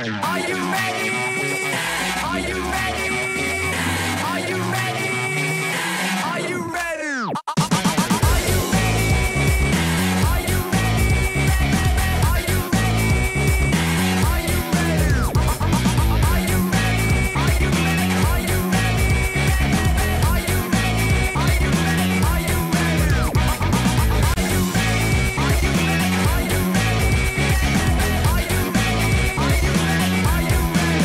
Are you ready? Are you ready? Are you ready? Are you ready? Are you ready? Are you ready? Are you ready? Are you ready? Are you ready? Are you ready? Are you ready? Are you ready? Are you ready? Are you ready? Are you ready?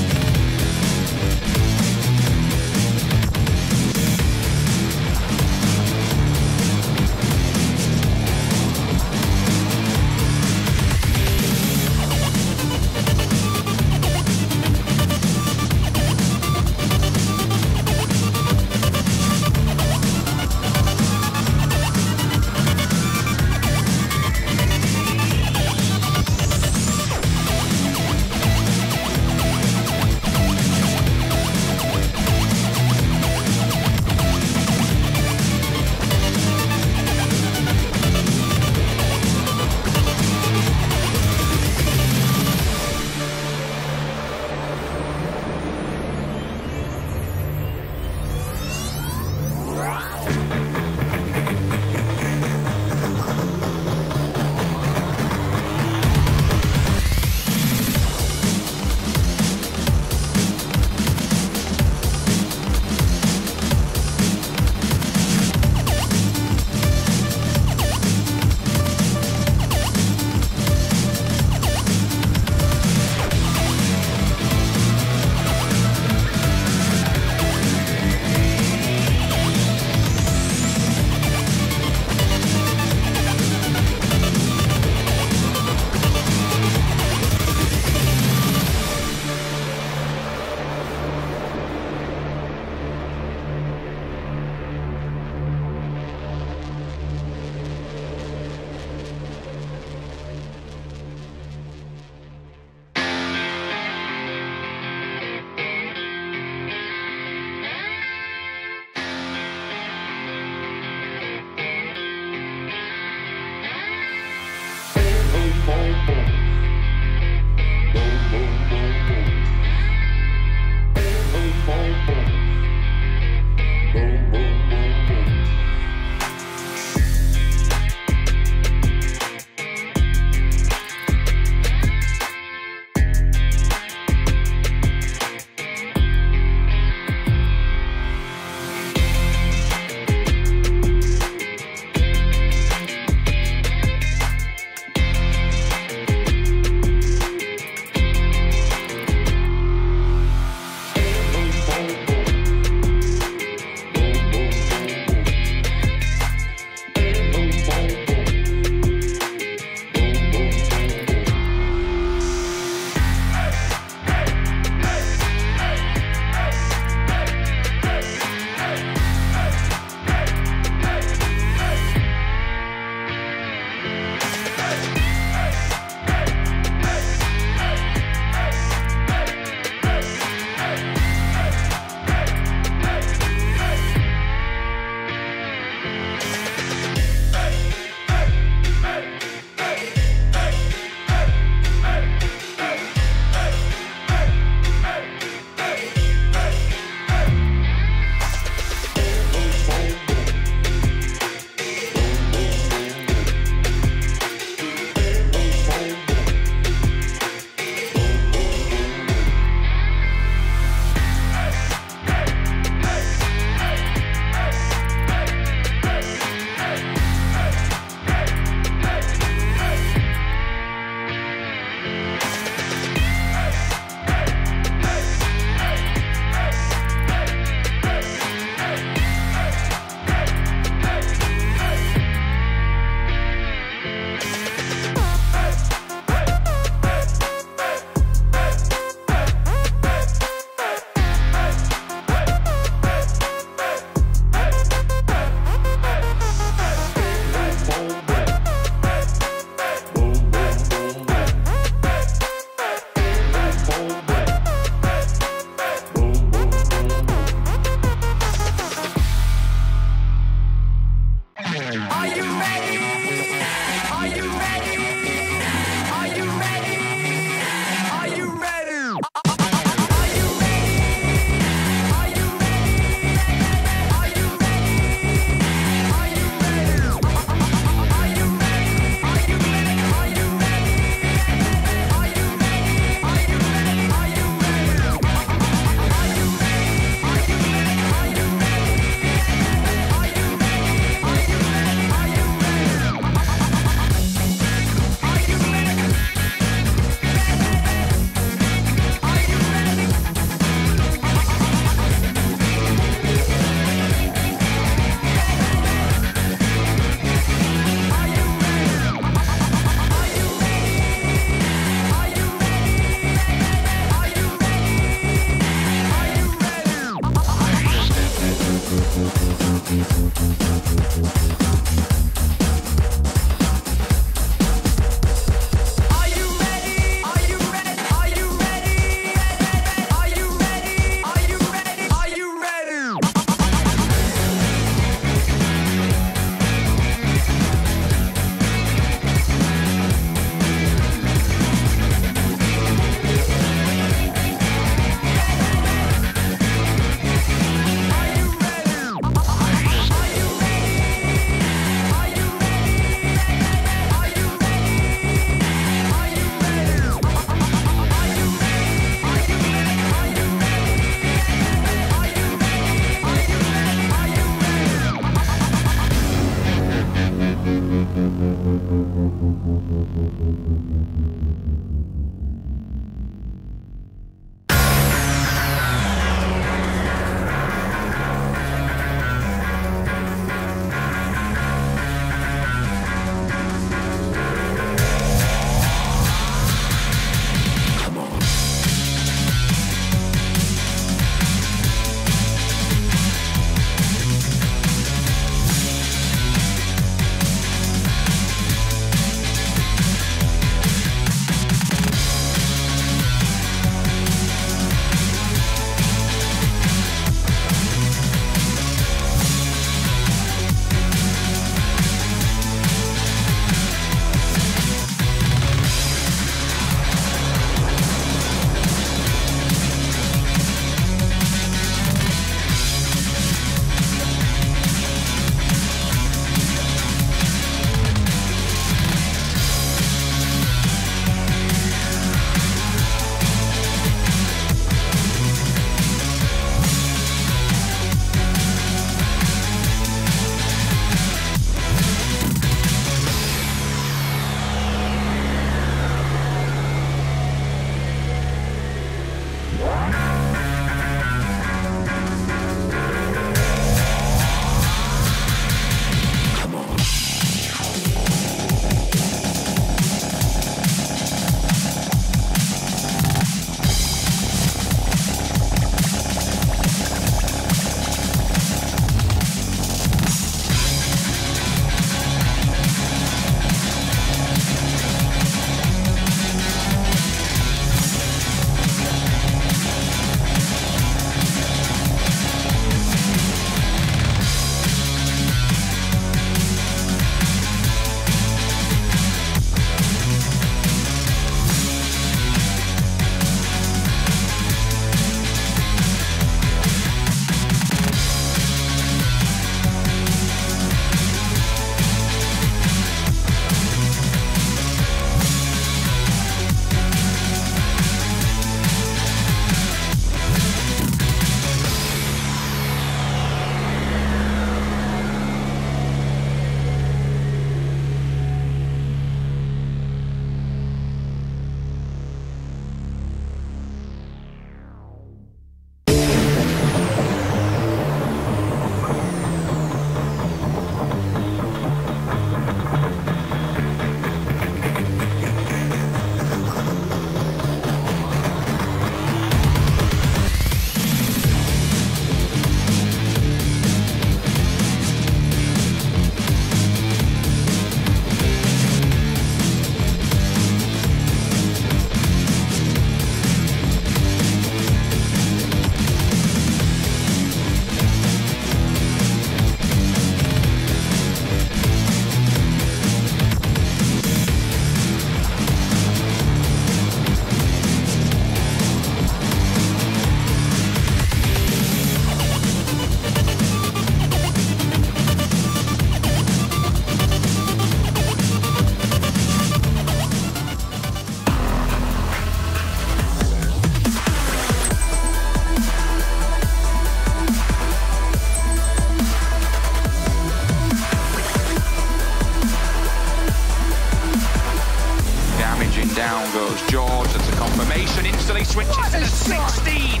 switches to the 16.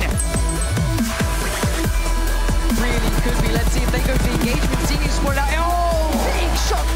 Really could be. Let's see if they go to the engagement. Seeing his squad out. Oh, big shot.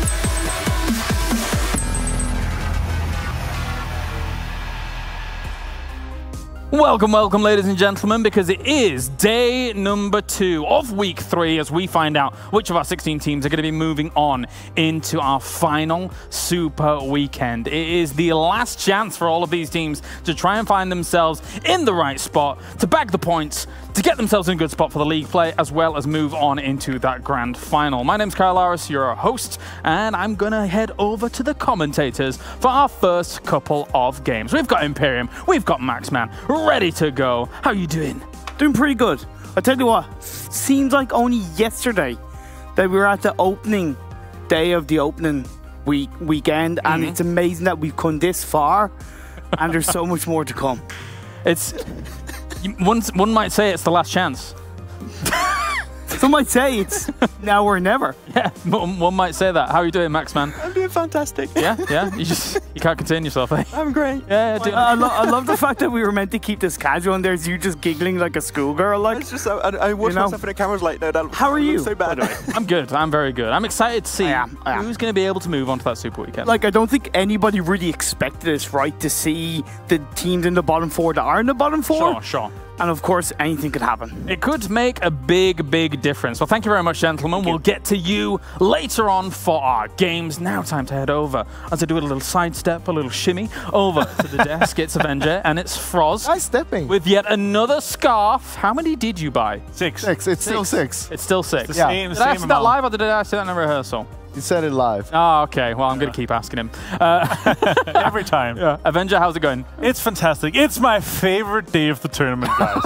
Welcome, ladies and gentlemen, because it is day number 2 of week 3 as we find out which of our 16 teams are going to be moving on into our final Super Weekend. It is the last chance for all of these teams to try and find themselves in the right spot, to bag the points, to get themselves in a good spot for the league play, as well as move on into that grand final. My name's Kyle Laris, your host, and I'm going to head over to the commentators for our first couple of games. We've got Imperium, we've got Maxman, ready to go. How are you doing? Doing pretty good. I tell you what, seems like only yesterday that we were at the opening day of the opening weekend, and it's amazing that we've come this far, and there's so much more to come. It's one might say it's the last chance. Some might say it's now or never. Yeah, one might say that. How are you doing, Maxman? I'm doing fantastic. Yeah. You can't contain yourself, eh? I'm great. Yeah. I love the fact that we were meant to keep this casual, and there's you just giggling like a schoolgirl. Like, It's just I watched myself in the cameras like, no, that How are you? looks so bad. I'm good. I'm very good. I'm excited to see I am. who's going to be able to move on to that Super Weekend. I don't think anybody really expected this, right? To see the teams in the bottom 4 that are in the bottom 4. Sure. And of course, anything could happen. It could make a big difference. Well, thank you very much, gentlemen. We'll get to you later on for our games. Now time to head over as I do a little sidestep, a little shimmy over to the desk. It's Erangel and it's Froz. Nice stepping. With yet another scarf. How many did you buy? 6. It's still 6. It's still 6. Yeah. Same, Did I same ask that amount. live or did I ask that in a rehearsal? You said it live. Oh, okay. Well, I'm going to keep asking him. Every time. Erangel, how's it going? It's fantastic. It's my favorite day of the tournament, guys.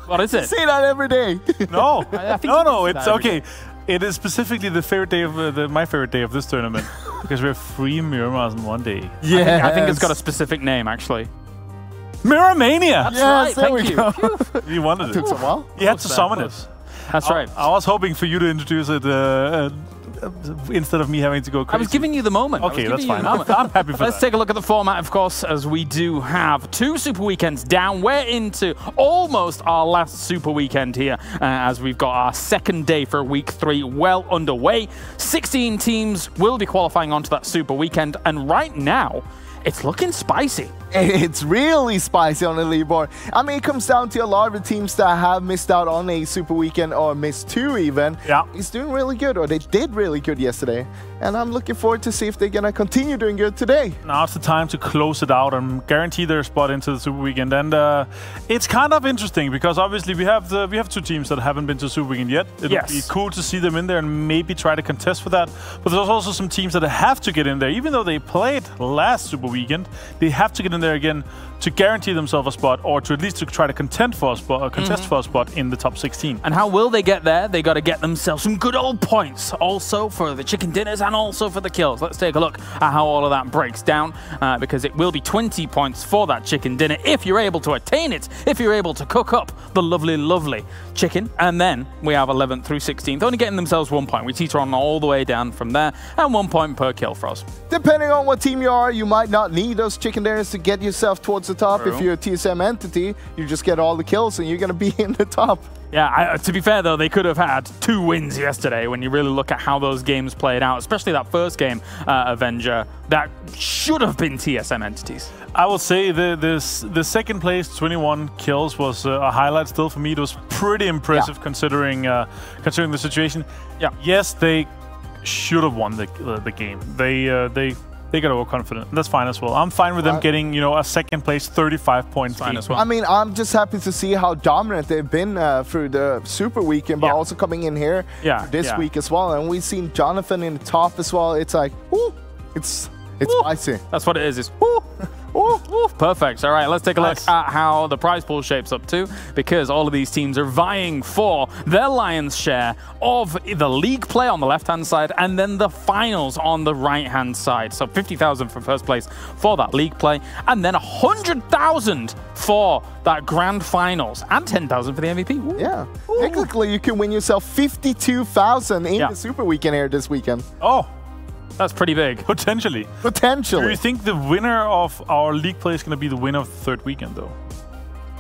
What is it? Say that every day. No, I think you no, can say it's that every okay. It is specifically the favorite day of my favorite day of this tournament because we have 3 Miramars in one day. Yeah. I think it's got a specific name, actually. Miramania! That's Yes, right. there Thank we you. go. You wanted it. Took some while. You had to summon it. That's right. I was hoping for you to introduce it instead of me having to go crazy. I was giving you the moment. Okay, that's fine. I'm happy for Let's that. take a look at the format, of course, as we do have 2 Super Weekends down. We're into almost our last Super Weekend here, as we've got our second day for week 3 well underway. 16 teams will be qualifying onto that Super Weekend, and right now, it's looking spicy. It's really spicy on the leaderboard. I mean, it comes down to a lot of the teams that have missed out on a Super Weekend or missed 2 even. Yeah. It's doing really good, or they did really good yesterday. And I'm looking forward to see if they're going to continue doing good today. Now's the time to close it out and guarantee their spot into the Super Weekend. And it's kind of interesting because obviously we have 2 teams that haven't been to Super Weekend yet. It would be cool to see them in there and maybe try to contest for that. But there's also some teams that have to get in there, even though they played last Super Weekend. They have to get in there again to guarantee themselves a spot, or to at least to try to contend for a spot, or contest for a spot in the top 16. And how will they get there? They got to get themselves some good old points, also for the chicken dinners and also for the kills. Let's take a look at how all of that breaks down, because it will be 20 points for that chicken dinner if you're able to attain it, if you're able to cook up the lovely chicken. And then we have 11th through 16th, only getting themselves 1 point. We teeter on all the way down from there, and 1 point per kill for us. Depending on what team you are, you might not need those chicken dinners to get yourself towards the top. True. If you're a TSM entity, you just get all the kills and you're going to be in the top. Yeah, to be fair, though, they could have had 2 wins yesterday when you really look at how those games played out, especially that first game, Erangel, that should have been TSM entities. I will say the second place 21 kills was a highlight still for me. It was pretty impressive considering the situation. Yeah. Yes, they should have won the game. They got overconfident. That's fine as well. I'm fine with them getting, a second place, 35 points. Fine as well. I mean, I'm just happy to see how dominant they've been through the Super Weekend, but also coming in here this week as well. And we've seen Jonathan in the top as well. It's like, whoo, it's spicy. That's what it is. It's woo. Ooh, ooh, perfect. All right, let's take a look at how the prize pool shapes up too, because all of these teams are vying for their lion's share of the league play on the left-hand side and then the finals on the right-hand side. So 50,000 for first place for that league play, and then 100,000 for that grand finals, and 10,000 for the MVP. Ooh. Yeah. Technically, you can win yourself 52,000 in the Super Weekend here this weekend. Oh. That's pretty big. Potentially. Potentially. Do you think the winner of our league play is going to be the winner of the third weekend, though?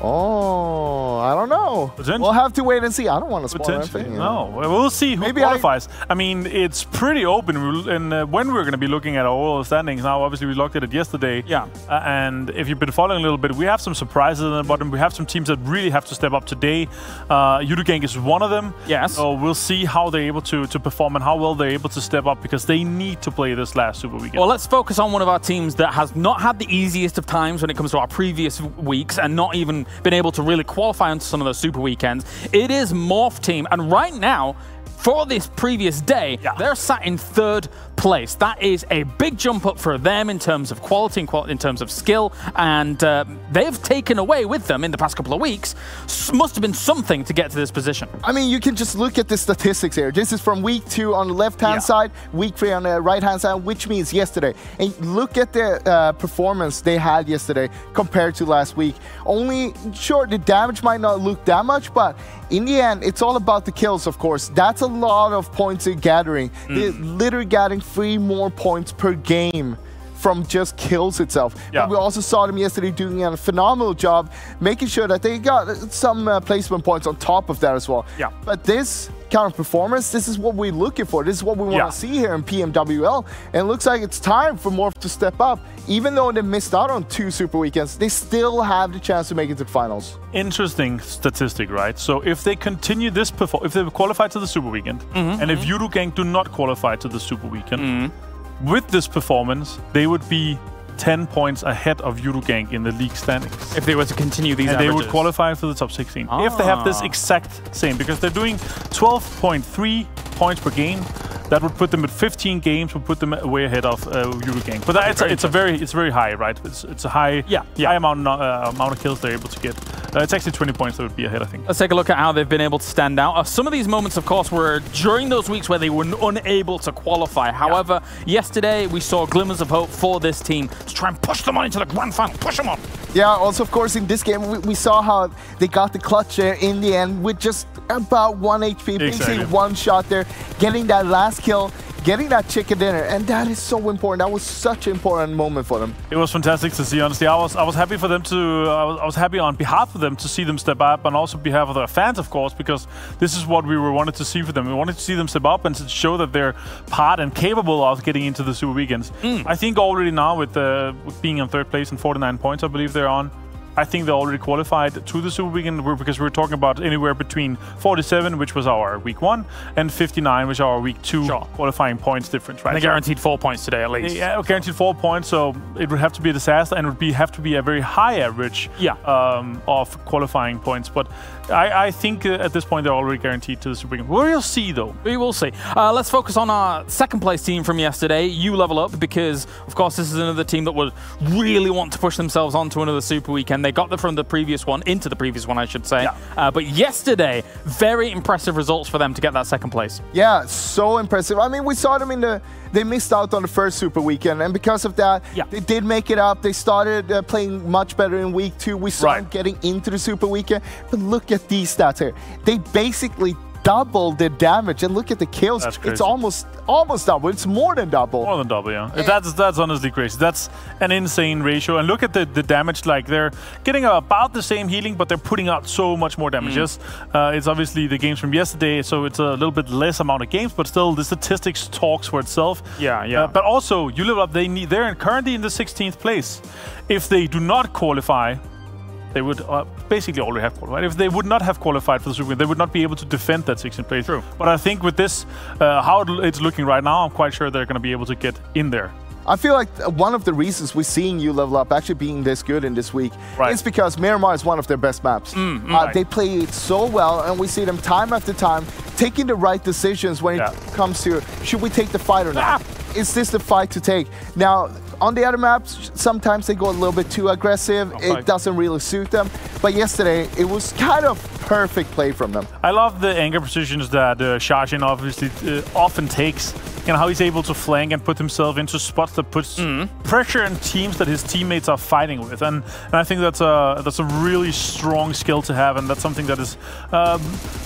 Oh, I don't know. We'll have to wait and see. I don't want to spoil anything. No, we'll see who qualifies. I mean, it's pretty open. And when we're going to be looking at our overall standings now, obviously we looked at it yesterday. Yeah. And if you've been following a little bit, we have some surprises at the bottom. We have some teams that really have to step up today. Udugang is one of them. Yes. So we'll see how they're able to perform and how well they're able to step up because they need to play this last Super Weekend. Well, let's focus on one of our teams that has not had the easiest of times when it comes to our previous weeks and not even been able to really qualify onto some of those Super Weekends. It is Morph Team, and right now, for this previous day, they're sat in 3rd place. That is a big jump up for them in terms of quality and in terms of skill, and they've taken away with them in the past couple of weeks. Must have been something to get to this position. I mean, you can just look at the statistics here. This is from week 2 on the left-hand side, week 3 on the right-hand side, which means yesterday. And look at the performance they had yesterday compared to last week. Only, sure, the damage might not look that much, but in the end, it's all about the kills, of course. That's a lot of points they're gathering. They're literally getting 3 more points per game from just kills itself. But we also saw them yesterday doing a phenomenal job, making sure that they got some placement points on top of that as well. But this kind of performance, this is what we're looking for. This is what we want to see here in PMWL. And it looks like it's time for Morph to step up. Even though they missed out on 2 Super Weekends, they still have the chance to make it to the finals. Interesting statistic, right? So if they continue this if they qualify to the Super Weekend, and if Udugang do not qualify to the Super Weekend, with this performance, they would be 10 points ahead of Udugang in the league standings. If they were to continue these averages. They would qualify for the top 16. If they have this exact same, because they're doing 12.3 points per game, that would put them at 15 games, would put them way ahead of Udugang. But it's very high, right? It's a high amount of kills they're able to get. It's actually 20 points that would be ahead, I think. Let's take a look at how they've been able to stand out. Some of these moments, of course, were during those weeks where they were unable to qualify. However, yesterday we saw glimmers of hope for this team to try and push them on into the grand final. Push them on. Yeah, also, of course, in this game, we saw how they got the clutch there in the end with just about 1 HP, basically 1 shot there, getting that last kill, getting that chicken dinner, and that is so important. That was such an important moment for them. It was fantastic to see, honestly. I was happy for them to, I was happy on behalf of them to see them step up, and also on behalf of their fans, of course, because this is what we wanted to see for them. We wanted to see them step up and to show that they're part and capable of getting into the Super Weekends. I think already now with being in 3rd place and 49 points, I believe they're on, I think they already qualified to the Super Weekend because we were talking about anywhere between 47, which was our week 1, and 59, which are our week 2 qualifying points difference, right? And they guaranteed 4 points today at least. Yeah, guaranteed 4 points, so it would have to be a disaster and it would have to be a very high average of qualifying points. But I think at this point they're already guaranteed to the Super Weekend. We'll see, though. We will see. Let's focus on our 2nd place team from yesterday, U Level Up, because, of course, this is another team that would really want to push themselves onto another Super Weekend. They got them from the previous one, into the previous one, I should say. But yesterday, very impressive results for them to get that 2nd place. Yeah, so impressive. I mean, we saw them they missed out on the 1st Super Weekend, and because of that, they did make it up. They started playing much better in week 2. We saw them getting into the Super Weekend, but look at these stats here. They basically double the damage, and look at the kills. It's almost double. It's more than double. More than double, yeah. That's honestly crazy. That's an insane ratio. And look at the damage. Like, they're getting about the same healing, but they're putting out so much more damage. Yes, it's obviously the games from yesterday, so it's a little bit less amount of games, but still the statistics talks for itself. But also, you level up. They're currently in the 16th place. If they do not qualify, they would basically already have qualified. If they would not have qualified for the Super Weekend, they would not be able to defend that 16th place. True. But I think with this, how it's looking right now, I'm quite sure they're going to be able to get in there. I feel like one of the reasons we're seeing U Level Up actually being this good in this week is because Miramar is one of their best maps. They play it so well, and we see them time after time taking the right decisions when it comes to, should we take the fight or not? Is this the fight to take? Now, on the other maps, sometimes they go a little bit too aggressive. It doesn't really suit them. But yesterday, it was kind of perfect play from them. I love the anchor positions that Shashin obviously often takes, and how he's able to flank and put himself into spots that puts pressure on teams that his teammates are fighting with. And I think that's a really strong skill to have, and that's something that is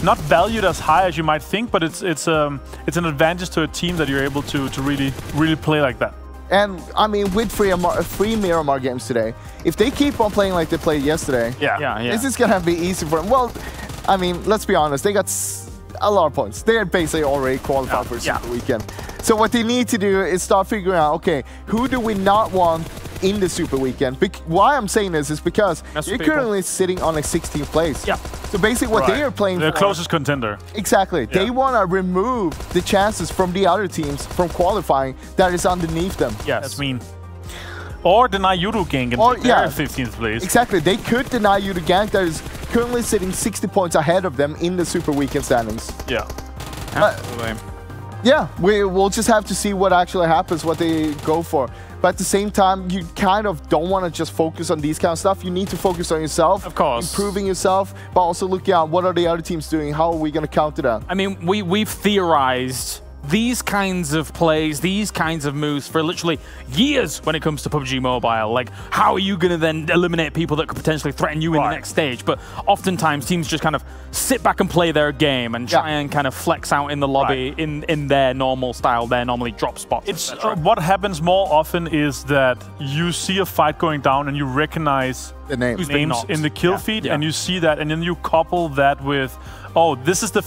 not valued as high as you might think, but it's an advantage to a team that you're able to really play like that. And I mean, with free Miramar games today, if they keep on playing like they played yesterday, this is gonna be easy for them. Well, I mean, let's be honest, they got a lot of points. They're basically already qualified for Super Weekend. So what they need to do is start figuring out, okay, who do we not want in the Super Weekend? Why I'm saying this is because they're currently sitting on a 16th place. Yeah. So basically what they are playing the for... closest contender. Exactly. Yeah. They want to remove the chances from the other teams from qualifying that is underneath them. Yes. That's mean. Or deny you to gank and take their 15th place. Exactly. They could deny you to gank that is currently sitting 60 points ahead of them in the Super Weekend standings. Yeah. Yeah, we'll just have to see what actually happens, what they go for. But at the same time, you kind of don't want to just focus on these kind of stuff. You need to focus on yourself, of course, improving yourself, but also looking at what are the other teams doing, how are we going to counter that? I mean, we've theorized these kinds of plays, these kinds of moves for literally years when it comes to PUBG Mobile. Like, how are you going to then eliminate people that could potentially threaten you in the next stage? But oftentimes teams just kind of sit back and play their game and try and kind of flex out in the lobby in their normal style, their normally drop spots. It's what happens more often is that you see a fight going down and you recognize the names in the kill feed, and you see that, and then you couple that with, oh, this is the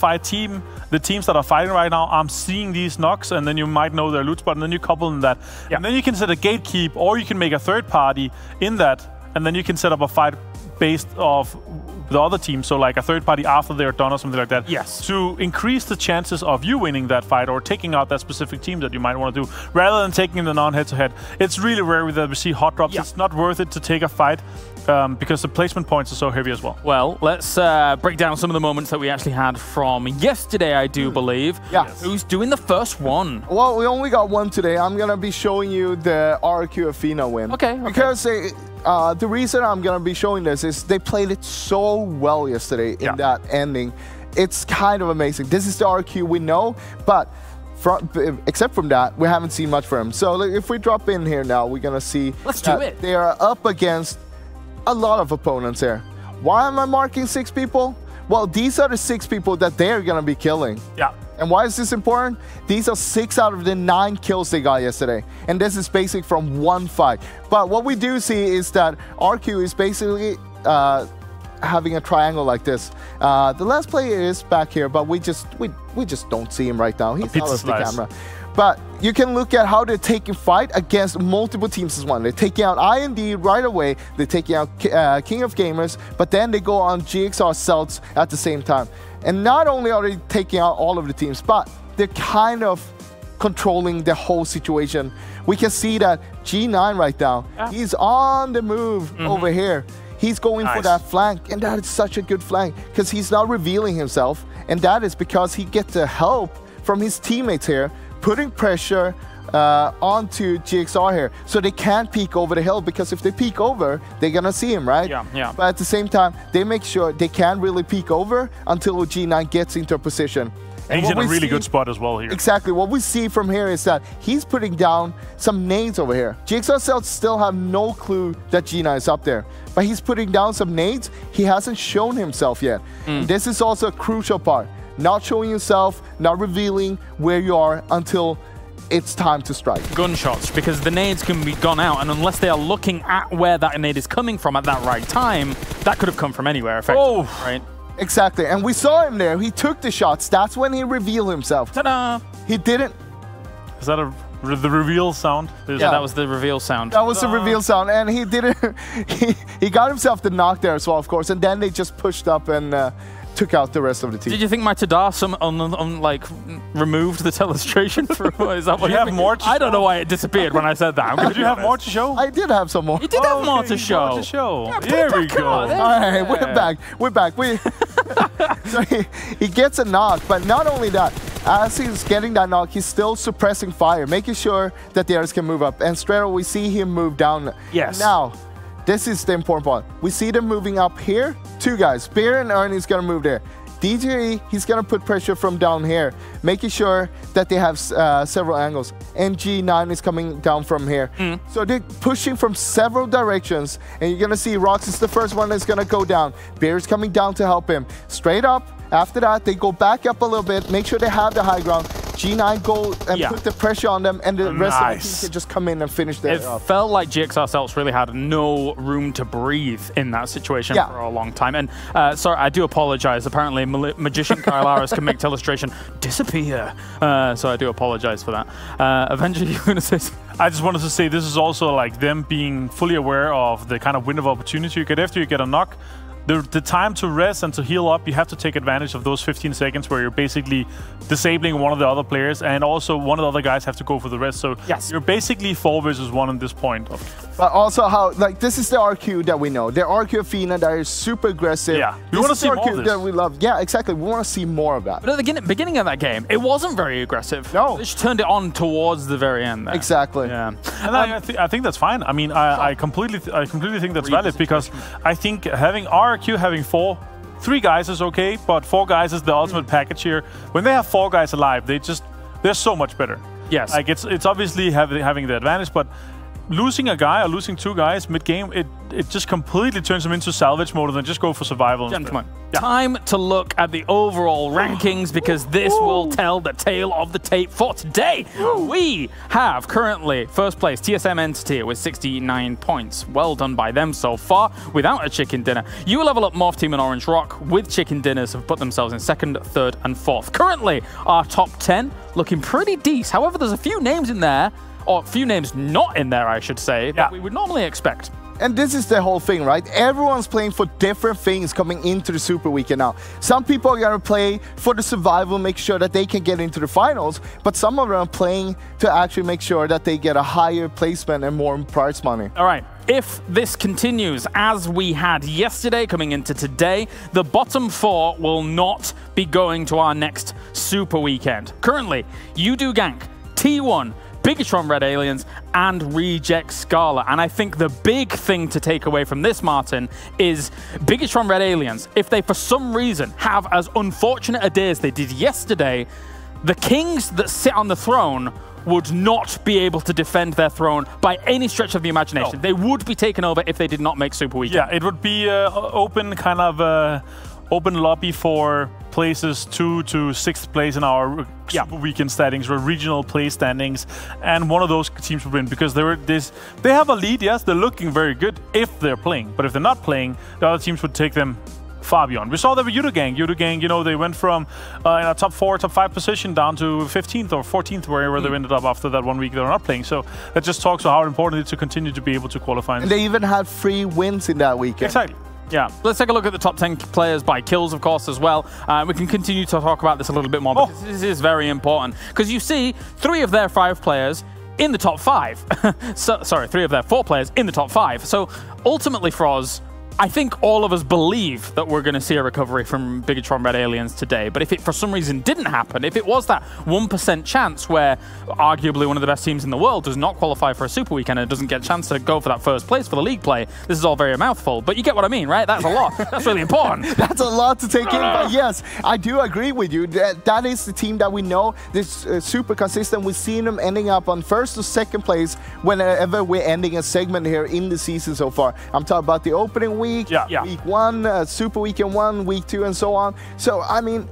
teams that are fighting right now. I'm seeing these knocks, and then you might know their loot spot, and then you couple in that. Yeah. And then you can set a gatekeep, or you can make a third party in that, and then you can set up a fight based off the other team, so like a third party after they're done or something like that. Yes. To increase the chances of you winning that fight or taking out that specific team that you might want to do, rather than taking the non-head-to-head. It's really rare that we see hot drops. Yeah. It's not worth it to take a fight because the placement points are so heavy as well. Well, let's break down some of the moments that we actually had from yesterday, I do believe. Yeah. Who's doing the first one? Well, we only got one today. I'm going to be showing you the RQ Athena win. Okay. Because the reason I'm going to be showing this is they played it so well yesterday in that ending. It's kind of amazing. This is the RQ we know, but except from that, we haven't seen much from him. So if we drop in here now, we're going to see they are up against a lot of opponents here. Why am I marking 6 people? Well, these are the 6 people that they're going to be killing. Yeah. And why is this important? These are 6 out of the 9 kills they got yesterday. And this is basic from one fight. But what we do see is that RQ is basically having a triangle like this. The last player is back here, but we just don't see him right now. He's out of the camera. But you can look at how they're taking fight against multiple teams as one. They're taking out IND right away. They're taking out King of Gamers, but then they go on GXR Celts at the same time. And not only are they taking out all of the teams, but they're kind of controlling the whole situation. We can see that G9 right now, he's on the move over here. He's going for that flank, and that is such a good flank because he's not revealing himself, and that is because he gets the help from his teammates here, putting pressure onto GXR here, so they can't peek over the hill, because if they peek over, they're gonna see him, right? Yeah. But at the same time, they make sure they can't really peek over until G9 gets into a position. And he's in a really good spot as well here. Exactly. What we see from here is that he's putting down some nades over here. GXR Celts still have no clue that G9 is up there, but he's putting down some nades. He hasn't shown himself yet. This is also a crucial part. Not showing yourself, not revealing where you are until it's time to strike. Gunshots, because the nades can be gone out, and unless they are looking at where that nade is coming from at that right time, that could have come from anywhere, effectively, right? Exactly, and we saw him there. He took the shots. That's when he revealed himself. Ta-da! He didn't. Is that the reveal sound? Yeah, that was the reveal sound. That was the reveal sound, and he didn't. he got himself the knock there as well, of course, and then they just pushed up and took out the rest of the team. Did you think my Tadar like removed the illustration? Is that what you have more? I don't know why it disappeared when I said that. Did you have more to show? I did have some more. You did have more to show. Yeah, there we go. All right, we're back. We're back. So he gets a knock, but not only that, as he's getting that knock, he's still suppressing fire, making sure that the others can move up. And straight away, we see him move down. Yes. Now, this is the important part. We see them moving up here. 2 guys. Bear and Ernie's going to move there. DJE, he's going to put pressure from down here, making sure that they have several angles. And G9 is coming down from here. So they're pushing from several directions. And you're going to see Rox is the first one that's going to go down. Bear's coming down to help him. Straight up. After that, they go back up a little bit, make sure they have the high ground. G9 go and put the pressure on them, and the rest of the team can just come in and finish their It felt like GXR Celts really had no room to breathe in that situation for a long time. And sorry, I do apologize. Apparently, Magician Kylaris can make Telestration disappear. So I do apologize for that. Avenger, you going to say something? I just wanted to say this is also like them being fully aware of the kind of window of opportunity you get after you get a knock. The time to rest and to heal up, you have to take advantage of those 15 seconds where you're basically disabling one of the other players, and also one of the other guys have to go for the rest. So you're basically 4 versus 1 at this point. But also how, like, this is the RQ that we know. The RQ Athena that is super aggressive. Yeah, we want to see more of this. That we love. Yeah, exactly. We want to see more of that. But at the beginning of that game, it wasn't very aggressive. No. They just turned it on towards the very end there. Exactly. Yeah. And I think that's fine. I mean, I completely think that's valid, because I think having RQ having 3 guys is okay, but 4 guys is the ultimate package here. When they have 4 guys alive, they're so much better. Yes. Like it's obviously having the advantage, but losing a guy or losing 2 guys mid-game, it just completely turns them into salvage mode and then just go for survival. Gentlemen, time to look at the overall rankings, because this will tell the tale of the tape for today. We have currently first place TSM Entity with 69 points. Well done by them so far, without a chicken dinner. You level up Morph Team and Orange Rock with chicken dinners have put themselves in 2nd, 3rd, and 4th. Currently, our top 10 looking pretty decent. However, there's a few names in there, or a few names not in there, I should say, that we would normally expect. And this is the whole thing, right? Everyone's playing for different things coming into the Super Weekend now. Some people are going to play for the survival, make sure that they can get into the finals, but some of them are playing to actually make sure that they get a higher placement and more prize money. All right. If this continues as we had yesterday coming into today, the bottom 4 will not be going to our next Super Weekend. Currently, Udo Gank, T1, Bigatron Red Aliens, and Reject Scala. And I think the big thing to take away from this, Martin, is Bigatron Red Aliens, if they for some reason have as unfortunate a day as they did yesterday, the kings that sit on the throne would not be able to defend their throne by any stretch of the imagination. No. They would be taken over if they did not make Super Weekend. Yeah, it would be open kind of open lobby for places 2 to 6th place in our Super Weekend standings, or regional place standings, and one of those teams would win, because they have a lead. Yes, they're looking very good if they're playing, but if they're not playing, the other teams would take them far beyond. We saw that with Udo Gang. Udo Gang, you know, they went from in a top 4, top 5 position down to 15th or 14th, where they ended up after that 1 week they were not playing. So that just talks to how important it is to continue to be able to qualify. And they even had 3 wins in that weekend. Exactly. Yeah, let's take a look at the top 10 players by kills, of course, as well. We can continue to talk about this a little bit more, because this is very important. Because you see 3 of their 5 players in the top 5. Sorry, 3 of their 4 players in the top 5. So ultimately for us, I think all of us believe that we're going to see a recovery from Bigatron Red Aliens today. But if it for some reason didn't happen, if it was that 1% chance where arguably one of the best teams in the world does not qualify for a Super Weekend and doesn't get a chance to go for that first place for the league play, this is all very a mouthful. But you get what I mean, right? That's a lot. That's really important. That's a lot to take in. But yes, I do agree with you. That is the team that we know. This super consistent. We've seen them ending up on 1st or 2nd place whenever we're ending a segment here in the season so far. I'm talking about the opening week. Week 1, Super Weekend 1, Week 2, and so on. So, I mean,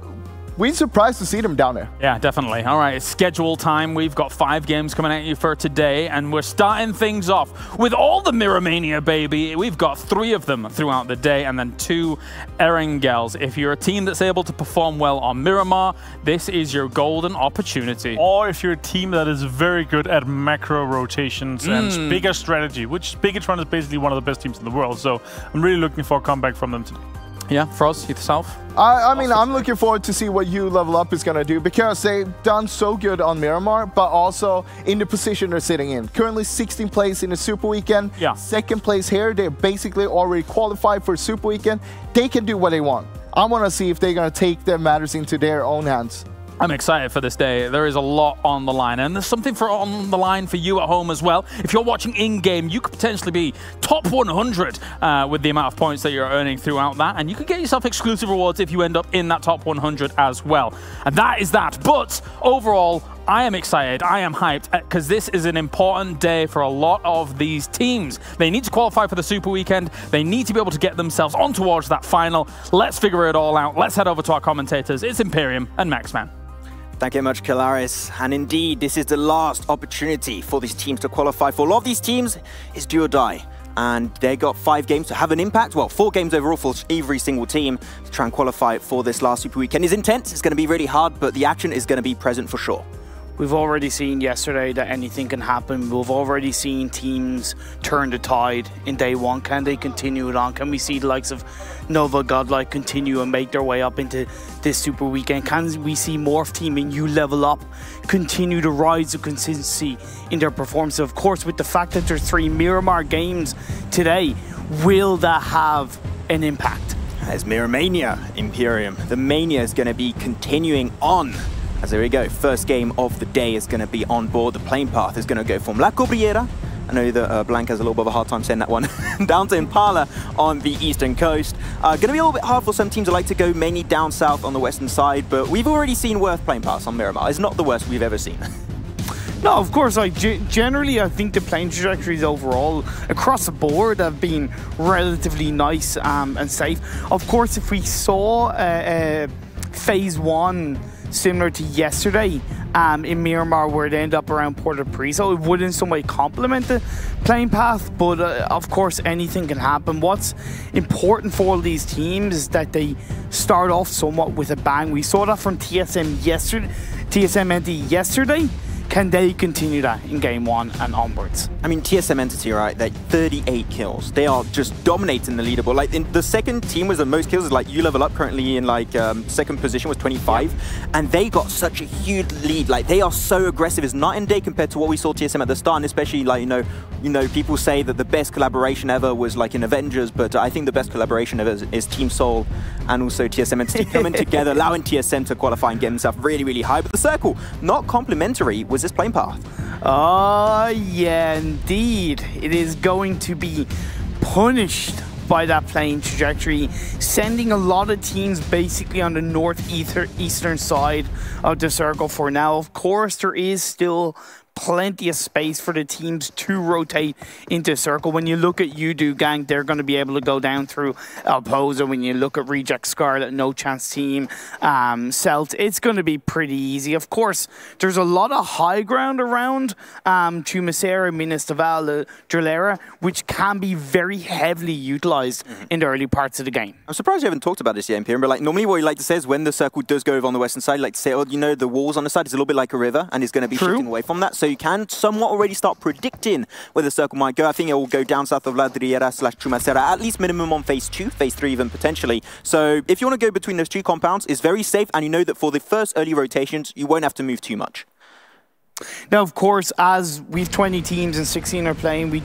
we're surprised to see them down there. Yeah, definitely. All right, it's schedule time. We've got 5 games coming at you for today, and we're starting things off with all the Miramania, baby. We've got 3 of them throughout the day, and then 2 Erangels. If you're a team that's able to perform well on Miramar, this is your golden opportunity. Or if you're a team that is very good at macro rotations and bigger strategy, which Bigatron is basically one of the best teams in the world. So I'm really looking for a comeback from them today. Yeah, Froz, yourself? I mean, I'm looking forward to see what you level up is going to do, because they've done so good on Miramar, but also in the position they're sitting in. Currently 16th place in the Super Weekend. 2nd place here. They're basically already qualified for Super Weekend. They can do what they want. I want to see if they're going to take their matters into their own hands. I'm excited for this day. There is a lot on the line, and there's something on the line for you at home as well. If you're watching in-game, you could potentially be top 100 with the amount of points that you're earning throughout that, and you could get yourself exclusive rewards if you end up in that top 100 as well. And that is that. But overall, I am excited. I am hyped, because this is an important day for a lot of these teams. They need to qualify for the Super Weekend. They need to be able to get themselves on towards that final. Let's figure it all out. Let's head over to our commentators. It's Imperium and Maxman. Thank you very much, Kalaris. And indeed, this is the last opportunity for these teams to qualify. For a lot of these teams, it's do or die. And they got 5 games to have an impact. Well, 4 games overall for every single team to try and qualify for this last Super Weekend. It's intense, it's going to be really hard, but the action is going to be present for sure. We've already seen yesterday that anything can happen. We've already seen teams turn the tide in day 1. Can they continue it on? Can we see the likes of Nova Godlike continue and make their way up into this Super Weekend? Can we see Morph Team and You Level Up continue to rise to consistency in their performance? Of course, with the fact that there's 3 Miramar games today, will that have an impact? As Miramania Imperium, the Mania is going to be continuing on. As there we go, first game of the day is going to be on board. The plane path is going to go from La Cobriera. I know that Blanc has a little bit of a hard time saying that one. Down to Impala on the eastern coast. Going to be a little bit hard for some teams that like to go mainly down south on the western side, but we've already seen worth plane paths on Miramar. It's not the worst we've ever seen. No, of course, like generally I think the plane trajectories overall across the board have been relatively nice and safe. Of course, if we saw phase 1 similar to yesterday in Miramar, where it ended up around Port-au-Prince, it would in some way complement the plane path, but of course anything can happen. What's important for all these teams is that they start off somewhat with a bang. We saw that from TSM yesterday, TSM Entity yesterday. Can they continue that in game 1 and onwards? I mean, TSM Entity, right? They're 38 kills. They are just dominating the leaderboard. Like, in the second team with the most kills is like You Level Up, currently in like second position with 25, and they got such a huge lead. Like, they are so aggressive. It's night and day compared to what we saw TSM at the start, and especially like you know, people say that the best collaboration ever was like in Avengers, but I think the best collaboration ever is Team Soul and also TSM Entity coming together, allowing TSM to qualify and get themselves really, really high. But the circle, not complimentary, was this plane path. Oh, yeah, indeed. It is going to be punished by that plane trajectory, sending a lot of teams basically on the northeastern side of the circle for now. Of course, there is still plenty of space for the teams to rotate into circle. When you look at Udo Gang, they're going to be able to go down through Alpoza. When you look at Reject Scarlet, No Chance Team, Celt, it's going to be pretty easy. Of course, there's a lot of high ground around Chumacera, Minas de Val, Drillera, which can be very heavily utilized in the early parts of the game. I'm surprised you haven't talked about this yet, Imperium, but like normally what you like to say is when the circle does go over on the western side, you like to say, oh, you know, the walls on the side is a little bit like a river and it's going to be shifting away from that. So you can somewhat already start predicting where the circle might go. I think it will go down south of La Driera / Chumacera, at least minimum on phase 2, phase 3 even potentially. So if you want to go between those 2 compounds, it's very safe, and you know that for the first early rotations, you won't have to move too much. Now, of course, as we've 20 teams and 16 are playing, we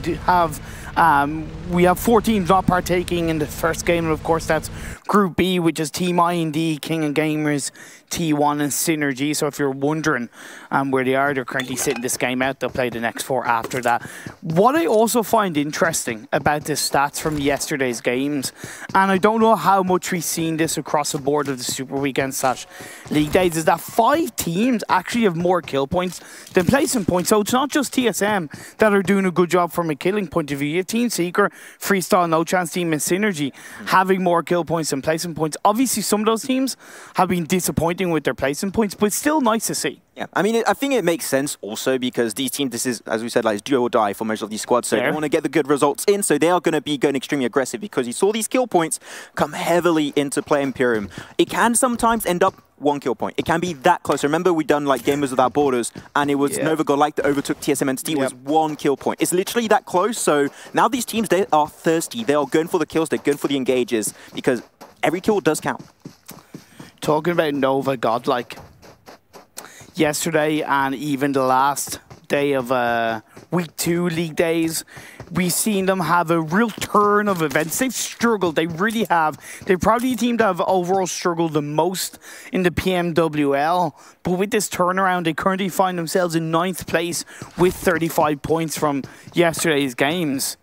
have 4 teams not partaking in the first game, and of course that's Group B, which is Team IND, King and Gamers, T1 and Synergy. So if you're wondering where they are, they're currently sitting this game out. They'll play the next 4 after that. What I also find interesting about the stats from yesterday's games, and I don't know how much we've seen this across the board of the Super Weekend / League Days, is that 5 teams actually have more kill points than placement points. So it's not just TSM that are doing a good job from a killing point of view. You have Team Seeker, Freestyle, No Chance Team and Synergy having more kill points than placement points. Obviously, some of those teams have been disappointing with their placement points, but it's still nice to see. Yeah, I mean, I think it makes sense also because these teams, this is, as we said, like, it's do or die for most of these squads. So they want to get the good results in, so they are going to be going extremely aggressive because you saw these kill points come heavily into play Imperium. It can sometimes end up 1 kill point. It can be that close. Remember, we done like Gamers Without Borders, and it was Nova Godlike that overtook TSM Entity. It was 1 kill point. It's literally that close. So now these teams, they are thirsty. They are going for the kills. They're going for the engages because every kill does count. Talking about Nova Godlike, yesterday and even the last day of week 2 league days, we've seen them have a real turn of events. They've struggled, they really have. They're probably the team that have overall struggled the most in the PMWL, but with this turnaround, they currently find themselves in 9th place with 35 points from yesterday's games.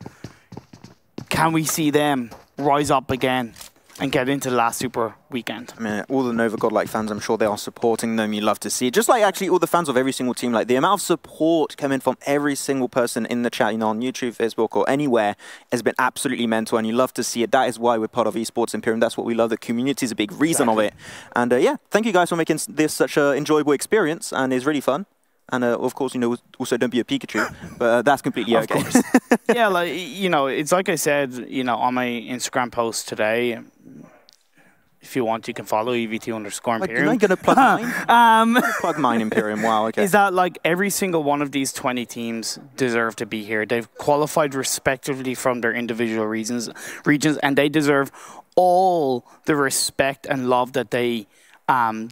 Can we see them rise up again? and get into the last Super weekend. I mean, all the Nova Godlike fans, I'm sure they are supporting them. You love to see it. Just like actually all the fans of every single team, like the amount of support coming from every single person in the chat, you know, on YouTube, Facebook, or anywhere has been absolutely mental, and you love to see it. That is why we're part of Esports Imperium. That's what we love. The community is a big reason of it. And yeah, thank you guys for making this such an enjoyable experience, and it's really fun. And of course, you know, also don't be a Pikachu, but that's completely okay. Of course. Yeah, like, you know, it's like I said, you know, on my Instagram post today. If you want, you can follow EVT_Imperium. You're not going to plug mine? Plug mine, Imperium. Wow, okay. Is that like every single one of these 20 teams deserve to be here? They've qualified respectively from their individual regions, and they deserve all the respect and love that they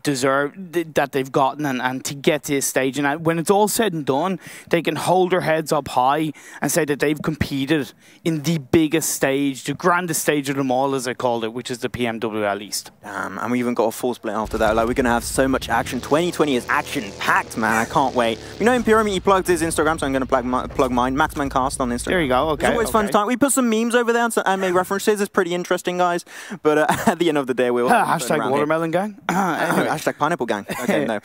deserve, that they've gotten, and to get to this stage. And when it's all said and done, they can hold their heads up high and say that they've competed in the biggest stage, the grandest stage of them all, as I called it, which is the PMWL East. And we even got a full split after that. Like, we're going to have so much action. 2020 is action-packed, man. I can't wait. You know, Imperium, he plugged his Instagram, so I'm going to plug mine. MaxmanCast on Instagram. There you go. Okay. It's always fun time. We put some memes over there and made references. It's pretty interesting, guys. But at the end of the day, we'll hashtag Watermelon Gang. Anyway. Hashtag Pineapple Gang. Okay, no.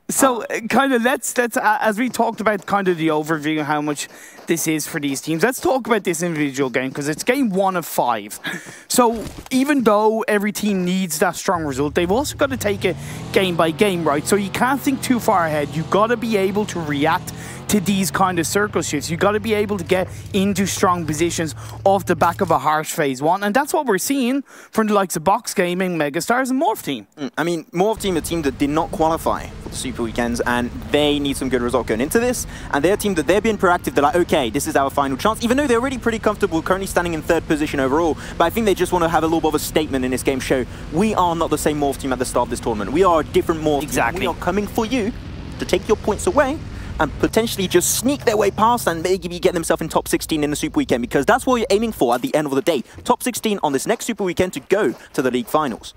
So, kind of, let's as we talked about kind of the overview, how much this is for these teams, let's talk about this individual game, because it's game 1 of 5. So, even though every team needs that strong result, they've also got to take it game by game, right? So, you can't think too far ahead. You've got to be able to react to these kind of circle shifts. You've got to be able to get into strong positions off the back of a harsh phase 1, and that's what we're seeing from the likes of Box Gaming, Megastars, and Morph Team. I mean, Morph Team, a team that did not qualify for the Super Weekends, and they need some good result going into this, and they're a team that they're being proactive. They're like, okay, this is our final chance, even though they're already pretty comfortable, currently standing in 3rd position overall, but I think they just want to have a little bit of a statement in this game, show we are not the same Morph Team at the start of this tournament. We are a different Morph Team. We are coming for you to take your points away and potentially just sneak their way past and maybe get themselves in top 16 in the Super Weekend, because that's what you're aiming for at the end of the day. Top 16 on this next Super Weekend to go to the League Finals.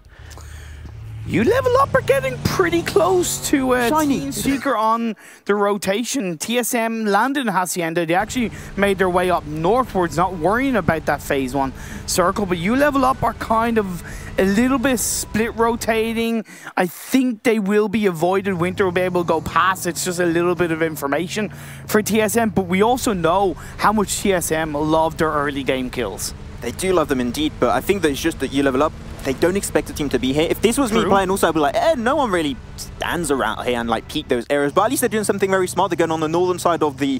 You Level Up are getting pretty close to Team Seeker on the rotation. TSM landed in Hacienda. They actually made their way up northwards, not worrying about that phase 1 circle. But You Level Up are kind of a little bit split rotating. I think they will be avoided. Winter will be able to go past. It's just a little bit of information for TSM. But we also know how much TSM love their early game kills. They do love them indeed, but I think that it's just that You Level Up, they don't expect a team to be here. If this was me playing also, I'd be like, no one really stands around here and like peek those areas. But at least they're doing something very smart. They're going on the northern side of the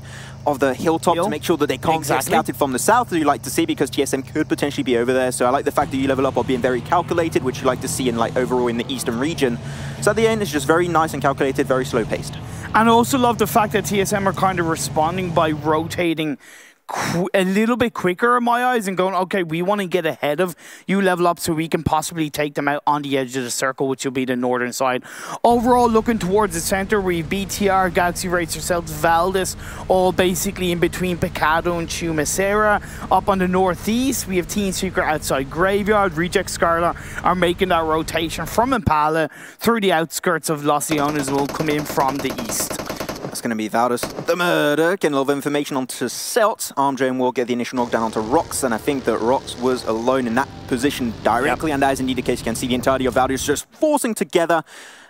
hilltop to make sure that they can't get scouted from the south, as you like to see, because TSM could potentially be over there. So I like the fact that You Level Up are being very calculated, which you like to see in like overall in the eastern region. So at the end, it's just very nice and calculated, very slow paced. And I also love the fact that TSM are kind of responding by rotating a little bit quicker in my eyes and going, okay, we want to get ahead of You Level Up so we can possibly take them out on the edge of the circle, which will be the northern side. Overall, looking towards the center, we have BTR, Galaxy Racer, Celts, Valdez, all basically in between Picado and Chumacera. Up on the northeast, we have Team Secret outside Graveyard. Reject Scarlet are making that rotation from Impala through the outskirts of Los Leones, will come in from the east. That's going to be Valdez the Murder, getting a lot of information onto Celt. Armjo will get the initial knockdown onto Rox, and I think that Rox was alone in that position directly, and that is indeed the case. You can see the entirety of Valdez just forcing together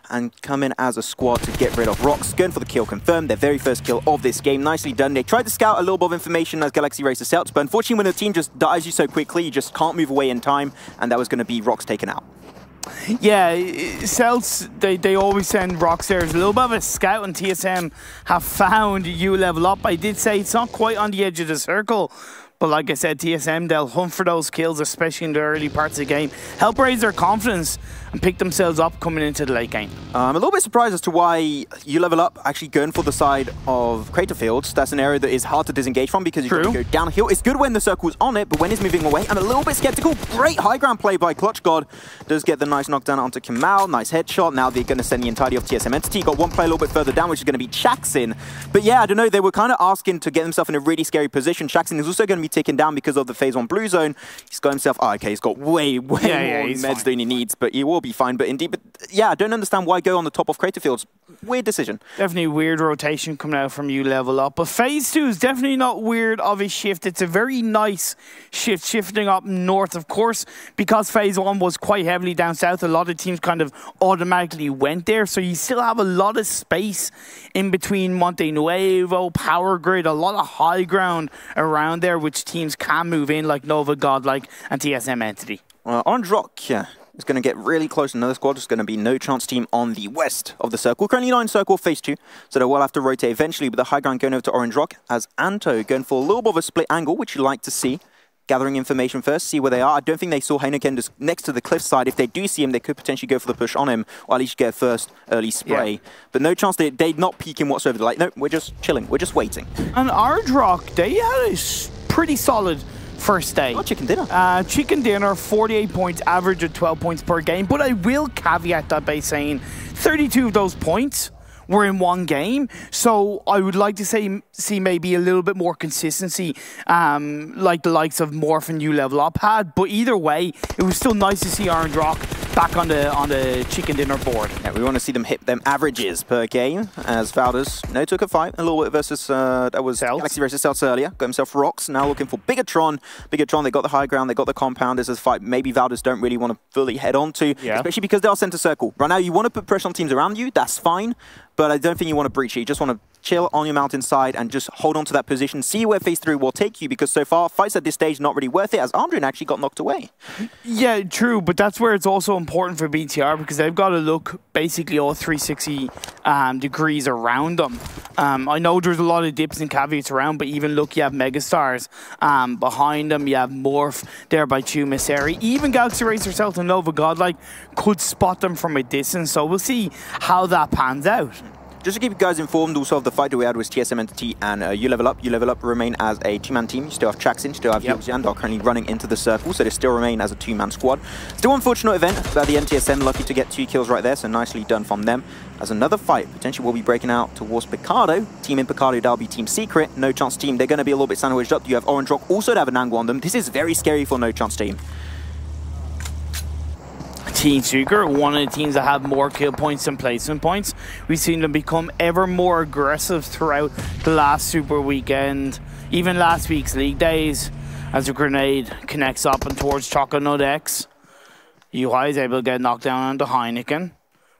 and come in as a squad to get rid of Rox. Going for the kill confirmed, their very first kill of this game. Nicely done. They tried to scout a little bit of information as Galaxy Racer Celts, but unfortunately when the team just dies you so quickly, you just can't move away in time, and that was going to be Rox taken out. Yeah, Celts, they always send Rox there. There's a little bit of a scout, and TSM have found You Level Up. I did say it's not quite on the edge of the circle, but like I said, TSM, they'll hunt for those kills, especially in the early parts of the game. Help raise their confidence and pick themselves up coming into the late game. I'm a little bit surprised as to why You Level Up actually going for the side of Crater Fields. That's an area that is hard to disengage from because you got to go downhill. It's good when the circle's on it, but when it's moving away, I'm a little bit skeptical. Great high ground play by Clutch God. Does get the nice knockdown onto Kamal. Nice headshot. Now they're going to send the entirety of TSM Entity. Got one player a little bit further down, which is going to be Chaxin. But yeah, I don't know. They were kind of asking to get himself in a really scary position. Chaxin is also going to be taken down because of the phase 1 blue zone. He's got himself... Oh, okay, he's got way more meds than he needs, but he will be fine, but indeed, yeah, I don't understand why go on the top of Crater Fields. Weird decision. Definitely weird rotation coming out from you level up. But phase 2 is definitely not weird of a shift. It's a very nice shift, shifting up north, of course, because phase 1 was quite heavily down south. A lot of teams kind of automatically went there. So you still have a lot of space in between Monte Nuevo, Power Grid, a lot of high ground around there, which teams can move in, like Nova, Godlike, and TSM Entity. Orange Rock, yeah, is going to get really close to another squad. It's going to be No Chance team on the west of the circle. Currently not in circle phase 2, so they will have to rotate eventually, but the high ground going over to Orange Rock as Anto going for a little bit of a split angle, which you like to see. Gathering information first, see where they are. I don't think they saw Heineken just next to the cliffside. If they do see him, they could potentially go for the push on him, or at least get a first early spray. Yeah. But No Chance, they're not peeking whatsoever. They're like, no, we're just chilling. We're just waiting. And Orange Rock, they had a pretty solid first day. Oh, chicken dinner. Chicken dinner, 48 points, average of 12 points per game. But I will caveat that by saying 32 of those points were in one game. So I would like to see maybe a little bit more consistency, like the likes of Morph and U-Level Up had. But either way, it was still nice to see Orange Rock back on the chicken dinner board. Yeah, we want to see them hit them averages per game, as Valdez took a fight a little bit versus that was Celts. Galaxy versus Celts earlier. Got himself Rocks. Now looking for Bigatron. Bigatron, they got the high ground, they got the compound. This is a fight maybe Valdez don't really want to fully head on to, especially because they are center circle. Right now, you want to put pressure on teams around you. That's fine, but I don't think you want to breach it. You just want to chill on your mountainside and just hold on to that position. See where phase 3 will take you, because so far, fights at this stage not really worth it, as Andrin actually got knocked away. Yeah, true, but that's where it's also important for BTR, because they've got to look basically all 360 degrees around them. I know there's a lot of dips and caveats around, but even look, you have Megastars behind them, you have Morph there by Chumiseri. Even Galaxy Racer Celts and Nova Godlike could spot them from a distance, so we'll see how that pans out. Just to keep you guys informed also of the fight that we had with TSM Entity and U-Level Up. U-Level Up remain as a two-man team. You still have Traxin, you still have Yoxian, are currently running into the circle, so they still remain as a two-man squad. Still unfortunate event, but the NTSM lucky to get 2 kills right there, so nicely done from them. As another fight potentially will be breaking out towards Picardo. Team in Picardo, that'll be Team Secret. No Chance team, they're going to be a little bit sandwiched up. You have Orange Rock also to have an angle on them. This is very scary for No Chance team. Team Secret, one of the teams that have more kill points than placement points. We've seen them become ever more aggressive throughout the last Super Weekend, even last week's League Days, as a grenade connects up and towards Choconut X. UI is able to get knocked down onto Heineken.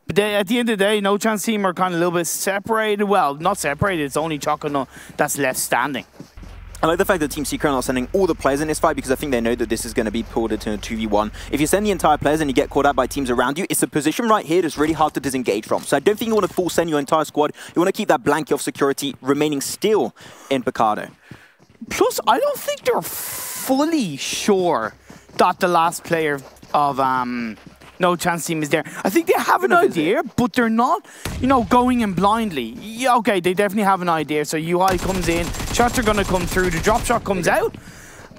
But at the end of the day, No Chance team are kind of a little bit separated. Well, not separated, it's only Choconut that's left standing. I like the fact that Team Secret are not sending all the players in this fight, because I think they know that this is going to be pulled into a 2v1. If you send the entire players and you get caught out by teams around you, it's a position right here that's really hard to disengage from. So I don't think you want to full send your entire squad. You want to keep that blanket of security remaining still in Picardo. Plus, I don't think they're fully sure that the last player of No Chance team is there. I think they have an idea, but they're not, going in blindly. Yeah, okay, they definitely have an idea. So UI comes in, shots are going to come through, the drop shot comes out.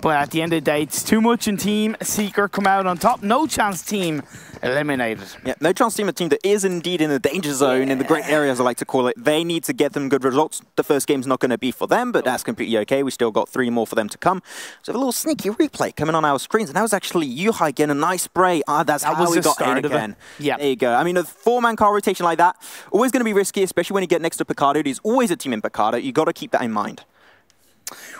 But at the end of the day, it's too much, and Team Seeker come out on top. No Chance team eliminated. Yeah, No Chance team, a team that is indeed in the danger zone, in the great areas I like to call it. They need to get them good results. The first game's not going to be for them, but that's completely okay. We still got 3 more for them to come. So a little sneaky replay coming on our screens, and that was actually Yuhai getting a nice spray. That's how we got in again. Yeah. There you go. I mean, a 4-man car rotation like that, always going to be risky, especially when you get next to Picardo. There's always a team in Picardo. You got to keep that in mind.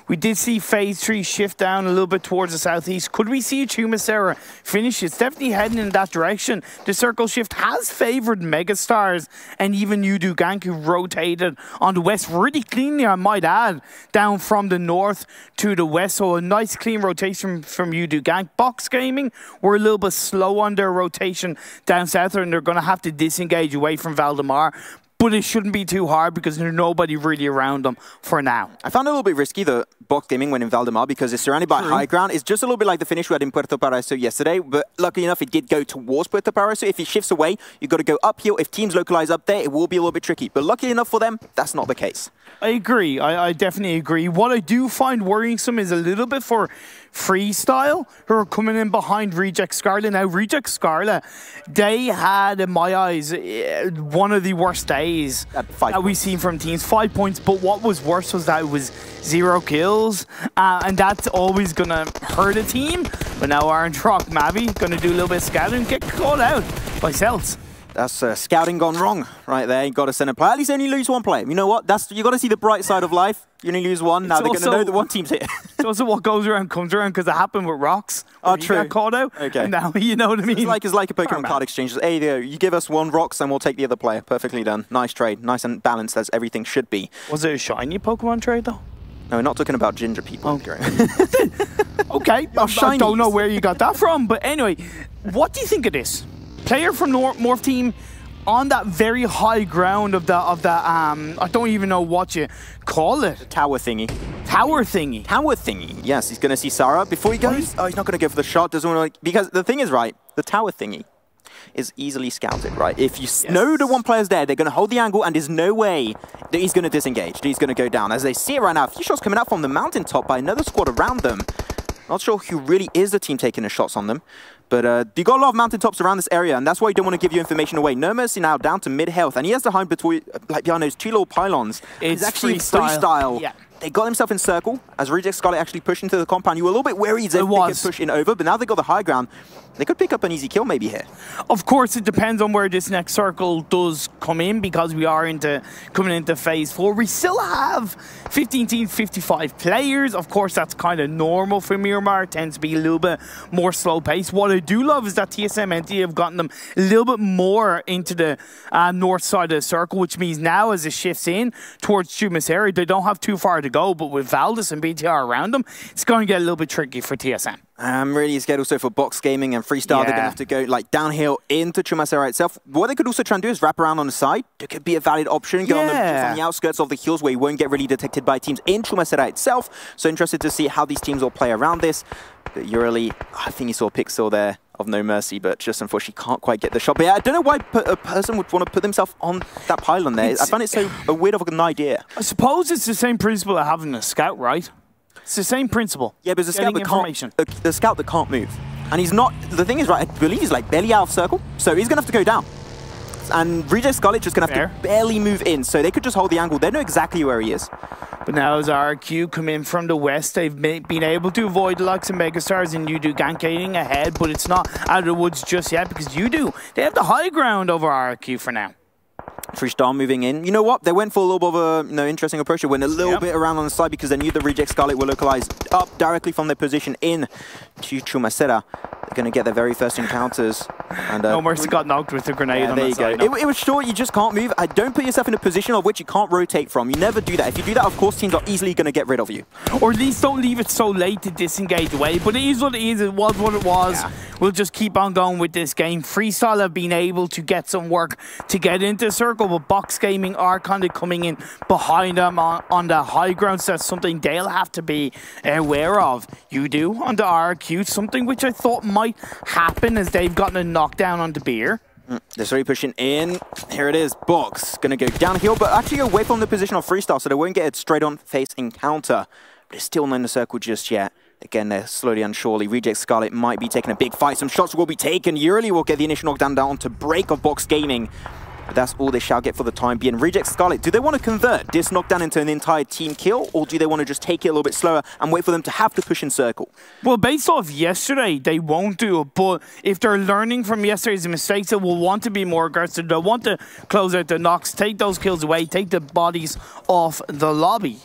We did see phase 3 shift down a little bit towards the southeast. Could we see Chumisera finish? It's definitely heading in that direction. The circle shift has favoured Megastars and even Yudu Gank, who rotated on the west really cleanly, I might add, down from the north to the west. So a nice clean rotation from Yudu Gank. Box Gaming were a little bit slow on their rotation down south, and they're going to have to disengage away from Valdemar. But it shouldn't be too hard, because there's nobody really around them for now. I found it a little bit risky, the Box Gaming went in Valdemar, because it's surrounded by high ground. It's just a little bit like the finish we had in Puerto Paraíso yesterday, but luckily enough, it did go towards Puerto Paraíso. If it shifts away, you've got to go uphill. If teams localize up there, it will be a little bit tricky. But luckily enough for them, that's not the case. I agree. I definitely agree. What I do find worrisome is a little bit for Freestyle, who are coming in behind Reject Scarlet. Now, Reject Scarlet, they had, in my eyes, one of the worst days that we've seen from teams. 5 points, but what was worse was that it was 0 kills, and that's always going to hurt a team. But now Orange Rock Mavi going to do a little bit of scouting and get called out by Celts. That's scouting gone wrong right there. You got to send a player. At least only lose one player. You know what? You got to see the bright side of life. You only lose one. Now they're going to know that one team's here. It's also what goes around comes around, because it happened with Rocks. Oh, true. He got called out. Okay. And now you know what I mean. It's like a Pokemon card exchange. Hey, there, you give us one Rocks and we'll take the other player. Perfectly done. Nice trade. Nice and balanced as everything should be. Was it a shiny Pokemon trade though? No, we're not talking about ginger people. Okay. Okay. I don't know where you got that from, but anyway, what do you think of this? Player from Morph Team on that very high ground of the I don't even know what you call it. The tower thingy. Tower thingy. Tower thingy. Yes, he's going to see Sarah before he goes. Oh, he's not going to go for the shot. Doesn't want to, because the thing is, right, the tower thingy is easily scouted, right? If you know the one player's there, they're going to hold the angle, and there's no way that he's going to disengage. He's going to go down. As they see it right now, a few shots coming out from the mountaintop by another squad around them. Not sure who really is the team taking the shots on them. But you got a lot of mountaintops around this area, and that's why you don't want to give your information away. No Mercy now down to mid-health, and he has to hide behind those two little pylons. It's actually freestyle. Yeah. They got himself in circle as Reject Scarlet actually pushed into the compound. You were a little bit worried they could push in over, but now they got the high ground. They could pick up an easy kill maybe here. Of course, it depends on where this next circle does come in, because we are coming into phase 4. We still have 15 teams, 55 players. Of course, that's kind of normal for Miramar. It tends to be a little bit more slow paced. What I do love is that TSM Entity have gotten them a little bit more into the north side of the circle, which means now as it shifts in towards Chumaseri, they don't have too far to go, but with Valdez and BTR around them, it's going to get a little bit tricky for TSM. I'm really scared also for Box Gaming and Freestyle. They're going to have to go like downhill into Chumasera itself. What they could also try and do is wrap around on the side. It could be a valid option. Go just on the outskirts of the hills where you won't get really detected by teams in Chumasera itself. So interested to see how these teams will play around this. But Urali, I think he saw a pixel there of No Mercy, but just unfortunately can't quite get the shot. But yeah, I don't know why a person would want to put themselves on that pylon there. I find it so weird of an idea. I suppose it's the same principle of having a scout, right? It's the same principle. Yeah, but it's a scout that can't move. And he's not, the thing is, right, I believe he's like barely out of circle, so he's going to have to go down. And Reject Scarlet just going to have to barely move in, so they could just hold the angle. They know exactly where he is. But now as RQ come in from the west, they've been able to avoid the likes of Megastars and Udo ganking ahead, but it's not out of the woods just yet, because Udo, they have the high ground over RQ for now. Freestyle moving in. You know what? They went for a little bit of a interesting approach. They went a little bit around on the side because they knew the Reject Scarlet were localized up directly from their position in to Chumasera. They're going to get their very first encounters. And No Mercy got knocked with the grenade on there you go. It was short. You just can't move. Don't put yourself in a position of which you can't rotate from. You never do that. If you do that, of course, teams are easily going to get rid of you. Or at least don't leave it so late to disengage away. But it is what it is. It was what it was. Yeah. We'll just keep on going with this game. Freestyle have been able to get some work to get into circle, but Box Gaming are kind of coming in behind them on the high ground. So that's something they'll have to be aware of. You do on the RQ, something which I thought might happen as they've gotten a knockdown on the beer. They're slowly pushing in. Here it is. Box going to go downhill, but actually away from the position of Freestyle, so they won't get a straight-on face encounter. But it's still not in the circle just yet. Again, they're slowly and surely. Reject Scarlet might be taking a big fight. Some shots will be taken. Urali will get the initial knockdown down to break of Box Gaming. But that's all they shall get for the time being. Reject Scarlet, do they want to convert this knockdown into an entire team kill, or do they want to just take it a little bit slower and wait for them to have to push in circle? Well, based off yesterday, they won't do it, but if they're learning from yesterday's mistakes, they will want to be more aggressive. They'll want to close out the knocks, take those kills away, take the bodies off the lobby.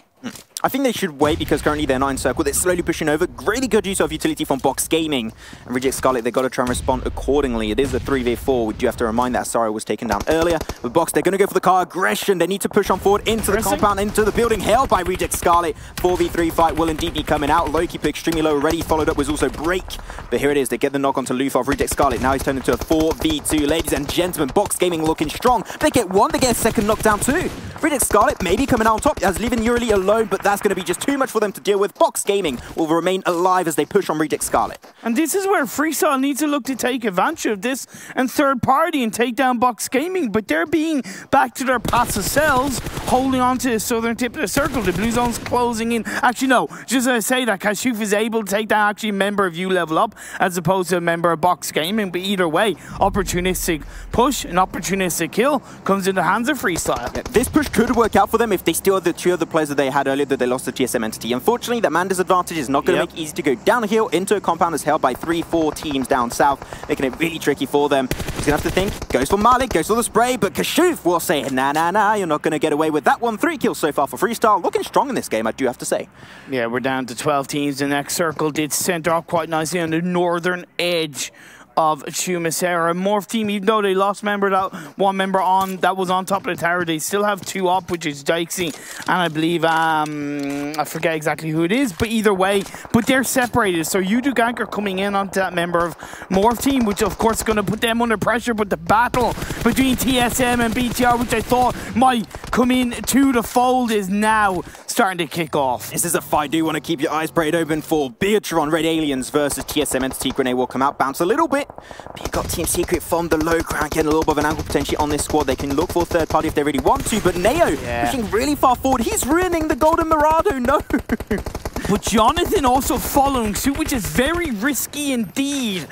I think they should wait because currently they're not in circle. They're slowly pushing over. Really good use of utility from Box Gaming. And Reject Scarlet, they've got to try and respond accordingly. It is a 3v4. We do have to remind that Sarah was taken down earlier. With Box, they're going to go for the car aggression. They need to push on forward into the compound, into the building. Held by Reject Scarlet. 4v3 fight will indeed be coming out. Loki put extremely low already. Followed up was also Break. But here it is. They get the knock onto Lufa of Reject Scarlet. Now he's turned into a 4v2. Ladies and gentlemen, Box Gaming looking strong. They get one. They get a second knockdown too. Reject Scarlet maybe coming out on top, as leaving Yurili alone, but that's going to be just too much for them to deal with. Box Gaming will remain alive as they push on Reject Scarlet. And this is where Freestyle needs to look to take advantage of this and third party and take down Box Gaming, but they're being back to their passive selves, holding on to the southern tip of the circle. The Blue Zone's closing in. Actually, no, just to say that Kashuf is able to take down actually a member of You Level Up as opposed to a member of Box Gaming, but either way, opportunistic push and opportunistic kill comes in the hands of Freestyle. Yeah, this push could work out for them if they still have the two other players that they had earlier that they lost to TSM Entity. Unfortunately, that man disadvantage is not going to make it easy to go downhill into a compound that's held by 3-4 teams down south, making it really tricky for them. He's going to have to think, goes for Malik, goes for the spray, but Kashuf will say, nah, you're not going to get away with that one. 3 kills so far for Freestyle, looking strong in this game, I do have to say. Yeah, we're down to 12 teams. The next circle did center up quite nicely on the northern edge of Chumasera. Morph team, even though they lost one member on that was on top of the tower, they still have 2 up, which is Dykesy and I believe I forget exactly who it is, but either way, but they're separated. So Yudu Gank are coming in onto that member of Morph team, which of course is going to put them under pressure. But the battle between TSM and BTR, which I thought might come in to the fold, is now starting to kick off. This is a fight. Do you want to keep your eyes sprayed open for Beatron Red Aliens versus TSM Entity? Grenade will come out, bounce a little bit. But you've got Team Secret from the low ground, getting a little bit of an angle potentially on this squad. They can look for third party if they really want to, but Neo pushing really far forward. He's ruining the Golden Mirado, no! But Jonathan also following suit, which is very risky indeed.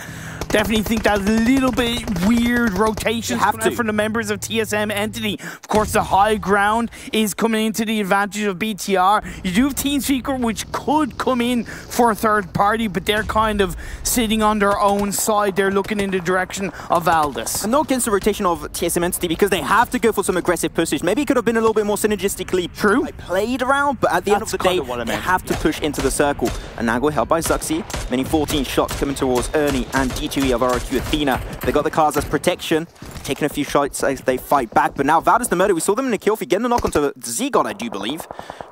Definitely think that's a little bit weird rotation from the members of TSM Entity. Of course, the high ground is coming into the advantage of BTR. You do have Team Secret, which could come in for a third party, but they're kind of sitting on their own side. They're looking in the direction of Valdez. I'm not against the rotation of TSM Entity because they have to go for some aggressive pushes. Maybe it could have been a little bit more synergistically played around, but at the end of the day, they have to push into the circle. An angle held by Zuxi, many 14 shots coming towards Ernie and D2E of RQ Athena. They got the cars as protection, taking a few shots as they fight back, but now Valdez the Murder, we saw them in a kill feed, getting the knock onto Z-God, I do believe.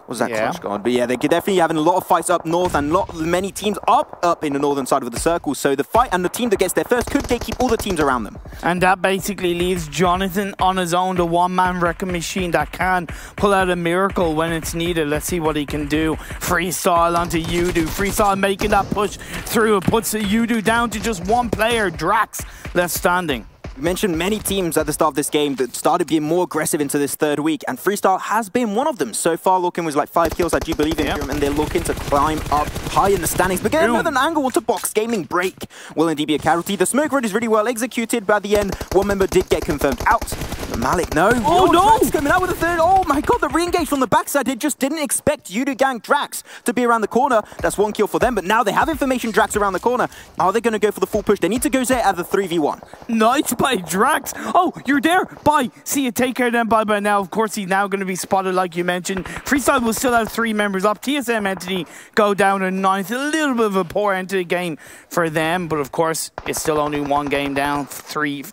Was that Clutch God? But yeah, they're definitely having a lot of fights up north and many teams up in the northern side of the circle. So the fight and the team that gets there first, could they keep all the teams around them? And that basically leaves Jonathan on his own, the one-man wrecking machine that can pull out a miracle when it's needed. Let's see what he can do. Freestyle onto Yudu. Freestyle making that push through. It puts Yudu down to just one player, Drax, left standing. You mentioned many teams at the start of this game that started being more aggressive into this third week, and Freestyle has been one of them. So far, looking was like 5 kills, I do believe in him, and they're looking to climb up high in the standings. But getting another angle onto Box Gaming break will indeed be a casualty. The smoke run is really well executed. By the end, one member did get confirmed out. But Malik, no. Oh, no! Drax coming out with a third. Oh my god, the re-engage from the backside. They just didn't expect you to gank Drax to be around the corner. That's 1 kill for them, but now they have information Drax around the corner. Are they going to go for the full push? They need to go there at the 3v1. Nice by Drax. Oh, you're there. Bye. See you. Take care then. Bye-bye now. Of course, he's now going to be spotted like you mentioned. Freestyle will still have 3 members up. TSM Entity go down to 9th. A little bit of a poor end to the game for them, but of course, it's still only 1 game down, 3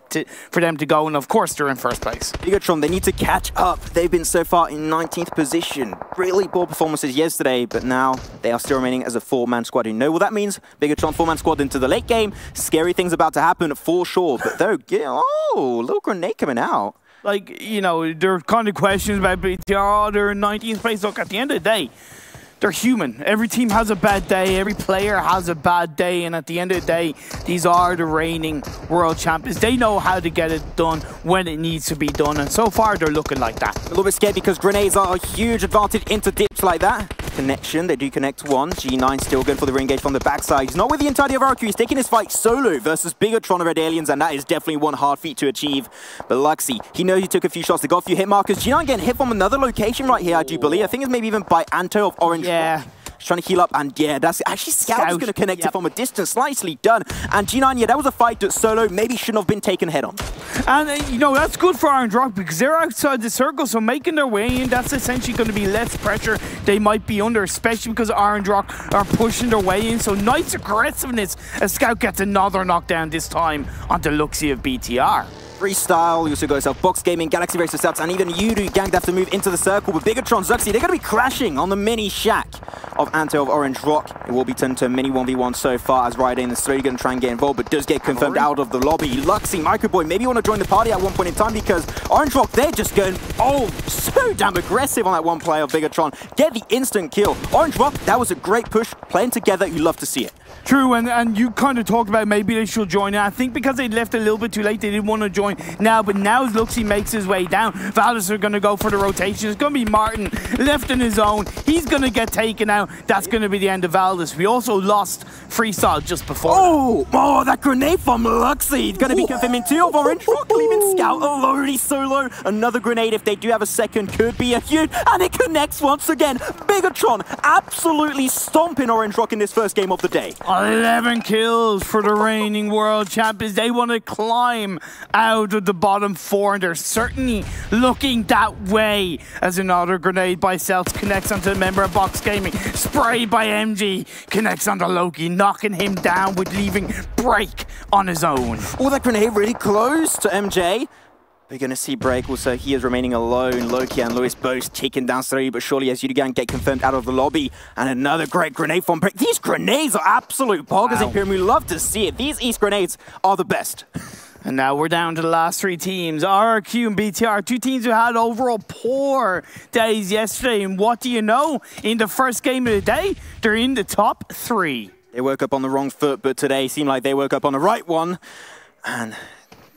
for them to go, and of course, they're in first place. Bigatron, they need to catch up. They've been so far in 19th position. Really poor performances yesterday, but now they are still remaining as a 4-man squad. You know what that means? Bigatron 4-man squad into the late game. Scary things about to happen for sure, but though, little grenade coming out. Like, you know, there are kind of questions about BTR. They're in 19th place. Look, at the end of the day, they're human. Every team has a bad day. Every player has a bad day. And at the end of the day, these are the reigning world champions. They know how to get it done when it needs to be done. And so far, they're looking like that. A little bit scared because grenades are a huge advantage into dips like that. Connection, they do connect one. G9 still going for the re-engage from the backside. He's not with the entirety of RQ. He's taking his fight solo versus Bigatron of Red Aliens, and that is definitely one hard feat to achieve. But Luxy, he knows he took a few shots. They got a few hit markers. G9 getting hit from another location right here, I do believe. I think it's maybe even by Anto of Orange. Yeah. Trying to heal up, and yeah, that's actually Scout is going to connect it from a distance. Nicely done. And G9, yeah, that was a fight that solo maybe shouldn't have been taken head on. And, you know, that's good for Orange Rock because they're outside the circle, so making their way in, that's essentially going to be less pressure they might be under, especially because Orange Rock are pushing their way in. So nice aggressiveness as Scout gets another knockdown this time onto Luxy of BTR. Freestyle, you also got yourself Box Gaming, Galaxy Racer Stats, and even Yudu Gang have to move into the circle. But Bigatron, Zuxi, they're going to be crashing on the mini shack of Ante of Orange Rock. It will be turned to a mini 1v1 so far as Raiden is slowly going to try and get involved, but does get confirmed out of the lobby. Luxy, Microboy, maybe you want to join the party at one point in time because Orange Rock, they're just going, so damn aggressive on that one play of Bigatron. Get the instant kill. Orange Rock, that was a great push. Playing together, you love to see it. True, and you kind of talked about maybe they should join. I think because they left a little bit too late, they didn't want to join now. But now as Luxy makes his way down, Valdez are going to go for the rotation. It's going to be Martin left in his own. He's going to get taken out. That's going to be the end of Valdez. We also lost Freestyle just before. That grenade from Luxy. It's going to be confirming 2 of Orange Rock, leaving Scout already solo. Another grenade, if they do have a second, could be a huge, and it connects once again. Bigatron absolutely stomping Orange Rock in this first game of the day. 11 kills for the reigning world champions. They want to climb out of the bottom 4, and they're certainly looking that way as another grenade by Celts connects onto the member of Box Gaming. Sprayed by MG, connects onto Loki, knocking him down with leaving Break on his own. That grenade really close to MJ. We're going to see Break also. He is remaining alone. Loki and Lewis both taken down slowly but surely as Yudigan get confirmed out of the lobby. And another great grenade from Break. These grenades are absolute boggers in here, and we love to see it. These East grenades are the best. And now we're down to the last 3 teams. RRQ and BTR, 2 teams who had overall poor days yesterday. And what do you know? In the first game of the day, they're in the top 3. They woke up on the wrong foot, but today seemed like they woke up on the right one. And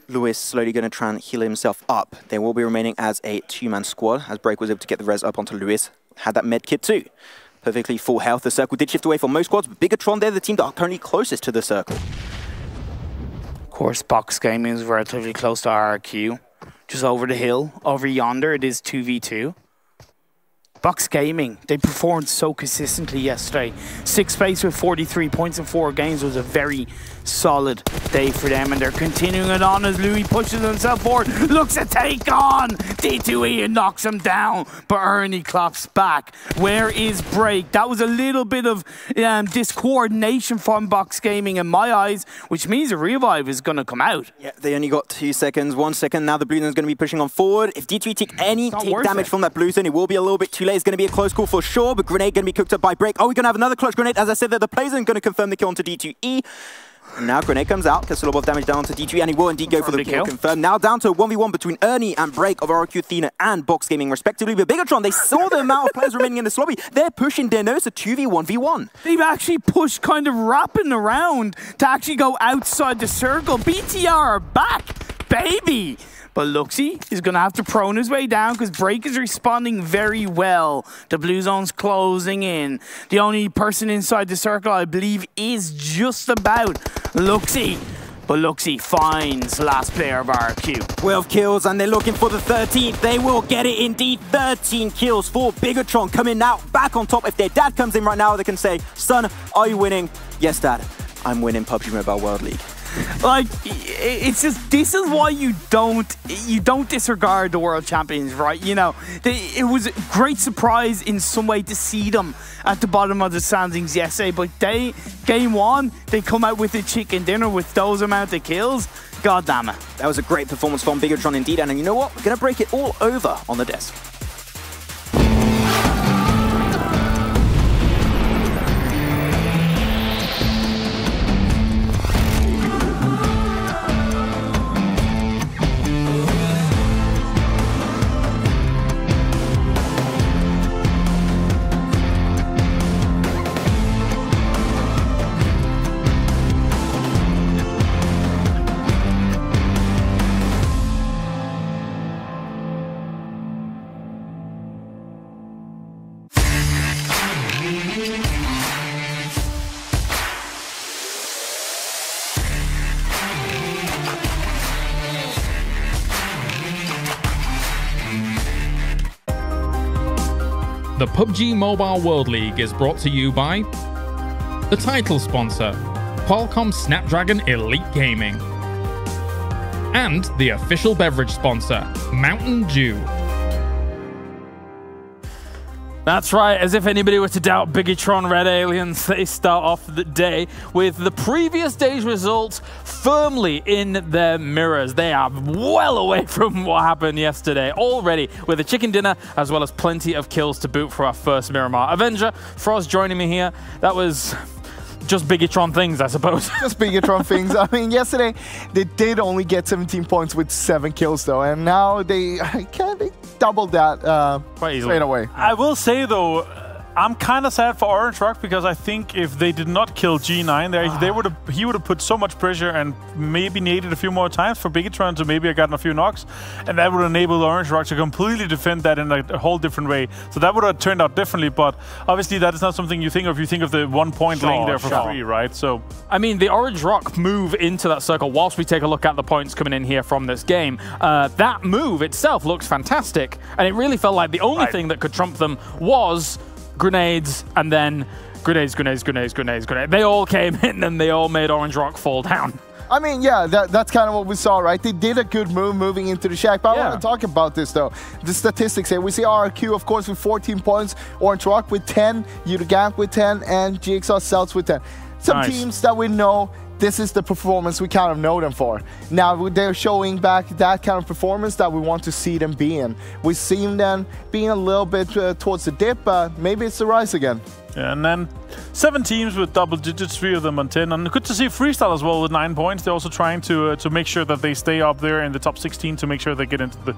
Lewis slowly going to try and heal himself up. They will be remaining as a 2-man squad, as Break was able to get the res up onto Lewis. Had that med kit too. Perfectly full health. The circle did shift away from most squads, but Bigatron, they're the team that are currently closest to the circle. Of course, Box Gaming is relatively close to RRQ. Just over the hill, over yonder, it is 2v2. Box Gaming, they performed so consistently yesterday. 6th place with 43 points in 4 games was a very solid day for them, and they're continuing it on as Louis pushes himself forward, looks to take on D2E and knocks him down, but Ernie claps back. Where is Break? That was a little bit of discoordination from Box Gaming in my eyes, which means a revive is going to come out. Yeah, they only got 2 seconds, 1 second. Now the blue zone is going to be pushing on forward. If D2E take any damage from that blue zone, it will be a little bit too late. It's going to be a close call for sure, but grenade going to be cooked up by Break. We're going to have another clutch grenade. As I said, that the plays are going to confirm the kill onto D2E. And now grenade comes out, gets a little bit of damage down onto D2E, and he will indeed go for the kill confirmed. Now down to a 1v1 between Ernie and Break of RRQ Athena and Box Gaming respectively. But Bigatron, they saw the amount of players remaining in this lobby. They're pushing their nose to 2v1v1. They've actually pushed kind of wrapping around to actually go outside the circle. BTR are back, baby! But Luxy is going to have to prone his way down because Break is responding very well. The blue zone's closing in. The only person inside the circle, I believe, is just about Luxy. But Luxy finds last player of RQ. 12 kills, and they're looking for the 13th. They will get it indeed. 13 kills for Bigatron coming out back on top. If their dad comes in right now, they can say, son, are you winning? Yes, dad, I'm winning PUBG Mobile World League. Like, it's just, this is why you don't disregard the world champions, right? You know, it was a great surprise in some way to see them at the bottom of the standings yesterday, but game 1, they come out with a chicken dinner with those amount of kills. God damn it. That was a great performance from Bigatron indeed, and you know what? We're going to break it all over on the desk. The PUBG Mobile World League is brought to you by the title sponsor, Qualcomm Snapdragon Elite Gaming, and the official beverage sponsor, Mountain Dew. That's right, as if anybody were to doubt Biggitron Red Aliens, they start off the day with the previous day's results firmly in their mirrors. They are well away from what happened yesterday already, with a chicken dinner as well as plenty of kills to boot for our first Miramar. Avenger, Frost joining me here. That was just Biggitron things, I suppose. Just Biggitron things. I mean, yesterday they did only get 17 points with 7 kills though, and now they doubled that quite easily. Straight away. I will say though, I'm kind of sad for Orange Rock because I think if they did not kill G9 there, he would have put so much pressure and maybe needed a few more times for Biggitron to maybe have gotten a few knocks, and that would enable Orange Rock to completely defend that in a whole different way. So that would have turned out differently, but obviously that is not something you think of. You think of the 1 point laying there for free, right? So I mean, the Orange Rock move into that circle, whilst we take a look at the points coming in here from this game, that move itself looks fantastic, and it really felt like the only thing that could trump them was grenades, and then grenades. They all came in and they all made Orange Rock fall down. I mean, yeah, that's kind of what we saw, right? They did a good move moving into the shack, but I want to talk about this, though. The statistics here. We see RQ, of course, with 14 points, Orange Rock with 10, Udagamp with 10, and GXR Celts with 10. Some teams that we know, this is the performance we kind of know them for. Now they're showing back that kind of performance that we want to see them be in. We've seen them being a little bit towards the dip, but maybe it's the rise again. Yeah, and then 7 teams with double digits, 3 of them on 10. And good to see Freestyle as well with 9 points. They're also trying to make sure that they stay up there in the top 16 to make sure they get into the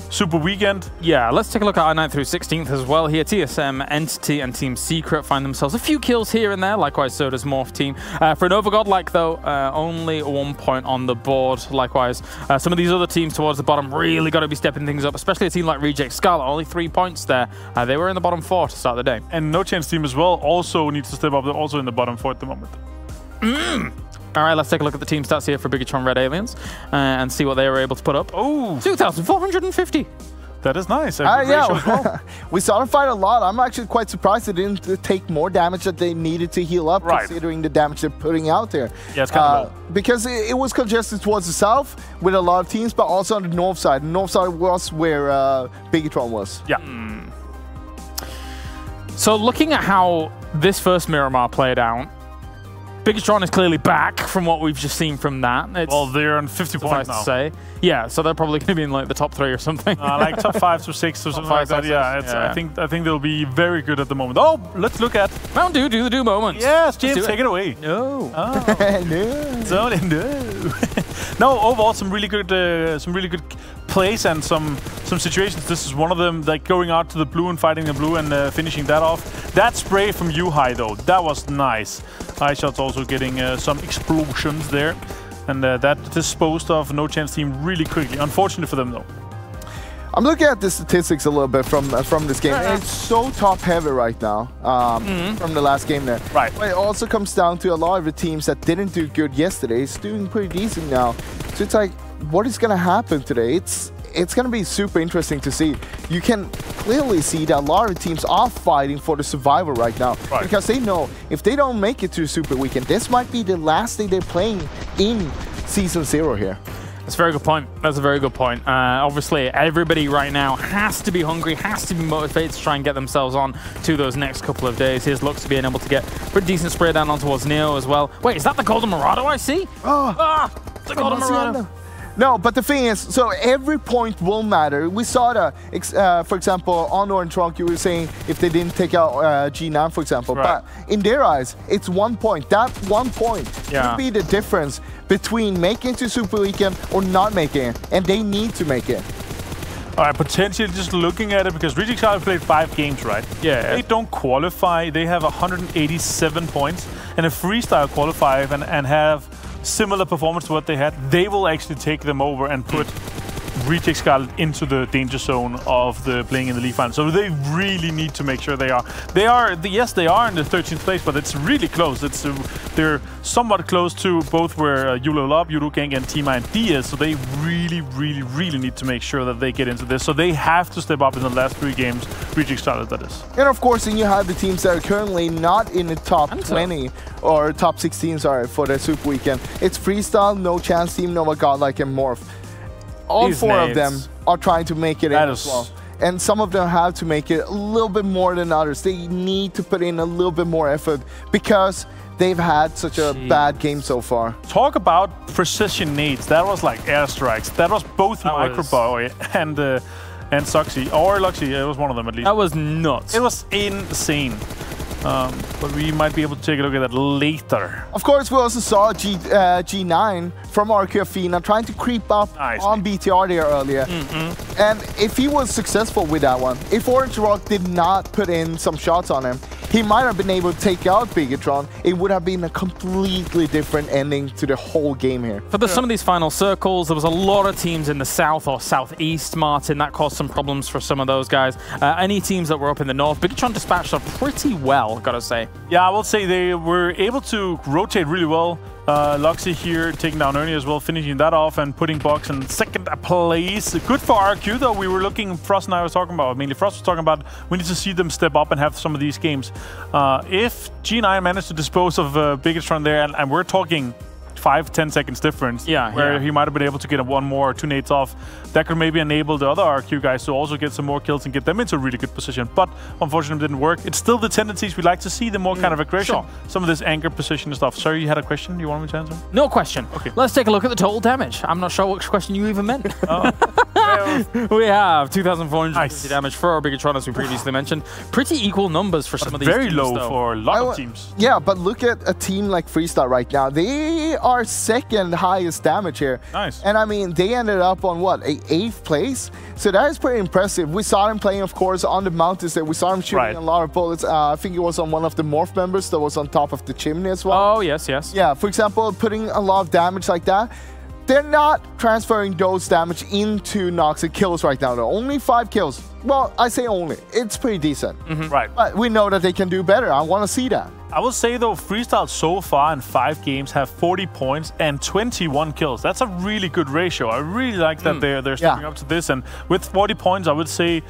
Super Weekend. Yeah, let's take a look at our 9th through 16th as well here. TSM, Entity, and Team Secret find themselves a few kills here and there. Likewise, so does Morph Team. For an Overgodlike, though, only 1 point on the board. Likewise, some of these other teams towards the bottom really got to be stepping things up, especially a team like Reject Scarlet. Only 3 points there. They were in the bottom 4 to start the day. And No Chance Team as well also needs to step up. They're also in the bottom 4 at the moment. All right, let's take a look at the team stats here for Biggitron Red Aliens and see what they were able to put up. Oh, 2,450. That is nice. Yeah, we saw them fight a lot. I'm actually quite surprised they didn't take more damage that they needed to heal up, considering the damage they're putting out there. Yeah, it's kind of low. Because it was congested towards the south with a lot of teams, but also on the north side. The north side was where Biggitron was. Yeah. So looking at how this first Miramar played out, Biggitron is clearly back from what we've just seen from that. Well, they're on 50 points now. To say. Yeah, so they're probably going to be in like the top 3 or something. Like top 5 to 6 or something like that. Yeah, I think they'll be very good at the moment. Oh, let's look at Mountain Dew, do the do moments. Yes, James, take it away. No. Oh. No. No. No, overall some really good plays and some situations. This is one of them, like going out to the blue and fighting the blue and finishing that off. That spray from Yuhai though, that was nice. iShot's also getting some explosions there, and that disposed of No Chance Team really quickly. Unfortunate for them though. I'm looking at the statistics a little bit from this game. And it's so top heavy right now from the last game there. Right. But it also comes down to a lot of the teams that didn't do good yesterday. It's doing pretty decent now. So it's like, what is going to happen today? It's going to be super interesting to see. You can clearly see that a lot of teams are fighting for the survival right now. Right. Because they know if they don't make it to Super Weekend, this might be the last day they're playing in Season 0 here. That's a very good point. That's a very good point. Obviously, everybody right now has to be hungry, has to be motivated to try and get themselves on to those next couple of days. Here's Lux being able to get a pretty decent spray down on towards Neo as well. Wait, is that the Golden Marauder I see? The Golden Marauder. No, but the thing is, so every point will matter. We saw that, for example, on Orange Rock, you were saying if they didn't take out G9, for example. Right. But in their eyes, it's 1 point. That 1 point could be the difference between making it to Super Weekend or not making it. And they need to make it. All right, potentially just looking at it, because Reject Scarlet played 5 games, right? Yeah. They don't qualify. They have 187 points. And if Freestyle qualify and have similar performance to what they had, they will actually take them over and put Reject Scarlet into the danger zone of the playing in the league final. So they really need to make sure they are. Yes, they are in the 13th place, but it's really close. They're somewhat close to both where You Level Up, Yudo Gang, and Team ID is. So they really need to make sure that they get into this. So they have to step up in the last 3 games. Reject Scarlet, that is. And of course, then you have the teams that are currently not in the top 20 or top 16, sorry, for the Super Weekend. It's Freestyle, No Chance Team, Nova Godlike, and Morph. All 4 of them are trying to make it in as well. and some of them have to make it a little bit more than others. They need to put in a little bit more effort because they've had such a bad game so far. Talk about precision nades. That was like airstrikes. That was both Microboy and Soxy, or Luxy. It was one of them at least. That was nuts. It was insane. But we might be able to take a look at that later. Of course, we also saw G9 from Arkeofina trying to creep up on BTR there earlier. And if he was successful with that one, if Orange Rock did not put in some shots on him, he might have been able to take out Bigatron. It would have been a completely different ending to the whole game here. For some of these final circles, there was a lot of teams in the south or southeast, Martin. That caused some problems for some of those guys. Any teams that were up in the north, Bigatron dispatched them pretty well, gotta say. Yeah, I will say they were able to rotate really well. Luxy here taking down Ernie as well, finishing that off and putting Box in second place. Good for RQ though. We were looking, Frost and I was talking about, mainly Frost was talking about, we need to see them step up and have some of these games. If G9 managed to dispose of Bigatron there, and we're talking 5-10 seconds difference, where he might have been able to get one more or two nades off, that could maybe enable the other RQ guys to also get some more kills and get them into a really good position. But unfortunately, it didn't work. It's still the tendencies we like to see, the more kind of aggression, some of this anchor position and stuff. Sorry, you had a question? You want me to answer? No question. Okay. Let's take a look at the total damage. I'm not sure which question you even meant. We have 2,450 damage for our Bigatron, as we previously mentioned. Pretty equal numbers for some of these very teams, low though. for a lot of teams. Yeah, but look at a team like Freestyle right now. They are second highest damage here. Nice. And I mean, they ended up on what, 8th place? So that is pretty impressive. We saw them playing, of course, on the mountains there. We saw them shooting a lot of bullets. I think it was on one of the Morph members that was on top of the chimney as well. Oh, yes, yes. Yeah, for example, putting a lot of damage like that. They're not transferring those damage into knocks and kills right now, though. Only 5 kills. Well, I say only. It's pretty decent. Right. But we know that they can do better. I want to see that. I will say, though, Freestyle so far in 5 games have 40 points and 21 kills. That's a really good ratio. I really like that they're stepping up to this. And with 40 points, I would say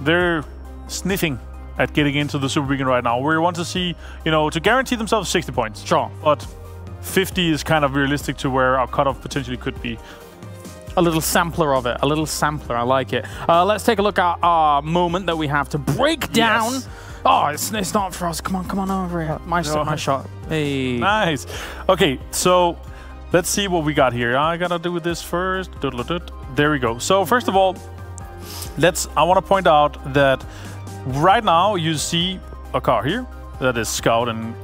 they're sniffing at getting into the Super Weekend right now. We want to see, you know, to guarantee themselves 60 points. Sure. But 50 is kind of realistic to where our cutoff potentially could be. A little sampler of it. A little sampler. I like it. Let's take a look at our moment that we have to break down. Yes. Oh, it's not for us. Come on over here. My shot. Hey. Nice. Okay, so let's see what we got here. I gotta do with this first. There we go. So first of all, I want to point out that right now you see a car here that is Scout and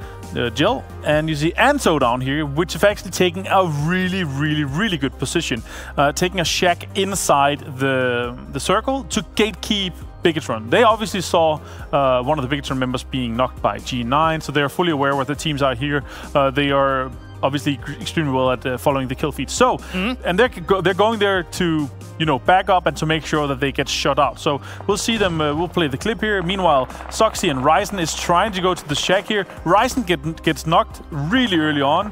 Jill, and you see Anto down here, which is actually taking a really good position, taking a shack inside the circle to gatekeep Bigatron. They obviously saw one of the Bigatron members being knocked by G9, so they're fully aware what the teams are here. They are obviously extremely well at following the kill feed. So, and they're going there to, you know, back up and to make sure that they get shut out. So we'll see them. We'll play the clip here. Meanwhile, Soxy and Ryzen is trying to go to the shack here. Ryzen gets knocked really early on,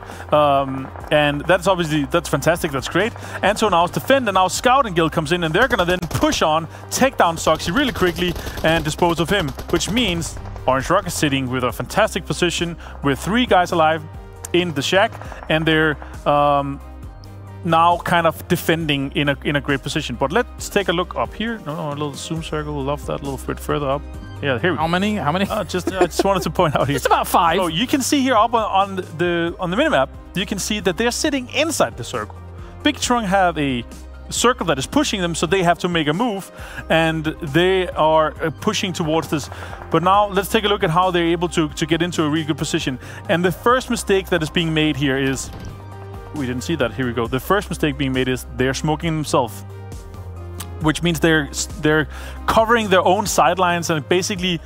and that's fantastic. That's great. And so now it's defend, and now Scout and Guild comes in, and they're gonna then push on, take down Soxy really quickly, and dispose of him. Which means Orange Rock is sitting with a fantastic position with 3 guys alive in the shack, and they're now kind of defending in a great position. But let's take a look up here. No, a little zoom circle. Love that. A little bit further up. Yeah, here we go. How many? I just wanted to point out here. Just about 5. So you can see here up on the minimap, you can see that they're sitting inside the circle. Bigatron have a circle that is pushing them, so they have to make a move, and they are pushing towards this. But now let's take a look at how they're able to get into a really good position. And the first mistake that is being made here is, we didn't see that, here we go. The first mistake being made is they're smoking themselves, which means they're covering their own sidelines and basically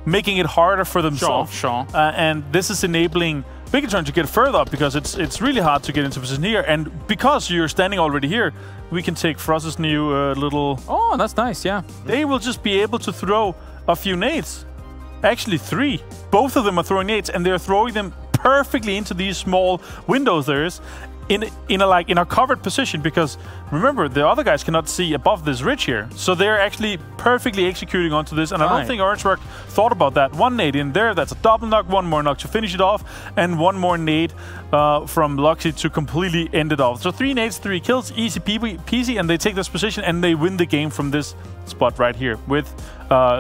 making it harder for themselves. Sure. And this is enabling Bigatron to get further up, because it's really hard to get into position here. And because you're standing already here, we can take Frost's new little... Oh, that's nice, yeah. They will just be able to throw a few nades. Actually 3. Both of them are throwing nades, and they're throwing them perfectly into these small windows there is. in a covered position, because remember, the other guys cannot see above this ridge here, so they're actually perfectly executing onto this. And I don't think Orangework thought about that. One nade in there, that's a double knock, one more knock to finish it off, and one more nade from Luxy to completely end it off. So 3 nades, 3 kills, easy peasy, and they take this position and they win the game from this spot right here with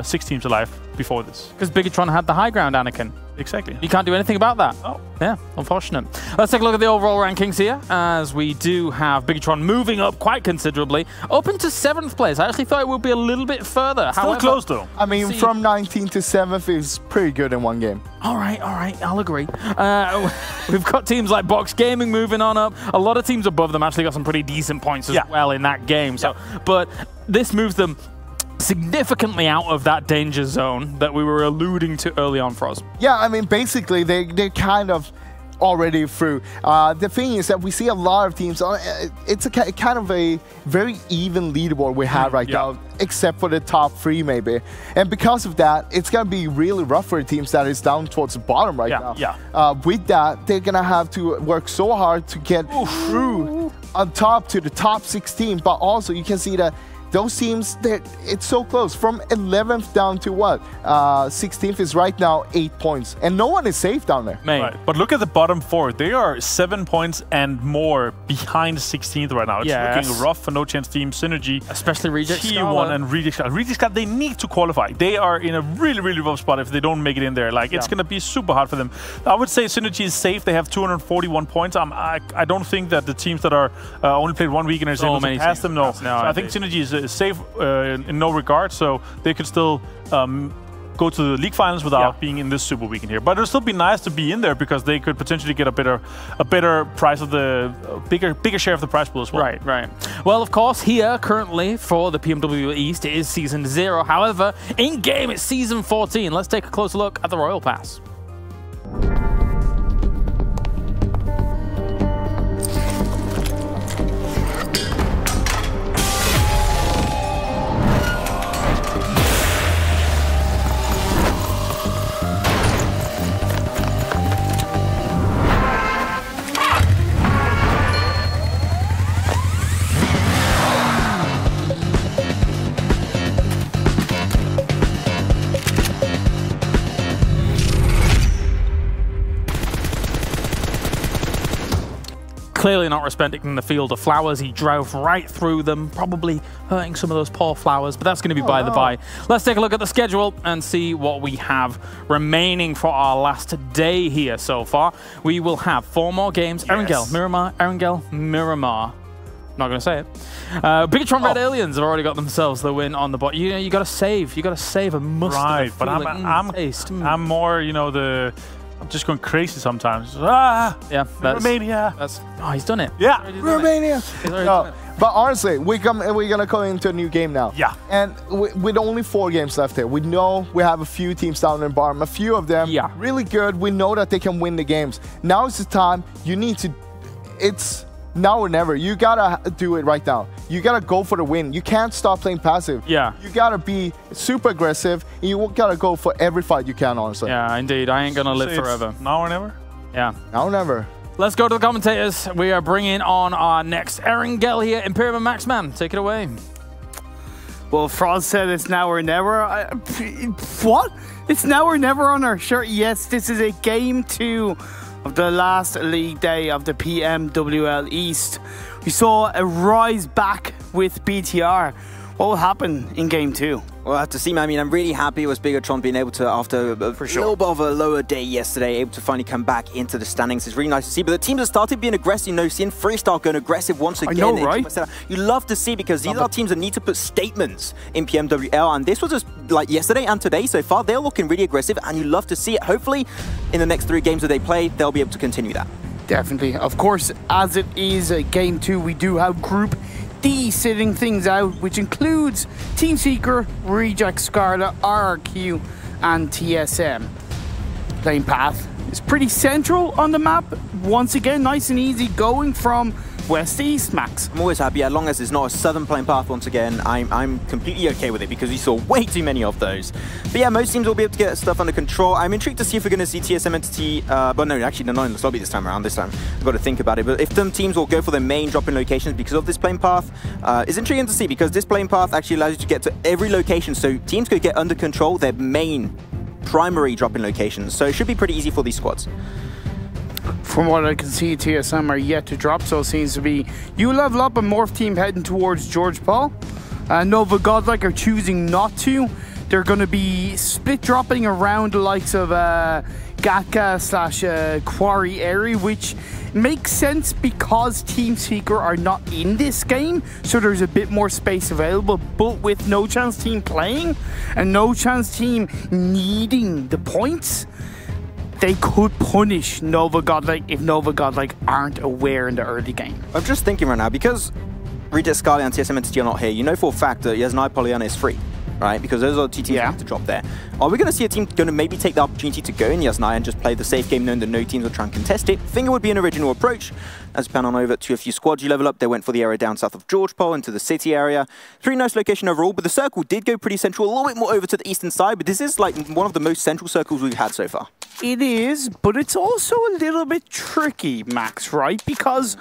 6 teams alive before this. Because Bigatron had the high ground, Anakin. Exactly. You can't do anything about that. Oh. Yeah, unfortunate. Let's take a look at the overall rankings here, as we do have Bigatron moving up quite considerably, up into 7th place. I actually thought it would be a little bit further. Still close, though. I mean, from 19th to 7th is pretty good in one game. All right, I'll agree. We've got teams like Box Gaming moving on up. A lot of teams above them actually got some pretty decent points as well in that game. So, but this moves them significantly out of that danger zone that we were alluding to early on for us. Yeah, I mean, basically, they're kind of already through. The thing is that we see a lot of teams, it's a kind of a very even leaderboard we have right now, except for the top 3 maybe. And because of that, it's going to be really rough for the teams that is down towards the bottom right now. With that, they're going to have to work so hard to get through on top to the top 16, but also you can see that those teams, it's so close. From 11th down to what? 16th is right now 8 points. And no one is safe down there. Right. But look at the bottom 4. They are 7 points and more behind 16th right now. It's looking rough for No Chance Team, Synergy. Especially Reject T1 and Reject Scarlet. Reject Scarlet, they need to qualify. They are in a really, really rough spot if they don't make it in there. Like, it's going to be super hard for them. I would say Synergy is safe. They have 241 points. I don't think that the teams that are only played 1 week and are able to pass them, no. So I think Synergy is safe in no regard, so they could still go to the league finals without being in this super weekend here. But it'll still be nice to be in there because they could potentially get a better price of the bigger share of the prize pool as well. Right. Well, of course, here currently for the PMWL East it is season 0. However, in game it's season 14. Let's take a closer look at the Royal Pass. Clearly not respecting the field of flowers. He drove right through them, probably hurting some of those poor flowers, but that's going to be by the by. Let's take a look at the schedule and see what we have remaining for our last day here so far. We will have 4 more games. Erangel, Miramar, Erangel, Miramar. Not going to say it. Bigatron Red Aliens have already got themselves the win on the bot. You know, you got to save. You got to save a mustard. Right, but I'm more, you know, I'm just going crazy sometimes. Yeah, that's Romania. Oh, he's done it. Yeah, Romania. But honestly, we're gonna go into a new game now. Yeah. And with only 4 games left here, we know we have a few teams down in the bottom. A few of them really good. We know that they can win the games. Now is the time. You need to. It's now or never. You gotta do it right now. You gotta go for the win. You can't stop playing passive. Yeah. You gotta be super aggressive. And you gotta go for every fight you can, honestly. Yeah, indeed. I ain't gonna live forever. Now or never? Yeah. Now or never. Let's go to the commentators. We are bringing on our next Erangel here. Imperium Maxman, take it away. Well, Frost said it's now or never. What? It's now or never on our shirt? Yes, this is a game 2 of the last league day of the PMWL East. We saw a rise back with BTR. What will happen in game 2? Well, I have to see, man. I mean, I'm really happy with Bigatron being able to, after a little bit of a lower day yesterday, able to finally come back into the standings. It's really nice to see. But the teams have started being aggressive. You know, seeing Freestar going aggressive once again. I know, right? You love to see, because these are teams that need to put statements in PMWL. And this was just like yesterday and today so far. They're looking really aggressive, and you love to see it. Hopefully, in the next 3 games that they play, they'll be able to continue that. Definitely. Of course, as it is game 2, we do have Group D sitting things out, which includes Team Seeker, Reject Scarlet, RRQ, and TSM. Playing path is pretty central on the map. Once again, nice and easy, going from west-east, Max. I'm always happy as long as it's not a southern plane path once again. I'm completely okay with it because we saw way too many of those. But yeah, most teams will be able to get stuff under control. I'm intrigued to see if we're going to see TSM Entity, but no, actually they're not in the lobby this time around. This time I've got to think about it. But if them teams will go for their main drop-in locations because of this plane path, it's intriguing to see because this plane path actually allows you to get to every location. So teams could get under control their main primary drop-in locations. So it should be pretty easy for these squads. From what I can see, TSM are yet to drop, so it seems to be you level up a Morph team heading towards George Paul. Nova Godlike are choosing not to. They're going to be split dropping around the likes of Gatka / Quarry area, which makes sense because Team Seeker are not in this game, so there's a bit more space available. But with No Chance Team playing and No Chance Team needing the points, they could punish Nova Godlike if Nova Godlike aren't aware in the early game. I'm just thinking right now, because Reject Scarlet and TSM Entity are not here, you know for a fact that Yasnai Pollyanna is free, right? Because those are the two teams that have to drop there. Are we going to see a team going to maybe take the opportunity to go in Yasnai and just play the safe game, knowing that no teams will try and contest it? I think it would be an original approach. As we pan on over to a few squads you level up, they went for the area down south of George Paul into the city area. Pretty nice location overall, but the circle did go pretty central, a little bit more over to the eastern side, but this is like one of the most central circles we've had so far. It is, but it's also a little bit tricky, Max, right? Because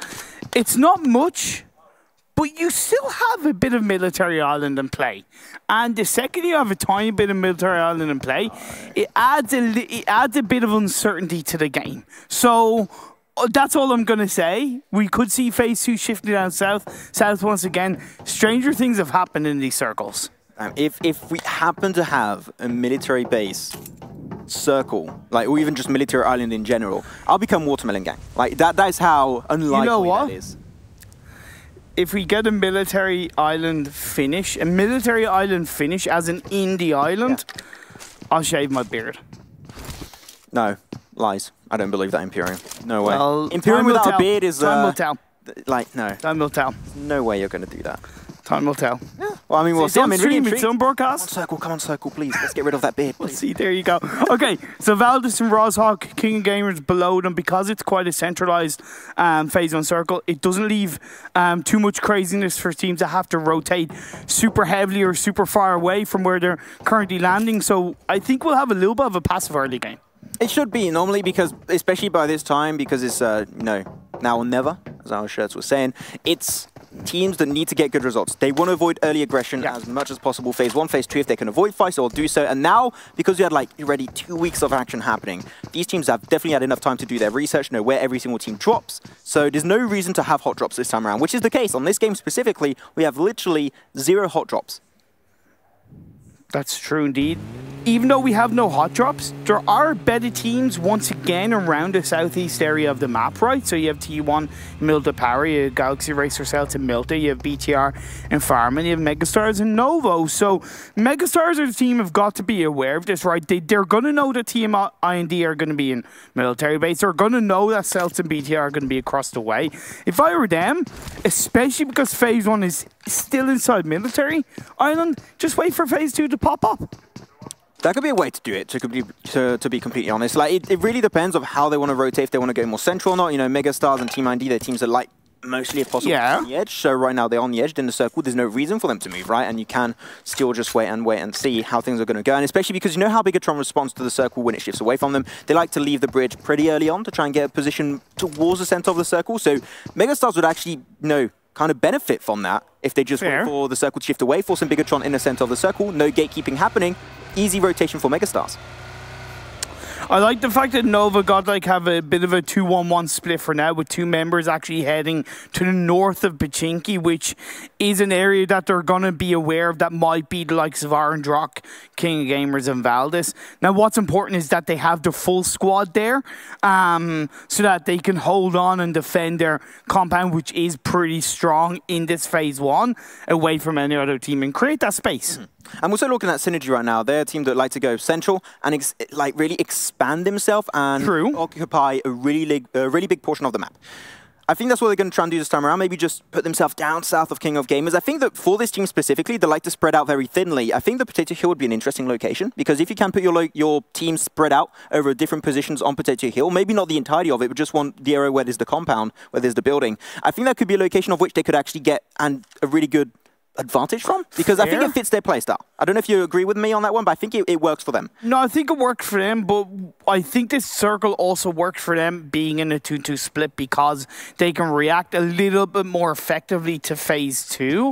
it's not much, but you still have a bit of Military Island in play. And the second you have a tiny bit of Military Island in play, it adds a bit of uncertainty to the game. So that's all I'm going to say. We could see Phase 2 shifting down south once again. Stranger things have happened in these circles. If we happen to have a military base circle, like, or even just Military Island in general, I'll become Watermelon Gang. Like, that's how unlikely that is. If we get a Military Island finish, as in in the island, I'll shave my beard. No, lies. I don't believe that, Imperium. No way. Well, Imperium without a beard is... Time will tell. Like, no. Time will tell. No way you're going to do that. Time will tell. Yeah. Well, I mean, we'll see. I'm really intrigued. Some broadcast. Come on, Circle, please. Let's get rid of that beard. Let's see, there you go. Okay, so Valdis and Roshawk, King of Gamers below them, because it's quite a centralized Phase 1 circle, it doesn't leave too much craziness for teams that have to rotate super heavily or super far away from where they're currently landing. So I think we'll have a little bit of a passive early game. It should be, normally, because, especially by this time, because it's, now or never, as our shirts were saying, it's teams that need to get good results. They want to avoid early aggression as much as possible. Phase 1, Phase 2, if they can avoid fights, they'll do so. And now, because we had like already 2 weeks of action happening, these teams have definitely had enough time to do their research, know where every single team drops. So there's no reason to have hot drops this time around, which is the case. On this game specifically, we have literally 0 hot drops. That's true indeed. Even though we have no hot drops, there are better teams once again around the southeast area of the map, right? So you have T1, Milta Power, you have Galaxy Racer Celta and Milta, you have BTR and Farman, you have Megastars and Novo. So Megastars as a team have got to be aware of this, right? They're going to know that Team IND are going to be in military base. They're going to know that Celta and BTR are going to be across the way. If I were them, especially because Phase 1 is still inside Military Island, just wait for Phase 2 to pop up. That could be a way to do it, to be completely honest. Like, it really depends on how they want to rotate, if they want to go more central or not. You know, Megastars and Team IND, they're teams that like mostly if possible on the edge. So right now they're on the edge in the circle. There's no reason for them to move, right? And you can still just wait and see how things are going to go. And especially because you know how Bigatron responds to the circle when it shifts away from them. They like to leave the bridge pretty early on to try and get a position towards the center of the circle. So Megastars would actually, kind of benefit from that if they just wait for the circle to shift away, force some Bigatron in the center of the circle, no gatekeeping happening, easy rotation for Megastars. I like the fact that Nova Godlike have a bit of a 2-1-1 split for now, with 2 members actually heading to the north of Pachinki, which is an area that they're going to be aware of that might be the likes of Arendrock, King of Gamers and Valdis. Now what's important is that they have the full squad there, so that they can hold on and defend their compound, which is pretty strong in this Phase 1, away from any other team, and create that space. I'm also looking at Synergy right now. They're a team that like to go central and really expand themselves and occupy a really big portion of the map. I think that's what they're going to try and do this time around. Maybe just put themselves down south of King of Gamers. I think that for this team specifically, they like to spread out very thinly. I think the Potato Hill would be an interesting location, because if you can put your team spread out over different positions on Potato Hill, maybe not the entirety of it, but just one the area where there's the compound, where there's the building. I think that could be a location of which they could actually get a really good advantage from, because I think it fits their playstyle. I don't know if you agree with me on that one, but I think it works for them. No, I think it worked for them, but I think this circle also worked for them being in a 2-2 split, because they can react a little bit more effectively to phase 2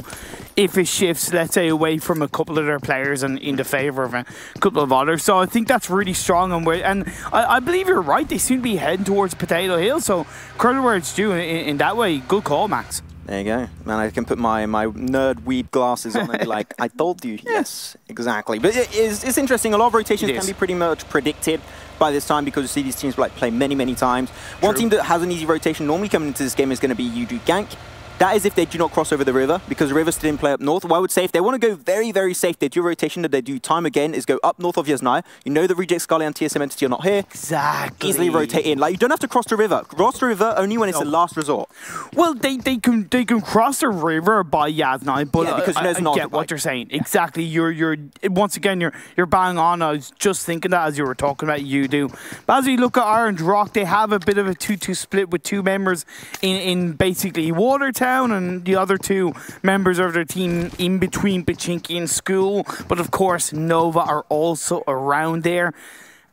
if it shifts, let's say, away from a couple of their players and into favor of a couple of others. So I think that's really strong, and I believe you're right. They seem to be heading towards Potato Hill, so credit where it's due in that way. Good call, Max. There you go. Man, I can put my nerd weed glasses on and be like, I told you. Yes, exactly. But it's interesting. A lot of rotations can be pretty much predicted by this time, because you see these teams play many, many times. One team that has an easy rotation normally coming into this game is going to be UD Gank. That is if they do not cross over the river, because the river still didn't play up north. Well, I would say if they want to go very, very safe, they do rotation that they do time again is go up north of Yasnaya. You know the Reject Scully and TSM Entity are not here. Exactly. Easily rotate in. Like, you don't have to cross the river. Cross the river only when it's the last resort. Well, they can cross the river by Yasnaya, but because I get what you're saying. Exactly. You're once again you're bang on. I was just thinking that as you were talking about you do. But as we look at Orange Rock, they have a bit of a 2-2 split with two members in basically Watertown, and the other two members of their team in between Pachinki and School. But of course, Nova are also around there,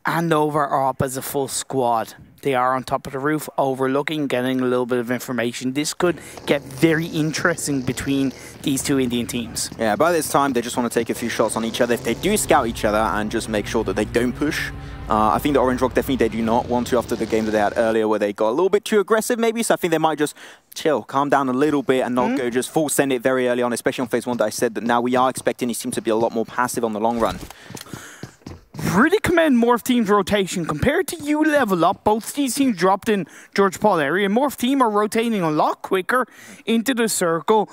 and Nova are up as a full squad. They are on top of the roof, overlooking, getting a little bit of information. This could get very interesting between these two Indian teams. Yeah, by this time, they just want to take a few shots on each other. If they do scout each other and just make sure that they don't push, I think the Orange Rock definitely they do not want to, after the game that they had earlier where they got a little bit too aggressive maybe. So I think they might just chill, calm down a little bit and not go just full send it very early on, especially on phase 1 that I said that now we are expecting these teams to be a lot more passive on the long run. Really commend Morph Team's rotation. Compared to you level up, both these teams dropped in George Paul area. Morph Team are rotating a lot quicker into the circle,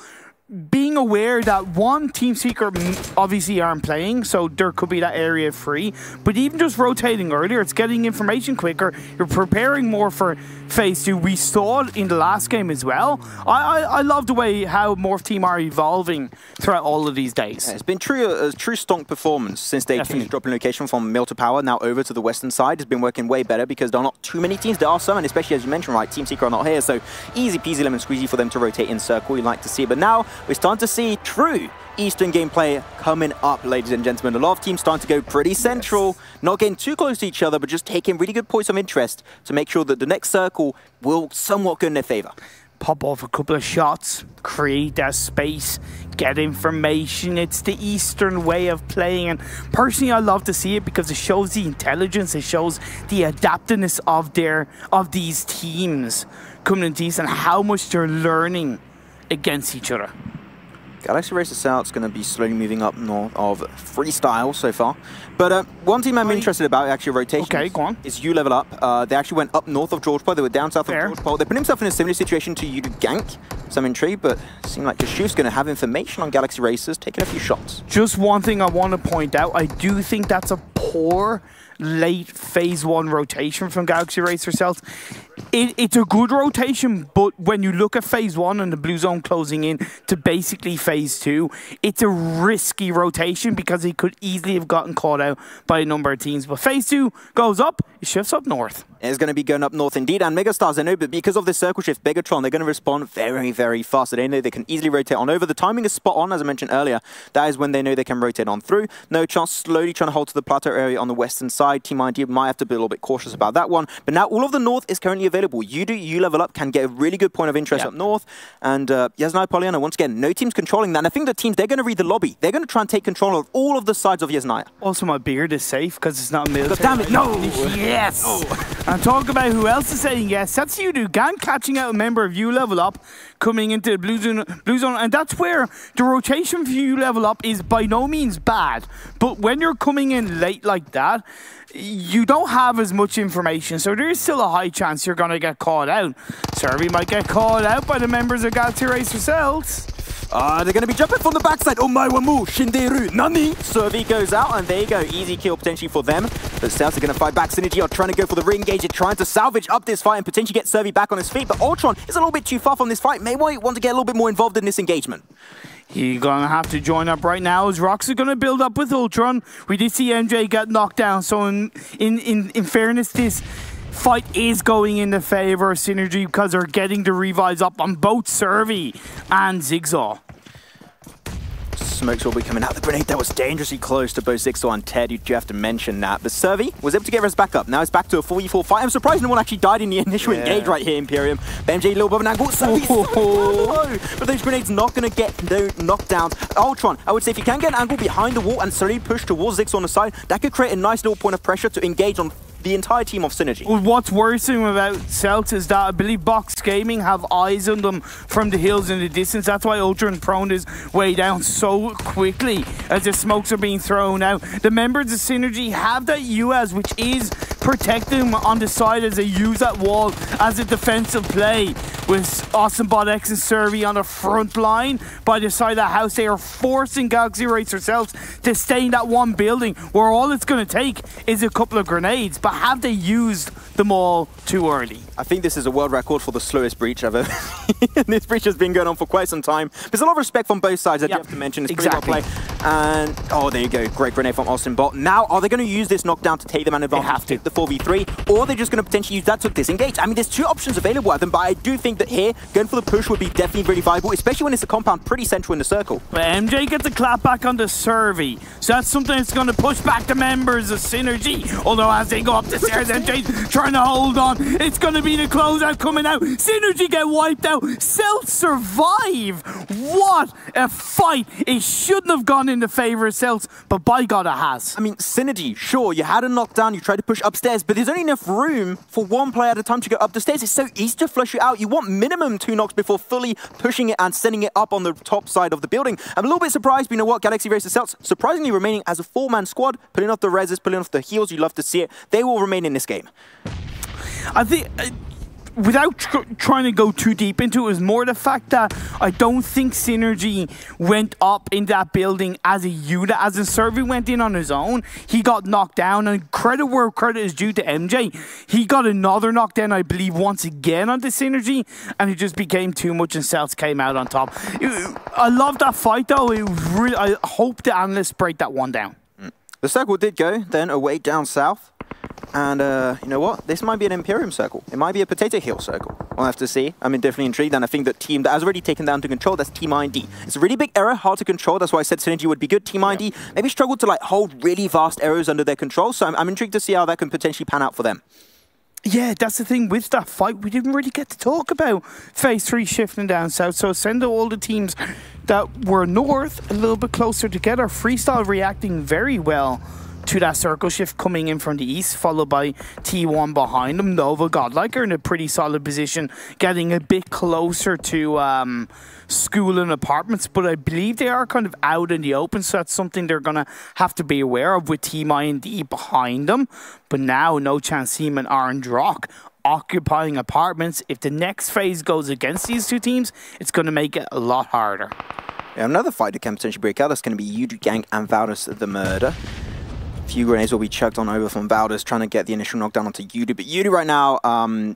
being aware that one Team Seeker obviously aren't playing, so there could be that area free. But even just rotating earlier, it's getting information quicker. You're preparing more for phase 2. We saw it in the last game as well. I love the way how Morph Team are evolving throughout all of these days. Yeah, it's been a true stonk performance since they changed dropping location from Mill to Power now over to the western side. It's been working way better because there are not too many teams. There are some, and especially as you mentioned, right, Team Seeker are not here, so easy peasy lemon squeezy for them to rotate in circle. You like to see it, but now we're starting to see true Eastern gameplay coming up, ladies and gentlemen. A lot of teams starting to go pretty central, not getting too close to each other, but just taking really good points of interest to make sure that the next circle will somewhat go in their favor. Pop off a couple of shots, create that space, get information. It's the Eastern way of playing, and personally I love to see it because it shows the intelligence, it shows the adaptiveness of these teams coming into East and how much they're learning against each other. Galaxy Racer South's going to be slowly moving up north of Freestyle so far. But one team I'm interested about, actually, rotation is You Level Up. They actually went up north of George Paul. They were down south of George Paul. They put himself in a similar situation to You Gank. Some intrigue, but it seemed like Kashuf's going to have information on Galaxy Racers, taking a few shots. Just one thing I want to point out. I do think that's a poor late phase 1 rotation from Galaxy Racer South. It's a good rotation, but when you look at phase 1 and the blue zone closing in to basically phase 2, it's a risky rotation because it could easily have gotten caught out by a number of teams. But phase 2 goes up, it shifts up north. It's going to be going up north indeed, and Megastars, I know, but because of this circle shift, Megatron, they're going to respond very, very fast. So they know they can easily rotate on over. The timing is spot on, as I mentioned earlier. That is when they know they can rotate on through. No chance, slowly trying to hold to the plateau area on the western side. Team ID might have to be a little bit cautious about that one. But now all of the north is currently available. You Level Up can get a really good point of interest up north. And Yasnaya Polyana, once again, no team's controlling that. And I think the teams, they're going to read the lobby. They're going to try and take control of all of the sides of Yasnaya. Also, my beard is safe because it's not military. But damn it, no! Yes! And talk about who else is saying yes. That's Yudu Gan catching out a member of You Level Up, coming into the blue zone. And that's where the rotation for You Level Up is by no means bad. But when you're coming in late like that, you don't have as much information, so there is still a high chance you're going to get caught out. Servi might get called out by the members of Galaxy Racer Cells. They're going to be jumping from the backside. Oh my wamu, Shinderu, Nani? Survey goes out, and there you go. Easy kill potentially for them. But South are going to fight back. Synergy are trying to go for the re-engage. They're trying to salvage up this fight and potentially get Survey back on his feet. But Ultron is a little bit too far from this fight. May want to get a little bit more involved in this engagement. You're going to have to join up right now as Rocks are going to build up with Ultron. We did see MJ get knocked down, so in fairness, this fight is going in the favor of Synergy because they're getting the revives up on both Survey and Zigzaw. Smokes will be coming out. The grenade that was dangerously close to both Zigzaw and Ted. You do have to mention that. But Survey was able to get res back up. Now it's back to a 4v4 fight. I'm surprised no one actually died in the initial engage right here, Imperium. But MJ a little above an angle. Survey's so low. But those grenades not going to get no knockdowns. Ultron, I would say if you can get an angle behind the wall and slowly push towards Zigzaw on the side, that could create a nice little point of pressure to engage on the entire team of Synergy. Well, what's worrisome about Celts is that I believe Box Gaming have eyes on them from the hills in the distance. That's why Ultron prone his way down so quickly as the smokes are being thrown out. The members of Synergy have that UAS, which is protecting them on the side as they use that wall as a defensive play. With Awesomebot X and Survey on the front line by the side of the house, they are forcing Galaxy Racer Celts to stay in that one building where all it's going to take is a couple of grenades. But have they used them all too early? I think this is a world record for the slowest breach I've ever seen. This breach has been going on for quite some time. There's a lot of respect from both sides, I do have to mention. It's pretty well played. And, oh, there you go. Great grenade from Awesomebot. Now, are they going to use this knockdown to take them an advantage? They have to. The 4v3, or they're just going to potentially use that to disengage. I mean, there's two options available at them, but I do think that here, going for the push would be definitely really viable, especially when it's a compound pretty central in the circle. But MJ gets a clap back on the Survey, so that's something that's going to push back the members of Synergy. Although as they go up the stairs, MJ's trying to hold on. It's going to be the closeout coming out. Synergy get wiped out. Celts survive. What a fight. It shouldn't have gone in the favor of Celts, but by God it has. I mean, Synergy, sure, you had a knockdown, you tried to push upstairs, but there's only enough room for one player at a time to go up the stairs. It's so easy to flush it out. You want minimum 2 knocks before fully pushing it and sending it up on the top side of the building. I'm a little bit surprised, but you know what? Galaxy Racer Celts surprisingly remaining as a 4-man squad, pulling off the reses, pulling off the heals. You love to see it. They will remain in this game. I think, without trying to go too deep into it, is more the fact that I don't think Synergy went up in that building as a unit. As a Survey went in on his own, he got knocked down, and credit where credit is due to MJ. He got another knockdown, I believe, once again on the Synergy, and it just became too much, and Celts came out on top. I love that fight, though. It was really, I hope the analysts break that one down. The circle did go then away down south. And you know what? This might be an Imperium circle. It might be a Potato Hill circle. We'll have to see. I'm definitely intrigued, and I think that team that has already taken down to control, that's Team IND. It's a really big error, hard to control. That's why I said Synergy would be good. Team IND maybe struggled to like hold really vast areas under their control, so I'm intrigued to see how that can potentially pan out for them. Yeah, that's the thing with that fight. We didn't really get to talk about Phase 3 shifting down south, so send all the teams that were north a little bit closer together. Freestyle reacting very well to that circle shift coming in from the east, followed by T1 behind them. Nova Godlike are in a pretty solid position, getting a bit closer to school and apartments, but I believe they are kind of out in the open, so that's something they're going to have to be aware of with Team IND behind them. But now, No Chance Team and Orange Rock occupying apartments. If the next phase goes against these two teams, it's going to make it a lot harder. Yeah, another fight that can potentially break out, that's going to be Yudu Gang and Valdez the Murder. Few grenades will be chucked on over from Valdez, trying to get the initial knockdown onto Yudu. But Yudu right now,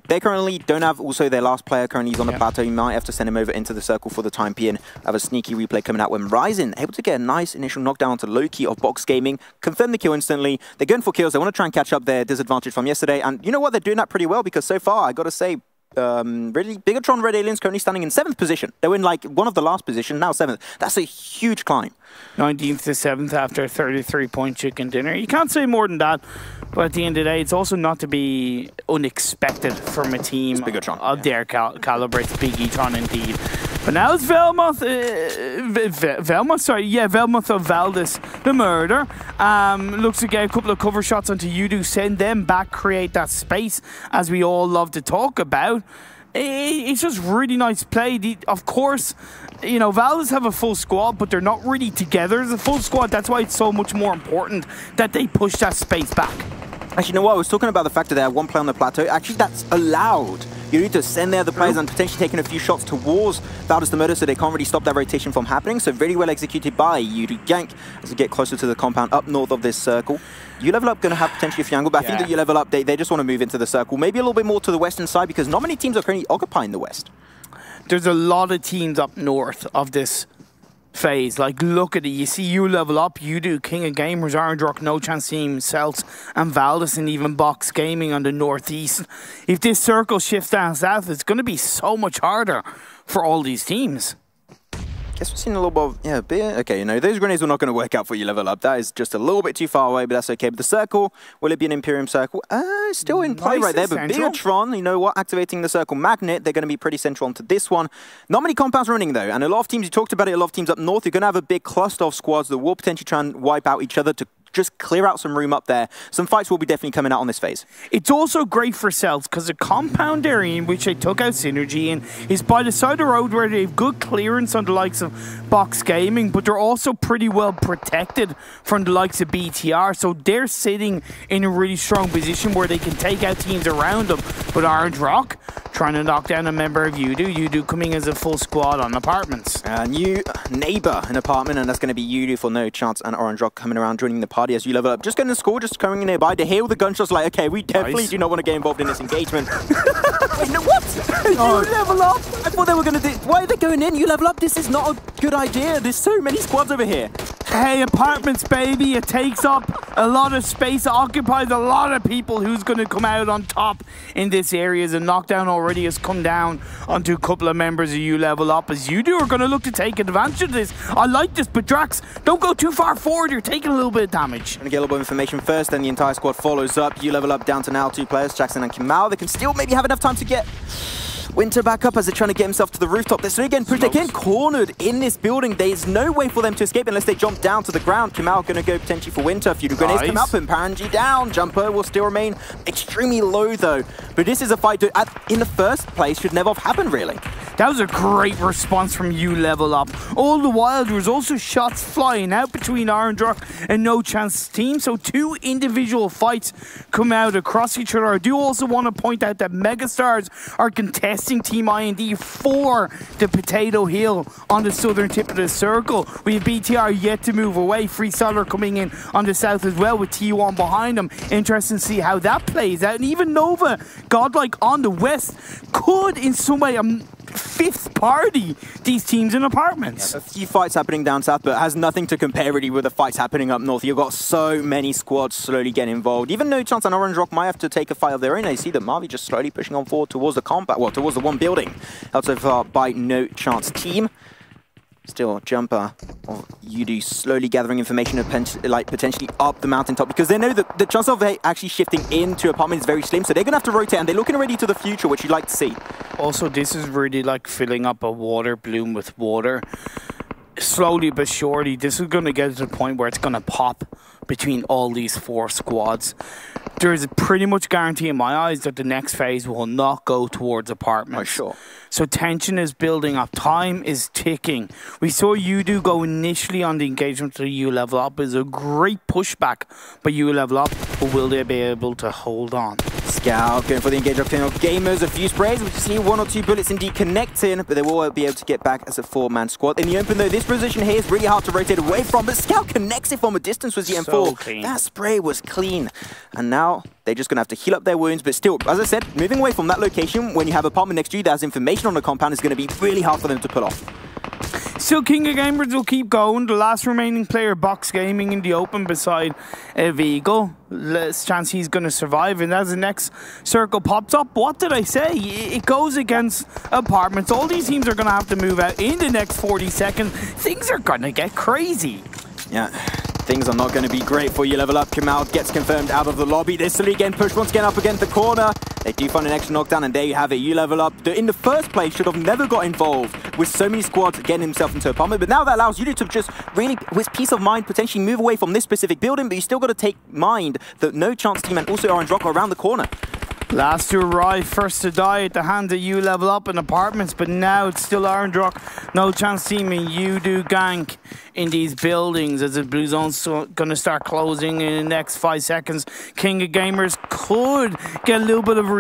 they currently don't have also their last player currently is on the plateau. You might have to send him over into the circle for the time being. Have a sneaky replay coming out when Ryzen able to get a nice initial knockdown onto Loki of Box Gaming. Confirm the kill instantly. They're going for kills. They want to try and catch up their disadvantage from yesterday. And you know what? They're doing that pretty well because so far, I got to say, really, Bigatron Red Aliens currently standing in 7th position. They were in like one of the last positions, now 7th. That's a huge climb. 19th to 7th after a 33-point chicken dinner. You can't say more than that, but at the end of the day, it's also not to be unexpected from a team of their caliber. It's Bigatron indeed. But now it's Velmoth of Valdez the Murder. Looks to get a couple of cover shots onto Yudu, send them back, create that space, as we all love to talk about. It's just really nice play. Of course, you know, Valdez have a full squad, but they're not really together as a full squad. That's why it's so much more important that they push that space back. Actually, you know what? I was talking about the fact that they have one player on the plateau. Actually, that's allowed You need to send the other players and potentially taking a few shots towards Valdez the Murder so they can't really stop that rotation from happening. So very well executed by Yudu Gank as they get closer to the compound up north of this circle. You Level Up going to have potentially a few angles, but I think that You Level Up, they just want to move into the circle. Maybe a little bit more to the western side because not many teams are currently occupying the west. There's a lot of teams up north of this phase. Like, look at it. You see You Level Up, You Do, King of Gamers, Orange Rock, No Chance Team, Celts, and Valdez, and even Box Gaming on the northeast. If this circle shifts down south, it's going to be so much harder for all these teams. Guess we've seen a little bit of, yeah, beer. Okay, you know, those grenades are not going to work out for You Level Up. That is just a little bit too far away, but that's okay. But the circle, will it be an Imperium circle? Still in play right there, but Beatron, you know what, activating the circle magnet, they're going to be pretty central onto this one. Not many compounds running, though, and a lot of teams, you talked about it, a lot of teams up north, you're going to have a big cluster of squads that will potentially try and wipe out each other to just clear out some room up there. Some fights will be definitely coming out on this phase. It's also great for Celts because the compound area in which they took out Synergy in is by the side of the road where they have good clearance on the likes of Box Gaming, but they're also pretty well protected from the likes of BTR, so they're sitting in a really strong position where they can take out teams around them. But Orange Rock trying to knock down a member of Yudu, Yudu coming as a full squad on apartments. A new neighbor in apartment, and that's going to be Yudu for No Chance, and Orange Rock coming around joining the party as You Level Up. Just getting the score, just coming in nearby. They hear all the gunshots like, okay, we definitely do not want to get involved in this engagement. Wait, no, what? You Level Up? I thought they were going to do... Why are they going in? You Level Up? This is not a good idea. There's so many squads over here. Hey, apartments, baby. It takes up a lot of space. It occupies a lot of people. Who's going to come out on top in this area? As a knockdown already has come down onto a couple of members of You Level Up. As You Do are going to look to take advantage of this. I like this, but Drax, don't go too far forward. You're taking a little bit of damage. Gonna get a little bit of information first, then the entire squad follows up. You Level Up down to now 2 players, Jackson and Kimau. They can still maybe have enough time to get Winter back up as they're trying to get himself to the rooftop. They're still again cornered in this building. There's no way for them to escape unless they jump down to the ground. Kimau going to go potentially for Winter. A few grenades come up and Paranji down. Jumper will still remain extremely low though. But this is a fight that in the first place should never have happened really. That was a great response from You Level Up. All the while there was also shots flying out between Orange Rock and No Chance Team. So 2 individual fights come out across each other. I do also want to point out that Megastars are contesting Team IND for the Potato Hill on the southern tip of the circle. We have BTR yet to move away. Freestyler coming in on the south as well with T1 behind them. Interesting to see how that plays out. And even Nova, Godlike on the west, could in some way 5th party these teams in apartments. Yeah, a few fights happening down south, but it has nothing to compare really with the fights happening up north. You've got so many squads slowly getting involved. Even No Chance and Orange Rock might have to take a fight of their own. I see that Marvi just slowly pushing on forward towards the combat, well, towards the one building. Held so far by No Chance Team. Still, Jumper or Yudu slowly gathering information like potentially up the mountaintop because they know that the chance of actually shifting into apartment is very slim, so they're going to have to rotate and they're looking already to the future, which you'd like to see. Also, this is really like filling up a water balloon with water. Slowly but surely, this is going to get to the point where it's going to pop between all these 4 squads. There is a pretty much guarantee in my eyes that the next phase will not go towards apartments. Oh, sure. So tension is building up. Time is ticking. We saw Yudu go initially on the engagement to You Level Up. It's a great pushback by You Level Up, but will they be able to hold on? Scout going for the engage of Gamers. A few sprays. We see 1 or 2 bullets indeed connecting, but they will be able to get back as a 4-man squad. In the open though, this position here is really hard to rotate away from, but Scout connects it from a distance with the M4. Clean. That spray was clean. And now they're just going to have to heal up their wounds, but still, as I said, moving away from that location, when you have apartment next to you that has information on the compound, is going to be really hard for them to pull off. Still, King of Gamers will keep going. The last remaining player, Box Gaming, in the open beside Eagle. Less chance he's going to survive. And as the next circle pops up, what did I say? It goes against apartments. All these teams are going to have to move out in the next 40 seconds. Things are going to get crazy. Yeah. Things are not going to be great for You Level Up. Kamau gets confirmed out of the lobby. They're slowly getting pushed once again up against the corner. They do find an extra knockdown, and there you have it. You Level Up, in the first place, should have never got involved with so many squads getting himself into a apartment. But now that allows you to just really, with peace of mind, potentially move away from this specific building. But you still got to take mind that No Chance Team and also Orange Rock are around the corner. Last to arrive, first to die at the hands of you level up in apartments, but now it's still Erangel. No chance team and you do gank in these buildings as the blue zone's going to start closing in the next 5 seconds. King of Gamers could get a little bit of a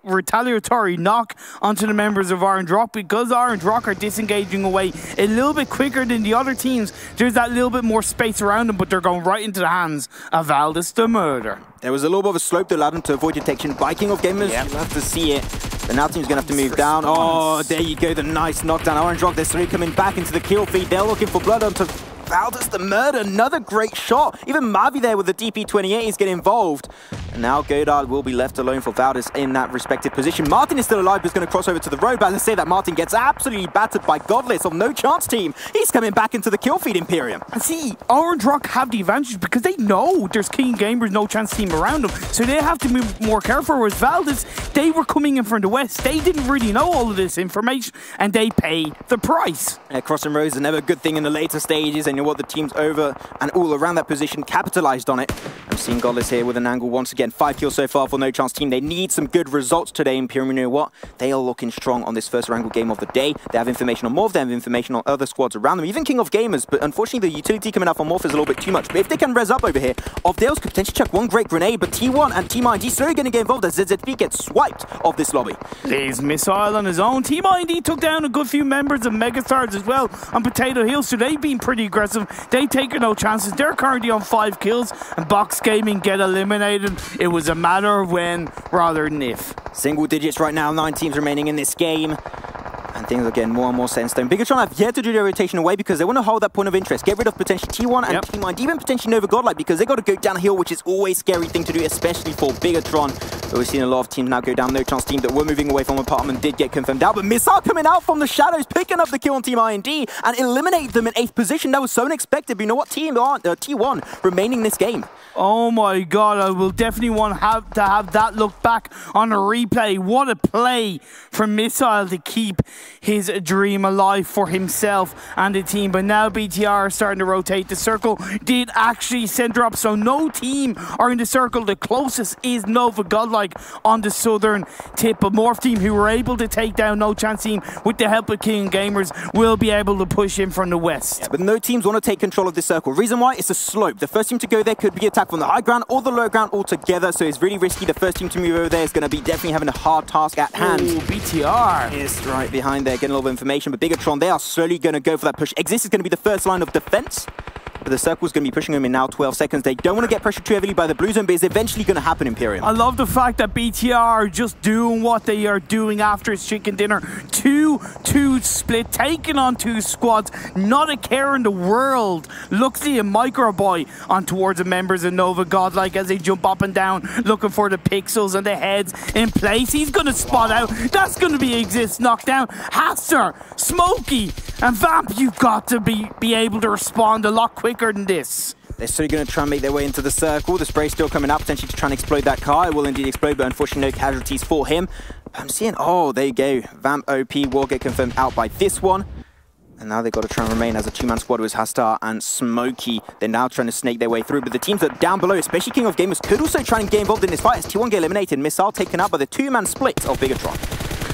retaliatory knock onto the members of Erangel because Erangel are disengaging away a little bit quicker than the other teams. There's that little bit more space around them, but they're going right into the hands of Valdez the Murder. There was a little bit of a slope that allowed him to avoid detection by King of Gamers. Yep. You'll have to see it. The now team's going to have to move down. Oh, there you go. The nice knockdown. Erangel, there's 3 coming back into the kill feed. They're looking for blood onto Valdez the Murder. Another great shot. Even Mavi there with the DP28 is getting involved. And now Godard will be left alone for Valdez in that respective position. Martin is still alive, but is going to cross over to the road. But as I say that, Martin gets absolutely battered by Godless of No Chance team. He's coming back into the kill feed, Imperium. And see, Erangel have the advantage because they know there's King Gamers, No Chance team around them. So they have to move more careful. Whereas Valdez, they were coming in from the west. They didn't really know all of this information and they paid the price. Yeah, crossing roads is never a good thing in the later stages. And you know what? The teams over and all around that position capitalized on it. I'm seeing Godless here with an angle once again. 5 kills so far for No Chance team. They need some good results today, Imperium. You know what? They are looking strong on this first Erangel game of the day. They have information on Morph. They have information on other squads around them. Even King of Gamers. But unfortunately, the utility coming out from Morph is a little bit too much. But if they can res up over here, Ovdale's could potentially chuck one great grenade. But T1 and T-Mind slowly going to get involved as ZZP gets swiped off this lobby. Leaves missile on his own. T-Mind took down a good few members of Megastars as well on Potato Hill. So they've been pretty aggressive. They take no chances. They're currently on 5 kills. And Box Gaming get eliminated. It was a matter of when rather than if. Single digits right now, 9 teams remaining in this game. And things are getting more and more sandstone. Bigatron have yet to do their rotation away because they want to hold that point of interest. Get rid of potentially T1 and T-Mind, even potentially Nova Godlike, because they got to go downhill, which is always a scary thing to do, especially for Bigatron. But we've seen a lot of teams now go down. No Chance team that were moving away from apartment did get confirmed out, but Missile coming out from the shadows, picking up the kill on Team IND and eliminate them in 8th position. That was so unexpected. But you know what? T1 remaining in this game. Oh my God, I will definitely want to have that look back on a replay. What a play from Missile to keep his dream alive for himself and the team. But now BTR are starting to rotate. The circle did actually center up, so no team are in the circle. The closest is Nova Godlike on the southern tip. Of Morph team, who were able to take down No Chance team with the help of King Gamers, will be able to push in from the west. Yeah, but no teams want to take control of this circle. Reason why? It's a slope. The first team to go there could be attacked from the high ground or the low ground altogether, so it's really risky. The first team to move over there is going to be definitely having a hard task at hand. Ooh, BTR is right behind there, getting a little bit of information, but Bigatron, they are slowly going to go for that push. Exist is going to be the first line of defense, but the circle's going to be pushing them in now 12 seconds. They don't want to get pressured too heavily by the blue zone, but it's eventually going to happen, Imperium. I love the fact that BTR are just doing what they are doing after his chicken dinner. 2-2 split, taking on 2 squads. Not a care in the world. Luxley and Microboy on towards the members of Nova Godlike as they jump up and down, looking for the pixels and the heads in place. He's going to spot out. That's going to be Exist knockdown. Haster, Smokey, and Vamp, you've got to be able to respond a lot quicker than this. They're still going to try and make their way into the circle. The spray still coming out, potentially to try and explode that car. It will indeed explode, but unfortunately no casualties for him. I'm seeing, oh, there you go. Vamp OP will get confirmed out by this one. And now they've got to try and remain as a 2-man squad with Hastar and Smokey. They're now trying to snake their way through, but the teams that are down below, especially King of Gamers, could also try and get involved in this fight as T1 get eliminated. Missile taken out by the 2-man split of Bigatron.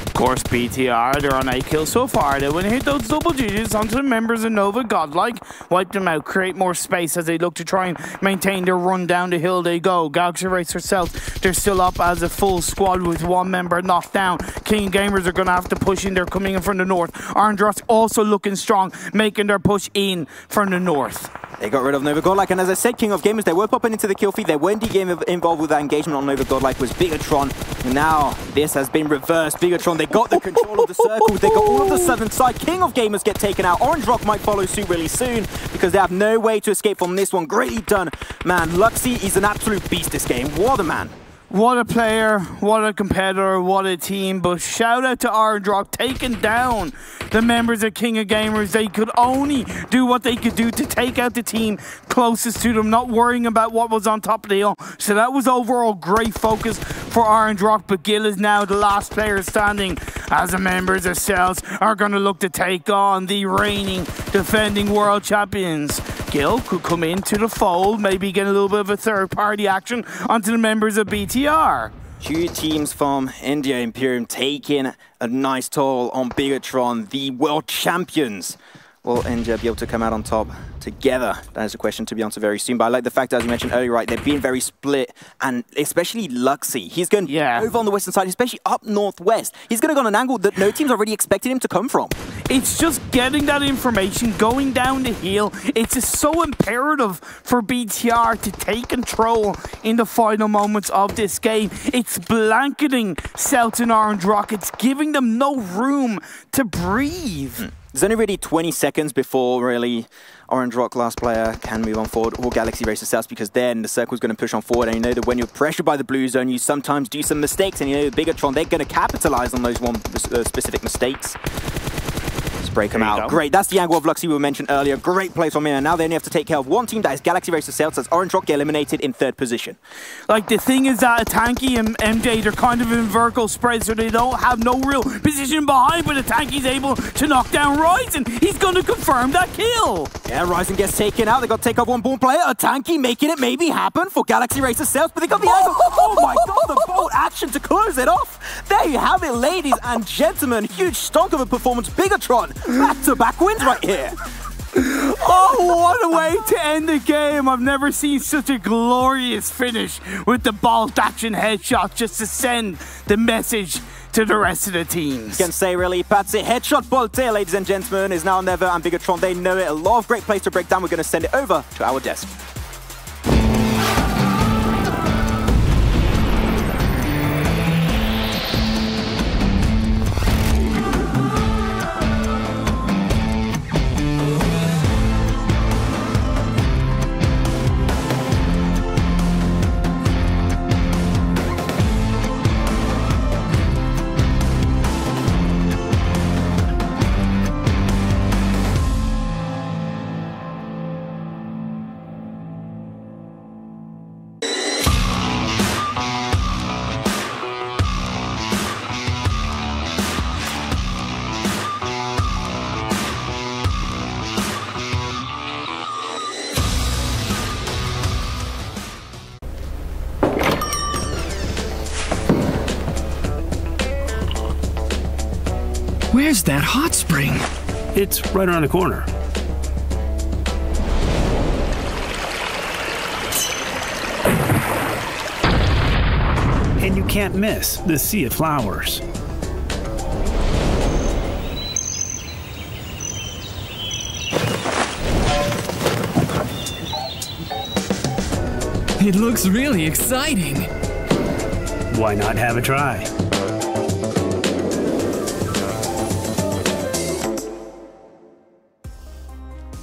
Of course, BTR, they're on 8 kills so far. They want to hit those double digits onto the members of Nova Godlike, wipe them out, create more space as they look to try and maintain their run down the hill they go. Galaxy Race herself, they're still up as a full squad with 1 member knocked down. King Gamers are going to have to push in. They're coming in from the north. Erangel also looking strong, making their push in from the north. They got rid of Nova Godlike, and as I said, King of Gamers, they were popping into the kill feed. They weren't involved with that engagement on Nova Godlike was Bigatron. And now this has been reversed. Bigatron, they got the control of the circle. They got all of the southern side. King of Gamers get taken out. Orange Rock might follow suit really soon because they have no way to escape from this one. Greatly done, man. Luxy is an absolute beast this game. What a man. What a player, what a competitor, what a team. But shout out to Erangel taking down the members of King of Gamers. They could only do what they could do to take out the team closest to them, not worrying about what was on top of the hill. So that was overall great focus for Erangel. But Gil is now the last player standing as the members of Cells are going to look to take on the reigning defending world champions. Gil could come into the fold, maybe get a little bit of a third-party action onto the members of BTR. Two teams from India, Imperium, taking a nice toll on Bigatron, the world champions. Will India be able to come out on top together? That is a question to be answered very soon. But I like the fact, as you mentioned earlier, right, they've been very split, and especially Luxy. He's going over on the western side, especially up northwest. He's going to go on an angle that no team's already expected him to come from. It's just getting that information, going down the hill. It's just so imperative for BTR to take control in the final moments of this game. It's blanketing South and Orange Rockets, giving them no room to breathe. There's only really 20 seconds before really Orange Rock last player can move on forward, or Galaxy races south, because then the circle's going to push on forward, and you know that when you're pressured by the blue zone, you sometimes do some mistakes, and you know Bigatron, they're going to capitalize on those specific mistakes. Just break them out. Great, that's the angle of Luxy we mentioned earlier. Great play from him, and now they only have to take care of one team, that is Galaxy races south, so Orange Rock get eliminated in 3rd position. Like, the thing is that Tanky and MJ, they're kind of in vertical spread, so they don't have no real position behind, but Tanky's able to knock down Ryzen. He's going to confirm that kill. Yeah, Ryzen gets taken out. They got to take off one born player. Tanky making it maybe happen for Galaxy races south, but they got the angle. Oh my god, the bolt action to close it off. There you have it, ladies and gentlemen. Huge stonk of a performance. Bigatron, back-to-back wins right here. Oh, what a way to end the game. I've never seen such a glorious finish with the bolt action headshot just to send the message to the rest of the teams. You can say really, Patsy, headshot bolt here, ladies and gentlemen, is now never, and Bigatron, they know it. A lot of great plays to break down. We're going to send it over to our desk. Where's that hot spring? It's right around the corner. And you can't miss the sea of flowers. It looks really exciting. Why not have a try?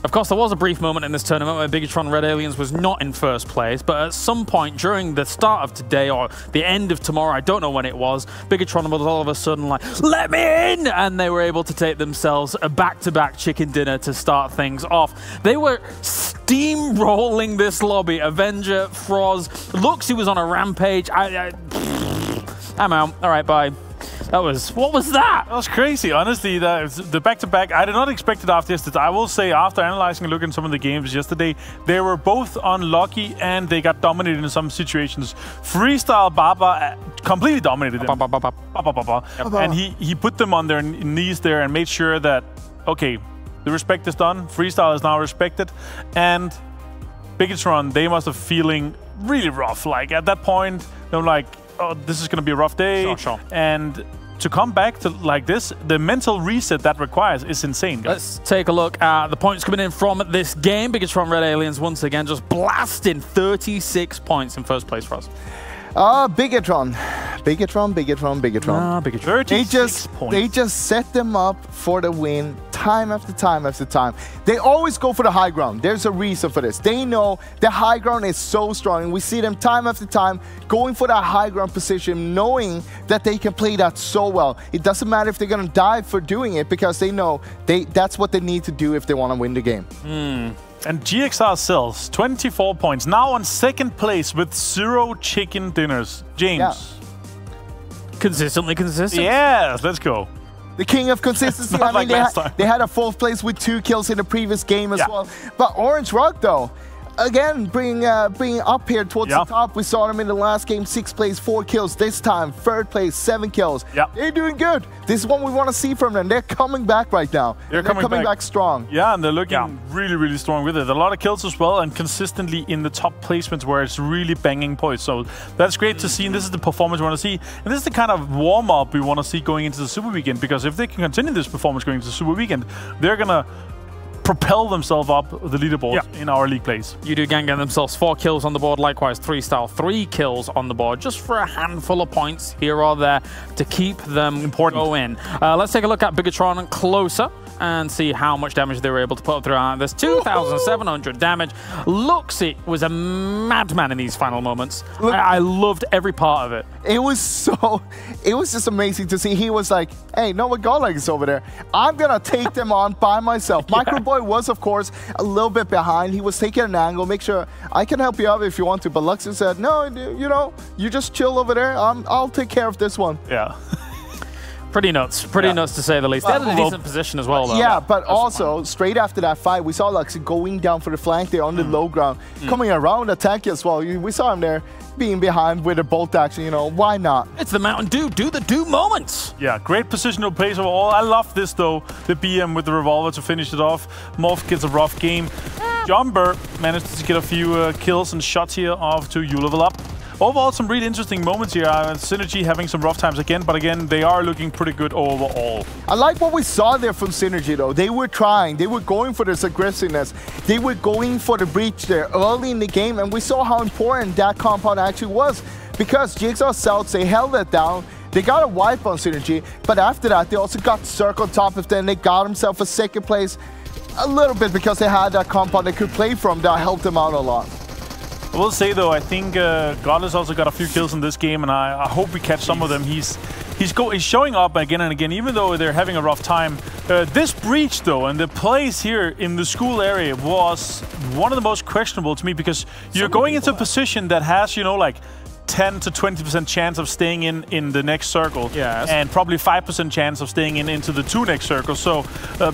Of course, there was a brief moment in this tournament where Bigatron Red Aliens was not in 1st place, but at some point during the start of today or the end of tomorrow, I don't know when it was, Bigatron was all of a sudden like, let me in! And they were able to take themselves a back-to-back chicken dinner to start things off. They were steamrolling this lobby. Avenger, Froz, Luxy was on a rampage. I'm out. All right, bye. What was that? That was crazy. Honestly, the back-to-back, I did not expect it after yesterday. I will say, after analyzing and looking at some of the games yesterday, they were both unlucky and they got dominated in some situations. Freestyle Baba completely dominated them. Yep. And he put them on their knees there and made sure that, okay, the respect is done. Freestyle is now respected. And Bigatron, they must have feeling really rough. Like, at that point, they're like, oh, this is going to be a rough day. Sure. And to come back to like this, the mental reset that requires is insane, guys. Let's take a look at the points coming in from this game. Bigatron Red Aliens once again just blasting 36 points in 1st place for us. Bigatron. Bigatron. Bigatron. They just set them up for the win time after time after time. They always go for the high ground. There's a reason for this. They know the high ground is so strong, and we see them time after time going for that high ground position, knowing that they can play that so well. It doesn't matter if they're going to die for doing it, because they know that's what they need to do if they want to win the game. And GXR sells 24 points, now on 2nd place with 0 chicken dinners. James. Yeah. Consistently consistent. Yes, let's go. The king of consistency. I mean, they had a 4th place with 2 kills in the previous game as well. But Orange Rock, though, again, bringing up here towards the top. We saw them in the last game, 6th place, 4 kills. This time, 3rd place, 7 kills. They're doing good. This is what we want to see from them. They're coming back right now. They're coming back strong. Yeah, and they're looking really, really strong with it. A lot of kills as well, and consistently in the top placements where it's really banging points. So that's great to see, and this is the performance we want to see. And this is the kind of warm-up we want to see going into the Super Weekend, because if they can continue this performance going into the Super Weekend, they're going to propel themselves up the leaderboard in our league plays. UD Gang getting themselves 4 kills on the board, likewise 3-Style 3 kills on the board, just for a handful of points here or there to keep them going. Let's take a look at Bigatron closer and see how much damage they were able to put up throughout this. 2,700 damage. Luxy was a madman in these final moments. I loved every part of it. It was just amazing to see. He was like, hey, Nova Godleg is over there. I'm going to take them on by myself. Microboy was, of course, a little bit behind. He was taking an angle. Make sure I can help you out if you want to. But Luxy said, no, you know, you just chill over there. I'll take care of this one. Yeah. Pretty nuts to say the least. They had a decent position as well, though. Yeah, but also, straight after that fight, we saw Luxy going down for the flank there on the low ground, coming around attack as well. We saw him there being behind with a bolt action, you know, why not? It's the Mountain Dew, do the do moments. Yeah, great positional plays overall. I love this, though, the BM with the revolver to finish it off. Morph gets a rough game. Jumper managed to get a few kills and shots here off to You Level Up. Overall, some really interesting moments here. Synergy having some rough times again, but again, they are looking pretty good overall. I like what we saw there from Synergy, though. They were trying. They were going for this aggressiveness. They were going for the breach there early in the game, and we saw how important that compound actually was. Because Jigsaw South, they held it down. They got a wipe on Synergy, but after that, they also got Circle on top of them. They got themselves a 2nd place a little bit because they had that compound they could play from that helped them out a lot. I will say, though, I think Godless also got a few kills in this game, and I hope we catch some of them. He's showing up again and again, even though they're having a rough time. This breach, though, and the plays here in the school area was one of the most questionable to me, because you're going into a position that has, you know, like 10 to 20% chance of staying in the next circle, and probably 5% chance of staying into the 2 next circles. So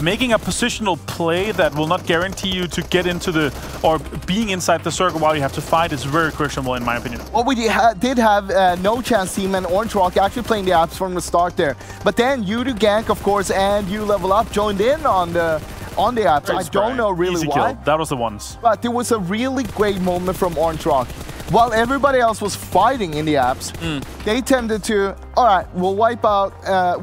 making a positional play that will not guarantee you to get into the, or being inside the circle while you have to fight is very questionable in my opinion. Well, we did have No Chance Team and Orange Rock actually playing the apps from the start there. But then You Do Gank, of course, and You Level Up joined in on the apps. I don't know really Easy why. Kill. That was the ones. But there was a really great moment from Orange Rock. While everybody else was fighting in the apps, they tended to, all right, we'll wipe out,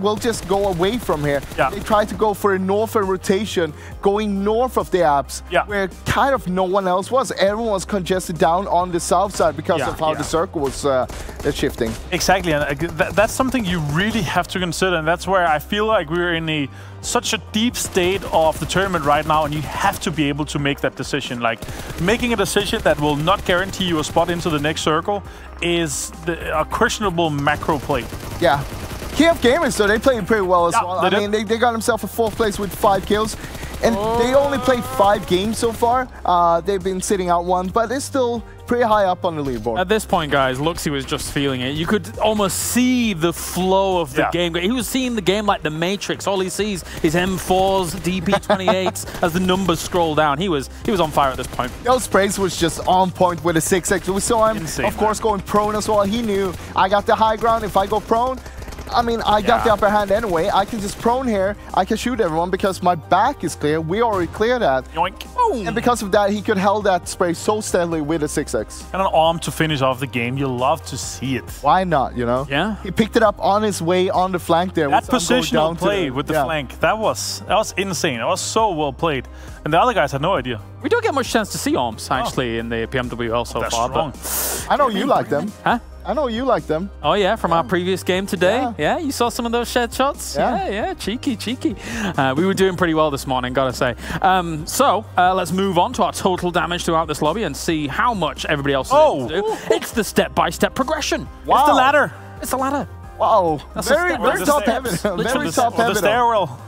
we'll just go away from here. They tried to go for a northern rotation, going north of the apps, where kind of no one else was. Everyone was congested down on the south side because of how the circle was shifting. Exactly, and that's something you really have to consider, and that's where I feel like we're in such a deep state of the tournament right now, and you have to be able to make that decision. Like, making a decision that will not guarantee you a spot into the next circle is a questionable macro play. Yeah. KF Gamers, though, they played pretty well as well. I mean, they got themselves a 4th place with 5 kills. And they only played 5 games so far. They've been sitting out 1, but they're still pretty high up on the leaderboard. At this point, guys, Luxy was just feeling it. You could almost see the flow of the game. He was seeing the game like the Matrix. All he sees is M4s, DP28s as the numbers scroll down. He was on fire at this point. Those sprays was just on point with a 6x. We saw him, of course, going prone as well. He knew, I got the high ground. If I go prone, I mean, I got the upper hand anyway. I can just prone here. I can shoot everyone because my back is clear. We already cleared that. Yoink. And because of that, he could hold that spray so steadily with a 6x. And an arm to finish off the game. You love to see it. Why not, you know? Yeah. He picked it up on his way on the flank there. That positional play with the flank, that was insane. That was so well played. And the other guys had no idea. We don't get much chance to see arms, actually, in the PMWL so far. But I know you like them. Huh? I know you like them. Oh, yeah, from our previous game today. Yeah, you saw some of those shed shots? Yeah, cheeky. We were doing pretty well this morning, gotta say. So, let's move on to our total damage throughout this lobby and see how much everybody else is able to do. It's the step-by-step progression. Wow. It's the ladder. It's the ladder. Wow. Very top-heavy. Very top-heavy. The stairwell.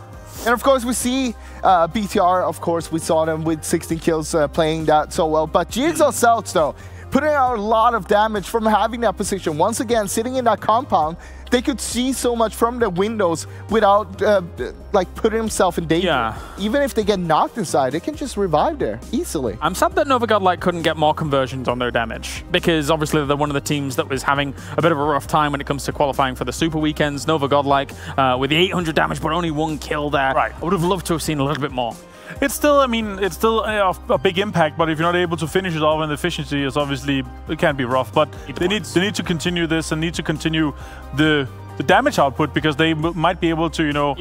And of course, we see BTR, of course, we saw them with 16 kills playing that so well. But Jigsaw South, though, putting out a lot of damage from having that position. Once again, sitting in that compound, they could see so much from the windows without like putting themselves in danger. Yeah. Even if they get knocked inside, they can just revive there easily. I'm sad that Nova Godlike couldn't get more conversions on their damage, because obviously they're one of the teams that was having a bit of a rough time when it comes to qualifying for the Super Weekends. Nova Godlike with the 800 damage, but only 1 kill there. Right. I would have loved to have seen a little bit more. It's still, I mean, it's still a big impact, but if you're not able to finish it off, and the efficiency is obviously, it can be rough, but they need to continue this and need to continue the damage output, because they might be able to, you know,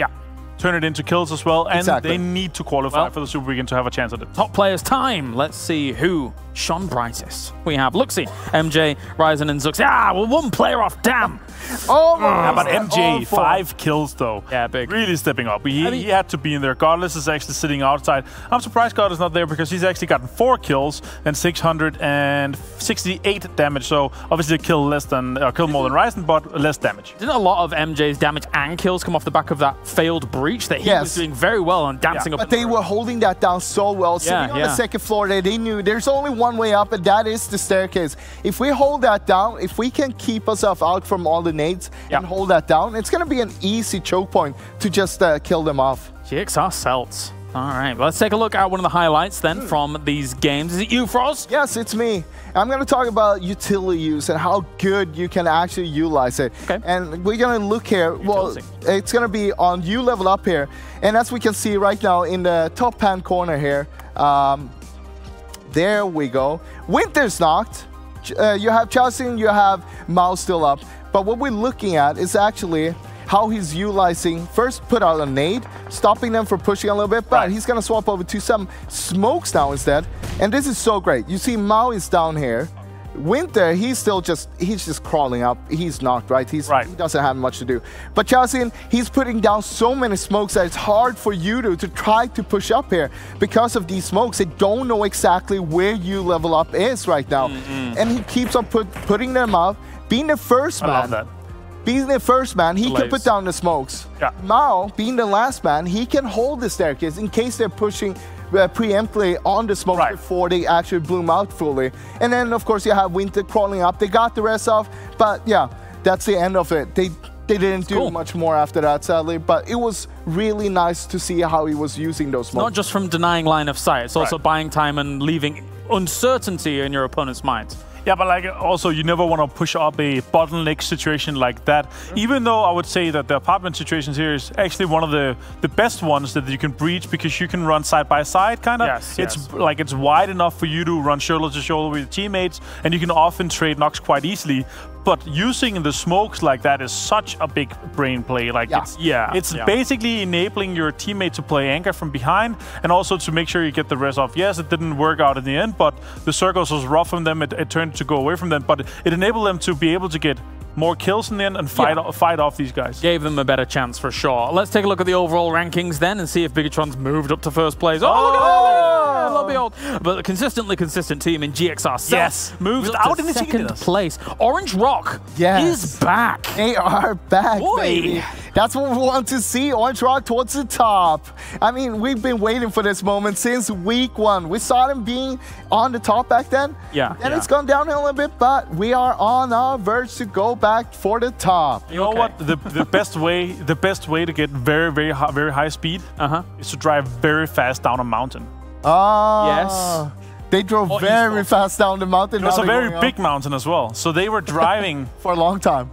turn it into kills as well, and they need to qualify for the Super Weekend to have a chance at it. Top players time. Let's see who shone brightest. We have Luxy, MJ, Ryzen, and Zux. Ah, well, 1 player off, damn. Yeah, but MJ, 5 kills though. Yeah, big. Really stepping up. He had to be in there. Godless is actually sitting outside. I'm surprised God is not there, because he's actually gotten 4 kills and 668 damage. So obviously a kill more than Ryzen, but less damage. Didn't a lot of MJ's damage and kills come off the back of that failed breach that he was doing very well on dancing up? But they were holding that down so well. Sitting on the second floor, they knew there's only one way up, and that is the staircase. If we hold that down, if we can keep ourselves out from all the nades and hold that down, it's going to be an easy choke point to just kill them off. GXR Celts. All right, let's take a look at one of the highlights then from these games. Is it you, Frost? Yes, it's me. I'm going to talk about utility use and how good you can actually utilize it. Okay. And we're going to look here. Well, it's going to be on U level up here. And as we can see right now in the top hand corner here, there we go. Winter's knocked. You have Chelsea, you have Mao still up. But what we're looking at is actually how he's utilizing, first put out a nade, stopping them from pushing a little bit, but he's going to swap over to some smokes now instead. And this is so great. You see Mao is down here. Winter, he's just crawling up. He's knocked, right? He doesn't have much to do. But Chelsea, he's putting down so many smokes that it's hard for you to try to push up here. Because of these smokes, they don't know exactly where you level up is right now. And he keeps on putting them out. Being the first man. I love that. Being the first man, he can put down the smokes. Yeah. Mao, being the last man, he can hold the staircase in case they're pushing preemptively on the smoke before they actually bloom out fully. And then, of course, you have Winter crawling up. They got the rest off, but yeah, that's the end of it. They didn't do much more after that, sadly, but it was really nice to see how he was using those smokes. Not just from denying line of sight, it's also buying time and leaving uncertainty in your opponent's mind. Yeah, but like also you never want to push up a bottleneck situation like that. Even though I would say that the apartment situations here is actually one of the best ones that you can breach, because you can run side by side kind of. It's like it's wide enough for you to run shoulder to shoulder with your teammates, and you can often trade knocks quite easily. But using the smokes like that is such a big brain play. Like it's basically enabling your teammate to play anchor from behind, and also to make sure you get the rest off. Yes, it didn't work out in the end, but the circles was rough on them. It turned to go away from them, but it enabled them to be able to get more kills in the end and fight off these guys. Gave them a better chance for sure. Let's take a look at the overall rankings then and see if Bigatron's moved up to first place. Oh, look at that! Love the old, but a consistent team in GXR Celts moves up to second place. Orange Rock is back. They are back, baby. That's what we want to see. Orange Rock towards the top. I mean, we've been waiting for this moment since week 1. We saw them being on the top back then. And it's gone downhill a bit, but we are on our verge to go back for the top. You know what? The best way to get very high speed is to drive very fast down a mountain. Yes. They drove very fast down the mountain. It was a very big mountain as well. So they were driving for a long time.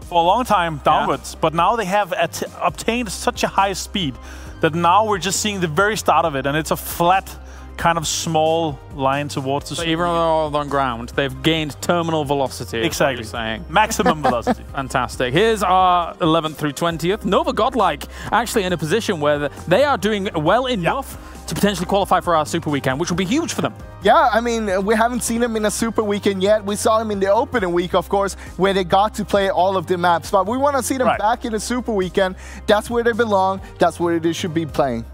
Downwards. But now they have obtained such a high speed that now we're just seeing the very start of it, and it's a flat, kind of small line towards the so even though they're on ground, they've gained terminal velocity. Exactly. What you're saying. Maximum velocity. Fantastic. Here's our 11th through 20th. Nova Godlike actually in a position where they are doing well enough to potentially qualify for our Super Weekend, which will be huge for them. Yeah, I mean, we haven't seen them in a Super Weekend yet. We saw them in the opening week, of course, where they got to play all of the maps. But we want to see them back in the Super Weekend. That's where they belong. That's where they should be playing.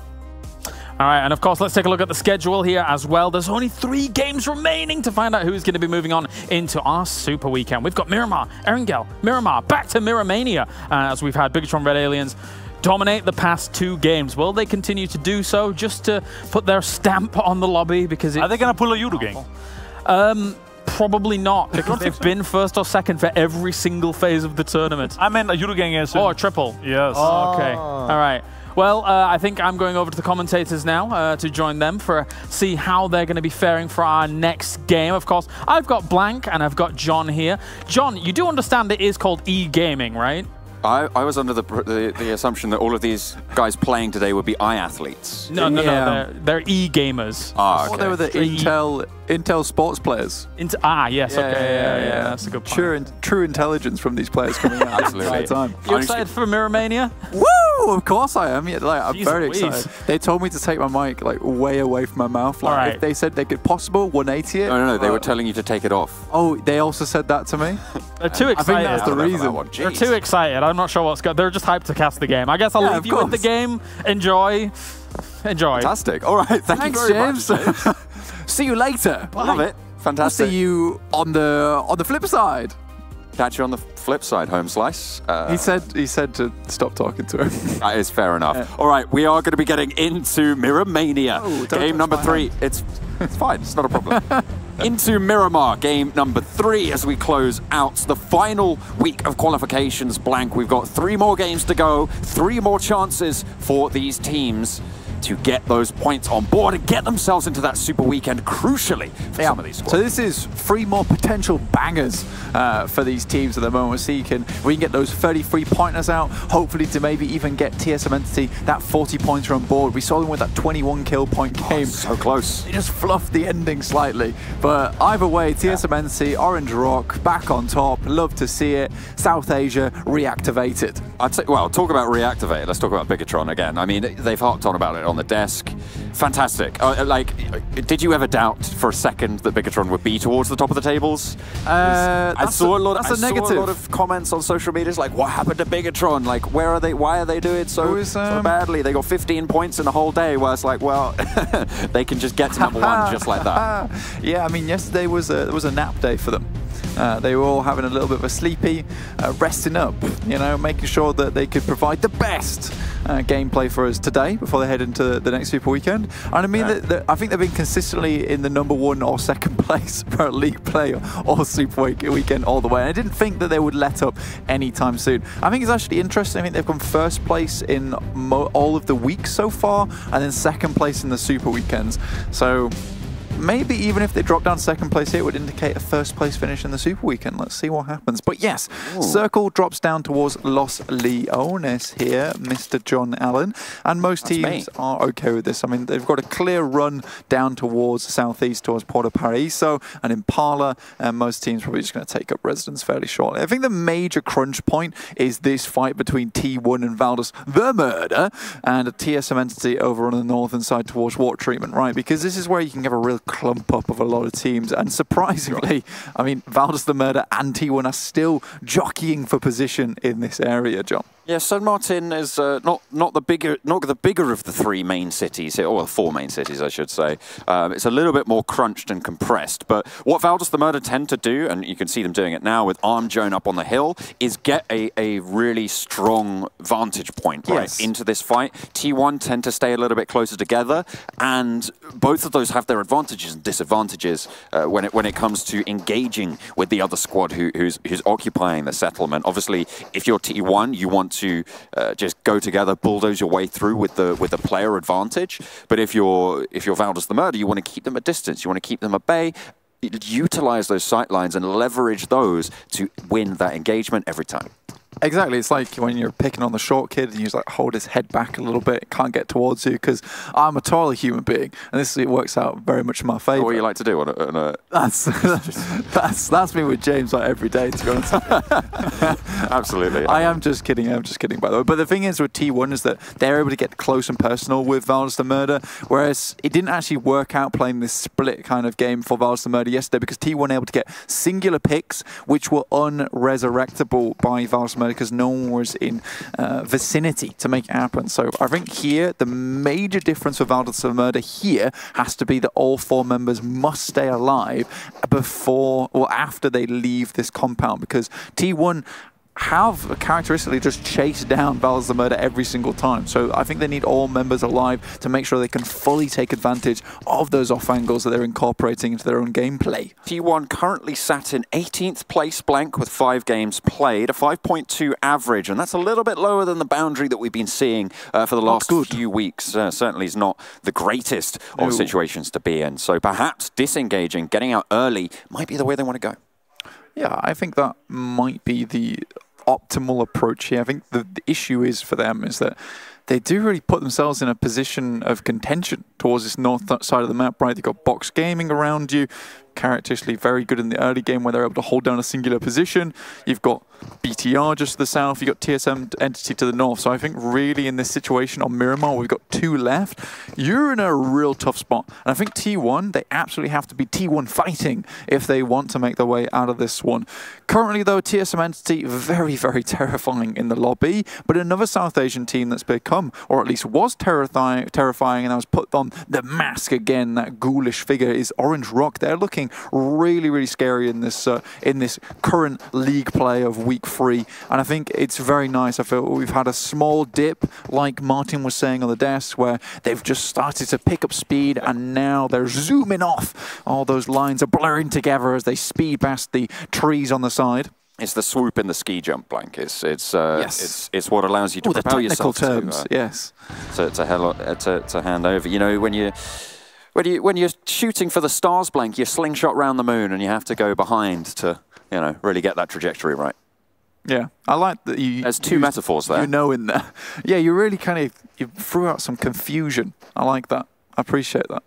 All right, and of course, let's take a look at the schedule here as well. There's only 3 games remaining to find out who's going to be moving on into our Super Weekend. We've got Miramar, Erangel, Miramar, back to Miramania, as we've had Bigatron Red Aliens dominate the past 2 games. Will they continue to do so just to put their stamp on the lobby? Because are they going to pull a Yudo gang? Probably not, because they've been first or second for every single phase of the tournament. I meant a Eurogang as a triple. Yes. Oh, okay. All right. Well, I think I'm going over to the commentators now to join them for see how they're going to be faring for our next game. Of course, I've got Blank and I've got John here. John, you do understand it is called e-gaming, right? I was under the assumption that all of these guys playing today would be iAthletes. No, they're e-gamers. Ah, okay. They were the Intel sports players. Yes, okay, yeah, that's a good point. True intelligence from these players coming out. Absolutely. Time. You excited for Miramania? Woo! Of course I am. Yeah, like, I'm very excited. Please. They told me to take my mic like way away from my mouth. Like, if they said they could possible 180 it. No, they were telling you to take it off. Oh, they also said that to me? They're too excited. I think that's the reason. They're too excited. I'm not sure what's going on. They're just hyped to cast the game. I guess I'll leave you with the game. Enjoy. Fantastic. All right. Thanks, James. James. See you later. Bye. Love it. Fantastic. We'll see you on the flip side. Catch you on the flip side, Home Slice. He said to stop talking to him. That is fair enough. Yeah. All right, we are going to be getting into Miramania. Game number 3. It's fine. It's not a problem. Into Miramar, game number 3 as we close out the final week of qualifications. Blank, we've got 3 more games to go, 3 more chances for these teams to get those points on board and get themselves into that super weekend, crucially for some of these squads. So this is 3 more potential bangers for these teams at the moment. So we can get those 33 pointers out, hopefully to maybe even get TSM Entity that 40 pointer on board. We saw them with that 21 kill point game. So close. They just fluffed the ending slightly. But either way, TSM Entity, Orange Rock, back on top. Love to see it. South Asia reactivated. I'd say, well, talk about reactivate. Let's talk about Bigatron again. I mean, they've harped on about it on the desk. Fantastic. Did you ever doubt for a second that Bigatron would be towards the top of the tables? I saw a lot of comments on social media like, what happened to Bigatron? Like, where are they? Why are they doing so badly? They got 15 points in a whole day. Where it's like, well, they can just get to number 1 just like that. Yeah, I mean, yesterday was a nap day for them. They were all having a little bit of a sleepy, resting up, you know, making sure that they could provide the best gameplay for us today before they head into the next Super Weekend. And I mean, I think they've been consistently in the number 1 or 2nd place for a league play or Super Weekend all the way. And I didn't think that they would let up anytime soon. I think it's actually interesting. I think they've come 1st place in all of the weeks so far, and then 2nd place in the Super Weekends. So maybe even if they drop down 2nd place here, it would indicate a 1st place finish in the Super Weekend. Let's see what happens. But yes, Circle drops down towards Los Leones here, Mr. John Allen. And most teams are okay with this. I mean, they've got a clear run down towards southeast, towards Puerto Paraíso and Impala. And most teams probably just going to take up residence fairly shortly. I think the major crunch point is this fight between T1 and Valdus the Murder and a TSM Entity over on the northern side towards water treatment, right? Because this is where you can have a real clump up of a lot of teams, and surprisingly, I mean, Valdus the Murder and T1 are still jockeying for position in this area, John. Yeah, San Martin is not the bigger of the 3 main cities here, or 4 main cities, I should say. It's a little bit more crunched and compressed. But what Valdus the Murder tend to do, and you can see them doing it now with Arm Joan up on the hill, is get a really strong vantage point into this fight. T1 tend to stay a little bit closer together, and both of those have their advantages and disadvantages when it comes to engaging with the other squad who's occupying the settlement. Obviously, if you're T1, you want to just go together, bulldoze your way through with the player advantage. But if you're Valdus the Murder, you want to keep them at distance. You want to keep them at bay. Utilize those sight lines and leverage those to win that engagement every time. Exactly. It's like when you're picking on the short kid and you just like hold his head back a little bit, can't get towards you because I'm a taller human being, and it works out very much in my favour. What you like to do on a that's me with James like every day, to be honest. Absolutely. I am just kidding. By the way. But the thing is with T1 is that they're able to get close and personal with Valdus the Murder, whereas it didn't actually work out playing this split kind of game for Valdus the Murder yesterday because T1 able to get singular picks which were unresurrectable by Valdus the Murder because no one was in vicinity to make it happen. So I think here the major difference for Valdus the Murder here has to be that all 4 members must stay alive before or after they leave this compound, because T1 have characteristically just chased down Valors of the Murder every single time. So I think they need all members alive to make sure they can fully take advantage of those off angles that they're incorporating into their own gameplay. T1 currently sat in 18th place blank with 5 games played, a 5.2 average, and that's a little bit lower than the boundary that we've been seeing for the last few weeks. Certainly is not the greatest of situations to be in. So perhaps disengaging, getting out early might be the way they want to go. Yeah, I think that might be the optimal approach here. I think the issue is for them is that they do really put themselves in a position of contention towards this north side of the map, right? They've got Box Gaming around you, characteristically very good in the early game where they're able to hold down a singular position. You've got BTR just to the south, you've got TSM Entity to the north. So I think really in this situation on Miramar, we've got 2 left. You're in a real tough spot. And I think T1, they absolutely have to be T1 fighting if they want to make their way out of this one. Currently though, TSM Entity, very, very terrifying in the lobby, but another South Asian team that's become, or at least was terrifying, and I was put on the mask again, that ghoulish figure is Orange Rock. They're looking really, really scary in this current league play of week 3, and I think it's very nice. I feel we've had a small dip, like Martin was saying on the desk, where they've just started to pick up speed, and now they're zooming off. All those lines are blurring together as they speed past the trees on the side. It's the swoop in the ski jump, Blank. It's what allows you to propel yourself terms, to hand over. You know, when you're shooting for the stars, Blank, you slingshot round the moon, and you have to go behind to, you know, really get that trajectory right. Yeah, I like that you. There's 2 metaphors there. You know, in there. Yeah, you really you threw out some confusion. I like that. I appreciate that.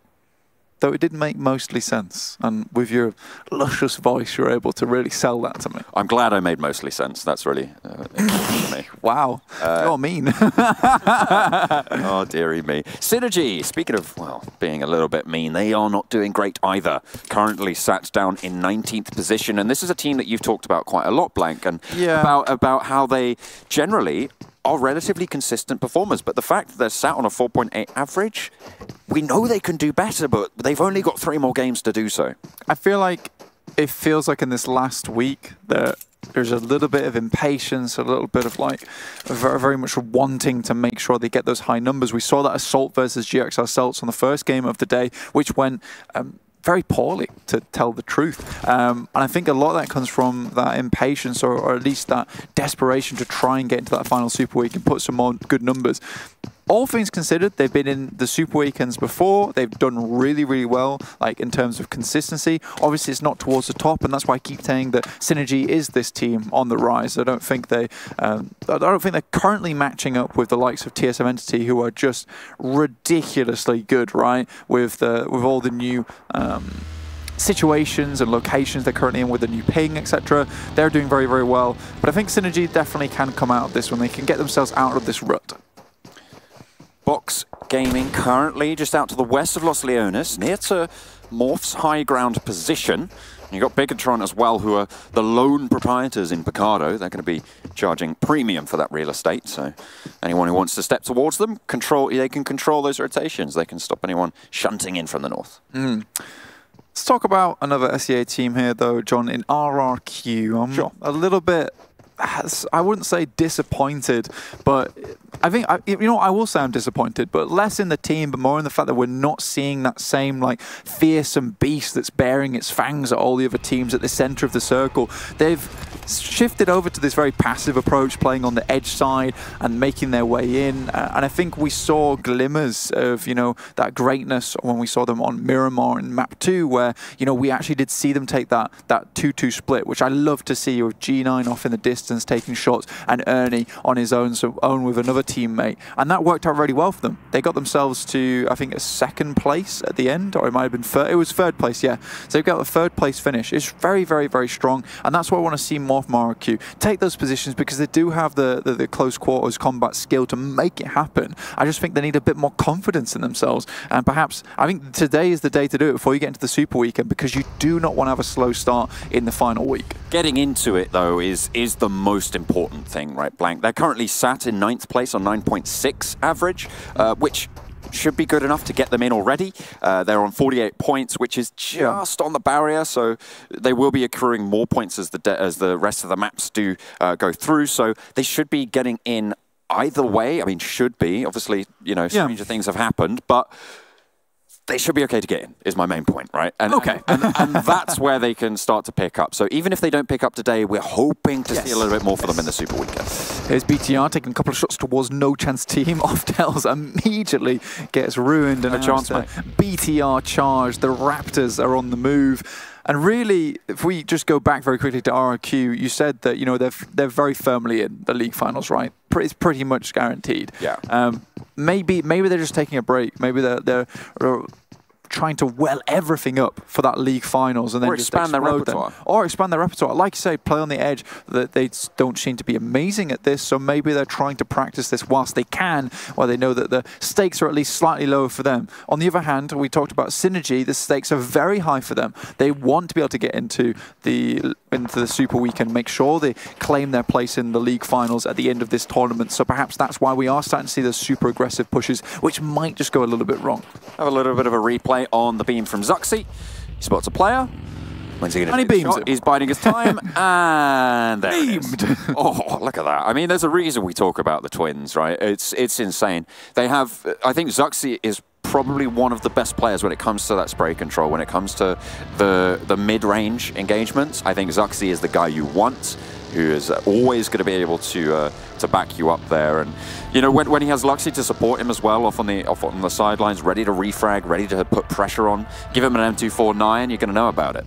Though it did make mostly sense, and with your luscious voice, you're able to really sell that to me. I'm glad I made mostly sense. That's really important to me. Wow, you're mean. Oh, dearie me. Synergy, speaking of, well, being a little bit mean, they are not doing great either. Currently sat down in 19th position, and this is a team that you've talked about quite a lot, Blank, and about how they generally are relatively consistent performers, but the fact that they're sat on a 4.8 average, we know they can do better, but they've only got 3 more games to do so. I feel like it feels like in this last week that there's a little bit of impatience, a little bit of like very, very much wanting to make sure they get those high numbers. We saw that Assault versus GXR Celts on the first game of the day, which went very poorly, to tell the truth. And I think a lot of that comes from that impatience, or at least that desperation to try and get into that final Super Week and put some more good numbers. All things considered, they've been in the Super Weekends before. They've done really, really well, like in terms of consistency. Obviously, it's not towards the top, and that's why I keep saying that Synergy is this team on the rise. I don't think they're currently matching up with the likes of TSM Entity, who are just ridiculously good, right? With all the new situations and locations they're currently in with the new ping, etc. They're doing very, very well. But I think Synergy definitely can come out of this when they can get themselves out of this rut. Box Gaming currently just out to the west of Los Leones, near to Morph's high ground position. You've got Bigatron as well, who are the lone proprietors in Picado. They're going to be charging premium for that real estate, so anyone who wants to step towards them, they can control those rotations. They can stop anyone shunting in from the north. Let's talk about another SEA team here, though, John, in RRQ. I'm a little bit, I wouldn't say disappointed, but I think, you know, I will say I'm disappointed, but less in the team, but more in the fact that we're not seeing that same, like, fearsome beast that's bearing its fangs at all the other teams at the center of the circle. They've shifted over to this very passive approach, playing on the edge side and making their way in. And I think we saw glimmers of, you know, that greatness when we saw them on Miramar in Map 2, where, you know, we actually did see them take that 2-2 split, which I love to see, with G9 off in the distance taking shots and Ernie on his own, with another teammate, and that worked out really well for them. They got themselves to, I think, a 2nd place at the end, or it might have been third. It was 3rd place, yeah. So they've got a 3rd place finish. It's very, very, very strong, and that's what I want to see more from RRQ. Take those positions because they do have the close quarters combat skill to make it happen. I just think they need a bit more confidence in themselves, and perhaps I think today is the day to do it before you get into the Super Weekend, because you do not want to have a slow start in the final week. Getting into it, though, is the most important thing, right, Blank? They're currently sat in 9th place on 9.6 average, which should be good enough to get them in already. They're on 48 points, which is just on the barrier, so they will be accruing more points as the rest of the maps do go through, so they should be getting in either way. I mean, should be. Obviously, you know, stranger things have happened, but they should be okay to get in, is my main point, right? And, and that's where they can start to pick up. So even if they don't pick up today, we're hoping to see a little bit more for them in the Super Weekend. Here's BTR taking a couple of shots towards No Chance Team. Off-tails immediately gets ruined. And a chance, mate. BTR charge. The Raptors are on the move. And really, if we just go back very quickly to RRQ, you said that, you know, they're very firmly in the league finals, right? It's pretty much guaranteed. Yeah. Maybe they're just taking a break. Maybe they're trying to well everything up for that league finals and then just expand their repertoire. Or expand their repertoire. Like you say, play on the edge. That they don't seem to be amazing at this, so maybe they're trying to practice this whilst they can, while they know that the stakes are at least slightly lower for them. On the other hand, we talked about Synergy. The stakes are very high for them. They want to be able to get into the Super Weekend, make sure they claim their place in the league finals at the end of this tournament. So perhaps that's why we are starting to see those super aggressive pushes, which might just go a little bit wrong. Have a little bit of a replay on the beam from Zuxi. He spots a player. When's he going to beams him? He's biding his time, and there it is. Oh, look at that. I mean, there's a reason we talk about the twins, right? It's insane. They have, I think Zuxi is probably one of the best players when it comes to that spray control, when it comes to the mid-range engagements. I think Zuxi is the guy you want, who is always going to be able to back you up there. And you know, when he has Luxy to support him as well, off on the sidelines, ready to refrag, ready to put pressure on, give him an M249, you're going to know about it.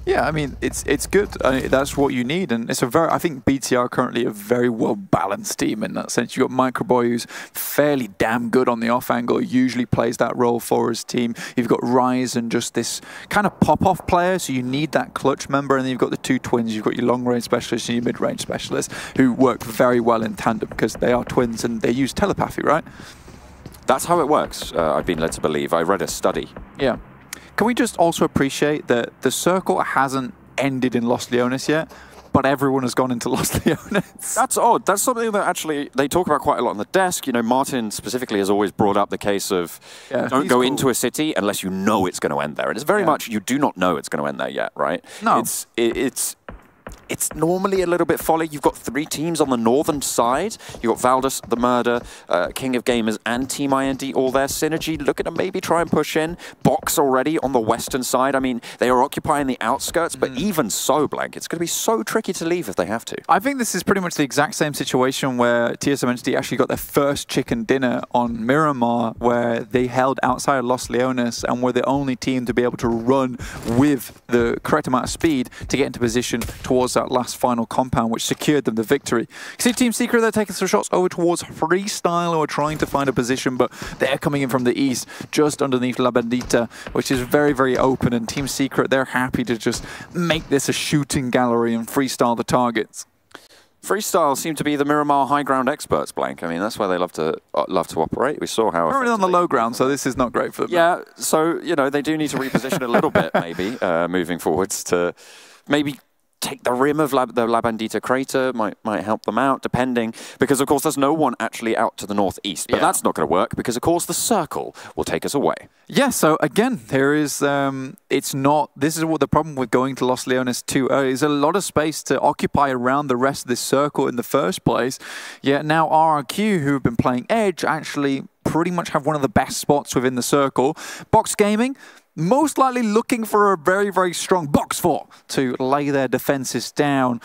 Yeah, I mean, it's good. That's what you need, and it's I think BTR currently a very well-balanced team in that sense. You've got Microboy, who's fairly damn good on the off angle, usually plays that role for his team. You've got Rise and just this kind of pop-off player, so you need that clutch member, and then you've got the two twins. You've got your long-range specialists and your mid-range specialists, who work very well in tandem because they are twins and they use telepathy, right? That's how it works, I've been led to believe. I read a study. Yeah. Can we just also appreciate that the circle hasn't ended in Los Leones yet, but everyone has gone into Los Leones? That's odd. That's something that actually they talk about quite a lot on the desk. You know, Martin specifically has always brought up the case of don't go into a city unless you know it's going to end there. And it's very much you do not know it's going to end there yet, right? No. It's normally a little bit folly. You've got 3 teams on the northern side. You've got Valdus, the Murder, King of Gamers, and Team IND all there. Synergy looking to maybe try and push in. Box already on the western side. I mean, they are occupying the outskirts, but even so, Blank, it's going to be so tricky to leave if they have to. I think this is pretty much the exact same situation where TSM Entity actually got their first chicken dinner on Miramar, where they held outside of Los Leones and were the only team to be able to run with the correct amount of speed to get into position towards that last final compound, which secured them the victory. You see Team Secret, they're taking some shots over towards Freestyle, who are trying to find a position, but they're coming in from the east, just underneath La Bandita, which is very, very open, and Team Secret, they're happy to just make this a shooting gallery and Freestyle the targets. Freestyle seem to be the Miramar high ground experts, Blank. I mean, that's where they love to operate. We saw how currently on the low ground, so this is not great for them. Yeah, so, you know, they do need to reposition a little bit, maybe, moving forwards to maybe take the rim of the La Bandita crater, might help them out, depending, because of course there's no one actually out to the northeast, but that's not going to work because of course the circle will take us away. Yeah, so again, there is, this is what the problem with going to Los Leones too is a lot of space to occupy around the rest of this circle in the first place, yet now RRQ, who have been playing Edge, actually pretty much have one of the best spots within the circle. Box Gaming, most likely looking for a very, very strong box fort to lay their defenses down.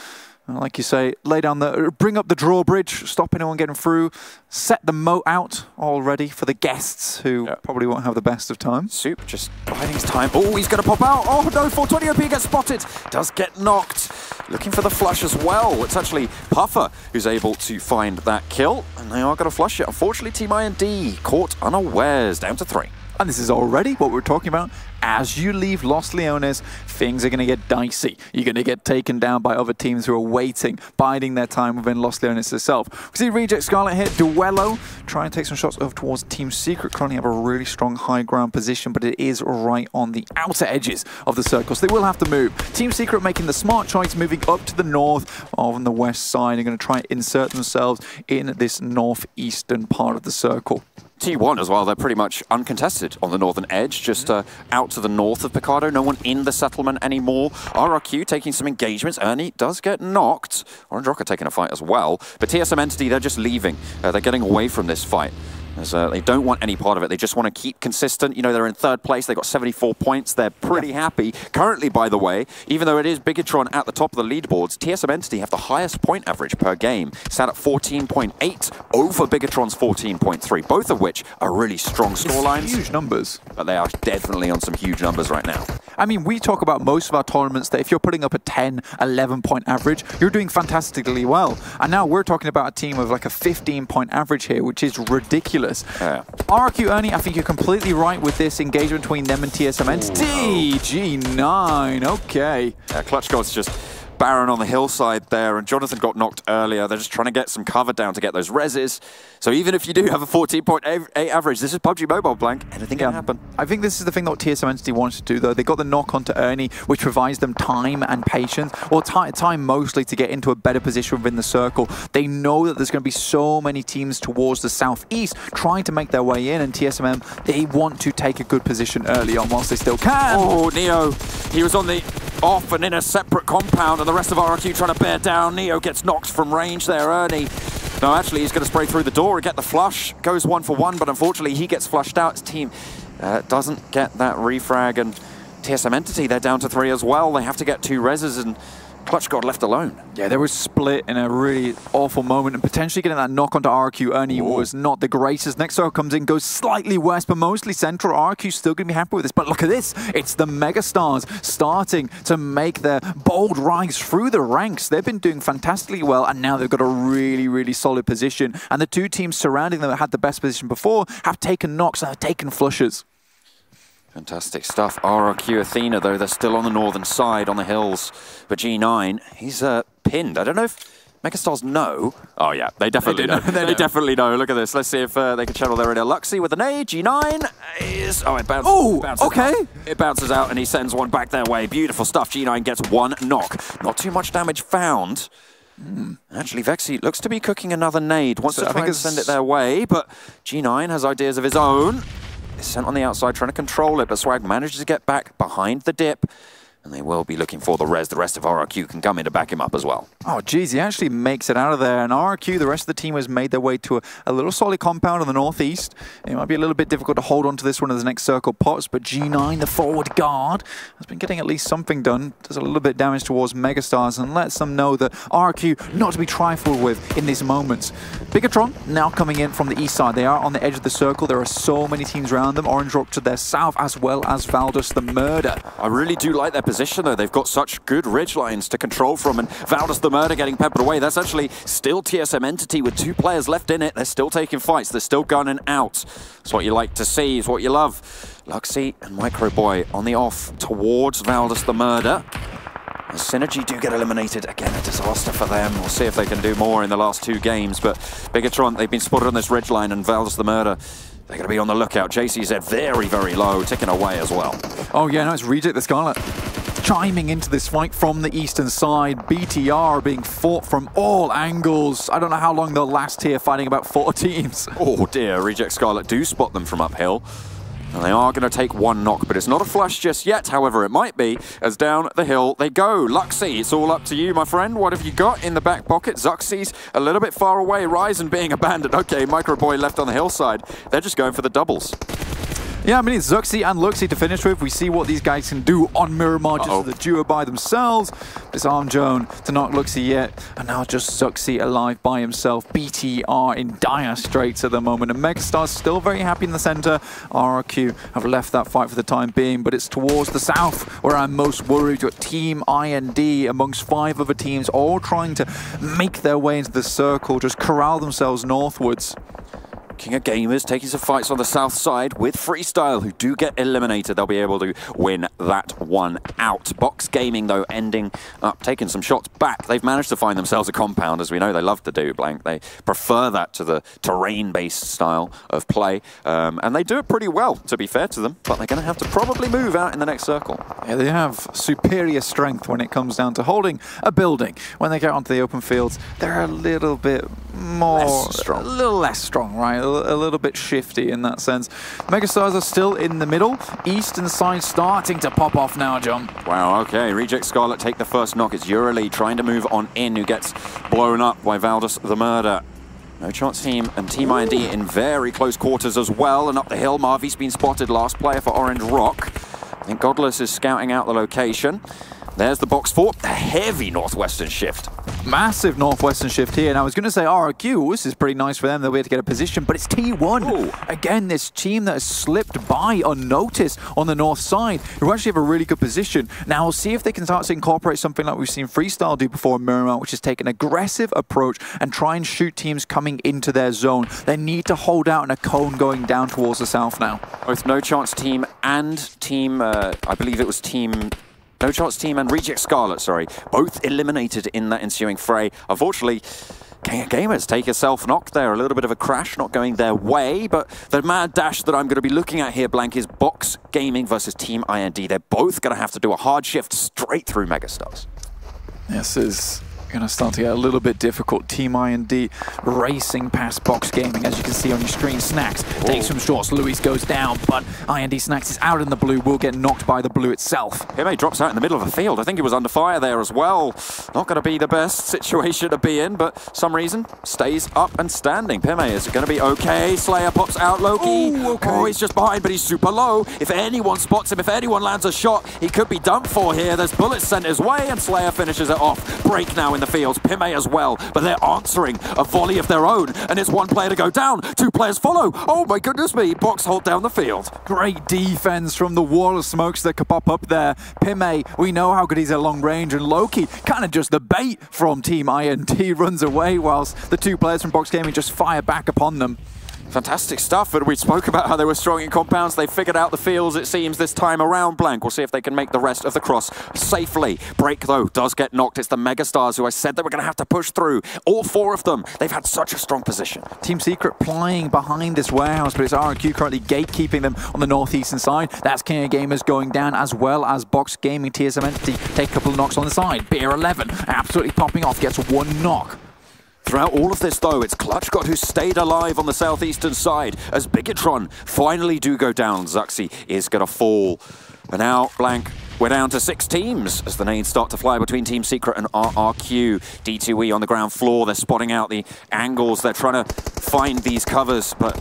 Like you say, bring up the drawbridge, stop anyone getting through, set the moat out already for the guests who probably won't have the best of time. Soup just biding his time. Oh, he's going to pop out. Oh no, 420 OP gets spotted. Does get knocked. Looking for the flush as well. It's actually Puffer who's able to find that kill, and they are going to flush it. Unfortunately, Team IND caught unawares, down to 3. And this is already what we're talking about. As you leave Los Leones, things are going to get dicey. You're going to get taken down by other teams who are waiting, biding their time within Los Leones itself. We see Reject Scarlet hit, Duello, try and take some shots over towards Team Secret. Currently have a really strong high ground position, but it is right on the outer edges of the circle, so they will have to move. Team Secret making the smart choice, moving up to the north on the west side. They're going to try and insert themselves in this northeastern part of the circle. T1 as well, they're pretty much uncontested on the northern edge, just out to the north of Picado. No one in the settlement anymore. RRQ taking some engagements. Ernie does get knocked. Orange Rocket taking a fight as well. But TSM Entity, they're just leaving. They're getting away from this fight. As, they don't want any part of it. They just want to keep consistent. You know, they're in third place. They've got 74 points. They're pretty happy. Currently, by the way, even though it is Bigatron at the top of the leaderboards, TSM Entity have the highest point average per game. Sat at 14.8 over Bigatron's 14.3, both of which are really strong scorelines. Huge numbers. But they are definitely on some huge numbers right now. I mean, we talk about most of our tournaments that if you're putting up a 10, 11-point average, you're doing fantastically well. And now we're talking about a team of like a 15-point average here, which is ridiculous. RRQ Ernie, I think you're completely right with this engagement between them and TSM Entity. G9, okay. Clutch God's just barren on the hillside there, and Jonathan got knocked earlier. They're just trying to get some cover down to get those reses. So even if you do have a 14.8 average, this is PUBG Mobile, Blank. Anything can happen. I think this is the thing that TSM Entity wanted to do, though. They got the knock onto Ernie, which provides them time and patience, or time mostly to get into a better position within the circle. They know that there's going to be so many teams towards the southeast trying to make their way in, and TSMM, they want to take a good position early on whilst they still can. Oh, Neo, he was on the off and in a separate compound, and the rest of RRQ trying to bear down. Neo gets knocked from range there, Ernie. No, actually, he's going to spray through the door and get the flush. Goes 1 for 1, but unfortunately, he gets flushed out. His team doesn't get that refrag, and TSM Entity, they're down to 3 as well. They have to get 2 reses, and Clutch God left alone. Yeah, they were split in a really awful moment, and potentially getting that knock onto RRQ Ernie was not the greatest. Next circle comes in, goes slightly west, but mostly central. RRQ's still going to be happy with this, but look at this. It's the Megastars starting to make their bold rise through the ranks. They've been doing fantastically well, and now they've got a really, really solid position. And the 2 teams surrounding them that had the best position before have taken knocks and have taken flushes. Fantastic stuff. RRQ Athena, though, they're still on the northern side on the hills. But G9, he's pinned. I don't know if Megastars know. Oh, yeah, they definitely know. They definitely know. Look at this. Let's see if they can channel their inner Luxie with an A. G9 is... Oh, it bounces. Oh, okay. It bounces out, and he sends one back their way. Beautiful stuff. G9 gets 1 knock. Not too much damage found. Actually, Vexy looks to be cooking another nade. Wants to try and send it their way, but G9 has ideas of his own. Is sent on the outside, trying to control it, but Swag manages to get back behind the dip, and they will be looking for the res. The rest of RRQ can come in to back him up as well. Oh, geez, he actually makes it out of there, and RRQ, the rest of the team has made their way to a little solid compound on the northeast. It might be a little bit difficult to hold on to this one as the next circle pops, but G9, the forward guard, has been getting at least something done. Does a little bit of damage towards Megastars and lets them know that RRQ not to be trifled with in these moments. Bigatron now coming in from the east side. They are on the edge of the circle. There are so many teams around them. Orange Rock to their south, as well as Valdus the Murder. I really do like their position, though. They've got such good ridge lines to control from, and Valdus the Murder getting peppered away. That's actually still TSM Entity with 2 players left in it. They're still taking fights. They're still gunning out. That's what you like to see. It's what you love. Luxie and Micro Boy on the off towards Valdus the Murder. As Synergy do get eliminated. Again, a disaster for them. We'll see if they can do more in the last 2 games. But Bigatron, they've been spotted on this ridge line, and Valdus the Murder, they're going to be on the lookout. JCZ very, very low, ticking away as well. Oh, yeah, no, it's Reject the Scarlet. Chiming into this fight from the eastern side. BTR being fought from all angles. I don't know how long they'll last here, fighting about 4 teams. Oh, dear. Reject Scarlet do spot them from uphill. And they are going to take 1 knock, but it's not a flush just yet. However, it might be, as down the hill they go. Luxie, it's all up to you, my friend. What have you got in the back pocket? Zuxie's a little bit far away. Ryzen being abandoned. Okay, Micro Boy left on the hillside. They're just going for the doubles. Yeah, I mean, it's Zuxie and Luxie to finish with. We see what these guys can do on Miramar, just the duo by themselves. Disarm Joan to knock Luxie yet, and now just Zuxie alive by himself. BTR in dire straits at the moment, and Megastar's still very happy in the center. RRQ have left that fight for the time being, but it's towards the south where I'm most worried. You've got Team IND amongst 5 other teams, all trying to make their way into the circle, just corral themselves northwards. King of Gamers taking some fights on the south side with Freestyle, who do get eliminated. They'll be able to win that one out. Box Gaming, though, ending up taking some shots back. They've managed to find themselves a compound, as we know they love to do, Blank. They prefer that to the terrain-based style of play, and they do it pretty well, to be fair to them, but they're going to have to probably move out in the next circle. Yeah, they have superior strength when it comes down to holding a building. When they get onto the open fields, they're a little bit more strong. A little less strong, right? A little bit shifty in that sense. Megastars are still in the middle. Eastern side starting to pop off now, John. Wow, okay. Reject Scarlet take the first knock. It's Urali trying to move on in, who gets blown up by Valdus the Murder. No Chance Team and Team IND in very close quarters as well. And up the hill, Marvy's been spotted, last player for Orange Rock. I think Godless is scouting out the location. There's the box fort, a heavy northwestern shift. Massive northwestern shift here. And I was going to say RRQ, this is pretty nice for them. They'll be able to get a position, but it's T1. Ooh. Again, this team that has slipped by unnoticed on the north side, who actually have a really good position. Now we'll see if they can start to incorporate something like we've seen Freestyle do before in Miramar, which is take an aggressive approach and try and shoot teams coming into their zone. They need to hold out in a cone going down towards the south now. Both No Chance Team and Team, I believe it was Team... No Chance Team and Reject Scarlet, sorry, both eliminated in that ensuing fray. Unfortunately, Gamers take a self-knock there, a little bit of a crash, not going their way, but the mad dash that I'm going to be looking at here, Blank, is Box Gaming versus Team IND. They're both going to have to do a hard shift straight through Megastars. This is going to start to get a little bit difficult. Team IND racing past Box Gaming, as you can see on your screen. Snacks takes some shots, Luis goes down, but IND Snacks is out in the blue, will get knocked by the blue itself. PMA drops out in the middle of the field. I think he was under fire there as well. Not going to be the best situation to be in, but some reason stays up and standing. PMA is going to be okay. Slayer pops out, Loki. Ooh, okay. Oh, he's just behind, but he's super low. If anyone spots him, if anyone lands a shot, he could be done for here. There's bullets sent his way, and Slayer finishes it off. Break now in the fields, PMA as well, but they're answering a volley of their own, and it's one player to go down, two players follow. Oh my goodness me, Box hold down the field. Great defense from the wall of smokes that could pop up there. PMA, we know how good he's at long range, and Loki, kind of just the bait from Team INT, runs away whilst the two players from Box Gaming just fire back upon them. Fantastic stuff, but we spoke about how they were strong in compounds. They figured out the fields, it seems, this time around, Blank. We'll see if they can make the rest of the cross safely. Break, though, does get knocked. It's the Megastars who I said they were going to have to push through. All four of them. They've had such a strong position. Team Secret plying behind this warehouse, but it's RQ currently gatekeeping them on the northeastern side. That's King of Gamers going down, as well as Box Gaming. TSM Entity take a couple of knocks on the side. Beer 11 absolutely popping off, gets one knock. Throughout all of this, though, it's Clutchgod who stayed alive on the southeastern side as Bigotron finally do go down. Zuxi is going to fall. And now, Blank, we're down to 6 teams as the nades start to fly between Team Secret and RRQ. D2E on the ground floor. They're spotting out the angles. They're trying to find these covers, but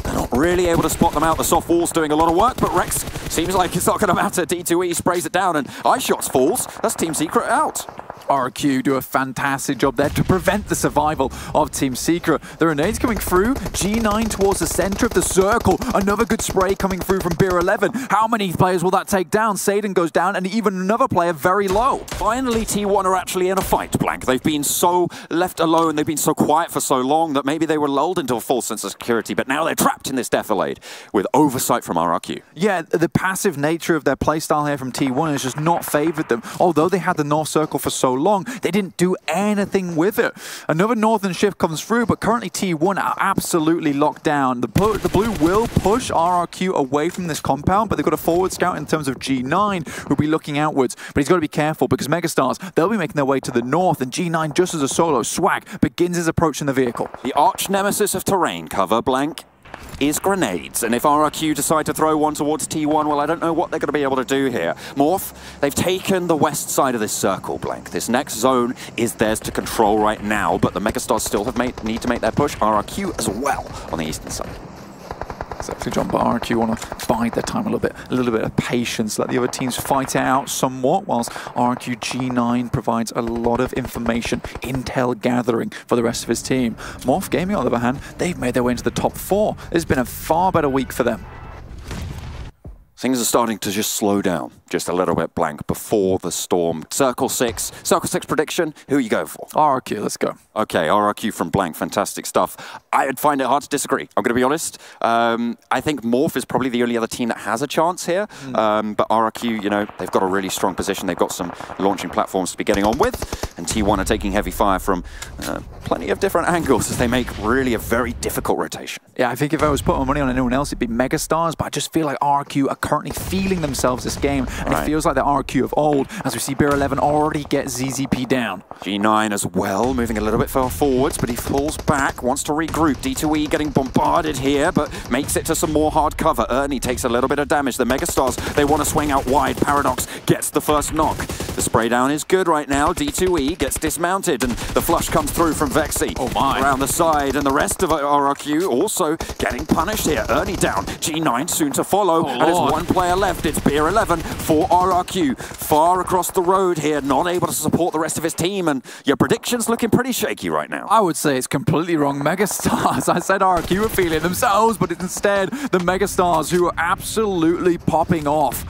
they're not really able to spot them out. The soft wall's doing a lot of work, but Rex seems like it's not going to matter. D2E sprays it down, and iShots falls. That's Team Secret out. RQ do a fantastic job there to prevent the survival of Team Secret. The grenades coming through, G9 towards the center of the circle. Another good spray coming through from Beer 11. How many players will that take down? Saden goes down, and even another player very low. Finally, T1 are actually in a fight, Blank. They've been so left alone, they've been so quiet for so long that maybe they were lulled into a false sense of security, but now they're trapped in this defilade with oversight from RRQ. Yeah, the passive nature of their playstyle here from T1 has just not favored them. Although they had the north circle for so long, they didn't do anything with it. Another northern shift comes through, but currently T1 are absolutely locked down. The blue will push RRQ away from this compound, but they've got a forward scout in terms of G9 who'll be looking outwards. But he's got to be careful because Megastars, they'll be making their way to the north, and G9 just as a solo, Swag begins his approach in the vehicle. The arch nemesis of terrain cover, Blank, is grenades, and if RRQ decide to throw one towards T1, well, I don't know what they're going to be able to do here. Morph, they've taken the west side of this circle, Blank. This next zone is theirs to control right now, but the Megastars still need to make their push. RRQ as well on the eastern side. Exactly, John, but RQ want to bide their time a little bit of patience, let the other teams fight it out somewhat, whilst RQ G9 provides a lot of information, intel gathering for the rest of his team. Morph Gaming, on the other hand, they've made their way into the top 4. It's been a far better week for them. Things are starting to just slow down just a little bit, Blank, before the storm. Circle 6 prediction, who are you going for? RRQ, let's go. Okay, RRQ from Blank, fantastic stuff. I'd find it hard to disagree, I'm going to be honest. I think Morph is probably the only other team that has a chance here, but RRQ, you know, they've got a really strong position. They've got some launching platforms to be getting on with, and T1 are taking heavy fire from plenty of different angles as they make really a very difficult rotation. Yeah, I think if I was putting money on anyone else, it'd be Megastars, but I just feel like RRQ are currently feeling themselves this game. and it feels like the RQ of old, as we see Beer 11 already get ZZP down. G9 as well, moving a little bit far forwards, but he pulls back, wants to regroup. D2E getting bombarded here, but makes it to some more hard cover. Ernie takes a little bit of damage. The Megastars, they want to swing out wide. Paradox gets the first knock. The spray down is good right now. D2E gets dismounted, and the flush comes through from Vexy. Oh my. Around the side, and the rest of RRQ also getting punished here. Ernie down. G9 soon to follow, and there's one player left. It's Beer 11 for RRQ. Far across the road here, not able to support the rest of his team, and your prediction's looking pretty shaky right now. I would say it's completely wrong. Megastars, I said RRQ were feeling themselves, but it's instead the Megastars who are absolutely popping off.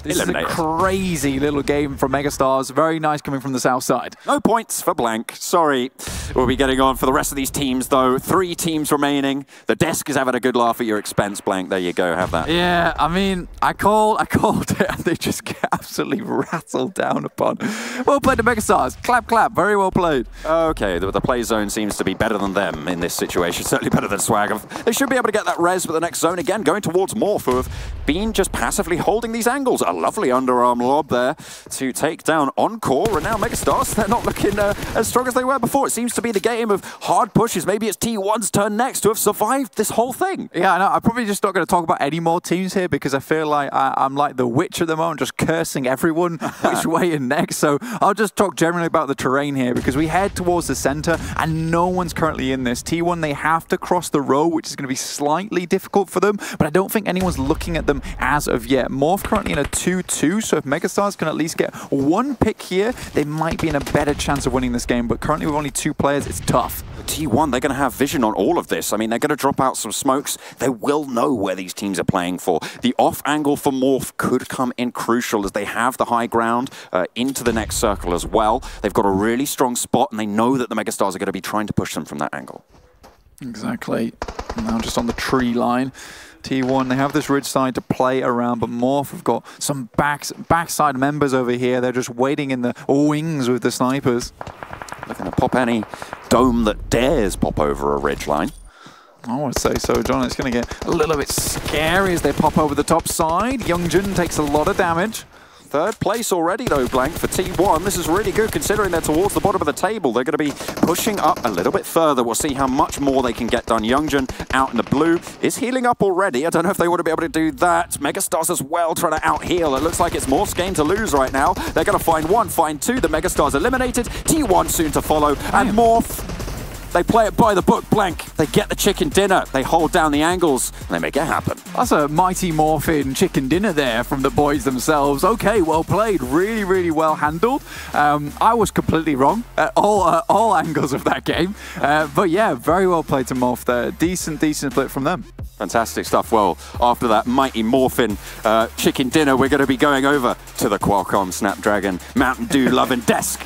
This is a crazy little game from Megastars. Very nice coming from the south side. No points for Blank. Sorry. We'll be getting on for the rest of these teams, though. 3 teams remaining. The desk is having a good laugh at your expense, Blank. There you go. Have that. Yeah, I mean, I called it, and they just get absolutely rattled down upon. Well played to Megastars. Clap, clap. Very well played. Okay, the play zone seems to be better than them in this situation. Certainly better than Swag. They should be able to get that res, but the next zone, again, going towards Morph, who have been just passively holding these angles. A lovely underarm lob there to take down Encore, and now Megastars, they're not looking as strong as they were before. It seems to be the game of hard pushes. Maybe it's T1's turn next to have survived this whole thing. Yeah, I know. I'm probably just not going to talk about any more teams here because I feel like I'm like the witch at the moment, just cursing everyone which way in next. So I'll just talk generally about the terrain here because we head towards the center and no one's currently in this. T1, they have to cross the row, which is going to be slightly difficult for them, but I don't think anyone's looking at them as of yet. Morph currently in a 2-2, so if Megastars can at least get one pick here, they might be in a better chance of winning this game, but currently with only 2 players, it's tough. T1, they're going to have vision on all of this. I mean, they're going to drop out some smokes. They will know where these teams are playing for. The off angle for Morph could come in crucial as they have the high ground into the next circle as well. They've got a really strong spot, and they know that the Megastars are going to be trying to push them from that angle. Exactly. Now just on the tree line. T1, they have this ridge side to play around, but Morph have got some backside members over here. They're just waiting in the wings with the snipers. Looking to pop any dome that dares pop over a ridge line. I would say so, John. It's going to get a little bit scary as they pop over the top side. Youngjun takes a lot of damage. 3rd place already, though, Blank, for T1. This is really good, considering they're towards the bottom of the table. They're going to be pushing up a little bit further. We'll see how much more they can get done. Youngjun out in the blue is healing up already. I don't know if they want to be able to do that. Megastars as well, trying to out-heal. It looks like it's Morph's game to lose right now. They're going to find 1, find 2. The Megastars eliminated. T1 soon to follow. And Morph, they play it by the book, Blank. They get the chicken dinner. They hold down the angles, and they make it happen. That's a mighty Morphin chicken dinner there from the boys themselves. Okay, well played. Really, really well handled. I was completely wrong at all angles of that game. But yeah, very well played to Morph there. Decent split from them. Fantastic stuff. Well, after that mighty Morphin chicken dinner, we're going to be going over to the Qualcomm Snapdragon Mountain Dew loving desk.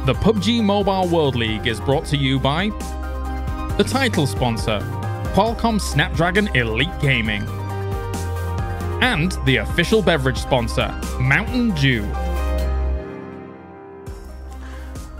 The PUBG Mobile World League is brought to you by the title sponsor, Qualcomm Snapdragon Elite Gaming, and the official beverage sponsor, Mountain Dew.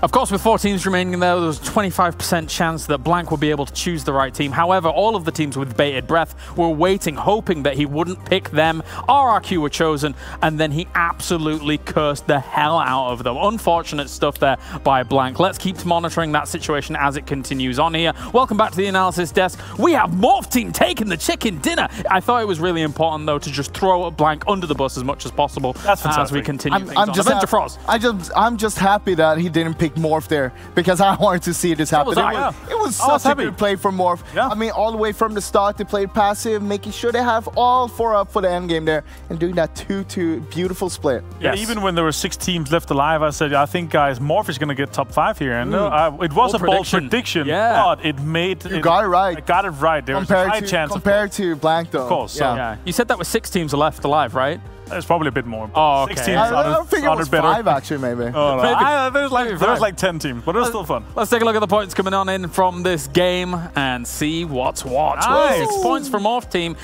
Of course, with 4 teams remaining there was a 25% chance that Blank would be able to choose the right team. However, all of the teams with bated breath were waiting, hoping that he wouldn't pick them. RRQ were chosen, and then he absolutely cursed the hell out of them. Unfortunate stuff there by Blank. Let's keep monitoring that situation as it continues on here. Welcome back to the analysis desk. We have Morph Team taking the chicken dinner. I thought it was really important, though, to just throw Blank under the bus as much as possible. That's fantastic. As we continue things on. Avenger Frost. I'm just happy that he didn't pick pick Morph there because I wanted to see this happen. It was such a good play for Morph. Yeah. I mean, all the way from the start, they played passive, making sure they have all 4 up for the end game there, and doing that 2-2 beautiful split. Yeah, even when there were 6 teams left alive, I said, I think, guys, Morph is going to get top 5 here. And it was a bold prediction, but it made... You got it right. I got it right. There was a high chance. Compared to Blank, though. Of course. Yeah. You said that was 6 teams left alive, right? It's probably a bit more. Oh, okay. 6 teams I think it was 5, actually, maybe. Oh, no. There was like 10 teams, but it was still fun. Let's take a look at the points coming on in from this game and see what's what. Nice. 6 points from Morph team.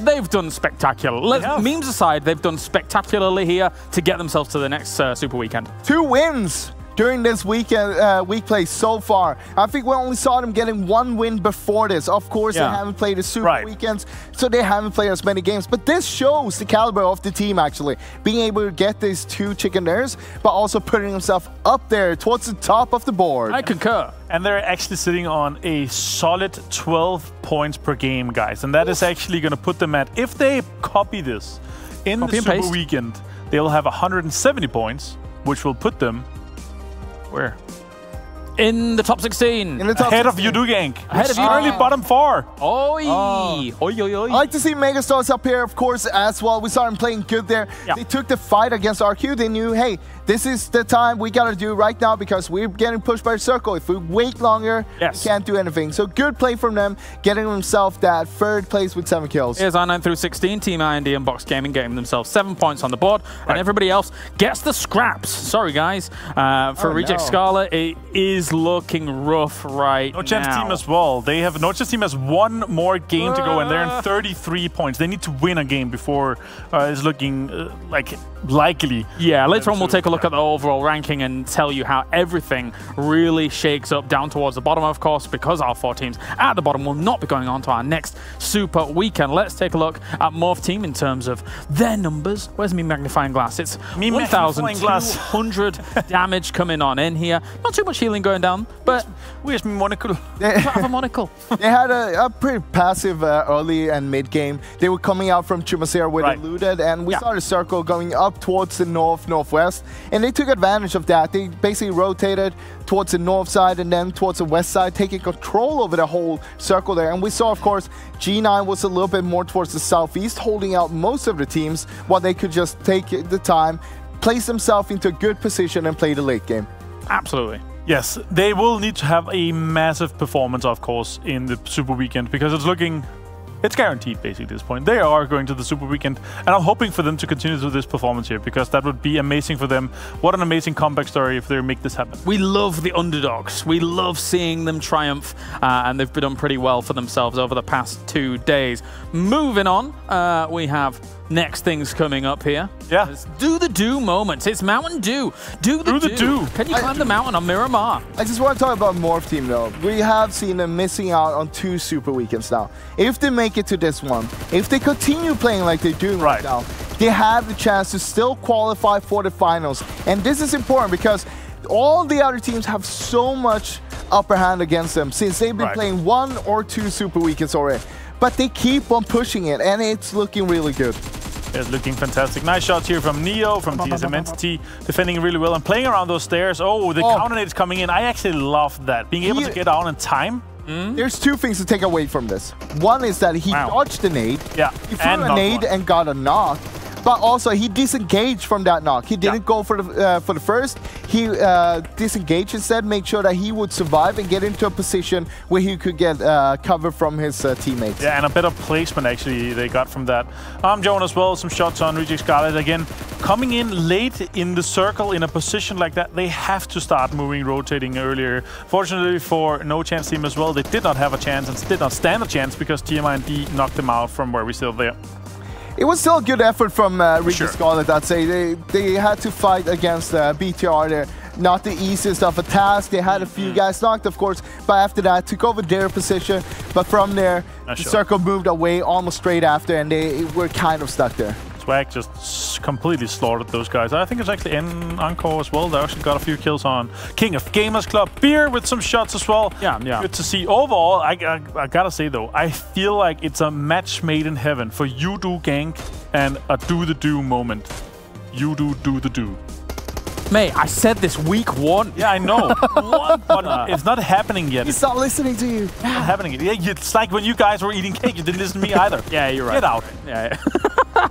They've done spectacular. Memes aside, they've done spectacularly here to get themselves to the next Super Weekend. 2 wins during this week play so far. I think we only saw them getting 1 win before this. Of course, they haven't played the Super Weekends, so they haven't played as many games. But this shows the caliber of the team, actually. Being able to get these 2 chicken dinners, but also putting themselves up there towards the top of the board. I concur. And they're actually sitting on a solid 12 points per game, guys. And that is actually going to put them at, if they copy this in the Super Weekend, they'll have 170 points, which will put them... Where? In the top 16. In the top Ahead 16. of Udugank. Ahead of Currently bottom 4. I like to see Megastars up here, of course, as well. We saw them playing good there. Yeah. They took the fight against RQ. They knew, hey, this is the time we got to do right now because we're getting pushed by the circle. If we wait longer, we can't do anything. So good play from them, getting themselves that 3rd place with 7 kills. Here's our 9 through 16. Team IND and Box Gaming getting themselves 7 points on the board, and everybody else gets the scraps. Sorry, guys. For Reject Scarlet, it is looking rough right now. No Chance team as well. They have No Chance team has 1 more game to go, and they're in 33 points. They need to win a game before it's looking like likely. Yeah, later on we'll take a look at the overall ranking and tell you how everything really shakes up down towards the bottom, of course, because our 4 teams at the bottom will not be going on to our next Super Weekend. Let's take a look at Morph team in terms of their numbers. Where's me magnifying glass? It's 1,200 damage coming on in here. Not too much healing going down, but where's my monocle? I have a monocle. They had a pretty passive early and mid game. They were coming out from Chumasera with eluded, and we saw the circle going up towards the northwest, and they took advantage of that. They basically rotated towards the north side and then towards the west side, taking control over the whole circle there. And we saw, of course, G9 was a little bit more towards the southeast, holding out most of the teams while they could just take the time, place themselves into a good position and play the late game. Absolutely. Yes, they will need to have a massive performance, of course, in the Super Weekend, because it's guaranteed, basically, at this point. They are going to the Super Weekend, and I'm hoping for them to continue to this performance here, because that would be amazing for them. What an amazing comeback story if they make this happen. We love the underdogs. We love seeing them triumph, and they've done pretty well for themselves over the past 2 days. Moving on, we have next things coming up here. Yeah. It's Do the Do moments. It's Mountain Dew. Do the Do. Can you climb the mountain on Miramar? I just want to talk about Morph team, though. We have seen them missing out on 2 Super Weekends now. If they make it to this one, if they continue playing like they're doing right now, they have the chance to still qualify for the finals. And this is important because all the other teams have so much upper hand against them since they've been playing 1 or 2 Super Weekends already. But they keep on pushing it, and it's looking really good. It's looking fantastic. Nice shots here from Neo, from TSM Entity, defending really well and playing around those stairs. Oh, the counter nade is coming in. I actually love that. Being able to get out in time. There's 2 things to take away from this. One is that he dodged the nade. Yeah. He threw a nade and got a knock. But also, he disengaged from that knock. He didn't go for the first. He disengaged instead, made sure that he would survive and get into a position where he could get cover from his teammates. Yeah, and a better placement, actually, they got from that. Joan as well, some shots on Reject Scarlet. Again, coming in late in the circle in a position like that, they have to start moving, rotating earlier. Fortunately for No Chance team as well, they did not have a chance and did not stand a chance because TMIND knocked them out from where we still there. It was still a good effort from Reject Scarlet, I'd say. They had to fight against BTR there. Not the easiest of a task. They had a few guys knocked, of course, but after that, took over their position. But from there, the circle moved away almost straight after, and they were kind of stuck there. Swag just completely slaughtered those guys. I think it's actually in Encore as well. They actually got a few kills on King of Gamers Club. Beer with some shots as well. Yeah. Good to see. Overall, I gotta say though, I feel like it's a match made in heaven for Udugank and a Do the Do moment. Do the Do. Mate, I said this week 1. Yeah, I know. But it's not happening yet. He's not listening to you. It's not happening yet. Yeah, it's like when you guys were eating cake, you didn't listen to me either. Yeah, you're right. Get out. Yeah.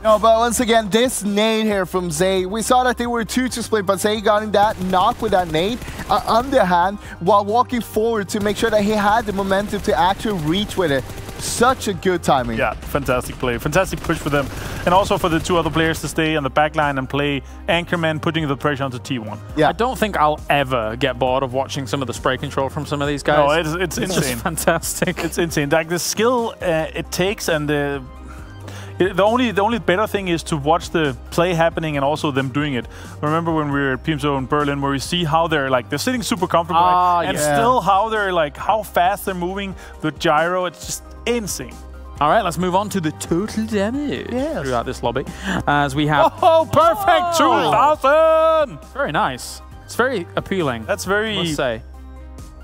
No, but once again, this nade here from Zay, we saw that they were 2 to split, but Zay got in that knock with that nade underhand while walking forward to make sure that he had the momentum to actually reach with it. Such a good timing. Yeah, fantastic play. Fantastic push for them. And also for the 2 other players to stay on the back line and play anchorman, putting the pressure onto T1. Yeah. I don't think I'll ever get bored of watching some of the spray control from some of these guys. No, it's insane. Just fantastic. It's insane. Like the skill it takes, and the only better thing is to watch the play happening and also them doing it. Remember when we were at PMWL in Berlin, where we see how they're sitting super comfortable, and still how they're how fast they're moving the gyro. It's just insane. All right, let's move on to the total damage throughout this lobby, as we have. Oh, perfect! 2,000. Very nice. It's very appealing. That's very. Let's say.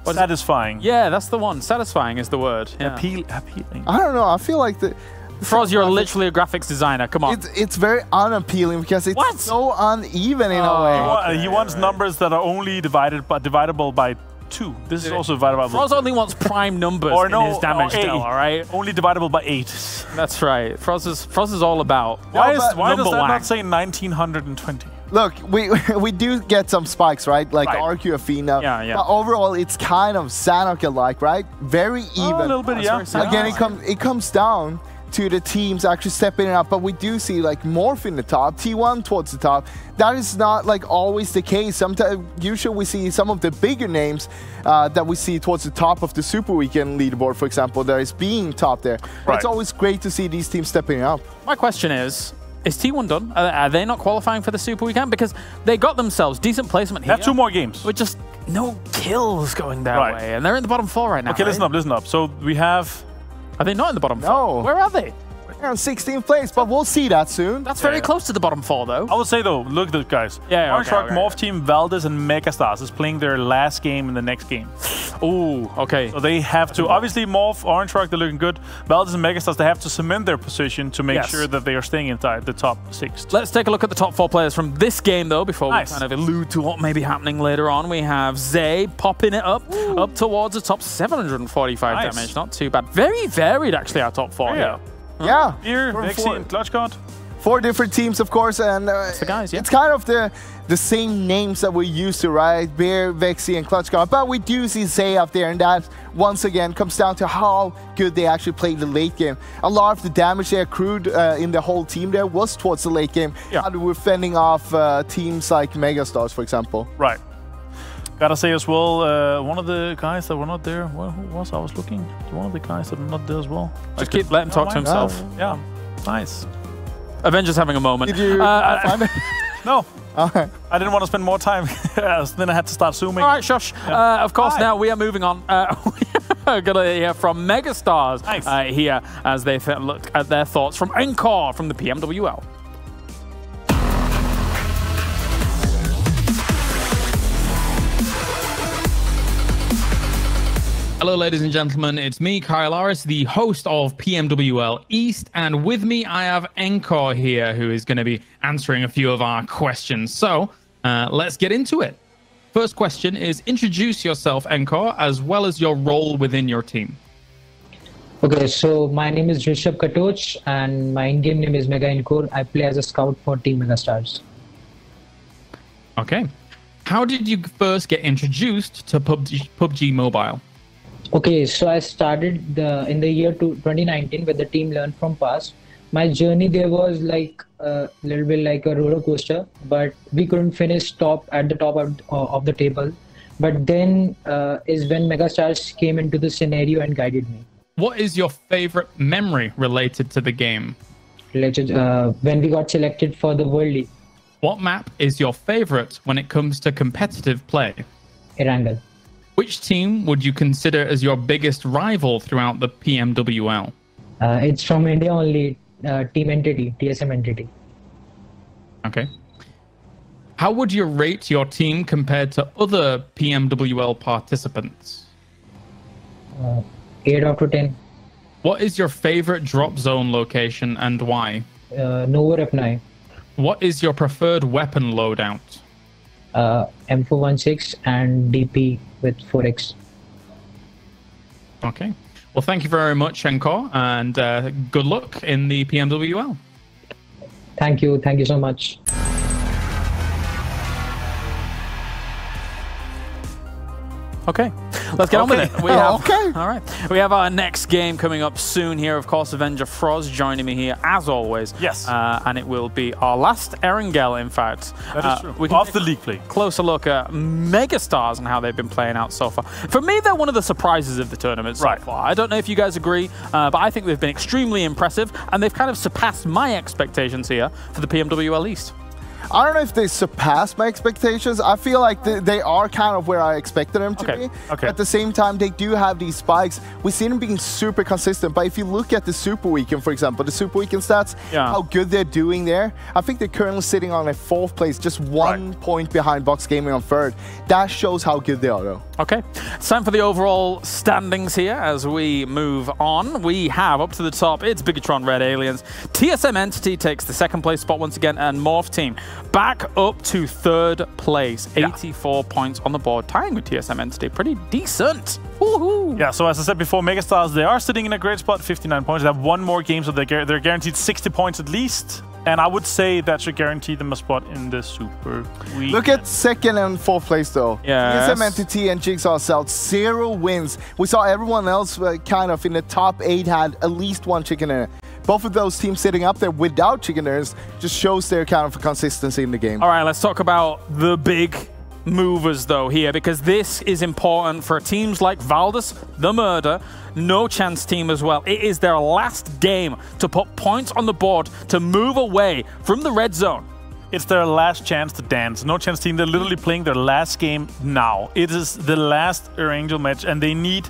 Satisfying. Yeah, that's the one. Satisfying is the word. Yeah. Appealing. I don't know. I feel like Froz, you're literally a graphics designer. Come on. It's very unappealing because it's so uneven in a way. He wants numbers that are only dividable by 2. This is also divided by 2. Froz only wants prime numbers in his damage deal, all right? Only dividable by 8. That's right. Froz is all about. Why does that not say 1920? Look, we do get some spikes, right? Like RQFE now. Yeah. But overall, it's kind of Sanoka-like, right? Very even. A little bit, yeah. Again, it comes down to the teams actually stepping up, but we do see Morph in the top, T1 towards the top. That is not always the case. Sometimes, usually we see some of the bigger names that we see towards the top of the Super Weekend leaderboard, for example, that is being top there. But it's always great to see these teams stepping up. My question is T1 done? Are they not qualifying for the Super Weekend? Because they got themselves decent placement here. They have 2 more games. With just no kills going their way. And they're in the bottom 4 right now. Okay, listen up. So we have... Are they not in the bottom 4? No. Where are they? They're on 16th place, but we'll see that soon. That's very close to the bottom 4, though. I would say, though, look at those guys. Orange Rock, Morph Team, Valdez, and Megastars is playing their last game in the next game. Ooh, okay. So they have to... Obviously, Morph, Orange Rock, they're looking good. Valdez and Megastars, they have to cement their position to make sure that they are staying inside the top 6. Let's take a look at the top 4 players from this game, though, before we kind of allude to what may be happening later on. We have Zay popping it up towards the top 745 damage. Not too bad. Very varied, actually, our top 4 here. Yeah. Here, Vexy and Clutch Card. 4 different teams, of course, and it's the guys, it's kind of the same names that we're used to, right? Bear, Vexy, and Clutch Card. But we do see Zay up there, and that, once again, comes down to how good they actually played the late game. A lot of the damage they accrued in the whole team there was towards the late game. How they were fending off teams like Megastars, for example. Right. Gotta say as well, one of the guys that were not there, well, who was? I was looking. One of the guys that were not there as well. Just let him talk to himself. Yeah, nice. Avengers having a moment. Did you find it? No. I didn't want to spend more time. Then I had to start zooming. All right, shush. Of course, now we are moving on. We're going to hear from Megastars here as they look at their thoughts from Encore from the PMWL. Hello, ladies and gentlemen. It's me, Kyle Aris, the host of PMWL East, and with me I have Encore here, who is going to be answering a few of our questions. So let's get into it. First question is, introduce yourself, Encore, as well as your role within your team. Okay, so my name is Rishabh Katoch, and my in-game name is Mega Encore. I play as a scout for Team Megastars. Okay. How did you first get introduced to PUBG Mobile? Okay, so I started in the year 2019 with the team Learn From Past. My journey there was like a little bit like a roller coaster, but we couldn't finish at the top of the table. But then is when Megastars came into the scenario and guided me. What is your favorite memory related to the game? When we got selected for the World League. What map is your favorite when it comes to competitive play? Erangel. Which team would you consider as your biggest rival throughout the PMWL? It's from India only, Team Entity, TSM Entity. Okay. How would you rate your team compared to other PMWL participants? 8 out of 10. What is your favorite drop zone location and why? Nowhere F9. What is your preferred weapon loadout? M416 and DP with 4X. Okay. Well, thank you very much, Shankar, and good luck in the PMWL. Thank you so much. Okay, let's get on with it. We have, all right. We have our next game coming up soon here. Of course, Avenger Froz joining me here as always. Yes. And it will be our last Erangel, in fact. That is true. We can Off the league play. Closer look at Megastars and how they've been playing out so far. For me, they're one of the surprises of the tournament so far. I don't know if you guys agree, but I think they've been extremely impressive, and they've kind of surpassed my expectations here for the PMWL East. I don't know if they surpassed my expectations. I feel like they are kind of where I expected them to be. At the same time, they do have these spikes. We see them being super consistent, but if you look at the Super Weekend, for example, the Super Weekend stats, how good they're doing there, I think they're currently sitting on a 4th place, just 1 point behind Box Gaming on 3rd. That shows how good they are, though. Okay, it's time for the overall standings here as we move on. We have up to the top, it's Bigatron Red Aliens. TSM Entity takes the 2nd place spot once again, and Morph Team back up to 3rd place. 84 points on the board, tying with TSM Entity. Pretty decent. Woohoo! Yeah, so as I said before, Megastars, they are sitting in a great spot, 59 points. They have 1 more game, so they're guaranteed 60 points at least. And I would say that should guarantee them a spot in the Super Weekend. Look at 2nd and 4th place, though. Yeah. TSM Entity and Jigsaw South, 0 wins. We saw everyone else kind of in the top 8 had at least 1 chicken dinner. Both of those teams sitting up there without chicken dinners just shows their kind of consistency in the game. All right, let's talk about the big movers, though, here, because this is important for teams like Valdus, the Murder, No Chance team as well. It is their last game to put points on the board to move away from the red zone. It's their last chance to dance. No Chance team, they're literally playing their last game now. It is the last Erangel match, and they need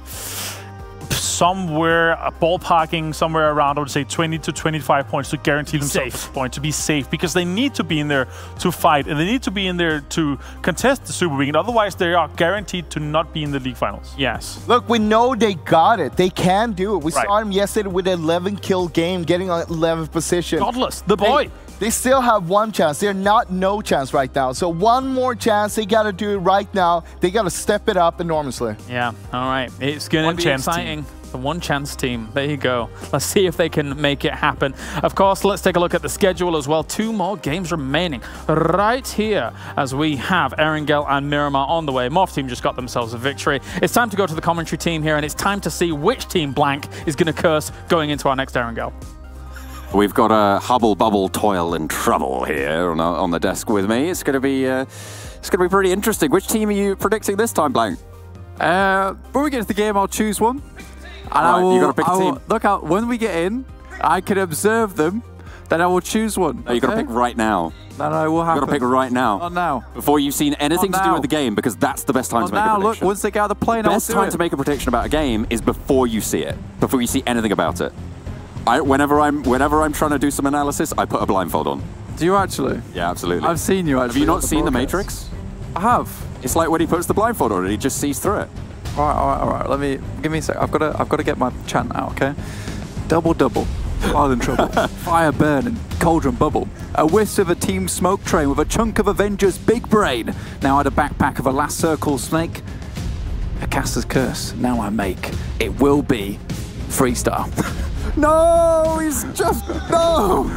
somewhere, ballparking somewhere around, I would say 20 to 25 points to guarantee themselves a point, to be safe, because they need to be in there to fight, and they need to be in there to contest the Super Weekend. Otherwise, they are guaranteed to not be in the league finals. Yes. Look, we know they got it. They can do it. We saw them yesterday with an 11-kill game, getting on 11th position. Godless, the boy. They still have 1 chance. They're not No Chance right now. So 1 more chance. They got to do it right now. They got to step it up enormously. Yeah, all right. It's going to be exciting. The 1 Chance team. There you go. Let's see if they can make it happen. Of course, let's take a look at the schedule as well. 2 more games remaining right here as we have Erangel and Miramar on the way. Morph team just got themselves a victory. It's time to go to the commentary team here, and it's time to see which team blank is going to curse going into our next Erangel. We've got a Hubble Bubble Toil and Trouble here on the desk with me. It's going to be pretty interesting. Which team are you predicting this time, Blank? When we get to the game, I'll choose one. And you got to pick a team. Look out, when we get in, I can observe them, then I will choose one. No, you got to pick right now. No, it will happen. You got to pick right now. Not now. Before you've seen anything to do with the game, because that's the best time to make a prediction. Look, once they get out of the plane, the best time to make a prediction about a game is before you see it, before you see anything about it. Whenever I'm trying to do some analysis, I put a blindfold on. Do you actually? Yeah, absolutely. I've seen you actually. Have you not seen The Matrix? I have. It's like when he puts the blindfold on and he just sees through it. All right. Give me a sec. I've got to get my chant out, okay? Double, Island Trouble, Fire Burning, Cauldron Bubble, a wisp of a team smoke train with a chunk of Avengers Big Brain. Now I had a backpack of a Last Circle Snake. A Caster's Curse. Now I make. It will be freestyle. No, he's just, no.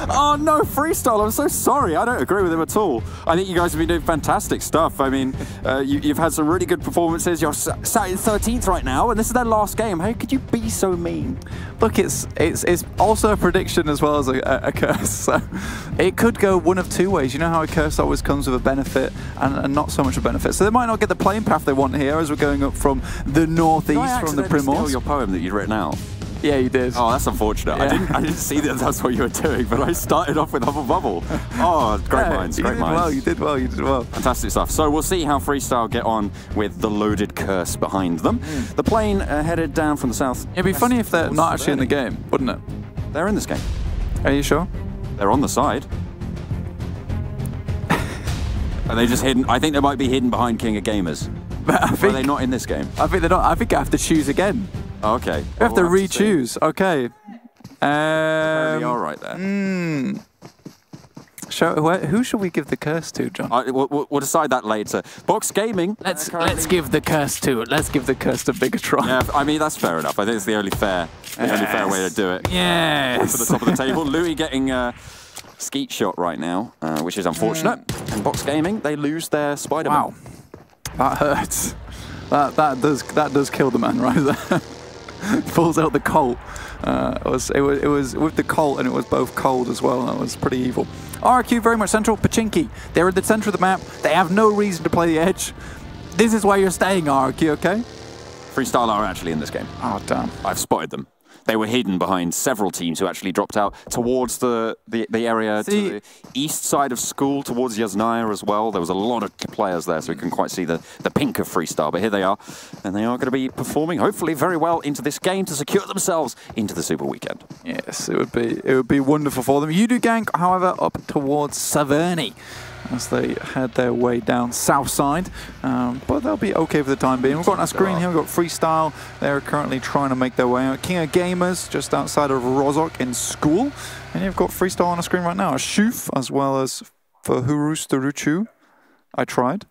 Oh, no, freestyle. I'm so sorry. I don't agree with him at all. I think you guys have been doing fantastic stuff. I mean, you've had some really good performances. You're sat in 13th right now, and this is their last game. How could you be so mean? Look, it's also a prediction as well as a curse. So it could go one of 2 ways. You know how a curse always comes with a benefit and not so much a benefit. So they might not get the playing path they want here as we're going up from the northeast, from the Primors. Steal your poem that you'd written out. Yeah, you did. Oh, that's unfortunate. Yeah. I didn't see that that's what you were doing, but I started off with Hubble Bubble. Oh, great minds, great minds. You did well. Fantastic stuff. So we'll see how Freestyle get on with the loaded curse behind them. The plane headed down from the south. It'd be funny if they're not actually in the game, wouldn't it? They're in this game. Are you sure? They're on the side. Are they just hidden? I think they might be hidden behind King of Gamers. But are they not in this game? I think they're not. I think I have to choose again. Oh, okay. We have to re-choose. Okay. All right there. Who should we give the curse to, John? We'll decide that later. Box Gaming. Let's give the curse to it. Let's give the curse to Bigatron. Yeah, I mean that's fair enough. I think it's the only fair way to do it. Yes. For the top of the table, Louis getting skeet shot right now, which is unfortunate. And Box Gaming, they lose their Spider-Man. Wow, that hurts. That does kill the man right there. Pulls out the Colt. It was with the Colt, and it was both cold as well. That was pretty evil. RQ very much central. Pachinki, they're at the center of the map. They have no reason to play the edge. This is why you're staying, RQ. Okay. Freestyle are actually in this game. Oh damn! I've spotted them. They were hidden behind several teams who actually dropped out towards the area to the east side of school, towards Yasnaya as well. There was a lot of players there, so we couldn't quite see the pink of Freestyle. But here they are, and they are going to be performing, hopefully, very well into this game to secure themselves into the Super Weekend. Yes, it would be wonderful for them. Yudu Gang, however, up towards Saverny as they head their way down south side, but they'll be okay for the time being. We've got on our screen here, we've got Freestyle. They're currently trying to make their way out. King of Gamers just outside of Rozok in school, and you've got Freestyle on our screen right now. Shuf as well as for Hurus Daruchu. I tried.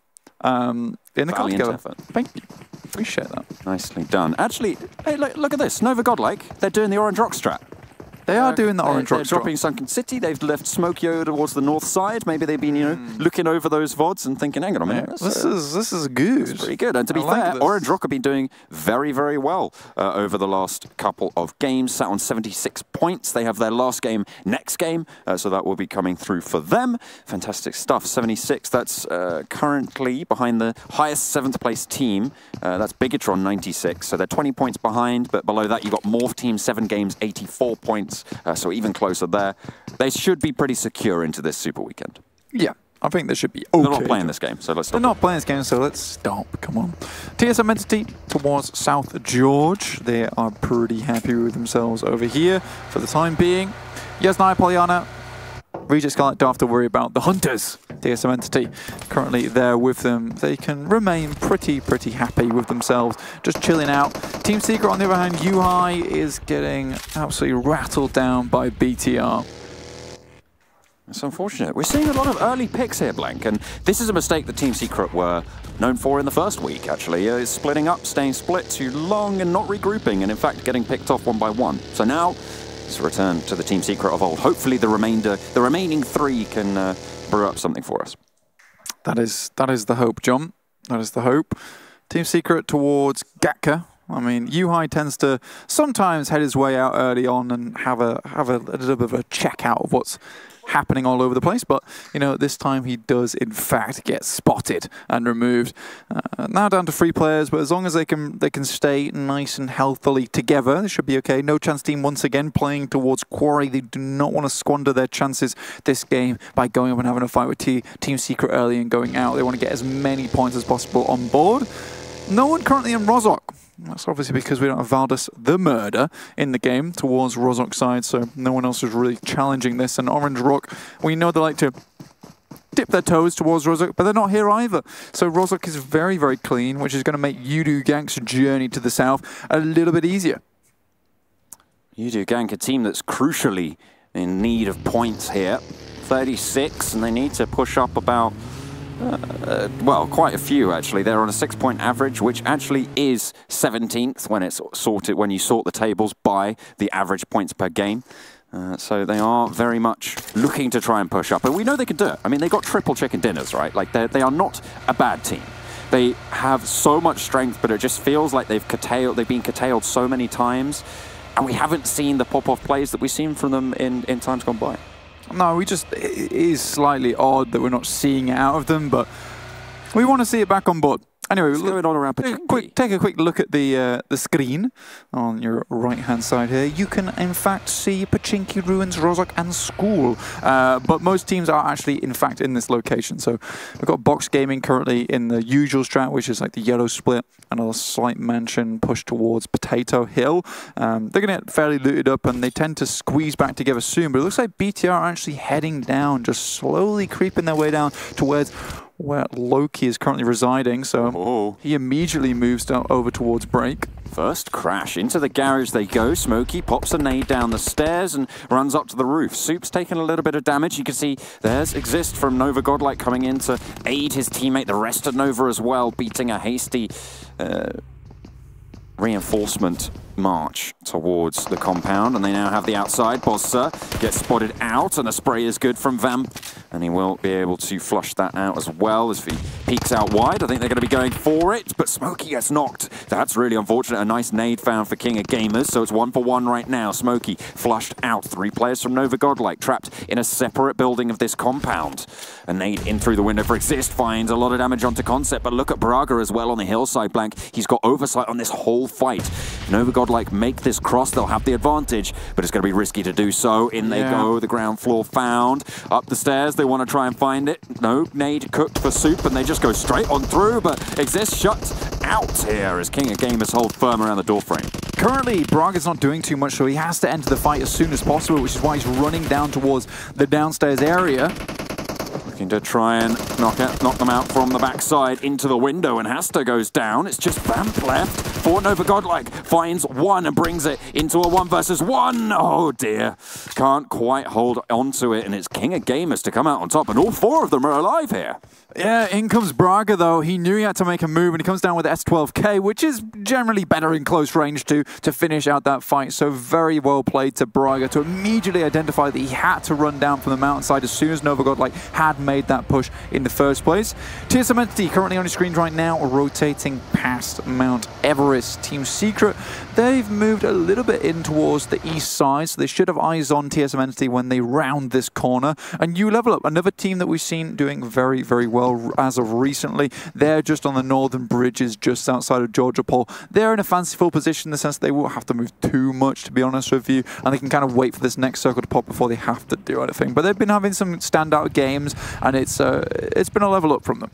In the car together. Effort. Thank you. Appreciate that. Nicely done. Actually, hey, look at this. Nova Godlike, they're doing the Orange Rock strat. They are doing the Orange Rock. They're dropping Sunken City. They've left Smokyo towards the north side. Maybe they've been, looking over those VODs and thinking, hang on a minute. This is good. It's pretty good. And to be fair, Orange Rock have been doing very, very well over the last couple of games. Sat on 76 points. They have their last game next game, so that will be coming through for them. Fantastic stuff. 76. That's currently behind the highest 7th place team. That's Bigatron 96. So they're 20 points behind, but below that you've got Morph Team 7 games, 84 points. So even closer there. They should be pretty secure into this Super Weekend. Yeah, I think they should be okay. They're not playing this game, so let's stop. They're not playing this game, so let's stop. Come on. TSM Entity towards South George. They are pretty happy with themselves over here for the time being. Yasnaya Polyana, Regis Scarlet don't have to worry about the Hunters. TSM Entity currently there with them. They can remain pretty happy with themselves, just chilling out. Team Secret, on the other hand, Yuhai is getting absolutely rattled down by BTR. It's unfortunate. We're seeing a lot of early picks here, Blank, and this is a mistake that Team Secret were known for in the first week, actually. Is splitting up, staying split too long and not regrouping, and in fact getting picked off one by one. So now it's a return to the Team Secret of old. Hopefully the remaining 3 can brew up something for us. That is the hope, John. That is the hope. Team Secret towards Gatka. I mean, Yuhai tends to sometimes head his way out early on and have a little bit of a check out of what's happening all over the place, but you know, this time he does in fact get spotted and removed. Now down to 3 players, but as long as they can stay nice and healthily together, they should be okay. No Chance team once again playing towards Quarry. They do not want to squander their chances this game by going up and having a fight with Team Secret early and going out. They want to get as many points as possible on board. No one currently in Rozok. That's obviously because we don't have Valdus the Murder in the game towards Rozok's side, so no one else is really challenging this. And Orange Rock, we know they like to dip their toes towards Rozok, but they're not here either. So Rozok is very clean, which is going to make Yudu Gank's journey to the south a little bit easier. Yudu Gank, a team that's crucially in need of points here. 36, and they need to push up about well, quite a few actually. They're on a 6-point average, which actually is 17th when it's sorted, when you sort the tables by the average points per game. So they are very much looking to try and push up, and we know they can do it. I mean, they got triple chicken dinners, right? Like they are not a bad team. They have so much strength, but it just feels like they've been curtailed so many times, and we haven't seen the pop-off plays that we've seen from them in times gone by. No, it is slightly odd that we're not seeing it out of them, but we want to see it back on board. Anyway, going on around take a quick look at the screen on your right-hand side here. You can, in fact, see Pachinki, Ruins, Rozok, and School. But most teams are actually, in fact, in this location. So we've got Box Gaming currently in the usual strat, which is like the yellow split, another slight mansion push towards Potato Hill. They're going to get fairly looted up, and they tend to squeeze back together soon. But it looks like BTR are actually heading down, just slowly creeping their way down towards where Loki is currently residing, so he immediately moves over towards break. First crash. Into the garage they go. Smokey pops a nade down the stairs and runs up to the roof. Soup's taken a little bit of damage. You can see there's Exist from Nova Godlike coming in to aid his teammate. The rest of Nova as well, beating a hasty reinforcement march towards the compound, and they now have the outside. Bossa gets spotted out, and the spray is good from Vamp, and he will be able to flush that out as well as he peeks out wide. I think they're going to be going for it, but Smokey gets knocked. That's really unfortunate. A nice nade found for King of Gamers, so it's 1-for-1 right now. Smokey flushed out. 3 players from Nova Godlike trapped in a separate building of this compound. A nade in through the window for Exist finds a lot of damage onto Concept, but look at Braga as well on the hillside blank. He's got oversight on this whole fight. Nova Godlike make this cross, they'll have the advantage, but it's going to be risky to do so. In they go, the ground floor found. Up the stairs, they want to try and find it. No, nade cooked for Soup, and they just go straight on through, but Exist shut out here as King of Gamers hold firm around the doorframe. Currently, Braga's not doing too much, so he has to enter the fight as soon as possible, which is why he's running down towards the downstairs area. Looking to try and knock them out from the backside into the window, and Hasta goes down. It's just Vamp left for Nova Godlike. Finds one and brings it into a 1-versus-1. Oh dear. Can't quite hold onto it, and it's King of Gamers to come out on top, and all 4 of them are alive here. Yeah, in comes Braga though. He knew he had to make a move, and he comes down with S12K, which is generally better in close range to finish out that fight. So very well played to Braga to immediately identify that he had to run down from the mountainside as soon as Nova Godlike had made that push in the first place. TSM Entity currently on your screen right now, rotating past Mount Everest. Team Secret, they've moved a little bit in towards the east side, so they should have eyes on TSM Entity when they round this corner. And you level up, another team that we've seen doing very, very well as of recently. They're just on the northern bridges just outside of Georgia Pole. They're in a fanciful position in the sense that they won't have to move too much, to be honest with you, and they can kind of wait for this next circle to pop before they have to do anything. But they've been having some standout games, and it's been a level up from them.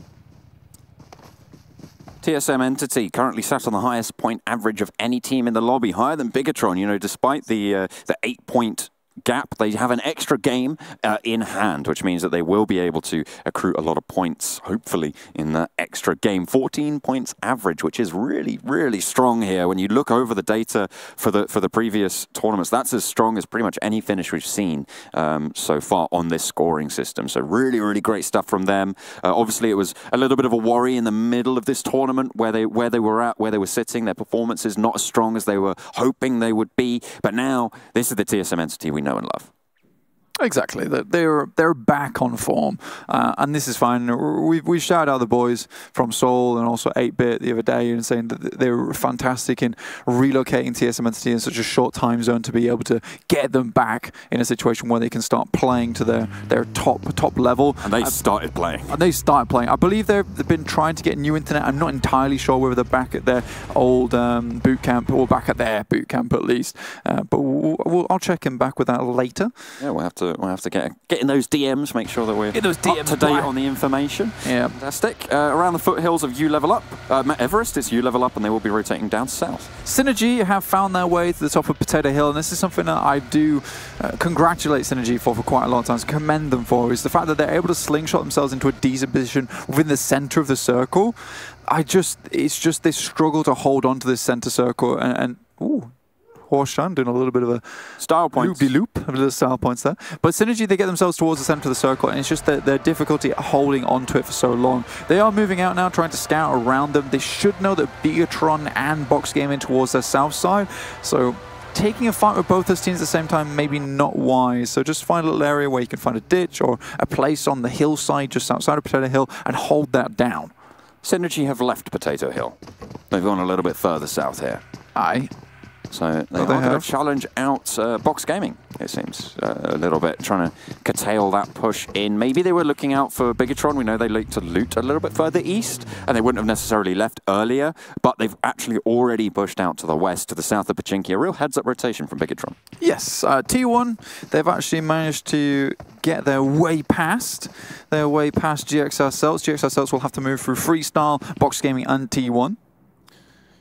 TSM Entity currently sat on the highest point average of any team in the lobby, higher than Bigatron. You know, despite the 8-point gap, they have an extra game in hand, which means that they will be able to accrue a lot of points, hopefully, in that extra game. 14 points average, which is really, really strong here. When you look over the data for the previous tournaments, that's as strong as pretty much any finish we've seen so far on this scoring system. So really, really great stuff from them. Obviously, it was a little bit of a worry in the middle of this tournament where they were sitting. Their performance is not as strong as they were hoping they would be. But now, this is the TSM Entity we know and love. Exactly, they're back on form, and this is fine. We shouted out the boys from Seoul and also 8-Bit the other day and saying that they were fantastic in relocating TSM Entity in such a short time zone to be able to get them back in a situation where they can start playing to their top level. And they started playing. I believe they've been trying to get new internet. I'm not entirely sure whether they're back at their old boot camp or back at their boot camp at least. But I'll check in back with that later. Yeah, we'll have to get in those DMs, make sure that we're up to date on the information. Yeah. Fantastic. Around the foothills of U Level Up, Mount Everest, it's U Level Up, and they will be rotating down south. Synergy have found their way to the top of Potato Hill, and this is something that I do congratulate Synergy for quite a lot of times, commend them for, is the fact that they're able to slingshot themselves into a decent position within the center of the circle. It's just they struggle to hold on to this center circle, and ooh, Horshan doing a little bit of a style points. Loop, a little style points there. But Synergy, they get themselves towards the center of the circle, and it's just their difficulty at holding onto it for so long. They are moving out now, trying to scout around them. They should know that Bigatron and Box Gaming towards their south side. So taking a fight with both those teams at the same time, maybe not wise. So just find a little area where you can find a ditch or a place on the hillside just outside of Potato Hill and hold that down. Synergy have left Potato Hill. They've gone a little bit further south here. Aye. So they are going to challenge out Box Gaming, it seems, a little bit, trying to curtail that push in. Maybe they were looking out for Bigatron. We know they like to loot a little bit further east, and they wouldn't have necessarily left earlier, but they've actually already pushed out to the west, to the south of Pachinki. A real heads-up rotation from Bigatron. Yes, T1, they've actually managed to get their way past GXR Celts. GXR Celts will have to move through Freestyle, Box Gaming, and T1.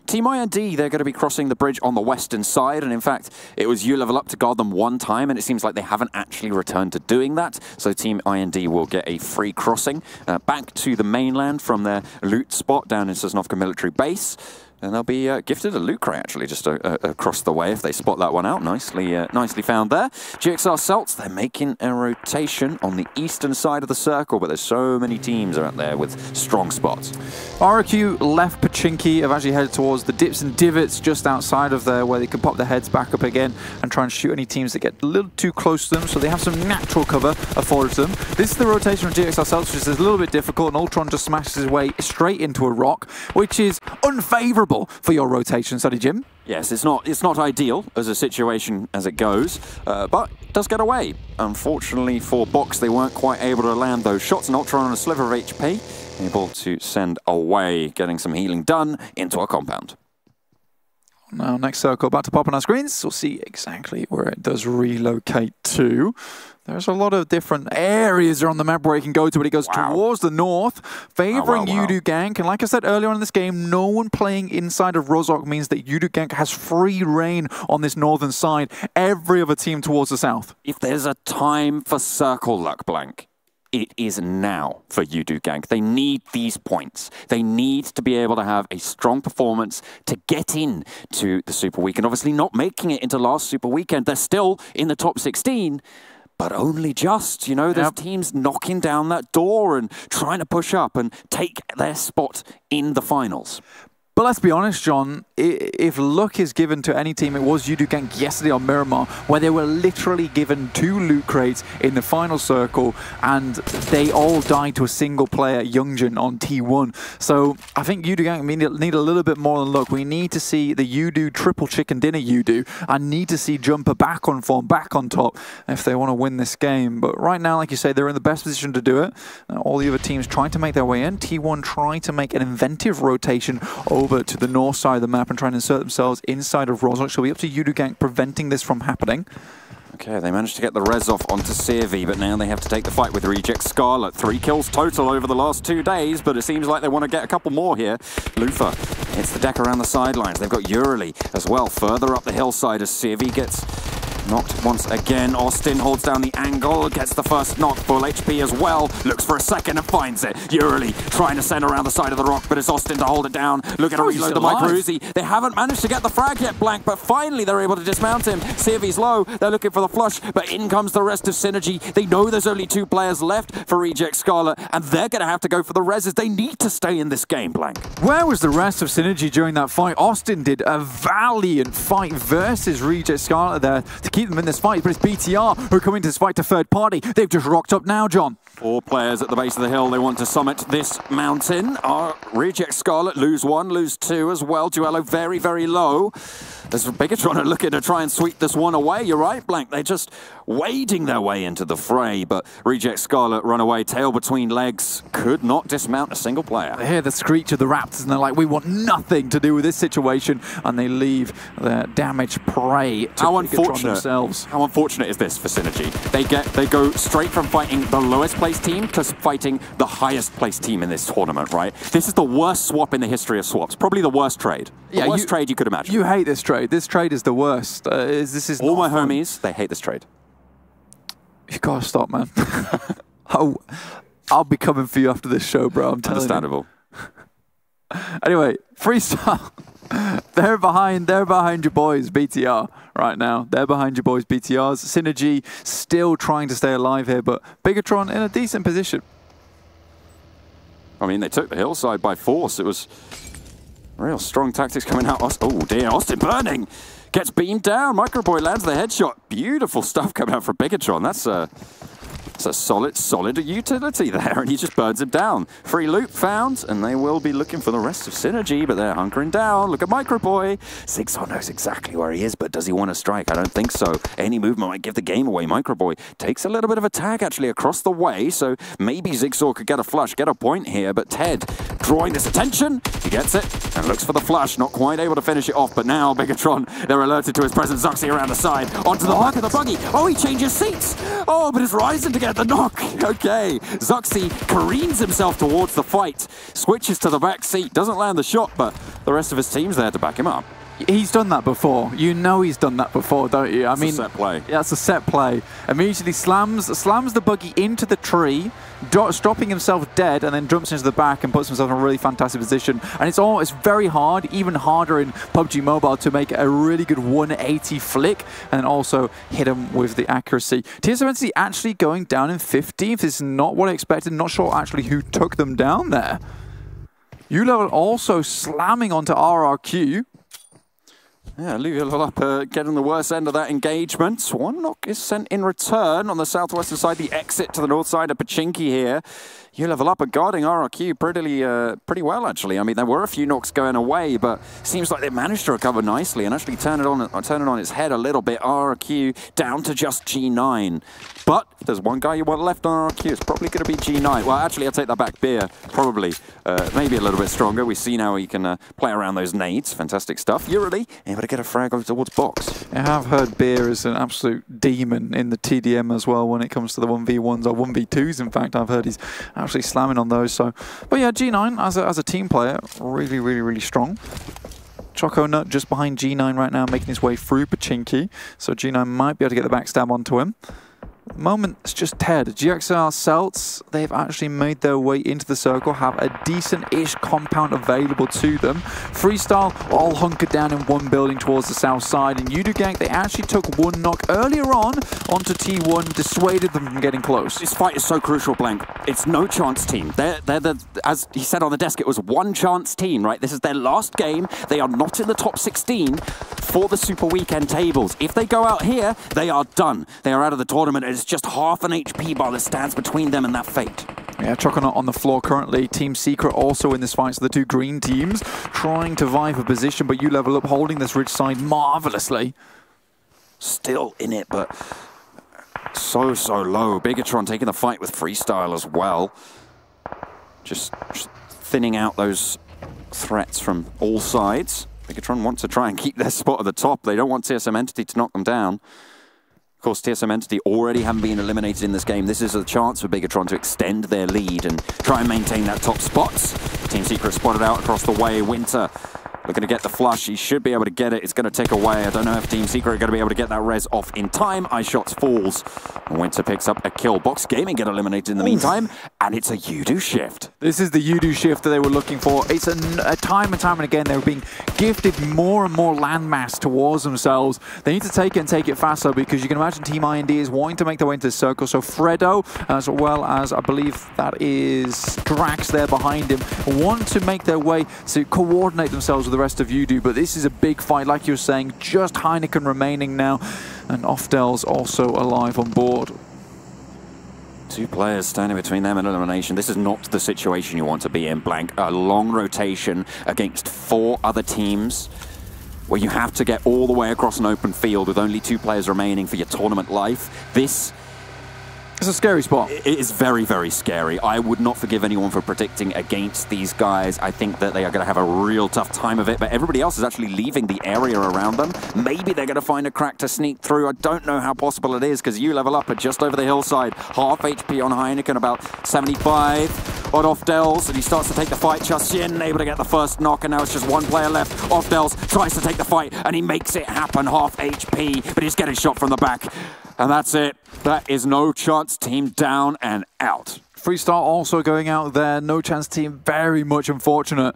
Team IND, they're going to be crossing the bridge on the western side, and in fact, it was you level up to guard them one time, and it seems like they haven't actually returned to doing that, so Team IND will get a free crossing back to the mainland from their loot spot down in Sosnovka military base. And they'll be gifted a loot crate, actually, just across the way if they spot that one out. Nicely found there. GXR Celts, they're making a rotation on the eastern side of the circle, but there's so many teams out there with strong spots. RQ left Pachinki have actually headed towards the dips and divots just outside of there where they can pop their heads back up again and try and shoot any teams that get a little too close to them, so they have some natural cover afforded to them. This is the rotation of GXR Celts, which is a little bit difficult, and Ultron just smashes his way straight into a rock, which is unfavourable for your rotation, Study Jim. Yes, it's not ideal as a situation as it goes, but it does get away. Unfortunately for Box, they weren't quite able to land those shots, and Ultron on a sliver of HP, able to send away, getting some healing done into a compound. Now, next circle about to pop on our screens. We'll see exactly where it does relocate to. There's a lot of different areas on the map where it can go to, but it goes towards the north, favoring Yudu Gank. And like I said earlier on in this game, no one playing inside of Rozhok means that Yudu Gank has free reign on this northern side. Every other team towards the south. If there's a time for circle luck, Blank, it is now for Yudu Gank. They need these points. They need to be able to have a strong performance to get in to the Super Weekend. Obviously not making it into last Super Weekend. They're still in the top 16. But only just, you know, there's teams knocking down that door and trying to push up and take their spot in the finals. But let's be honest, John, if luck is given to any team, it was Yudu Gank yesterday on Miramar, where they were literally given 2 loot crates in the final circle, and they all died to a single player, Youngjin, on T1. So I think Yudu Gank need a little bit more than luck. We need to see the Yudu triple chicken dinner Yudu, and need to see Jumper back on form, back on top, if they want to win this game. But right now, like you say, they're in the best position to do it. All the other teams trying to make their way in. T1 trying to make an inventive rotation over to the north side of the map and trying to insert themselves inside of Rozhok. So it'll be up to Yudu Gank preventing this from happening. Okay, they managed to get the res off onto Sirvi, but now they have to take the fight with Reject Scarlet. 3 kills total over the last 2 days, but it seems like they want to get a couple more here. Lufa hits the deck around the sidelines. They've got Urali as well, further up the hillside as Sirvi gets knocked once again. Austin holds down the angle, gets the first knock, full HP as well. Looks for a second and finds it. Urali trying to send around the side of the rock, but it's Austin to hold it down. Look at reload the Micro Uzi. They haven't managed to get the frag yet, Blank, but finally they're able to dismount him. Sirvi's low. They're looking for the flush, but in comes the rest of Synergy. They know there's only 2 players left for Reject Scarlet, and they're going to have to go for the reses. They need to stay in this game, Blank. Where was the rest of Synergy during that fight? Austin did a valiant fight versus Reject Scarlet there to keep them in this fight, but it's BTR who come into this fight to third party. They've just rocked up now, John. 4 players at the base of the hill. They want to summit this mountain. Reject Scarlet lose 1, lose 2 as well. Duello very, very low. There's Bigatron looking to try and sweep this one away. You're right, Blank. They're just wading their way into the fray, but Reject Scarlet run away, tail between legs, could not dismount a single player. They hear the screech of the Raptors and they're like, we want nothing to do with this situation, and they leave their damaged prey to Bigatron themselves. How unfortunate is this for Synergy? They go straight from fighting the lowest placed team to fighting the highest placed team in this tournament, right? This is the worst swap in the history of swaps. Probably the worst trade. The worst trade you could imagine. You hate this trade. This trade is the worst. This is all my homies, they hate this trade. You gotta stop, man. I'll be coming for you after this show, bro. I'm telling Understandable. You. Anyway, freestyle. They're behind your boys, BTR, right now. They're behind your boys, BTRs. Synergy still trying to stay alive here, but Bigatron in a decent position. I mean, they took the hillside by force. It was real strong tactics coming out. Oh dear, Austin burning. Gets beamed down. Microboy lands the headshot. Beautiful stuff coming out from Bigatron. That's a solid utility there, and he just burns him down. Free loot found, and they will be looking for the rest of Synergy, but they're hunkering down. Look at Microboy. Zigzor knows exactly where he is, but does he want to strike? I don't think so. Any movement might give the game away. Microboy takes a little bit of a tag, actually, across the way, so maybe Zigzor could get a flush, get a point here, but Ted drawing this attention. He gets it and looks for the flush. Not quite able to finish it off, but now Bigatron, they're alerted to his presence. Zuxi around the side, onto the back of the buggy. Oh, he changes seats. Oh, but it's Ryzen to get the knock. Okay, Zuxi careens himself towards the fight, switches to the back seat, doesn't land the shot, but the rest of his team's there to back him up. He's done that before. You know he's done that before, don't you? I mean, it's a set play. Yeah, it's a set play. Immediately slams the buggy into the tree, stopping himself dead, and then jumps into the back and puts himself in a really fantastic position. And it's very hard, even harder in PUBG Mobile, to make a really good 180 flick and also hit him with the accuracy. TSMNT actually going down in 15th. This is not what I expected. Not sure actually who took them down there. U-Level also slamming onto RRQ. Yeah, level up, getting the worst end of that engagement. One knock is sent in return on the southwestern side, the exit to the north side of Pachinki here. You level up, guarding RRQ pretty well, actually. I mean, there were a few knocks going away, but it seems like they managed to recover nicely and actually turn it on its head a little bit. RRQ down to just G9. But if there's one guy you want left on RRQ, it's probably going to be G9. Well, actually, I'll take that back. Beer, probably. Maybe a little bit stronger. We see now he can play around those nades. Fantastic stuff. Yurili able to get a frag over towards box. I have heard Beer is an absolute demon in the TDM as well when it comes to the 1v1s or 1v2s. In fact, I've heard he's actually slamming on those. So, but yeah, G9 as a team player, really strong. Choco Nut just behind G9 right now, making his way through Pachinki. So G9 might be able to get the backstab onto him. At the moment, it's just Ted. GXR Celts, they've actually made their way into the circle, have a decent-ish compound available to them. Freestyle all hunkered down in one building towards the south side. And Udugang, they actually took one knock earlier on onto T1, dissuaded them from getting close. This fight is so crucial, Blank. It's no chance team. They're as he said on the desk, it was one chance team, right? This is their last game. They are not in the top 16 for the Super Weekend tables. If they go out here, they are done. They are out of the tournament. It's just half an HP bar that stands between them and that fate. Yeah, Choconaut on the floor currently. Team Secret also in this fight. So the two green teams trying to vie for position, but U-Level Up holding this ridge side marvelously. Still in it, but so low. Bigatron taking the fight with Freestyle as well. Just thinning out those threats from all sides. Bigatron wants to try and keep their spot at the top. They don't want TSM Entity to knock them down. Of course, TSM Entity already haven't been eliminated in this game. This is a chance for Bigatron to extend their lead and try and maintain that top spot. Team Secret spotted out across the way. Winter looking to get the flush. He should be able to get it. It's going to tick away. I don't know if Team Secret are going to be able to get that res off in time. Ice Shots falls. And Winter picks up a kill. Box Gaming get eliminated in the meantime. And it's a Udo shift. This is the Udo shift that they were looking for. It's a time and time and again, they were being gifted more and more landmass towards themselves. They need to take it and take it faster because you can imagine Team I&D is wanting to make their way into the circle. So Fredo, as well as I believe that is Drax there behind him, want to make their way to coordinate themselves with the rest of Udo, but this is a big fight, like you were saying, just Heineken remaining now, and Offdel's also alive on board. Two players standing between them and elimination. This is not the situation you want to be in, Blank. A long rotation against 4 other teams where you have to get all the way across an open field with only 2 players remaining for your tournament life. This It's a scary spot. It is very scary. I would not forgive anyone for predicting against these guys. I think that they are going to have a real tough time of it, but everybody else is actually leaving the area around them. Maybe they're going to find a crack to sneak through. I don't know how possible it is, because you level up at just over the hillside. Half HP on Heineken, about 75 on Offdels, and he starts to take the fight. Chassin able to get the first knock, and now it's just 1 player left. Offdels tries to take the fight, and he makes it happen. Half HP, but he's getting shot from the back. And that's it. That is No Chance team down and out. Freestyle also going out there. No Chance team very much unfortunate.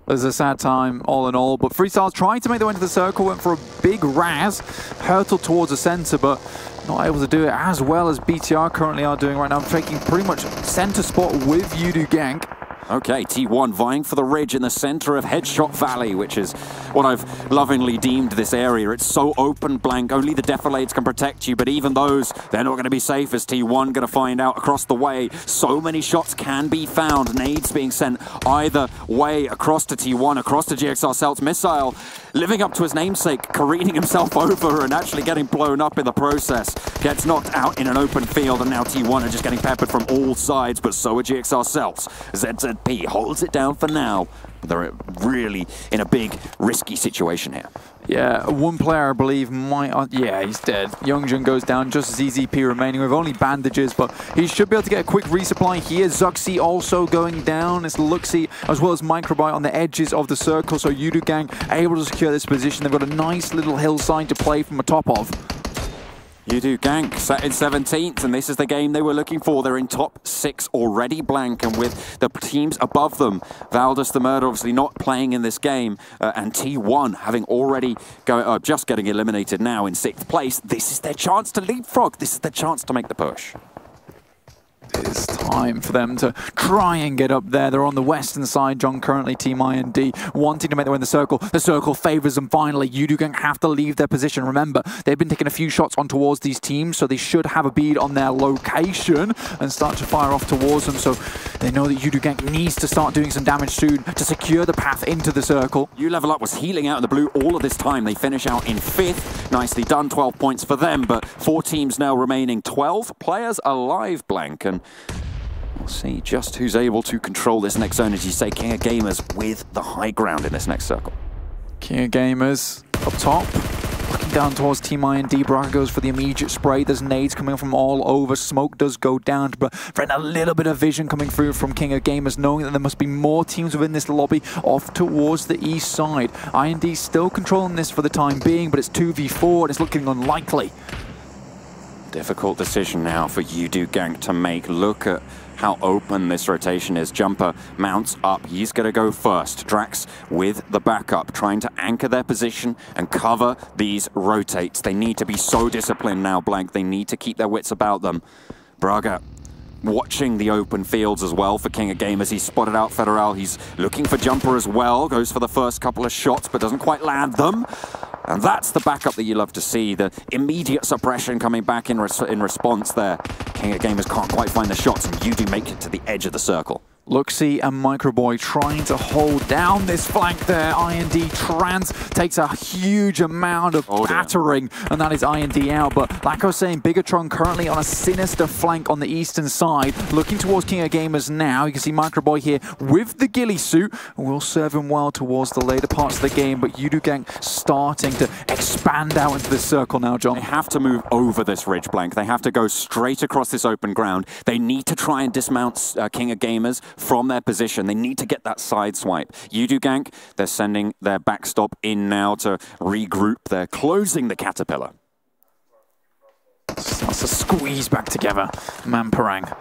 There's a sad time all in all, but Freestyle's trying to make their way into the circle, went for a big Raz, hurtled towards the center, but not able to do it as well as BTR currently are doing right now, taking pretty much center spot with Yudu Gank. Okay, T1 vying for the ridge in the center of Headshot Valley, which is what I've lovingly deemed this area. It's so open, Blank. Only the Defilades can protect you, but even those, they're not going to be safe, as T1 going to find out across the way. So many shots can be found. Nades being sent either way, across to T1, across to GXR Celts. Missile living up to his namesake, careening himself over and actually getting blown up in the process. Gets knocked out in an open field, and now T1 are just getting peppered from all sides, but so are GXR Celts. ZZP holds it down for now. They're really in a big, risky situation here. Yeah, one player I believe might... yeah, he's dead. Youngjun goes down, just as EZP remaining with only bandages, but he should be able to get a quick resupply here. Zuxi also going down. It's Luxi as well as Microbite on the edges of the circle, so Yudu Gang able to secure this position. They've got a nice little hillside to play from the top of. Yudu Gang set in 17th, and this is the game they were looking for. They're in top 6 already, Blank, and with the teams above them, Valdus the Murder obviously not playing in this game, and T1 having already just getting eliminated now in 6th place. This is their chance to leapfrog. This is their chance to make the push. It's time for them to try and get up there. They're on the western side. John currently Team IND wanting to make their way in the circle. The circle favors them finally. Yudu Gang have to leave their position. Remember, they've been taking a few shots on towards these teams, so they should have a bead on their location and start to fire off towards them. So they know that Yudu Gang needs to start doing some damage soon to secure the path into the circle. Level Up was healing out in the blue all of this time. They finish out in 5th. Nicely done, 12 points for them, but 4 teams now remaining. 12 players alive, Blank, and we'll see just who's able to control this next zone, as you say. King of Gamers with the high ground in this next circle. King of Gamers up top, looking down towards Team IND. Braga goes for the immediate spray. There's nades coming from all over. Smoke does go down, but a little bit of vision coming through from King of Gamers, knowing that there must be more teams within this lobby off towards the east side. IND still controlling this for the time being, but it's 2v4 and it's looking unlikely. Difficult decision now for Yudu Gang to make. Look at how open this rotation is. Jumper mounts up. He's going to go first. Drax with the backup, trying to anchor their position and cover these rotates. They need to be so disciplined now, Blank. They need to keep their wits about them. Braga watching the open fields as well for King of Gamers. He's spotted out Federal. He's looking for Jumper as well. Goes for the first couple of shots, but doesn't quite land them. And that's the backup that you love to see. The immediate suppression coming back in response there. King of Gamers can't quite find the shots, and you do make it to the edge of the circle. Luxi and Microboy trying to hold down this flank there. IND Trans takes a huge amount of battering, and that is IND out. But like I was saying, Bigatron currently on a sinister flank on the eastern side, looking towards King of Gamers now. You can see Microboy here with the ghillie suit, and will serve him well towards the later parts of the game. But Yudu Gang starting to expand out into this circle now, John. They have to move over this ridge, Blank. They have to go straight across this open ground. They need to try and dismount King of Gamers from their position. They need to get that side swipe. Yudu Gang, they're sending their backstop in now to regroup. They're closing the Caterpillar. Starts to squeeze back together. Mamparang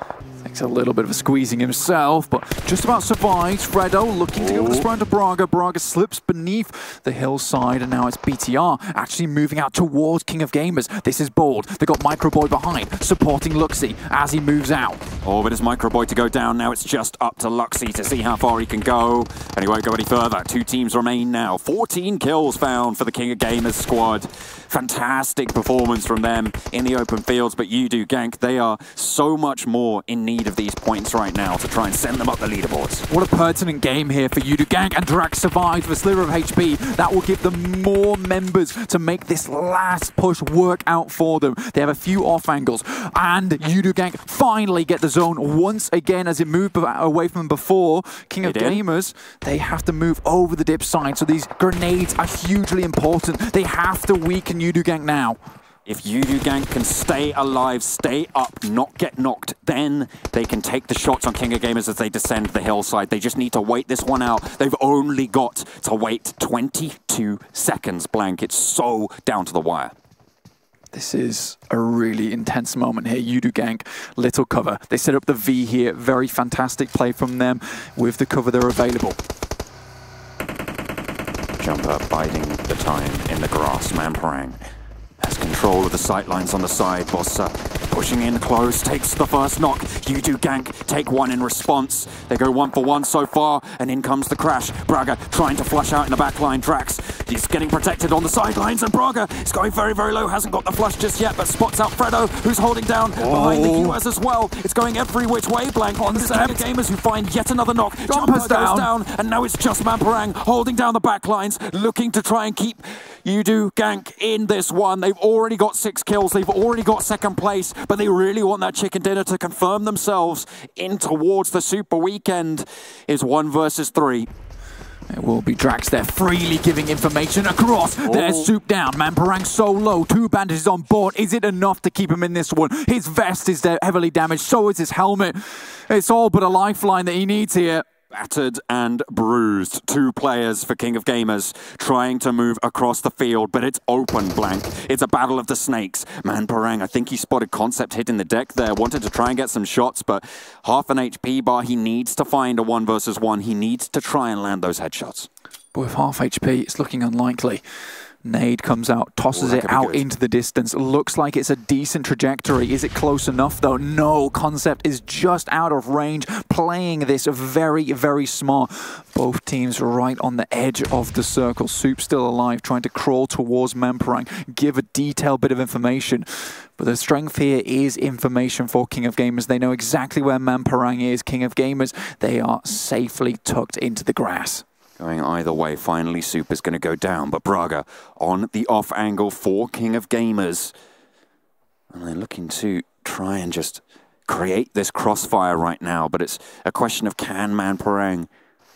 takes a little bit of a squeezing himself, but just about survives. Fredo looking to go for the spray into Braga. Braga slips beneath the hillside, and now it's BTR actually moving out towards King of Gamers. This is bold. They got Microboy behind, supporting Luxi as he moves out. Oh, but it's Microboy to go down now. It's just up to Luxi to see how far he can go, and he won't go any further. 2 teams remain now. 14 kills found for the King of Gamers squad. Fantastic performance from them in the open fields, but Yudu Gang, they are so much more in need of these points right now to try and send them up the leaderboards. What a pertinent game here for Yudu Gang, and Drax survives with a sliver of HP. That will give them more members to make this last push work out for them. They have a few off angles, and Yudu Gang finally get the zone once again as it moved away from them before. King of Gamers, they have to move over the dip side, so these grenades are hugely important. They have to weaken Yudu Gang now. If Yudu Gang can stay alive, stay up, not get knocked, then they can take the shots on King of Gamers as they descend the hillside. They just need to wait this one out. They've only got to wait 22 seconds, Blank. It's so down to the wire. This is a really intense moment here. Yudu Gang, little cover. They set up the V here. Very fantastic play from them with the cover they're available. Jumper biding the time in the grass. Mamparang has control of the sightlines on the side. Bossa pushing in close, takes the first knock. Yudu Gang take one in response. They go 1 for 1 so far, and in comes the crash. Braga trying to flush out in the back line. Drax, he's getting protected on the sidelines, and Braga is going very, very low. Hasn't got the flush just yet, but spots out Fredo, who's holding down behind the QS as well. It's going every which way, Blank. On the Gamers who find yet another knock. Jumper goes down, and now it's just Mamparang holding down the back lines, looking to try and keep Yudu Gang in this one. They've already got 6 kills. They've already got 2nd place, but they really want that chicken dinner to confirm themselves in towards the Super Weekend. Is 1 versus 3. It will be Drax there, freely giving information across. There's Soup down, Mamparang so low, 2 bandages on board. Is it enough to keep him in this one? His vest is heavily damaged, so is his helmet. It's all but a lifeline that he needs here. Battered and bruised. 2 players for King of Gamers trying to move across the field, but it's open blank. It's a battle of the snakes. Mamparang, I think he spotted Concept hitting the deck there, wanted to try and get some shots, but half an HP bar. He needs to find a 1 versus 1. He needs to try and land those headshots. But with half HP, it's looking unlikely. Nade comes out, tosses it out into the distance. Looks like it's a decent trajectory. Is it close enough, though? No, Concept is just out of range, playing this very, very smart. Both teams right on the edge of the circle. Soup still alive, trying to crawl towards Mamparang, give a detailed bit of information. But the strength here is information for King of Gamers. They know exactly where Mamparang is. King of Gamers, they are safely tucked into the grass. Going either way, finally Soup is going to go down, but Braga on the off angle for King of Gamers. And they're looking to try and just create this crossfire right now, but it's a question of can Mamparang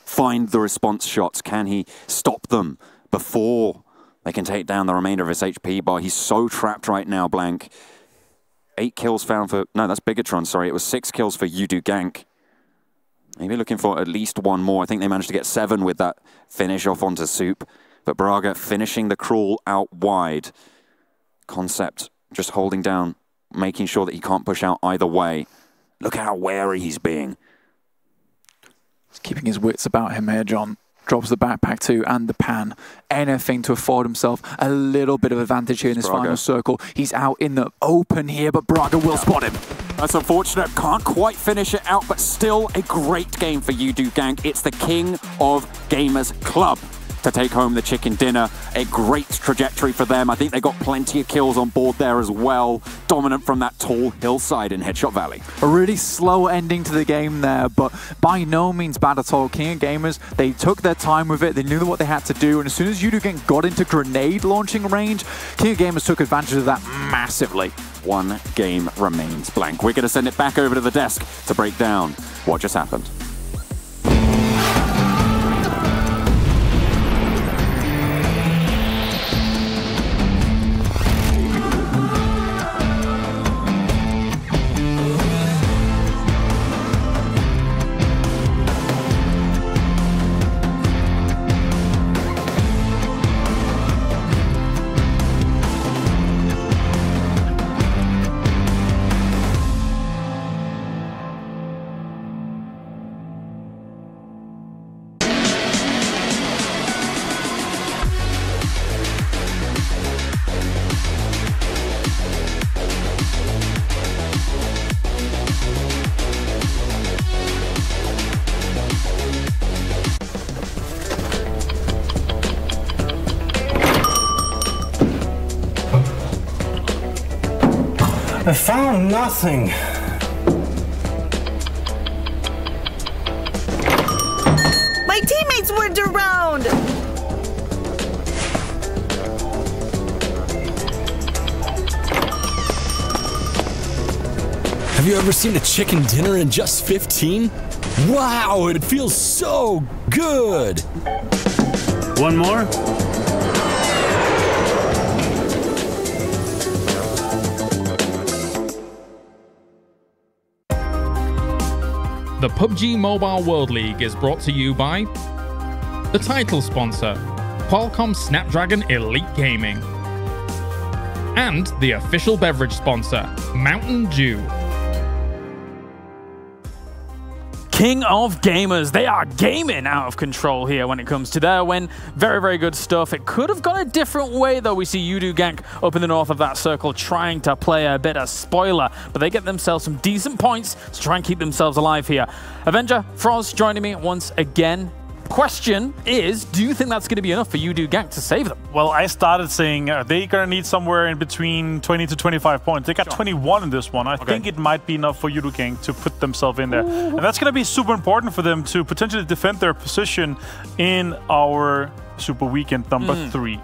find the response shots? Can he stop them before they can take down the remainder of his HP bar? He's so trapped right now, Blank. 8 kills found for... No, that's Bigatron, sorry. It was 6 kills for Udu Gank. Maybe looking for at least 1 more. I think they managed to get 7 with that finish off onto Soup. But Braga finishing the crawl out wide. Concept just holding down, making sure that he can't push out either way. Look how wary he's being. He's keeping his wits about him here, John. Drops the backpack too and the pan. Anything to afford himself a little bit of advantage here in this final circle. He's out in the open here, but Braga will spot him. That's unfortunate. Can't quite finish it out, but still a great game for Udu Gank. It's the King of Gamers Club to take home the chicken dinner. A great trajectory for them. I think they got plenty of kills on board there as well. Dominant from that tall hillside in Headshot Valley. A really slow ending to the game there, but by no means bad at all. King of Gamers, they took their time with it. They knew what they had to do, and as soon as Udu Gank got into grenade launching range, King of Gamers took advantage of that massively. 1 game remains, Blank. We're going to send it back over to the desk to break down what just happened. I found nothing. My teammates weren't around! Have you ever seen a chicken dinner in just 15? Wow, it feels so good! 1 more? The PUBG Mobile World League is brought to you by the title sponsor, Qualcomm Snapdragon Elite Gaming, and the official beverage sponsor, Mountain Dew. King of Gamers, they are gaming out of control here when it comes to their win. Very, very good stuff. It could have gone a different way, though. We see Udu Gank up in the north of that circle trying to play a bit of spoiler, but they get themselves some decent points to try and keep themselves alive here. Avenger, Froz joining me once again. Question is, do you think that's going to be enough for Udu Gank to save them? Well, I started saying they're going to need somewhere in between 20 to 25 points. They got 21 in this one. I think it might be enough for Udu Gank to put themselves in there. And that's going to be super important for them to potentially defend their position in our Super Weekend number 3.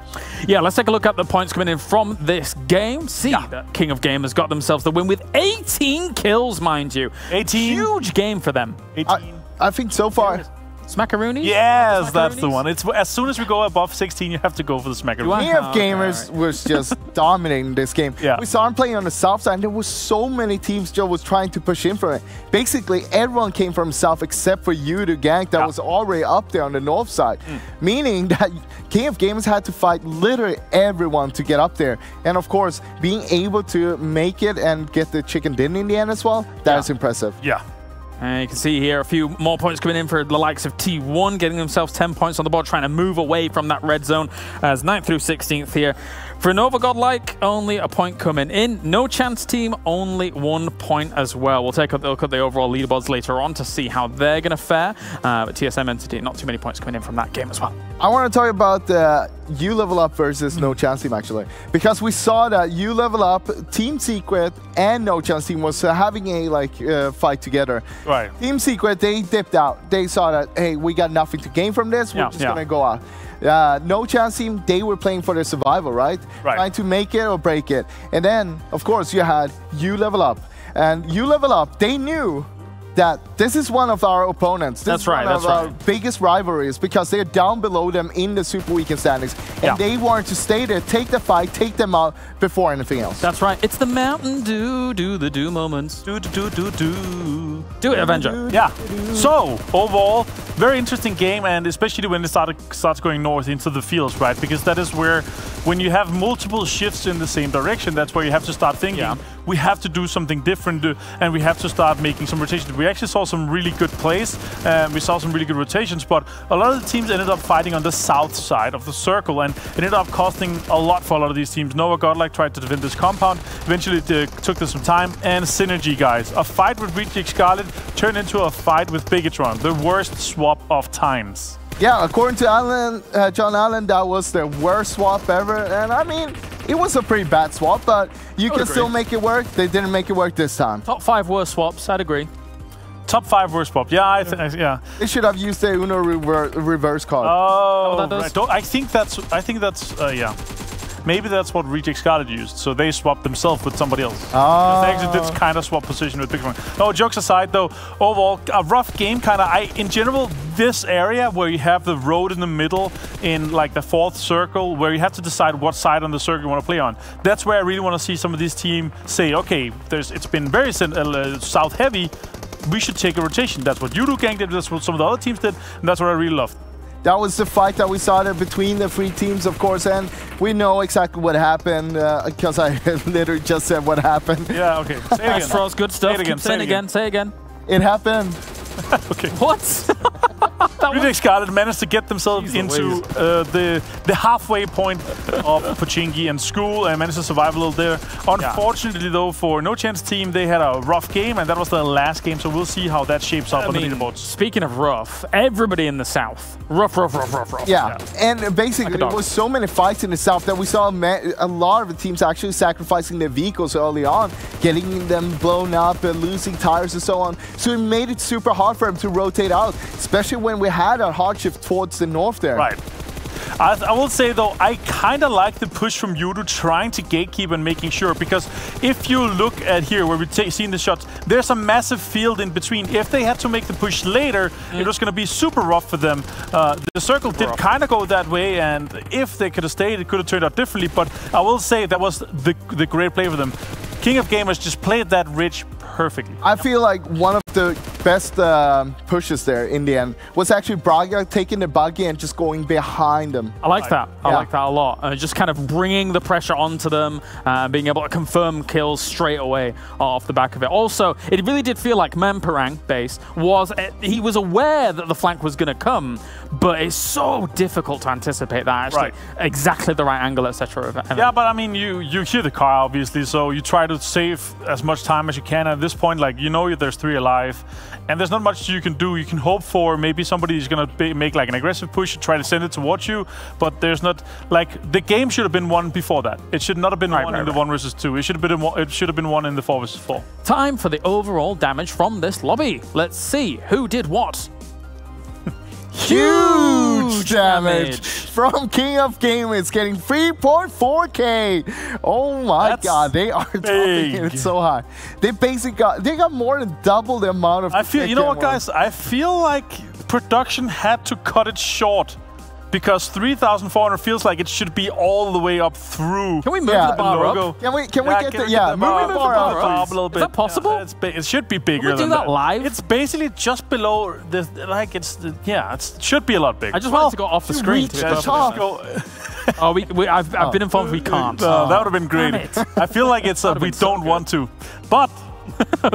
Yeah, let's take a look at the points coming in from this game. See that King of Gamers got themselves the win with 18 kills, mind you. 18. Huge game for them. 18. I think so far... Smackaroonies? Yes, that's the one. It's as soon as we go above 16, you have to go for the Smackaroonies. King of Gamers was just dominating this game. Yeah. We saw him playing on the south side, and there was so many teams Joe was trying to push in for it. Basically, everyone came from south except for you, the gank that was already up there on the north side. Meaning that King of Gamers had to fight literally everyone to get up there. And of course, being able to make it and get the chicken dinner in the end as well, that is impressive. Yeah. And you can see here a few more points coming in for the likes of T1, getting themselves 10 points on the board, trying to move away from that red zone as 9th through 16th here. For Nova Godlike, only a point coming in. No Chance team, only 1 point as well. We'll take a look at the overall leaderboards later on to see how they're going to fare. But TSM Entity, not too many points coming in from that game as well. I want to talk about the U Level Up versus No Chance team, actually. Because we saw that U Level Up, Team Secret, and No Chance team was having a fight together. Right. Team Secret, they dipped out. They saw that, hey, we got nothing to gain from this. We're just going to go out. No Chance team, they were playing for their survival, right? Trying to make it or break it. And then, of course, you had U Level Up. And U Level Up, they knew that this is one of our opponents. This is one of our biggest rivalries because they're down below them in the Super Weekend standings. And they wanted to stay there, take the fight, take them out before anything else. That's right. It's the Mountain Dew, do the do moments. Do it, Avenger. Yeah. So, overall, very interesting game, and especially when it starts going north into the fields, right? Because that is where, when you have multiple shifts in the same direction, that's where you have to start thinking, we have to do something different, and we have to start making some rotations. We actually saw some really good plays, we saw some really good rotations, but a lot of the teams ended up fighting on the south side of the circle, and it ended up costing a lot for a lot of these teams. Nova Godlike tried to defend this compound, eventually it took this some time, and Synergy, guys. A fight with Reject Scarlet turned into a fight with Bigatron, the worst swap of times. Yeah, according to John Allen, that was their worst swap ever, and I mean, it was a pretty bad swap, but you can still make it work. They didn't make it work this time. Top 5 worst swaps, I'd agree. Top 5 worst swap. Yeah, yeah. They should have used the Uno reverse card. Oh, right. I think that's yeah. Maybe that's what Reject Scarlet used, so they swapped themselves with somebody else. Oh. They actually did kind of swap position with Bigatron. No, jokes aside though, overall, a rough game kind of. In general, this area where you have the road in the middle in like the 4th circle, where you have to decide what side on the circle you want to play on, that's where I really want to see some of these teams say, okay, it's been very south heavy, we should take a rotation. That's what Yudu Gang did, that's what some of the other teams did, and that's what I really loved. That was the fight that we saw there between the 3 teams, of course, and we know exactly what happened because I literally just said what happened. Yeah, okay. Say it again. Frost, good stuff. Say it again. Say it again. Say it again. It happened. Okay. What? Reject Scarlet managed to get themselves into the halfway point of Pochinki and School and managed to survive a little there. Unfortunately, though, for No Chance team, they had a rough game, and that was the last game, so we'll see how that shapes up on the leaderboards. Speaking of rough, everybody in the south, rough. Yeah, and basically there was so many fights in the south that we saw a lot of the teams actually sacrificing their vehicles early on, getting them blown up, losing tires and so on. So it made it super hard for them to rotate out, especially when we had a hard shift towards the north there. Right. I will say, though, I kind of like the push from Yudu trying to gatekeep and making sure, because if you look at here where we've seen the shots, there's a massive field in between. If they had to make the push later, it was going to be super rough for them. The circle did kind of go that way, and if they could have stayed, it could have turned out differently, but I will say that was the great play for them. King of Gamers just played that ridge perfectly. I feel like one of the best pushes there in the end was actually Braga taking the buggy and just going behind them. I like that. I like that a lot. Just kind of bringing the pressure onto them, being able to confirm kills straight away off the back of it. Also, it really did feel like Memperang base he was aware that the flank was going to come, but it's so difficult to anticipate that actually exactly the right angle, etc. Yeah, but I mean, you hear the car obviously, so you try to save as much time as you can. At this point, like, you know, there's 3 alive, and there's not much you can do. You can hope for maybe somebody's gonna make like an aggressive push and try to send it towards you, but there's not, like, the game should have been won before that. It should not have been won in the 1 versus 2. It should have been won in the 4 versus 4. Time for the overall damage from this lobby. Let's see who did what. Huge damage from King of Gamers, getting 3.4k. Oh my god, they are topping it so high. They basically got more than double the amount of. You know what, guys? I feel like production had to cut it short. Because 3,400 feels like it should be all the way up through. Can we move the bar up? Can we get the bar up a little bit? Is that possible? Yeah, it should be bigger. Can we do that live? It's basically just below the it should be a lot bigger. I just wanted to go off the screen. I've been informed we can't. That would have been great. I feel like it's we don't want to, but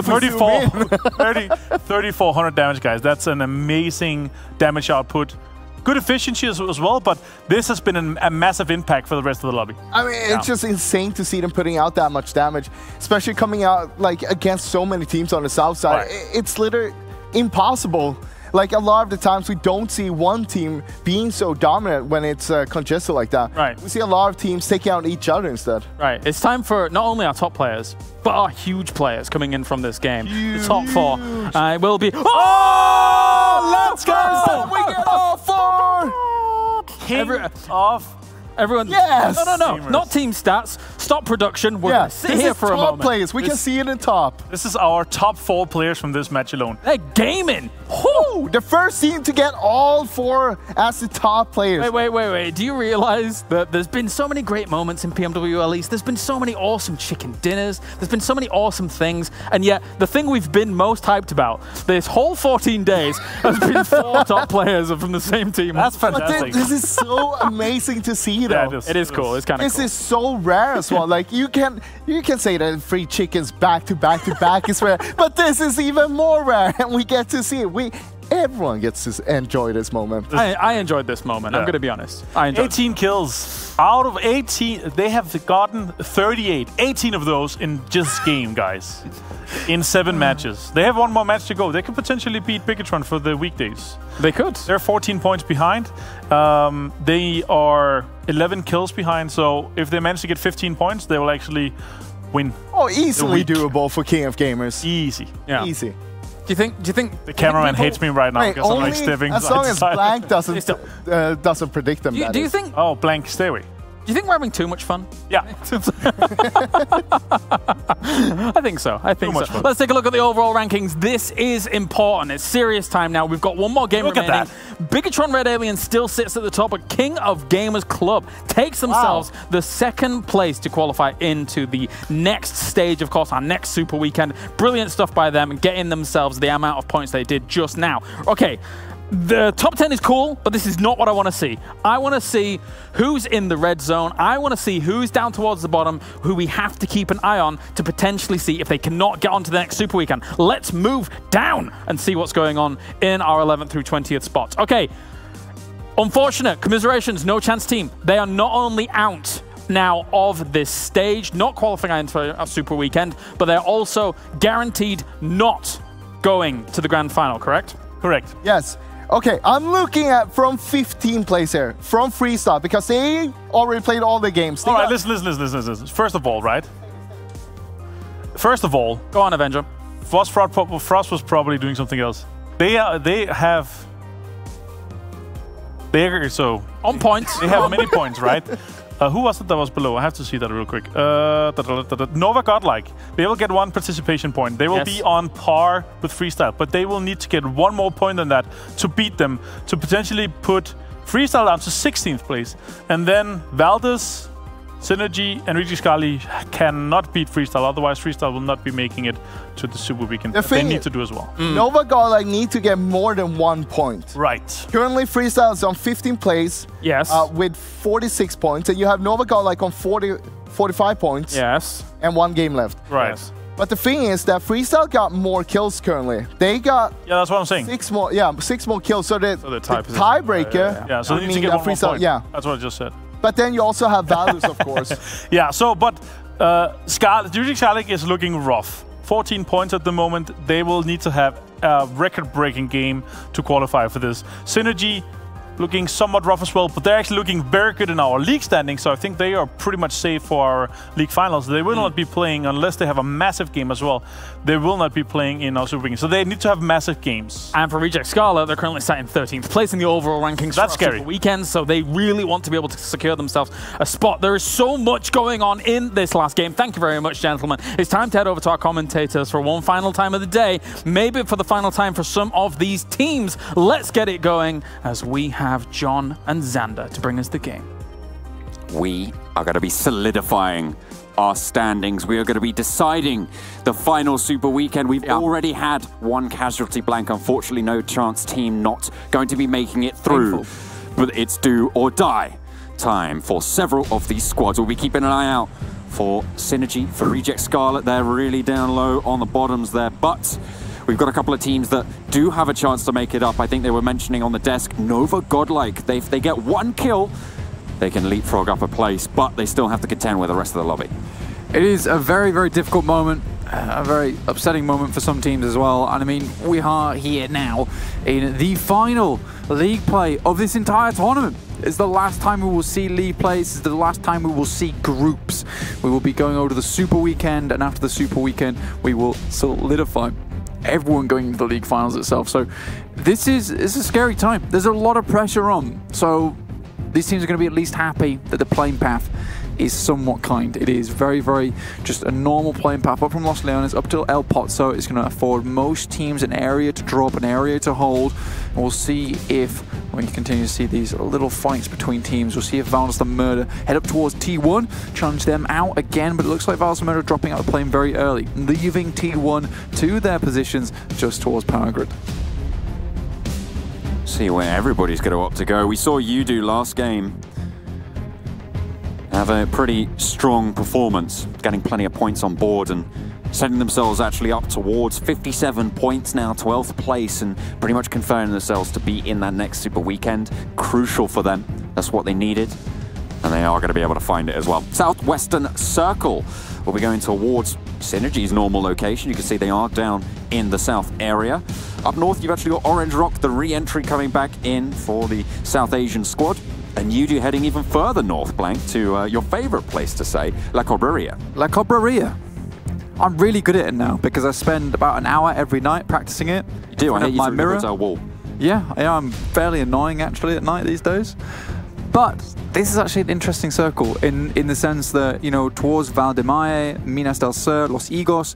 3,400 damage, guys. That's an amazing damage output. Good efficiency as well, but this has been a massive impact for the rest of the lobby. I mean, it's just insane to see them putting out that much damage, especially coming out like against so many teams on the south side. Right. It's literally impossible. Like a lot of the times we don't see one team being so dominant when it's congested like that. Right. We see a lot of teams taking out each other instead. Right. It's time for not only our top players, but our huge players coming in from this game. The top four will be... Oh! Let's go! We get all four! Everyone, yes! No, not team stats. Stop production. We're going to sit here for a moment. Players. We can see it in top. This is our top 4 players from this match alone. They're gaming. Woo! The first team to get all 4 as the top players. Wait. Do you realize that there's been so many great moments in PMWL East? There's been so many awesome chicken dinners. There's been so many awesome things. And yet, the thing we've been most hyped about this whole 14 days has been 4 top players from the same team. That's fantastic. This is so amazing to see. Yeah, it is cool. It's kind of cool. This is so rare as well. Like you can say that free chickens back to back to back is rare, but this is even more rare, and we get to see it. Everyone gets to enjoy this moment. I enjoyed this moment. Yeah. I'm going to be honest. I enjoyed 18 kills. Out of 18, they have gotten 38. 18 of those in just game, guys. In 7 matches. They have 1 more match to go. They could potentially beat Bigatron for the weekdays. They could. They're 14 points behind. They are 11 kills behind. So if they manage to get 15 points, they will actually win. Oh, easily doable for King of Gamers. Easy. Yeah. Easy. Do you think the cameraman hates me right now because I'm like stepping as long as Blank doesn't predict them? Do you think? Oh, Blank, stay away. Do you think we're having too much fun? Yeah. I think so. Let's take a look at the overall rankings. This is important. It's serious time now. We've got 1 more game remaining. At that. Bigatron Red Alien still sits at the top, but King of Gamers Club takes themselves the 2nd place to qualify into the next stage, of course, our next Super Weekend. Brilliant stuff by them, getting themselves the amount of points they did just now. Okay. The top 10 is cool, but this is not what I want to see. I want to see who's in the red zone. I want to see who's down towards the bottom, who we have to keep an eye on to potentially see if they cannot get onto the next Super Weekend. Let's move down and see what's going on in our 11th through 20th spots. Okay, unfortunate, commiserations, no chance team. They are not only out now of this stage, not qualifying for a Super Weekend, but they're also guaranteed not going to the grand final, correct? Correct. Yes. Okay, I'm looking at from 15 plays here, from Freestyle, because they already played all the games. All right, listen. First of all, go on, Avenger. Frost was probably doing something else. They have on point. They have many points, right? Who was it that was below? I have to see that real quick. Nova Godlike. They will get 1 participation point. They will be on par with Freestyle, but they will need to get 1 more point than that to beat them, to potentially put Freestyle down to 16th place. And then Valdez, Synergy, and Rigi Scali cannot beat Freestyle, otherwise Freestyle will not be making it to the Super Weekend. They need to do as well. Nova Godlike need to get more than 1 point. Right. Currently, Freestyle is on 15th place. Yes. With 46 points, and you have Nova Godlike on 45 points. Yes. And 1 game left. Right. Yes. But the thing is that Freestyle got more kills currently. They got that's what I'm saying. 6 more kills. So the tiebreaker. Yeah, so they need to get 1 more point. Yeah. That's what I just said. But then you also have values, of course. Yeah, but Rigi Scali is looking rough. 14 points at the moment. They will need to have a record-breaking game to qualify for this. Synergy looking somewhat rough as well, but they're actually looking very good in our league standing, so I think they are pretty much safe for our league finals. They will not be playing unless they have a massive game as well. They will not be playing in our Super Weekend, so they need to have massive games. And for Reject Scarlet, they're currently sat in 13th place in the overall rankings. That's for scary. Super Weekend, so they really want to be able to secure themselves a spot. There is so much going on in this last game. Thank you very much, gentlemen. It's time to head over to our commentators for one final time of the day, maybe for the final time for some of these teams. Let's get it going as we have John and Xander to bring us the game. We are going to be solidifying our standings. We are going to be deciding the final Super Weekend. We've already had one casualty blank. Unfortunately, no chance team not going to be making it through. But it's do or die time for several of these squads. We'll be keeping an eye out for Synergy, for Reject Scarlet. They're really down low on the bottoms there, but we've got a couple of teams that do have a chance to make it up. I think they were mentioning on the desk, Nova Godlike. If they get one kill, they can leapfrog up a place, but they still have to contend with the rest of the lobby. It is a very, very difficult moment, a very upsetting moment for some teams as well. And I mean, we are here now in the final league play of this entire tournament. It's the last time we will see league plays. It's the last time we will see groups. We will be going over to the Super Weekend, and after the Super Weekend, we will solidify everyone going into the league finals itself. So it's a scary time. There's a lot of pressure on. So these teams are going to be at least happy that the playing path is somewhat kind. It is very, very just a normal playing path up from Los Leones up to El Pozo. It's going to afford most teams an area to drop, an area to hold. And we'll see if, when you continue to see these little fights between teams, we'll see if Valdes the Murder head up towards T1, challenge them out again, but it looks like Valdes the Murder dropping out of the plane very early, leaving T1 to their positions just towards Power Grid. See where everybody's going to opt to go. We saw you do last game have a pretty strong performance, getting plenty of points on board and setting themselves actually up towards 57 points now, 12th place, and pretty much confirming themselves to be in that next Super Weekend. Crucial for them. That's what they needed, and they are going to be able to find it as well. Southwestern Circle will be going towards Synergy's normal location. You can see they are down in the south area. Up north, you've actually got Orange Rock, the re-entry coming back in for the South Asian squad. And you do heading even further north, Blank, to your favorite place to say, La Cobreria. La Cobreria. I'm really good at it now because I spend about an hour every night practicing it. You do, I hit my you through mirror. the hotel wall. Yeah, I'm fairly annoying actually at night these days. But this is actually an interesting circle in the sense that, you know, towards Valdemare, Minas del Sur, Los Higos,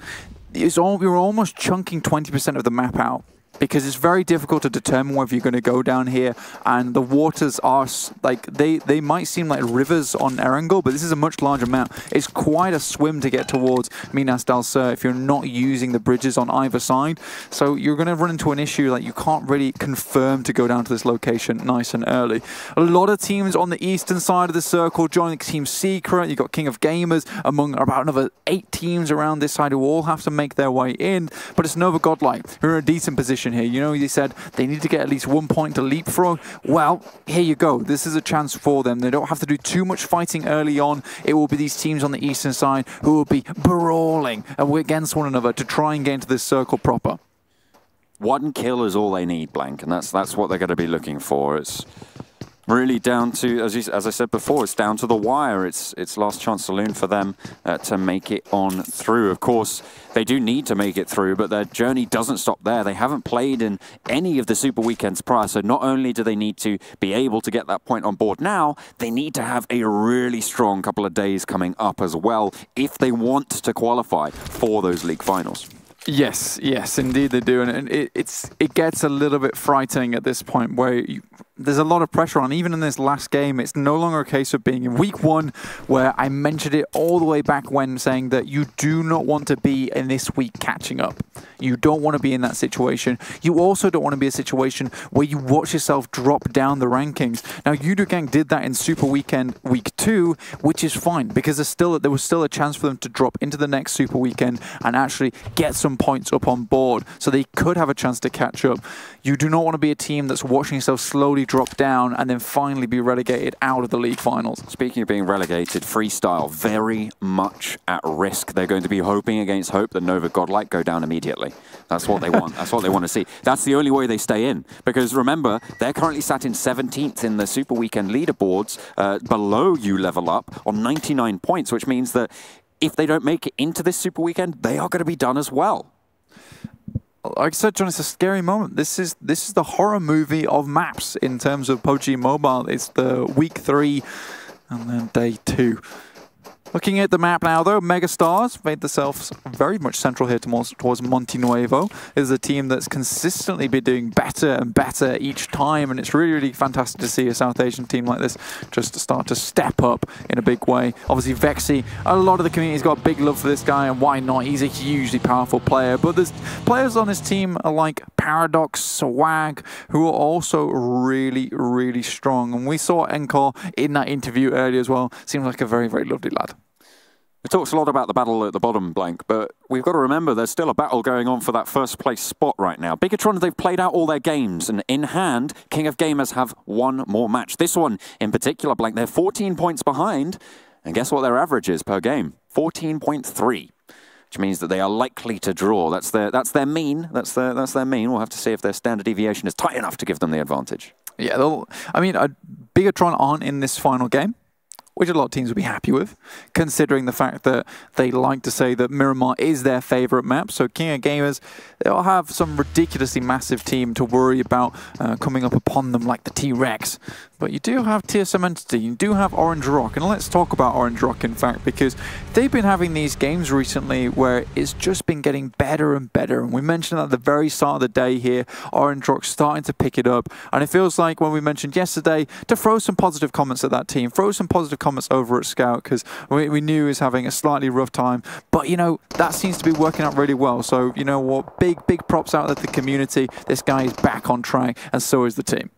we were almost chunking 20% of the map out, because it's very difficult to determine whether you're going to go down here, and the waters are like they might seem like rivers on Erangel, but this is a much larger map. It's quite a swim to get towards Minas del Sur if you're not using the bridges on either side. So you're going to run into an issue that you can't really confirm to go down to this location nice and early. A lot of teams on the eastern side of the circle joining Team Secret. You've got King of Gamers among about another 8 teams around this side who all have to make their way in, but it's Nova Godlike who are in a decent position here. You know, they said they need to get at least 1 point to leapfrog. Well, here you go. This is a chance for them. They don't have to do too much fighting early on. It will be these teams on the eastern side who will be brawling against one another to try and get into this circle proper. One kill is all they need, Blank, and that's what they're going to be looking for. It's really down to, as I said before, it's down to the wire. It's last chance saloon for them to make it on through. Of course, they do need to make it through, but their journey doesn't stop there. They haven't played in any of the Super Weekends prior, so not only do they need to be able to get that point on board now, they need to have a really strong couple of days coming up as well if they want to qualify for those league finals. Yes, yes, indeed they do, and it gets a little bit frightening at this point where there's a lot of pressure on. Even in this last game, it's no longer a case of being in week 1, where I mentioned it all the way back when, saying that you do not want to be in this week catching up. You don't want to be in that situation. You also don't want to be in a situation where you watch yourself drop down the rankings. Now, Yudugang did that in Super Weekend week 2, which is fine, because there was still a chance for them to drop into the next Super Weekend and actually get some points up on board, so they could have a chance to catch up. You do not want to be a team that's watching yourself slowly drop down and then finally be relegated out of the league finals. Speaking of being relegated, Freestyle very much at risk. They're going to be hoping against hope that Nova Godlike go down immediately. That's what they want. That's what they want to see. That's the only way they stay in. Because remember, they're currently sat in 17th in the Super Weekend leaderboards, below you level up on 99 points, which means that if they don't make it into this Super Weekend, they are going to be done as well. Like I said, John, it's a scary moment. This is the horror movie of maps in terms of PUBG Mobile. It's the week 3 and then day 2. Looking at the map now, though, Megastars made themselves very much central here towards Monte Nuevo. This is a team that's consistently been doing better and better each time, and it's really, really fantastic to see a South Asian team like this just to start to step up in a big way. Obviously, Vexy, a lot of the community's got a big love for this guy, and why not? He's a hugely powerful player, but there's players on this team like Paradox, Swag, who are also really, really strong, and we saw Encore in that interview earlier as well. Seems like a very, very lovely lad. We talked a lot about the battle at the bottom, Blank, but we've got to remember there's still a battle going on for that first place spot right now. Bigatron, they've played out all their games, and in hand, King of Gamers have one more match. This one in particular, Blank, they're 14 points behind, and guess what their average is per game? 14.3. Which means that they are likely to draw. That's their mean. That's their mean. We'll have to see if their standard deviation is tight enough to give them the advantage. Yeah, Bigatron aren't in this final game, which a lot of teams would be happy with, considering the fact that they like to say that Miramar is their favorite map. So King of Gamers, they'll have some ridiculously massive team to worry about coming up upon them like the T-Rex. But you do have TSM Entity, you do have Orange Rock, and let's talk about Orange Rock, in fact, because they've been having these games recently where it's just been getting better and better. And we mentioned at the very start of the day here, Orange Rock starting to pick it up. And it feels like when we mentioned yesterday to throw some positive comments at that team, throw some positive comments over at Scout, because we knew he was having a slightly rough time. But, you know, that seems to be working out really well. So, you know what, big props out of the community. This guy is back on track, and so is the team.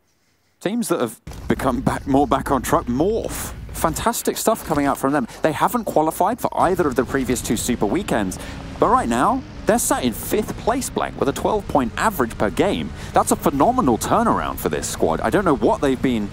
Teams that have become more back on track, Morph. Fantastic stuff coming out from them. They haven't qualified for either of the previous 2 Super Weekends, but right now, they're sat in 5th place, Blank, with a 12-point average per game. That's a phenomenal turnaround for this squad. I don't know what they've been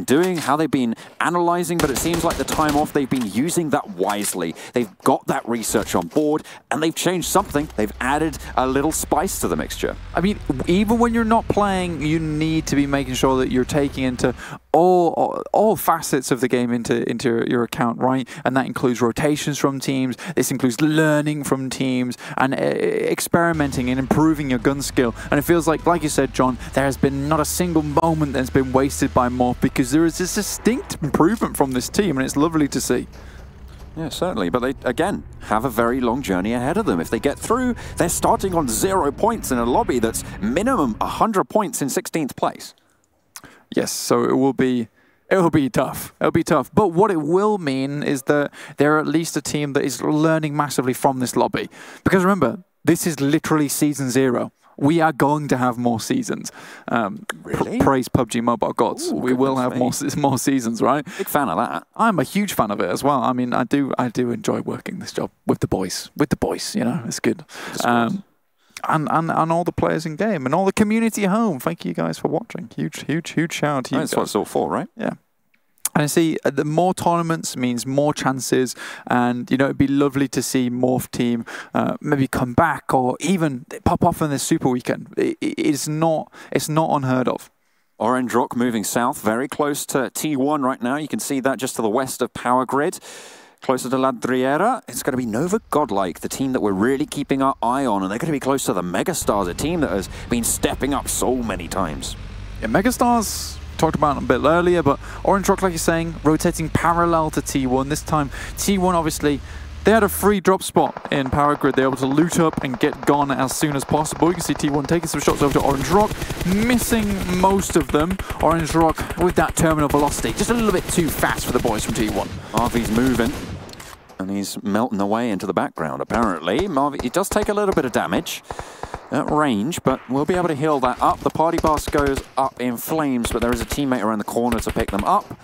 doing, how they've been analyzing, but it seems like the time off, they've been using that wisely. They've got that research on board, and they've changed something. They've added a little spice to the mixture. I mean, even when you're not playing, you need to be making sure that you're taking into all facets of the game into your account, right? And that includes rotations from teams. This includes learning from teams and experimenting and improving your gun skill. And it feels like you said, John, there has been not a single moment that's been wasted by Morph, because there is this distinct improvement from this team, and it's lovely to see. Yeah, certainly. But they, again, have a very long journey ahead of them. If they get through, they're starting on 0 points in a lobby that's minimum 100 points in 16th place. Yes, so it will be tough. It'll be tough. But what it will mean is that they're at least a team that is learning massively from this lobby. Because remember, this is literally season 0. We are going to have more seasons. Really? Praise PUBG Mobile gods. Ooh, we will have more seasons, right? Big fan of that. I'm a huge fan of it as well. I mean, I do enjoy working this job with the boys. You know, it's good. And all the players in game and all the community at home. Thank you guys for watching. Huge shout out to you. That's what it's all for, right? Yeah. And I see the more tournaments means more chances, and you know it'd be lovely to see Morph team maybe come back or even pop off in this Super Weekend. It's not unheard of. Orange Rock moving south, very close to T1 right now. You can see that just to the west of Power Grid. Closer to Ladriera, it's going to be Nova Godlike, the team that we're really keeping our eye on, and they're going to be close to the Megastars, a team that has been stepping up so many times. Yeah, Megastars, talked about it a bit earlier, but Orange Rock, like you're saying, rotating parallel to T1. This time, T1 obviously, they had a free drop spot in Power Grid. They were able to loot up and get gone as soon as possible. You can see T1 taking some shots over to Orange Rock, missing most of them. Orange Rock with that terminal velocity, just a little bit too fast for the boys from T1. Marvy's moving. And he's melting away into the background, apparently. Marvy, he does take a little bit of damage at range, but we'll be able to heal that up. The party bus goes up in flames, but there is a teammate around the corner to pick them up.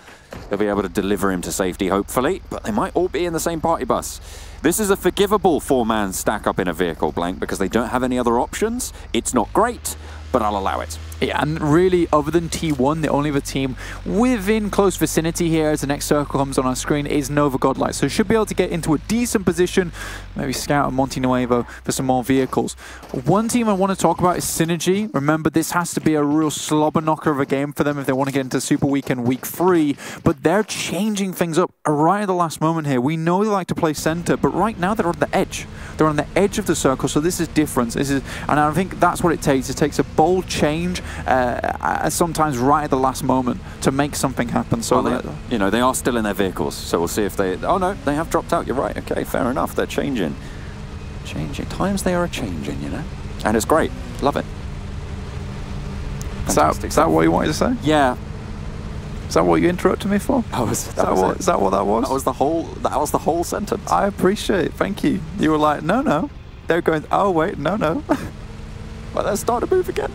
They'll be able to deliver him to safety, hopefully, but they might all be in the same party bus. This is a forgivable 4-man stack up in a vehicle, Blank, because they don't have any other options. It's not great, but I'll allow it. Yeah, and really, other than T1, the only other team within close vicinity here as the next circle comes on our screen is Nova Godlike. So should be able to get into a decent position, maybe scout on Monte Nuevo for some more vehicles. One team I want to talk about is Synergy. Remember, this has to be a real slobber knocker of a game for them if they want to get into Super Weekend Week 3, but they're changing things up right at the last moment here. We know they like to play center, but right now they're on the edge. They're on the edge of the circle, so this is different. And I think that's what it takes. It takes a bold change, sometimes right at the last moment, to make something happen. So well, they are still in their vehicles, so we'll see if they... Oh no, they have dropped out. You're right. Okay, fair enough. They're changing. Times they are changing, and it's great. Love it. Is that what you wanted to say? Yeah. Is that what you interrupted me for? Is that what that was? That was the whole sentence. I appreciate it. Thank you. You were like, no. They're going, oh wait, no. Well, they're starting to move again.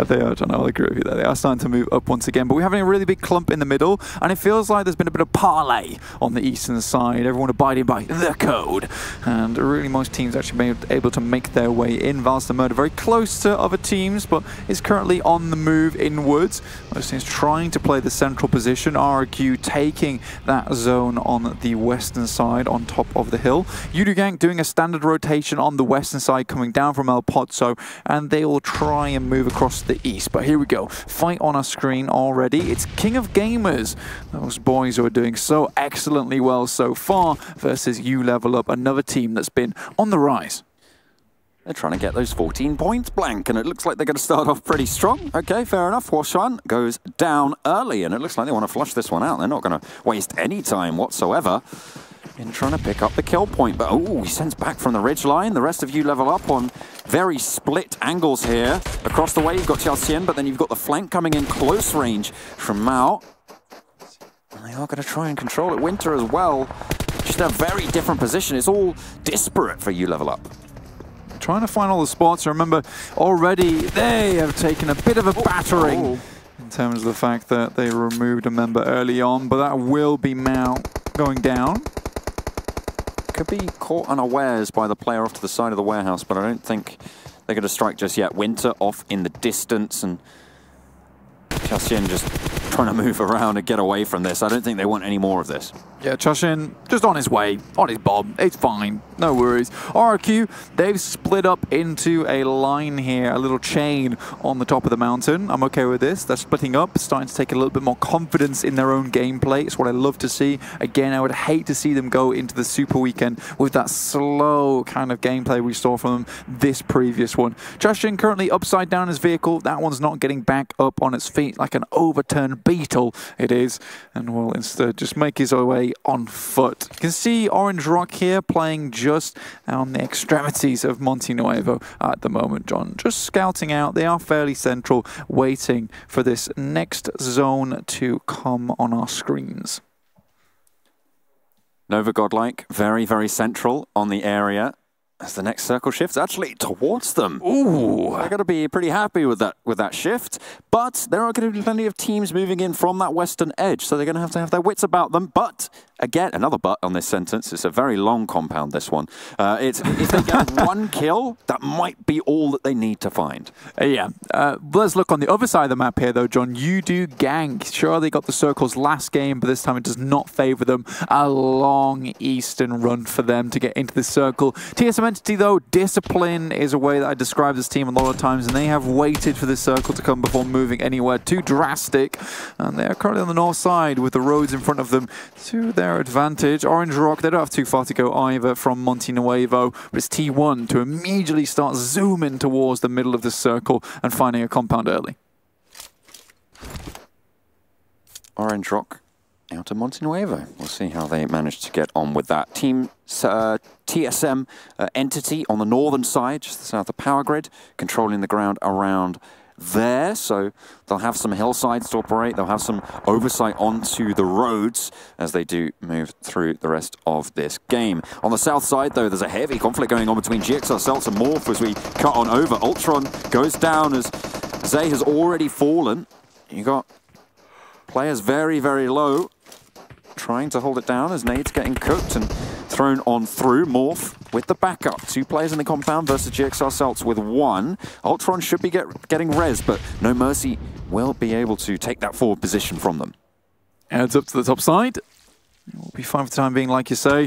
They are, John. I'll agree with you there. They are starting to move up once again. But we're having a really big clump in the middle, and it feels like there's been a bit of parlay on the eastern side. Everyone abiding by the code. And really, most teams actually been able to make their way in. Val's the Murder very close to other teams, but is currently on the move inwards. Most teams trying to play the central position. RQ taking that zone on the western side on top of the hill. Udugang doing a standard rotation on the western side, coming down from El Pozzo, and they will try and move across the east. But here we go. Fight on our screen already. It's King of Gamers. Those boys who are doing so excellently well so far versus You Level Up, another team that's been on the rise. They're trying to get those 14 points blank, and it looks like they're going to start off pretty strong. Okay, fair enough. Huoshan goes down early, and it looks like they want to flush this one out. They're not going to waste any time whatsoever in trying to pick up the kill point. But, oh, he sends back from the ridge line. The rest of You Level Up on very split angles here. Across the way, you've got Xiaoxian, but then you've got the flank coming in close range from Mao. And they are going to try and control it. Winter as well. Just a very different position. It's all disparate for You Level Up. Trying to find all the spots. Remember, already they have taken a bit of a battering in terms of the fact that they removed a member early on, but that will be Mao going down. Could be caught unawares by the player off to the side of the warehouse, but I don't think they're going to strike just yet. Winter off in the distance, and Xiaoxian just trying to move around and get away from this. I don't think they want any more of this. Yeah, Xiaoxian just on his way, on his bob. It's fine. No worries. RQ, they've split up into a line here, a little chain on the top of the mountain. I'm okay with this. They're splitting up, starting to take a little bit more confidence in their own gameplay. It's what I love to see. Again, I would hate to see them go into the Super Weekend with that slow kind of gameplay we saw from them this previous one. Xiaoxian currently upside down his vehicle. That one's not getting back up on its feet like an overturned beetle it is, and will instead just make his way on foot. You can see Orange Rock here playing just on the extremities of Monte Nuevo at the moment, John. Just scouting out. They are fairly central, waiting for this next zone to come on our screens. Nova Godlike, very, very central on the area. As the next circle shifts actually towards them. Ooh, they're going to be pretty happy with that shift. But there are going to be plenty of teams moving in from that western edge, so they're going to have their wits about them. But again, another but on this sentence. It's a very long compound, this one. If they get one kill, that might be all that they need to find. Yeah. Let's look on the other side of the map here, though, John. Udugang. Sure, they got the circles last game, but this time it does not favor them. A long eastern run for them to get into the circle. TSM Entity, though, discipline is a way that I describe this team a lot of times, and they have waited for this circle to come before moving anywhere too drastic. And they are currently on the north side with the roads in front of them to their advantage. Orange Rock, they don't have too far to go either from Monte Nuevo, but it's T1 to immediately start zooming towards the middle of the circle and finding a compound early. Orange Rock out of Monte Nuevo. We'll see how they manage to get on with that. Team TSM Entity on the northern side, just south of Power Grid, controlling the ground around there. So they'll have some hillsides to operate. They'll have some oversight onto the roads as they do move through the rest of this game. On the south side, though, there's a heavy conflict going on between GXR Celts and Morph as we cut on over. Ultron goes down as Zay has already fallen. You got players very, very low, trying to hold it down as Nade's getting cooked, and thrown on through. Morph with the backup. 2 players in the compound versus GXR Celts with 1. Ultron should be getting res, but No Mercy will be able to take that forward position from them. Adds up to the top side. We'll be fine for the time being, like you say.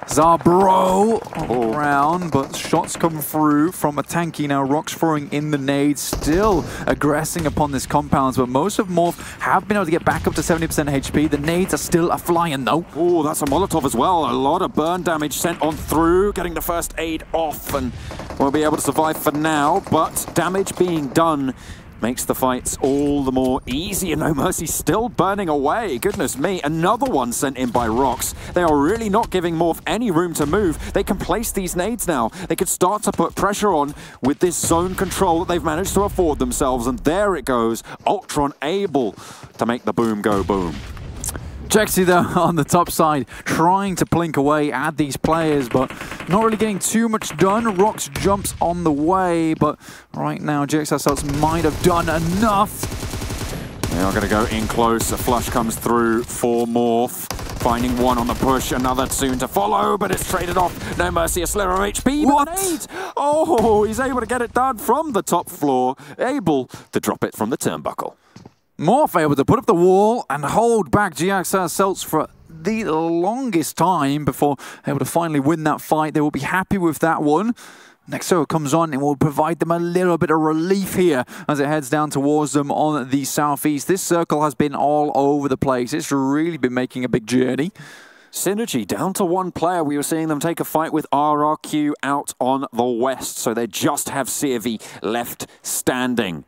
Zabro around, but shots come through from a tanky now. Rocks throwing in the nades, still aggressing upon this compounds, but most of Morph have been able to get back up to 70% HP. The nades are still a-flying though. Oh, that's a Molotov as well. A lot of burn damage sent on through, getting the first aid off, and won't be able to survive for now, but damage being done makes the fights all the more easy, and No Mercy still burning away. Goodness me, another one sent in by Rocks. They are really not giving Morph any room to move. They can place these nades now. They could start to put pressure on with this zone control that they've managed to afford themselves, and there it goes. Ultron able to make the boom go boom. Jexy there on the top side, trying to plink away at these players, but not really getting too much done. Rocks jumps on the way, but right now GXR Celts might have done enough. They are going to go in close. A flush comes through for Morph. Finding one on the push, another soon to follow, but it's traded off. No Mercy, a sliver of HP. What? Oh, he's able to get it done from the top floor, able to drop it from the turnbuckle. Morph able to put up the wall and hold back GXR Celts for the longest time before able to finally win that fight. They will be happy with that one. Nexo comes on and will provide them a little bit of relief here as it heads down towards them on the southeast. This circle has been all over the place. It's really been making a big journey. Synergy down to 1 player. We were seeing them take a fight with RRQ out on the west, so they just have CRV left standing.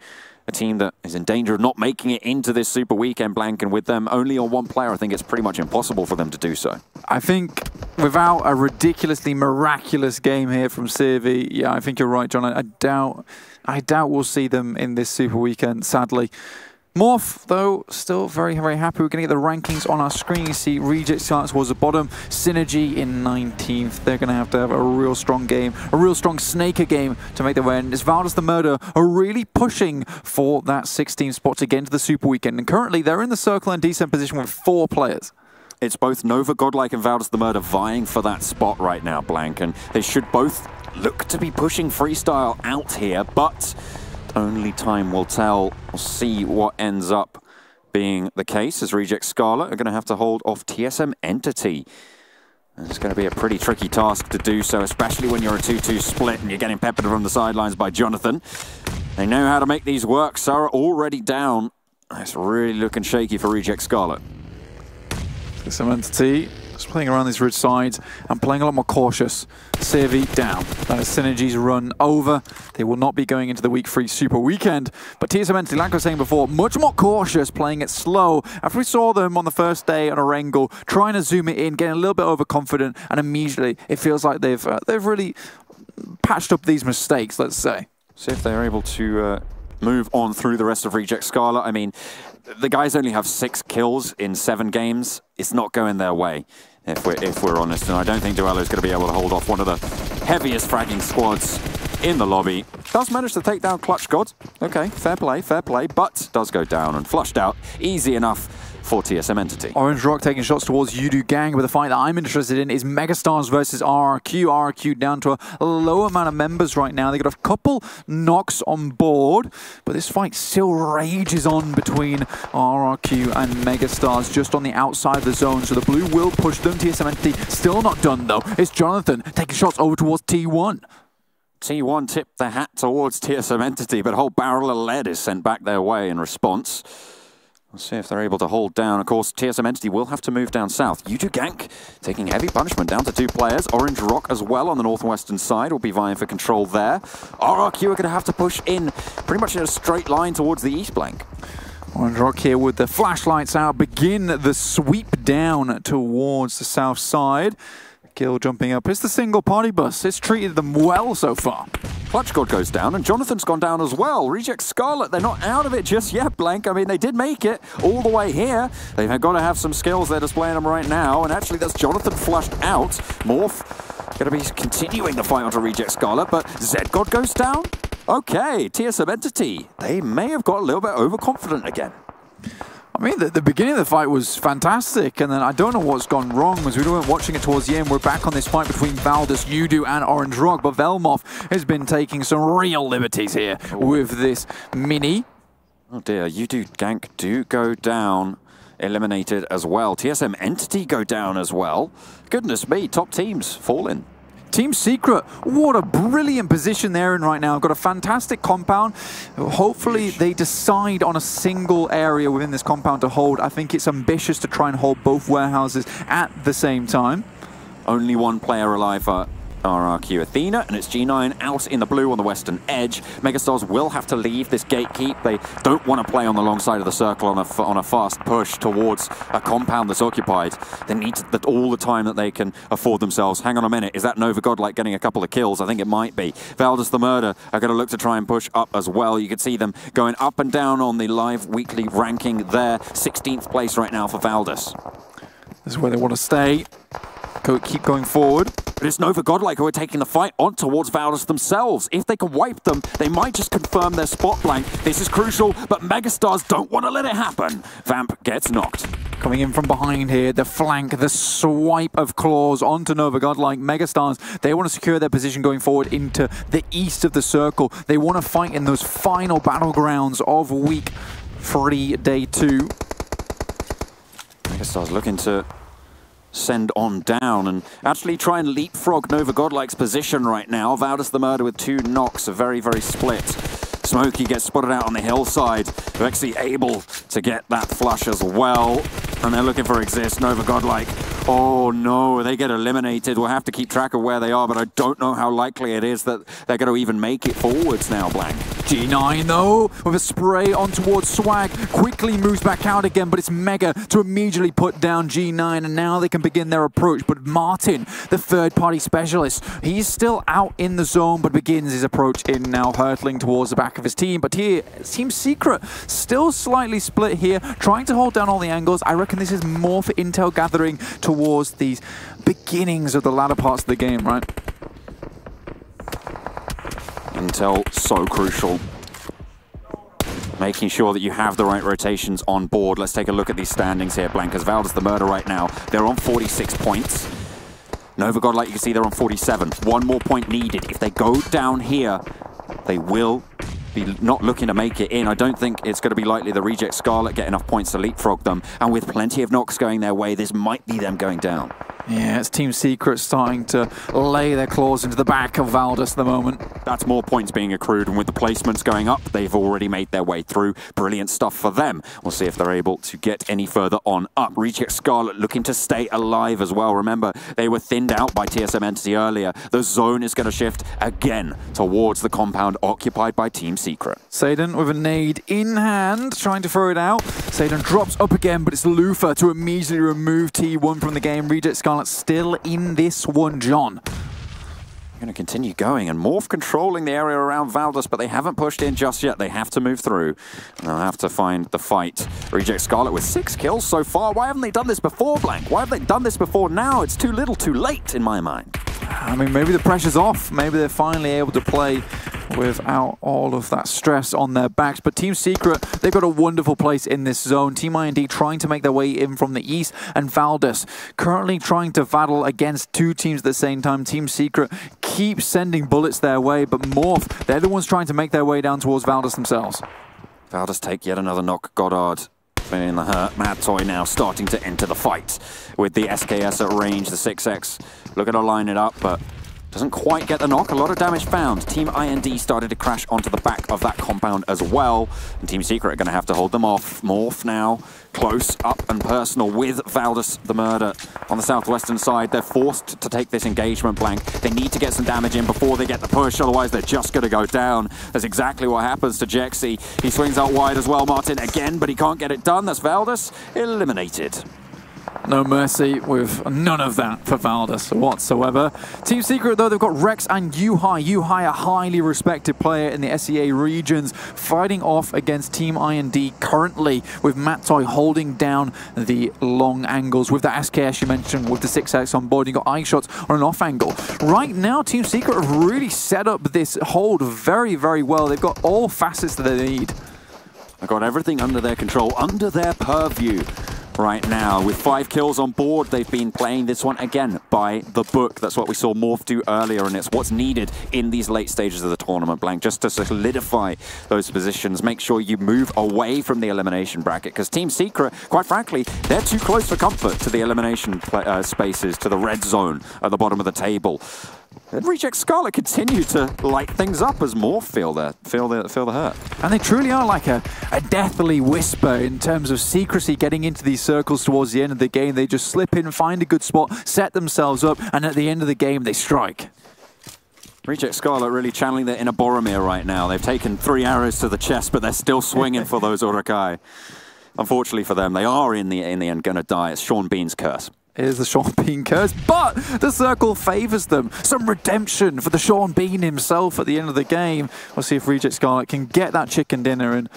A team that is in danger of not making it into this Super Weekend, Blank, and with them only on 1 player, I think it's pretty much impossible for them to do so. I think without a ridiculously miraculous game here from CRV, yeah, I think you're right, John. I doubt we'll see them in this Super Weekend, sadly. Morph, though, still very, very happy. We're going to get the rankings on our screen. You see Reject starts towards the bottom. Synergy in 19th. They're going to have a real strong game, a real strong Snaker game to make their way in. It's Valdez the Murder are really pushing for that 16th spot to get into the Super Weekend. And currently, they're in the circle and decent position with 4 players. It's both Nova Godlike and Valdez the Murder vying for that spot right now, Blank. And they should both look to be pushing Freestyle out here, but only time will tell. We'll see what ends up being the case, as Reject Scarlet are going to have to hold off TSM Entity. And it's going to be a pretty tricky task to do so, especially when you're a 2-2 split and you're getting peppered from the sidelines by Jonathan. They know how to make these work. Sarah already down. It's really looking shaky for Reject Scarlet. TSM Entity just playing around these ridge sides and playing a lot more cautious. CRV down. That is Synergy's run over. They will not be going into the week 3 Super Weekend. But TSM Entity, like I was saying before, much more cautious, playing it slow. After we saw them on the first day on Erangel, trying to zoom it in, getting a little bit overconfident, and immediately it feels like they've really patched up these mistakes, let's say. See if they're able to move on through the rest of Reject Scarlet. I mean, the guys only have 6 kills in 7 games. It's not going their way, if we're honest. And I don't think Duello is going to be able to hold off one of the heaviest fragging squads in the lobby. Does manage to take down Clutch God. Okay, fair play, but does go down and flushed out. Easy enough for TSM Entity. Orange Rock taking shots towards Yudu Gang, but the fight that I'm interested in is Megastars versus RRQ. RRQ down to a low amount of members right now. They got a couple knocks on board, but this fight still rages on between RRQ and Megastars just on the outside of the zone, so the blue will push them. TSM Entity still not done though. It's Jonathan taking shots over towards T1. T1 tipped the hat towards TSM Entity, but a whole barrel of lead is sent back their way in response. We'll see if they're able to hold down. Of course, TSM Entity will have to move down south. Yudu Gank taking heavy punishment down to 2 players. Orange Rock as well on the northwestern side will be vying for control there. RRQ are going to have to push in pretty much in a straight line towards the east, Blank. Orange Rock here with the flashlights out, begin the sweep down towards the south side. Gill jumping up. It's the single party bus. It's treated them well so far. Clutch God goes down, and Jonathan's gone down as well. Reject Scarlet, they're not out of it just yet, Blank. I mean, they did make it all the way here. They've got to have some skills. They're displaying them right now, and actually that's Jonathan flushed out. Morph going to be continuing the fight onto Reject Scarlet, but Z-God goes down? Okay, TSM Entity. They may have got a little bit overconfident again. I mean, the beginning of the fight was fantastic, and then I don't know what's gone wrong as we weren't watching it towards the end. We're back on this fight between Valdus, Udu, and Orange Rock, but Velmoth has been taking some real liberties here with this mini. Oh dear, Udu gank do go down, eliminated as well. TSM Entity go down as well. Goodness me, top teams falling. Team Secret, what a brilliant position they're in right now. Got a fantastic compound. Hopefully they decide on a single area within this compound to hold. I think it's ambitious to try and hold both warehouses at the same time. Only one player alive for RRQ Athena, and it's G9 out in the blue on the western edge. Megastars will have to leave this gatekeep. They don't want to play on the long side of the circle on a fast push towards a compound that's occupied. They need all the time that they can afford themselves. Hang on a minute, is that Nova Godlike getting a couple of kills? I think it might be. Valdus the Murder are going to look to try and push up as well. You can see them going up and down on the live weekly ranking there. 16th place right now for Valdus. This is where they want to stay. Keep going forward. But it's Nova Godlike who are taking the fight on towards Valdus themselves. If they can wipe them, they might just confirm their spot blank. This is crucial, but Megastars don't want to let it happen. Vamp gets knocked. Coming in from behind here, the flank, the swipe of claws onto Nova Godlike. Megastars, they want to secure their position going forward into the east of the circle. They want to fight in those final battlegrounds of week 3, day 2. Megastars looking to send on down and actually try and leapfrog Nova Godlike's position right now. Valdus the Murder with 2 knocks, very, very split. Smokey gets spotted out on the hillside. Vexy able to get that flush as well. And they're looking for Exist. Nova Godlike. Oh no, they get eliminated. We'll have to keep track of where they are, but I don't know how likely it is that they're going to even make it forwards now, Blank. G9 though, with a spray on towards Swag, quickly moves back out again, but it's Mega to immediately put down G9, and now they can begin their approach. But Martin, the third-party specialist, he's still out in the zone, but begins his approach in now, hurtling towards the back of his team. But here, Team Secret, still slightly split here, trying to hold down all the angles. I reckon this is more for intel gathering towards these beginnings of the latter parts of the game, right? Intel, so crucial. Making sure that you have the right rotations on board. Let's take a look at these standings here, Blankers. Valdus the Murder right now, they're on 46 points. Nova Godlike, you can see they're on 47. 1 more point needed. If they go down here, they will be not looking to make it in. I don't think it's going to be likely the Reject Scarlet get enough points to leapfrog them. And with plenty of knocks going their way, this might be them going down. Yeah, it's Team Secret starting to lay their claws into the back of Valdus at the moment. That's more points being accrued, and with the placements going up, they've already made their way through. Brilliant stuff for them. We'll see if they're able to get any further on up. Reject Scarlet looking to stay alive as well. Remember, they were thinned out by TSM Entity earlier. The zone is going to shift again towards the compound occupied by Team Secret. Satan with a nade in hand, trying to throw it out. Satan drops up again, but it's Lufa to immediately remove T1 from the game. Reject Scarlet still in this one, John. They're going to continue going, and Morph controlling the area around Valdus, but they haven't pushed in just yet. They have to move through, and they'll have to find the fight. Reject Scarlet with 6 kills so far. Why haven't they done this before, Blank? Why have they done this before now? It's too little, too late, in my mind. I mean, maybe the pressure's off. Maybe they're finally able to play without all of that stress on their backs. But Team Secret, they've got a wonderful place in this zone. Team IND trying to make their way in from the east, and Valdus currently trying to battle against 2 teams at the same time. Team Secret keeps sending bullets their way, but Morph, they're the ones trying to make their way down towards Valdus themselves. Valdus take yet another knock. Goddard in the hurt. Mad Toy now starting to enter the fight with the SKS at range, the 6X. Looking to line it up, but doesn't quite get the knock. A lot of damage found. Team IND started to crash onto the back of that compound as well. And Team Secret are going to have to hold them off. Morph now close up and personal with Valdus the Murder on the southwestern side. They're forced to take this engagement, Blank. They need to get some damage in before they get the push, otherwise they're just going to go down. That's exactly what happens to Jexy. He swings out wide as well, Martin, again, but he can't get it done. That's Valdus eliminated. No mercy with none of that for Valdus whatsoever. Team Secret, though, they've got Rex and Yuhai. Yuhai, a highly respected player in the SEA regions, fighting off against Team IND currently, with Mattoy holding down the long angles with the SKS you mentioned, with the 6X on board. You got eye shots on an off angle. Right now, Team Secret have really set up this hold very, very well. They've got all facets that they need. have got everything under their control, under their purview right now. With 5 kills on board, they've been playing this one again by the book. That's what we saw Morph do earlier, and it's what's needed in these late stages of the tournament, Blank, just to solidify those positions. Make sure you move away from the elimination bracket, because Team Secret, quite frankly, they're too close for comfort to the elimination spaces, to the red zone at the bottom of the table. And Reject Scarlet continue to light things up as Morph feel the hurt. And they truly are like a deathly whisper in terms of secrecy getting into these circles towards the end of the game. They just slip in, find a good spot, set themselves up, and at the end of the game, they strike. Reject Scarlet really channeling their inner Boromir right now. They've taken 3 arrows to the chest, but they're still swinging for those Urukai. Unfortunately for them, they are in the end going to die. It's Sean Bean's curse. It is the Sean Bean curse, but the circle favours them. Some redemption for the Sean Bean himself at the end of the game. We'll see if Reject Scarlet can get that chicken dinner and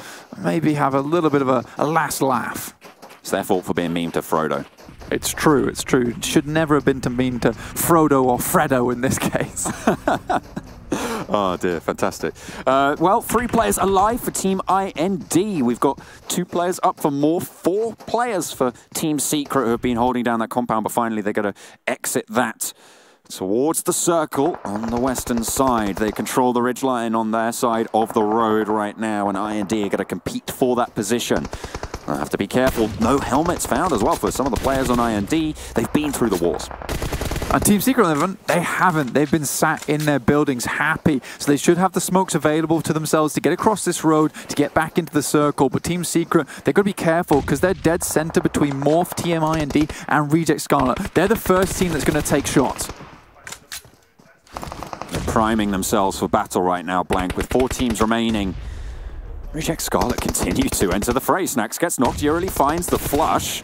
maybe have a little bit of a last laugh. It's their fault for being mean to Frodo. It's true, it's true. It should never have been mean to Frodo or Fredo in this case. Oh dear, fantastic. Well, 3 players alive for Team IND. We've got 2 players up for more, 4 players for Team Secret who have been holding down that compound, but finally they're going to exit that towards the circle on the western side. They control the ridgeline on their side of the road right now, and IND are going to compete for that position. I have to be careful. No helmets found as well for some of the players on IND. They've been through the walls. And Team Secret, they haven't. They've been sat in their buildings happy. So they should have the smokes available to themselves to get across this road, to get back into the circle. But Team Secret, they've got to be careful because they're dead center between Morph, TMIND, and Reject Scarlet. They're the first team that's going to take shots. They're priming themselves for battle right now, Blank, with 4 teams remaining. Reject Scarlet continue to enter the fray. Snacks gets knocked, Eurily finds the flush.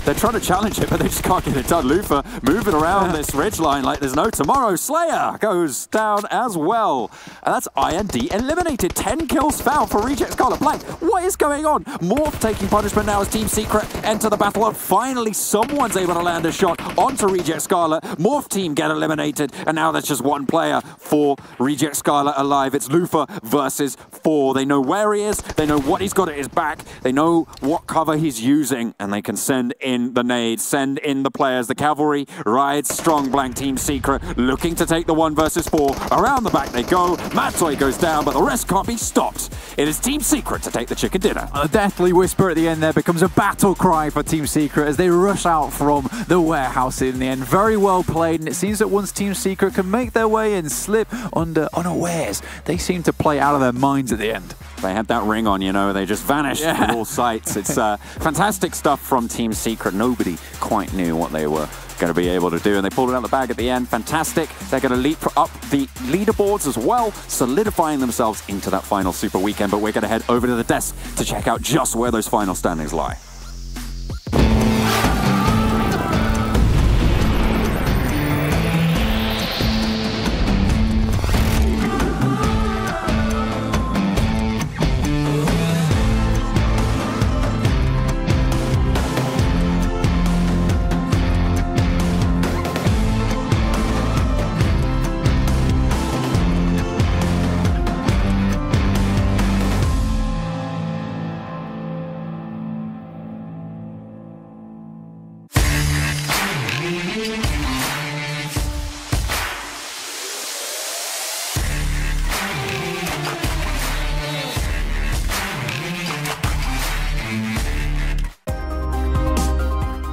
They're trying to challenge it, but they just can't get it done. Lufa moving around this ridgeline like there's no tomorrow. Slayer goes down as well. And that's IND eliminated. 10 kills found for Reject Scarlet. Blank, what is going on? Morph taking punishment now as Team Secret enter the battle. And finally, someone's able to land a shot onto Reject Scarlet. Morph team get eliminated. And now there's just 1 player for Reject Scarlet alive. It's Lufa versus 4. They know where he is. They know what he's got at his back. They know what cover he's using. And they can send in the nades, send in the players. The cavalry rides strong. Blank Team Secret looking to take the 1 versus 4. Around the back they go. Matoi goes down, but the rest can't be stopped. It is Team Secret to take the chicken dinner. A deathly whisper at the end there becomes a battle cry for Team Secret as they rush out from the warehouse in the end. Very well played, and it seems that once Team Secret can make their way and slip under unawares, they seem to play out of their minds at the end. They had that ring on, you know, they just vanished from all sights. It's fantastic stuff from Team Secret. Nobody quite knew what they were going to be able to do, and they pulled it out of the bag at the end. Fantastic. They're going to leap up the leaderboards as well, solidifying themselves into that final Super Weekend. But we're going to head over to the desk to check out just where those final standings lie.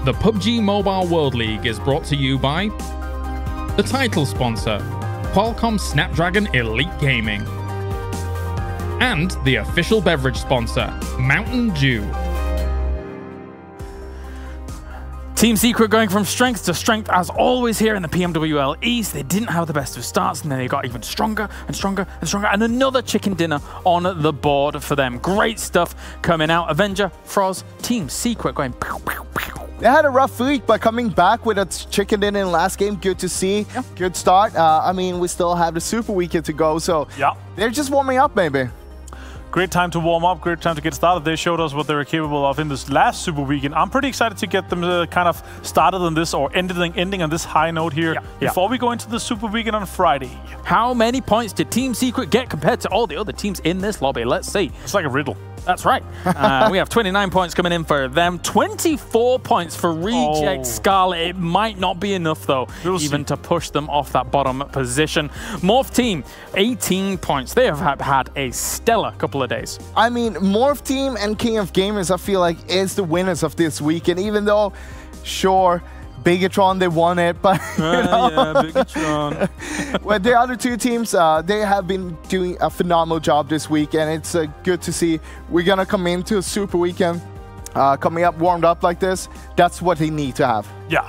The PUBG Mobile World League is brought to you by the title sponsor, Qualcomm Snapdragon Elite Gaming, and the official beverage sponsor, Mountain Dew. Team Secret going from strength to strength as always here in the PMWL East. They didn't have the best of starts, and then they got even stronger and stronger and stronger, and another chicken dinner on the board for them. Great stuff coming out. Avenger, Froz, Team Secret going pew, pew, pew. They had a rough week, but coming back with a chicken dinner in the last game, good to see. Yeah. Good start. I mean, we still have the Super Weekend to go, so they're just warming up, maybe. Great time to warm up, great time to get started. They showed us what they were capable of in this last Super Weekend. I'm pretty excited to get them kind of started on this, or ending on this high note here before we go into the Super Weekend on Friday. How many points did Team Secret get compared to all the other teams in this lobby? Let's see. It's like a riddle. That's right. We have 29 points coming in for them. 24 points for Reject Scarlet. It might not be enough, though, even to push them off that bottom position. Morph Team, 18 points. They have had a stellar couple of days. I mean, Morph Team and King of Gamers, I feel like, is the winners of this week. And even though, sure, Bigatron, they won it, but yeah, Bigatron. Well, the other two teams, they have been doing a phenomenal job this week, and it's good to see. We're gonna come into a super weekend, coming up warmed up like this. That's what they need to have. Yeah.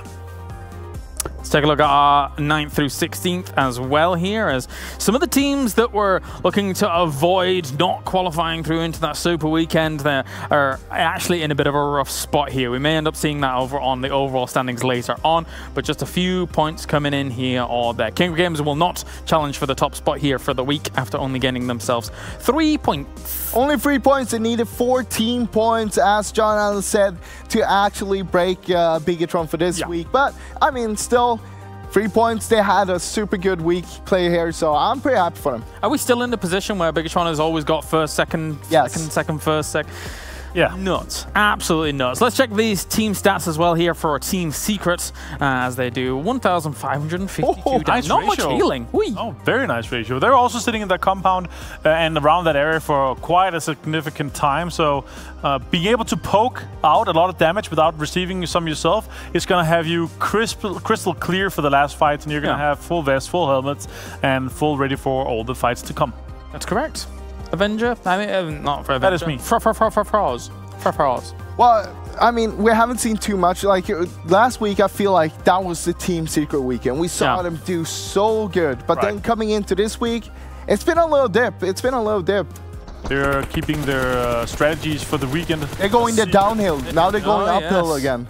Let's take a look at our 9th through 16th as well here, as some of the teams that were looking to avoid not qualifying through into that super weekend there are actually in a bit of a rough spot here. We may end up seeing that over on the overall standings later on, but just a few points coming in here or there. King of Games will not challenge for the top spot here for the week after only getting themselves 3 points. Only 3 points. They needed 14 points, as John Allen said, to actually break Bigatron for this week. But, I mean, still, 3 points. They had a super good week play here, so I'm pretty happy for them. Are we still in the position where Bigatron has always got first, second, second, first, second? Yeah. Nuts. Absolutely nuts. Let's check these team stats as well here for our team secrets, as they do 1,552 damage. Not much healing. Whee. Oh, very nice ratio. They're also sitting in that compound and around that area for quite a significant time. So being able to poke out a lot of damage without receiving some yourself is going to have you crystal clear for the last fights, and you're going to have full vest, full helmets, and full ready for all the fights to come. That's correct. Avenger? I mean, not for Avenger. That is me. Froz. Well, I mean, we haven't seen too much. Like, last week, I feel like that was the team secret weekend. We saw them do so good. But then coming into this week, it's been a little dip. It's been a little dip. They're keeping their strategies for the weekend. They're going the downhill. Now they're going uphill again.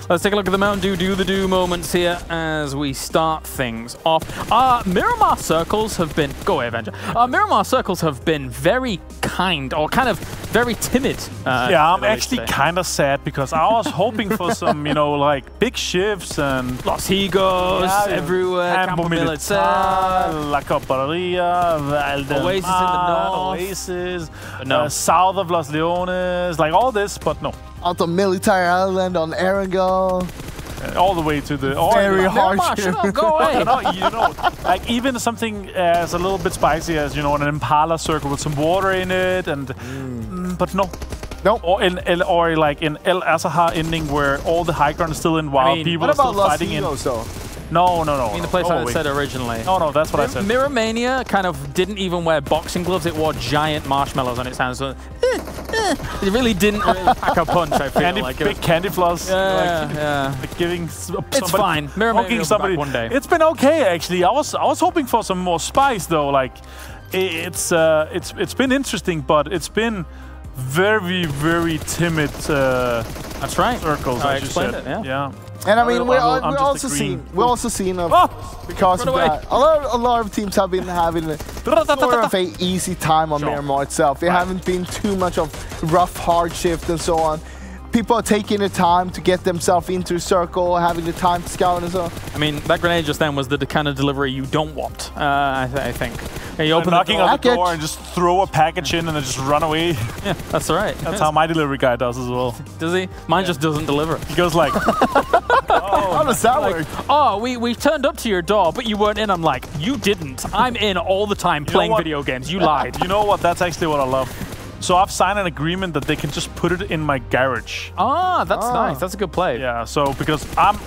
Let's take a look at the Mountain Dew Do the Do moments here as we start things off. Miramar circles have been... Go away, Avenger. Miramar circles have been very kind, or kind of very timid. Yeah, I'm actually kind of sad because I was hoping for some, you know, like big shifts and... Los Higos everywhere, Campo Militar, La Coparia, Oasis in the north. Oasis, south of Los Leones, like all this, but no. Out on Military Island, on Erangel. All the way to the... Very harsh. Go away. No, you know, like even something as a little bit spicy as, you know, an Impala circle with some water in it, and but no. No. Or like in El Azaha ending where all the high ground is still in while people are still fighting in. No. I mean, the place I said originally. No, that's what I said. Miramania kind of didn't even wear boxing gloves. It wore giant marshmallows on its hands. So, it really didn't pack a punch, I feel like. Big candy floss. Like giving it's fine. Miramania will somebody one day. It's been okay, actually. I was hoping for some more spice, though. Like, it's been interesting, but it's been very, very timid. That's right. Circles, I as you explained said. it. Yeah. And I mean, we're also seeing because of that, a lot of teams have been having sort of an easy time on Miramar itself. There haven't been too much of rough hardship and so on. People are taking the time to get themselves into a circle, having the time to scout and so on. I mean, that grenade just then was the kind of delivery you don't want, I think. Yeah, you open knocking on the door and just throw a package in and then just run away. Yeah, that's right. That's how my delivery guy does as well. Does he? Mine just doesn't deliver. He goes like, how does that work? Oh, we turned up to your door, but you weren't in. I'm like, you didn't. I'm in all the time playing video games. You lied. You know what? That's actually what I love. So I've signed an agreement that they can just put it in my garage. Ah, that's nice. That's a good play. Yeah, so because I'm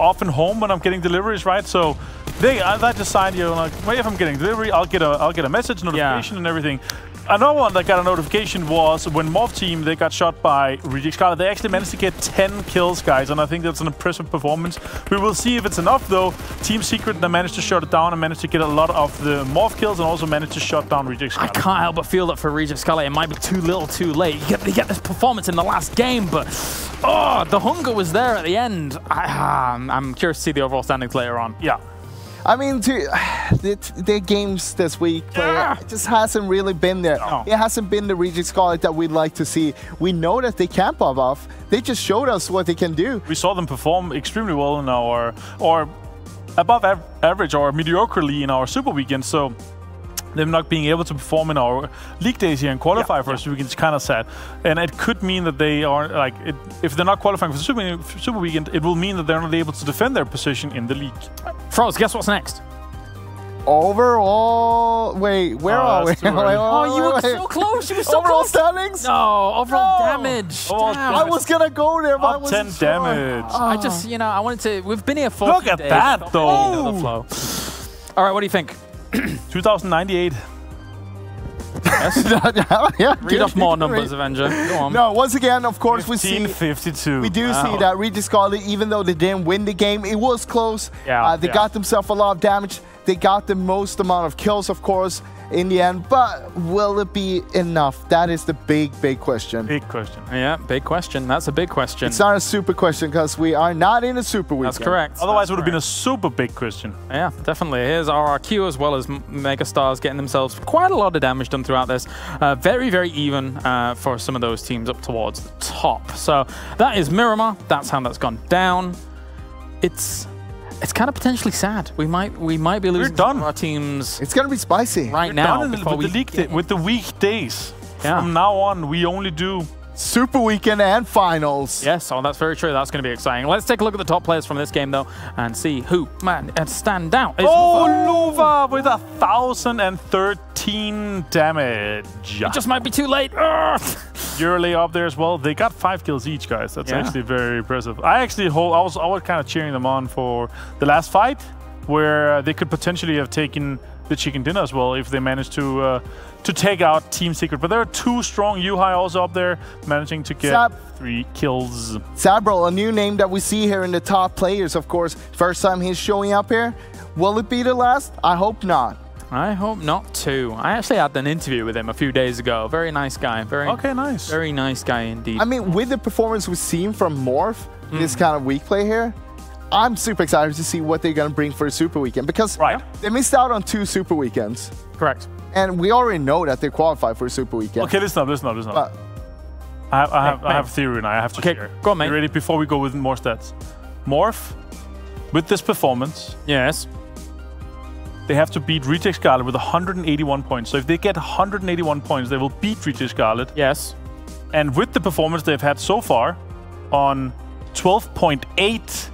often home when I'm getting deliveries, right? So I just signed, you know, like, well, if I'm getting delivery, I'll get a message notification and everything. Another one that got a notification was when Morph Team, they got shot by Reject Scarlet. They actually managed to get 10 kills, guys, and I think that's an impressive performance. We will see if it's enough, though. Team Secret, they managed to shut it down and managed to get a lot of the Morph kills and also managed to shut down Reject Scarlet. I can't help but feel that for Reject Scarlet, it might be too little too late. You get this performance in the last game, but the hunger was there at the end. I'm curious to see the overall standings later on. Yeah. I mean, the games this week, it just hasn't really been there. No. It hasn't been the Reject Scarlet that we'd like to see. We know that they can pop off. They just showed us what they can do. We saw them perform extremely well in our, or above average or mediocrely in our Super Weekend. So them not being able to perform in our league days here and qualify for us, it's kind of sad. And it could mean that they are like, if they're not qualifying for the Super Weekend, it will mean that they're not able to defend their position in the league. Froze, guess what's next? Overall, wait, where are we? Oh, you were so close. You were so overall close. standings? No, overall damage. I was gonna go there, but I wasn't 10 damage. I just, you know, I wanted to. We've been here for. Look at that, though. All right, what do you think? 2098. Yes. Yeah, read off more numbers, Avenger. Go on. No, once again, of course, we see 52. We do see that Regis Scarlet, even though they didn't win the game, it was close. They got themselves a lot of damage. They got the most amount of kills, of course, in the end. But will it be enough? That is the big question. Big question. Yeah, big question. That's a big question. It's not a super question because we are not in a super weekend. That's correct. Otherwise, it would have been a super big question. Yeah, definitely. Here's RRQ as well as Megastars getting themselves quite a lot of damage done throughout this. Very, very even for some of those teams up towards the top. So that is Miramar. That's how that's gone down. It's kind of potentially sad. We might be losing some of our teams. It's gonna be spicy right now. Done with the weekdays. From now on, we only do Super Weekend and Finals. Yes, that's very true. That's going to be exciting. Let's take a look at the top players from this game, though, and see who stand out. Luva with 1,013 damage. It just might be too late. Yurley up there as well. They got 5 kills each, guys. That's actually very impressive. I was kind of cheering them on for the last fight, where they could potentially have taken the chicken dinner as well if they managed to take out Team Secret. But there are 2 strong Yuhai also up there, managing to get 3 kills. Sabril, a new name that we see here in the top players, of course. First time he's showing up here. Will it be the last? I hope not. I hope not too. I actually had an interview with him a few days ago. Very nice guy. Very nice. Very nice guy indeed. I mean, with the performance we've seen from Morph, this kind of weak play here, I'm super excited to see what they're going to bring for a Super Weekend because they missed out on 2 Super Weekends. Correct. And we already know that they qualified for a Super Weekend. Okay, listen up. I have a theory now. I have to share. Go on, mate. You ready? Before we go with more stats. Morph, with this performance, they have to beat Reject Scarlet with 181 points. So if they get 181 points, they will beat Reject Scarlet. Yes. And with the performance they've had so far on 12.8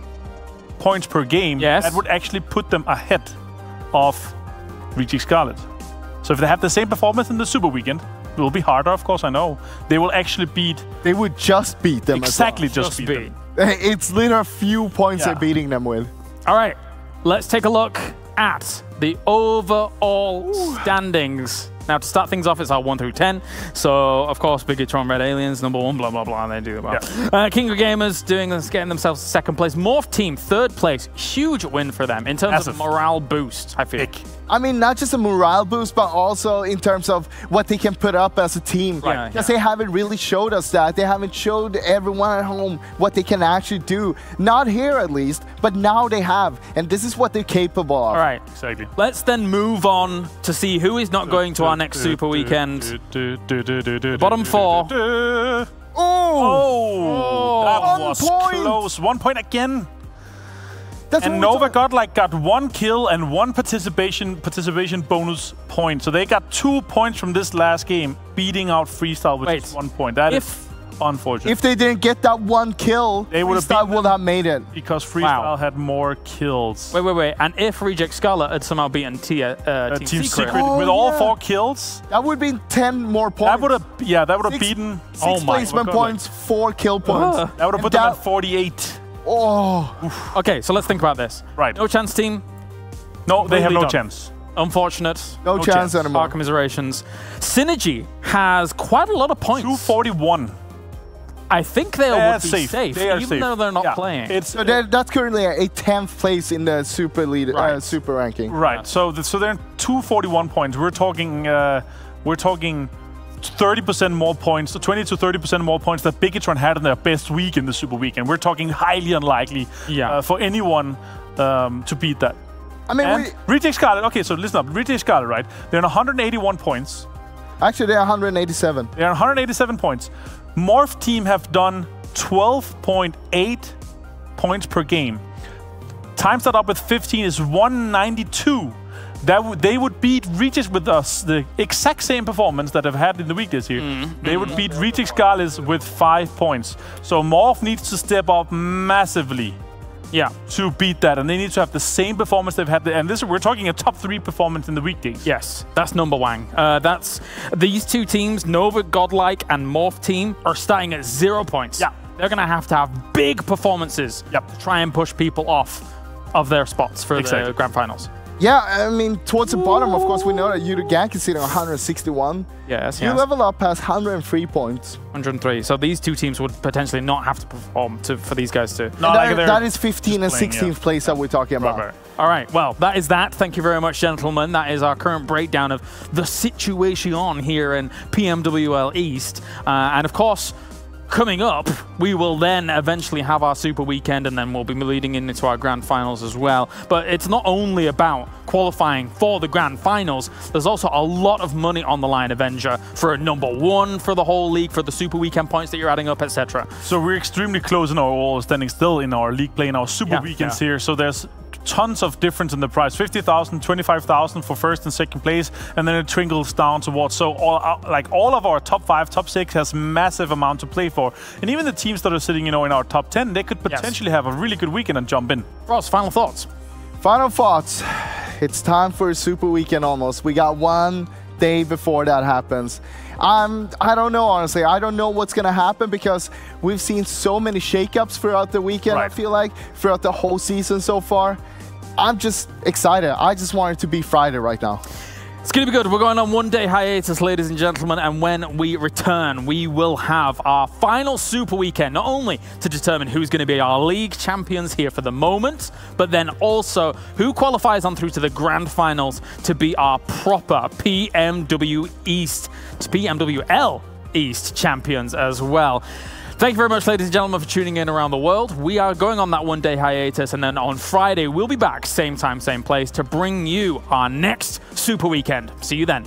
points per game, that would actually put them ahead of Reject Scarlet. So if they have the same performance in the Super Weekend, it will be harder, of course, I know. They will actually beat... They would just beat them. Exactly, just beat them. It's literally a few points they're beating them with. All right, let's take a look at the overall standings. Now, to start things off, it's our 1 through 10. So, of course, Bigatron Red Aliens, number 1, blah, blah, blah, and they do well. King of Gamers getting themselves second place. Morph Team, third place. Huge win for them in terms of morale boost, I feel. I mean, not just a morale boost, but also in terms of what they can put up as a team. Because they haven't really showed us that. They haven't showed everyone at home what they can actually do. Not here, at least, but now they have. And this is what they're capable of. All right. Exactly. Let's then move on to see who is not going to our next Super Weekend. Bottom 4. That was close. 1 point again. And Nova got 1 kill and 1 participation bonus point. So they got 2 points from this last game, beating out Freestyle with just 1 point. That is unfortunate. If they didn't get that 1 kill, Freestyle would have made it. Because Freestyle had more kills. Wait. And if Reject Scarlet had somehow beaten Team Secret with all 4 kills, that would have been 10 more points. That would have beaten 6 placement points, 4 kill points. That would have put them at 48. Okay, so let's think about this. Right. No chance team. No, they have no chance. Unfortunate. No chance anymore. Our commiserations. Synergy has quite a lot of points. 241. I think they would be safe, they are even safe. though they're not playing. So that's currently a 10th place in the Super League, Super ranking. Right. So they're 241 points. We're talking 30% more points, 20 to 30% more points that Bigatron had in their best week in the Super Weekend. We're talking highly unlikely for anyone to beat that. I mean, Reject Scarlet. Okay, so listen up. Reject Scarlet, right? They're on 181 points. Actually, they're 187. They're on 187 points. Morph Team have done 12.8 points per game. Times that up with 15 is 192. they would beat Regis with us the exact same performance that they've had in the week this year. They would beat Regis Scarlets with 5 points. So Morph needs to step up massively. Yeah, to beat that, and they need to have the same performance they've had. And we're talking a top 3 performance in the weekdays. Yes, that's number one. That's these two teams, Nova, Godlike, and Morph team, are starting at 0 points. Yeah, they're gonna have to have big performances to try and push people off of their spots for the grand finals. Yeah, I mean, towards the bottom, of course, we know that Yudogank is sitting on 161. Yes, You level up past 103 points. 103. So these two teams would potentially not have to perform for these guys to... No, that is 15th and 16th place that we're talking about. Right. All right, well, that is that. Thank you very much, gentlemen. That is our current breakdown of the situation here in PMWL East. And of course, coming up, we will then eventually have our Super Weekend, and then we'll be leading into our Grand Finals as well. But it's not only about qualifying for the Grand Finals, there's also a lot of money on the line, Avenger, for a #1 for the whole league, for the Super Weekend points that you're adding up, etc. So we're extremely close in our all standing still in our league play, in our Super Weekends here. So there's tons of difference in the price. 50,000, 25,000 for first and second place, and then it trickles down towards. So all of our top 5, top 6 has massive amount to play for. And even the teams that are sitting, in our top 10, they could potentially have a really good weekend and jump in. Ross, final thoughts? Final thoughts. It's time for a Super Weekend almost. We got 1 day before that happens. I don't know, honestly. I don't know what's going to happen because we've seen so many shakeups throughout the weekend, I feel like, throughout the whole season so far. I'm just excited. I just want it to be Friday right now. It's going to be good. We're going on 1 day hiatus, ladies and gentlemen, and when we return, we will have our final Super Weekend, not only to determine who's going to be our league champions here for the moment, but then also who qualifies on through to the Grand Finals to be our proper PMWL East champions as well. Thank you very much, ladies and gentlemen, for tuning in around the world. We are going on that 1 day hiatus, and then on Friday, we'll be back, same time, same place, to bring you our next Super Weekend. See you then.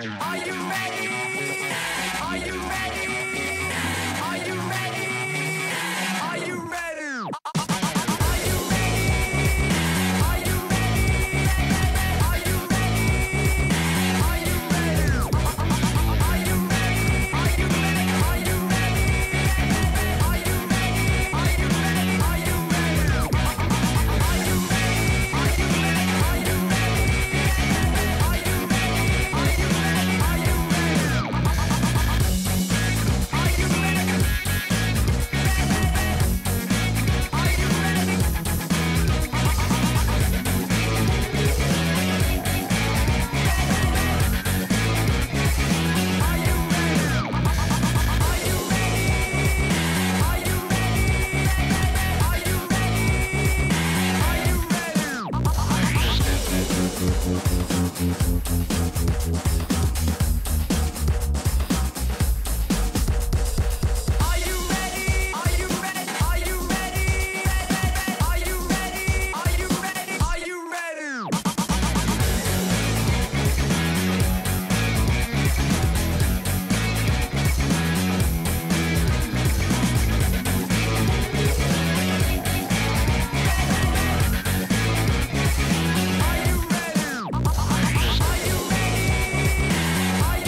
Are you ready? Are you ready? Are you ready? Are you ready? Are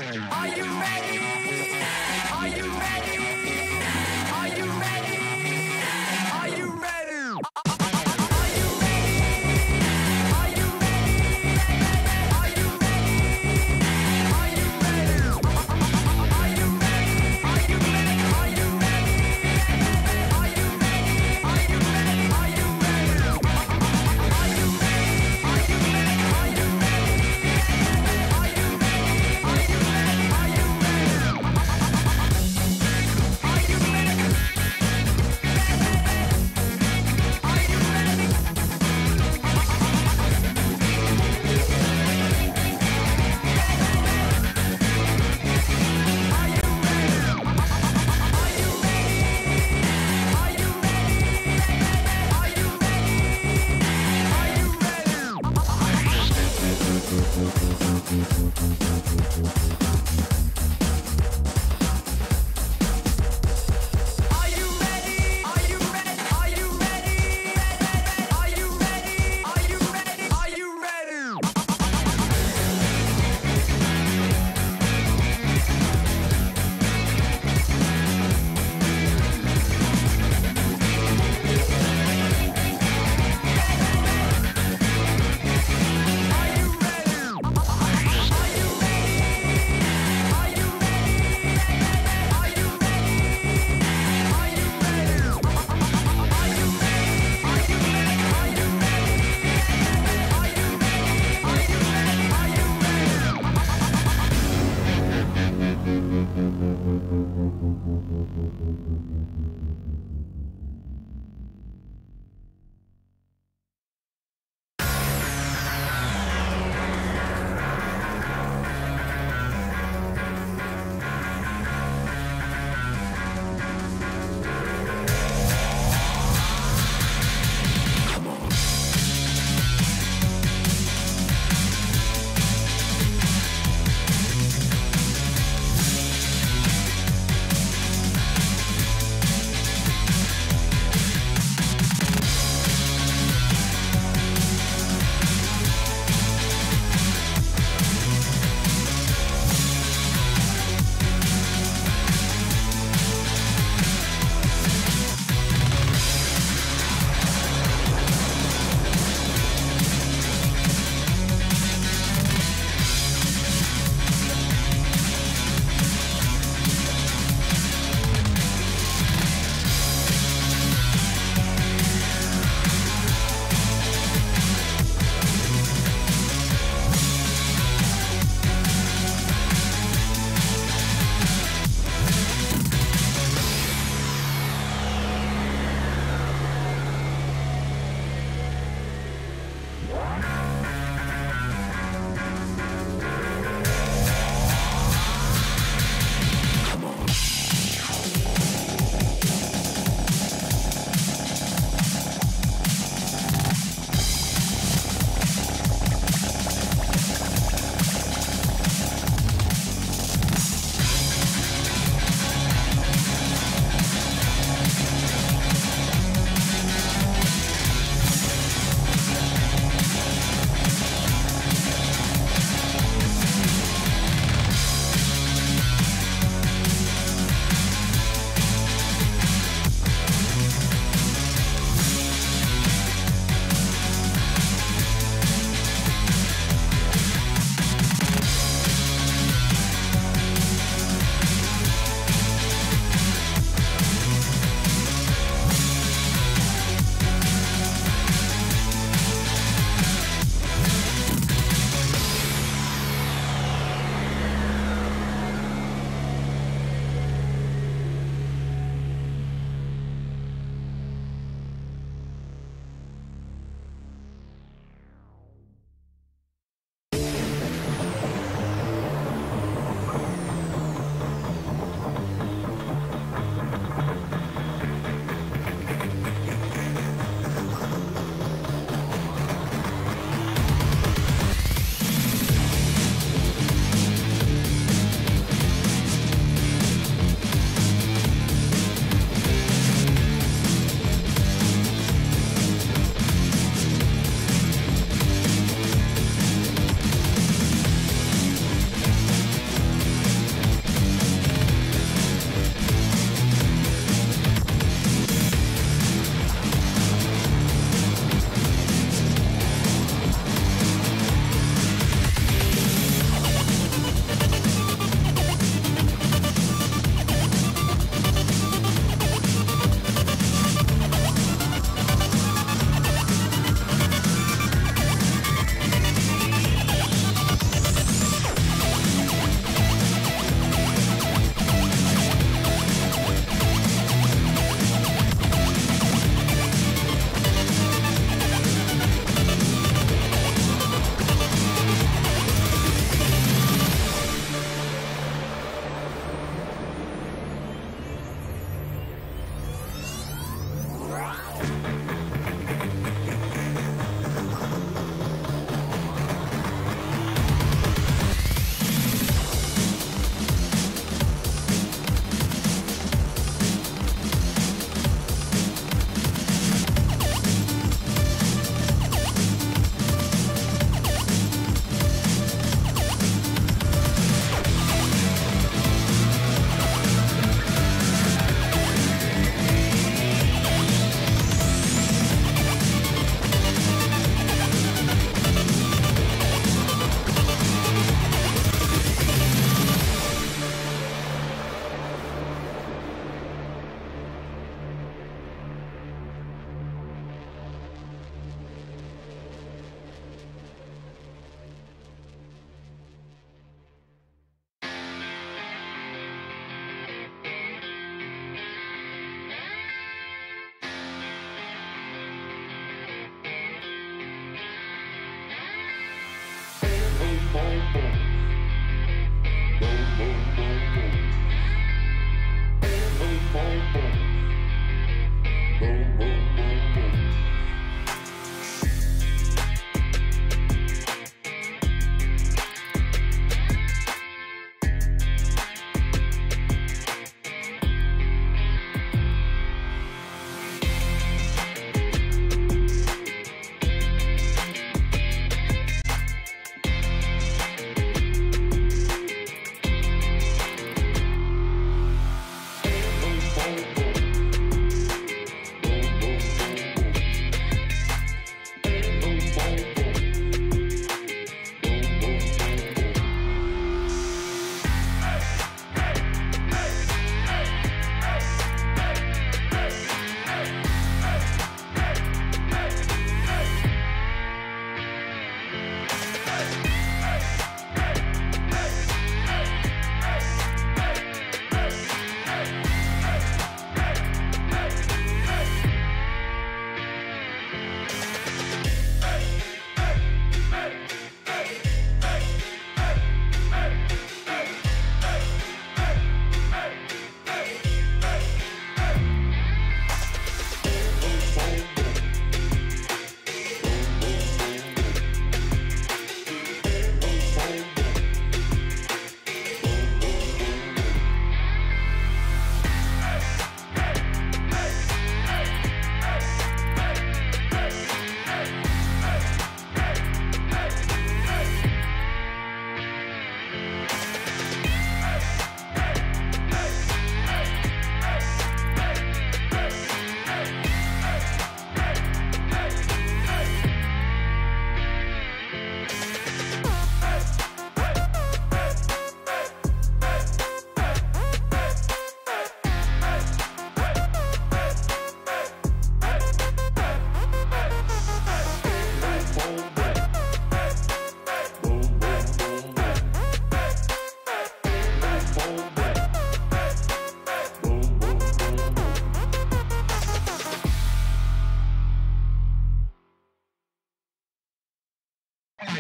Are you ready? Are you ready? Are you ready? Are you ready?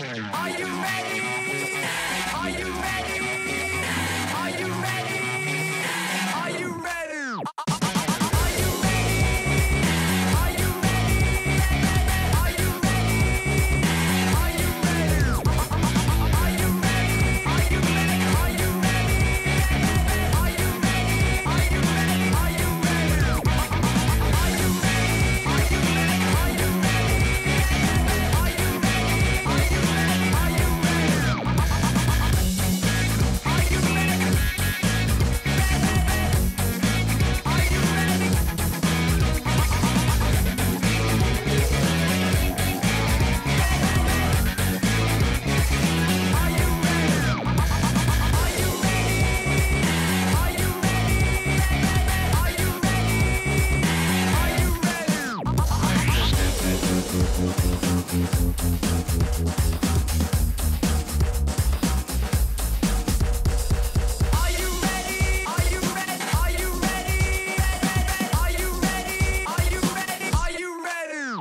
Are you ready? Are you ready? Are you ready? Are you ready? Are you ready? Are you ready? Are you ready? Are you ready? Are you ready? Are you ready? Are you ready? Are you ready? Are you ready? Are you ready? Are you ready? Are you ready? Are you ready?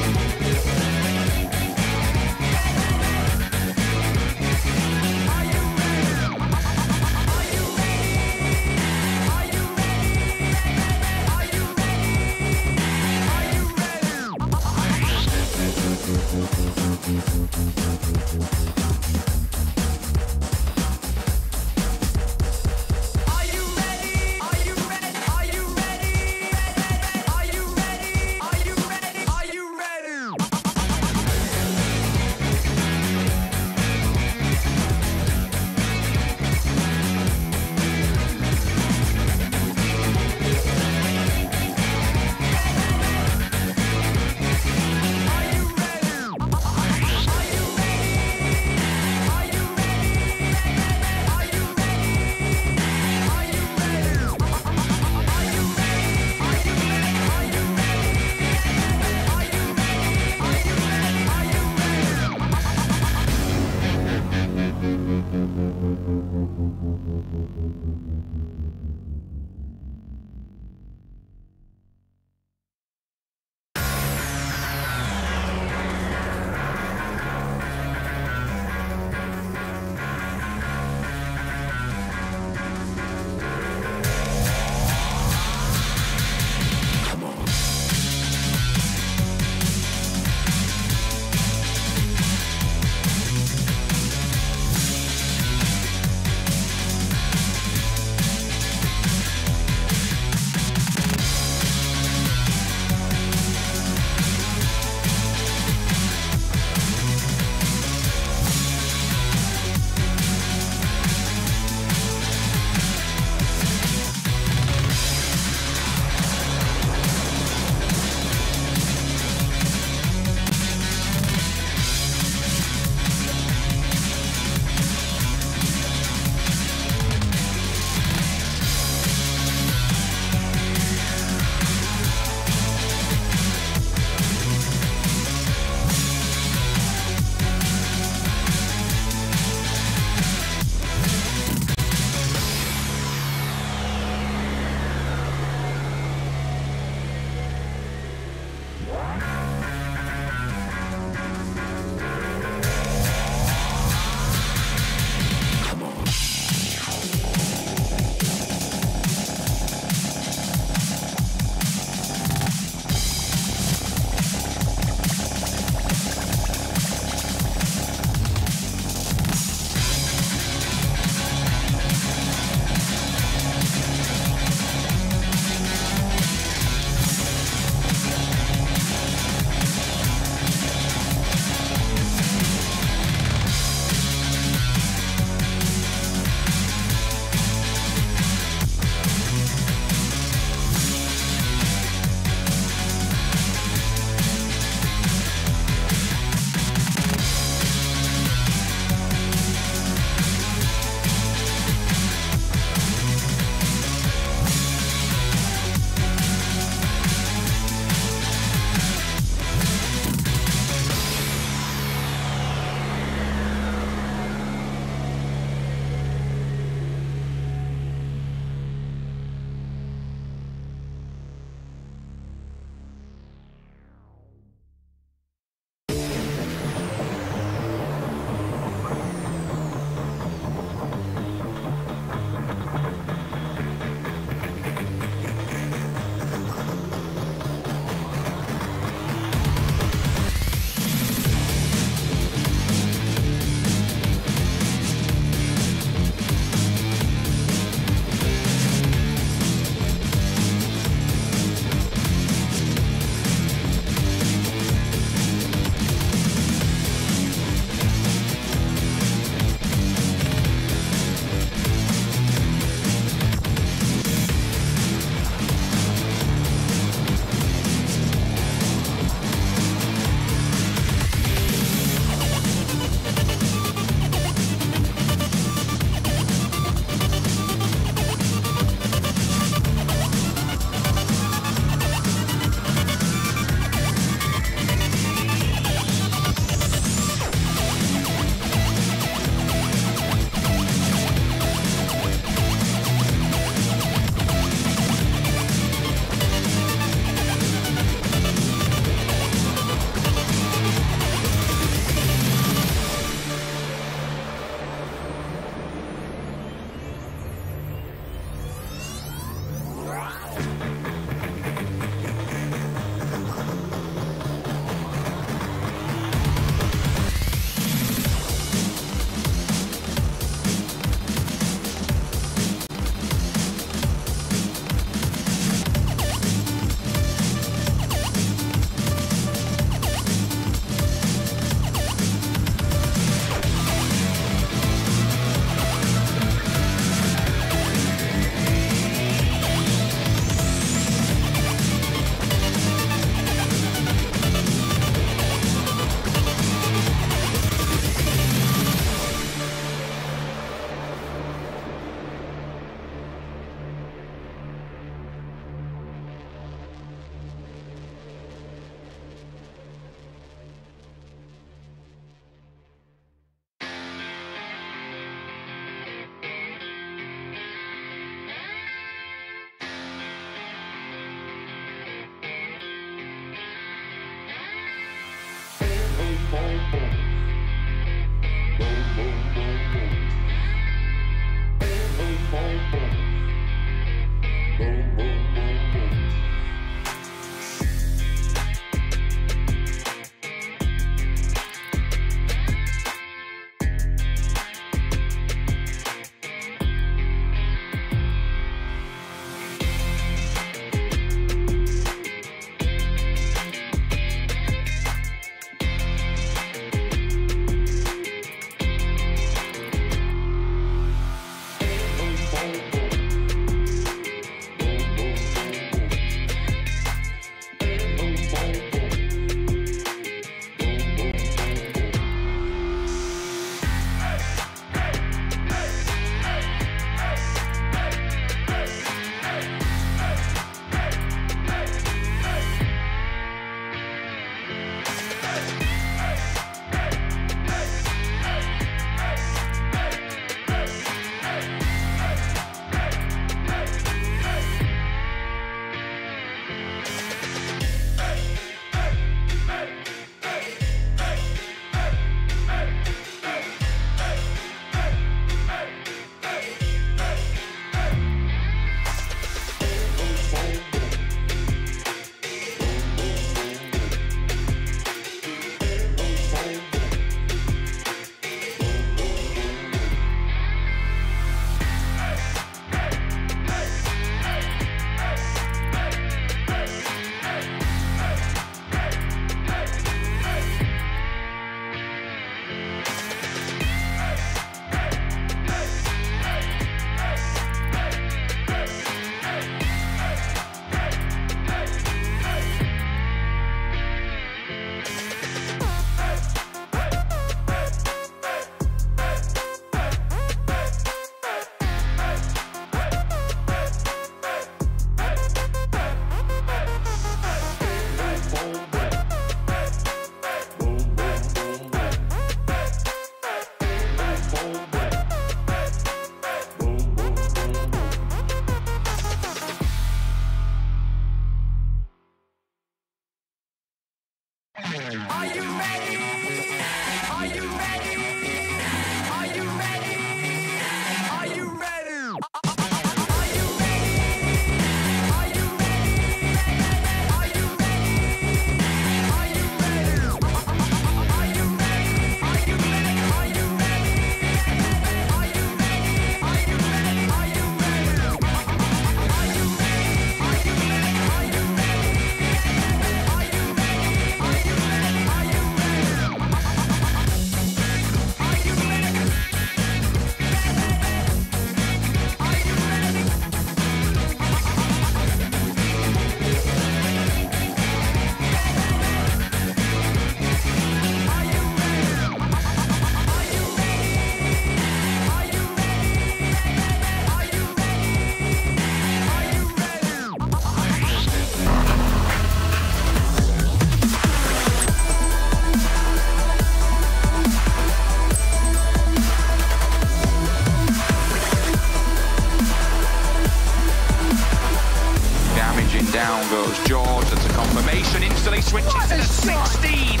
Down goes George. That's a confirmation. Instantly switches to the 16.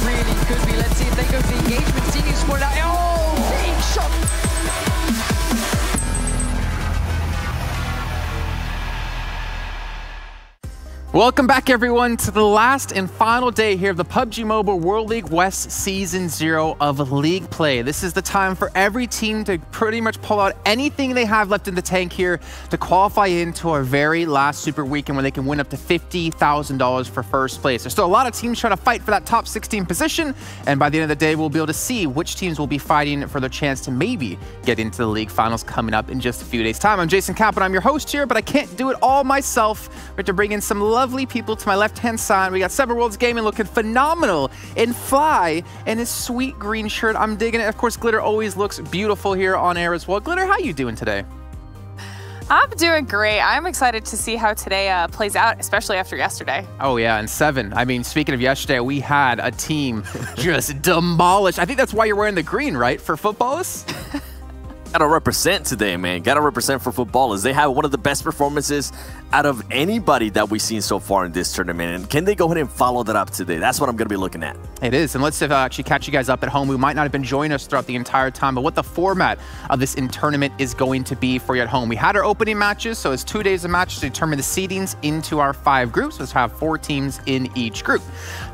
Really could be. Let's see if they go for the engagement. Seeing sport out. Oh, big shot. Welcome back, everyone, to the last and final day here of the PUBG Mobile World League West Season 0 of League Play. This is the time for every team to pretty much pull out anything they have left in the tank here to qualify into our very last Super Weekend where they can win up to $50,000 for first place. There's still a lot of teams trying to fight for that top 16 position, and by the end of the day, we'll be able to see which teams will be fighting for their chance to maybe get into the league finals coming up in just a few days' time. I'm Jason Kapp, and I'm your host here, but I can't do it all myself. We have to bring in some lovely people to my left-hand side. We got Seven Worlds Gaming looking phenomenal in Fly in his sweet green shirt. I'm digging it. Of course, Glitter always looks beautiful here on air as well. Glitter, how you doing today? I'm doing great. I'm excited to see how today plays out, especially after yesterday. Oh, yeah, and Seven. I mean, speaking of yesterday, we had a team just demolished. I think that's why you're wearing the green, right, for footballists? Gotta represent today, man. Gotta represent for footballers. They have one of the best performances out of anybody that we've seen so far in this tournament. And can they go ahead and follow that up today? That's what I'm gonna be looking at. It is. And let's actually catch you guys up at home who might not have been joining us throughout the entire time, but what the format of this tournament is going to be for you at home. We had our opening matches, so it's 2 days of matches to determine the seedings into our 5 groups. Let's have 4 teams in each group.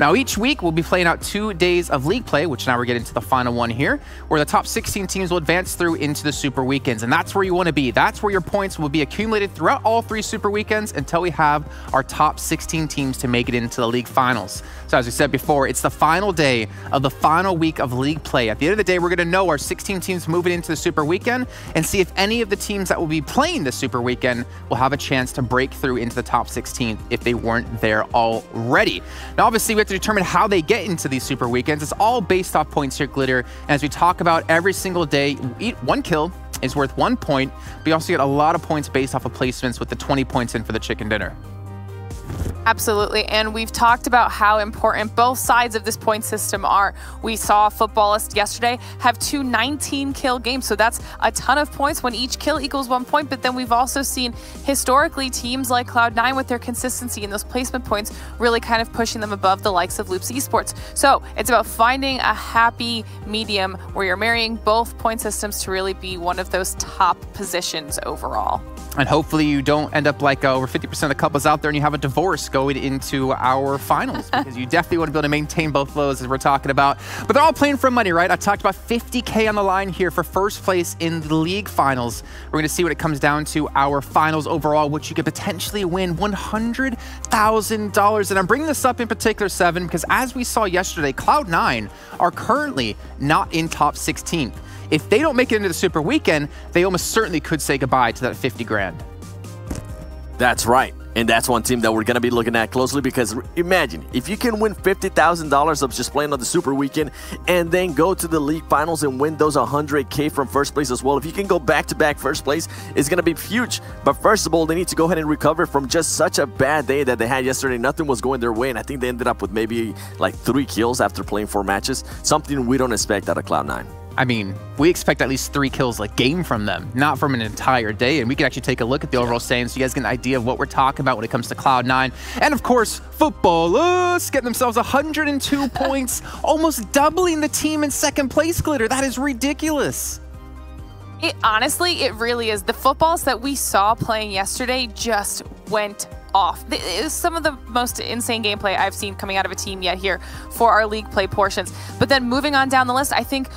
Now, each week we'll be playing out 2 days of league play, which now we're getting to the final one here, where the top 16 teams will advance through into the Super Weekends, and that's where you want to be. That's where your points will be accumulated throughout all 3 Super Weekends until we have our top 16 teams to make it into the league finals. So as we said before, it's the final day of the final week of league play. At the end of the day, we're going to know our 16 teams moving into the Super Weekend and see if any of the teams that will be playing the Super Weekend will have a chance to break through into the top 16 if they weren't there already. Now, obviously, we have to determine how they get into these Super Weekends. It's all based off points here, Glitter. And as we talk about every single day, 1 kill is worth 1 point. But you also get a lot of points based off of placements with the 20 points in for the chicken dinner. Absolutely, and we've talked about how important both sides of this point system are. We saw Footballists yesterday have 2 19-kill games, so that's a ton of points when each kill equals 1 point, but then we've also seen historically teams like Cloud9 with their consistency and those placement points really kind of pushing them above the likes of Loops Esports. So it's about finding a happy medium where you're marrying both point systems to really be one of those top positions overall. And hopefully you don't end up like over 50% of the couples out there and you have a divorce going into our finals, because you definitely want to be able to maintain both of those as we're talking about. But they're all playing for money, right? I talked about $50K on the line here for first place in the league finals. We're going to see what it comes down to our finals overall, which you could potentially win $100,000. And I'm bringing this up in particular, Seven, because as we saw yesterday, Cloud9 are currently not in top 16. If they don't make it into the Super Weekend, they almost certainly could say goodbye to that 50 grand. That's right. And that's one team that we're going to be looking at closely, because imagine if you can win $50,000 of just playing on the Super Weekend and then go to the league finals and win those $100K from first place as well. If you can go back-to-back first place, it's going to be huge. But first of all, they need to go ahead and recover from just such a bad day that they had yesterday. Nothing was going their way, and I think they ended up with maybe like 3 kills after playing 4 matches. Something we don't expect out of Cloud9. I mean, we expect at least 3 kills a game from them, not from an entire day. And we can actually take a look at the overall standings so you guys get an idea of what we're talking about when it comes to Cloud9. And of course, Footballers getting themselves 102 points, almost doubling the team in second place, Glitter. That is ridiculous. Honestly, it really is. The Footballs that we saw playing yesterday just went off. It is some of the most insane gameplay I've seen coming out of a team yet here for our league play portions. But then moving on down the list, I think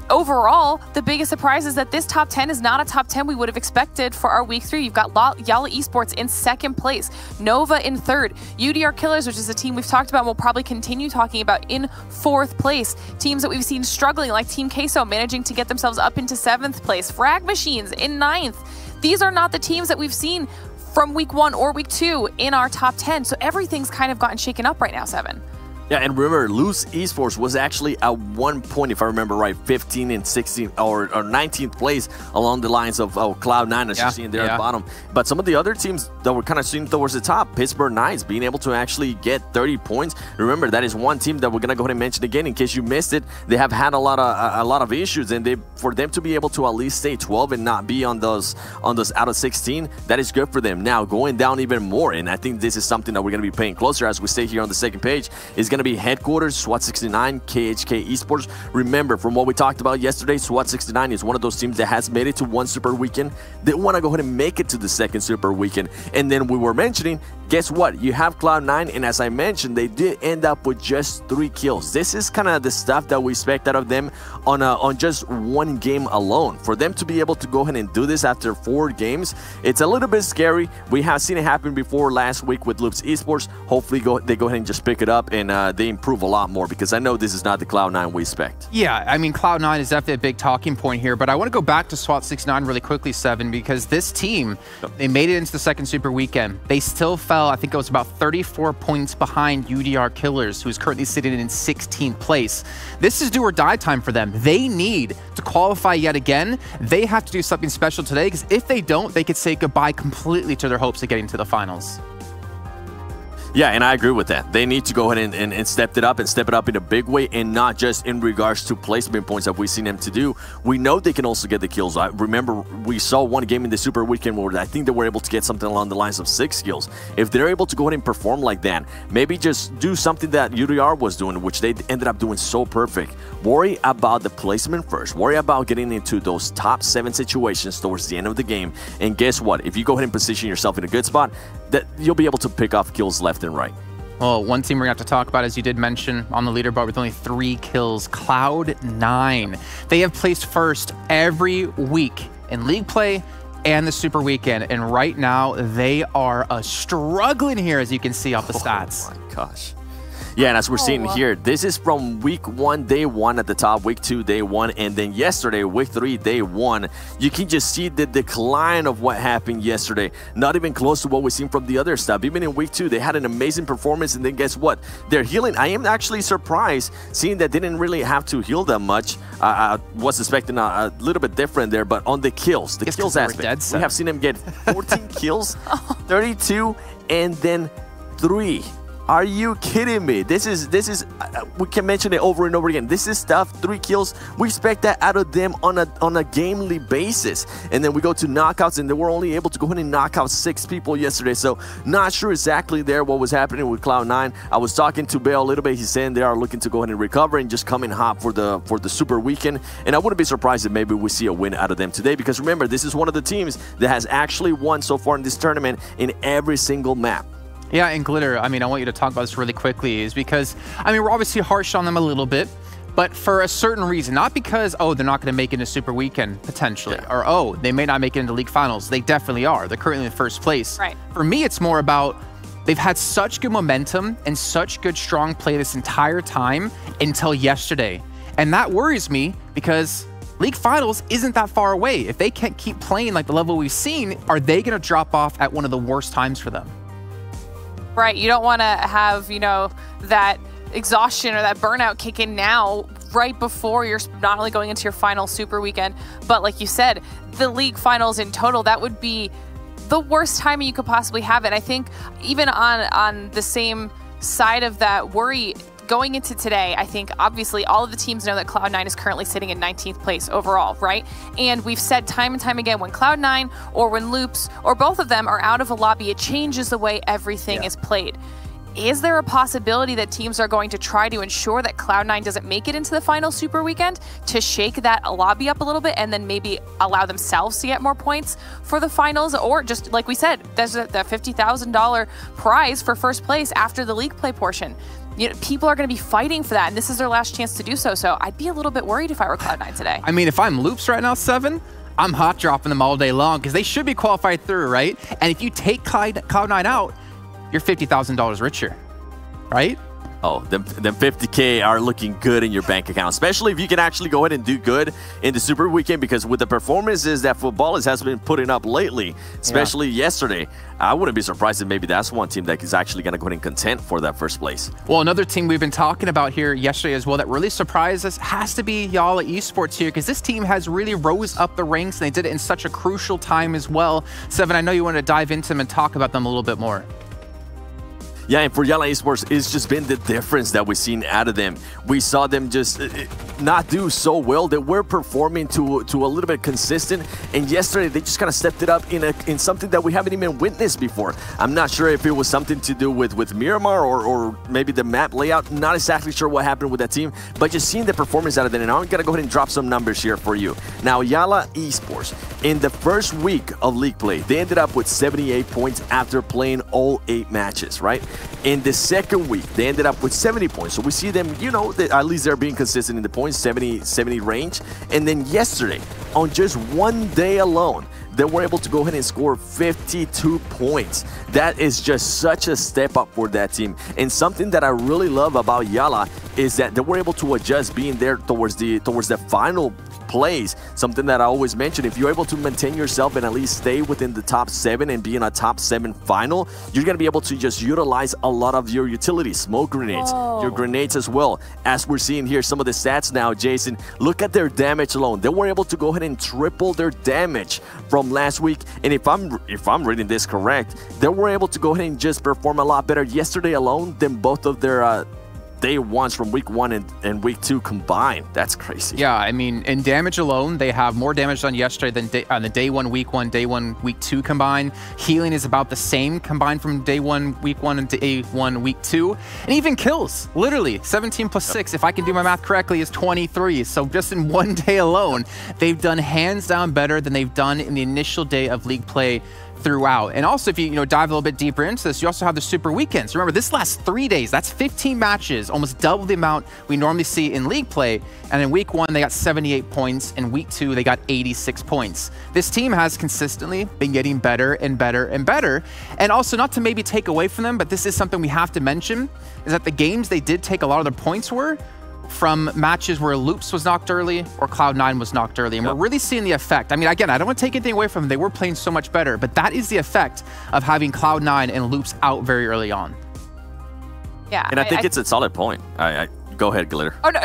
overall, the biggest surprise is that this top 10 is not a top 10 we would have expected for our week 3. You've got Yala Esports in second place, Nova in third, UDR Killers, which is a team we've talked about and we'll probably continue talking about, in fourth place. Teams that we've seen struggling, like Team Queso, managing to get themselves up into 7th place, Frag Machines in 9th. These are not the teams that we've seen from week 1 or week 2 in our top 10, so everything's kind of gotten shaken up right now, Seven. Yeah, and remember, Loose Esports was actually at 1 point, if I remember right, 15 and 16 or 19th place along the lines of Cloud9, as you're seeing there at the bottom. But some of the other teams that were kind of seen towards the top, Pittsburgh Knights being able to actually get 30 points. Remember, that is one team that we're gonna go ahead and mention again in case you missed it. They have had a lot of issues, and for them to be able to at least stay 12 and not be on those out of 16, that is good for them. Now going down even more, and I think this is something that we're gonna be paying closer as we stay here on the second page, is going to be Headquarters, SWAT69, KHK Esports. Remember, from what we talked about yesterday, SWAT69 is one of those teams that has made it to 1 Super Weekend. They want to go ahead and make it to the 2nd Super Weekend. And then we were mentioning, guess what? You have Cloud9, and as I mentioned, they did end up with just 3 kills. This is kind of the stuff that we expect out of them on just 1 game alone. For them to be able to go ahead and do this after 4 games, it's a little bit scary. We have seen it happen before last week with Loops Esports. Hopefully they go ahead and just pick it up and they improve a lot more, because I know this is not the Cloud9 we expect. Yeah, I mean, Cloud9 is definitely a big talking point here, but I want to go back to SWAT69 really quickly, Seven, because this team, they made it into the 2nd Super Weekend. They still fell, I think it was about 34 points behind UDR Killers, who's currently sitting in 16th place. This is do or die time for them. They need to qualify yet again. They have to do something special today, because if they don't, they could say goodbye completely to their hopes of getting to the finals. Yeah, and I agree with that. They need to go ahead and step it up in a big way, and not just in regards to placement points that we've seen them to do. We know they can also get the kills. I remember we saw one game in the Super Weekend where I think they were able to get something along the lines of 6 kills. If they're able to go ahead and perform like that, maybe just do something that UDR was doing, which they ended up doing so perfect. Worry about the placement first. Worry about getting into those top 7 situations towards the end of the game. And guess what? If you go ahead and position yourself in a good spot, that you'll be able to pick off kills left and right. Well, one team we're going to have to talk about, as you did mention, on the leaderboard with only 3 kills, Cloud9. They have placed first every week in League Play and the Super Weekend. And right now, they are struggling here, as you can see off the stats. Oh my gosh. Yeah, and as we're seeing here, this is from week 1, day 1 at the top, week 2, day 1, and then yesterday, week 3, day 1. You can just see the decline of what happened yesterday. Not even close to what we've seen from the other stuff. Even in week 2, they had an amazing performance, and then guess what? They're healing. I am actually surprised seeing that they didn't really have to heal that much. I was expecting a little bit different there, but on the kills aspect, we have seen them get 14 kills, 32, and then 3. Are you kidding me? This is we can mention it over and over again. This is stuff, 3 kills. We expect that out of them on a gamely basis. And then we go to knockouts, and they were only able to go ahead and knock out 6 people yesterday. So not sure exactly there what was happening with Cloud9. I was talking to Bale a little bit. He's saying they are looking to go ahead and recover and just come in hot for the Super Weekend. And I wouldn't be surprised if maybe we see a win out of them today, because remember, this is one of the teams that has actually won so far in this tournament in every single map. Yeah, and Glitter, I mean, I want you to talk about this really quickly, is because, I mean, we're obviously harsh on them a little bit, but for a certain reason. Not because, oh, they're not going to make it into Super Weekend, potentially, or, oh, they may not make it into League Finals. They definitely are. They're currently in first place. Right. For me, it's more about they've had such good momentum and such good, strong play this entire time until yesterday. And that worries me, because League Finals isn't that far away. If they can't keep playing like the level we've seen, are they going to drop off at one of the worst times for them? Right, you don't want to have, you know, that exhaustion or that burnout kick in now, right before you're not only going into your final Super Weekend, but like you said, the League Finals in total, that would be the worst timing you could possibly have it. I think even on the same side of that worry, going into today, I think obviously all of the teams know that Cloud9 is currently sitting in 19th place overall, right? And we've said time and time again, when Cloud9 or when Loops or both of them are out of a lobby, it changes the way everything is played. Is there a possibility that teams are going to try to ensure that Cloud9 doesn't make it into the final Super Weekend to shake that lobby up a little bit and then maybe allow themselves to get more points for the finals? Or just like we said, there's the $50,000 prize for first place after the league play portion. You know, people are going to be fighting for that, and this is their last chance to do so. So I'd be a little bit worried if I were Cloud9 today. I mean, if I'm Loops right now, 7, I'm hot dropping them all day long, because they should be qualified through, right? And if you take Cloud9 out, you're $50,000 richer, right? Oh, them 50K are looking good in your bank account, especially if you can actually go ahead and do good in the Super Weekend, because with the performances that Futbolis has been putting up lately, especially yesterday, I wouldn't be surprised if maybe that's one team that is actually going to go ahead and contend for that first place. Well, another team we've been talking about here yesterday as well that really surprised us has to be Yala Esports here, because this team has really rose up the ranks, and they did it in such a crucial time as well. Seven, I know you want to dive into them and talk about them a little bit more. Yeah, and for Yala Esports, it's just been the difference that we've seen out of them. We saw them just not do so well. They were performing to a little bit consistent, and yesterday they just kind of stepped it up in something that we haven't even witnessed before. I'm not sure if it was something to do with Miramar or maybe the map layout. Not exactly sure what happened with that team, but just seeing the performance out of them. And I'm gonna go ahead and drop some numbers here for you. Now, Yala Esports, in the first week of league play, they ended up with 78 points after playing all 8 matches, right? In the second week, they ended up with 70 points. So we see them, you know, at least they're being consistent in the points, 70 range. And then yesterday, on just one day alone, they were able to go ahead and score 52 points. That is just such a step up for that team. And something that I really love about Yala is that they were able to adjust being there towards the final plays. Something that I always mention, if you're able to maintain yourself and at least stay within the top 7 and be in a top 7 final, you're going to be able to just utilize a lot of your utilities, smoke grenades, your grenades as well. As we're seeing here, some of the stats now, Jason, look at their damage alone. They were able to go ahead and triple their damage from last week. And if I'm reading this correct, they were able to go ahead and just perform a lot better yesterday alone than both of their day ones from week 1 and week 2 combined. That's crazy. Yeah, I mean, in damage alone, they have more damage done yesterday than on the day 1, week 1, day 1, week 2 combined. Healing is about the same combined from day 1, week 1, and day 1, week 2. And even kills, literally 17 plus 6, if I can do my math correctly, is 23. So just in one day alone, they've done hands down better than they've done in the initial day of league play throughout. And also, if you dive a little bit deeper into this, you also have the super weekends. Remember, this lasts 3 days. That's 15 matches, almost double the amount we normally see in league play. And in week 1, they got 78 points. In week 2, they got 86 points. This team has consistently been getting better and better and better. And also, not to maybe take away from them, but this is something we have to mention, is that the games they did take a lot of their points were from matches where Loops was knocked early or Cloud9 was knocked early. And we're really seeing the effect. I mean, again, I don't want to take anything away from them. They were playing so much better, but that is the effect of having Cloud9 and Loops out very early on. Yeah. And I think it's a solid point. Go ahead, Glitter. Oh, no,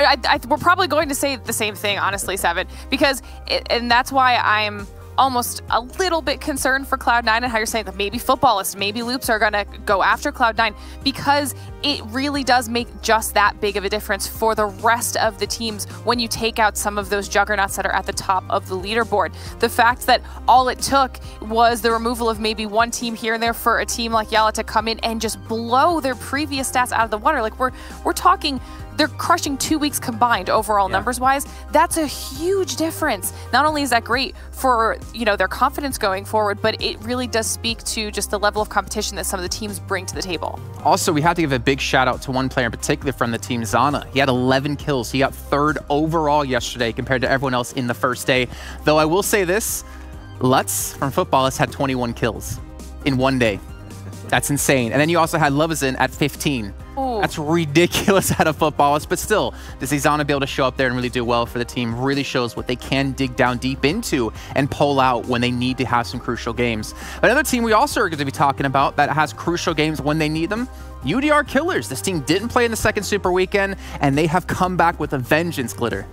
we're probably going to say the same thing, honestly, Seven, because, and that's why I'm almost a little bit concerned for Cloud9 and how you're saying that maybe Footballists, maybe Loops are going to go after Cloud9, because it really does make just that big of a difference for the rest of the teams when you take out some of those juggernauts that are at the top of the leaderboard. The fact that all it took was the removal of maybe one team here and there for a team like Yala to come in and just blow their previous stats out of the water. Like we're talking, they're crushing 2 weeks combined overall numbers wise. That's a huge difference. Not only is that great for their confidence going forward, but it really does speak to just the level of competition that some of the teams bring to the table. Also, we have to give a big shout out to one player in particular from the team, Zana. He had 11 kills. He got 3rd overall yesterday compared to everyone else in the first day. Though I will say this, Lutz from Footballists had 21 kills in one day. That's insane. And then you also had Lovazin at 15. Ooh. That's ridiculous out of Footballists, but still, the Zana be able to show up there and really do well for the team really shows what they can dig down deep into and pull out when they need to have some crucial games. Another team we also are going to be talking about that has crucial games when they need them, UDR Killers. This team didn't play in the second Super Weekend, and they have come back with a vengeance, Glitter.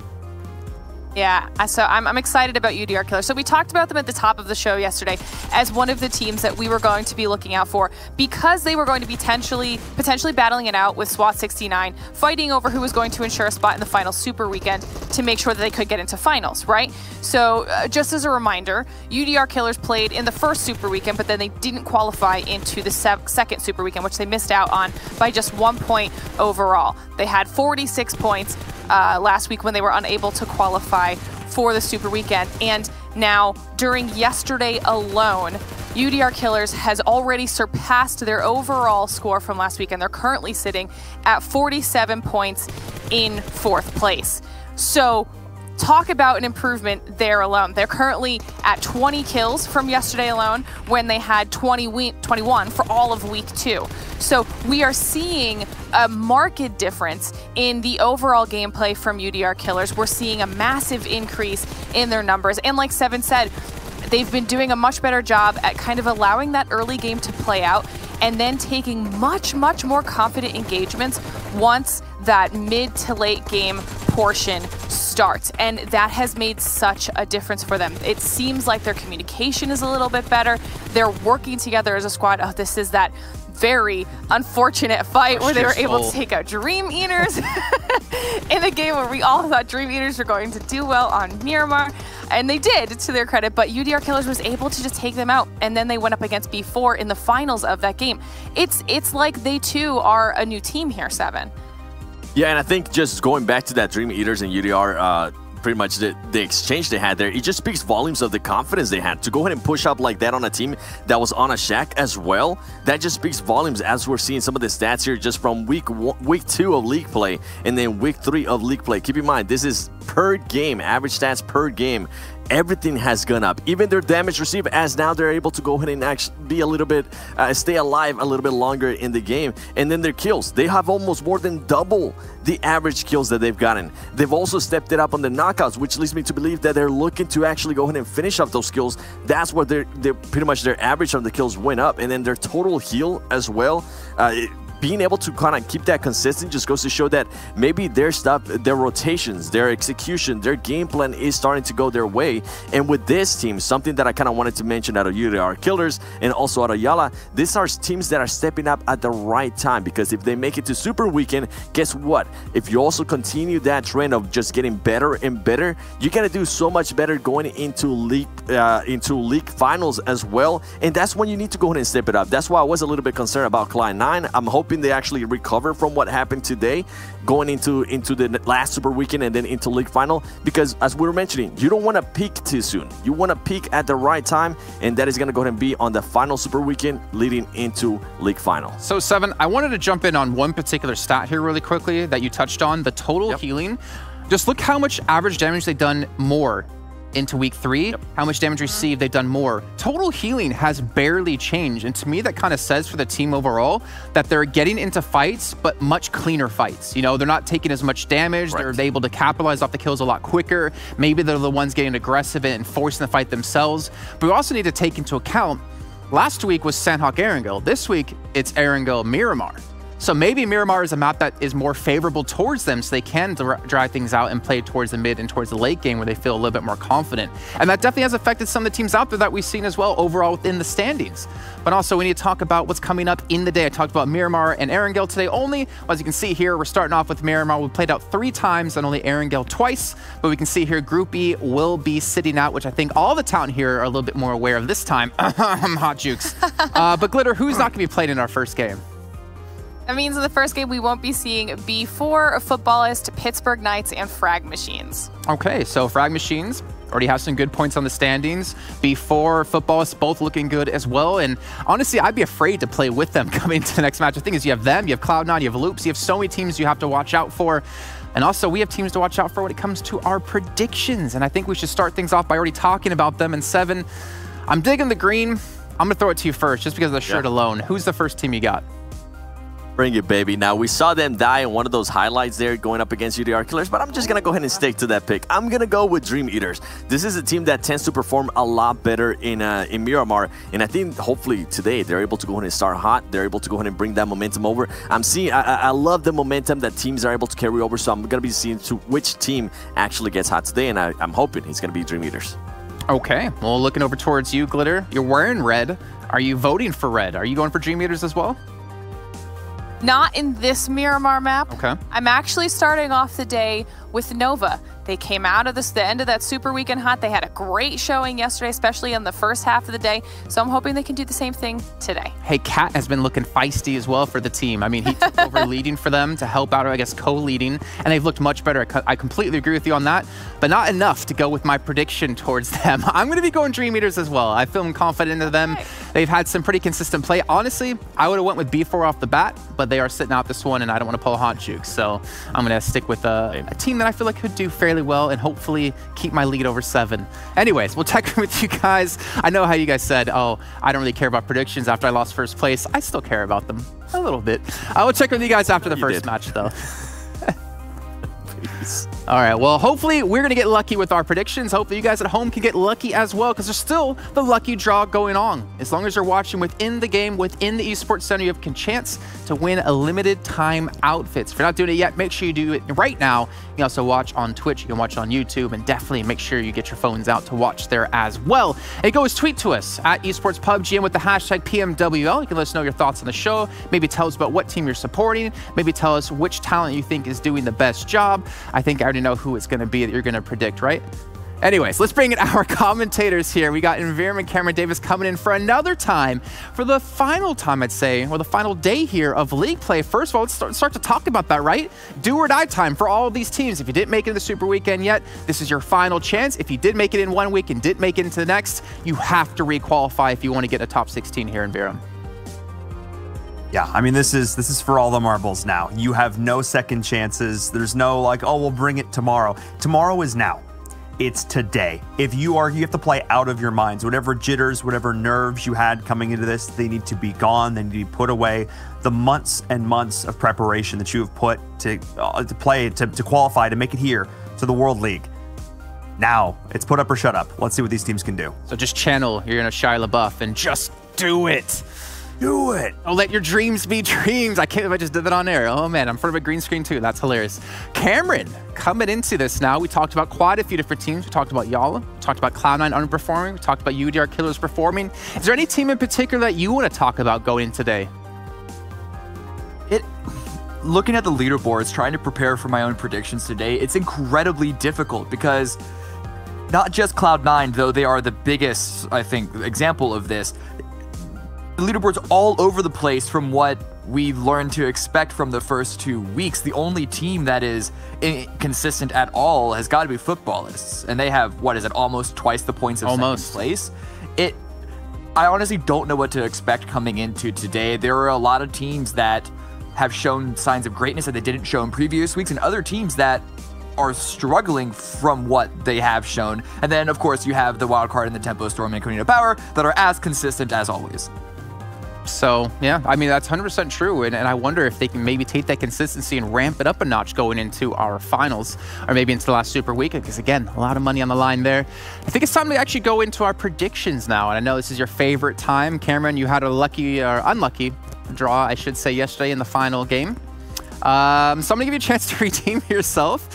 Yeah, so I'm excited about UDR Killers. So we talked about them at the top of the show yesterday as one of the teams that we were going to be looking out for because they were going to be potentially battling it out with SWAT 69, fighting over who was going to ensure a spot in the final Super Weekend to make sure that they could get into finals, right? So just as a reminder, UDR Killers played in the first Super Weekend, but then they didn't qualify into the second Super Weekend, which they missed out on by just 1 point overall. They had 46 points last week when they were unable to qualify for the Super Weekend. And now, during yesterday alone, UDR Killers has already surpassed their overall score from last weekend. They're currently sitting at 47 points in 4th place. So talk about an improvement there alone. They're currently at 20 kills from yesterday alone when they had 21 for all of week 2. So we are seeing a marked difference in the overall gameplay from UDR Killers. We're seeing a massive increase in their numbers. And like Seven said, they've been doing a much better job at kind of allowing that early game to play out and then taking much, much more confident engagements once that mid to late game portion starts. And that has made such a difference for them. It seems like their communication is a little bit better. They're working together as a squad. Oh, this is that very unfortunate fight where they were able to take out Dream Eaters in a game where we all thought Dream Eaters were going to do well on Miramar. And they did, to their credit, but UDR Killers was able to just take them out, and then they went up against B4 in the finals of that game. It's like they too are a new team here, Seven. Yeah, and I think just going back to that Dream Eaters and UDR, pretty much the exchange they had there, it just speaks volumes of the confidence they had to go ahead and push up like that on a team that was on a shack as well. That just speaks volumes as we're seeing some of the stats here just from week 2 of league play and then week 3 of league play. Keep in mind, this is per game, average stats per game. Everything has gone up, even their damage received, as now they're able to go ahead and actually be a little bit, stay alive a little bit longer in the game. And then their kills, they have almost more than double the average kills that they've gotten. They've also stepped it up on the knockdown knockouts, which leads me to believe that they're looking to actually go ahead and finish up those kills. That's what they're pretty much their average of the kills went up, and then their total heal as well. Being able to kind of keep that consistent just goes to show that maybe their stuff, their rotations, their execution, their game plan is starting to go their way. And with this team, something that I kind of wanted to mention out of UDR Killers and also out of Yala, these are teams that are stepping up at the right time, because if they make it to Super Weekend, guess what? If you also continue that trend of just getting better and better, you're gonna do so much better going into league finals as well. And that's when you need to go ahead and step it up. That's why I was a little bit concerned about Cloud9. I'm hoping they actually recover from what happened today, going into the last Super Weekend and then into league final, because as we were mentioning, you don't want to peak too soon. You want to peak at the right time, and that is going to go ahead and be on the final Super Weekend leading into league final. So Seven, I wanted to jump in on one particular stat here really quickly that you touched on, the total healing. Just look how much average damage they've done more into week 3, how much damage received, they've done more. Total healing has barely changed, and to me that kind of says for the team overall that they're getting into fights, but much cleaner fights. You know, they're not taking as much damage, they're able to capitalize off the kills a lot quicker. Maybe they're the ones getting aggressive and forcing the fight themselves. But we also need to take into account, last week was Sandhawk Erangel, this week it's Erangel Miramar. So maybe Miramar is a map that is more favorable towards them, so they can drive things out and play towards the mid and towards the late game where they feel a little bit more confident. And that definitely has affected some of the teams out there that we've seen as well overall within the standings. But also we need to talk about what's coming up in the day. I talked about Miramar and Erangel today only. As you can see here, we're starting off with Miramar. We played out 3 times and only Erangel twice. But we can see here Group E will be sitting out, which I think all the talent here are a little bit more aware of this time. Hot jukes. But Glitter, who's not going to be playing in our first game? That means in the first game, we won't be seeing B4, Footballist, Pittsburgh Knights, and Frag Machines. Okay, so Frag Machines already have some good points on the standings. B4, Footballists, both looking good as well. And honestly, I'd be afraid to play with them coming into the next match. The thing is, you have them, you have Cloud9, you have Loops, you have so many teams you have to watch out for. And also, we have teams to watch out for when it comes to our predictions. And I think we should start things off by already talking about them. And Seven, I'm digging the green. I'm going to throw it to you first, just because of the shirt alone. Who's the first team you got? Bring it, baby. Now, we saw them die in one of those highlights there going up against UDR Killers, but I'm just going to go ahead and stick to that pick. I'm going to go with Dream Eaters. This is a team that tends to perform a lot better in Miramar, and I think hopefully today they're able to go ahead and start hot. They're able to go ahead and bring that momentum over. I love the momentum that teams are able to carry over, so I'm going to be seeing to which team actually gets hot today, and I'm hoping it's going to be Dream Eaters. Okay, well, looking over towards you, Glitter. You're wearing red. Are you voting for red? Are you going for Dream Eaters as well? Not in this Miramar map. Okay. I'm actually starting off the day with Nova. They came out of the end of that Super Weekend hot. They had a great showing yesterday, especially in the first half of the day. So I'm hoping they can do the same thing today. Hey, Cat has been looking feisty as well for the team. I mean, he took over leading for them to help out, or I guess co-leading, and they've looked much better. I completely agree with you on that, but not enough to go with my prediction towards them. I'm going to be going Dream Eaters as well. I feel confident in them. They've had some pretty consistent play. Honestly, I would have went with B4 off the bat, but they are sitting out this one, and I don't want to pull a hot juke. So I'm going to stick with a team that I feel like could do fairly well and hopefully keep my lead over 7. Anyways, we'll check in with you guys. I know how you guys said, oh, I don't really care about predictions after I lost first place. I still care about them a little bit. I will check with you guys after the first match, though. All right, well, hopefully we're going to get lucky with our predictions. Hopefully you guys at home can get lucky as well, because there's still the lucky draw going on. As long as you're watching within the game, within the Esports Center, you have a chance to win a limited time outfits. If you're not doing it yet, make sure you do it right now. You can also watch on Twitch, you can watch on YouTube, and definitely make sure you get your phones out to watch there as well. And go tweet to us at Esports PUBG and with the hashtag PMWL. You can let us know your thoughts on the show. Maybe tell us about what team you're supporting. Maybe tell us which talent you think is doing the best job. I think I already know who it's going to be that you're going to predict, right? Anyways, let's bring in our commentators here. We got Environment Cameron Davis coming in for another time, for the final time, I'd say, or the final day here of league play. First of all, let's start to talk about that, right? Do or die time for all of these teams. If you didn't make it in the Super Weekend yet, this is your final chance. If you did make it in one week and didn't make it into the next, you have to requalify if you want to get a top 16 here in Viram. Yeah, I mean, this is for all the marbles now. You have no second chances. There's no like, oh, we'll bring it tomorrow. Tomorrow is now. It's today. If you have to play out of your minds. Whatever jitters, whatever nerves you had coming into this, they need to be gone. They need to be put away. The months and months of preparation that you have put to play, to qualify, to make it here to the World League. Now, it's put up or shut up. Let's see what these teams can do. So just channel your inner Shia LaBeouf and just do it. Do it. Oh, let your dreams be dreams. I can't believe I just did that on air. Oh, man, I'm in front of a green screen, too. That's hilarious. Cameron, coming into this now, we talked about quite a few different teams. We talked about Yala. We talked about Cloud9 underperforming. We talked about UDR Killers performing. Is there any team in particular that you want to talk about going in today? Looking at the leaderboards, trying to prepare for my own predictions today, it's incredibly difficult because not just Cloud9, though they are the biggest, I think, example of this. The leaderboard's all over the place from what we learned to expect from the first 2 weeks. The only team that is inconsistent at all has got to be Footballists, and they have, what is it, almost twice the points of second place. I honestly don't know what to expect coming into today. There are a lot of teams that have shown signs of greatness that they didn't show in previous weeks, and other teams that are struggling from what they have shown. And then, of course, you have the Wildcard and the Tempo Storm and Konina Power that are as consistent as always. So, yeah, I mean, that's 100% true. And I wonder if they can maybe take that consistency and ramp it up a notch going into our finals or maybe into the last Super Weekend. Because, again, a lot of money on the line there. I think it's time to actually go into our predictions now. And I know this is your favorite time. Cameron, you had a lucky or unlucky draw, I should say, yesterday in the final game. So I'm going to give you a chance to redeem yourself.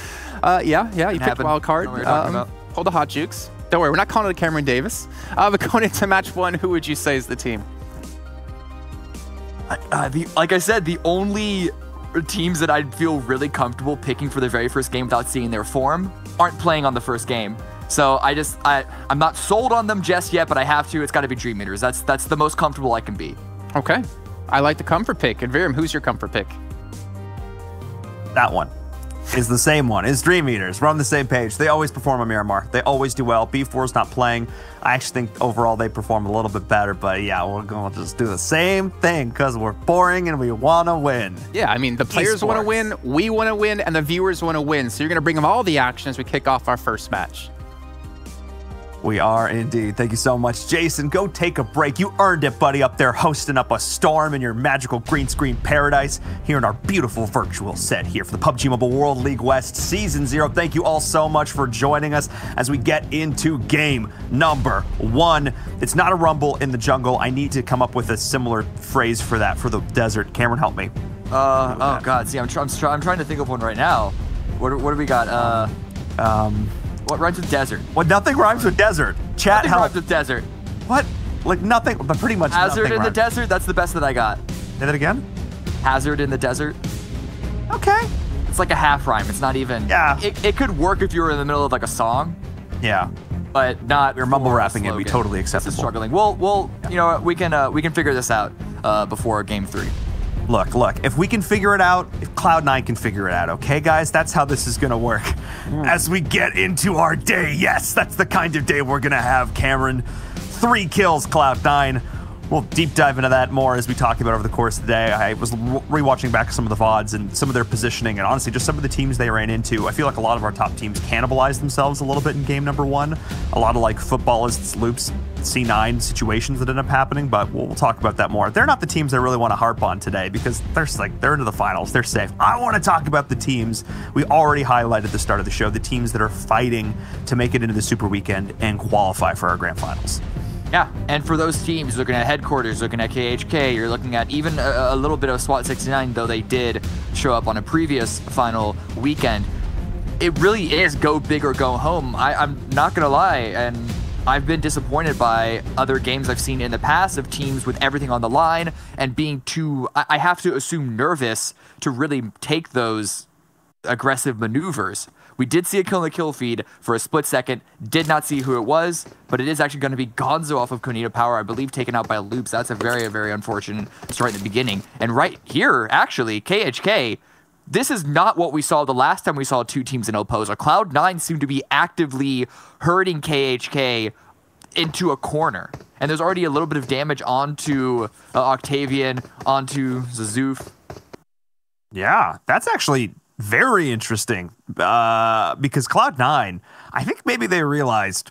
You picked wild card. Hold the hot jukes. Don't worry, we're not calling it Cameron Davis. But going into match 1, who would you say is the team? Like I said, the only teams that I'd feel really comfortable picking for their very first game without seeing their form aren't playing on the first game. So I'm not sold on them just yet, but I have to. It's got to be Dream Eaters. That's the most comfortable I can be. Okay. I like the comfort pick. And Viram, who's your comfort pick? That one is the same one. It's Dream Eaters. We're on the same page. They always perform on Miramar. They always do well. B4's not playing. I actually think overall they perform a little bit better, but yeah, we're going to just do the same thing because we're boring and we want to win. Yeah, I mean, the players want to win, we want to win, and the viewers want to win. So you're going to bring them all the action as we kick off our first match. We are indeed. Thank you so much, Jason. Go take a break. You earned it, buddy, up there hosting up a storm in your magical green screen paradise here in our beautiful virtual set here for the PUBG Mobile World League West Season 0. Thank you all so much for joining us as we get into game number 1. It's not a rumble in the jungle. I need to come up with a similar phrase for that for the desert. Cameron, help me. Oh, God. See, I'm trying to think of one right now. What do we got? What rhymes with desert? What? Nothing rhymes with desert. Chat nothing rhymes with desert. What? Like nothing, but pretty much Hazard nothing in the rhymes. desert? That's the best that I got. Say that again? Hazard in the desert. Okay. It's like a half rhyme. It's not even. Yeah. It could work if you were in the middle of like a song. Yeah. But not. We're mumble rapping it. Be totally acceptable. This is struggling. We'll you know, we can figure this out before game 3. Look, if we can figure it out, if Cloud9 can figure it out, okay, guys? That's how this is going to work. As we get into our day, yes, that's the kind of day we're going to have, Cameron. 3 kills, Cloud9. We'll deep dive into that more as we talk about over the course of the day. I was rewatching back some of the VODs and some of their positioning, and honestly, just some of the teams they ran into. I feel like a lot of our top teams cannibalized themselves a little bit in game number 1. A lot of like Footballists, Loops, C9 situations that end up happening, but we'll talk about that more. They're not the teams I really want to harp on today because they're into the finals. They're safe. I want to talk about the teams we already highlighted at the start of the show, the teams that are fighting to make it into the Super Weekend and qualify for our grand finals. Yeah, and for those teams, looking at Headquarters, looking at KHK, you're looking at even a little bit of SWAT 69, though they did show up on a previous final weekend. It really is go big or go home. I'm not going to lie, and I've been disappointed by other games I've seen in the past of teams with everything on the line and being too, I have to assume, nervous to really take those aggressive maneuvers. We did see a kill in the kill feed for a split second, did not see who it was, but it is actually going to be Gonzo off of Konina Power, I believe taken out by Loops. That's a very, very unfortunate start in the beginning. And right here, actually, KHK, this is not what we saw the last time we saw 2 teams in Opposer. Cloud9 seemed to be actively hurting KHK into a corner. And there's already a little bit of damage onto Octavian, onto Zazoof. Yeah, that's actually very interesting because Cloud9, I think maybe they realized,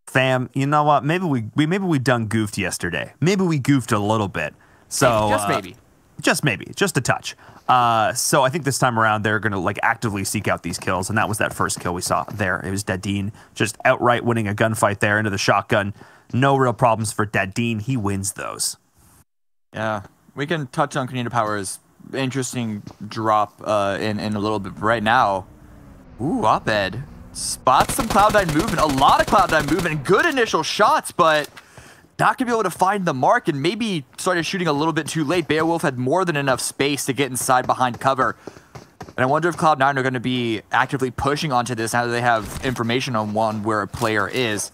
fam, you know what? Maybe we done goofed yesterday. Maybe we goofed a little bit. So just maybe, just a touch. So I think this time around they're going to like actively seek out these kills, and that was that first kill we saw there. It was Deadeen just outright winning a gunfight there into the shotgun. No real problems for Deadeen. He wins those. Yeah, we can touch on Canadian Power's interesting drop in a little bit. Right now, ooh, Op-Ed spots some Cloud9 movement, a lot of Cloud9 movement, and good initial shots, but not going to be able to find the mark, and maybe started shooting a little bit too late. Beowulf had more than enough space to get inside behind cover. And I wonder if Cloud9 are going to be actively pushing onto this now that they have information on where a player is.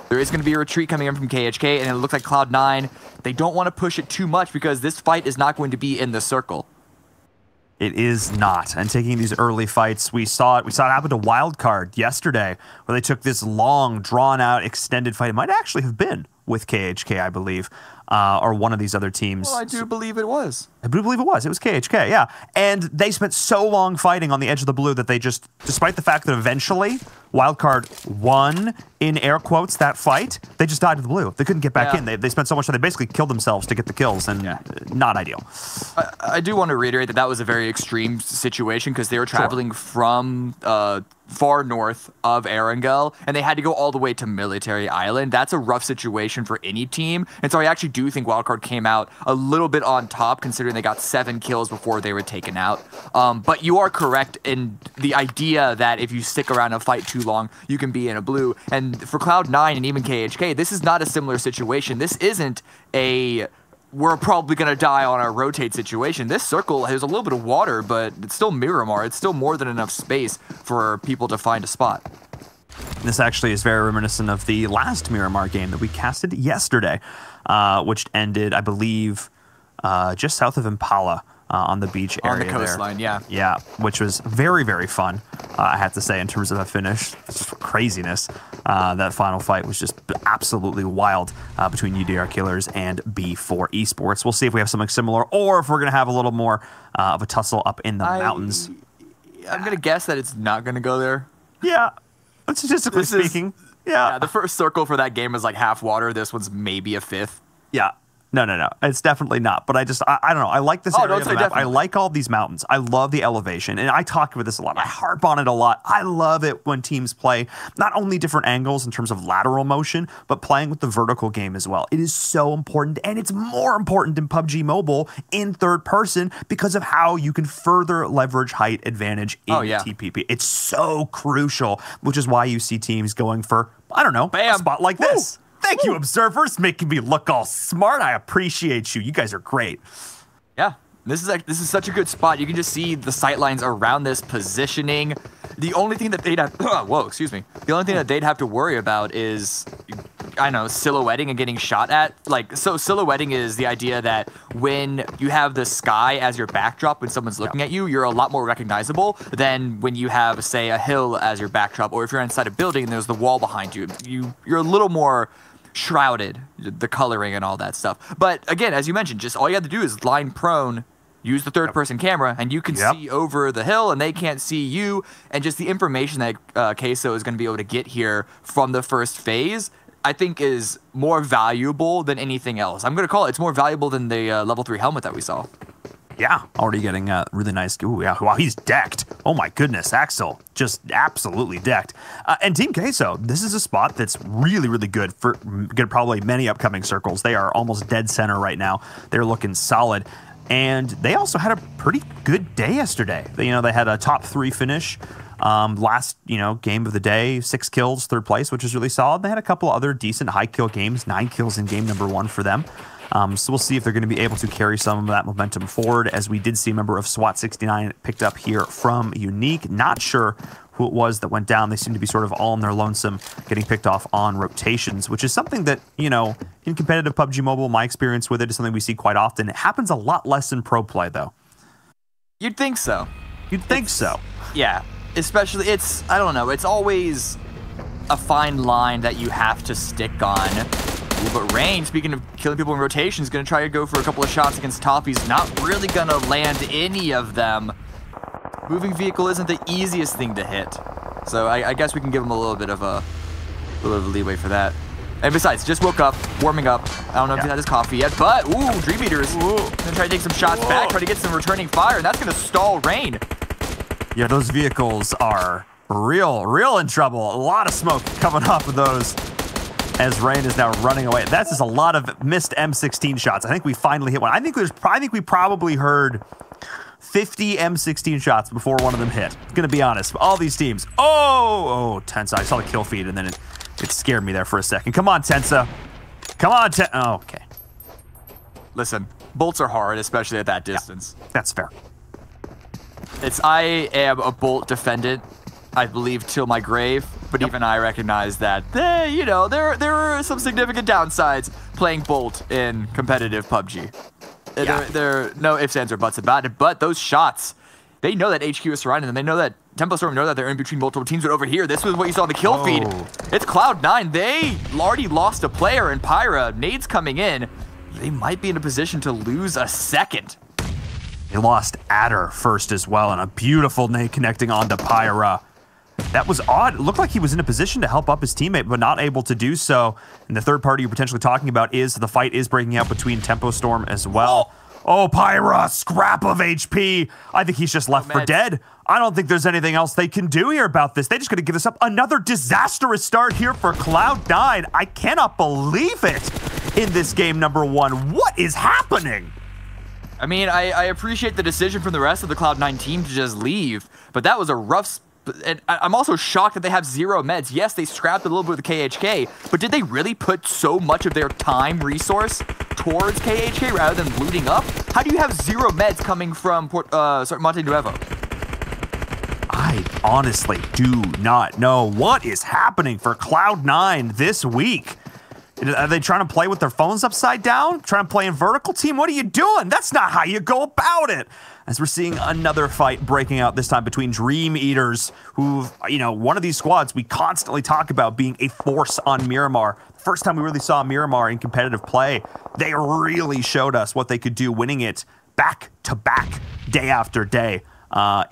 There is going to be a retreat coming in from KHK, and it looks like Cloud9, they don't want to push it too much because this fight is not going to be in the circle. It is not. And taking these early fights, we saw it happen to Wildcard yesterday, where they took this long, drawn-out, extended fight. It might actually have been with KHK, I believe, or one of these other teams. Well, I do believe it was. I do believe it was. It was KHK, yeah. And they spent so long fighting on the edge of the blue that they just, despite the fact that eventually Wildcard won, in air quotes, that fight, they just died to the blue. They couldn't get back in. They spent so much time, they basically killed themselves to get the kills, and not ideal. I do want to reiterate that was a very extreme situation because they were traveling from far north of Erangel, and they had to go all the way to Military Island. That's a rough situation for any team, and so I actually do think Wildcard came out a little bit on top considering they got 7 kills before they were taken out. But you are correct in the idea that if you stick around a fight too long, you can be in a blue. And for Cloud9 and even KHK, this is not a similar situation. This isn't a we're probably going to die on our rotate situation. This circle has a little bit of water, but it's still Miramar. It's still more than enough space for people to find a spot. This actually is very reminiscent of the last Miramar game that we casted yesterday, which ended, I believe, just south of Impala on the beach area. On the coastline, there. Yeah, which was very, very fun, I have to say, in terms of a finish. Craziness. That final fight was just absolutely wild between UDR Killers and B4 Esports. We'll see if we have something similar or if we're going to have a little more of a tussle up in the mountains. I'm going to guess that it's not going to go there. Yeah, statistically speaking. Yeah, the first circle for that game was like half water. This one's maybe a fifth. Yeah. No. It's definitely not. But I don't know. I like this area of the map. Definitely. I like all these mountains. I love the elevation. And I talk about this a lot. I harp on it a lot. I love it when teams play not only different angles in terms of lateral motion, but playing with the vertical game as well. It is so important. And it's more important in PUBG Mobile in third person because of how you can further leverage height advantage in TPP. It's so crucial, which is why you see teams going for, I don't know, a spot like this. Thank you, observers, making me look all smart. I appreciate you. You guys are great. Yeah, this is such a good spot. You can just see the sightlines around this positioning. The only thing that they'd have, the only thing that they'd have to worry about is, I know, silhouetting and getting shot at. So silhouetting is the idea that when you have the sky as your backdrop when someone's looking at you, you're a lot more recognizable than when you have, say, a hill as your backdrop, or if you're inside a building and there's the wall behind you. You're a little more shrouded, the coloring and all that stuff. But again, as you mentioned, just all you have to do is line prone, use the third-person camera, and you can see over the hill, and they can't see you. And just the information that Queso is going to be able to get here from the first phase, I think is more valuable than anything else. I'm going to call it's more valuable than the level 3 helmet that we saw. Yeah, already getting a really nice. Ooh, yeah, wow, he's decked. Oh my goodness, Axel, just absolutely decked. And Team Queso, this is a spot that's really, really good for probably many upcoming circles. They are almost dead center right now. They're looking solid, and they also had a pretty good day yesterday. They had a top 3 finish. Last, game of the day, 6 kills, 3rd place, which is really solid. They had a couple other decent high kill games, 9 kills in game number 1 for them. So we'll see if they're going to be able to carry some of that momentum forward, as we did see a member of SWAT 69 picked up here from Unique. Not sure who it was that went down. They seem to be sort of all in their lonesome, getting picked off on rotations, which is something that, in competitive PUBG Mobile, my experience with it is something we see quite often. It happens a lot less in pro play, though. You'd think so. So. Yeah. Especially, I don't know, it's always a fine line that you have to stick on. Ooh, but Rain, speaking of killing people in rotation, is going to try to go for a couple of shots against Toffee's. Not really going to land any of them. Moving vehicle isn't the easiest thing to hit. So I guess we can give him a little bit of leeway for that. And besides, just woke up, warming up. I don't know if he had his coffee yet, but ooh, Dream Eaters gonna try to take some shots back, try to get some returning fire, and that's gonna stall Rain. Yeah, those vehicles are real in trouble. A lot of smoke coming off of those as Rain is now running away. That's just a lot of missed M16 shots. I think we finally hit one. I think we probably heard 50 M16 shots before one of them hit. Gonna be honest. All these teams. Oh, Tensa. I saw the kill feed and then it scared me there for a second. Come on, Tensa. Come on, oh, okay. Listen, bolts are hard, especially at that distance. Yeah, that's fair. I am a bolt defendant, I believe, till my grave. But even I recognize that, you know, there are some significant downsides playing bolt in competitive PUBG. There are no ifs, ands, or buts about it. But those shots, they know that HQ is surrounding them. They know that Tempo Storm know that they're in between multiple teams. But over here, this was what you saw in the kill feed. It's Cloud9. They already lost a player, and Pyra, nades coming in. They might be in a position to lose a second. They lost Adder first as well, and a beautiful nade connecting onto Pyra. That was odd. It looked like he was in a position to help up his teammate, but not able to do so. And the third party you're potentially talking about is the fight is breaking out between Tempo Storm as well. Oh, Pyra, scrap of HP. I think he's just left for dead. I don't think there's anything else they can do here about this. They just got to give this up. Another disastrous start here for Cloud9. I cannot believe it in this game number 1. What is happening? I mean, I appreciate the decision from the rest of the Cloud9 team to just leave, but that was a rough. And I'm also shocked that they have 0 meds. Yes, they scrapped a little bit with the KHK, but did they really put so much of their time resource towards KHK rather than looting up? How do you have 0 meds coming from Monte Nuevo? I honestly do not know what is happening for Cloud9 this week. Are they trying to play with their phones upside down? Trying to play in vertical team? What are you doing? That's not how you go about it. As we're seeing another fight breaking out, this time between Dream Eaters, who, you know, one of these squads we constantly talk about being a force on Miramar. First time we really saw Miramar in competitive play, they really showed us what they could do, winning it back to back, day after day.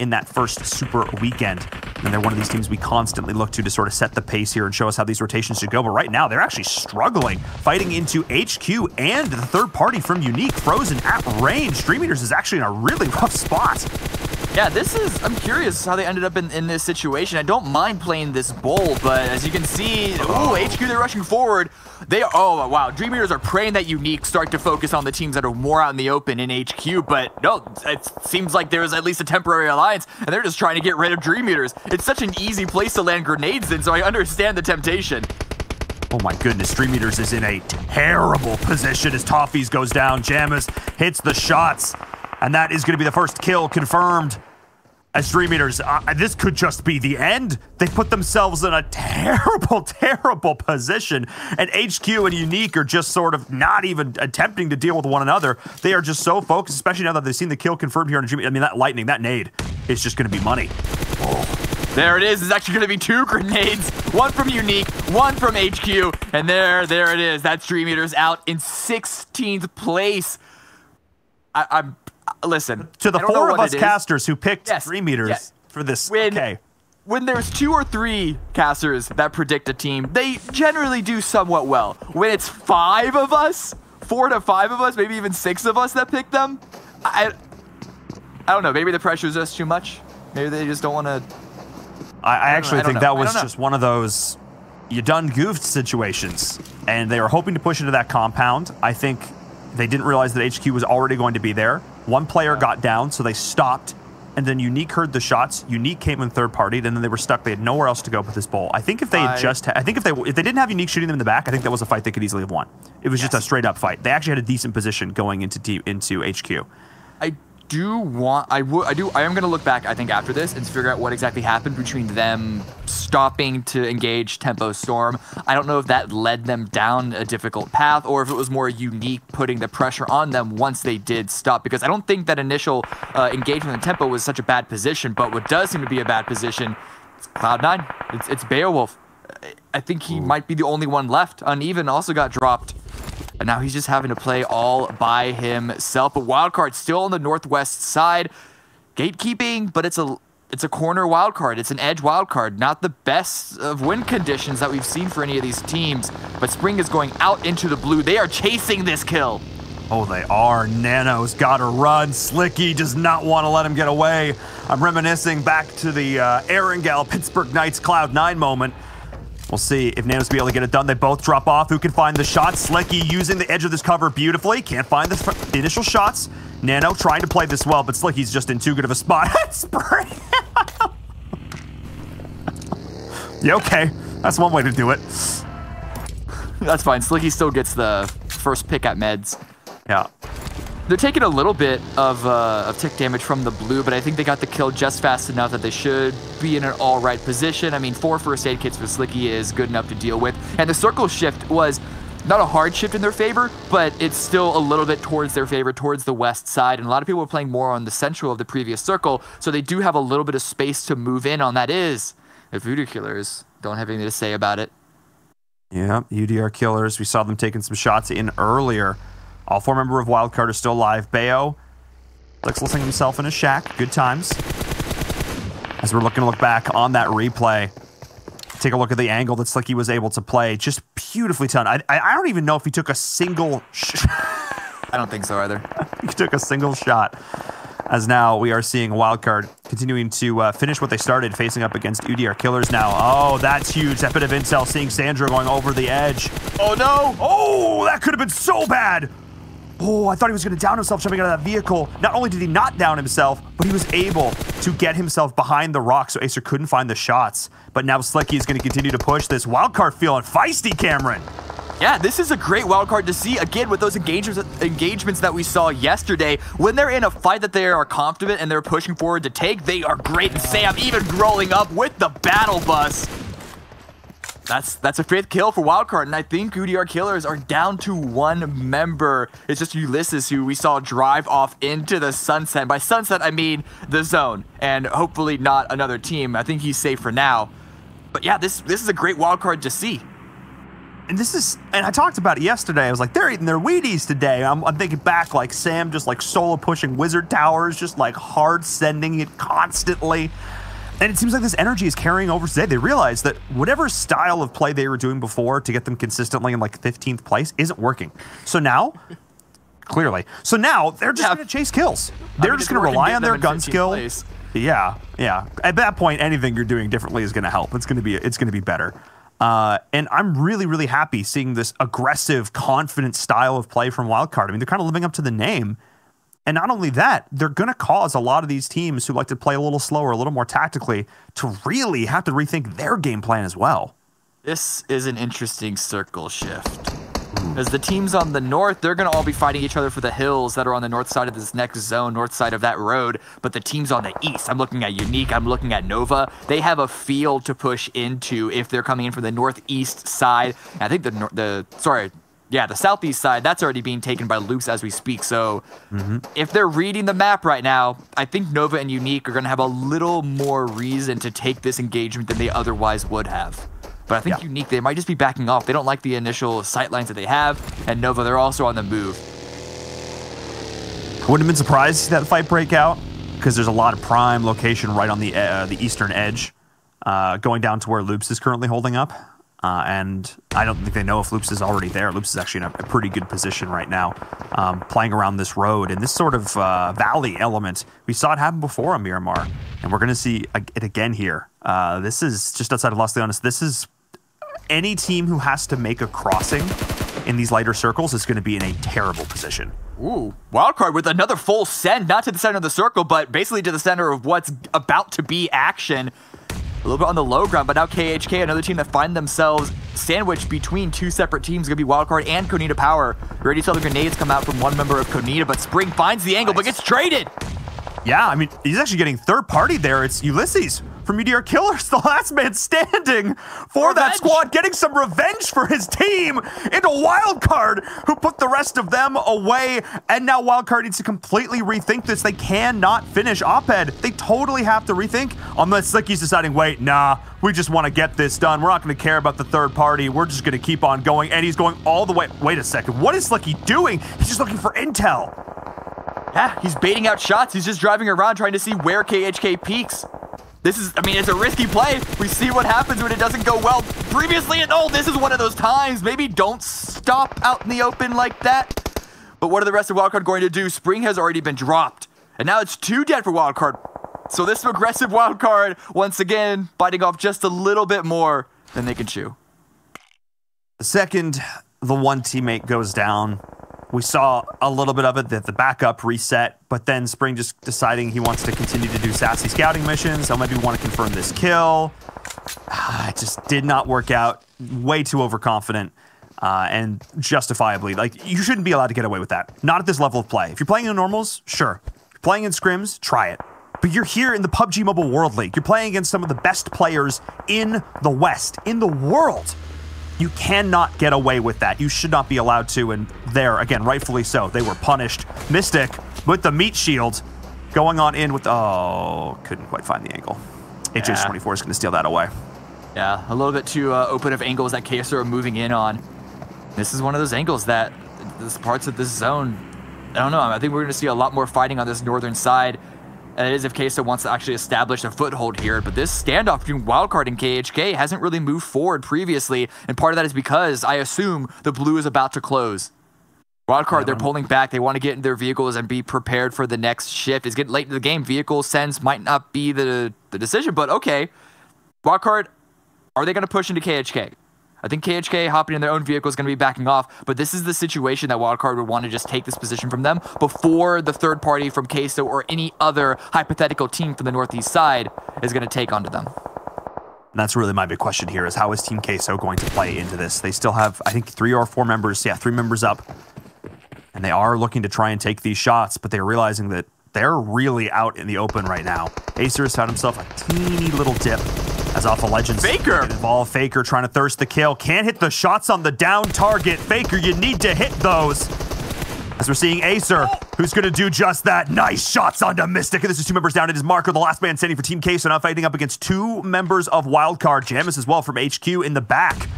In that first super weekend. And they're one of these teams we constantly look to sort of set the pace here and show us how these rotations should go. But right now, they're actually struggling, fighting into HQ and the third party from Unique, frozen at range. Dream Eaters is actually in a really rough spot. Yeah, I'm curious how they ended up in this situation. I don't mind playing this bowl, but as you can see, HQ, they're rushing forward. Oh, wow, Dream Eaters are praying that Unique start to focus on the teams that are more out in the open in HQ, but no, it seems like there is at least a temporary alliance, and they're just trying to get rid of Dream Eaters. It's such an easy place to land grenades in, so I understand the temptation. Oh my goodness, Dream Eaters is in a terrible position as Toffees goes down. Jamas hits the shots, and that is going to be the first kill confirmed. As Dream Eaters, this could just be the end. They put themselves in a terrible position, and HQ and Unique are just sort of not even attempting to deal with one another. They are just so focused, especially now that they've seen the kill confirmed here on Dream Eaters. I mean, that lightning, that nade is just going to be money. There it is. It's actually going to be 2 grenades. One from Unique, one from HQ, and there it is. That's Dream Eaters out in 16th place. Listen, to the 4 of us casters who picked Dream Eaters for this, when there's 2 or 3 casters that predict a team, they generally do somewhat well. When it's 5 of us, 4 to 5 of us, maybe even 6 of us that pick them, I don't know. Maybe the pressure is just too much. Maybe they just don't want to. I actually think that was just one of those you done goofed situations, and they were hoping to push into that compound. I think they didn't realize that HQ was already going to be there. One player got down, so they stopped, and then Unique heard the shots. Unique came in third party, then they were stuck. They had nowhere else to go with this bowl. I think if they had if they didn't have Unique shooting them in the back, I think that was a fight they could easily have won. It was just a straight up fight. They actually had a decent position going into HQ. I am going to look back, I think, after this and figure out what exactly happened between them stopping to engage Tempo Storm. I don't know if that led them down a difficult path or if it was more Unique putting the pressure on them once they did stop, because I don't think that initial engagement in Tempo was such a bad position, but what does seem to be a bad position is Cloud9. It's Beowulf. I think he might be the only one left. Uneven also got dropped. And now he's just having to play all by himself. But Wildcard still on the northwest side. Gatekeeping, but it's It's a corner wild card. It's an edge wild card. Not the best of win conditions that we've seen for any of these teams. But Spring is going out into the blue. They are chasing this kill. Oh, they are. Nano's got to run. Slicky does not want to let him get away. I'm reminiscing back to the Erangel Pittsburgh Knights Cloud9 moment. We'll see if Nano's be able to get it done. They both drop off. Who can find the shot? Slicky using the edge of this cover beautifully. Can't find the initial shots. Nano trying to play this well, but Slicky's just in too good of a spot. Spring. Yeah, okay. That's one way to do it. That's fine. Slicky still gets the first pick at meds. Yeah. They're taking a little bit of tick damage from the blue, but I think they got the kill just fast enough that they should be in an all right position. I mean, 4 first aid kits for Slicky is good enough to deal with. And the circle shift was not a hard shift in their favor, but it's still a little bit towards their favor, towards the west side. And a lot of people were playing more on the central of the previous circle, so they do have a little bit of space to move in on. That is, if Voodoo Killers don't have anything to say about it. Yeah, UDR Killers. We saw them taking some shots in earlier. All 4 members of Wildcard are still alive. Bayo, Lixlising himself in a shack. Good times. As we're looking to look back on that replay, take a look at the angle that Slicky was able to play. Just beautifully done. I don't even know if he took a single I don't think so either. He took a single shot. As now we are seeing Wildcard continuing to finish what they started, facing up against UDR Killers now. Oh, that's huge. That bit of intel, seeing Sandro going over the edge. Oh, no. Oh, that could have been so bad. Oh, I thought he was going to down himself jumping out of that vehicle. Not only did he not down himself, but he was able to get himself behind the rock so Acer couldn't find the shots. But now Slicky is going to continue to push this. Wildcard feeling feisty, Cameron. Yeah, this is a great wildcard to see, again, with those engagements that we saw yesterday. When they're in a fight that they are confident and they're pushing forward to take, they are great. And Sam even rolling up with the battle bus. That's a 5th kill for wildcard, and I think UDR Killers are down to 1 member. It's just Ulysses, who we saw drive off into the sunset. By sunset, I mean the zone, and hopefully not another team. I think he's safe for now. But yeah, this is a great wildcard to see. And I talked about it yesterday. I was like, they're eating their Wheaties today. I'm thinking back, like Sam just like solo pushing wizard towers, just like hard sending it constantly. And it seems like this energy is carrying over today. They realize that whatever style of play they were doing before to get them consistently in like 15th place isn't working. So now, clearly, they're just going to chase kills. They're just going to rely on their gun skill. Place. Yeah. At that point, anything you're doing differently is going to help. It's going to be better. And I'm really, really happy seeing this aggressive, confident style of play from Wildcard. I mean, they're kind of living up to the name. And not only that, they're going to cause a lot of these teams who like to play a little slower, a little more tactically, to really have to rethink their game plan as well. This is an interesting circle shift. As the teams on the north, they're going to all be fighting each other for the hills that are on the north side of this next zone, north side of that road. But the teams on the east, I'm looking at Unique, I'm looking at Nova, they have a field to push into if they're coming in from the northeast side. I think the southeast side, that's already being taken by Loops as we speak. So if they're reading the map right now, I think Nova and Unique are going to have a little more reason to take this engagement than they otherwise would have. But I think Unique, they might just be backing off. They don't like the initial sight lines that they have. And Nova, they're also on the move. I wouldn't have been surprised to see that fight break out, because there's a lot of prime location right on the eastern edge, going down to where Loops is currently holding up. And I don't think they know if Loops is already there. Loops is actually in a pretty good position right now, playing around this road. And this sort of valley element, we saw it happen before on Miramar, and we're going to see it again here. This is just outside of Los Leones. This is any team who has to make a crossing in these lighter circles is going to be in a terrible position. Ooh, Wildcard with another full send, not to the center of the circle, but basically to the center of what's about to be action. A little bit on the low ground, but now KHK, another team that find themselves sandwiched between 2 separate teams, going to be Wildcard and Konita Power. We already saw the grenades come out from 1 member of Konita, but Spring finds the angle, but gets traded. Yeah, I mean, he's actually getting third party there. It's Ulysses from UDR Killers, the last man standing for that squad, getting some revenge for his team into Wildcard, who put the rest of them away. And now Wildcard needs to completely rethink this. They cannot finish Op-Ed. They totally have to rethink, unless Slicky's deciding, wait, nah, we just want to get this done. We're not going to care about the third party. We're just going to keep on going. And he's going all the way. Wait a second. What is Slicky doing? He's just looking for intel. Yeah, he's baiting out shots. He's just driving around trying to see where KHK peaks. This is, I mean, it's a risky play. We see what happens when it doesn't go well previously, and oh, this is one of those times. Maybe don't stop out in the open like that. But what are the rest of Wildcard going to do? Spring has already been dropped, and now it's 2 dead for Wildcard. So this aggressive Wildcard, once again, biting off just a little bit more than they can chew. The second the one teammate goes down, we saw a little bit of it, that the backup reset, but then Spring just deciding he wants to continue to do sassy scouting missions. So maybe we want to confirm this kill. It just did not work out. Way too overconfident. And justifiably, like, you shouldn't be allowed to get away with that. Not at this level of play. If you're playing in normals, sure. If you're playing in scrims, try it. But you're here in the PUBG Mobile World League. You're playing against some of the best players in the West, in the world. You cannot get away with that. You should not be allowed to, and there, again, rightfully so, they were punished. Mystic with the meat shield going on in with, oh, couldn't quite find the angle. Yeah. HH24 is going to steal that away. Yeah, a little bit too open of angles that KSO are moving in on. This is one of those angles that, there's parts of this zone, I don't know, I think we're going to see a lot more fighting on this northern side. And it is if KSO wants to actually establish a foothold here. But this standoff between Wildcard and KHK hasn't really moved forward previously. And part of that is because I assume the blue is about to close. Wildcard, they're pulling back. They want to get in their vehicles and be prepared for the next shift. It's getting late in the game. Vehicle sense might not be the decision, but okay. Wildcard, are they going to push into KHK? I think KHK hopping in their own vehicle is going to be backing off, but this is the situation that Wildcard would want to just take this position from them before the third party from KSO or any other hypothetical team from the northeast side is going to take onto them. And that's really my big question here, is how is Team KSO going to play into this? They still have, I think, 3 or 4 members. Yeah, 3 members up. And they are looking to try and take these shots, but they're realizing that they're really out in the open right now. Acer has found himself a teeny little dip as Alpha Legends Faker involved. Faker trying to thirst the kill. Can't hit the shots on the down target. Faker, you need to hit those. As we're seeing Acer, who's going to do just that. Nice shots onto Mystic. And this is 2 members down. It is Marco, the last man standing for Team KSO, now fighting up against 2 members of Wildcard. Jamis as well from HQ in the back.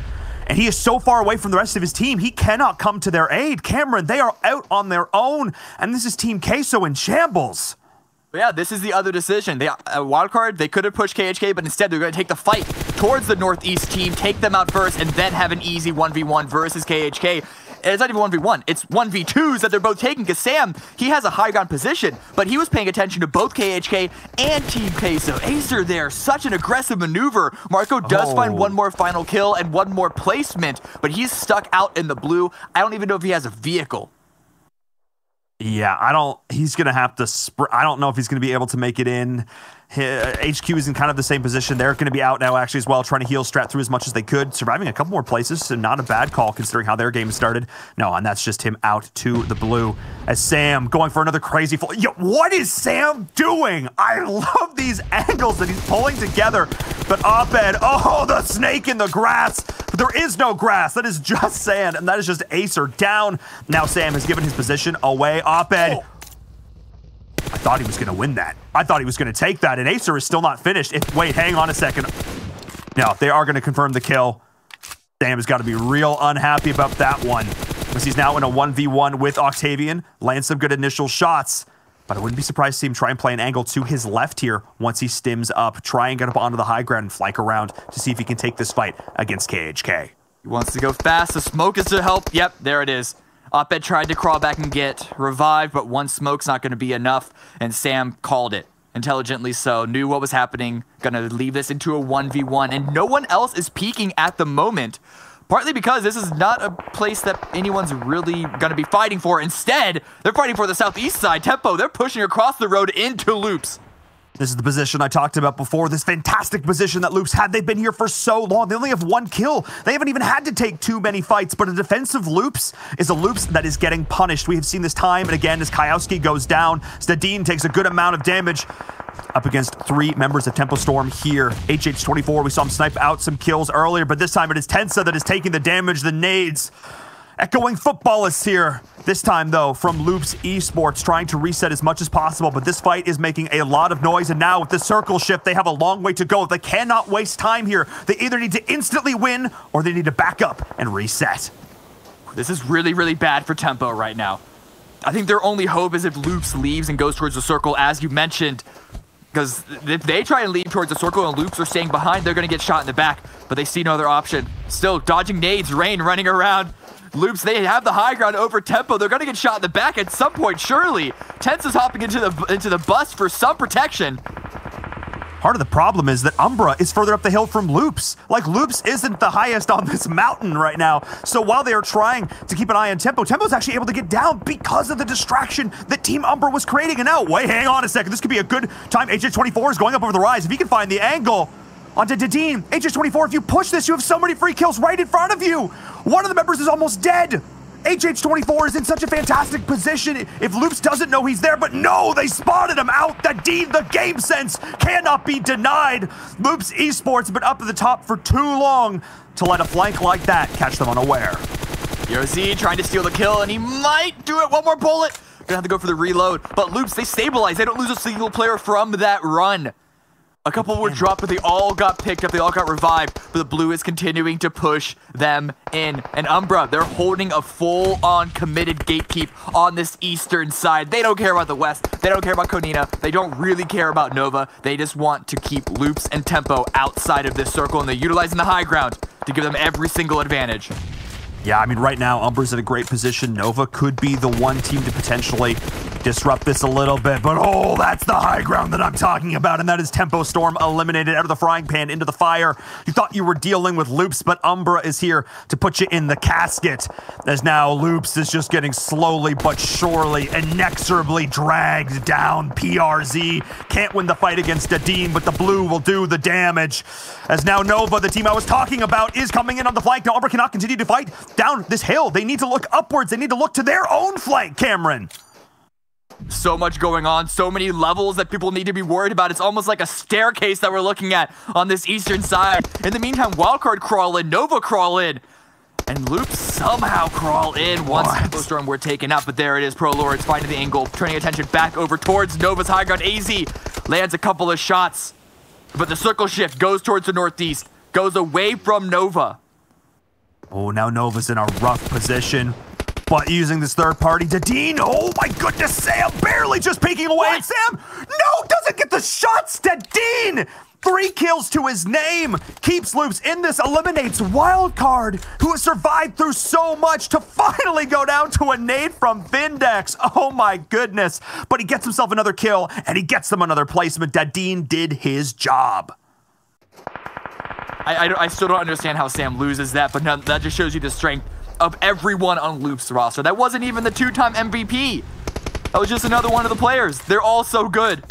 And he is so far away from the rest of his team, he cannot come to their aid. Cameron, they are out on their own. And this is Team KSO in shambles. But yeah, this is the other decision. They Wildcard, they could have pushed KHK, but instead they're going to take the fight towards the northeast team, take them out first, and then have an easy 1v1 versus KHK. And it's not even 1v1, it's 1v2s that they're both taking, because Sam, he has a high ground position, but he was paying attention to both KHK and Team KSO. Acer there, such an aggressive maneuver. Marco does find one more final kill and one more placement, but he's stuck out in the blue. I don't even know if he has a vehicle. Yeah, he's going to have to, I don't know if he's going to be able to make it in. HQ is in kind of the same position. They're going to be out now actually as well, trying to heal strat through as much as they could, surviving a couple more places, so not a bad call considering how their game started. No, and that's just him out to the blue as Sam going for another crazy full. Yo, what is Sam doing? I love these angles that he's pulling together. But Op-Ed, oh, the snake in the grass. But there is no grass. That is just sand, and that is just Acer down. Now Sam has given his position away. Op-Ed. I thought he was going to win that. I thought he was going to take that, and Acer is still not finished. Wait, hang on a second. No, they are going to confirm the kill. Sam has got to be real unhappy about that one, because he's now in a 1v1 with Octavian. Lands some good initial shots, but I wouldn't be surprised to see him try and play an angle to his left here once he stims up. Try and get up onto the high ground and flank around to see if he can take this fight against KHK. He wants to go fast. The smoke is to help. Yep, there it is. Op-Ed tried to crawl back and get revived, but one smoke's not going to be enough, and Sam called it. Intelligently so, knew what was happening, gonna leave this into a 1v1, and no one else is peeking at the moment. Partly because this is not a place that anyone's really gonna be fighting for. Instead, they're fighting for the southeast side. Tempo, they're pushing across the road into Loops. This is the position I talked about before, this fantastic position that Loops had. They've been here for so long. They only have 1 kill. They haven't even had to take too many fights, but a defensive Loops is a Loops that is getting punished. We have seen this time and again as Kayowski goes down. Stadin takes a good amount of damage up against 3 members of Tempo Storm here. HH24, we saw him snipe out some kills earlier, but this time it is Tensa that is taking the damage, the nades. Echoing footballists here. This time, though, from Loops Esports, trying to reset as much as possible, but this fight is making a lot of noise, and now with the circle shift, they have a long way to go. They cannot waste time here. They either need to instantly win, or they need to back up and reset. This is really, really bad for Tempo right now. I think their only hope is if Loops leaves and goes towards the circle, as you mentioned. Because if they try and lead towards the circle and Loops are staying behind, they're going to get shot in the back. But they see no other option. Still dodging nades, Rain running around. Loops, they have the high ground over Tempo. They're going to get shot in the back at some point, surely. Tense is hopping into the bus for some protection. Part of the problem is that Umbra is further up the hill from Loops. Like, Loops isn't the highest on this mountain right now. So while they are trying to keep an eye on Tempo, Tempo's actually able to get down because of the distraction that Team Umbra was creating. And now, wait, hang on a second. This could be a good time. HH24 is going up over the rise. If he can find the angle onto Dadine, HH24, if you push this, you have so many free kills right in front of you. One of the members is almost dead. HH24 is in such a fantastic position if Loops doesn't know he's there, but no, they spotted him out. That D, the game sense cannot be denied. Loops Esports been up at the top for too long to let a flank like that catch them unaware. YoZ trying to steal the kill, and he might do it. One more bullet. Gonna have to go for the reload, but Loops, they stabilize. They don't lose a single player from that run. A couple were dropped, but they all got picked up. They all got revived, but the blue is continuing to push them in. And Umbra, they're holding a full-on committed gatekeep on this eastern side. They don't care about the west. They don't care about Konina. They don't really care about Nova. They just want to keep Loops and Tempo outside of this circle, and they're utilizing the high ground to give them every single advantage. Yeah, I mean, right now, Umbra's in a great position. Nova could be the one team to potentially disrupt this a little bit, but oh, that's the high ground that I'm talking about, and that is Tempo Storm eliminated out of the frying pan into the fire. You thought you were dealing with Loops, but Umbra is here to put you in the casket, as now Loops is just getting slowly but surely, inexorably dragged down. PRZ can't win the fight against Dadine, but the blue will do the damage, as now Nova, the team I was talking about, is coming in on the flank. Now Umbra cannot continue to fight down this hill. They need to look upwards. They need to look to their own flank, Cameron. So much going on, so many levels that people need to be worried about. It's almost like a staircase that we're looking at on this eastern side. In the meantime, Wildcard crawl in, Nova crawl in, and Loops somehow crawl in once Tempo Storm were taken out. But there it is, Pro Lords finding the angle, turning attention back over towards Nova's high ground. AZ lands a couple of shots, but the circle shift goes towards the northeast, goes away from Nova. Oh, now Nova's in a rough position. But using this third party, Dadine, oh my goodness, Sam barely just peeking away. And Sam, no, doesn't get the shots. Dadine, 3 kills to his name, keeps Loops in this, eliminates Wildcard, who has survived through so much to finally go down to a nade from Vindex. Oh my goodness. But he gets himself another kill, and he gets them another placement. Dadine did his job. I still don't understand how Sam loses that, but no, that just shows you the strength of everyone on Loop's roster. That wasn't even the 2-time MVP. That was just another one of the players. They're all so good.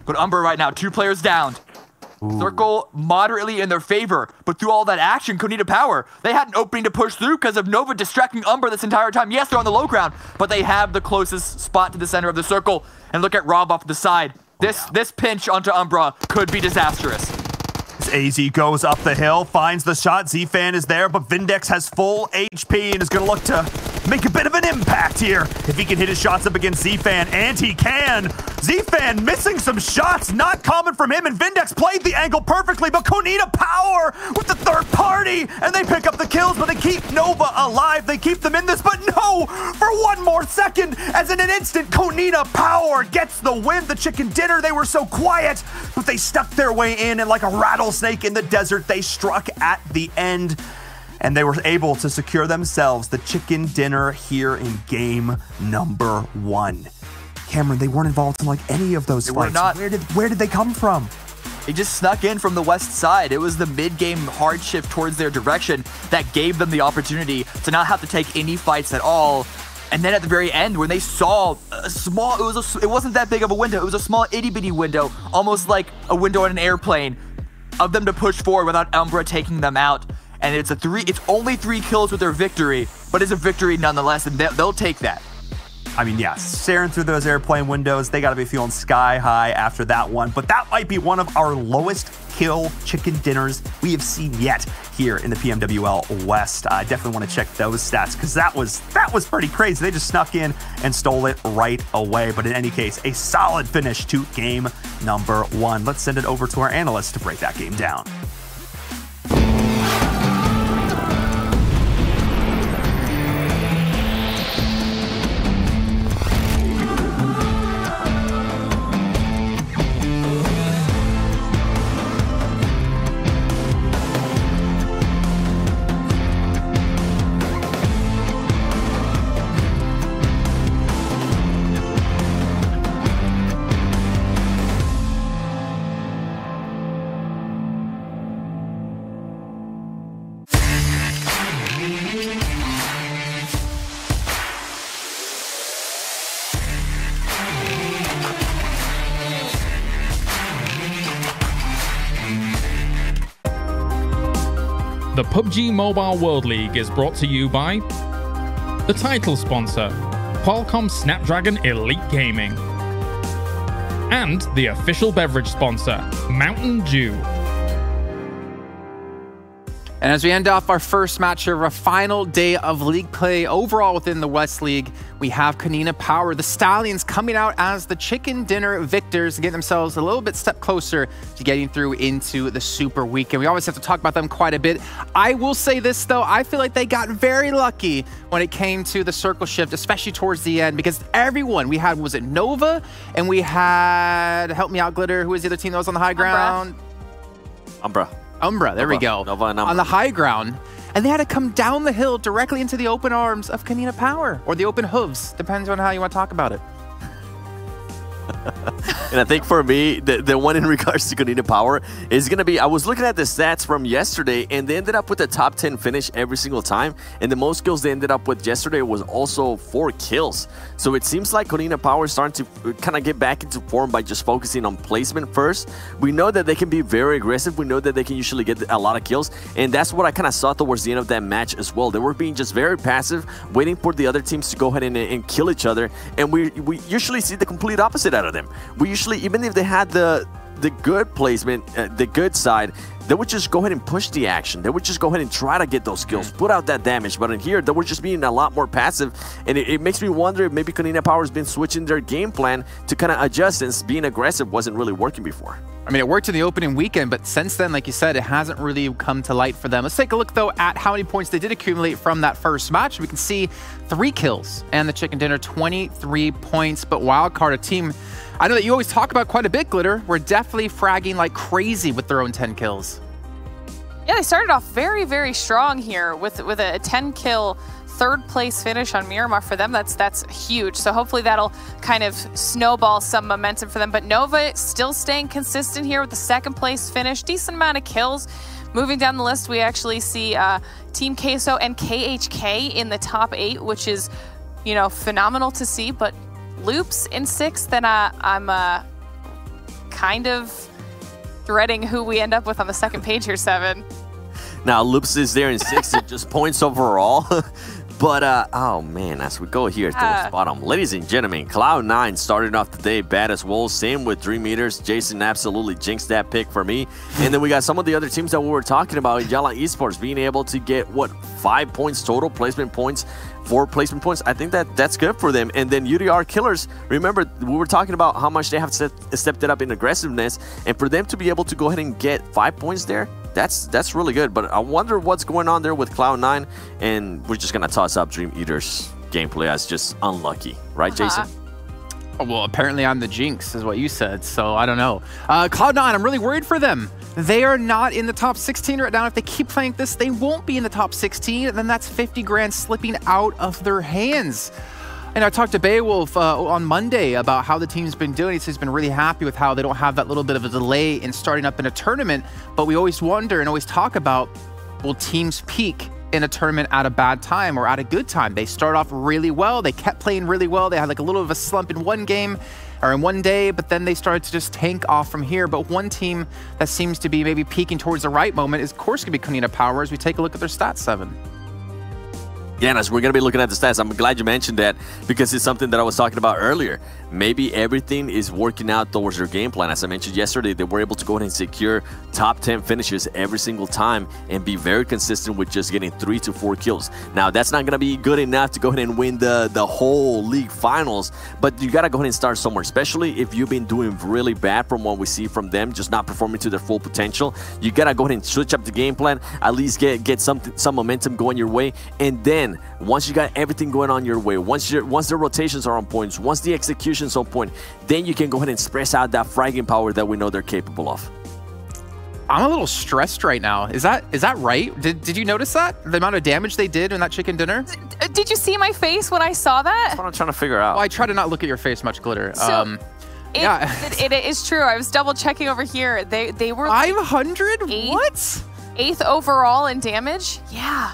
But Umbra right now, 2 players down. Ooh. Circle moderately in their favor, but through all that action, Konita Power, they had an opening to push through because of Nova distracting Umbra this entire time. Yes, they're on the low ground, but they have the closest spot to the center of the circle. And look at Rob off the side. This pinch onto Umbra could be disastrous. AZ goes up the hill, finds the shot. Z-Fan is there, but Vindex has full HP and is going to look to make a bit of an impact here if he can hit his shots up against Z-Fan, and he can. Z-Fan missing some shots, not common from him, and Vindex played the angle perfectly, but Konita Power with the third party, and they pick up the kills, but they keep Nova alive. They keep them in this, but no, for one more second, as in an instant, Konita Power gets the win. The chicken dinner, they were so quiet, but they stuck their way in, and like a rattlesnake in the desert, they struck at the end. And they were able to secure themselves the chicken dinner here in game number 1. Cameron, they weren't involved in like any of those fights. Were not. Where did they come from? They just snuck in from the west side. It was the mid-game hard shift towards their direction that gave them the opportunity to not have to take any fights at all. And then at the very end, when they saw a small, it wasn't that big of a window. It was a small itty-bitty window, almost like a window on an airplane, of them to push forward without Umbra taking them out. And it's only 3 kills with their victory, but it's a victory nonetheless, and they'll take that. I mean, yeah, staring through those airplane windows, they got to be feeling sky high after that one. But that might be one of our lowest kill chicken dinners we have seen yet here in the PMWL West. I definitely want to check those stats because that was pretty crazy. They just snuck in and stole it right away. But in any case, a solid finish to game number 1. Let's send it over to our analyst to break that game down. The PUBG Mobile World League is brought to you by the title sponsor, Qualcomm Snapdragon Elite Gaming, and the official beverage sponsor, Mountain Dew. And as we end off our first match of our final day of league play overall within the West League, we have Kanina Power, the Stallions, coming out as the Chicken Dinner victors to get themselves a little bit step closer to getting through into the Super Weekend. We always have to talk about them quite a bit. I will say this, though. I feel like they got very lucky when it came to the circle shift, especially towards the end, because everyone, we had, was it Nova? And we had, help me out, Glitter, who was the other team that was on the high ground? Umbra, there we go. Nova and Umbra. On the high ground. And they had to come down the hill directly into the open arms of Kanina Power, or the open hooves, depends on how you want to talk about it. And I think for me, the one in regards to Kanina Power is going to be, I was looking at the stats from yesterday, and they ended up with a top 10 finish every single time. And the most kills they ended up with yesterday was also 4 kills. So it seems like Kanina Power is starting to kind of get back into form by just focusing on placement first. We know that they can be very aggressive. We know that they can usually get a lot of kills. And that's what I kind of saw towards the end of that match as well. They were being just very passive, waiting for the other teams to go ahead and kill each other. And we usually see the complete opposite out of them. We usually, even if they had the good placement, the good side, they would just go ahead and push the action. They would just go ahead and try to get those kills, put out that damage. But in here, they were just being a lot more passive. And it makes me wonder if maybe Kanina Power has been switching their game plan to kind of adjust, since being aggressive wasn't really working before. I mean, it worked in the opening weekend, but since then, like you said, it hasn't really come to light for them. Let's take a look, though, at how many points they did accumulate from that first match. We can see 3 kills and the Chicken Dinner, 23 points. But Wildcard, a team I know that you always talk about quite a bit, Glitter. We're definitely fragging like crazy with their own 10 kills. Yeah, they started off very, very strong here with a 10-kill third-place finish on Miramar. For them, that's huge. So hopefully that'll kind of snowball some momentum for them. But Nova still staying consistent here with the second-place finish. Decent amount of kills. Moving down the list, we actually see Team Queso and KHK in the top 8, which is, you know, phenomenal to see. But Loops in 6th, then I'm kind of dreading who we end up with on the second page here, 7. Now, Loops is there in 6th, just points overall. But, oh man, as we go here towards the bottom, ladies and gentlemen, Cloud9 started off the day bad as well. Same with Dream Eaters. Jason absolutely jinxed that pick for me. And then we got some of the other teams that we were talking about. Yala Esports being able to get, what, 5 points total, placement points, 4 placement points. I think that's good for them. And then UDR Killers, remember, we were talking about how much they have stepped it up in aggressiveness. And for them to be able to go ahead and get 5 points there, that's really good. But I wonder what's going on there with Cloud9, and we're just gonna toss up Dream Eaters gameplay as just unlucky, right, Jason? Well, apparently I'm the jinx, is what you said, so I don't know. Cloud9, I'm really worried for them. They are not in the top 16 right now. If they keep playing this, they won't be in the top 16, and then that's 50 grand slipping out of their hands. And I talked to Beowulf on Monday about how the team's been doing. He says he's been really happy with how they don't have that little bit of a delay in starting up in a tournament. But we always wonder and always talk about, will teams peak in a tournament at a bad time or at a good time? They start off really well. They kept playing really well. They had like a little of a slump in one game or in one day, but then they started to just tank off from here. But one team that seems to be maybe peaking towards the right moment is, of course, going to be Kanina Power as we take a look at their stats, 7. Yeah, and as we're going to be looking at the stats, I'm glad you mentioned that, because it's something that I was talking about earlier. Maybe everything is working out towards their game plan. As I mentioned yesterday, they were able to go ahead and secure top 10 finishes every single time and be very consistent with just getting 3 to 4 kills. Now, that's not going to be good enough to go ahead and win the whole league finals, but you got to go ahead and start somewhere, especially if you've been doing really bad from what we see from them, just not performing to their full potential. You got to go ahead and switch up the game plan, at least get some momentum going your way, and then once you got everything going on your way, once the rotations are on points, once the execution's on point, then you can go ahead and express out that fragging power that we know they're capable of. I'm a little stressed right now. Is that right? Did you notice that? The amount of damage they did in that Chicken Dinner? Did you see my face when I saw that? That's what I'm trying to figure out. Well, I try to not look at your face much, Glitter. So yeah. It is true. I was double checking over here. They were 500? What? 8th overall in damage? Yeah.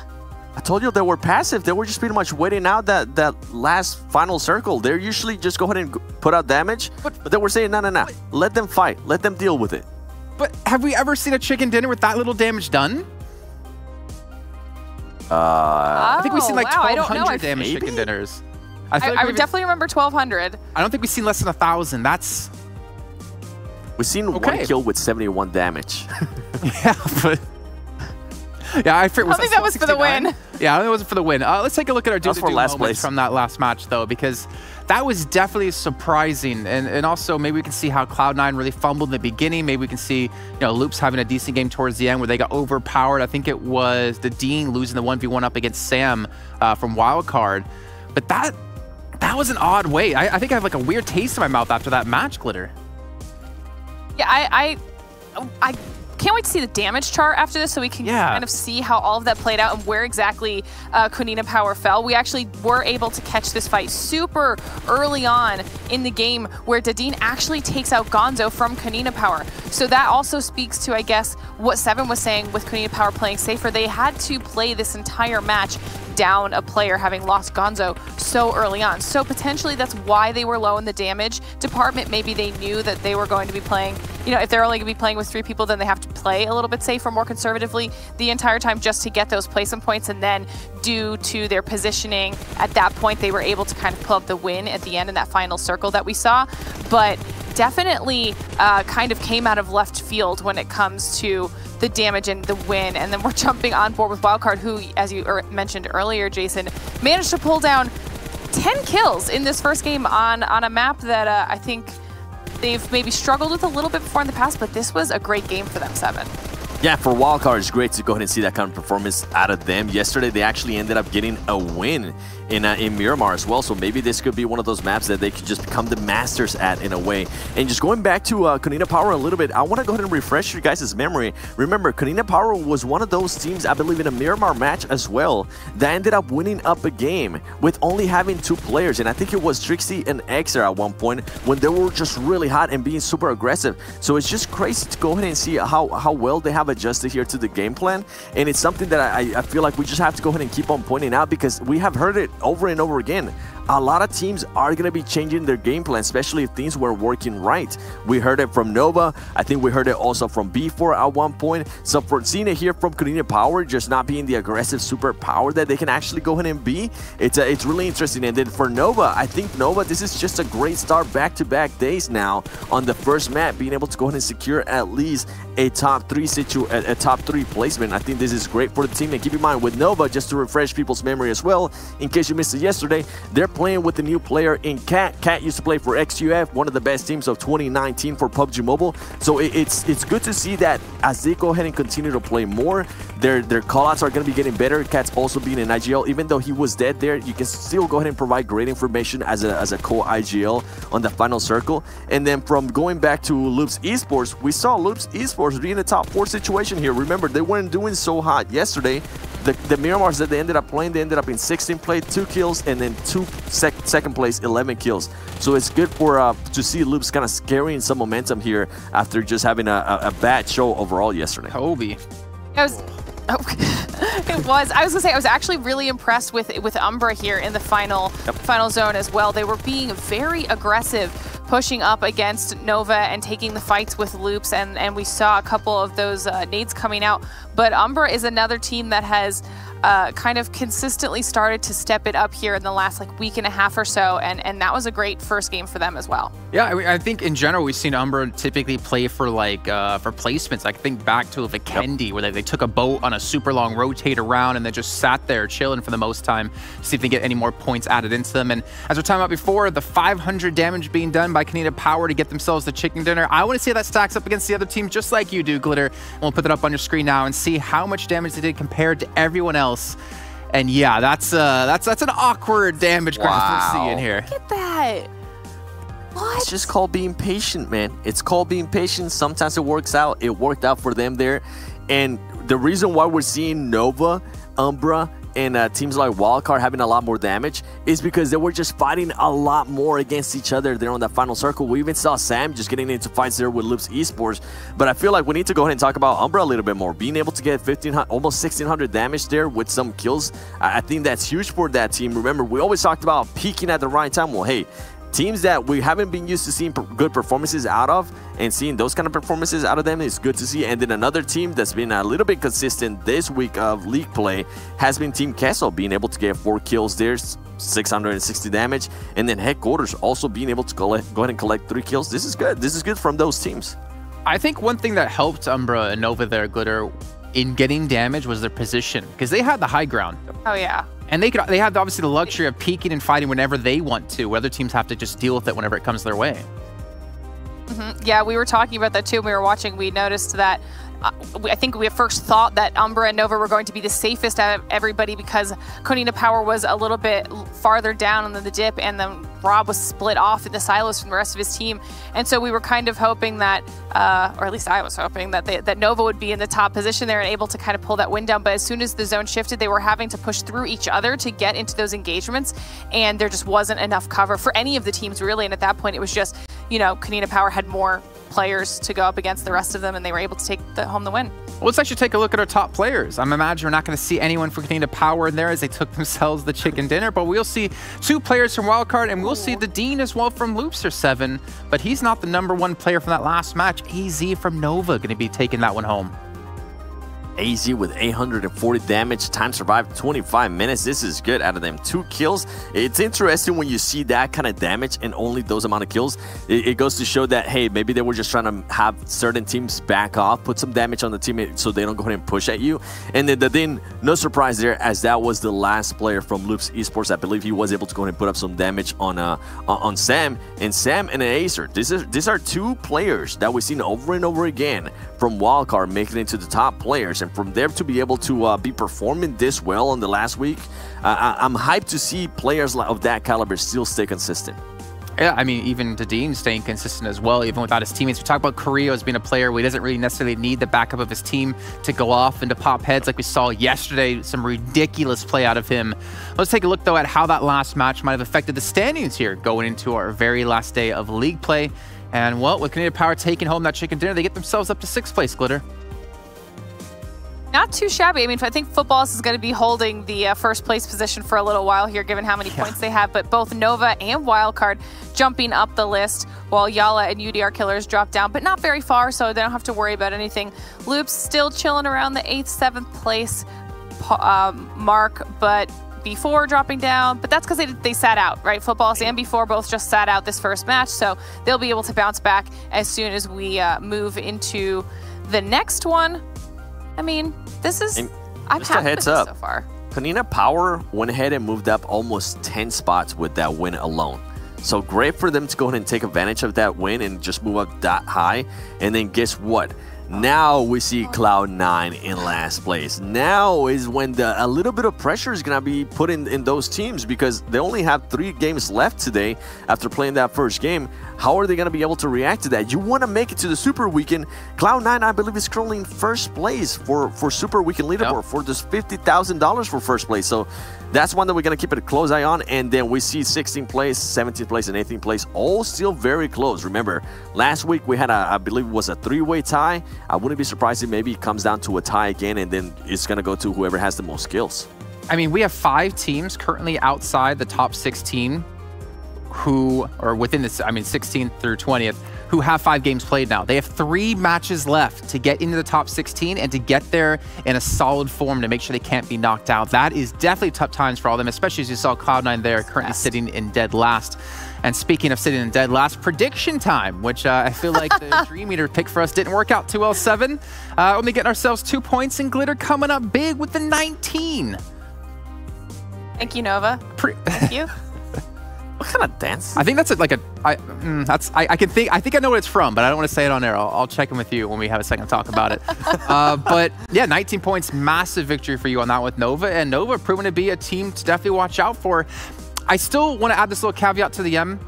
I told you they were passive. They were just pretty much waiting out that last final circle. They're usually just go ahead and put out damage, but they were saying, no. Let them fight. Let them deal with it. But have we ever seen a Chicken Dinner with that little damage done? I think we've seen like wow, 1,200 damage chicken dinners. I would definitely remember 1,200. I don't think we've seen less than 1,000. That's... We've seen one kill with 71 damage. Yeah, but... Yeah, I think that was for the win. Yeah, it wasn't for the win. Let's take a look at our do-the-do moments place from that last match, though, because that was definitely surprising. And also, maybe we can see how Cloud9 really fumbled in the beginning. Maybe we can see, Loops having a decent game towards the end where they got overpowered. I think it was the Dean losing the 1v1 up against Sam from Wildcard. But that was an odd way. I think I have like a weird taste in my mouth after that match, Glitter. Yeah, I can't wait to see the damage chart after this so we can kind of see how all of that played out and where exactly Kunina Power fell. We actually were able to catch this fight super early on in the game where Dadine actually takes out Gonzo from Kunina Power. So that also speaks to, I guess, what Seven was saying with Kunina Power playing safer. They had to play this entire match down a player having lost Gonzo so early on. So potentially that's why they were low in the damage department. Maybe they knew that they were going to be playing, if they're only going to be playing with 3 people, then they have to play a little bit safer, more conservatively the entire time just to get those placement points. And then due to their positioning at that point, they were able to kind of pull up the win at the end in that final circle that we saw. But definitely kind of came out of left field when it comes to the damage and the win. And then we're jumping on board with Wildcard, who, as you mentioned earlier, Jason, managed to pull down 10 kills in this first game on a map that I think they've maybe struggled with a little bit before in the past, but this was a great game for them, Seven. Yeah, for Wildcard, it's great to go ahead and see that kind of performance out of them. Yesterday, they actually ended up getting a win in Miramar as well, so maybe this could be one of those maps that they could just become the masters at in a way. And just going back to Kunina Power a little bit, I want to go ahead and refresh your guys' memory. Remember, Kunina Power was one of those teams, I believe, in a Miramar match as well, that ended up winning up a game with only having 2 players. And I think it was Trixie and Xer at one point when they were just really hot and being super aggressive. So it's just crazy to go ahead and see how well they have adjusted here to the game plan. And it's something that I feel like we just have to go ahead and keep on pointing out, because we have heard it over and over again. A lot of teams are going to be changing their game plan, especially if things were working right. We heard it from Nova. I think we heard it also from B4 at one point. So for seeing it here from Kunina Power, just not being the aggressive super power that they can actually go ahead and be, it's really interesting. And then for Nova, I think Nova, this is just a great start back-to-back days now on the first map, being able to go ahead and secure at least a top 3 placement. I think this is great for the team. And keep in mind, with Nova, just to refresh people's memory as well, in case you missed it yesterday, they're playing with a new player in Cat. Cat used to play for XUF, one of the best teams of 2019 for PUBG Mobile. So it's good to see that as they go ahead and continue to play more, their callouts are going to be getting better. Cat's also being an IGL. Even though he was dead there, you can still go ahead and provide great information as a co-IGL on the final circle. And then from going back to Loops Esports, we saw Loops Esports be in the top 4 situation here. Remember, they weren't doing so hot yesterday. The Miramars that they ended up playing, they ended up in 16th place, 2 kills, and then second place, 11 kills. So it's good for to see Loops kind of carrying some momentum here after just having a bad show overall yesterday. Kobe. I was going to say, I was actually really impressed with Umbra here in the final zone as well. They were being very aggressive, pushing up against Nova and taking the fights with Loops, and we saw a couple of those nades coming out. But Umbra is another team that has kind of consistently started to step it up here in the last week and a half or so, and that was a great first game for them as well. Yeah, I think in general we've seen Umbra typically play for for placements. I think back to Vikendi, where they took a boat on a super long rotate around and they just sat there chilling for the most time to see if they get any more points added into them. And as we were talking about before, the 500 damage being done by Kunina Power to get themselves the chicken dinner. I want to see how that stacks up against the other team, just like you do, Glitter. And we'll put that up on your screen now and see how much damage they did compared to everyone else. And yeah, that's an awkward damage graph we're seeing here. Look at that. What? It's just called being patient, man. It's called being patient. Sometimes it works out. It worked out for them there. And the reason why we're seeing Nova, Umbra, and teams like Wildcard having a lot more damage is because they were just fighting a lot more against each other there on that final circle. We even saw Sam just getting into fights there with Loops Esports. But I feel like we need to go ahead and talk about Umbra a little bit more. Being able to get 1,500, almost 1,600 damage there with some kills, I think that's huge for that team. Remember, we always talked about peaking at the right time. Well, hey, teams that we haven't been used to seeing good performances out of, and seeing those kind of performances out of them is good to see. And then another team that's been a little bit consistent this week of league play has been Team Kessel, being able to get 4 kills there, 660 damage, and then Headquarters also being able to go ahead and collect 3 kills. This is good. This is good from those teams. I think one thing that helped Umbra and Nova there, Glitter, in getting damage was their position, because they had the high ground. Oh, yeah. And they had obviously the luxury of peeking and fighting whenever they want to, where other teams have to just deal with it whenever it comes their way. Yeah, we were talking about that too. When we were watching, we noticed that I think we at first thought that Umbra and Nova were going to be the safest out of everybody because Konina Power was a little bit farther down in the dip, and then Rob was split off in the silos from the rest of his team. And so we were kind of hoping that, or at least I was hoping, that Nova would be in the top position there and able to kind of pull that win down. But as soon as the zone shifted, they were having to push through each other to get into those engagements, and there just wasn't enough cover for any of the teams, really. And at that point, it was just, you know, Konina Power had more players to go up against the rest of them, and they were able to take home the win. Well, let's actually take a look at our top players. I'm imagining we're not going to see anyone from Konina Power in there as they took themselves the chicken dinner, but we'll see 2 players from Wildcard, and we'll see the Dean as well from Loopster 7, but he's not the #1 player from that last match. AZ from Nova going to be taking that one home. AZ with 840 damage, time survived 25 minutes. This is good out of them. 2 kills. It's interesting when you see that kind of damage and only those amount of kills. It goes to show that, hey, maybe they were just trying to have certain teams back off, put some damage on the team so they don't go ahead and push at you. And then no surprise there, as that was the last player from Loops Esports. I believe he was able to go ahead and put up some damage on Sam. And Sam and Acer, these are 2 players that we've seen over and over again from Wildcard making it to the top players. And from there to be able to be performing this well on the last week, I'm hyped to see players of that caliber still stay consistent. Yeah, I mean, even Dean staying consistent as well, even without his teammates. We talk about Carrillo as being a player where he doesn't really necessarily need the backup of his team to go off and to pop heads like we saw yesterday. Some ridiculous play out of him. Let's take a look, though, at how that last match might have affected the standings here going into our very last day of league play. And, well, with Konina Power taking home that chicken dinner, they get themselves up to 6th place, Glitter. Not too shabby. I mean, I think Footballs is going to be holding the first place position for a little while here, given how many points they have. But both Nova and Wildcard jumping up the list, while Yala and UDR Killers drop down, but not very far, so they don't have to worry about anything. Loops still chilling around the 8th, 7th place mark, but B4 dropping down, but that's because they sat out, right? Footballs and B4 both just sat out this first match, so they'll be able to bounce back as soon as we move into the next one. I mean, this is, I'm happy with this so far. Konina Power went ahead and moved up almost 10 spots with that win alone. So great for them to go ahead and take advantage of that win and just move up that high. And then guess what? Now we see Cloud9 in last place. Now is when a little bit of pressure is going to be put in those teams, because they only have 3 games left today after playing that first game. How are they going to be able to react to that? You want to make it to the Super Weekend. Cloud9, I believe, is currently in first place for Super Weekend leaderboard for this $50,000 for first place. So that's one that we're going to keep a close eye on. And then we see 16th place, 17th place, and 18th place, all still very close. Remember, last week we had, I believe it was a 3-way tie. I wouldn't be surprised if maybe it comes down to a tie again, and then it's going to go to whoever has the most kills. I mean, we have 5 teams currently outside the top 16 who are within this, I mean, 16th through 20th, who have 5 games played now. They have 3 matches left to get into the top 16 and to get there in a solid form to make sure they can't be knocked out. That is definitely tough times for all of them, especially as you saw Cloud9 there currently sitting in dead last. And speaking of sitting in dead last, prediction time, which I feel like the Dream Eater pick for us didn't work out too well. 7. Only getting ourselves 2 points, and Glitter coming up big with the 19. Thank you, Nova. Thank you. What kind of dance? I think that's I think I know what it's from, but I don't want to say it on air. I'll check in with you when we have a second to talk about it. But yeah, 19 points, massive victory for you on that with Nova, and Nova proving to be a team to definitely watch out for. I still want to add this little caveat to the M.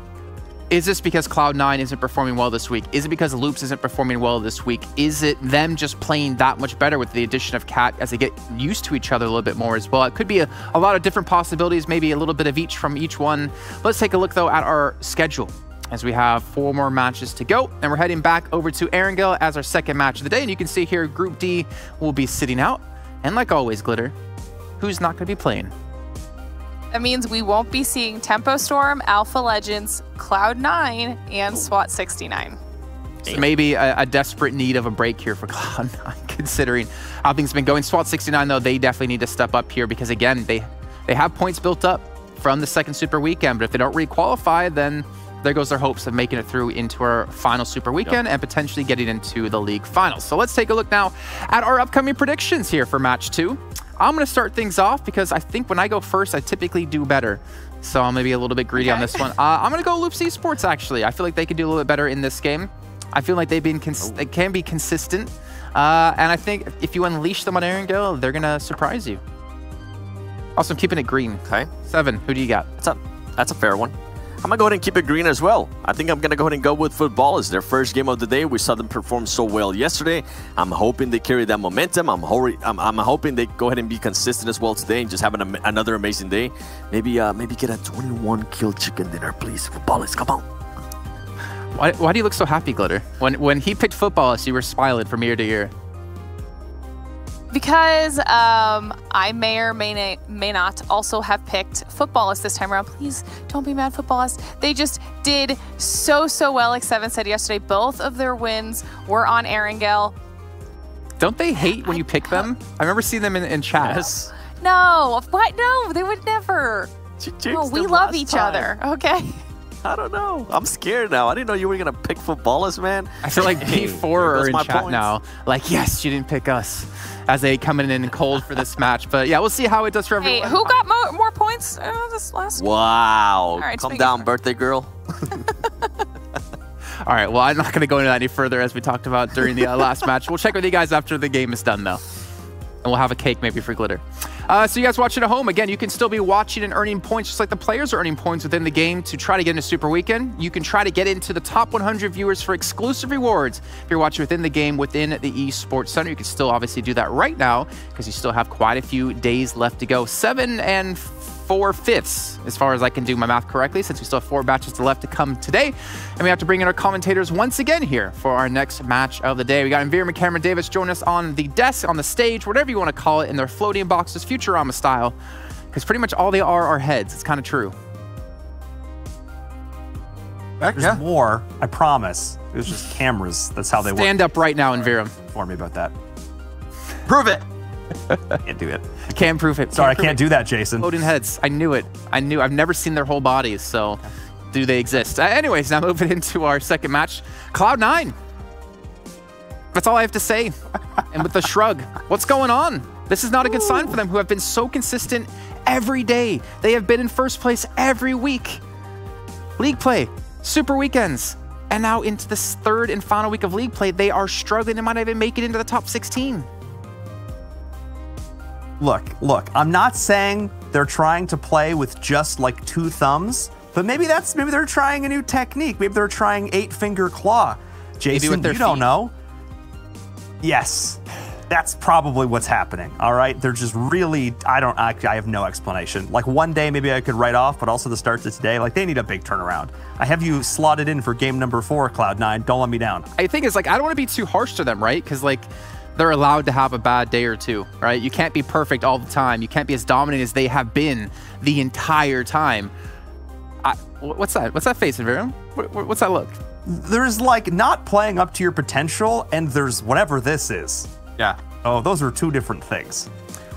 Is this because Cloud9 isn't performing well this week? Is it because Loops isn't performing well this week? Is it them just playing that much better with the addition of Cat as they get used to each other a little bit more as well? It could be a lot of different possibilities, maybe a little bit of each from each one. Let's take a look, though, at our schedule as we have 4 more matches to go. And we're heading back over to Erangel as our second match of the day. And you can see here, Group D will be sitting out. And like always, Glitter, who's not going to be playing? That means we won't be seeing Tempo Storm, Alpha Legends, Cloud9, and SWAT 69. So maybe a desperate need of a break here for Cloud9, considering how things have been going. SWAT 69, though, they definitely need to step up here because, again, they have points built up from the second Super Weekend, but if they don't re-qualify, then there goes their hopes of making it through into our final Super Weekend and potentially getting into the league finals. So let's take a look now at our upcoming predictions here for Match 2. I'm going to start things off because I think when I go first, I typically do better. So I'm going to be a little bit greedy on this one. I'm going to go Loops Esports, actually. I feel like they could do a little bit better in this game. I feel like they can be consistent. And I think if you unleash them on Erangel, they're going to surprise you. Also, I'm keeping it green. Okay. 7, who do you got? That's a fair one. I'm going to go ahead and keep it green as well. I think I'm going to go ahead and go with Football as their first game of the day. We saw them perform so well yesterday. I'm hoping they carry that momentum. I'm hoping they go ahead and be consistent as well today and just have another amazing day. Maybe get a 21 kill chicken dinner, please. Footballers, come on. Why do you look so happy, Glitter? When he picked Footballers, you were smiling from ear to ear. Because I may or may not also have picked Footballers this time around. Please don't be mad, Footballers. They just did so well, like Seven said yesterday. Both of their wins were on Erangel. Don't they hate when you pick them? I remember seeing them in chat. Yes. No, what? No, they would never. No, we love each other, okay? I don't know. I'm scared now. I didn't know you were going to pick Footballers, man. I feel like P4 are in chat now. Like, yes, you didn't pick us. As they coming in cold for this match. But yeah, we'll see how it does for everyone. Hey, who got more points this last week? Wow. All right, calm down, birthday girl. All right, well, I'm not going to go into that any further as we talked about during the last match. We'll check with you guys after the game is done, though. And we'll have a cake maybe for Glitter. So you guys watching at home, again, you can still be watching and earning points just like the players are earning points within the game to try to get into Super Weekend. You can try to get into the top 100 viewers for exclusive rewards. If you're watching within the game, within the Esports Center, you can still obviously do that right now because you still have quite a few days left to go. 7 4/5 as far as I can do my math correctly, since we still have 4 matches left to come today. And we have to bring in our commentators once again here for our next match of the day. We got Miramar and Cameron Davis join us on the desk, on the stage, whatever you want to call it, in their floating boxes, Futurama style, because pretty much all they are heads. It's kind of true. There's more, I promise. It was just cameras. That's how they work. Stand up right now, Enviram. Inform me about that. Prove it. Can't do it. I can't prove it. Sorry, I can't do that, Jason. Floating heads. I knew it. I've never seen their whole bodies, so do they exist? Anyways, now moving into our second match. Cloud9. That's all I have to say. And with the shrug, what's going on? This is not a good sign for them, who have been so consistent every day. They have been in first place every week. League play, Super Weekends, and now into this third and final week of league play, they are struggling. They might not even make it into the top 16. Look, I'm not saying they're trying to play with just like 2 thumbs, but maybe they're trying a new technique. Maybe they're trying 8-finger claw. Jason, you don't know. Yes, that's probably what's happening. All right, they're just really, I have no explanation. Like one day maybe I could write off, but also the start to today, like they need a big turnaround. I have you slotted in for game number 4, Cloud9. Don't let me down. I think it's like, I don't want to be too harsh to them, right? Because like, they're allowed to have a bad day or two, right? You can't be perfect all the time. You can't be as dominant as they have been the entire time. What's that? What's that face, Enviram? What's that look? There's like not playing up to your potential, and there's whatever this is. Yeah. Oh, those are 2 different things.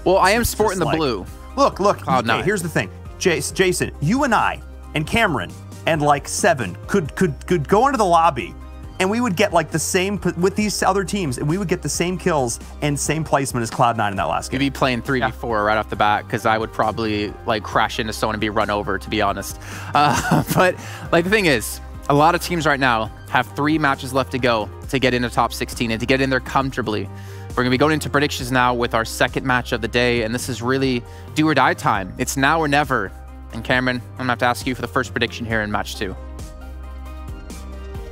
Well, I am sporting the blue. Look. Okay, here's the thing. Jason, you and I and Cameron and like 7 could go into the lobby, and we would get like the same with these other teams, and we would get the same kills and same placement as Cloud9 in that last game. You'd be playing 3v4 right off the bat, because I would probably like crash into someone and be run over, to be honest. But like the thing is, a lot of teams right now have 3 matches left to go to get into top 16 and to get in there comfortably. We're going to be going into predictions now with our second match of the day, and this is really do or die time. It's now or never. And Cameron, I'm going to have to ask you for the first prediction here in match 2.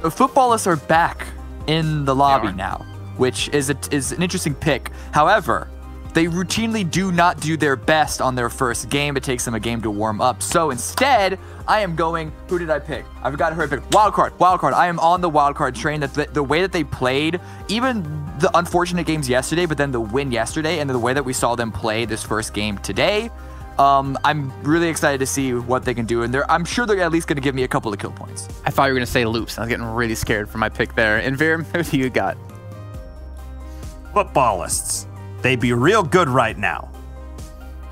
The Footballers are back in the lobby now, which is an interesting pick. However, they routinely do not do their best on their first game. It takes them a game to warm up. So instead, I am going, who did I pick? I've got her pick. Wildcard. I am on the wildcard train. That the way that they played, even the unfortunate games yesterday, but then the win yesterday, and the way that we saw them play this first game today, I'm really excited to see what they can do, and I'm sure they're at least going to give me a couple of kill points. I thought you were going to say loops. I was getting really scared for my pick there. And Vir, who do you got? Footballists. They be real good right now.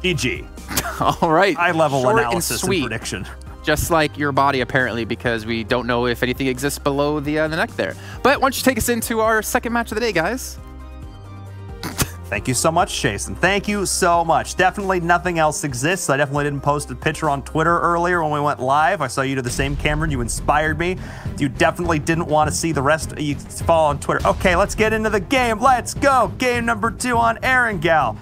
GG. All right. High-level Short analysis and, and prediction. Just like your body, apparently, because we don't know if anything exists below the neck there. But why don't you take us into our second match of the day, guys? Thank you so much, Jason. Thank you so much. Definitely nothing else exists. I definitely didn't post a picture on Twitter earlier when we went live. I saw you to the same Cameron. You inspired me. You definitely didn't want to see the rest. You follow on Twitter. Okay, let's get into the game. Let's go. Game number 2 on Erangel.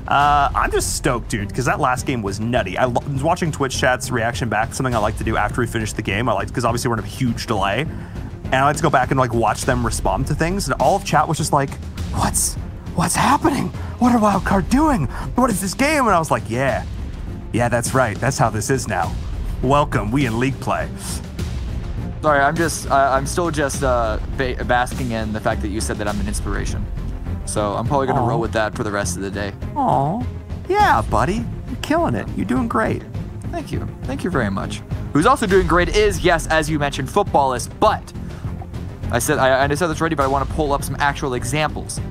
I'm just stoked, dude, because that last game was nutty. I was watching Twitch chat's reaction back, something I like to do after we finish the game. I like, because obviously we're in a huge delay, and I like to go back and like watch them respond to things. And all of chat was just like, What's happening? What are Wildcard doing? What is this game? And I was like, yeah, that's right. That's how this is now. Welcome, we in League play. Sorry, I'm still just basking in the fact that you said that I'm an inspiration. So I'm probably going to roll with that for the rest of the day. Aw, yeah, buddy. You're killing it. You're doing great. Thank you. Thank you very much. Who's also doing great is, yes, as you mentioned, Footballist, but I said this already, but I want to pull up some actual examples.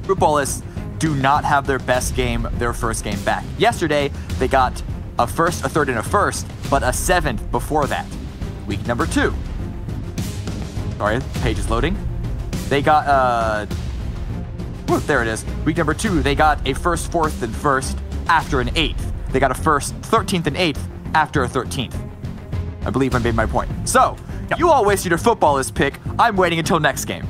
Footballists do not have their best game, their first game back. Yesterday, they got a first, a third, and a first, but a 7th before that. Week number 2. Sorry, page is loading. They got, there it is. Week number 2, they got a first, 4th, and first after an 8th. They got a first, 13th, and 8th after a 13th. I believe I made my point. So, you all wasted your Footballist pick. I'm waiting until next game.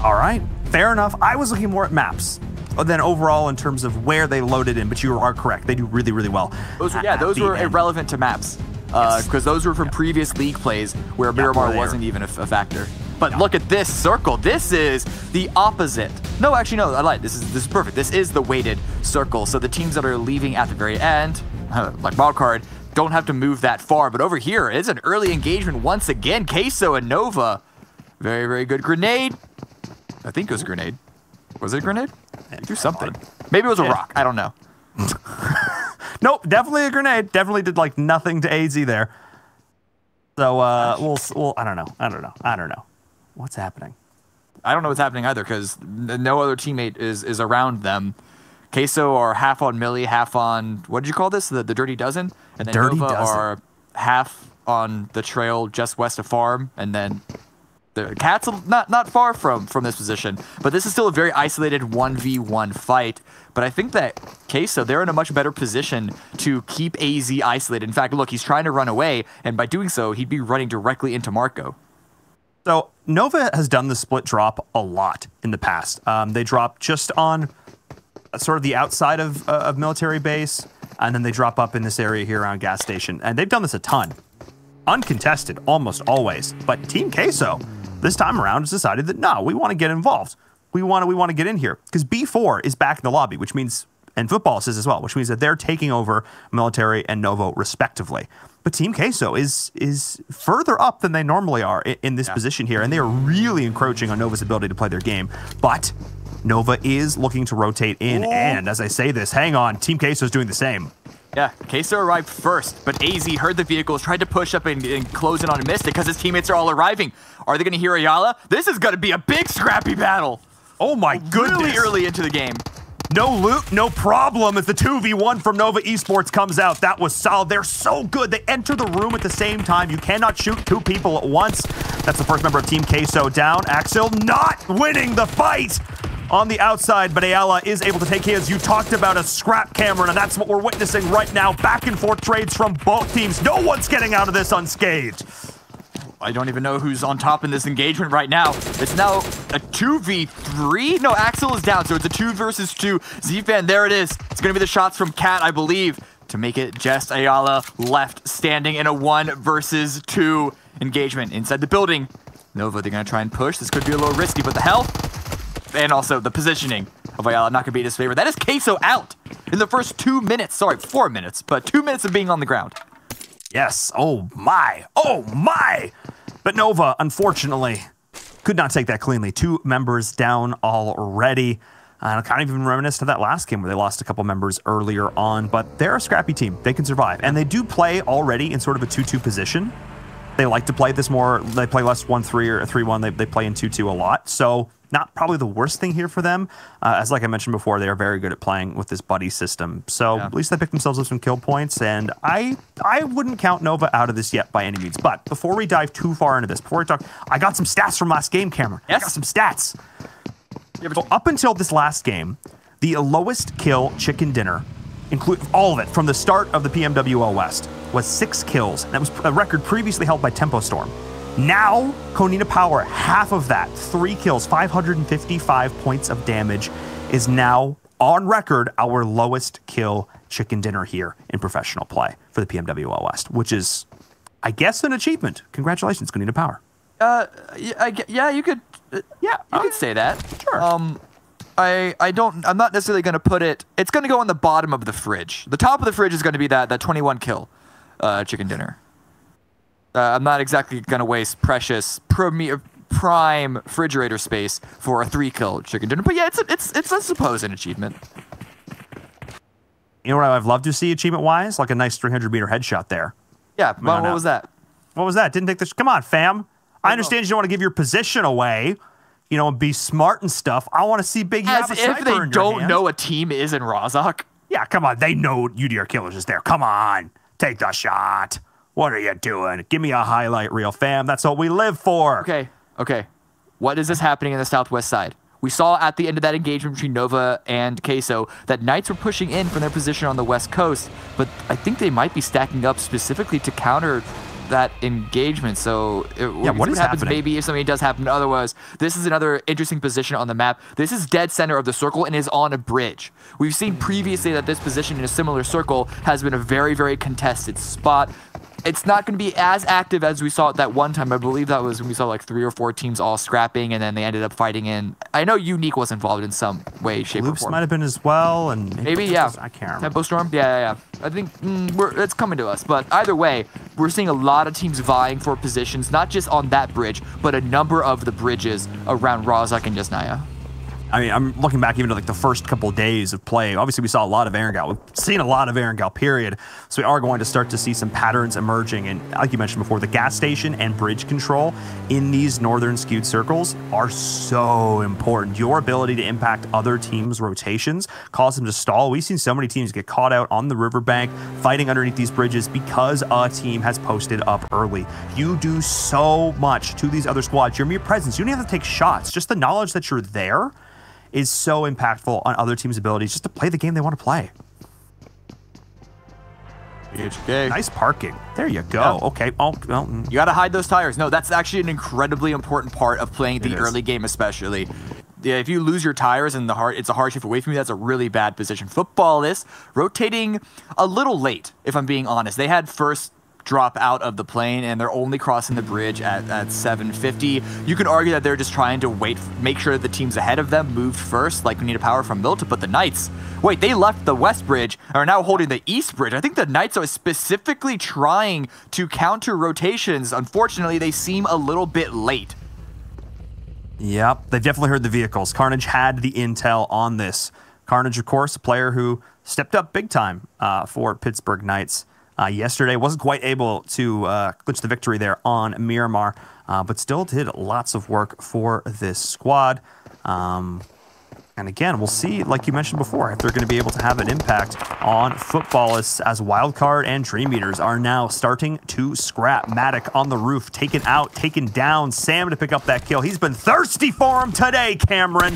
All right. Fair enough. I was looking more at maps than overall in terms of where they loaded in, but you are correct. They do really, really well. Those were irrelevant to maps because those were from previous league plays where Miramar wasn't even a factor. But look at this circle. This is the opposite. No, actually, no, I lied. This is perfect. This is the weighted circle. So the teams that are leaving at the very end, like Wildcard, don't have to move that far. But over here, it's an early engagement once again. Queso and Nova. Very, very good grenade. I think it was a grenade. Was it a grenade? Do something. Maybe it was a rock. I don't know. Nope, definitely a grenade. Definitely did like nothing to AZ there. So we'll I don't know. What's happening? I don't know what's happening either because no other teammate is around them. Queso are half on Millie, half on, what did you call this? The Dirty Dozen? And then Nova are half on the trail just west of Farm, and then the Cat's not far from this position, but this is still a very isolated 1v1 fight. But I think that Queso, they're in a much better position to keep AZ isolated. In fact, look, he's trying to run away, and by doing so, he'd be running directly into Marco. So Nova has done the split drop a lot in the past. They drop just on sort of the outside of military base, and then they drop up in this area here around gas station. And they've done this a ton. Uncontested, almost always. But Team Queso, this time around, has decided that, no, we want to get involved. We want to get in here. Because B4 is back in the lobby, which means, and Footballist is as well, which means that they're taking over military and Novo respectively. But Team Queso is further up than they normally are in this position here, and they are really encroaching on Nova's ability to play their game. But Nova is looking to rotate in, and as I say this, hang on, Team Queso is doing the same. Yeah, Queso arrived first, but AZ heard the vehicles, tried to push up and close in on a Mystic because his teammates are all arriving. Are they going to hear Ayala? This is going to be a big scrappy battle. Oh my goodness. Really early into the game. No loot, no problem as the 2v1 from Nova Esports comes out. That was solid. They're so good. They enter the room at the same time. You cannot shoot two people at once. That's the first member of Team Queso down. Axel not winning the fight on the outside, but Ayala is able to take his. You talked about a scrap, Cameron, and that's what we're witnessing right now. Back and forth trades from both teams. No one's getting out of this unscathed. I don't even know who's on top in this engagement right now. It's now a 2v3? No, Axel is down, so it's a 2 versus 2. Z-Fan, there it is. It's going to be the shots from Cat, I believe, to make it just Ayala left standing in a 1 versus 2 engagement inside the building. Nova, they're going to try and push. This could be a little risky, but the health and also the positioning of Ayala not going to be in his favor. That is Queso out in the first 2 minutes. Sorry, 4 minutes, but 2 minutes of being on the ground. Yes, oh my, oh my! But Nova, unfortunately, could not take that cleanly. 2 members down already. And kind of even reminiscent of that last game where they lost a couple members earlier on. But they're a scrappy team. They can survive. And they do play already in sort of a 2-2 position. They like to play this more. They play less 1-3 or 3-1. They play in 2-2 a lot. So not probably the worst thing here for them. As like I mentioned before, they are very good at playing with this buddy system. So at least they picked themselves up some kill points. And I wouldn't count Nova out of this yet by any means. But before we dive too far into this, before we talk, I got some stats from last game, Cameron. Yes. I got some stats. So up until this last game, the lowest kill chicken dinner, include all of it from the start of the PMWL West, was 6 kills. And that was a record previously held by Tempo Storm. Now, Konina Power, half of that, 3 kills, 555 points of damage, is now on record our lowest kill chicken dinner here in professional play for the PMWL West, which is, I guess, an achievement. Congratulations, Konina Power. Yeah, you could. You could say that. Sure. I'm not necessarily going to put it. It's going to go on the bottom of the fridge. The top of the fridge is going to be that 21 kill chicken dinner. I'm not exactly going to waste precious prime refrigerator space for a 3-kill chicken dinner. But yeah, it's I suppose an achievement. You know what I'd love to see achievement-wise? Like a nice 300-meter headshot there. Yeah, well, what was that? What was that? Didn't take this. Come on, fam. I understand you don't want to give your position away, you know, and be smart and stuff. I want to see Big As if they don't know a team is in Rozhok. Yeah, come on. They know UDR Killers is there. Come on. Take the shot. What are you doing? Give me a highlight reel, fam. That's what we live for. Okay. What is this happening in the southwest side? We saw at the end of that engagement between Nova and Queso that Knights were pushing in from their position on the west coast, but I think they might be stacking up specifically to counter that engagement. So what happens happening? Maybe if something does happen. Otherwise, this is another interesting position on the map. This is dead center of the circle and is on a bridge. We've seen previously that this position in a similar circle has been a very, very contested spot. It's not going to be as active as we saw at that one time. I believe that was when we saw like 3 or 4 teams all scrapping, and then they ended up fighting in. I know Unique was involved in some way, shape, or form. Might have been as well, and maybe yeah. I can't remember. Tempo Storm, yeah. I think it's coming to us. But either way, we're seeing a lot of teams vying for positions, not just on that bridge, but a number of the bridges around Rozhok and Yasnaya. I mean, I'm looking back even to like the first couple of days of play. Obviously, we saw a lot of Erangel. We've seen a lot of Erangel, period. So we are going to start to see some patterns emerging. And like you mentioned before, the gas station and bridge control in these northern skewed circles are so important. Your ability to impact other teams' rotations, cause them to stall. We've seen so many teams get caught out on the riverbank, fighting underneath these bridges because a team has posted up early. You do so much to these other squads. Your mere presence, you don't even have to take shots. Just the knowledge that you're there is so impactful on other teams' abilities just to play the game they want to play. PHK. Nice parking. There you go. Yeah. Okay. You got to hide those tires. No, that's actually an incredibly important part of playing the early game, especially. Yeah, if you lose your tires and it's a hardship away from you, that's a really bad position. Football is rotating a little late, if I'm being honest. They had first drop out of the plane, and they're only crossing the bridge at 7:50. You could argue that they're just trying to make sure that the teams ahead of them moved first, like we need a power from Milta, but the Knights, wait, they left the west bridge and are now holding the east bridge. I think the Knights are specifically trying to counter rotations. Unfortunately, they seem a little bit late. Yep, they've definitely heard the vehicles. Carnage had the intel on this. Carnage, of course, a player who stepped up big time for Pittsburgh Knights. Yesterday wasn't quite able to clinch the victory there on Miramar, but still did lots of work for this squad. And again, we'll see, like you mentioned before, if they're going to be able to have an impact on football as Wildcard and Dream Eaters are now starting to scrap. Matic on the roof, taken out, taken down. Sam to pick up that kill. He's been thirsty for him today, Cameron.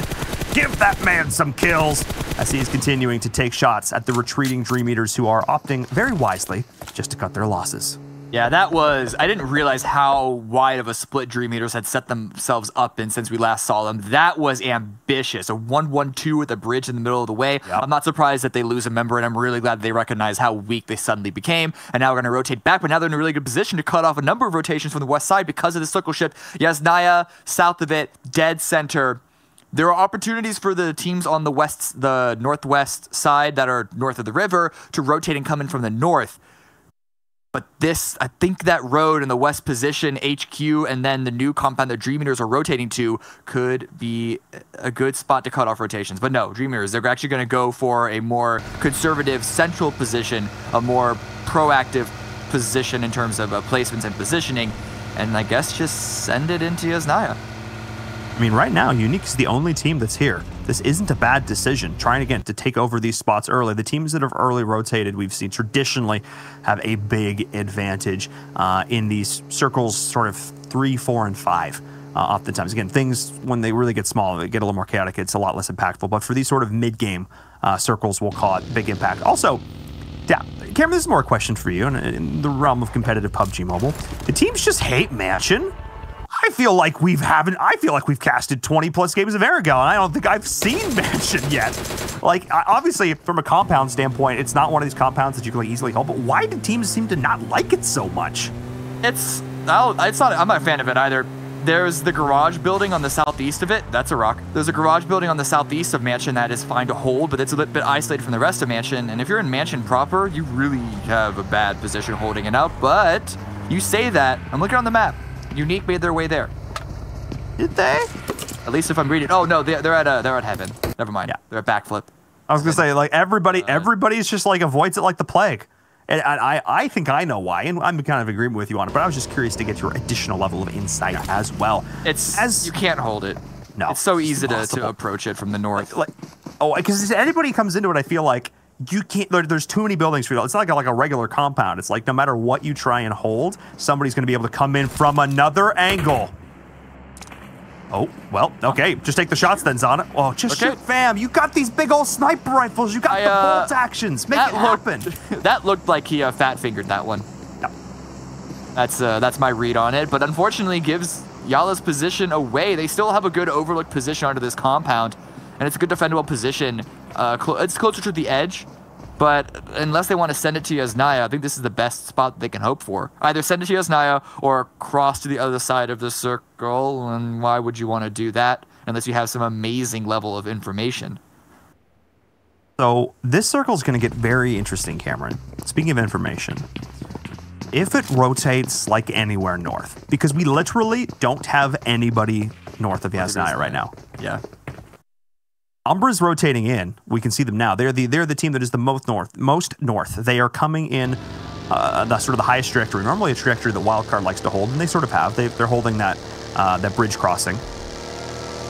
Give that man some kills as he's continuing to take shots at the retreating Dream Eaters who are opting very wisely just to cut their losses. Yeah, I didn't realize how wide of a split Dream Eaters had set themselves up in since we last saw them. That was ambitious. A 1-1-2 with a bridge in the middle of the way. Yep. I'm not surprised that they lose a member, and I'm really glad they recognize how weak they suddenly became. And now we're going to rotate back, but now they're in a really good position to cut off a number of rotations from the west side because of the circle shift. Yasnaya, south of it, dead center. There are opportunities for the teams on the northwest side that are north of the river to rotate and come in from the north. But this, I think that road in the west position, HQ, and then the new compound that Dream Eaters are rotating to could be a good spot to cut off rotations. But no, Dream Eaters, they're actually going to go for a more conservative central position, a more proactive position in terms of placements and positioning, and I guess just send it into Yasnaya. I mean, right now, Unique is the only team that's here. This isn't a bad decision. Trying again to take over these spots early. The teams that have early rotated, we've seen traditionally have a big advantage in these circles, sort of 3, 4, and 5. Oftentimes, again, things when they really get small, they get a little more chaotic. It's a lot less impactful. But for these sort of mid-game circles, we'll call it big impact. Also, yeah, Cameron, this is more a question for you in the realm of competitive PUBG Mobile. The teams just hate Mansion. I feel like we've casted 20+ games of Erangel, and I don't think I've seen Mansion yet. Like, obviously, from a compound standpoint, it's not one of these compounds that you can easily hold, but why do teams seem to not like it so much? I'm not a fan of it either. There's the garage building on the southeast of it. That's a rock. There's a garage building on the southeast of Mansion that is fine to hold, but it's a little bit isolated from the rest of Mansion. And if you're in Mansion proper, you really have a bad position holding it out. But you say that, I'm looking on the map. Unique made their way there. Did they? At least if I'm reading. Oh no, they're at heaven. Never mind. Yeah. They're at backflip. I was gonna say, like, everybody's just like avoids it like the plague. And I think I know why, and I'm kind of agreeing with you on it, but I was just curious to get your additional level of insight as well. You can't hold it. No. It's so easy to approach it from the north. Because anybody comes into it, I feel like you can't, there's too many buildings for you. It's not like a regular compound. It's like no matter what you try and hold, somebody's going to be able to come in from another angle. Oh, well, okay. Just take the shots then, Zana. Oh, just shoot, fam. You got these big old sniper rifles. You got the bolt actions. Make it happen. That looked like he fat-fingered that one. No. That's my read on it. But unfortunately, gives Yala's position away. They still have a good overlook position under this compound. And it's a good defendable position. It's closer to the edge. But unless they want to send it to Yasnaya, I think this is the best spot they can hope for. Either send it to Yasnaya or cross to the other side of the circle. And why would you want to do that unless you have some amazing level of information? So this circle is going to get very interesting, Cameron. Speaking of information, if it rotates like anywhere north, because we literally don't have anybody north of Yasnaya right now. Yeah. Umbra's rotating in. We can see them now. They're the team that is the most north. They are coming in the sort of the highest trajectory. Normally a trajectory that Wildcard likes to hold, and they sort of have. They're holding that bridge crossing.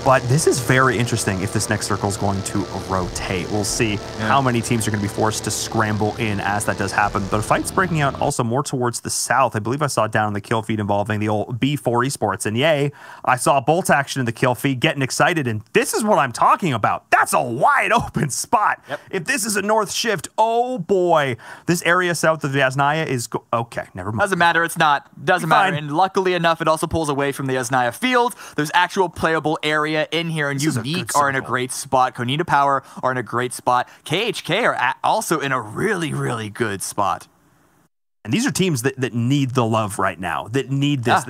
But this is very interesting if this next circle is going to rotate. We'll see how many teams are going to be forced to scramble in as that does happen. But a fight's breaking out also more towards the south. I believe I saw down in the kill feed involving the old B4 Esports. And yay, I saw bolt action in the kill feed getting excited. And this is what I'm talking about. That's a wide open spot. Yep. If this is a north shift, oh boy. This area south of Yasnaya is... okay, never mind. Doesn't matter. It's not. Doesn't matter. And luckily enough, it also pulls away from the Yasnaya field. There's actual playable area in here, and Unique are in a great spot. Konita Power are in a great spot. KHK are also in a really, really good spot. And these are teams that need the love right now, that need this.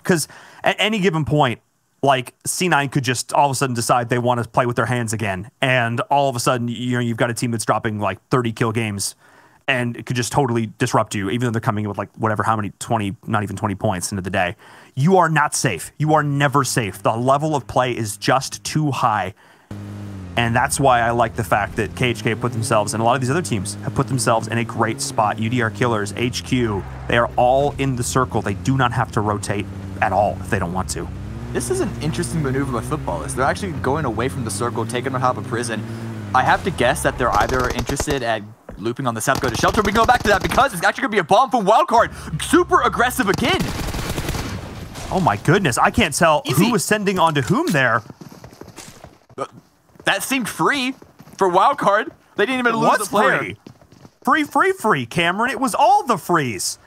Because at any given point, like, C9 could just all of a sudden decide they want to play with their hands again. And all of a sudden, you've got a team that's dropping like 30 kill games and it could just totally disrupt you, even though they're coming in with like how many 20, not even 20 points into the day. You are not safe. You are never safe. The level of play is just too high. And that's why I like the fact that KHK put themselves, and a lot of these other teams have put themselves in a great spot. UDR Killers, HQ, they are all in the circle. They do not have to rotate at all if they don't want to. This is an interesting maneuver by Footballers. They're actually going away from the circle, taking on top of prison. I have to guess that they're either interested at looping on the south, go to shelter. We can go back to that because it's actually going to be a bomb from Wildcard. Super aggressive again. Oh my goodness. I can't tell who was sending on to whom there. That seemed free for Wildcard. They didn't even lose the player. Free, Cameron. It was all the frees.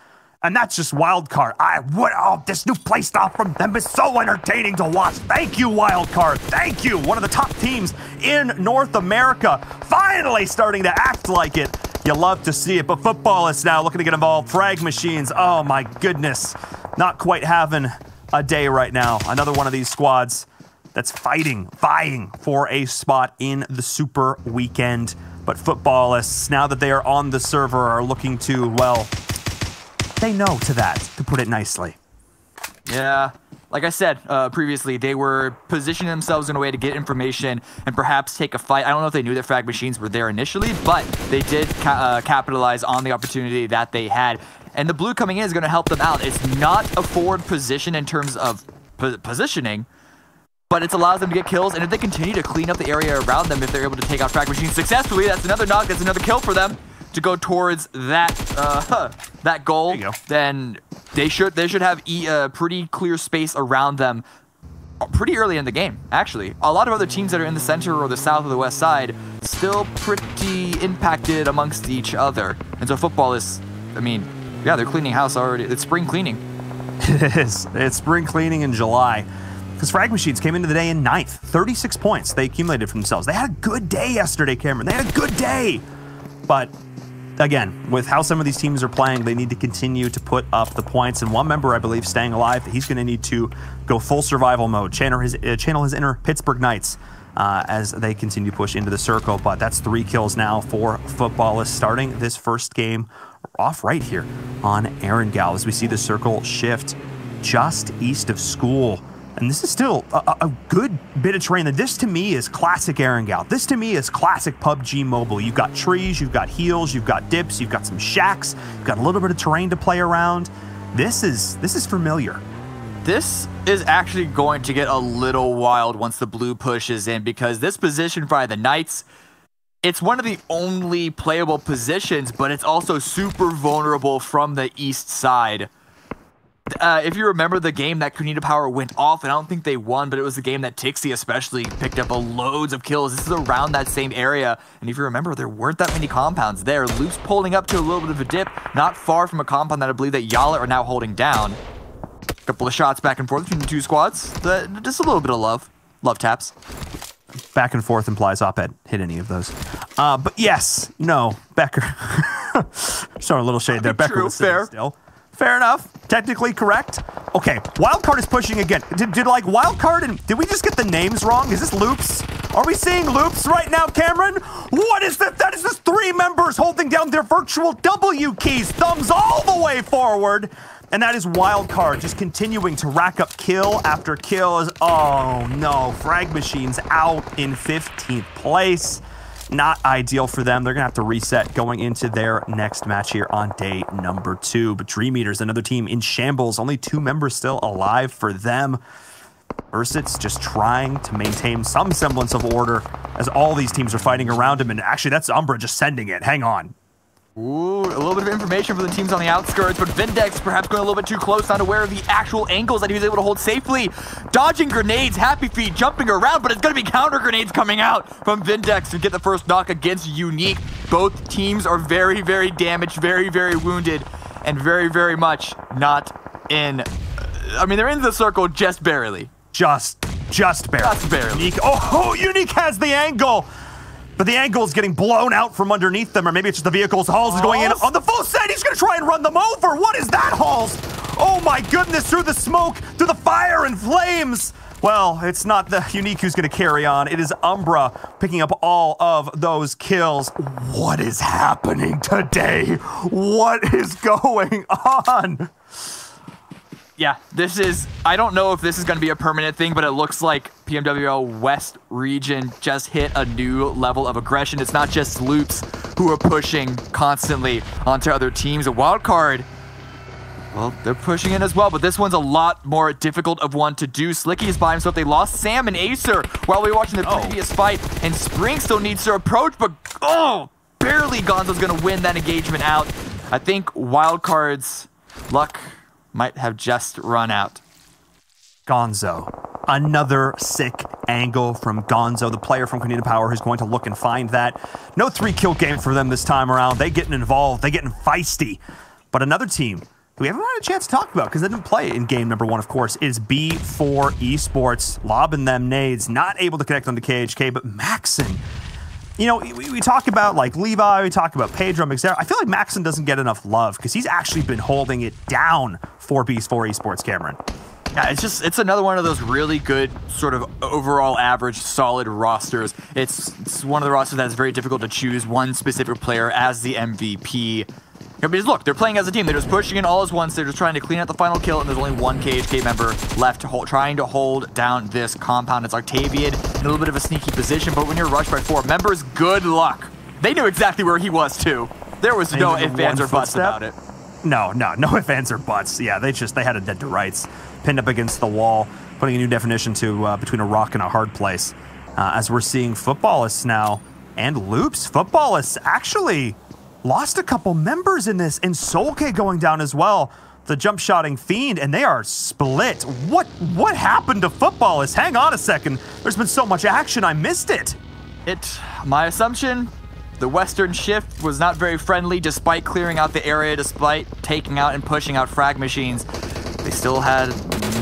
And that's just Wildcard. This new playstyle from them is so entertaining to watch. Thank you, Wildcard. Thank you. One of the top teams in North America. Finally starting to act like it. You love to see it. But Footballists now looking to get involved. Frag machines. Oh, my goodness. Not quite having a day right now. Another one of these squads that's vying for a spot in the Super Weekend. But Footballists, now that they are on the server, are looking to, well, say no to that, to put it nicely. Yeah, like I said previously, they were positioning themselves in a way to get information and perhaps take a fight. I don't know if they knew that frag machines were there initially, but they did capitalize on the opportunity that they had. And the blue coming in is going to help them out. It's not a forward position in terms of positioning, but it allows them to get kills. And if they continue to clean up the area around them, if they're able to take out frag machines successfully, that's another knock, that's another kill for them to go towards that that goal. Then they should have pretty clear space around them pretty early in the game, actually. A lot of other teams that are in the center or the south or the west side still pretty impacted amongst each other. And so football is, I mean, yeah, they're cleaning house already. It's spring cleaning. It is. It's spring cleaning in July. Because Frag Machines came into the day in 9th. 36 points they accumulated for themselves. They had a good day yesterday, Cameron. They had a good day. But again, with how some of these teams are playing, they need to continue to put up the points. And one member, I believe, staying alive, he's going to need to go full survival mode, channel his inner Pittsburgh Knights as they continue to push into the circle. But that's 3 kills now for Footballists, starting this first game off right here on Erangel as we see the circle shift just east of school. And this is still a good bit of terrain. This to me is classic Erangel. This to me is classic PUBG Mobile. You've got trees, you've got hills, you've got dips, you've got some shacks, you've got a little bit of terrain to play around. This is familiar. This is actually going to get a little wild once the blue pushes in, because this position by the Knights, it's one of the only playable positions, but it's also super vulnerable from the east side. If you remember the game that Kunita Power went off, and I don't think they won, but it was the game that Tixie especially picked up loads of kills. This is around that same area, and if you remember, there weren't that many compounds there. Loop's pulling up to a little bit of a dip, not far from a compound that I believe that Yala are now holding down. A couple of shots back and forth between the two squads. Just a little bit of love. Love taps. Back and forth implies op-ed. Hit any of those. But yes, no, Becker. Sorry, a little shade there. Becker was sitting still. Fair enough. Technically correct. Okay, Wildcard is pushing again. Did like Wildcard and did we just get the names wrong? Is this Loops? Are we seeing Loops right now, Cameron? What is that? That is just 3 members holding down their virtual W keys, thumbs all the way forward. And that is Wildcard just continuing to rack up kill after kill. Oh no, Frag Machines out in 15th place. Not ideal for them. They're going to have to reset going into their next match here on day number 2. But Dream Eaters, another team in shambles. Only 2 members still alive for them. Ursit's just trying to maintain some semblance of order as all these teams are fighting around him. And actually, that's Umbra just sending it. Hang on. Ooh, a little bit of information for the teams on the outskirts, but Vindex perhaps going a little bit too close, not aware of the actual angles that he was able to hold safely. Dodging grenades, Happy Feet jumping around, but it's going to be counter grenades coming out from Vindex to get the first knock against Unique. Both teams are very, very damaged, very, very wounded, and very, very much not in... I mean, they're in the circle just barely. Just barely. Just barely. Unique. Oh, Unique has the angle! But the angle is getting blown out from underneath them, or maybe it's just the vehicles. Halls is going in on the full set. He's going to try and run them over. What is that, Halls? Oh my goodness, through the smoke, through the fire and flames. Well, it's not the Unique who's going to carry on. It is Umbra picking up all of those kills. What is happening today? What is going on? Yeah, this is, I don't know if this is going to be a permanent thing, but it looks like PMWL West region just hit a new level of aggression. It's not just Loops who are pushing constantly onto other teams. A Wildcard, well, they're pushing in as well, but this one's a lot more difficult of one to do. Slicky is by himself. They lost Sam and Acer while we were watching the previous fight, and Spring still needs to approach, but barely Gonzo's going to win that engagement out. I think Wildcard's luck might have just run out. Gonzo. Another sick angle from Gonzo, the player from Kunita Power who's going to look and find that. No 3-kill game for them this time around. They getting involved. They getting feisty. But another team who we haven't had a chance to talk about because they didn't play in game number 1, of course, is B4 Esports. Lobbing them nades. Not able to connect on the KHK, but Maxon. You know, we talk about like Levi, we talk about Pedro, etc. I feel like Maxon doesn't get enough love because he's actually been holding it down for B4 Esports, Cameron. Yeah, it's another one of those really good sort of overall average solid rosters. It's one of the rosters that is very difficult to choose one specific player as the MVP. Because look, they're playing as a team. They're just pushing in all as once. They're just trying to clean out the final kill, and there's only one KHK member left trying to hold down this compound. It's Octavian in a little bit of a sneaky position, but when you're rushed by 4 members, good luck. They knew exactly where he was too. There was no ifs, ands, or buts about it. No ifs, ands, or buts. Yeah, they had it dead to rights. Pinned up against the wall, putting a new definition to between a rock and a hard place. As we're seeing Footballists now, and Loops. Footballists actually lost a couple members in this, and Solke going down as well. The jump-shotting Fiend, and they are split. What happened to Footballists? Hang on a second. There's been so much action, I missed it. My assumption, the Western shift was not very friendly despite clearing out the area, despite taking out and pushing out frag machines. They still had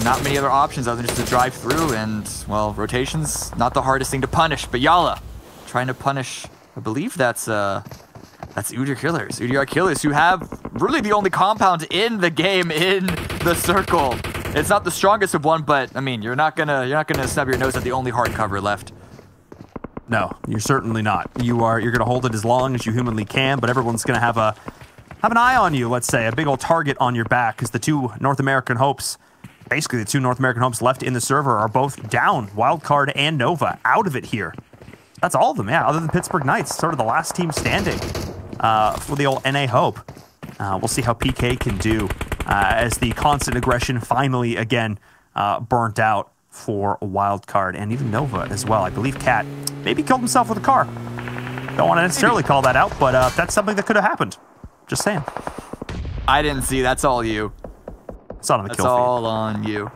not many other options other than just to drive through, and, well, rotation's not the hardest thing to punish, but Yala trying to punish, I believe that's Udyr Killers. Udyr Killers, who have really the only compound in the game in the circle. It's not the strongest of one, but I mean, you're not gonna snub your nose at the only hard cover left. No, you're certainly not. You're gonna hold it as long as you humanly can, but everyone's gonna have an eye on you. Let's say a big old target on your back, because the two North American hopes, basically the two North American hopes left in the server, are both down. Wildcard and Nova out of it here. That's all of them, yeah, other than Pittsburgh Knights, sort of the last team standing for the old NA Hope. We'll see how PK can do as the constant aggression finally, again, burnt out for Wildcard and even Nova as well. I believe Cat maybe killed himself with a car. Don't want to necessarily call that out, but that's something that could have happened. Just saying. I didn't see. That's all you. It's not on the kill feed. That's all on you.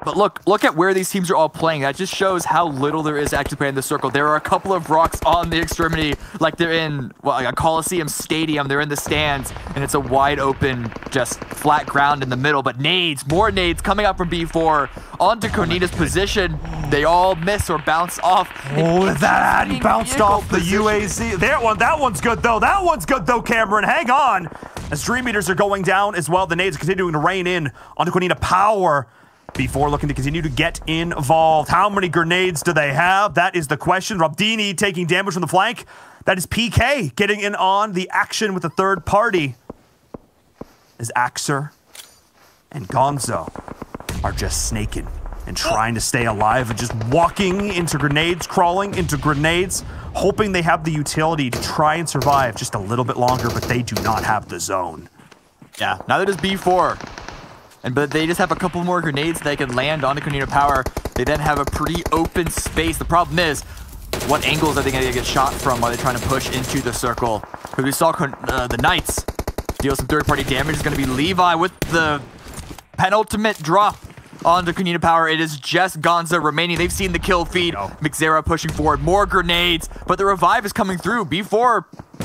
But look at where these teams are all playing. That just shows how little there is actually playing in the circle. There are a couple of rocks on the extremity, like they're in like a Coliseum stadium. They're in the stands, and it's a wide open, just flat ground in the middle. But nades, more nades coming up from B4 onto Konita's position. They all miss or bounce off. Oh, that bounced off the UAZ. That one's good though. That one's good though, Cameron. Hang on. As Dream Meters are going down as well, the nades are continuing to rain in onto Konita Power. B4 looking to continue to get involved. How many grenades do they have? That is the question. Rabdini taking damage from the flank. That is PK getting in on the action with the third party. As Axer and Gonzo are just snaking and trying to stay alive and just walking into grenades, crawling into grenades, hoping they have the utility to try and survive just a little bit longer, but they do not have the zone. Yeah, neither does B4. But they just have a couple more grenades they can land onto Konita Power. They then have a pretty open space. The problem is, what angles are they going to get shot from while they're trying to push into the circle? Because we saw the Knights deal some third-party damage. It's going to be Levi with the penultimate drop onto Konita Power. It is just Gonza remaining. They've seen the kill feed. Mixera pushing forward. More grenades. But the revive is coming through. B4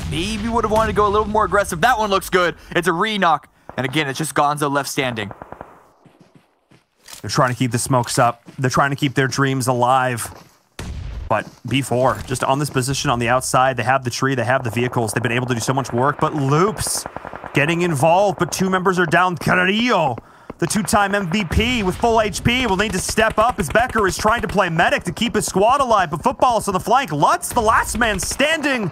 maybe would have wanted to go a little more aggressive. That one looks good. It's a re-knock. And again, it's just Gonzo left standing. They're trying to keep the smokes up. They're trying to keep their dreams alive. But B4, just on this position on the outside, they have the tree, they have the vehicles. They've been able to do so much work, but Loops getting involved, but two members are down. Carrillo, the two-time MVP with full HP, will need to step up as Becker is trying to play medic to keep his squad alive, but Footballists on the flank. Lutz, the last man standing.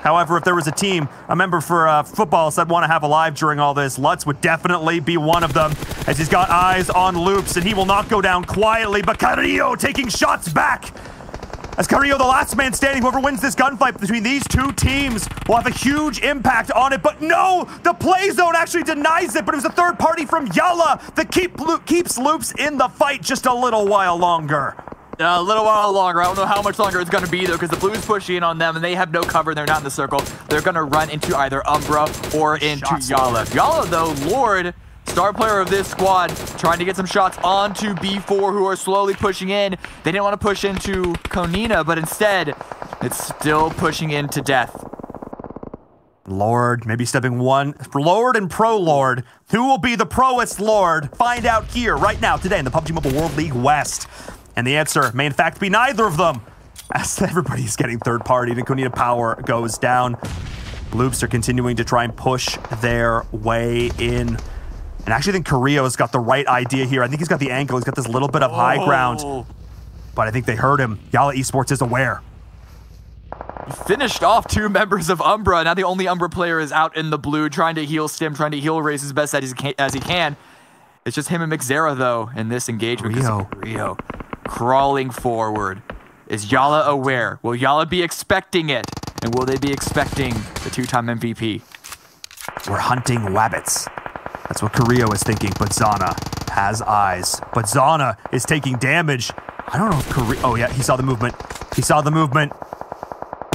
However, if there was a member for Footballists I'd want to have alive during all this, Lutz would definitely be one of them, as he's got eyes on Loops, and he will not go down quietly, but Carrillo taking shots back. As Carrillo, the last man standing, whoever wins this gunfight between these two teams will have a huge impact on it. But no, the play zone actually denies it, but it was a third party from Yala that keeps Loops in the fight just a little while longer. A little while longer. I don't know how much longer it's going to be, though, because the Blues push in on them, and they have no cover. They're not in the circle. They're going to run into either Umbra or into Yala. Yala, though, Lord, star player of this squad, trying to get some shots onto B4, who are slowly pushing in. They didn't want to push into Konina, but instead, it's still pushing into death. Lord, maybe stepping one. Lord and Pro Lord. Who will be the proest Lord? Find out here, right now, today in the PUBG Mobile World League West. And the answer may in fact be neither of them, as everybody's getting third party. And Konita Power goes down. Loops are continuing to try and push their way in. And I actually think Carrillo's got the right idea here. I think he's got the angle. He's got this little bit of high ground. But I think they heard him. Yala Esports is aware. finished off 2 members of Umbra. Now the only Umbra player is out in the blue, trying to heal Stim, trying to heal Raze as best as he can. It's just him and Mixera, though, in this engagement. Rio crawling forward. Is Yala aware? Will Yala be expecting it? And will they be expecting the 2-time MVP? We're hunting wabbits. That's what Carrillo is thinking, but Zana has eyes. But Zana is taking damage. I don't know if Carrillo... Oh, yeah, he saw the movement. He saw the movement.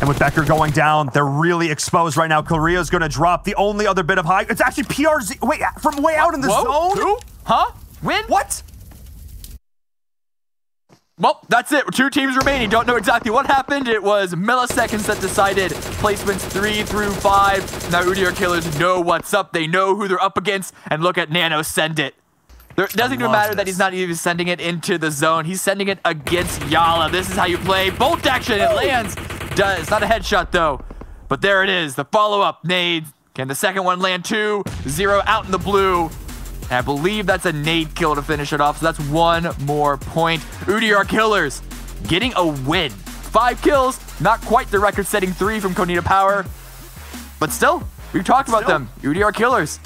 And with Becker going down, they're really exposed right now. Carrillo's going to drop the only other bit of high... It's actually PRZ... Wait, from way out in the zone? Who? Huh? Win? What? Well, that's it. 2 teams remaining. Don't know exactly what happened. It was milliseconds that decided placements 3 through 5. Now UDR Killers know what's up. They know who they're up against. And look at Nano send it. It doesn't even matter that he's not even sending it into the zone. He's sending it against Yala. This is how you play. Bolt action. It lands. It's not a headshot, though. But there it is. The follow-up nade. Can the second one land 2? 0 out in the blue. And I believe that's a nade kill to finish it off. So that's 1 more point. UDR Killers getting a win. 5 kills. Not quite the record-setting 3 from Konita Power. But still, we've talked about them. UDR Killers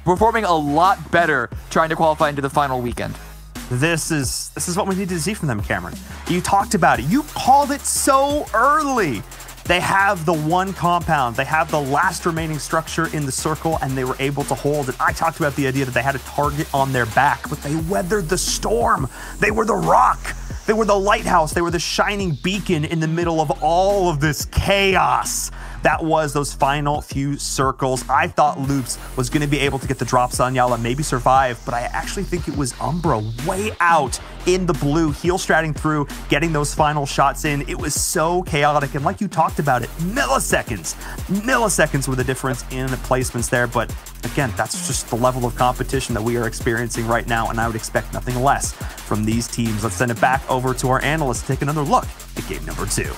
performing a lot better trying to qualify into the final weekend. This is what we need to see from them, Cameron. You talked about it. You called it so early. They have the 1 compound. They have the last remaining structure in the circle, and they were able to hold it. I talked about the idea that they had a target on their back, but they weathered the storm. They were the rock. They were the lighthouse. They were the shining beacon in the middle of all of this chaos. That was those final few circles. I thought Loops was going to be able to get the drops on Yala, maybe survive, but I actually think it was Umbra way out in the blue, heel stratting through, getting those final shots in. It was so chaotic, and like you talked about it, milliseconds were the difference in the placements there, but again, that's just the level of competition that we are experiencing right now, and I would expect nothing less from these teams. Let's send it back over to our analysts to take another look at game number 2.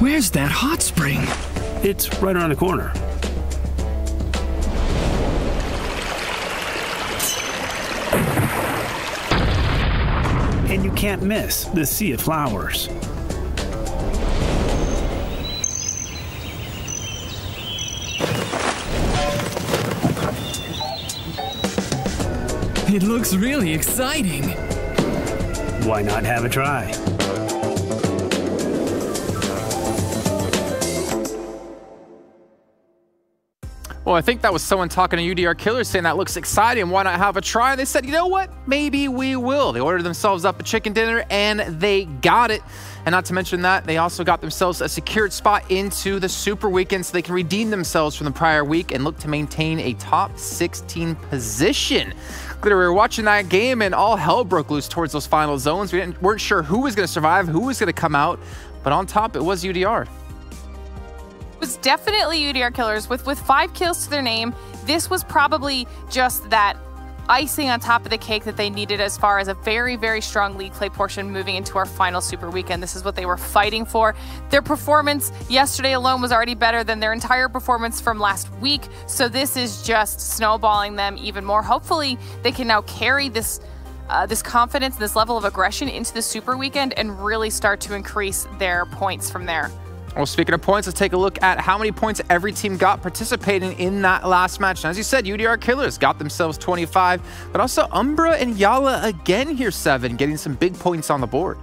Where's that hot spring? It's right around the corner. And you can't miss the sea of flowers. It looks really exciting. Why not have a try? Well, I think that was someone talking to UDR Killers saying that looks exciting. Why not have a try? They said, you know what? Maybe we will. They ordered themselves up a chicken dinner and they got it. And not to mention that, they also got themselves a secured spot into the Super Weekend so they can redeem themselves from the prior week and look to maintain a top 16 position. We were watching that game and all hell broke loose towards those final zones. We weren't sure who was going to survive, who was going to come out. But on top, it was UDR. It was definitely UDR Killers with 5 kills to their name. This was probably just that icing on top of the cake that they needed as far as a very, very strong league play portion moving into our final Super Weekend. This is what they were fighting for. Their performance yesterday alone was already better than their entire performance from last week. So this is just snowballing them even more. Hopefully they can now carry this this confidence, this level of aggression into the Super Weekend and really start to increase their points from there. Well, speaking of points, let's take a look at how many points every team got participating in that last match. And as you said, UDR Killers got themselves 25, but also Umbra and Yala again here 7, getting some big points on the board.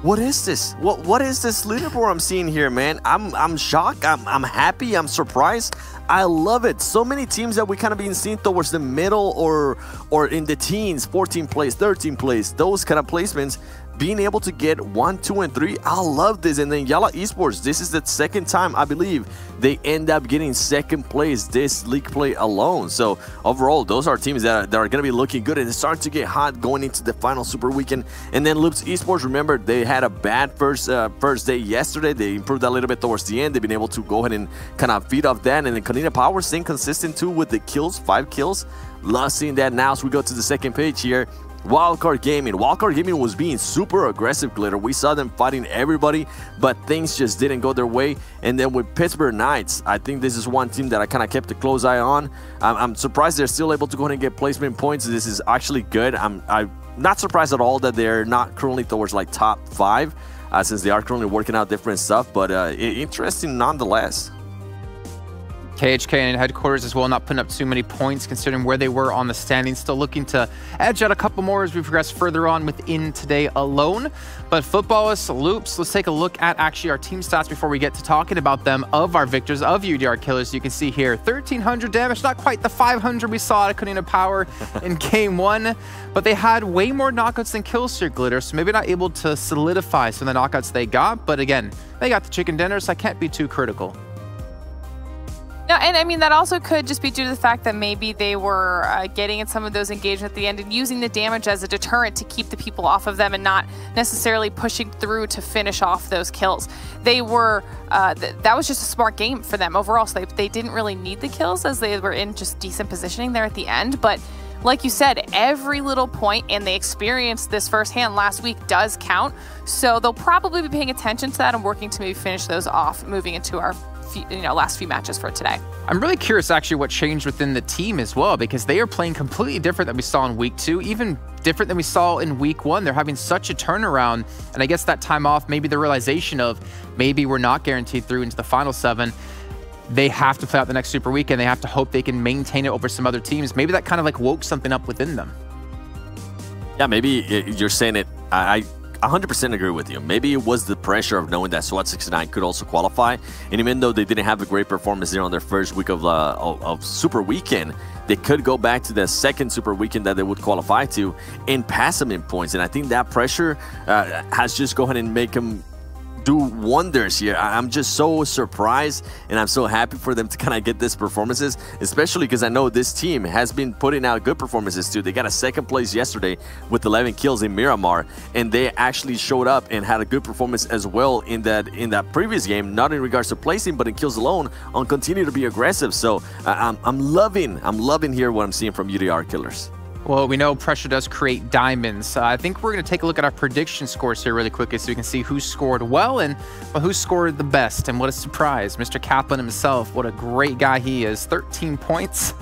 What is this? What is this leaderboard I'm seeing here, man? I'm shocked. I'm happy. I'm surprised. I love it. So many teams that we kind of been seeing towards the middle or in the teens, 14th place, 13th place, those kind of placements, being able to get 1, 2, and 3. I love this. And then Yalla Esports, this is the second time, I believe, they end up getting second place this league play alone. So overall, those are teams that are going to be looking good, and it's starting to get hot going into the final Super Weekend. And then Loops Esports, remember, they had a bad first day yesterday. They improved a little bit towards the end. They've been able to go ahead and kind of feed off that. And then Kanina Power staying consistent too with the kills, 5 kills. Love seeing that. Now as we go to the second page here, Wildcard Gaming. Wildcard Gaming was being super aggressive, Glitter. We saw them fighting everybody, but things just didn't go their way. And then with Pittsburgh Knights, I think this is one team that I kind of kept a close eye on. I'm surprised they're still able to go ahead and get placement points. This is actually good. I'm not surprised at all that they're not currently towards like top 5, since they are currently working out different stuff, but interesting nonetheless. KHK and headquarters as well, not putting up too many points considering where they were on the standings. Still looking to edge out a couple more as we progress further on within today alone. But footballists, Loops, let's take a look at actually our team stats before we get to talking about them, of our victors, of UDR killers. You can see here, 1,300 damage, not quite the 500 we saw at Kanina Power in Game 1, but they had way more knockouts than kills here, Glitter, so maybe not able to solidify some of the knockouts they got, but again, they got the chicken dinner, so I can't be too critical. No, and I mean, that also could just be due to the fact that maybe they were getting in some of those engagements at the end and using the damage as a deterrent to keep the people off of them and not necessarily pushing through to finish off those kills. They were, that was just a smart game for them overall, so they didn't really need the kills as they were in just decent positioning there at the end. But like you said, every little point, and they experienced this firsthand last week, does count. So they'll probably be paying attention to that and working to maybe finish those off moving into our last few matches for today. I'm really curious actually what changed within the team as well, because they are playing completely different than we saw in week 2, even different than we saw in week 1. They're having such a turnaround, and I guess that time off, maybe the realization of maybe we're not guaranteed through into the final 7. They have to play out the next Super Weekend. They have to hope they can maintain it over some other teams. Maybe that kind of like woke something up within them. Yeah, maybe you're saying it. I 100% agree with you. Maybe it was the pressure of knowing that SWAT 69 could also qualify, and even though they didn't have a great performance there on their first week of Super Weekend, they could go back to the second Super Weekend that they would qualify to and pass them in points. And I think that pressure has just go ahead and make them do wonders here. I'm just so surprised, and I'm so happy for them to kind of get these performances, especially because I know this team has been putting out good performances too. They got a second place yesterday with 11 kills in Miramar, and they actually showed up and had a good performance as well in that previous game, not in regards to placing, but in kills alone, on continue to be aggressive. So I'm loving here what I'm seeing from UDR killers. Well, we know pressure does create diamonds. I think we're going to take a look at our prediction scores here really quickly so we can see who scored well and who scored the best. And what a surprise. Mr. Kaplan himself, what a great guy he is. 13 points.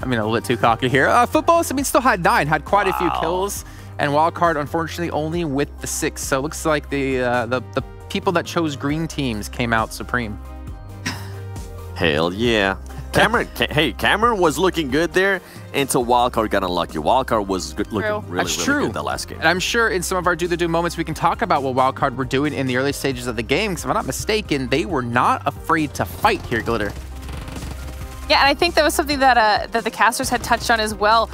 I mean, a little bit too cocky here. Footballs, I mean, still had 9, had quite a few kills. And Wildcard, unfortunately, only with the 6. So it looks like the people that chose green teams came out supreme. Hell yeah. Cameron was looking good there until Wildcard got unlucky. Wildcard was looking really good the last game. And I'm sure in some of our Do the Do moments we can talk about what Wildcard were doing in the early stages of the game, because if I'm not mistaken, they were not afraid to fight here, Glitter. Yeah, and I think that was something that the casters had touched on as well.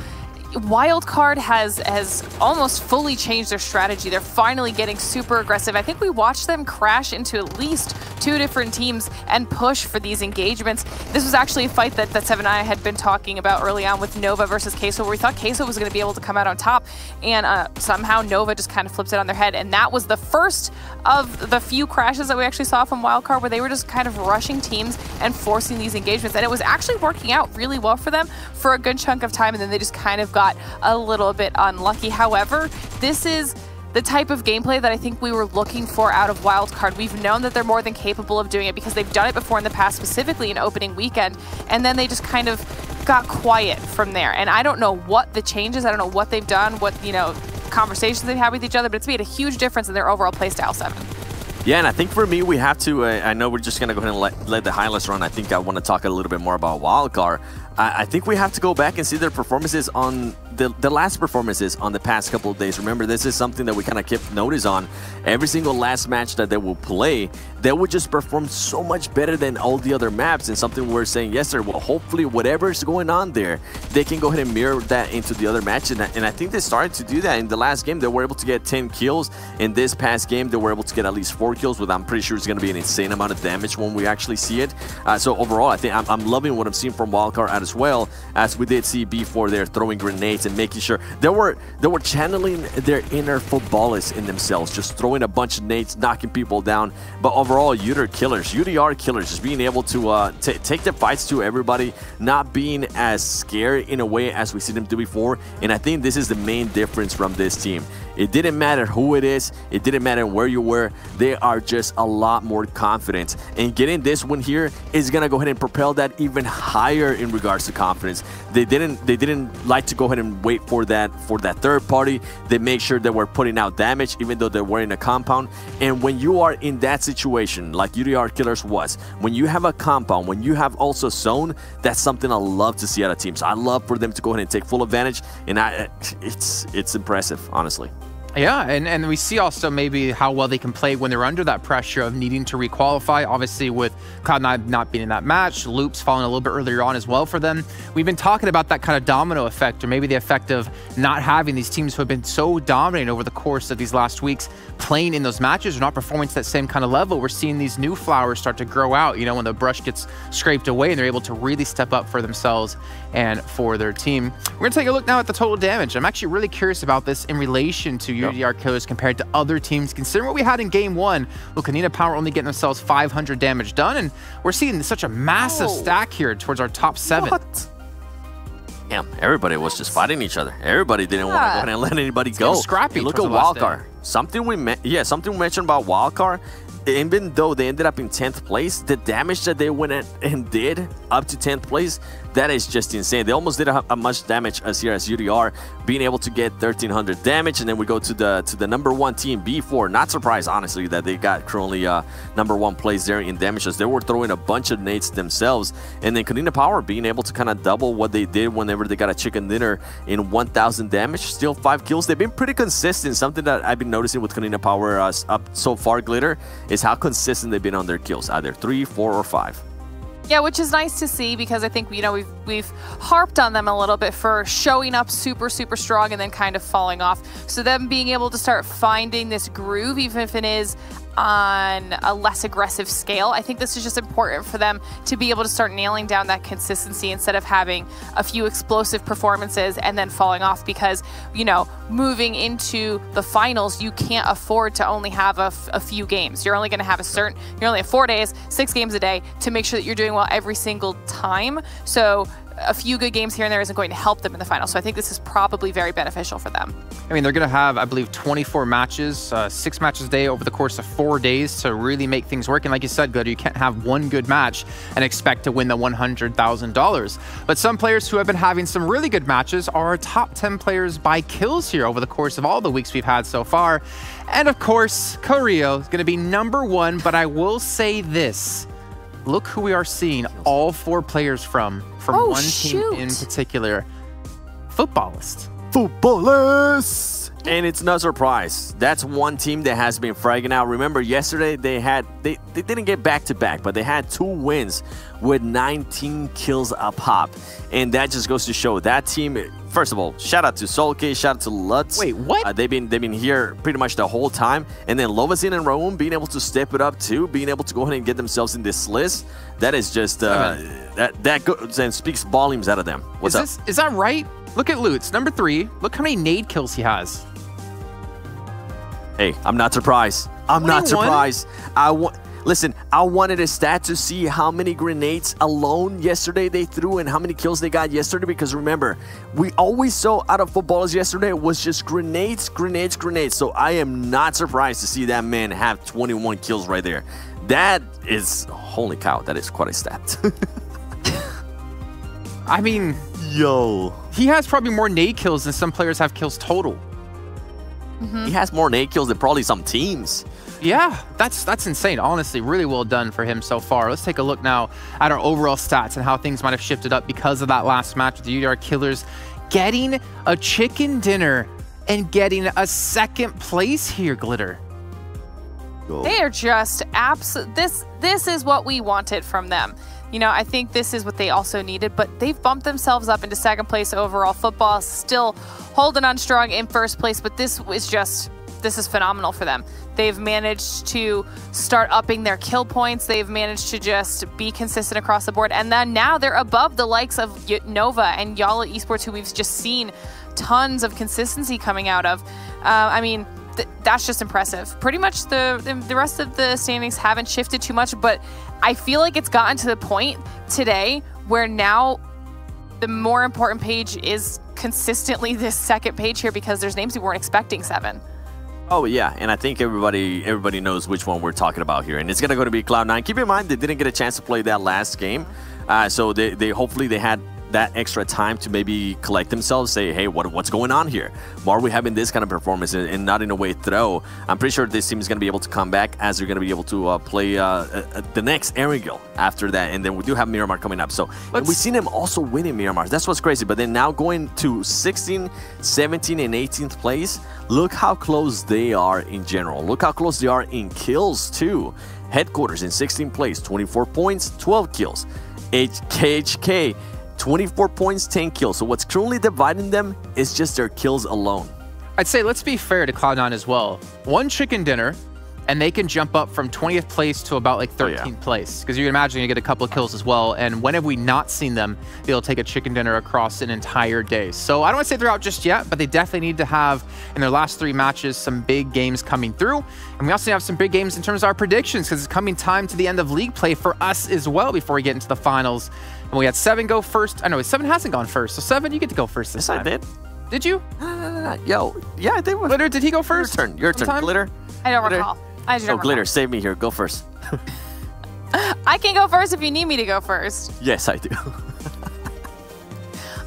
Wildcard has almost fully changed their strategy. They're finally getting super aggressive. I think we watched them crash into at least 2 different teams and push for these engagements. This was actually a fight that Seven and I had been talking about early on with Nova versus Queso, where we thought Queso was going to be able to come out on top, and somehow Nova just kind of flips it on their head. And that was the first of the few crashes that we actually saw from Wildcard, where they were just kind of rushing teams and forcing these engagements. And it was actually working out really well for them for a good chunk of time, and then they just kind of got a little bit unlucky. However, this is the type of gameplay that I think we were looking for out of Wildcard. We've known that they're more than capable of doing it because they've done it before in the past, specifically in opening weekend, and then they just kind of got quiet from there. And I don't know what the changes, I don't know what they've done, what, conversations they've had with each other, but it's made a huge difference in their overall playstyle, Seven. Yeah, and I think for me, we have to, I know we're just going to go ahead and let the highlights run. I think I want to talk a little bit more about Wildcard. I think we have to go back and see their performances on the last performances on the past couple of days, remember, this is something that we kind of kept notice on. Every single last match that they will play, they would just perform so much better than all the other maps, and something we were saying yesterday, well, hopefully whatever's going on there, they can go ahead and mirror that into the other matches, and I think they started to do that. In the last game, they were able to get 10 kills. In this past game, they were able to get at least 4 kills, with I'm pretty sure it's going to be an insane amount of damage when we actually see it. So overall, I think I'm loving what I'm seeing from Wildcard as well, as we did see before they're throwing grenades and making sure they were channeling their inner footballists in themselves, just throwing a bunch of nades, knocking people down. But overall, UDR killers, just being able to take the fights to everybody, not being as scary in a way as we see them do before. And I think this is the main difference from this team. It didn't matter who it is. It didn't matter where you were. They are just a lot more confident. And getting this one here is going to go ahead and propel that even higher in regards to confidence. They didn't like to go ahead and wait for that third party. They make sure that we're putting out damage, even though they're wearing a compound. And when you are in that situation, like UDR Killers was, when you have a compound, when you have also zone, that's something I love to see out of teams. I love for them to go ahead and take full advantage. And it's impressive, honestly. Yeah, and we see also maybe how well they can play when they're under that pressure of needing to requalify. Obviously, with Cloud9 not being in that match, Loops falling a little bit earlier on as well for them. We've been talking about that kind of domino effect, or maybe the effect of not having these teams who have been so dominating over the course of these last weeks playing in those matches or not performing to that same kind of level. We're seeing these new flowers start to grow out, you know, when the brush gets scraped away and they're able to really step up for themselves and for their team. We're going to take a look now at the total damage. I'm actually really curious about this in relation to UDR Killers compared to other teams, considering what we had in game 1. Well, Kanina Power only getting themselves 500 damage done, and we're seeing such a massive stack here towards our top 7. What? Damn, everybody was just fighting each other. Everybody didn't want to go ahead and let anybody go. Scrappy. Look at Wildcard. Something we mentioned about Wildcard. Even though they ended up in 10th place, the damage that they went and did up to 10th place, that is just insane. They almost did as much damage as here as UDR, being able to get 1,300 damage. And then we go to the #1 team, B4. Not surprised, honestly, that they got currently #1 place there in damage, as they were throwing a bunch of nades themselves. And then Kanina Power being able to kind of double what they did whenever they got a chicken dinner in 1,000 damage. Still 5 kills. They've been pretty consistent. Something that I've been noticing with Kanina Power up so far, Glitter, is how consistent they've been on their kills, either 3, 4, or 5. Yeah, which is nice to see, because I think, you know, we've harped on them a little bit for showing up super strong and then kind of falling off. So them being able to start finding this groove, even if it is on a less aggressive scale, I think this is just important for them to be able to start nailing down that consistency instead of having a few explosive performances and then falling off, because, you know, moving into the finals, you can't afford to only have a few games. You're only going to have you only have 4 days, 6 games a day to make sure that you're doing well every single time. So a few good games here and there isn't going to help them in the final. So I think this is probably very beneficial for them. I mean, they're going to have, I believe, 24 matches, 6 matches a day over the course of 4 days to really make things work. And like you said, Glitter, you can't have one good match and expect to win the $100,000. But some players who have been having some really good matches are our top 10 players by kills here over the course of all the weeks we've had so far. And of course, Korea is going to be #1, but I will say this. Look who we are seeing all 4 players from one team in particular. Footballist. And it's no surprise. That's one team that has been fragging out. Remember, yesterday they didn't get back-to-back, but they had 2 wins with 19 kills a pop. And that just goes to show that team. First of all, shout out to Solke, shout out to Lutz. Wait, what? They've been here pretty much the whole time. And then Lovazin and Raoum being able to step it up too, being able to go ahead and get themselves in this list. That is just that goes and speaks volumes out of them. What's up? Is that right? Look at Lutz, #3. Look how many nade kills he has. Hey, I'm not surprised. I'm not surprised. Listen, I wanted a stat to see how many grenades alone yesterday they threw and how many kills they got yesterday, because remember, we always saw out of footballers yesterday was just grenades. So I am not surprised to see that man have 21 kills right there. That is, holy cow, that is quite a stat. I mean, yo. He has probably more nade kills than some players have kills total. He has more nade kills than probably some teams. Yeah, that's insane. Honestly, really well done for him so far. Let's take a look now at our overall stats and how things might have shifted up because of that last match with the UDR Killers getting a chicken dinner and getting a second place here, Glitter. They are just this is what we wanted from them. You know, I think this is what they also needed, but they've bumped themselves up into second place overall. Football still holding on strong in first place, but this is phenomenal for them. They've managed to start upping their kill points. They've managed to just be consistent across the board. And then now they're above the likes of Nova and Yala Esports, who we've just seen tons of consistency coming out of. I mean, that's just impressive. Pretty much the rest of the standings haven't shifted too much, but I feel like it's gotten to the point today where now the more important page is consistently this second page here, because there's names we weren't expecting, Seven. Oh yeah, and I think everybody knows which one we're talking about here, and it's gonna go to be Cloud9. Keep in mind they didn't get a chance to play that last game, so they hopefully they had that extra time to maybe collect themselves, say, hey, what's going on here? Why are we having this kind of performance and not in a way throw? I'm pretty sure this team is going to be able to come back, as they're going to be able to play the next Erangel after that, and then we do have Miramar coming up. So we've seen them also winning Miramar. That's what's crazy. But then now going to 16, 17, and 18th place, look how close they are in general. Look how close they are in kills too. Headquarters in 16th place, 24 points, 12 kills. KHK, 24 points, 10 kills. So what's currently dividing them is just their kills alone. I'd say let's be fair to Cloud9 as well. One chicken dinner, and they can jump up from 20th place to about like 13th place. Because you can imagine you get a couple of kills as well. And when have we not seen them be able to take a chicken dinner across an entire day? So I don't want to say they're out just yet, but they definitely need to have, in their last 3 matches, some big games coming through. And we also have some big games in terms of our predictions, because it's coming time to the end of league play for us as well before we get into the finals. And we had 7 go first. I know 7 hasn't gone first. So 7, you get to go first this time. I did. Did you? Yo, yeah, I did. Glitter, did he go first? Your turn. Glitter. I don't recall. I don't Glitter, save me here. Go first. I can go first if you need me to go first. Yes, I do.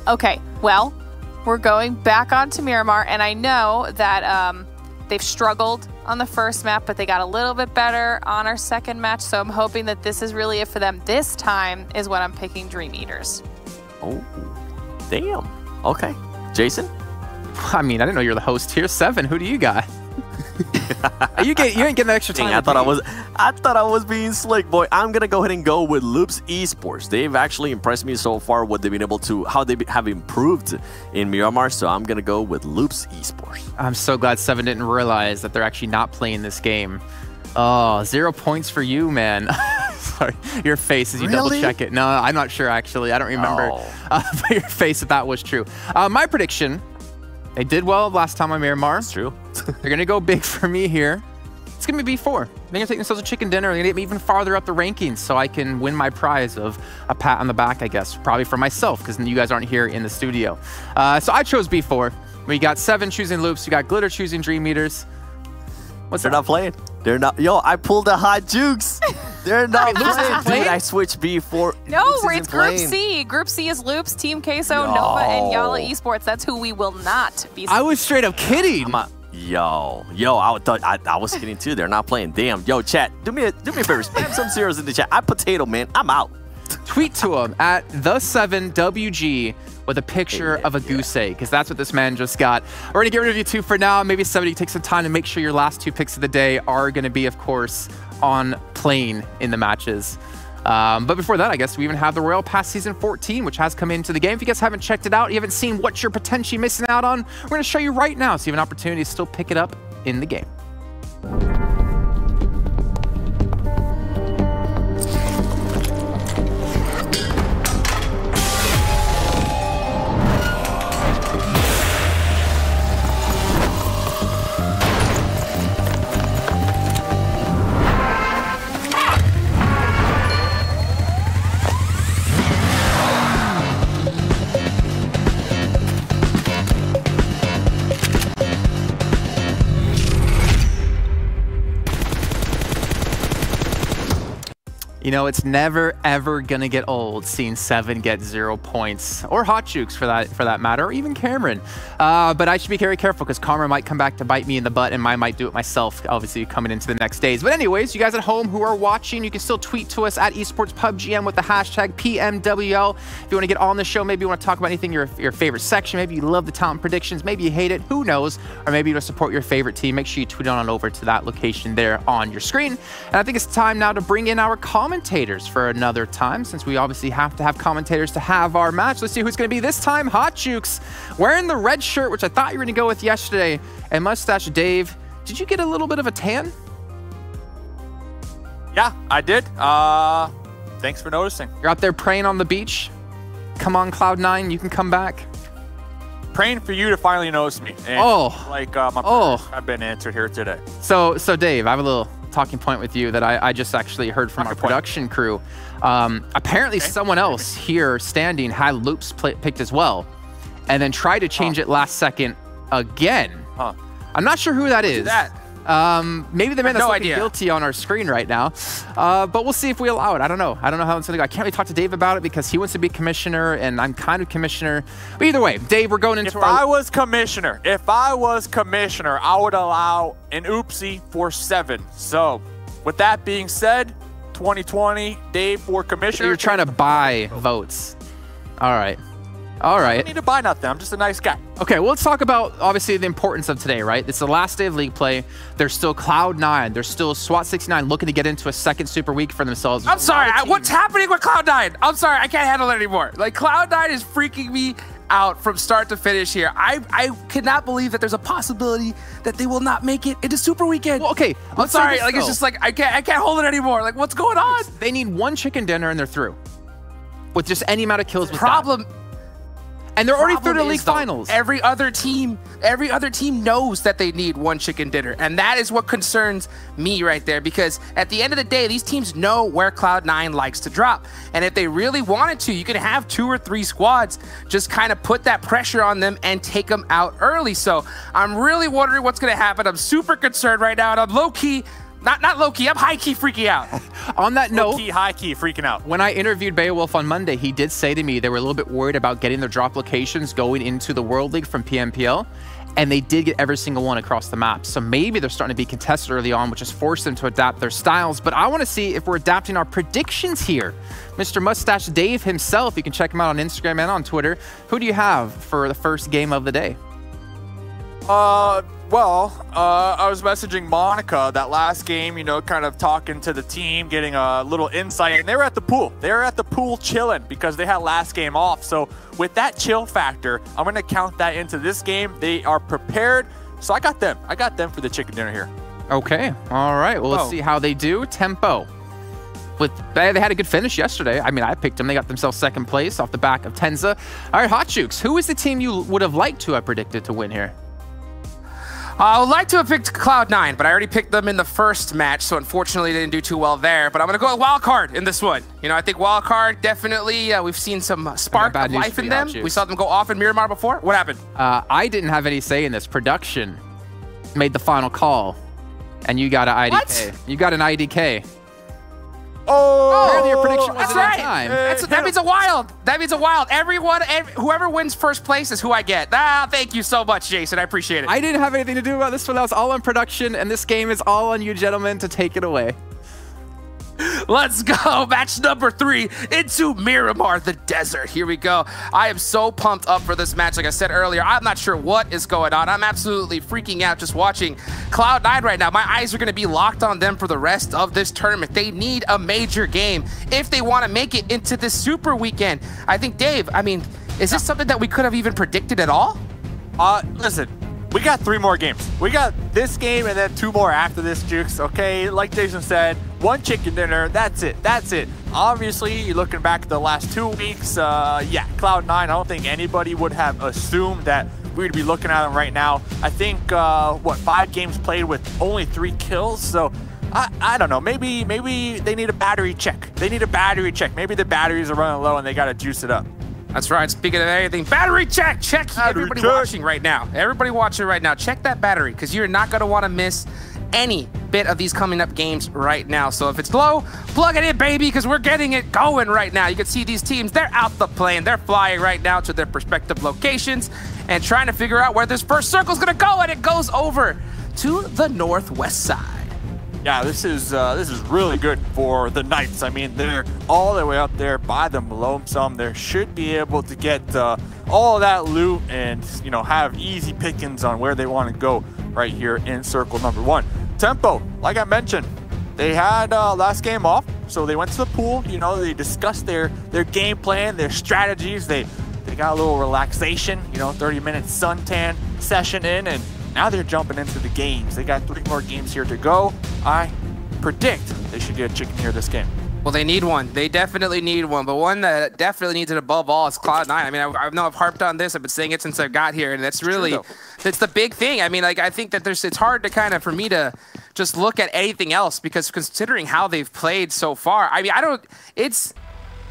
Okay, well, we're going back onto Miramar, and I know that they've struggled on the first map, but they got a little bit better on our second match, so I'm hoping that this is really it for them. This time is when I'm picking Dream Eaters. Oh, damn. Okay. Jason? I mean, I didn't know you were the host here. 7, who do you got? you ain't getting extra time. I thought I was being slick, boy. I'm gonna go ahead and go with Loops Esports. They've actually impressed me so far. What they've been able to, how they have improved in Miramar. So I'm gonna go with Loops Esports. I'm so glad 7 didn't realize that they're actually not playing this game. Oh, 0 points for you, man. Sorry, your face as you double check it. No, I'm not sure actually. I don't remember. But your face if that was true. My prediction. They did well last time on Miramar. That's true. They're going to go big for me here. It's going to be B4. They're going to take themselves a chicken dinner. They're going to get me even farther up the rankings so I can win my prize of a pat on the back, I guess. Probably for myself, because you guys aren't here in the studio. So I chose B4. We got 7 choosing Loops. We got Glitter choosing Dream Eaters. They're not playing. They're not. Yo, I pulled a hot jukes. They're not playing. Dude, I switched B4. No, it's Group C. Group C is Loops, Team Queso, Nova, and Yala Esports. That's who we will not be. I was straight up kidding. Yo, I was kidding too. They're not playing. Damn. Yo, chat, do me a favor. Spam some zeros in the chat. I potato, man. I'm out. Tweet to him at the7WG with a picture of a goose egg, because that's what this man just got. We're going to get rid of you 2 for now. Maybe somebody take some time to make sure your last 2 picks of the day are going to be, of course, on playing in the matches. But before that, I guess we even have the Royal Pass Season 14, which has come into the game. If you guys haven't checked it out, you haven't seen what you're potentially missing out on, we're going to show you right now so you have an opportunity to still pick it up in the game. You know, it's never, ever going to get old seeing Seven get 0 points, or Hot Jukes for that matter, or even Cameron. But I should be very careful because karma might come back to bite me in the butt, and I might do it myself, obviously, coming into the next days. But anyways, you guys at home who are watching, you can still tweet to us at Esports PubGM with the hashtag PMWL. If you want to get on the show, maybe you want to talk about anything, your favorite section, maybe you love the talent predictions, maybe you hate it, who knows, or maybe you want to support your favorite team, make sure you tweet on over to that location there on your screen. And I think it's time now to bring in our commentators for another time, since we obviously have to have commentators to have our match. Let's see who's going to be this time. Hot Jukes wearing the red shirt, which I thought you were going to go with yesterday, and Mustache Dave. Did you get a little bit of a tan? Yeah, I did. Thanks for noticing. You're out there praying on the beach. Come on, Cloud9, you can come back. Praying for you to finally notice me. And like my prayers have been answered here today. So Dave, I have a little talking point with you that I just actually heard from our production crew. Apparently someone else here standing had loops picked as well, and then tried to change it last second again. I'm not sure who that is. Maybe the man that's looking guilty on our screen right now. But we'll see if we allow it. I don't know. I don't know how it's going to go. I can't really talk to Dave about it because he wants to be commissioner, and I'm kind of commissioner. But either way, Dave, we're going into If I was commissioner, I would allow an oopsie for 7. So, with that being said, 2020, Dave for commissioner. So you're trying to buy votes. All right. All right. I don't need to buy nothing. I'm just a nice guy. Okay, well, let's talk about, obviously, the importance of today, right? It's the last day of league play. There's still Cloud9. There's still SWAT69 looking to get into a second super week for themselves. I'm sorry. What's happening with Cloud9? I'm sorry. I can't handle it anymore. Like, Cloud9 is freaking me out from start to finish here. I cannot believe that there's a possibility that they will not make it into Super Weekend. Well, okay. I'm sorry. Like, it's just like, I can't hold it anymore. Like, what's going on? They need one chicken dinner and they're through. With just any amount of kills with problem. And they're already through the league finals. Every other team knows that they need one chicken dinner. And that is what concerns me right there. Because at the end of the day, these teams know where Cloud9 likes to drop. And if they really wanted to, you can have 2 or 3 squads just kind of put that pressure on them and take them out early. So I'm really wondering what's going to happen. I'm super concerned right now. And I'm low-key, not low-key, I'm high-key freaking out. On that note, low-key, high-key freaking out. When I interviewed Beowulf on Monday, he did say to me they were a little bit worried about getting their drop locations going into the World League from PMPL, and they did get every single one across the map. So maybe they're starting to be contested early on, which has forced them to adapt their styles. But I want to see if we're adapting our predictions here. Mr. Mustache Dave himself, you can check him out on Instagram and on Twitter. Who do you have for the first game of the day? I was messaging Monica that last game, you know, kind of talking to the team, getting a little insight, and they were at the pool. They were at the pool chilling because they had last game off. So with that chill factor, I'm going to count that into this game. They are prepared. So I got them. I got them for the chicken dinner here. Okay. All right. Well, let's see how they do. Tempo. They had a good finish yesterday. I mean, I picked them. They got themselves second place off the back of Tenza. All right, Hot Jukes, who is the team you would have liked to have predicted to win here? I would like to have picked Cloud9, but I already picked them in the first match, so unfortunately they didn't do too well there. But I'm going to go with Wildcard in this one. You know, I think Wildcard definitely, we've seen some spark of life in them. We saw them go off in Miramar before. What happened? I didn't have any say in this. Production made the final call, and you got an IDK. What? You got an IDK. Apparently your prediction wasn't that's right. in time. That means a wild. That means a wild. Whoever wins first place is who I get. Thank you so much, Jason. I appreciate it. I didn't have anything to do about this one. That was all on production, and this game is all on you gentlemen to take it away. Let's go. Match number 3 into Miramar, the desert. Here we go. I am so pumped up for this match. Like I said earlier, I'm not sure what is going on. I'm absolutely freaking out just watching Cloud9 right now. My eyes are going to be locked on them for the rest of this tournament. They need a major game if they want to make it into this super weekend. I think, Dave, I mean, is this something that we could have even predicted at all? Listen. We got 3 more games. We got this game and then 2 more after this, Jukes. Okay, like Jason said, 1 chicken dinner. That's it. That's it. Obviously, you're looking back at the last 2 weeks. Yeah, Cloud9, I don't think anybody would have assumed that we'd be looking at them right now. I think, 5 games played with only 3 kills. So, I don't know. Maybe they need a battery check. Maybe the batteries are running low and they got to juice it up. That's right. Speaking of everything, battery check. Everybody watching right now. Everybody watching right now. Check that battery because you're not going to want to miss any bit of these coming up games right now. So if it's low, plug it in, baby, because we're getting it going right now. You can see these teams, they're out the plane. They're flying right now to their respective locations and trying to figure out where this first circle is going to go, and it goes over to the northwest side. Yeah, this is really good for the Knights. I mean, they're all the way up there by the lonesome. They should be able to get all of that loot and, you know, have easy pickings on where they want to go right here in circle number 1. Tempo, like I mentioned, they had last game off, so they went to the pool. You know, they discussed their game plan, their strategies. They got a little relaxation, you know, 30-minute suntan session in, and now they're jumping into the games. They got 3 more games here to go. I predict they should get a chicken here this game. Well, they need one. They definitely need one. But one that definitely needs it above all is Cloud9. I mean, I know I've harped on this. I've been saying it since I got here, and that's really, it's the big thing. I mean, like, I think that it's hard to kind of, for me to just look at anything else, because considering how they've played so far, I mean,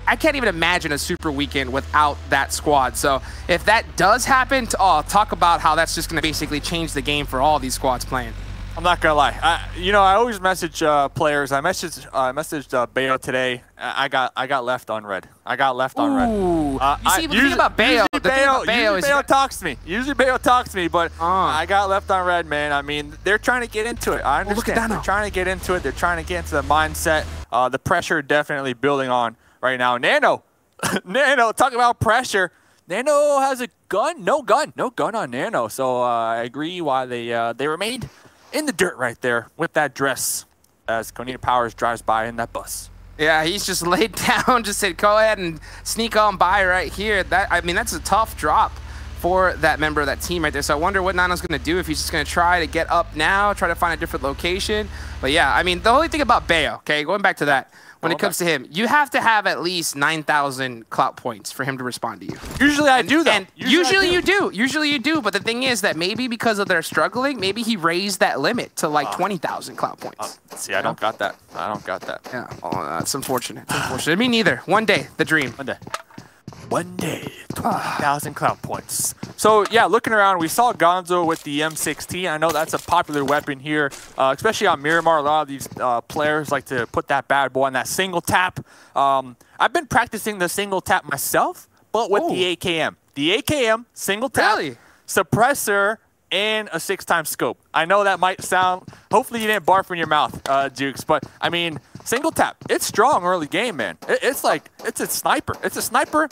I can't even imagine a super weekend without that squad. So if that does happen, talk about how that's just going to basically change the game for all these squads playing. I'm not gonna lie. You know, I always message players. I messaged Bayo today. I got left on red. I got left on red. You see, the thing about Bayo, usually Bayo talks to me. Usually Bayo talks to me, but I got left on red, man. I mean, they're trying to get into it. I understand. They're trying to get into it. They're trying to get into the mindset. The pressure definitely building on right now. Nano, Nano, talk about pressure. Nano has a gun. No gun on Nano. So I agree why they remained in the dirt right there with that dress as Konita Powers drives by in that bus. Yeah, he's just laid down, just said, go ahead and sneak on by right here. I mean, that's a tough drop for that member of that team right there. So I wonder what Nano's going to do, if he's just going to try to get up now, try to find a different location. But yeah, I mean, the only thing about Bayo, okay, going back to that, when it comes to him, you have to have at least 9,000 clout points for him to respond to you. Usually I do that. And usually you do. Usually you do. But the thing is that maybe because of their struggling, maybe he raised that limit to like 20,000 clout points. See, I don't got that. I don't got that. Yeah, that's unfortunate. It's unfortunate. Me neither. One day, the dream. One day, 20,000 clout points. So yeah, looking around, we saw Gonzo with the M16. I know that's a popular weapon here, especially on Miramar. A lot of these players like to put that bad boy on that single tap. I've been practicing the single tap myself, but with the AKM. The AKM, single tap, suppressor, and a 6x scope. I know that might sound, hopefully you didn't barf in your mouth, Jukes, but I mean, single tap, it's strong early game, man. It's like, it's a sniper. It's a sniper.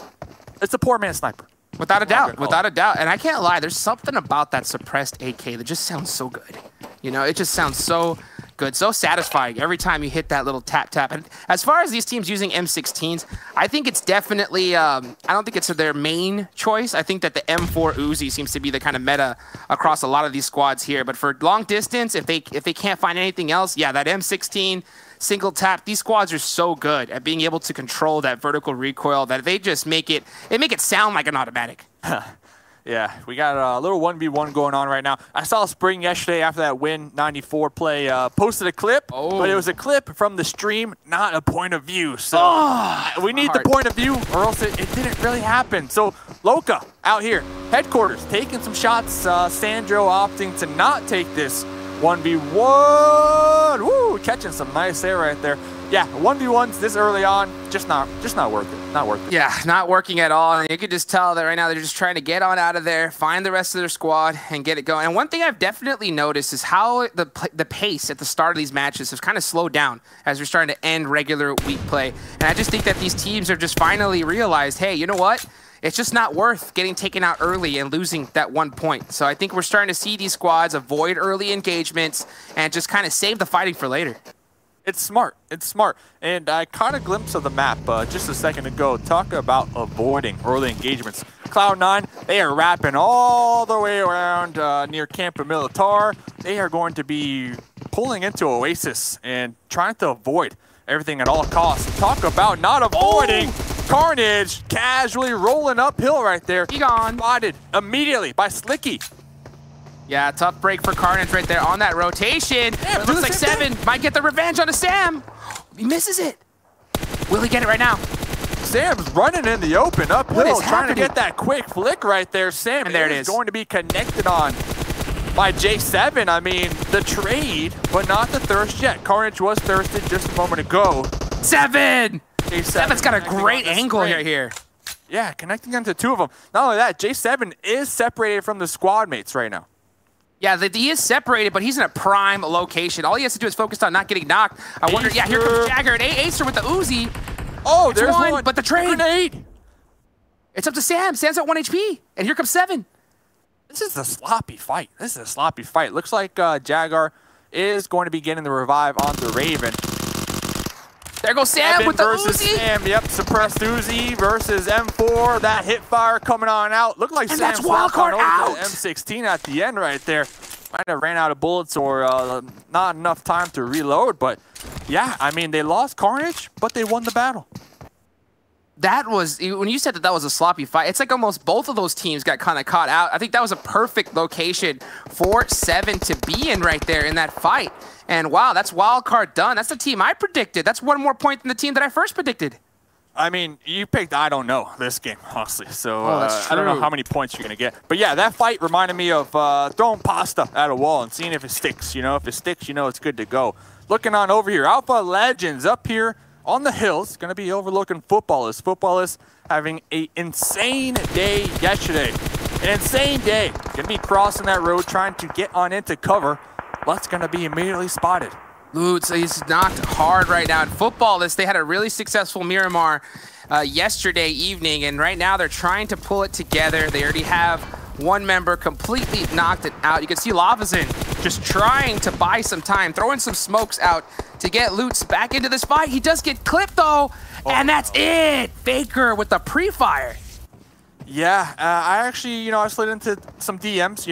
It's a poor man's sniper. Without a doubt, without a doubt. And I can't lie, there's something about that suppressed AK that just sounds so good. You know, it just sounds so good, so satisfying every time you hit that little tap. And as far as these teams using M16s, I think it's definitely, I don't think it's their main choice. I think that the M4 Uzi seems to be the kind of meta across a lot of these squads here. But for long distance, if they can't find anything else, yeah, that M16 single tap, these squads are so good at being able to control that vertical recoil that they just make it sound like an automatic. Yeah, we got a little 1v1 going on right now. I saw Spring yesterday after that Win 94 play, posted a clip, but it was a clip from the stream, not a point of view. So we need the point of view or else it didn't really happen. So Loka out here, headquarters, taking some shots. Sandro opting to not take this 1v1. Woo, catching some nice air right there. Yeah, 1v1s this early on, just not worth it. Not worth it. Yeah, not working at all. And you could just tell that right now they're just trying to get on out of there, find the rest of their squad, and get it going. And one thing I've definitely noticed is how the pace at the start of these matches has kind of slowed down as we're starting to end regular week play. And I just think that these teams are just finally realized, hey, you know what? It's just not worth getting taken out early and losing that 1 point. So I think we're starting to see these squads avoid early engagements and just kind of save the fighting for later. It's smart. It's smart. And I caught a glimpse of the map just a second ago. Talk about avoiding early engagements. Cloud9, they are wrapping all the way around near Campo Militar. They are going to be pulling into Oasis and trying to avoid everything at all costs. Talk about not avoiding. Carnage casually rolling uphill right there. He gone. Spotted immediately by Slicky. Yeah, tough break for Carnage right there on that rotation. Yeah, it looks like Seven might get the revenge on a Sam. He misses it. Will he get it right now? Sam's running in the open uphill, trying to get that quick flick right there. Sam, and there it is, going to be connected on. by J7. I mean, the trade, but not the thirst yet. Carnage was thirsted just a moment ago. Seven! J7's got a great angle here. Yeah, connecting into two of them. Not only that, J7 is separated from the squad mates right now. Yeah, he is separated, but he's in a prime location. All he has to do is focus on not getting knocked. I wonder, yeah, here comes Jagger and Acer with the Uzi. Oh, it's there's one. But the trade. Grenade. It's up to Sam. Sam's at 1 HP, and here comes 7. This is a sloppy fight. Looks like Jaguar is going to be getting the revive onto Raven. There goes Sam Evan with the versus Uzi. Sam, yep, suppressed Uzi versus M4. That hit fire coming on out. Looked like And Sam that's wildcard out. M16 at the end right there. Might have ran out of bullets or not enough time to reload, but yeah, I mean, they lost Carnage, but they won the battle. That was, when you said that was a sloppy fight, it's like almost both of those teams got kind of caught out. I think that was a perfect location for 7 to be in right there in that fight. And wow, that's wild card done. That's the team I predicted. That's one more point than the team that I first predicted. I mean, you picked I don't know this game, honestly. So that's I don't know how many points you're going to get. But yeah, that fight reminded me of throwing pasta at a wall and seeing if it sticks. You know, if it sticks, you know it's good to go. Looking on over here, Alpha Legends up here on the hills, going to be overlooking Footballers. Footballers having an insane day yesterday. An insane day. Going to be crossing that road, trying to get on into cover. What's going to be immediately spotted? Lutz, he's knocked hard right now. In Footballers, they had a really successful Miramar yesterday evening, and right now they're trying to pull it together. They already have one member completely knocked it out. You can see Lavazin just trying to buy some time, throwing some smokes out to get Lutz back into this fight. He does get clipped though, and that's it. Faker with the pre-fire. Yeah, I actually, I slid into some DMs.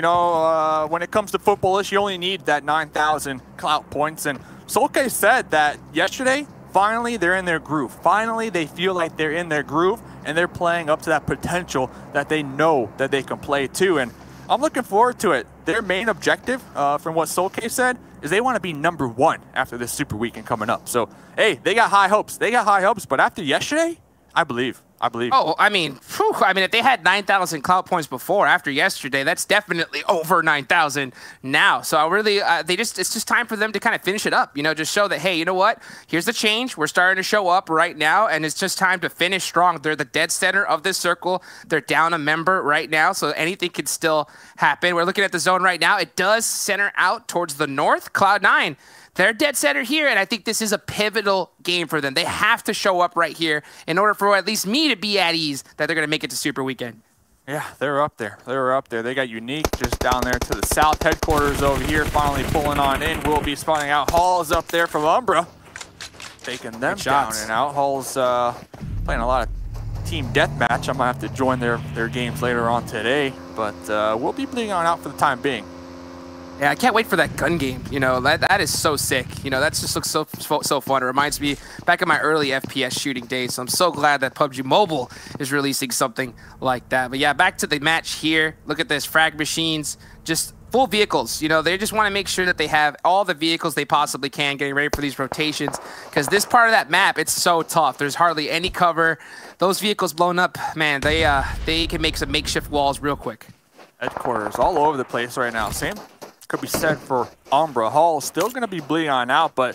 When it comes to Footballers, you only need that 9,000 clout points. And Solke said that yesterday, finally they're in their groove. Finally, they feel like they're in their groove and they're playing up to that potential that they know that they can play to. And I'm looking forward to it. Their main objective, from what Solke said, is they want to be #1 after this Super Weekend coming up. So, hey, they got high hopes. But after yesterday, I believe. Oh, I mean, if they had 9,000 clout points before, after yesterday, that's definitely over 9,000 now. So I really, it's just time for them to kind of finish it up. Just show that, hey, you know what? Here's the change. We're starting to show up right now, and it's just time to finish strong. They're the dead center of this circle. They're down a member right now, so anything could still happen. We're looking at the zone right now. It does center out towards the north. Cloud9. They're dead center here, and I think this is a pivotal game for them. They have to show up right here in order for at least me to be at ease that they're going to make it to Super Weekend. Yeah, they're up there. They got Unique just down there to the south. Headquarters over here finally pulling on in. We'll be spawning out. Hall's up there from Umbra. Taking them down and out. Hall's playing a lot of team deathmatch. I might have to join their games later on today, but we'll be bleeding on out for the time being. Yeah, I can't wait for that gun game. That is so sick. That just looks so fun. It reminds me back in my early FPS shooting days. So I'm so glad that PUBG Mobile is releasing something like that. But yeah, back to the match here. Look at this, frag machines, just full vehicles. They just want to make sure that they have all the vehicles they possibly can, getting ready for these rotations. Because this part of that map, it's so tough. There's hardly any cover. Those vehicles blown up, man, they can make some makeshift walls real quick. Headquarters all over the place right now. Same could be said for Umbra. Hall still going to be bleeding on out, but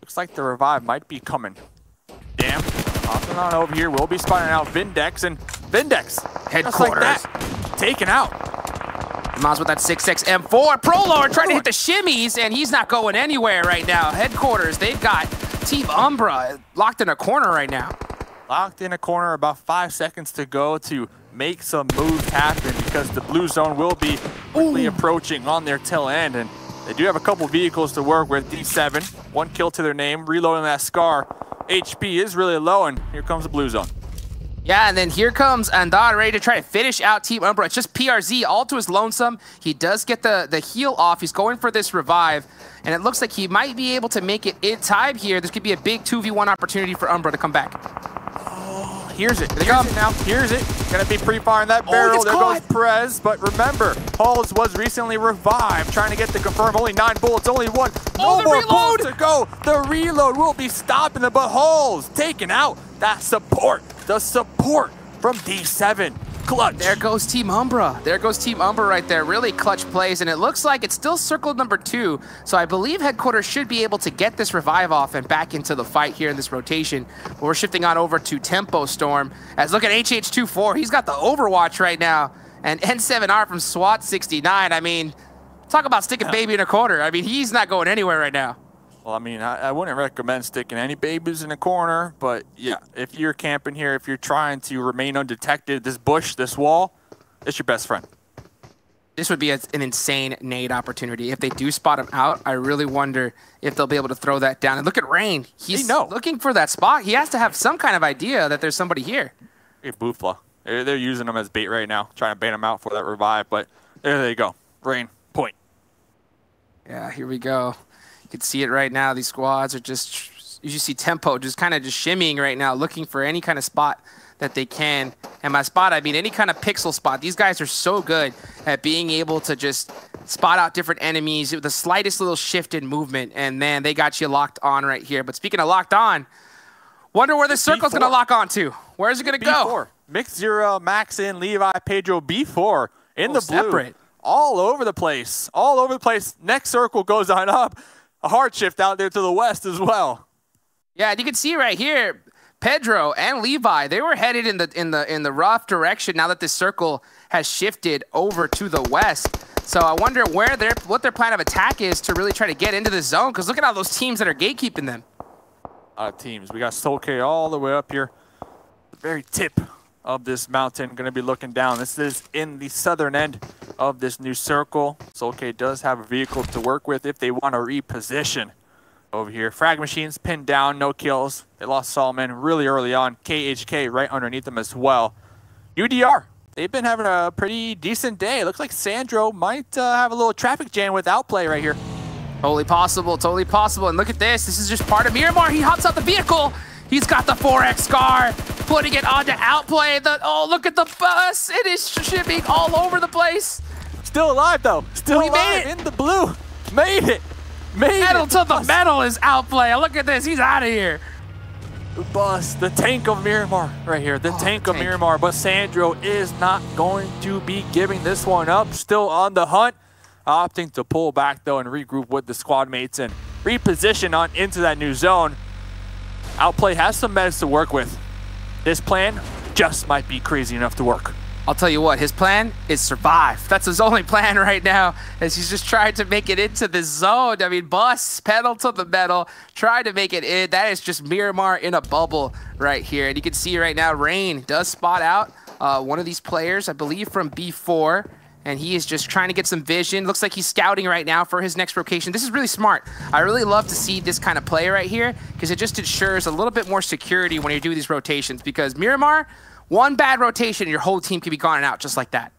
looks like the revive might be coming. Damn. Hopping on over here. We'll be spotting out Vindex, and Vindex, Headquarters, just like that, taken out. Maz with that 6X M4. Prolord trying to hit the shimmies, and he's not going anywhere right now. Headquarters, they've got Team Umbra locked in a corner right now. Locked in a corner, about 5 seconds to go to make some moves happen, because the blue zone will be quickly approaching on their tail end, and they do have a couple vehicles to work with. D7, 1 kill to their name, reloading that Scar. HP is really low, and here comes the blue zone. Yeah, and then here comes Andar ready to try to finish out Team Umbra. It's just PRZ all to his lonesome. He does get the heal off. He's going for this revive, and it looks like he might be able to make it in time here. This could be a big 2v1 opportunity for Umbra to come back. Here's it. Here's it. Gonna be pre-firing that barrel. There goes Perez. But remember, Halls was recently revived. Trying to get the confirm. Only 9 bullets. Only 1. No more bullets to go. The reload will be stopping them. But Halls taking out that support. The support from D7. Clutch. There goes Team Umbra. There goes Team Umbra right there. Really clutch plays, and it looks like it's still circled number 2. So I believe Headquarters should be able to get this revive off and back into the fight here in this rotation. But we're shifting on over to Tempo Storm. As look at HH24. He's got the Overwatch right now. And N7R from SWAT 69. I mean, talk about sticking baby in a corner. I mean, he's not going anywhere right now. Well, I mean, I wouldn't recommend sticking any babies in a corner, but yeah, if you're camping here, if you're trying to remain undetected, this bush, this wall, it's your best friend. This would be an insane nade opportunity. If they do spot him out, I really wonder if they'll be able to throw that down. And look at Rain. He's looking for that spot. He has to have some kind of idea that there's somebody here. Hey, Boofla. They're using him as bait right now, trying to bait him out for that revive, but there they go. Rain, point. Yeah, here we go. You can see it right now. These squads are just, you see Tempo just kind of just shimmying right now, looking for any kind of spot that they can. And by spot, I mean any kind of pixel spot. These guys are so good at being able to just spot out different enemies with the slightest little shift in movement. And man, they got you locked on right here. But speaking of locked on, wonder where this circle's going to lock on to. Where is it going to go? Mixzero, Maxin, Levi, Pedro, B4 in the blue. Separate. All over the place. All over the place. Next circle goes on up. A hard shift out there to the west as well. Yeah, and you can see right here, Pedro and Levi, they were headed in the rough direction now that this circle has shifted over to the west. So I wonder what their plan of attack is to really try to get into the zone, because look at all those teams that are gatekeeping them. Teams. We got Solke all the way up here. The very tip of this mountain, going to be looking down. This is in the southern end of this new circle. Solke does have a vehicle to work with if they want to reposition over here. Frag machines pinned down, no kills. They lost Solomon really early on. KHK right underneath them as well. UDR, they've been having a pretty decent day. Looks like Sandro might have a little traffic jam with Outplay right here. Totally possible, totally possible. And look at this. This is just part of Miramar. He hops out the vehicle. He's got the 4X scar, putting it onto Outplay. Oh, look at the bus. It is shipping all over the place. Still alive, though. Still alive in the blue. Made it. Metal to the metal is Outplay. Look at this. He's out of here. The bus, the tank of Miramar right here. The tank of Miramar. But Sandro is not going to be giving this one up. Still on the hunt. Opting to pull back, though, and regroup with the squad mates and reposition on into that new zone. Outplay has some meds to work with. This plan just might be crazy enough to work. I'll tell you what, his plan is survive. That's his only plan right now, as he's just trying to make it into the zone. I mean, bus, pedal to the metal, trying to make it in. That is just Miramar in a bubble right here. And you can see right now, Rain does spot out one of these players, I believe from B4. And he is just trying to get some vision. Looks like he's scouting right now for his next location. This is really smart. I really love to see this kind of play right here, because it just ensures a little bit more security when you do these rotations. Because Miramar, one bad rotation, your whole team can be gone and out just like that.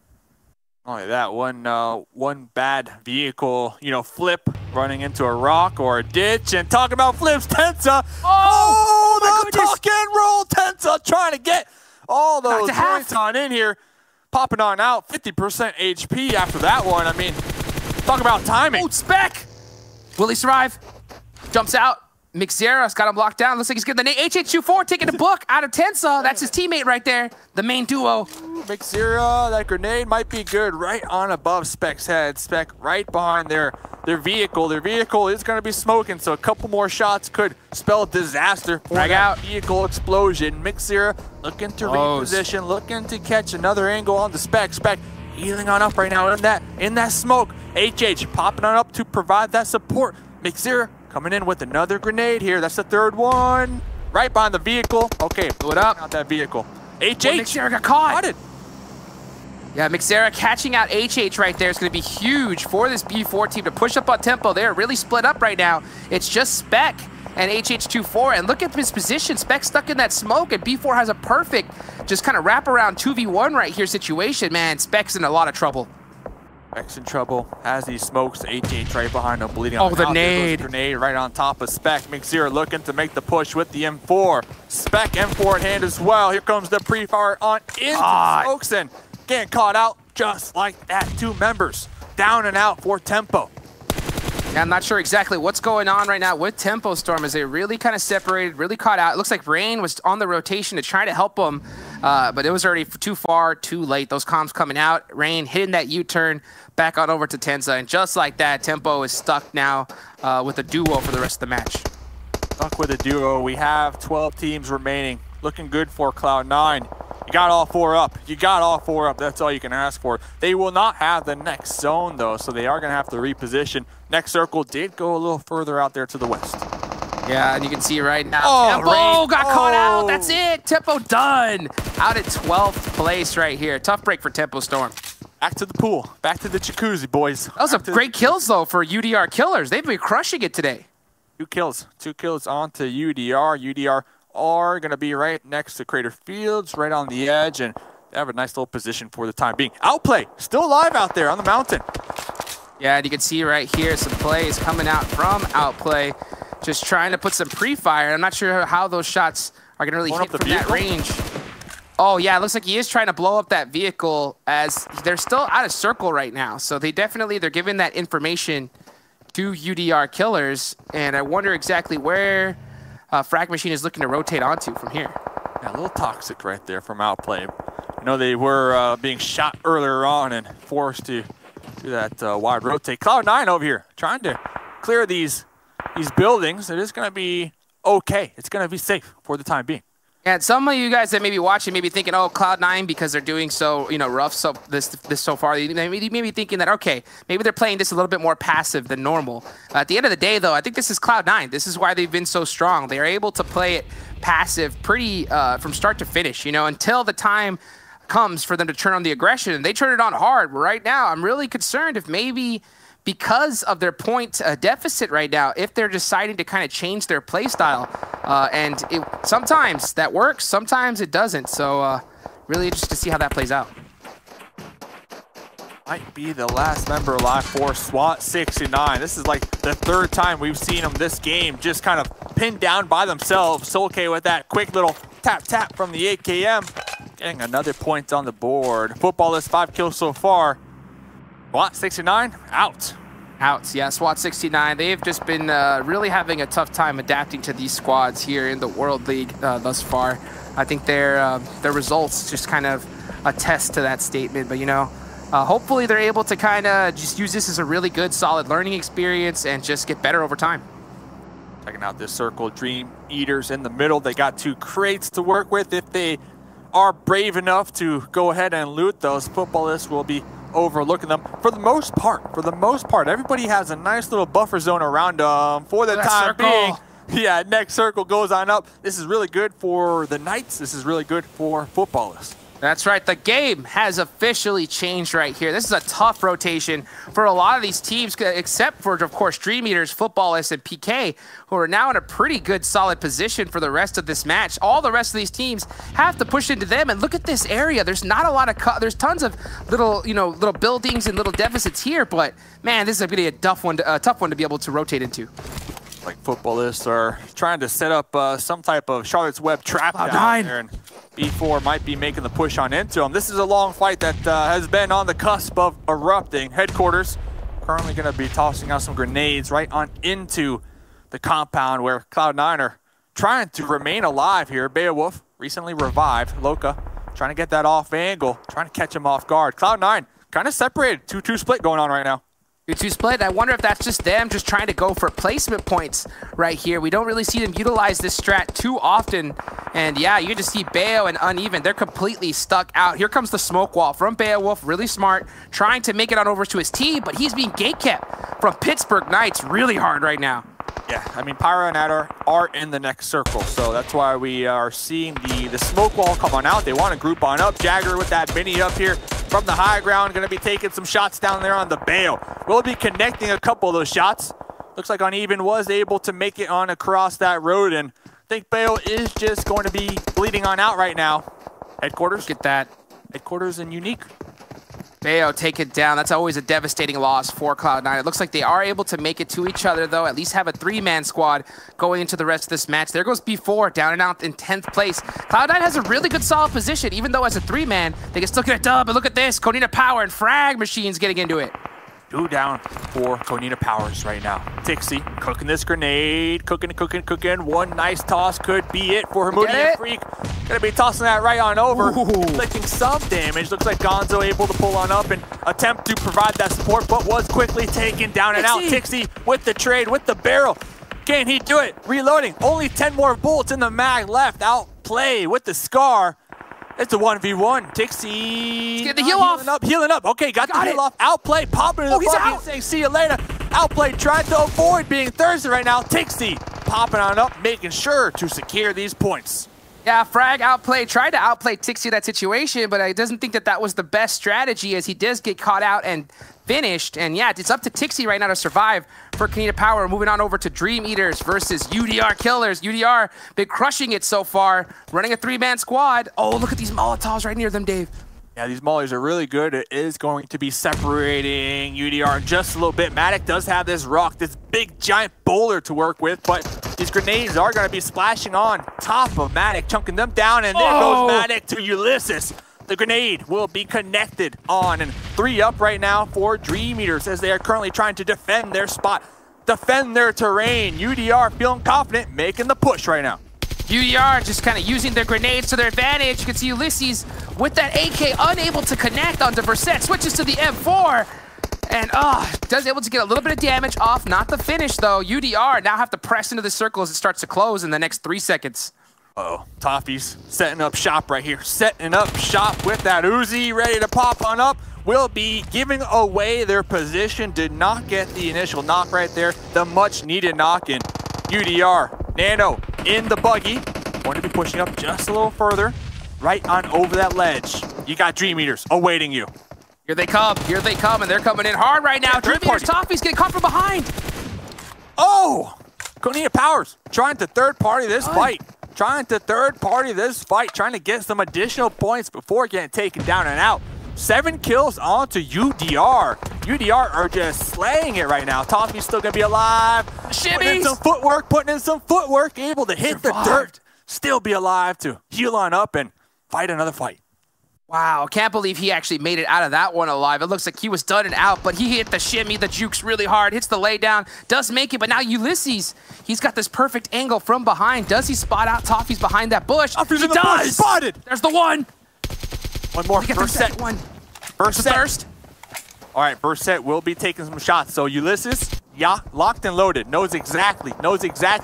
Only that one bad vehicle, flip running into a rock or a ditch. And talking about flips, Tensa. Oh, the tuck and roll, Tensa trying to get all those points on in here. Popping on out, 50% HP after that one. I mean, talk about timing. Oh, Spec! Will he survive? Jumps out. Mixzera's got him locked down. Looks like he's getting the HH24 taking the book out of Tensa. That's his teammate right there, the main duo. Mixzera, that grenade might be good right on above Spec's head. Spec right behind their vehicle. Their vehicle is going to be smoking, so a couple more shots could spell disaster for that vehicle explosion. Mixzera looking to reposition, looking to catch another angle on the Spec. Spec healing on up right now in that smoke. HH popping on up to provide that support. Mixzera coming in with another grenade here. That's the third one. Right behind the vehicle. Okay, blew it up. Out that vehicle. HH. Well, Mixzera got caught. Yeah, Mixzera catching out HH right there is going to be huge for this B4 team to push up on tempo. They're really split up right now. It's just Spec and HH24. And look at his position. Spec stuck in that smoke, and B4 has a perfect just kind of wrap around 2v1 right here situation. Man, Spec's in a lot of trouble. Spec's in trouble as he smokes. HH right behind him, bleeding on the out. nade. Grenade right on top of Spec. Mixzera looking to make the push with the M4. Spec M4 in hand as well. Here comes the pre-fire on into smokes and getting caught out just like that. Two members down and out for Tempo. Yeah, I'm not sure exactly what's going on right now with Tempo Storm, as they really kind of separated, really caught out. It looks like Rain was on the rotation to try to help them but it was already too far, too late. Those comms coming out, Rain hitting that U-turn, back on over to Tenza, and just like that, Tempo is stuck now with a duo for the rest of the match. Stuck with a duo. We have 12 teams remaining. Looking good for Cloud9. You got all 4 up. You got all 4 up. That's all you can ask for. They will not have the next zone, though, so they are going to have to reposition. Next circle did go a little further out there to the west. Yeah, and you can see right now, Tempo got caught out. That's it. Tempo done. Out at 12th place right here. Tough break for Tempo Storm. Back to the pool. Back to the jacuzzi, boys. That was some great kills, though, for UDR Killers. They've been crushing it today. 2 kills. 2 kills onto UDR. UDR are going to be right next to Crater Fields, right on the edge, and they have a nice little position for the time being. Outplay, still alive out there on the mountain. Yeah, and you can see right here some plays coming out from Outplay, just trying to put some pre-fire. I'm not sure how those shots are going to really hit from that range. Oh, yeah, it looks like he is trying to blow up that vehicle as they're still out of circle right now. So they're giving that information to UDR Killers, and I wonder exactly where Frag Machine is looking to rotate onto from here. Yeah, a little toxic right there from Outplay. You know, they were being shot earlier on and forced to do that wide rotate. Cloud9 over here trying to clear these buildings. It is going to be okay. It's going to be safe for the time being. And some of you guys that may be watching may be thinking, oh, Cloud9, because they're doing so, rough this so far, they may be thinking that, okay, maybe they're playing this a little bit more passive than normal. At the end of the day, though, I think this is Cloud9. This is why they've been so strong. They are able to play it passive pretty from start to finish, until the time comes for them to turn on the aggression. And they turn it on hard. Right now, I'm really concerned if maybe because of their point deficit right now, if they're deciding to kind of change their play style. And sometimes that works, sometimes it doesn't. So really interested to see how that plays out. Might be the last member alive for SWAT69. This is like the 3rd time we've seen them this game, just kind of pinned down by themselves. Solke with that quick little tap from the AKM. Getting another point on the board. Footballist 5 kills so far. SWAT69 out. Yeah, SWAT69. They've just been really having a tough time adapting to these squads here in the World League thus far. I think their results just kind of attest to that statement. But, hopefully they're able to kind of just use this as a really good, solid learning experience and just get better over time. Checking out this circle, Dream Eaters in the middle. They got 2 crates to work with. If they are brave enough to go ahead and loot those, Footballists will be overlooking them for the most part. Everybody has a nice little buffer zone around them for the time being. Yeah, next circle goes on up. This is really good for the Knights. This is really good for Footballists. That's right. The game has officially changed right here. This is a tough rotation for a lot of these teams, except for, of course, Dream Eaters, Footballists, and PK, who are now in a pretty good, solid position for the rest of this match. All the rest of these teams have to push into them. And look at this area. There's not a lot of, there's tons of little buildings and little deficits here. But man, this is going to be a tough one to be able to rotate into. Like Footballists are trying to set up some type of Charlotte's Web trap down there, and B4 might be making the push on into them. This is a long fight that has been on the cusp of erupting. Headquarters currently going to be tossing out some grenades right on into the compound where Cloud9 are trying to remain alive here. Beowulf recently revived. Loka trying to get that off angle, trying to catch him off guard. Cloud9 kind of separated. 2-2 split going on right now. 2-2 split. I wonder if that's just them just trying to go for placement points right here. We don't really see them utilize this strat too often. And yeah, you just see Beo and Uneven. They're completely stuck out. Here comes the smoke wall from Beowulf. Really smart. Trying to make it on over to his team, but he's being gate-kept from Pittsburgh Knights really hard right now. Yeah, I mean, Pyro and Adder are in the next circle, so that's why we are seeing the smoke wall come on out. They want to group on up. Jagger with that mini up here from the high ground, going to be taking some shots down there on the Bale. We'll be connecting a couple of those shots. Looks like Uneven was able to make it on across that road, and I think Bale is just going to be bleeding on out right now. Headquarters. Get that. Headquarters and Unique. Beo take it down. That's always a devastating loss for Cloud9. It looks like they are able to make it to each other, though. At least have a 3-man squad going into the rest of this match. There goes B4 down and out in 10th place. Cloud9 has a really good solid position, even though as a 3-man, they can still get a dub. But look at this. Konina Power and Frag Machines getting into it. 2 down for Konina Powers right now. Tixie cooking this grenade, cooking. One nice toss could be it for Hamoudi Freak. Gonna be tossing that right on over, inflicting some damage. Looks like Gonzo able to pull on up and attempt to provide that support, but was quickly taken down and out. Tixie with the trade, with the barrel. Can he do it? Reloading. Only 10 more bullets in the mag left. Outplay with the Scar. It's a 1v1. Tixie. Get the heal off. Healing up. Okay, got the heal off. Outplay. Popping in the buggy, saying see you later. Outplay trying to avoid being thirsty right now. Tixie popping on up, making sure to secure these points. Yeah, Frag outplayed, tried to outplay Tixie that situation, but I doesn't think that that was the best strategy as he does get caught out and finished. And yeah, it's up to Tixie right now to survive for Konina Power. Moving on over to Dream Eaters versus UDR Killers. UDR been crushing it so far, running a 3-man squad. Oh, look at these Molotovs right near them, Dave. Yeah, these mollies are really good. It is going to be separating UDR just a little bit. Matic does have this rock, this big giant boulder to work with, but these grenades are going to be splashing on top of Matic, chunking them down, and there goes Matic to Ulysses. The grenade will be connected on, and 3 up right now for Dream Eaters as they are currently trying to defend their spot, defend their terrain. UDR feeling confident, making the push right now. UDR just kind of using their grenades to their advantage. You can see Ulysses with that AK unable to connect onto Verset, switches to the M4, and does able to get a little bit of damage off. Not the finish though. UDR now have to press into the circle as it starts to close in the next 3 seconds. Uh-oh, Toffee's setting up shop right here. Setting up shop with that Uzi, ready to pop on up. Will be giving away their position. Did not get the initial knock right there. The much needed knock in. UDR, Nano in the buggy. Going to be pushing up just a little further. Right on over that ledge. You got Dream Eaters awaiting you. Here they come, and they're coming in hard right now. Dream Eaters, Toffee's getting caught from behind. Oh! Konina Powers trying to third party this fight. Trying to get some additional points before getting taken down and out. 7 kills onto UDR. UDR are just slaying it right now. Toffee's still gonna be alive. Putting in some footwork, able to hit the dirt. Still be alive to heal on up and fight another fight. Wow, can't believe he actually made it out of that one alive. It looks like he was done and out, but he hit the shimmy, the jukes really hard, hits the laydown, does make it, but now Ulysses, he's got this perfect angle from behind. Does he spot out Toffee's behind that bush? He does! Spotted! There's the one! One more, Verset. Verset. All right, Verset will be taking some shots. So Ulysses, yeah, locked and loaded. Knows exactly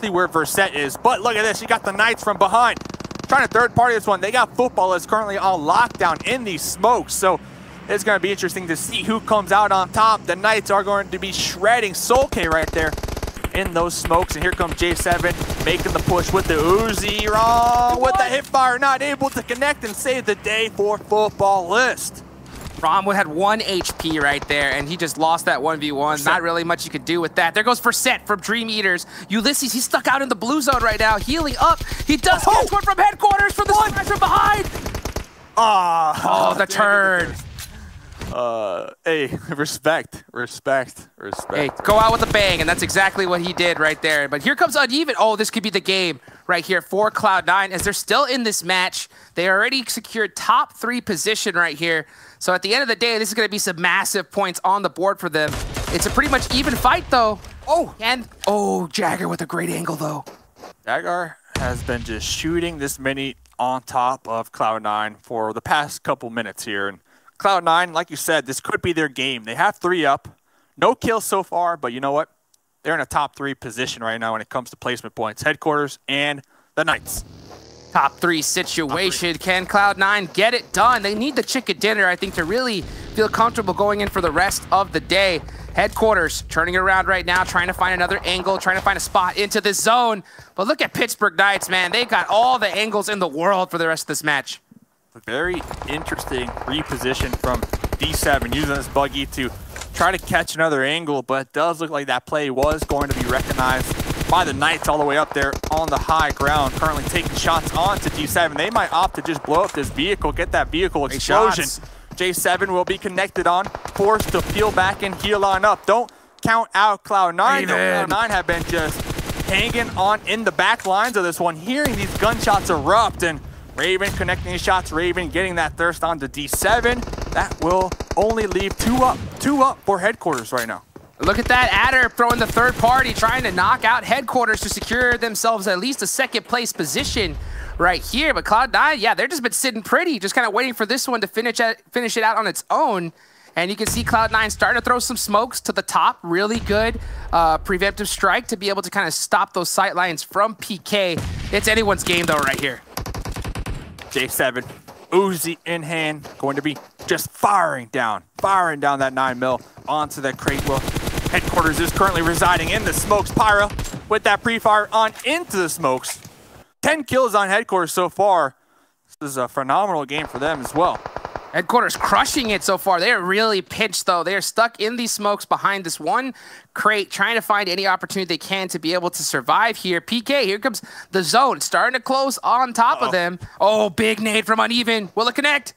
where Verset is. But look at this, you got the Knights from behind. Trying to third party this one. They got Football that's currently on lockdown in these smokes. So it's going to be interesting to see who comes out on top. The Knights are going to be shredding Soulk right there in those smokes. And here comes J7 making the push with the Uzi. Wrong with the hip fire. Not able to connect and save the day for Football List. Romwood had 1 HP right there, and he just lost that 1v1. Not really much you could do with that. There goes Verset from Dream Eaters. Ulysses, he's stuck out in the blue zone right now, healing up. He does catch one from headquarters for the smash from behind. The turn. Hey, respect. Hey, go out with a bang, and that's exactly what he did right there. But here comes Uneven. Oh, this could be the game right here for Cloud9 as they're still in this match. They already secured top 3 position right here. So at the end of the day, this is going to be some massive points on the board for them. It's a pretty much even fight, though. Jagger with a great angle, though. Jagger has been just shooting this many on top of Cloud9 for the past couple minutes here. And Cloud9, like you said, this could be their game. They have 3 up. No kills so far, but you know what? They're in a top 3 position right now when it comes to placement points. Headquarters and the Knights. Top 3 situation. Can Cloud9 get it done? They need the chicken dinner, I think, to really feel comfortable going in for the rest of the day. Headquarters turning around right now, trying to find another angle, trying to find a spot into this zone. But look at Pittsburgh Knights, man. They got all the angles in the world for the rest of this match. A very interesting reposition from D7, using this buggy to try to catch another angle, but it does look like that play was going to be recognized by the Knights all the way up there on the high ground, currently taking shots onto D7. They might opt to just blow up this vehicle, get that vehicle explosion. J7 will be connected on, forced to peel back and heal on up. Don't count out Cloud9. Cloud9 have been just hanging on in the back lines of this one, hearing these gunshots erupt, and Raven connecting his shots. Raven getting that thirst onto D7. that will only leave two up for headquarters right now. Look at that, Adder throwing the third party, trying to knock out headquarters to secure themselves at least a second place position right here. But Cloud9, yeah, they're just been sitting pretty, just kind of waiting for this one to finish it out on its own. And you can see Cloud9 starting to throw some smokes to the top. Really good preemptive strike to be able to kind of stop those sight lines from PK. It's anyone's game though right here. J7, Uzi in hand, going to be just firing down that 9mm onto that crate. Well, headquarters is currently residing in the smokes. Pyra with that pre-fire on into the smokes. 10 kills on headquarters so far. This is a phenomenal game for them as well. Headquarters crushing it so far. They're really pinched, though. They're stuck in these smokes behind this one crate, trying to find any opportunity they can to be able to survive here. PK, here comes the zone, starting to close on top of them. Oh, big nade from Uneven. Will it connect?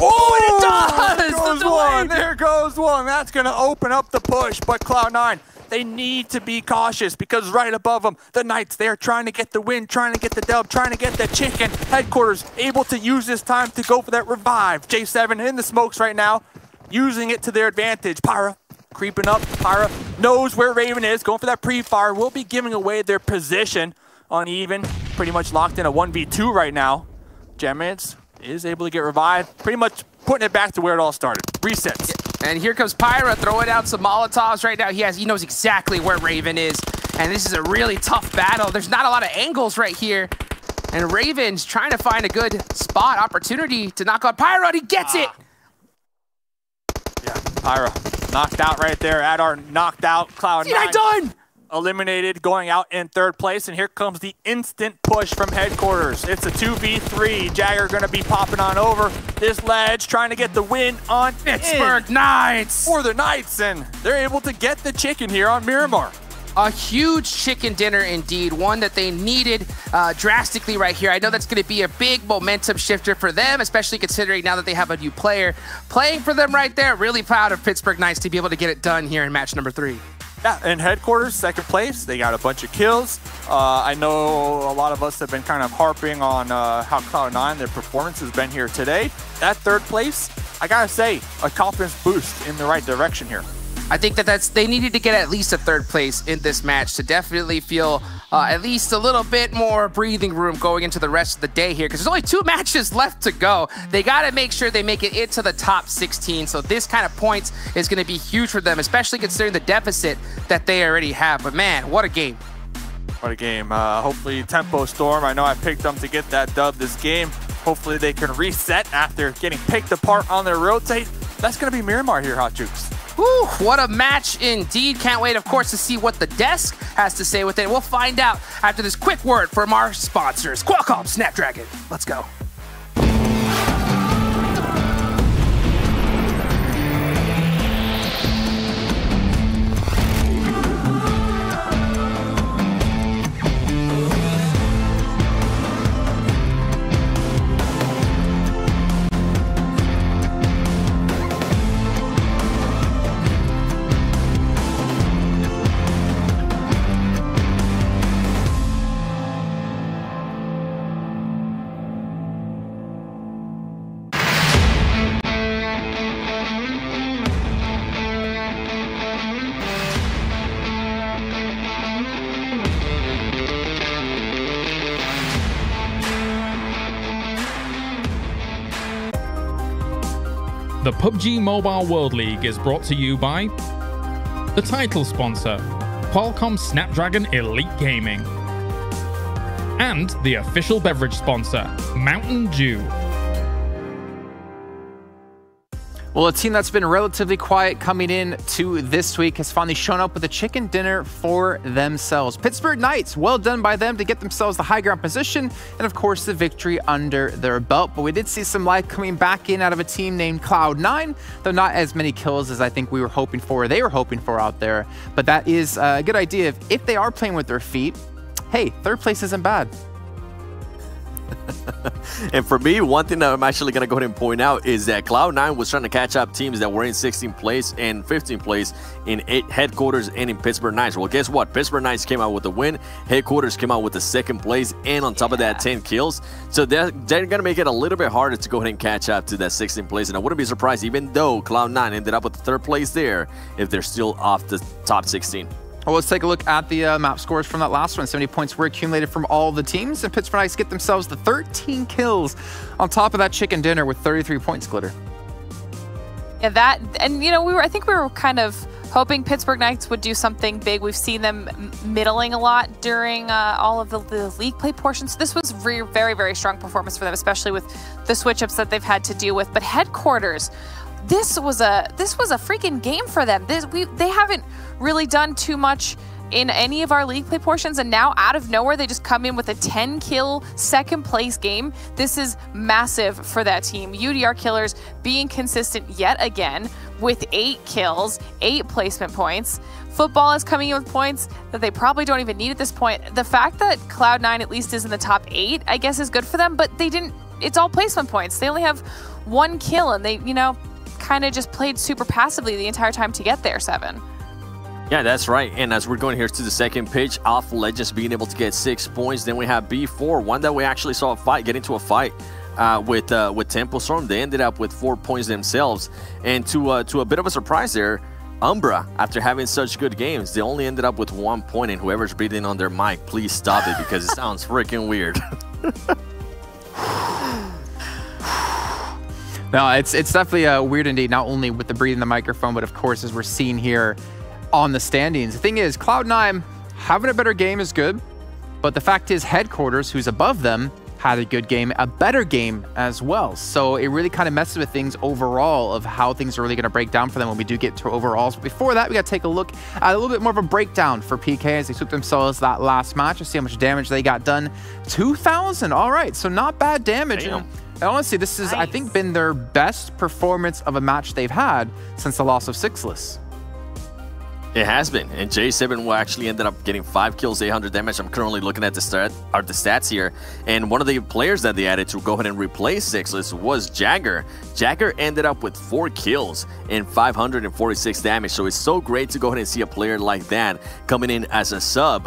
Oh, and it does! There goes one. That's going to open up the push, but Cloud9, they need to be cautious because right above them, the Knights, they're trying to get the win, trying to get the dub, trying to get the chicken. Headquarters able to use this time to go for that revive. J7 in the smokes right now, using it to their advantage. Pyra creeping up. Pyra knows where Raven is, going for that pre-fire. Will be giving away their position. Uneven, pretty much locked in a 1v2 right now. Gemmids is able to get revived, pretty much putting it back to where it all started. Resets. And here comes Pyra throwing out some Molotovs right now. He knows exactly where Raven is. And this is a really tough battle. There's not a lot of angles right here. And Raven's trying to find a good spot, opportunity to knock out Pyra. He gets it! Yeah, Pyra knocked out right there. Adar knocked out. Cloud9 done! Eliminated, going out in third place. And here comes the instant push from headquarters. It's a 2v3. Jagger going to be popping on over this ledge, trying to get the win on Pittsburgh Knights for the Knights, and they're able to get the chicken here on Miramar. A huge chicken dinner indeed, one that they needed drastically right here. I know that's going to be a big momentum shifter for them, especially considering now that they have a new player playing for them right there. Really proud of Pittsburgh Knights to be able to get it done here in match number 3. Yeah, and headquarters, second place. They got a bunch of kills. I know a lot of us have been kind of harping on how Cloud9, their performance has been here today. That third place, I gotta say, a confidence boost in the right direction here. I think they needed to get at least a third place in this match to definitely feel at least a little bit more breathing room going into the rest of the day here, because there's only 2 matches left to go. They got to make sure they make it into the top 16, so this kind of points is going to be huge for them, especially considering the deficit that they already have. But man, what a game. What a game. Hopefully Tempo Storm, I know I picked them to get that dub this game. Hopefully they can reset after getting picked apart on their rotate. That's going to be Miramar here, Hot Jukes. Whew, what a match indeed. Can't wait, of course, to see what the desk has to say with it. We'll find out after this quick word from our sponsors, Qualcomm Snapdragon. Let's go. The PUBG Mobile World League is brought to you by the title sponsor, Qualcomm Snapdragon Elite Gaming, and the official beverage sponsor, Mountain Dew. Well, a team that's been relatively quiet coming in to this week has finally shown up with a chicken dinner for themselves. Pittsburgh Knights, well done by them to get themselves the high ground position and, of course, the victory under their belt. But we did see some life coming back in out of a team named Cloud9, though not as many kills as I think we were hoping for, or they were hoping for out there. But that is a good idea. If they are playing with their feet, hey, third place isn't bad. And for me, one thing that I'm actually going to go ahead and point out is that Cloud9 was trying to catch up teams that were in 16th place and 15th place in Headquarters and in Pittsburgh Knights. Well, guess what? Pittsburgh Knights came out with the win. Headquarters came out with the 2nd place, and on top of that, 10 kills. So they're going to make it a little bit harder to go ahead and catch up to that 16th place. And I wouldn't be surprised, even though Cloud9 ended up with the 3rd place there, if they're still off the top 16. Well, let's take a look at the map scores from that last one. 70 points were accumulated from all the teams, and Pittsburgh Knights get themselves the 13 kills on top of that chicken dinner with 33 points, Glitter. Yeah, that, and you know, I think we were kind of hoping Pittsburgh Knights would do something big. We've seen them middling a lot during all of the league play portions. So this was very, very strong performance for them, especially with the switch-ups that they've had to deal with. But Headquarters, this was a freaking game for them. They haven't really done too much in any of our league play portions, and now out of nowhere they just come in with a 10-kill 2nd place game. This is massive for that team. UDR Killers being consistent yet again with 8 kills, 8 placement points. Football is coming in with points that they probably don't even need at this point. The fact that Cloud9 at least is in the top 8, I guess, is good for them, but they didn't. It's all placement points. They only have 1 kill, and they, you know, kind of just played super passively the entire time to get there, 7. Yeah, that's right. And as we're going here to the 2nd pitch, Alpha Legends being able to get 6 points. Then we have B4, one that we actually saw get into a fight with Temple Storm. They ended up with 4 points themselves. And to a bit of a surprise there, Umbra, after having such good games, they only ended up with 1 point. And whoever's breathing on their mic, please stop it because it sounds freaking weird. No, it's definitely weird indeed, not only with the breathing the microphone, but of course, as we're seeing here on the standings. The thing is, Cloud9 having a better game is good, but the fact is Headquarters, who's above them, had a good game, a better game as well. So it really kind of messes with things overall of how things are really going to break down for them when we do get to overalls. But before that, we got to take a look at a little bit more of a breakdown for PK as they sweep themselves that last match and see how much damage they got done. 2,000. All right, so not bad damage. And honestly, this has, I think, been their best performance of a match they've had since the loss of Sixless. It has been, and J7 will actually ended up getting 5 kills, 800 damage. I'm currently looking at the stats here, and one of the players that they added to go ahead and replace Sixless was Jagger. Jagger ended up with 4 kills and 546 damage, so it's so great to go ahead and see a player like that coming in as a sub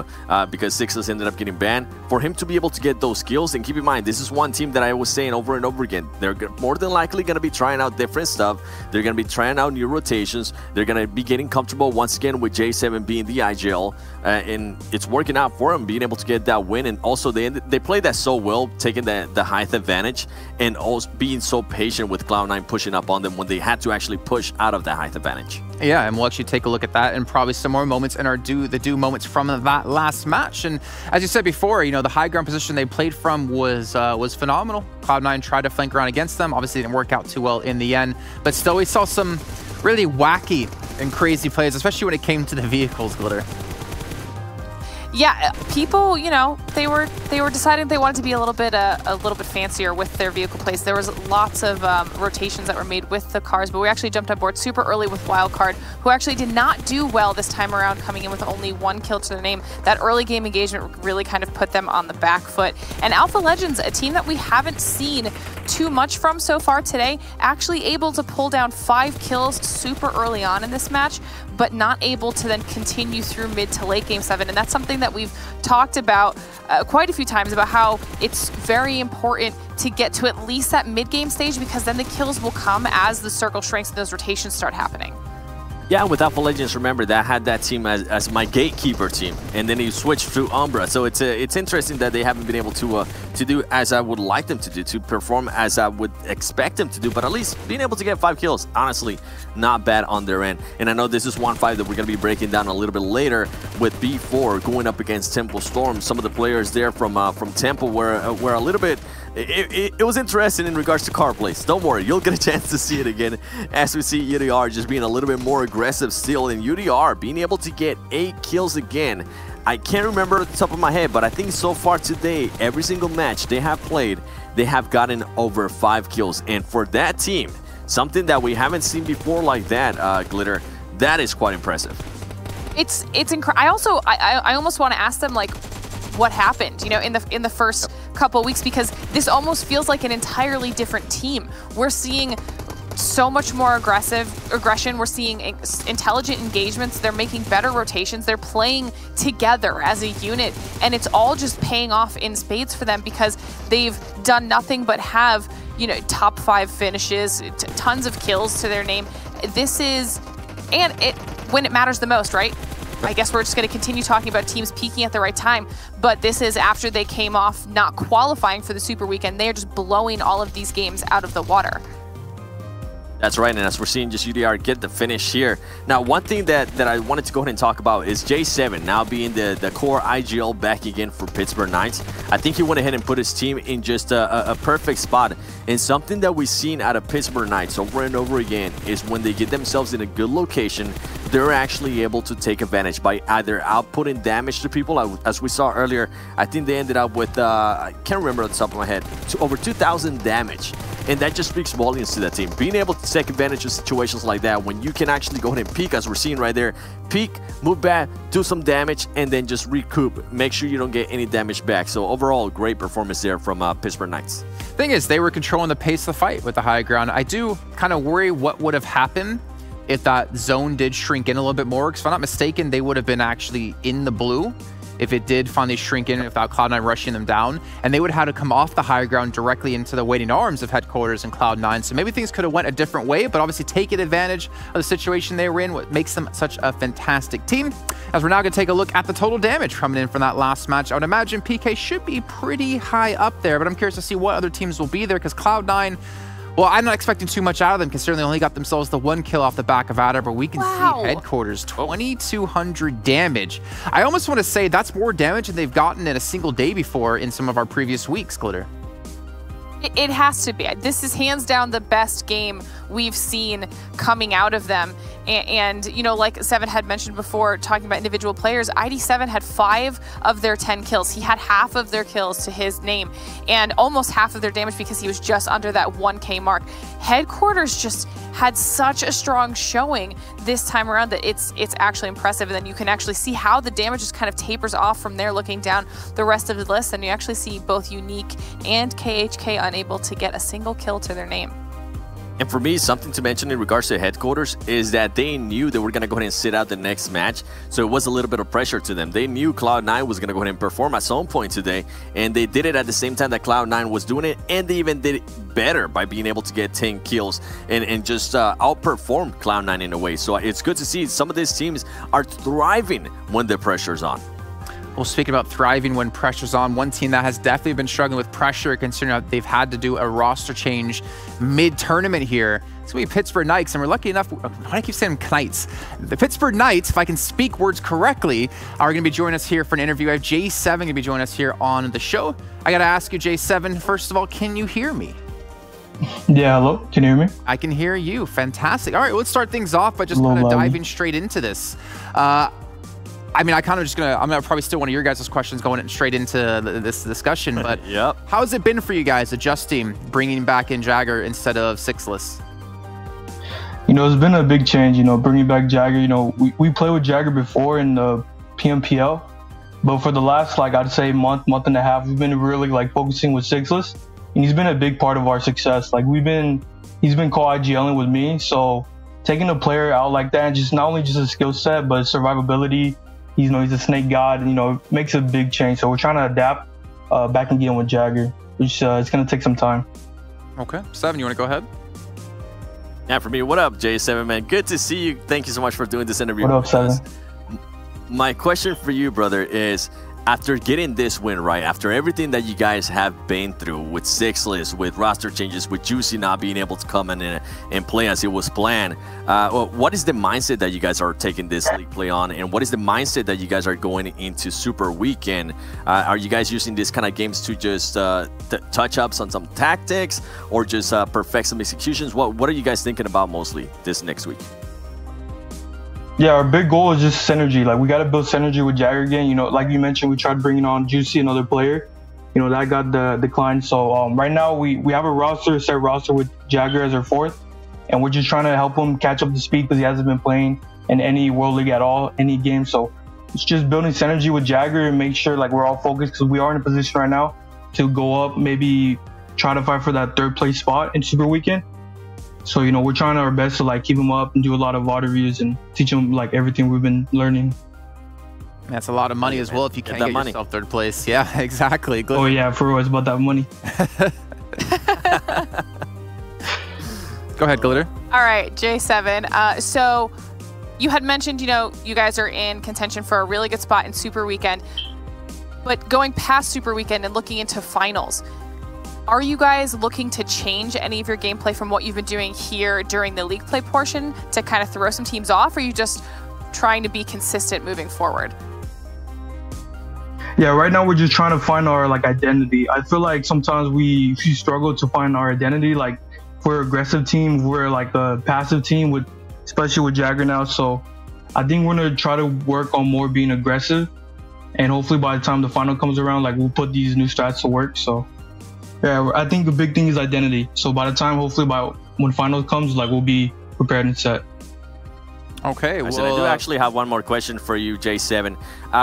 because Sixless ended up getting banned. For him to be able to get those kills, and keep in mind, this is one team that I was saying over and over again, they're more than likely going to be trying out different stuff. They're going to be trying out new rotations. They're going to be getting comfortable once again with J7 being the IGL, and it's working out for him, being able to get that win. And also they played that so well, taking the height advantage and also being so patient with Cloud9 pushing up on them when they had to actually push out of that height advantage. Yeah, and we'll actually take a look at that and probably some more moments in our do moments from that last match. And as you said before, you know, the high ground position they played from was phenomenal. Cloud9 tried to flank around against them. Obviously, it didn't work out too well in the end, but still, we saw some really wacky and crazy plays, especially when it came to the vehicles, Glitter. Yeah, people, you know, they were deciding they wanted to be a little bit fancier with their vehicle plays. There was lots of rotations that were made with the cars, but we actually jumped on board super early with Wildcard, who actually did not do well this time around, coming in with only 1 kill to their name. That early game engagement really kind of put them on the back foot. And Alpha Legends, a team that we haven't seen too much from so far today, actually able to pull down 5 kills super early on in this match, but not able to then continue through mid to late game 7. And that's something that we've talked about quite a few times, about how it's very important to get to at least that mid game stage, because then the kills will come as the circle shrinks and those rotations start happening. Yeah, with Alpha Legends, remember, that had that team as my gatekeeper team, and then he switched to Umbra. So it's interesting that they haven't been able to do as I would like them to do, to perform as I would expect them to do, but at least being able to get 5 kills, honestly, not bad on their end. And I know this is one fight that we're going to be breaking down a little bit later with B4 going up against Temple Storm. Some of the players there from Temple were a little bit... It was interesting in regards to car plays. Don't worry, you'll get a chance to see it again as we see UDR just being a little bit more aggressive still, and UDR being able to get 8 kills again. I can't remember at the top of my head, but I think so far today, every single match they have played, they have gotten over 5 kills. And for that team, something that we haven't seen before like that, Glitter, that is quite impressive. It's incredible. I almost want to ask them, like, what happened, you know, in the first couple weeks, because this almost feels like an entirely different team. We're seeing so much more aggression. We're seeing intelligent engagements. They're making better rotations. They're playing together as a unit, and it's all just paying off in spades for them because they've done nothing but have, you know, top 5 finishes, tons of kills to their name. This is, and it when it matters the most, right? I guess we're just going to continue talking about teams peaking at the right time, but this is after they came off not qualifying for the Super Weekend. They are just blowing all of these games out of the water. That's right, and as we're seeing just UDR get the finish here. Now, one thing that I wanted to go ahead and talk about is J7 now being the core IGL back again for Pittsburgh Knights. I think he went ahead and put his team in just a perfect spot. And something that we've seen out of Pittsburgh Knights over and over again is when they get themselves in a good location, they're actually able to take advantage by either outputting damage to people. As we saw earlier, I think they ended up with, I can't remember off the top of my head, over 2,000 damage. And that just speaks volumes to that team. Being able to take advantage of situations like that, when you can actually go ahead and peek, as we're seeing right there, peek, move back, do some damage, and then just recoup. Make sure you don't get any damage back. So overall, great performance there from Pittsburgh Knights. Thing is, they were controlling the pace of the fight with the high ground. I do kind of worry what would have happened if that zone did shrink in a little bit more, because if I'm not mistaken, they would have been actually in the blue if it did finally shrink in without Cloud9 rushing them down, and they would have had to come off the high ground directly into the waiting arms of headquarters and Cloud9. So maybe things could have went a different way, but obviously taking advantage of the situation they were in, what makes them such a fantastic team. As we're now going to take a look at the total damage coming in from that last match, I would imagine PK should be pretty high up there, but I'm curious to see what other teams will be there, because Cloud9, well, I'm not expecting too much out of them, considering they only got themselves the 1 kill off the back of Adder, but we can see headquarters, 2,200 damage. I almost want to say that's more damage than they've gotten in a single day before in some of our previous weeks, Glitter. It has to be. This is hands down the best game we've seen coming out of them. And you know, like Seven had mentioned before, talking about individual players, ID7 had 5 of their 10 kills. He had half of their kills to his name and almost half of their damage because he was just under that 1K mark. Headquarters just had such a strong showing this time around that it's actually impressive. And then you can actually see how the damage just kind of tapers off from there, looking down the rest of the list. And you actually see both Unique and KHK unable to get a single kill to their name. And for me, something to mention in regards to headquarters is that they knew they were going to go ahead and sit out the next match. So it was a little bit of pressure to them. They knew Cloud9 was going to go ahead and perform at some point today. And they did it at the same time that Cloud9 was doing it. And they even did it better by being able to get 10 kills and just outperform Cloud9 in a way. So it's good to see some of these teams are thriving when the pressure's on. Well, speaking about thriving when pressure's on, one team that has definitely been struggling with pressure, considering that they've had to do a roster change mid-tournament here, it's going to be Pittsburgh Knights, and we're lucky enough, why do I keep saying Knights? The Pittsburgh Knights, if I can speak words correctly, are going to be joining us here for an interview. I have J7 going to be joining us here on the show. I got to ask you, J7, first of all, can you hear me? Yeah, hello, can you hear me? I can hear you, fantastic. All right, let's start things off by just kind of diving straight into this. I mean, I'm gonna probably steal one of your guys' questions going straight into this discussion, but yep. How has it been for you guys adjusting, bringing back in Jagger instead of Sixless? You know, it's been a big change, you know, bringing back Jagger. You know, we played with Jagger before in the PMPL, but for the last, like, I'd say month and a half, we've been really, like, focusing with Sixless, and he's been a big part of our success. Like, he's been co-IGLing with me, so taking a player out like that, just not only just a skill set, but survivability. He's a snake god, you know, makes a big change. So we're trying to adapt back again with Jagger, which it's going to take some time. Okay. Seven, you want to go ahead? Yeah, for me, what up, J7, man? Good to see you. Thank you so much for doing this interview. What up, Seven? My question for you, brother, is after getting this win, right, after everything that you guys have been through with Sixless, with roster changes, with Juicy not being able to come in and play as it was planned, what is the mindset that you guys are taking this league play on, and what is the mindset that you guys are going into Super Weekend? Are you guys using these kind of games to just touch ups on some tactics, or just perfect some executions? What are you guys thinking about mostly this next week? Yeah, our big goal is just synergy. Like, we got to build synergy with Jagger again. You know, like you mentioned, we tried bringing on Juicy, another player. You know, that got the decline. So right now we have a set roster with Jagger as our 4th, and we're just trying to help him catch up to speed because he hasn't been playing in any World League at all, any game. So it's just building synergy with Jagger and make sure, like, we're all focused, because we are in a position right now to go up, maybe try to fight for that 3rd place spot in Super Weekend. So, you know, we're trying our best to like keep them up and do a lot of VOD reviews and teach them like everything we've been learning. That's a lot of money as well if you can't get yourself 3rd place. Yeah, exactly. Good. Oh yeah, for real, it's about that money. Go ahead, Glitter. All right, J7. So you had mentioned, you know, you guys are in contention for a really good spot in Super Weekend. But going past Super Weekend and looking into finals, are you guys looking to change any of your gameplay from what you've been doing here during the league play portion to kind of throw some teams off? Or are you just trying to be consistent moving forward? Yeah, right now we're just trying to find our like identity. I feel like sometimes we struggle to find our identity. Like if we're an aggressive team, we're like a passive team, with especially with Jagger now. So I think we're gonna try to work on more being aggressive, and hopefully by the time the final comes around, like we'll put these new stats to work. So yeah, I think the big thing is identity. So by the time, hopefully when final comes, like we'll be prepared and set. Okay, well, I do actually have one more question for you, J7.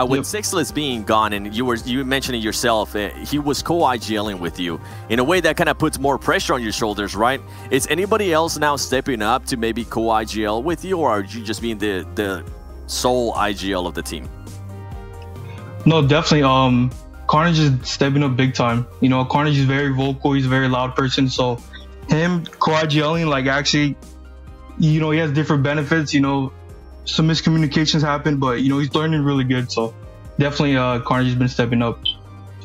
With Sixless being gone, and you mentioned it yourself, he was co-IGLing with you. In a way that kind of puts more pressure on your shoulders, right? Is anybody else now stepping up to maybe co-IGL with you, or are you just being the sole IGL of the team? No, definitely. Carnage is stepping up big time. You know, Carnage is very vocal. He's a very loud person. So him co-IGLing, like actually, you know, he has different benefits. You know, some miscommunications happen, but you know, he's learning really good. So definitely, Carnage has been stepping up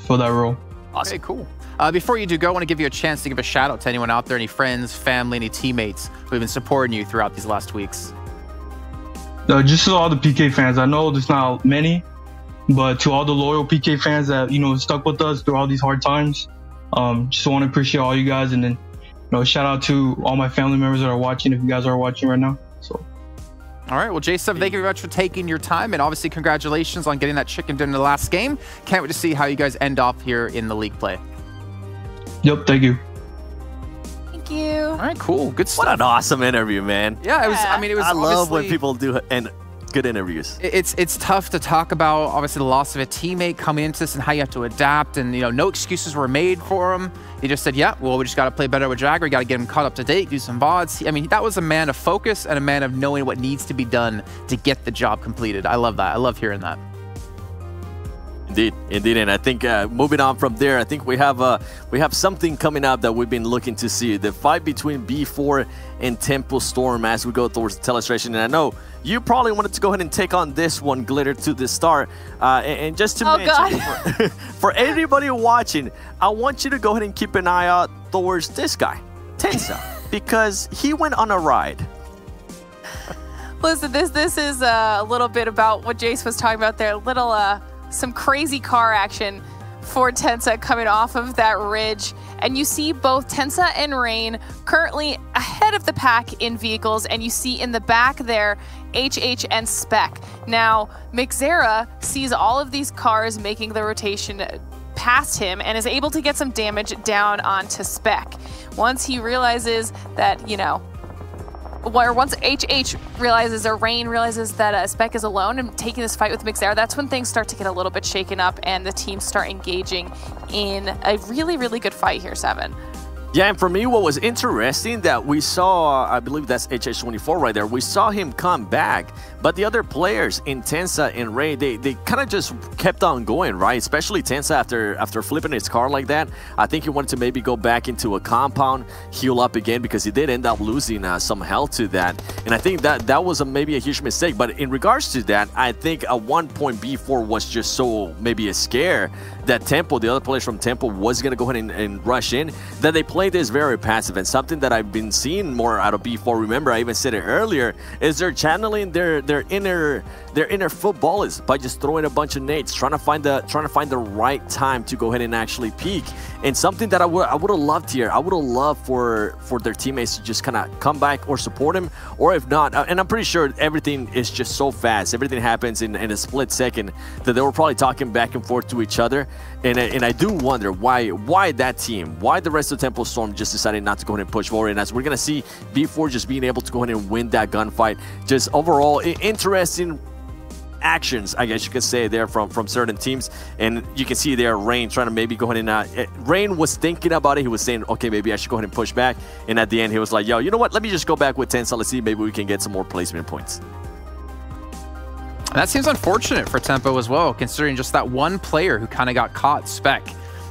for that role. Awesome. Okay, cool. Before you do go, I want to give you a chance to give a shout out to anyone out there, any friends, family, any teammates who have been supporting you throughout these last weeks. Just to all the PK fans. I know there's not many, but to all the loyal PK fans that, you know, stuck with us through all these hard times, just want to appreciate all you guys. And then, you know, shout out to all my family members that are watching, if you guys are watching right now. So. All right, well, J7, thank you very much for taking your time, and obviously congratulations on getting that chicken dinner in the last game. Can't wait to see how you guys end off here in the league play. Yep, thank you. Thank you. All right, cool, good stuff. What an awesome interview, man. Yeah, it was. I mean, it was. I love when people do good interviews. It's tough to talk about, obviously, the loss of a teammate coming into this and how you have to adapt, and, you know, no excuses were made for him. He just said, yeah, well, we just got to play better with Jagger. We got to get him caught up to date, do some VODs. I mean, that was a man of focus and a man of knowing what needs to be done to get the job completed. I love that. I love hearing that. Indeed, and I think moving on from there, I think we have something coming up that we've been looking to see: the fight between B4 and Tempo Storm as we go towards the telestration. And I know you probably wanted to go ahead and take on this one, Glitter, to the start. And just to mention, for everybody watching, I want you to go ahead and keep an eye out towards this guy, Tensa, because he went on a ride. Listen, this is a little bit about what Jace was talking about there. Some crazy car action for Tensa coming off of that ridge. And you see both Tensa and Rain currently ahead of the pack in vehicles, and you see in the back there HH and Spec. Now, Mixera sees all of these cars making the rotation past him and is able to get some damage down onto Spec. Once he realizes that, you know, once HH realizes, or Rain realizes that Spec is alone and taking this fight with Mixera, that's when things start to get a little bit shaken up and the teams start engaging in a really, really good fight here, 7. Yeah, and for me, what was interesting that we saw, I believe that's HH24 right there, we saw him come back, but the other players in Tensa and Ray, they kind of just kept on going, right? Especially Tensa after flipping his car like that. I think he wanted to maybe go back into a compound, heal up again, because he did end up losing some health to that. And I think that was maybe a huge mistake. But in regards to that, I think at one point B4 was just so maybe a scare that Tempo, the other players from Tempo, was going to go ahead and rush in, that they played this very passive. And something that I've been seeing more out of B4, remember I even said it earlier, is they're channeling their inner footballers by just throwing a bunch of nades, trying to find the right time to go ahead and actually peak. And something that I would have loved here, I would have loved for their teammates to just kind of come back or support him, or if not, and I'm pretty sure everything is just so fast, everything happens in a split second, that they were probably talking back and forth to each other. And I do wonder why that team, why the rest of Tempo Storm just decided not to go ahead and push forward. And as we're going to see, B4 just being able to go ahead and win that gunfight. Just overall interesting actions, I guess you could say, there from certain teams. And you can see there Rain trying to maybe go ahead and Rain was thinking about it. He was saying, okay, maybe I should go ahead and push back. And at the end, he was like, yo, you know what? Let me just go back with 10. So let's see, maybe we can get some more placement points. That seems unfortunate for Tempo as well, considering just that one player who kind of got caught, Spec.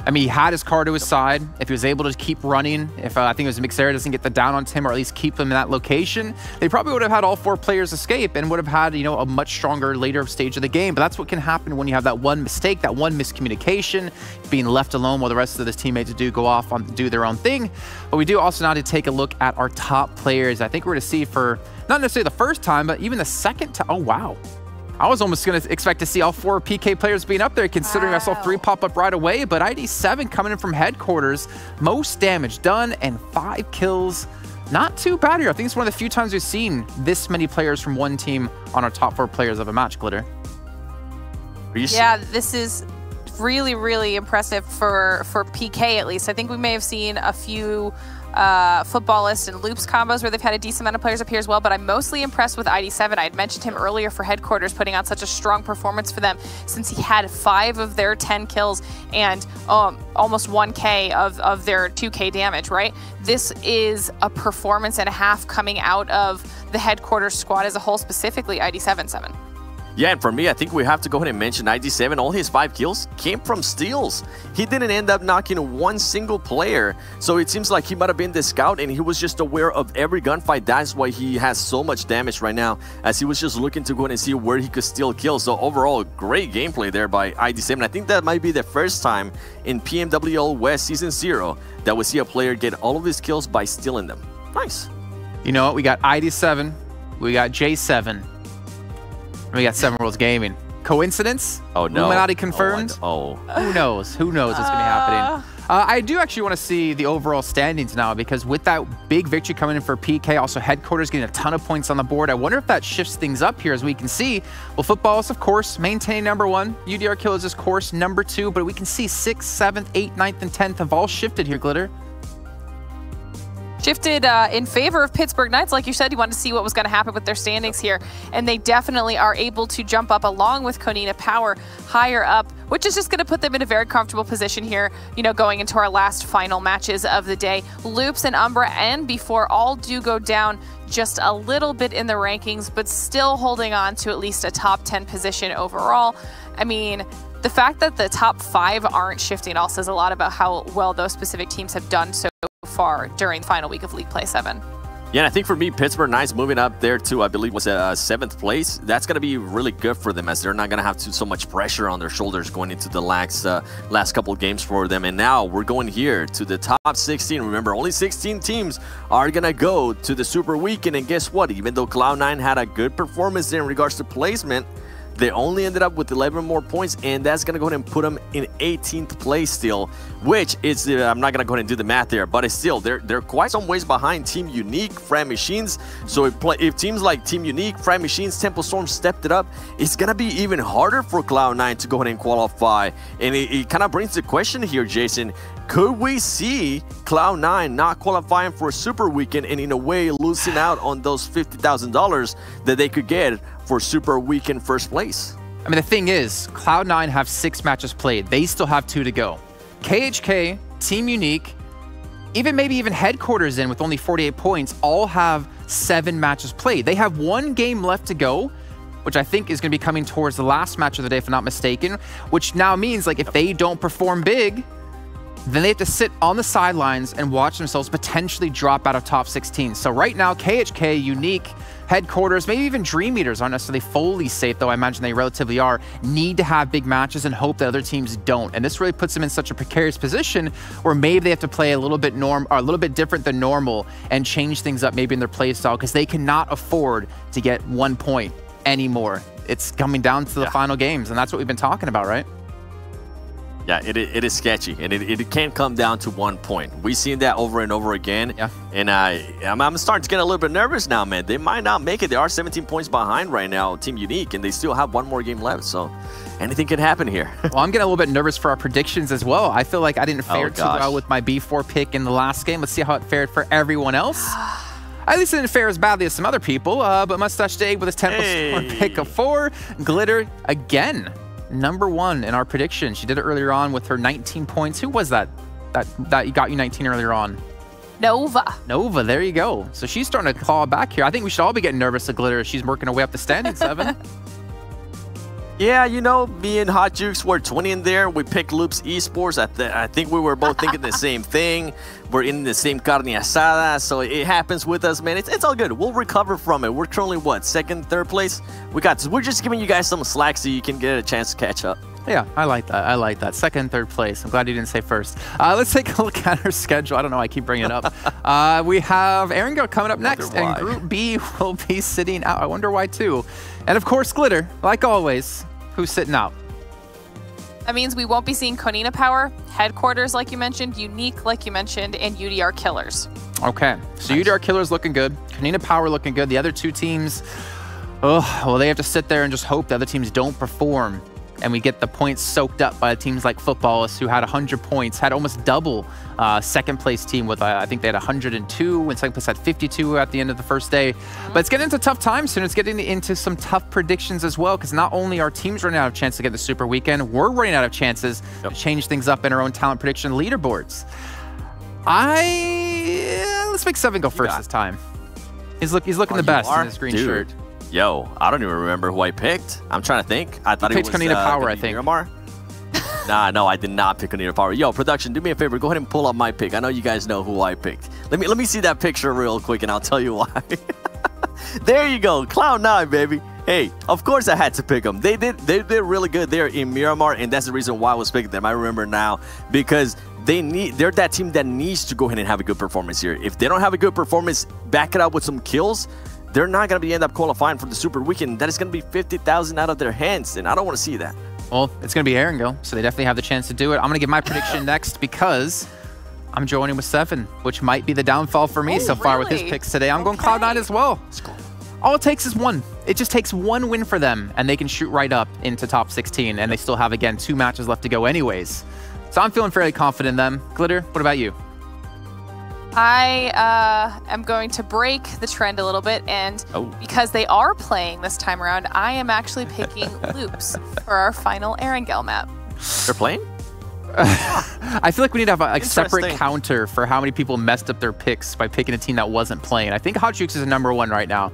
I mean, he had his car to his side. If he was able to keep running, if I think it was Mixera doesn't get the down on Tim, or at least keep him in that location, they probably would have had all 4 players escape and would have had, you know, a much stronger later stage of the game. But that's what can happen when you have that one mistake, that one miscommunication, being left alone while the rest of his teammates go off on do their own thing. But we do also now to take a look at our top players. I think we're going to see for not necessarily the first time, but even the second time. Oh, wow. I was almost going to expect to see all 4 PK players being up there, considering I saw 3 pop up right away. But ID7 coming in from headquarters, most damage done and 5 kills. Not too bad here. I think it's one of the few times we've seen this many players from one team on our top 4 players of a match, Glitter. Yeah, this is really, really impressive for PK at least. I think we may have seen a few Footballist and Loops combos where they've had a decent amount of players up here as well, but I'm mostly impressed with ID7. I had mentioned him earlier for headquarters, putting out such a strong performance for them since he had 5 of their 10 kills and almost 1K of their 2K damage, right? This is a performance and a half coming out of the headquarters squad as a whole, specifically ID7. Yeah, and for me, I think we have to go ahead and mention ID7. All his 5 kills came from steals. He didn't end up knocking one single player. So it seems like he might have been the scout and he was just aware of every gunfight. That's why he has so much damage right now, as he was just looking to go ahead and see where he could steal kills. So overall, great gameplay there by ID7. I think that might be the first time in PMWL West Season 0 that we see a player get all of his kills by stealing them. Nice. You know what? We got ID7. We got J7. We got 7 Worlds Gaming. Coincidence? Oh, no. Illuminati confirmed? Oh. Who knows? Who knows what's going to be happening? I do actually want to see the overall standings now, because with that big victory coming in for PK, also headquarters getting a ton of points on the board, I wonder if that shifts things up here. As we can see, well, Footballist, of course, maintaining #1. UDR Killers, of course, #2. But we can see 6th, 7th, 8th, 9th, and 10th have all shifted here, Glitter. Shifted in favor of Pittsburgh Knights. Like you said, you wanted to see what was going to happen with their standings here. And they definitely are able to jump up along with Konina Power higher up, which is just going to put them in a very comfortable position here, you know, going into our last final matches of the day. Loops and Umbra and Before all do go down just a little bit in the rankings, but still holding on to at least a top 10 position overall. I mean, the fact that the top 5 aren't shifting all says a lot about how well those specific teams have done so far during the final week of League Play 7. Yeah, and I think for me, Pittsburgh Knights moving up there too, I believe was 7th place. That's going to be really good for them, as they're not going to have so much pressure on their shoulders going into the last couple of games for them. And now we're going here to the top 16. Remember, only 16 teams are going to go to the Super Weekend. And guess what? Even though Cloud9 had a good performance in regards to placement, they only ended up with 11 more points, and that's going to go ahead and put them in 18th place still, which is, I'm not going to go ahead and do the math there, but it's still, they're quite some ways behind Team Unique, Fran Machines. So if teams like Team Unique, Fran Machines, Temple Storm stepped it up, it's going to be even harder for Cloud9 to go ahead and qualify. And it kind of brings the question here, Jason, could we see Cloud9 not qualifying for a Super Weekend and in a way losing out on those $50,000 that they could get for Super Weekend first place? I mean, the thing is, Cloud9 have 6 matches played. They still have 2 to go. KHK, Team Unique, maybe even Headquarters in with only 48 points, all have 7 matches played. They have 1 game left to go, which I think is going to be coming towards the last match of the day, if I'm not mistaken, which now means, like, if they don't perform big, then they have to sit on the sidelines and watch themselves potentially drop out of top 16. So right now, KHK, Unique, Headquarters, maybe even Dream Eaters aren't necessarily fully safe, though I imagine they relatively are, need to have big matches and hope that other teams don't. And this really puts them in such a precarious position where maybe they have to play a little bit different than normal and change things up maybe in their play style, because they cannot afford to get 1 point anymore. It's coming down to the final games, and that's what we've been talking about, right? Yeah, it is sketchy, and it can't come down to 1 point. We've seen that over and over again, and I'm starting to get a little bit nervous now, man. They might not make it. They are 17 points behind right now, Team Unique, and they still have 1 more game left, so anything can happen here. Well, I'm getting a little bit nervous for our predictions as well. I feel like I didn't fare too well with my B4 pick in the last game. Let's see how it fared for everyone else. At least it didn't fare as badly as some other people, but Mustache Day with his Temple Storm pick of 4. Glitter, again, #1 in our prediction. She did it earlier on with her 19 points. Who was that? that got you 19 earlier on? Nova. Nova, there you go. So she's starting to claw back here. I think we should all be getting nervous at Glitter as she's working her way up the standings, Seven. Yeah, you know, me and Hot Jukes were 20 in there. We picked Loops Esports. I think we were both thinking the same thing. We're in the same carne asada, so it happens with us, man. It's all good. We'll recover from it. We're currently, what, second, third place? We're just giving you guys some slack so you can get a chance to catch up. Yeah, I like that. I like that. Second, third place. I'm glad you didn't say first. Let's take a look at our schedule. I don't know why I keep bringing it up. We have Erangel coming up next, and Group B will be sitting out. I wonder why, too. And, of course, Glitter, like always, who's sitting out? That means we won't be seeing Konina Power, Headquarters, like you mentioned, Unique, like you mentioned, and UDR Killers. Okay, so nice. UDR Killers looking good. Konina Power looking good. The other two teams, well, they have to sit there and just hope the other teams don't perform. And we get the points soaked up by teams like Footballists, who had 100 points, had almost double second place team with, I think they had 102, and second place had 52 at the end of the first day. But it's getting into tough times soon. It's getting into some tough predictions as well, because not only are teams running out of chance to get the Super Weekend, we're running out of chances to change things up in our own talent prediction leaderboards. Let's make Seven go first this time. He's looking the best in his green shirt. Yo, I don't even remember who I picked. I'm trying to think. I thought it was Konina Power, I think. Miramar. No, I did not pick Konina Power. Yo, production, do me a favor. Go ahead and pull up my pick. I know you guys know who I picked. Let me see that picture real quick, and I'll tell you why. There you go, Cloud9, baby. Hey, of course I had to pick them. They did really good there in Miramar, and that's the reason why I was picking them. I remember now because they're that team that needs to go ahead and have a good performance here. If they don't have a good performance, back it up with some kills, they're not going to end up qualifying for the Super Weekend. That is going to be 50,000 out of their hands, and I don't want to see that. Well, it's going to be Erangel, so they definitely have the chance to do it. I'm going to give my prediction next because I'm joining with Seven, which might be the downfall for me so far with his picks today. I'm going Cloud9 as well. Let's go. All it takes is one. It just takes one win for them, and they can shoot right up into top 16, and they still have, again, 2 matches left to go anyways. So I'm feeling fairly confident in them. Glitter, what about you? I am going to break the trend a little bit, and because they are playing this time around, I am actually picking Loops for our final Erangel map. They're playing? I feel like we need to have a separate counter for how many people messed up their picks by picking a team that wasn't playing. I think Hot Jukes is #1 right now,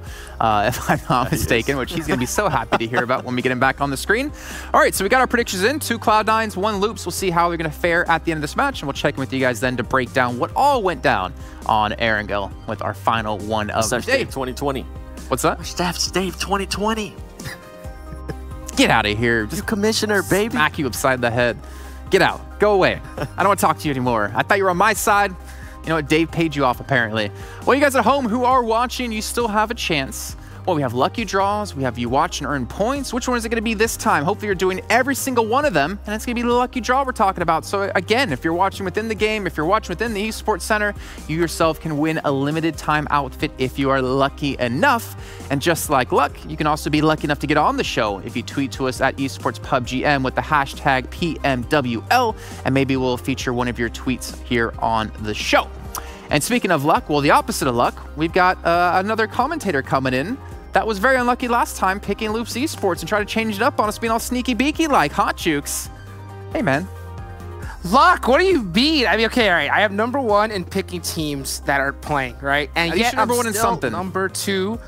if I'm not mistaken, which he's going to be so happy to hear about when we get him back on the screen. All right, so we got our predictions in. 2 Cloud9s, 1 Loops. We'll see how they're going to fare at the end of this match, and we'll check in with you guys then to break down what all went down on Erangel with our final one of the day. 2020. What's that? Staff's Dave 2020. Get out of here. Just you commissioner, baby. Smack you upside the head. Get out. Go away. I don't want to talk to you anymore. I thought you were on my side. You know what? Dave paid you off, apparently. Well, you guys at home who are watching, you still have a chance. Well, we have lucky draws. We have you watch and earn points. Which one is it going to be this time? Hopefully, you're doing every single one of them, and it's going to be the lucky draw we're talking about. So, again, if you're watching within the game, if you're watching within the Esports Center, you yourself can win a limited time outfit if you are lucky enough. And just like luck, you can also be lucky enough to get on the show if you tweet to us at Esports PubGM with the hashtag PMWL, and maybe we'll feature one of your tweets here on the show. And speaking of luck, well, the opposite of luck, we've got another commentator coming in that was very unlucky last time picking Loops Esports and try to change it up on us being all sneaky beaky like Hot Jukes. Hey, man. Luck, what do you mean? I mean, okay, all right. I have #1 in picking teams that are playing, right? And yet I'm #1 in something. #2.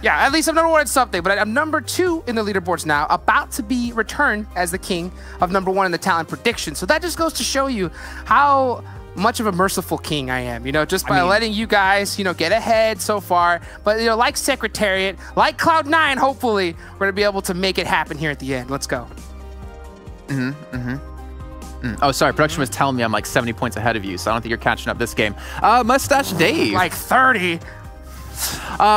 Yeah, at least I'm #1 in something, but I'm #2 in the leaderboards now, about to be returned as the king of #1 in the talent prediction. So that just goes to show you how much of a merciful king I am, you know, just by letting you guys, you know, get ahead so far. But, you know, like Secretariat, like Cloud9, hopefully, we're going to be able to make it happen here at the end. Let's go. Oh, sorry. Production was telling me I'm like 70 points ahead of you, so I don't think you're catching up this game. Mustache Dave. Like 30.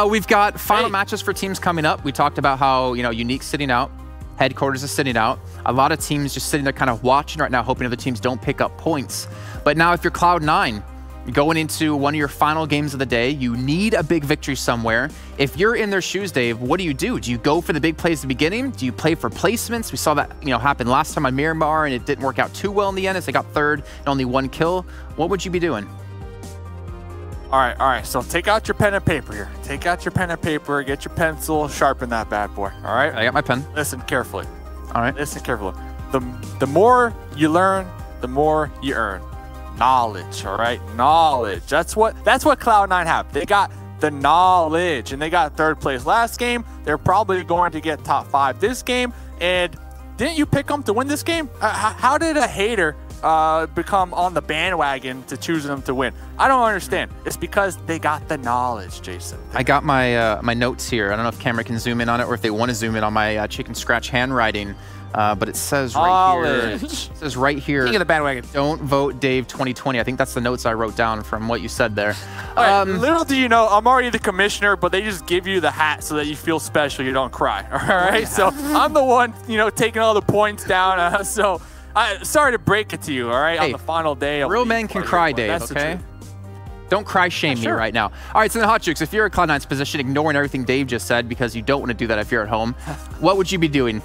We've got final matches for teams coming up. We talked about how, you know, Unique sitting out. Headquarters is sitting out. A lot of teams just sitting there kind of watching right now, hoping other teams don't pick up points. But now if you're Cloud9, you're going into one of your final games of the day, you need a big victory somewhere. If you're in their shoes, Dave, what do? Do you go for the big plays at the beginning? Do you play for placements? We saw that, you know, happen last time on Miramar, and it didn't work out too well in the end as they got third and only 1 kill. What would you be doing? All right. So take out your pen and paper here. Take out your pen and paper, get your pencil, sharpen that bad boy. All right? I got my pen. Listen carefully. All right. Listen carefully. The more you learn, the more you earn. knowledge, all right? Knowledge. That's what Cloud9 have. They got the knowledge, and they got third place last game. They're probably going to get top 5 this game. And didn't you pick them to win this game? How did a hater become on the bandwagon to choosing them to win? I don't understand. It's because they got the knowledge, Jason. I got my my notes here. I don't know if camera can zoom in on it or if they want to zoom in on my chicken scratch handwriting. But it says right here. It says right here. King of the bandwagon. Don't vote Dave 2020. I think that's the notes I wrote down from what you said there. Little do you know, I'm already the commissioner, but they just give you the hat so that you feel special, you don't cry. All right. Yeah. So I'm the one, taking all the points down. Sorry to break it to you. All right. Hey, on the final day. Real men can cry, Dave. Okay. Don't cry shame me right now. All right, so then Hot Jukes, if you're in Cloud9's position, ignoring everything Dave just said because you don't want to do that if you're at home, what would you be doing?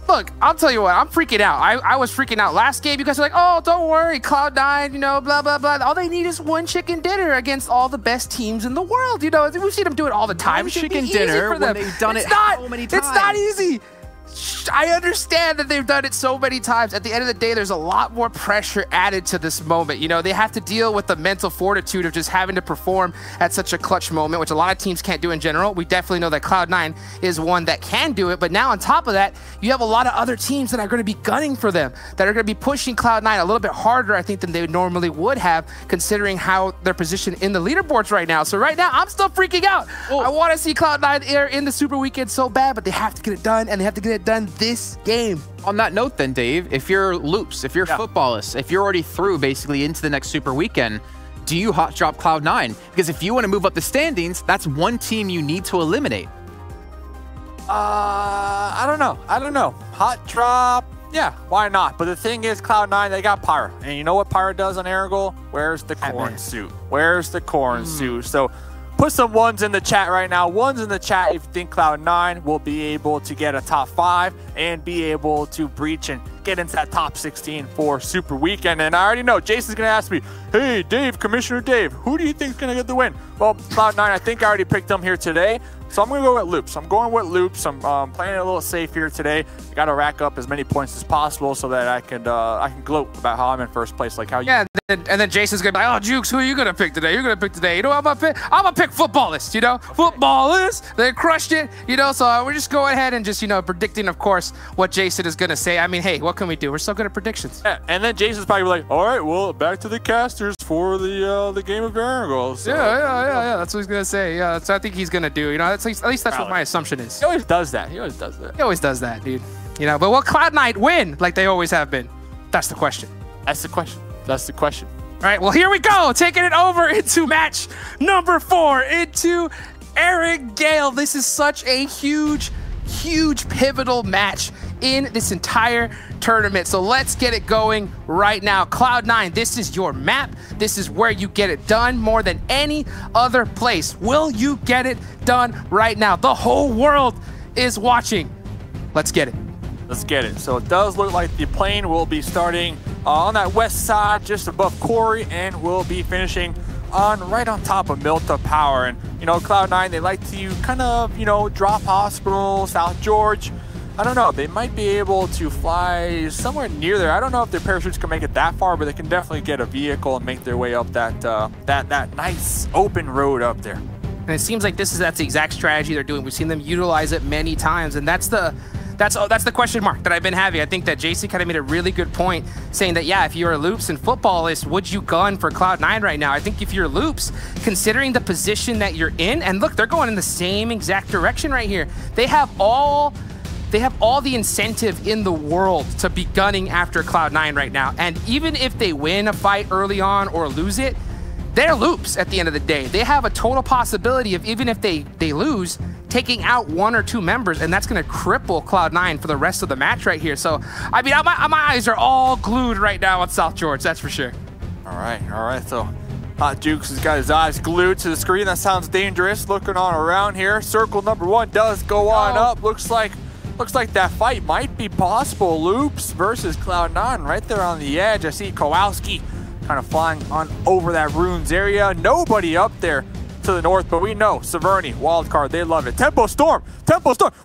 Look, I'll tell you what, I'm freaking out. I was freaking out last game. You guys are like, oh, don't worry, Cloud9, blah, blah, blah. All they need is one chicken dinner against all the best teams in the world. We've seen them do it all the time. One chicken dinner when they've done it so many times. It's not easy. I understand that they've done it so many times. At the end of the day, there's a lot more pressure added to this moment. They have to deal with the mental fortitude of just having to perform at such a clutch moment, which a lot of teams can't do in general. We definitely know that Cloud9 is one that can do it. But now on top of that, you have a lot of other teams that are going to be gunning for them, that are going to be pushing Cloud9 a little bit harder, I think, than they normally would have, considering how they're positioned in the leaderboards right now. So right now, I'm still freaking out. I want to see Cloud9 in the Super Weekend so bad, but they have to get it done, and they have to get it done this game. On that note then, Dave, if you're Loops, if you're Footballists, if you're already through basically into the next Super Weekend, do you hot drop Cloud9? Because if you want to move up the standings, that's one team you need to eliminate. I don't know. Hot drop, yeah, why not? But the thing is, Cloud9, they got Pyra. And you know what Pyra does on Erangel? Where's the corn suit? Where's the corn suit? So put some ones in the chat right now. Ones in the chat if you think Cloud9 will be able to get a top 5 and be able to breach and get into that top 16 for Super Weekend. And I already know Jason's going to ask me, hey, Dave, Commissioner Dave, who do you think is going to get the win? Well, Cloud9, I think I already picked them here today. So I'm going to go with Loops. I'm playing it a little safe here today. I got to rack up as many points as possible so that I can gloat about how I'm in first place, like how you. Yeah, and then Jason's going to be like, oh, Jukes, who are you going to pick today? You're going to pick today. You know what I'm going to pick? I'm going to pick Footballists, Footballists. They crushed it, So we're just going ahead and just, predicting, of course, what Jason is going to say. I mean, hey, what can we do? We're so good at predictions. Yeah, and then Jason's probably like, all right, well, back to the casters for the game of Erangel. So, yeah. That's what he's going to say. Yeah, that's what I think he's going to do. At least that's what my assumption is. He always does that. He always does that, dude. But will Cloud9 win like they always have been? That's the question. That's the question. All right, well, here we go. Taking it over into match number 4, into Erangel. This is such a huge pivotal match in this entire tournament. So let's get it going right now. Cloud9, this is your map. This is where you get it done more than any other place. Will you get it done right now? The whole world is watching. Let's get it. Let's get it. So it does look like the plane will be starting on that west side, just above Corey, and will be finishing right on top of Milta Power. And, Cloud9, they like to kind of, drop Hospital, South George. I don't know. They might be able to fly somewhere near there. I don't know if their parachutes can make it that far, but they can definitely get a vehicle and make their way up that nice open road up there. And it seems like that's the exact strategy they're doing. We've seen them utilize it many times, and that's the question mark that I've been having. I think that JC kind of made a really good point saying that, yeah, if you're a Loops and Footballist, would you gun for Cloud9 right now? I think if you're Loops, considering the position that you're in, and look, they're going in the same exact direction right here. They have all the incentive in the world to be gunning after Cloud9 right now. And even if they win a fight early on or lose it, they're Loops at the end of the day. They have a total possibility of, even if they lose, taking out 1 or 2 members, and that's going to cripple Cloud9 for the rest of the match right here. So, I mean, my eyes are all glued right now on South George, that's for sure. All right. So, Hot Jukes has got his eyes glued to the screen. That sounds dangerous. Looking on around here. Circle number 1 does go on up. Looks like that fight might be possible. Loops versus Cloud9 right there on the edge. I see Kowalski kind of flying on over that ruins area. Nobody up there to the north, but we know Severny, wildcard, they love it. Tempo Storm.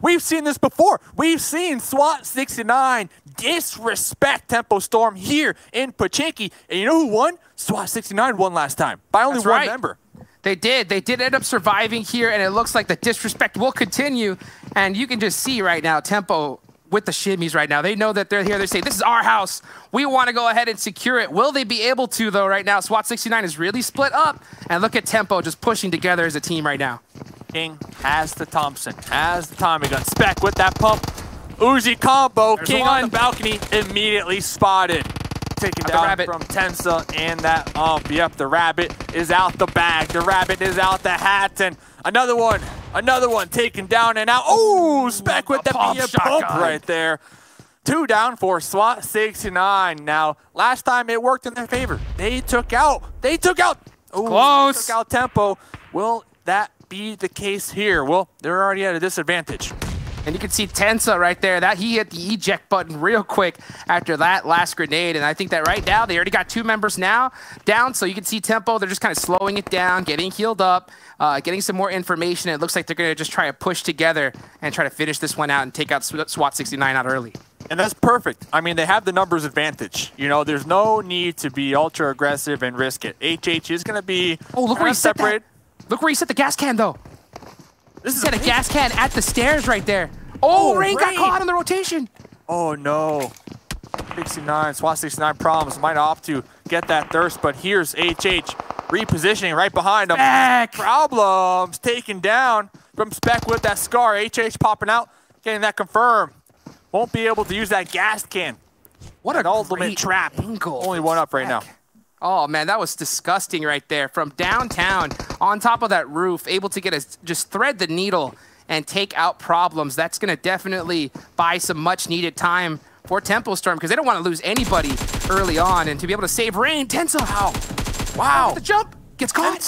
We've seen this before. We've seen SWAT 69 disrespect Tempo Storm here in Pochinki. And you know who won? SWAT 69 won last time by only one member. They did. They did end up surviving here, and it looks like the disrespect will continue. And you can just see right now, Tempo with the shimmies right now. They know that they're here. They say, this is our house. We want to go ahead and secure it. Will they be able to, though, right now? SWAT 69 is really split up. And look at Tempo just pushing together as a team right now. King has the Thompson, has the Tommy gun. Spec with that pump. Uzi combo. There's King one. on the balcony, immediately spotted. Taken down from Tensa and that ump. Yep, the rabbit is out the bag. The rabbit is out the hat. And another one taken down and out. Oh, Spec with the pump right there. 2 down for SWAT 69. Now, last time it worked in their favor. They took out. Ooh, close. They took out Tempo. Will that be the case here? Well, they're already at a disadvantage. And you can see Tensa right there. That he hit the eject button real quick after that last grenade. And I think that right now, they already got 2 members now down. So you can see Tempo, they're just kind of slowing it down, getting healed up, getting some more information. It looks like they're going to just try to push together and try to finish this one out and take out SWAT 69 out early. And that's perfect. I mean, they have the numbers advantage. You know, there's no need to be ultra aggressive and risk it. HH is going to be look where he set that. Look where he set the gas can, though. This is a gas can at the stairs right there. Oh, Rain got caught on the rotation. Oh, no. 69, SWAT 69 problems. Might opt to get that thirst, but here's HH repositioning right behind him. Spec. Problems taken down from Spec with that scar. HH popping out, getting that confirmed. Won't be able to use that gas can. What an ultimate trap. Angle. Only one up right now. Oh, man, that was disgusting right there. From downtown, on top of that roof, able to get just thread the needle and take out problems. That's going to definitely buy some much-needed time for Tempo Storm because they don't want to lose anybody early on. And to be able to save Rain, Tensa. Wow. The jump gets caught.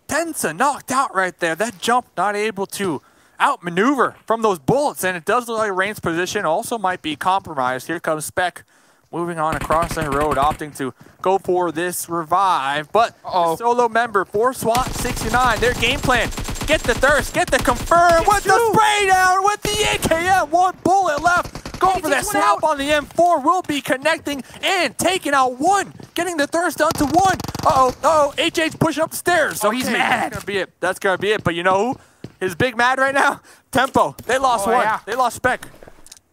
Tensa knocked out right there. That jump not able to outmaneuver from those bullets. And it does look like Rain's position also might be compromised. Here comes Spec moving on across the road, opting to go for this revive. But the solo member for SWAT 69, their game plan. Get the thirst, get the confirm with the spray down with the AKM. 1 bullet left. Going for that snap on the M4. Will be connecting and taking out 1. Getting the thirst down to 1. HH pushing up the stairs. Oh, he's mad. That's going to be it. But you know who is big mad right now? Tempo. They lost 1. Yeah. They lost Spec.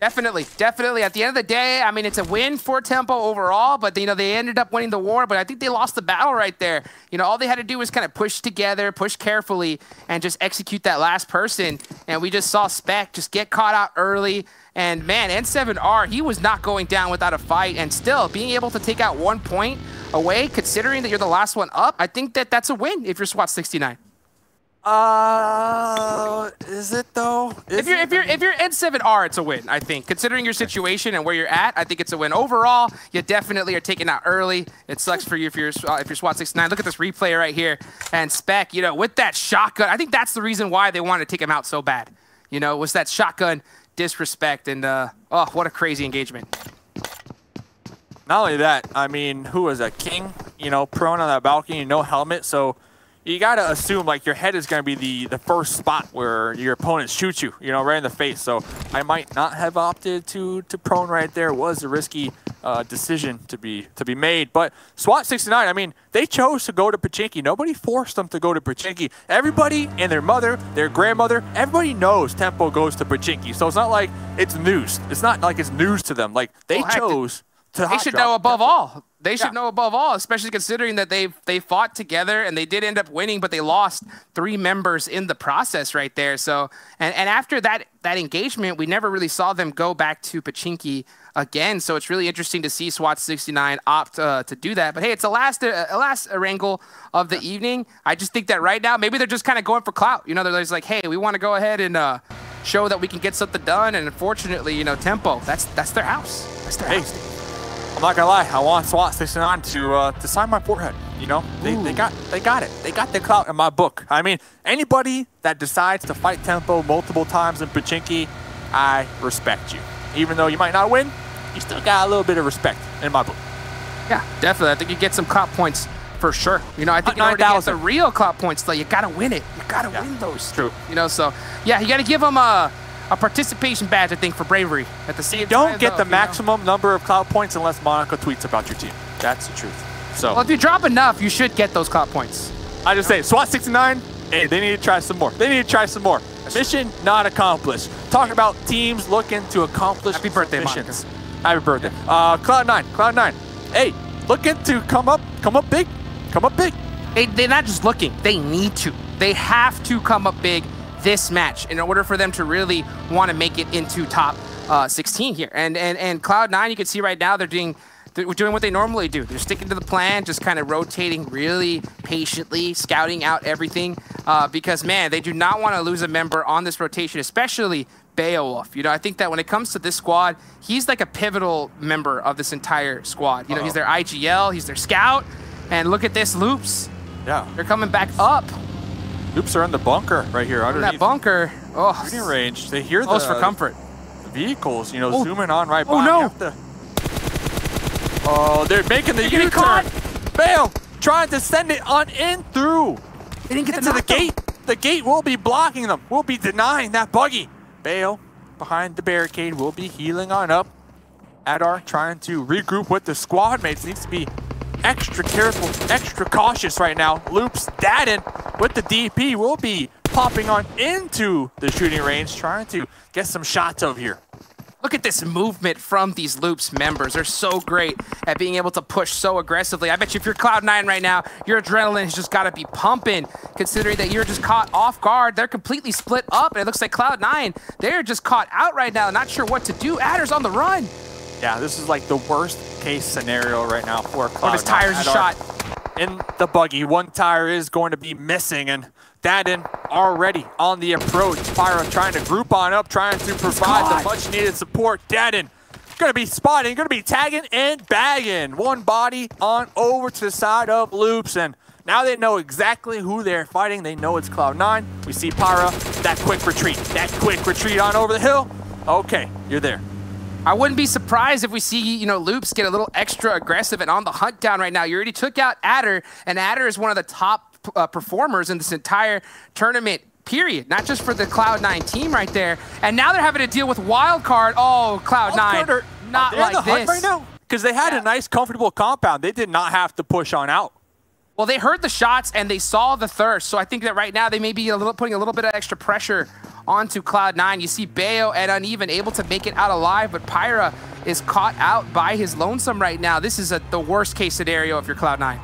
Definitely. At the end of the day, I mean, it's a win for Tempo overall, but, you know, they ended up winning the war, but I think they lost the battle right there. You know, all they had to do was kind of push together, push carefully, and just execute that last person, and we just saw Spec just get caught out early, and, man, N7R, he was not going down without a fight, and still, being able to take out 1 point away, considering that you're the last one up, I think that that's a win if you're SWAT 69. Is it though? If you're N7R, it's a win, I think. Considering your situation and where you're at, I think it's a win. Overall, you definitely are taken out early. It sucks for you if you're SWAT 69. Look at this replay right here. And Spec, you know, with that shotgun, I think that's the reason why they wanted to take him out so bad. You know, was that shotgun disrespect and oh, what a crazy engagement. Not only that, I mean, who was that? King, you know, prone on that balcony, no helmet, so you got to assume, like, your head is going to be the first spot where your opponent shoots you, you know, right in the face. So I might not have opted to prone right there. It was a risky decision to be made. But SWAT 69, I mean, they chose to go to Pochinki. Nobody forced them to go to Pochinki. Everybody and their mother, their grandmother, everybody knows Tempo goes to Pochinki. So it's not like it's news. It's not like it's news to them. Like, they chose to They should know above all. They should know above all, especially considering that they fought together and they did end up winning, but they lost 3 members in the process right there. So, and after that engagement, we never really saw them go back to Pochinki again. So it's really interesting to see SWAT 69 opt to do that. But hey, it's a last Erangel of the evening. I just think that right now, maybe they're just kind of going for clout. You know, they're just like, hey, we want to go ahead and show that we can get something done. And unfortunately, you know, Tempo, that's their house. That's their house. I'm not gonna lie, I want SWAT 69 to sign my forehead. You know, they got it. They got the clout in my book. I mean, anybody that decides to fight Tempo multiple times in Pochinki, I respect you. Even though you might not win, you still got a little bit of respect in my book. Yeah, definitely. I think you get some clout points for sure. You know, I think in order to get the real clout points, though, you gotta win it. You gotta win those. True. You know, so yeah, you gotta give them a a participation badge, I think, for bravery. At the same time, don't get the maximum number of cloud points unless Monaco tweets about your team. That's the truth. So, well, if you drop enough, you should get those cloud points. I just say, SWAT 69, hey, they need to try some more. They need to try some more. Mission not accomplished. Talking about teams looking to accomplish Happy birthday, missions. Happy birthday. Cloud9. Hey, looking to come up big. Come up big. They're not just looking, they need to. They have to come up big this match in order for them to really want to make it into top 16 here. And Cloud9, you can see right now they're doing what they normally do. They're sticking to the plan, just kind of rotating really patiently, scouting out everything. Because, man, they do not want to lose a member on this rotation, especially Beowulf. You know, I think that when it comes to this squad, he's like a pivotal member of this entire squad. You know, he's their IGL, he's their scout. And look at this, Loops. Yeah. They're coming back up. Loops are in the bunker right here underneath. That bunker. Oh. Shooting range. They hear close for comfort. The vehicles, you know, zooming on right by. Oh, no. Oh, they're making the U-turn. Bale trying to send it on in through. They didn't get into the gate. The gate will be blocking them. Will be denying that buggy. Bale behind the barricade will be healing on up. Adar trying to regroup with the squad mates. Needs to be extra careful, extra cautious right now. Loops, Dadden with the DP will be popping on into the shooting range, trying to get some shots over here. Look at this movement from these Loops members. They're so great at being able to push so aggressively. I bet you if you're Cloud9 right now, your adrenaline has just got to be pumping, considering that you're just caught off guard. They're completely split up, and it looks like Cloud9, they're just caught out right now, not sure what to do. Adder's on the run. Yeah, this is like the worst case scenario right now for Cloud9. One of his tires is shot. In the buggy, one tire is going to be missing, and Dadden already on the approach. Pyro trying to group on up, trying to provide the much needed support. Dadden gonna be spotting, gonna be tagging and bagging. One body on over to the side of Loops, and now they know exactly who they're fighting. They know it's Cloud9. We see Pyro, that quick retreat on over the hill. Okay, you're there. I wouldn't be surprised if we see, you know, Loops get a little extra aggressive and on the hunt down right now. You already took out Adder, and Adder is one of the top performers in this entire tournament, period. Not just for the Cloud9 team right there. And now they're having to deal with Wildcard. Oh, Cloud9, not like this. Hunt right now, because they had a nice, comfortable compound. They did not have to push on out. Well, they heard the shots and they saw the thirst. So I think that right now they may be putting a little bit of extra pressure onto Cloud9. You see Bayo and Uneven able to make it out alive, but Pyra is caught out by his lonesome right now. This is the worst case scenario if you're Cloud9.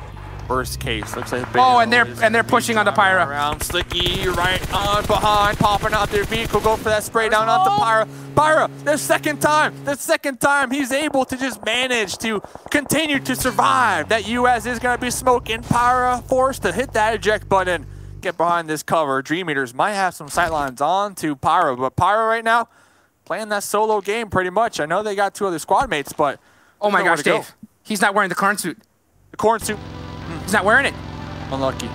Worst case, looks like Bayo and they're pushing onto Pyra. Around Slicky right on behind, popping out their vehicle, go for that spray down onto Pyra. Pyra, the second time he's able to just manage to continue to survive. That US is gonna be smoking. Pyra forced to hit that eject button. Get behind this cover. Dream Eaters might have some sightlines on to Pyro, but Pyro right now playing that solo game pretty much. I know they got two other squad mates, but oh my gosh, Dave, he's not wearing the corn suit. The corn suit. He's not wearing it. Unlucky.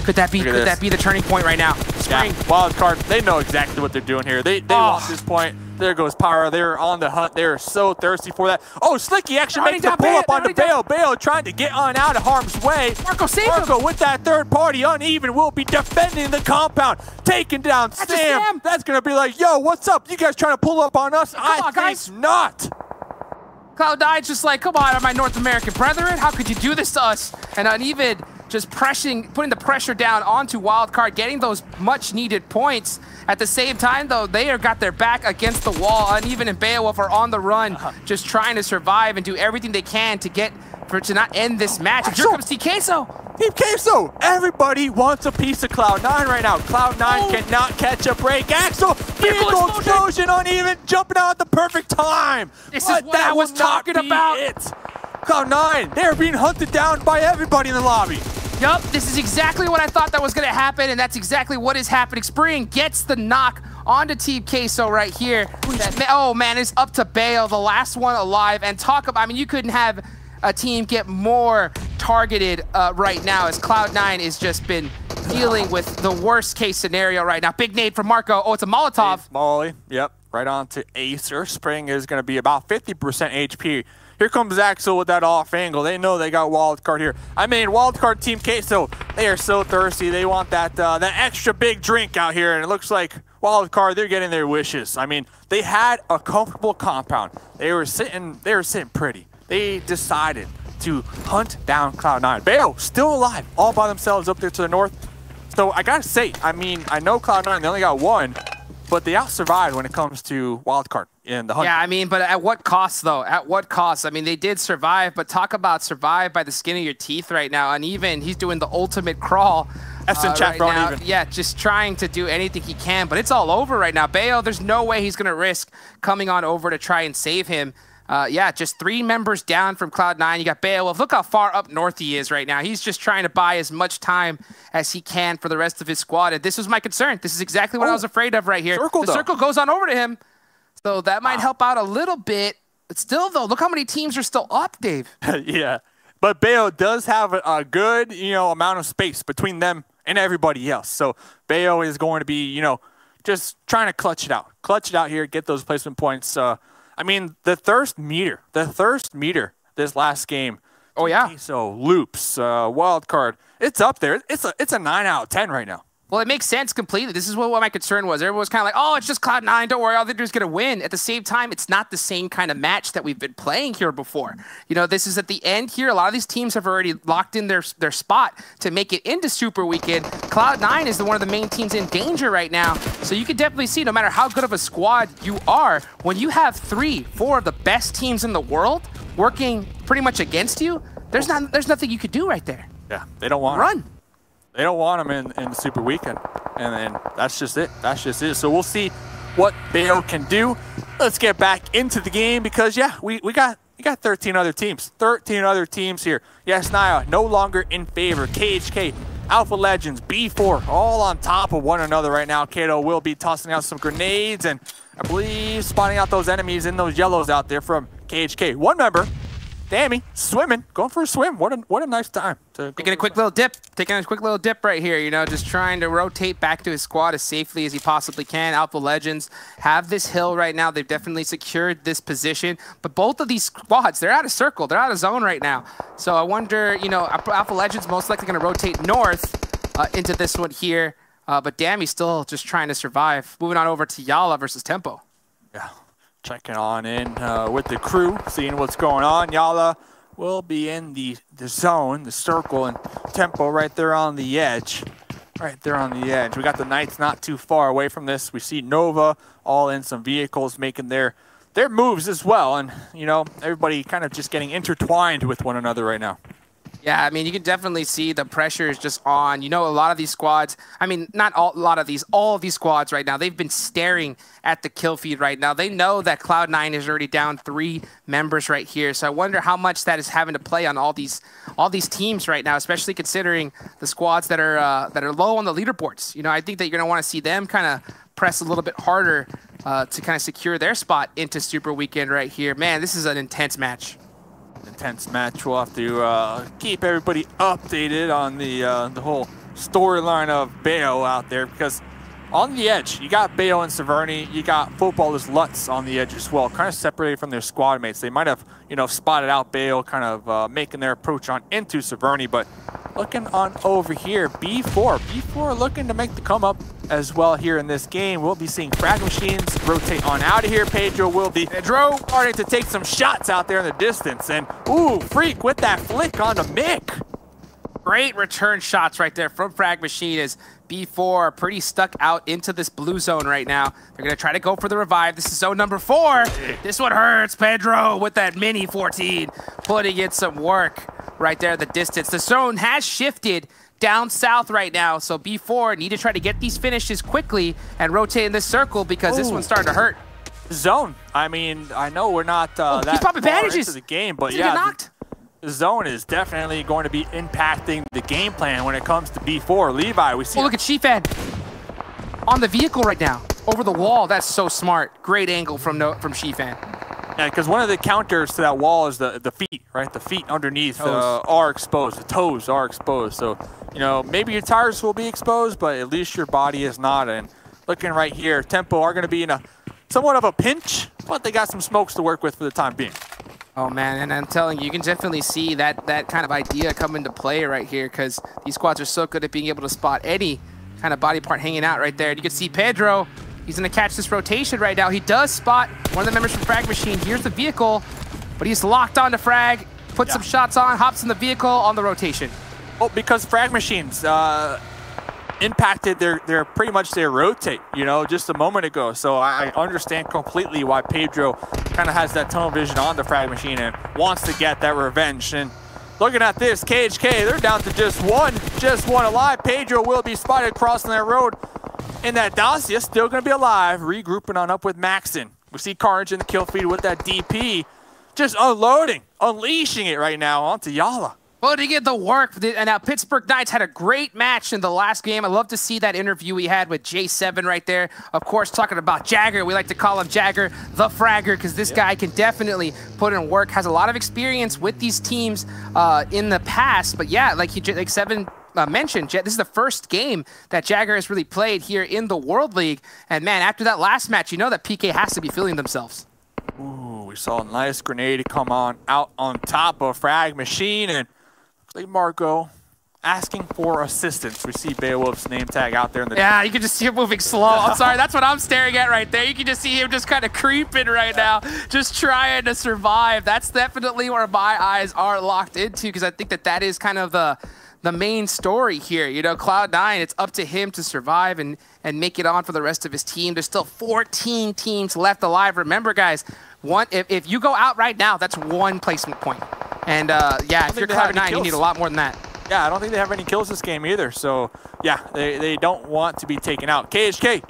Could that be the turning point right now? Spring. Yeah. Wild card. They know exactly what they're doing here. They want this point. There goes Pyro. They're on the hunt. They're so thirsty for that. Oh, Slicky actually makes the pull up onto Bayo. Bayo trying to get on out of harm's way. Marco, save him. With that third party, Uneven will be defending the compound, taking down Sam. That's gonna be like, yo, what's up? You guys trying to pull up on us? I think not. Cloud9's just like, come on, my North American brethren, how could you do this to us? And Uneven just putting the pressure down onto Wildcard, getting those much-needed points. At the same time, though, they have got their back against the wall. Uneven and Beowulf are on the run, just trying to survive and do everything they can to not end this match. And here comes Team Queso. Team Queso, everybody wants a piece of Cloud9 right now. Cloud9 cannot catch a break. Axel, vehicle explosion, Uneven, jumping out at the perfect time. This is what I was talking about. Cloud9, they're being hunted down by everybody in the lobby. Yup, this is exactly what I thought that was going to happen, and that's exactly what is happening. Spring gets the knock onto Team Queso right here. Oh, man, it's up to Bayo, the last one alive. And talk about, I mean, you couldn't have a team get more targeted right now, as Cloud9 has just been dealing with the worst case scenario right now. Big nade from Marco. Oh, it's a Molotov. Molly, yep, right on to Acer. Spring is going to be about 50% HP. Here comes Axel with that off angle. They know they got Wildcard here. I mean, Wildcard Team Queso, they are so thirsty. They want that extra big drink out here, and it looks like, Wild card, they're getting their wishes. I mean, they had a comfortable compound. They were sitting pretty. They decided to hunt down Cloud9. BCDE still alive, all by themselves up there to the north. So I gotta say, I mean, I know Cloud9, they only got one, but they out-survived when it comes to wildcard in the hunt. Yeah, I mean, but at what cost, though? At what cost? I mean, they did survive, but talk about survive by the skin of your teeth right now. And even he's doing the ultimate crawl right now. Yeah, just trying to do anything he can, but it's all over right now. BCDE, there's no way he's going to risk coming on over to try and save him. Yeah, just 3 members down from Cloud9. You got BCDE. Look how far up north he is right now. He's just trying to buy as much time as he can for the rest of his squad. And this was my concern. This is exactly what I was afraid of right here. The circle goes on over to him. So that might help out a little bit. But still, though, look how many teams are still up, Dave. Yeah, but BCDE does have a good, amount of space between them and everybody else. So BCDE is going to be, just trying to clutch it out here, get those placement points. I mean, the thirst meter this last game. Oh, yeah. So loops, wild card, it's up there. It's a 9 out of 10 right now. Well, it makes sense completely. This is what my concern was. Everyone was kind of like, oh, it's just Cloud9. Don't worry, all they do is going to win. At the same time, it's not the same kind of match that we've been playing here before. This is at the end here. A lot of these teams have already locked in their spot to make it into Super Weekend. Cloud9 is one of the main teams in danger right now. So you can definitely see, no matter how good of a squad you are, when you have 3-4 of the best teams in the world working pretty much against you, there's nothing you could do right there. Yeah, they don't want run. They don't want them in the Super Weekend, and then that's just it. That's just it. So we'll see what BCDE can do. Let's get back into the game because we got 13 other teams. 13 other teams here. Yes, Naya no longer in favor. KHK, Alpha Legends, B4, all on top of one another right now. Kato will be tossing out some grenades and I believe spotting out those enemies in those yellows out there from KHK. One member. Dammy, swimming, going for a swim. What a nice time. Taking a quick little dip right here, just trying to rotate back to his squad as safely as he possibly can. Alpha Legends have this hill right now. They've definitely secured this position. But both of these squads, they're out of circle. They're out of zone right now. So I wonder, Alpha Legends most likely going to rotate north into this one here. But Dammy's still just trying to survive. Moving on over to Yala versus Tempo. Yeah. Checking on in with the crew, seeing what's going on. Yala will be in the zone, the circle, and Tempo right there on the edge. Right there on the edge. We got the Knights not too far away from this. We see Nova all in some vehicles making their moves as well. And, everybody kind of just getting intertwined with one another right now. Yeah, I mean, you can definitely see the pressure is just on. A lot of these squads, I mean, not all, a lot of these, all of these squads right now, they've been staring at the kill feed right now. They know that Cloud9 is already down 3 members right here. So I wonder how much that is having to play on all these teams right now, especially considering the squads that are low on the leaderboards. I think that you're going to want to see them kind of press a little bit harder to kind of secure their spot into Super Weekend right here. Man, this is an intense match. Intense match. We'll have to keep everybody updated on the whole storyline of BCDE out there because on the edge, you got BCDE and Severny, you got Footballers Lutz on the edge as well, kind of separated from their squad mates. They might have, spotted out BCDE, kind of making their approach on into Severny, but looking on over here, B4 looking to make the come up as well here in this game. We'll be seeing Frag Machines rotate on out of here. Pedro will be starting to take some shots out there in the distance. And, ooh, Freak with that flick on the Mick. Great return shots right there from Frag Machine as B4 pretty stuck out into this blue zone right now. They're going to try to go for the revive. This is zone number 4. This one hurts. Pedro with that mini 14 putting in some work right there at the distance. The zone has shifted down south right now, so B4 need to try to get these finishes quickly and rotate in this circle because this one's starting to hurt. Zone. I mean, I know we're not that far into the game, but yeah, the zone is definitely going to be impacting the game plan when it comes to B4. Levi, we see. Oh, look at Shifan on the vehicle right now, over the wall. That's so smart. Great angle from Shifan. Yeah, because one of the counters to that wall is the feet, right? The feet underneath are exposed. The toes are exposed. So, maybe your tires will be exposed, but at least your body is not. And looking right here, Tempo are going to be in a somewhat of a pinch, but they got some smokes to work with for the time being. Oh, man, and I'm telling you, you can definitely see that kind of idea come into play right here because these squads are so good at being able to spot any kind of body part hanging out right there. And you can see Pedro He's going to catch this rotation right now. He does spot one of the members from Frag Machine. Here's the vehicle, but he's locked onto Frag, puts some shots on, hops in the vehicle on the rotation. Oh, because Frag Machines impacted their pretty much their rotate, you know, just a moment ago. So I understand completely why Pedro kind of has that tunnel vision on the Frag Machine and wants to get that revenge. And looking at this, KHK, they're down to just one alive. Pedro will be spotted crossing that road. And that Dacia still going to be alive, regrouping on up with Maxon. We see Carnage in the kill feed with that DP, just unloading, unleashing it right now onto Yala. Well, to get the work, and now Pittsburgh Knights had a great match in the last game. I love to see that interview we had with J7 right there. Of course, talking about Jagger. We like to call him Jagger the Fragger because this guy can definitely put in work, has a lot of experience with these teams in the past. But yeah, like Seven mentioned, this is the first game that Jagger has really played here in the World League. And man, after that last match, you know that PK has to be feeling themselves. Ooh, we saw a nice grenade come on out on top of Frag Machine, and looks like Marco asking for assistance. We see Beowulf's name tag out there in the you can just see him moving slow. I'm sorry, that's what I'm staring at right there. You can just see him just kind of creeping right now, just trying to survive. That's definitely where my eyes are locked into, because I think that is kind of the main story here. You know, Cloud9, it's up to him to survive and make it on for the rest of his team. There's still 14 teams left alive. Remember, guys, if you go out right now, that's one placement point. And yeah, if you're Cloud9, you need a lot more than that. Yeah, I don't think they have any kills this game either. So yeah, they don't want to be taken out. KHK,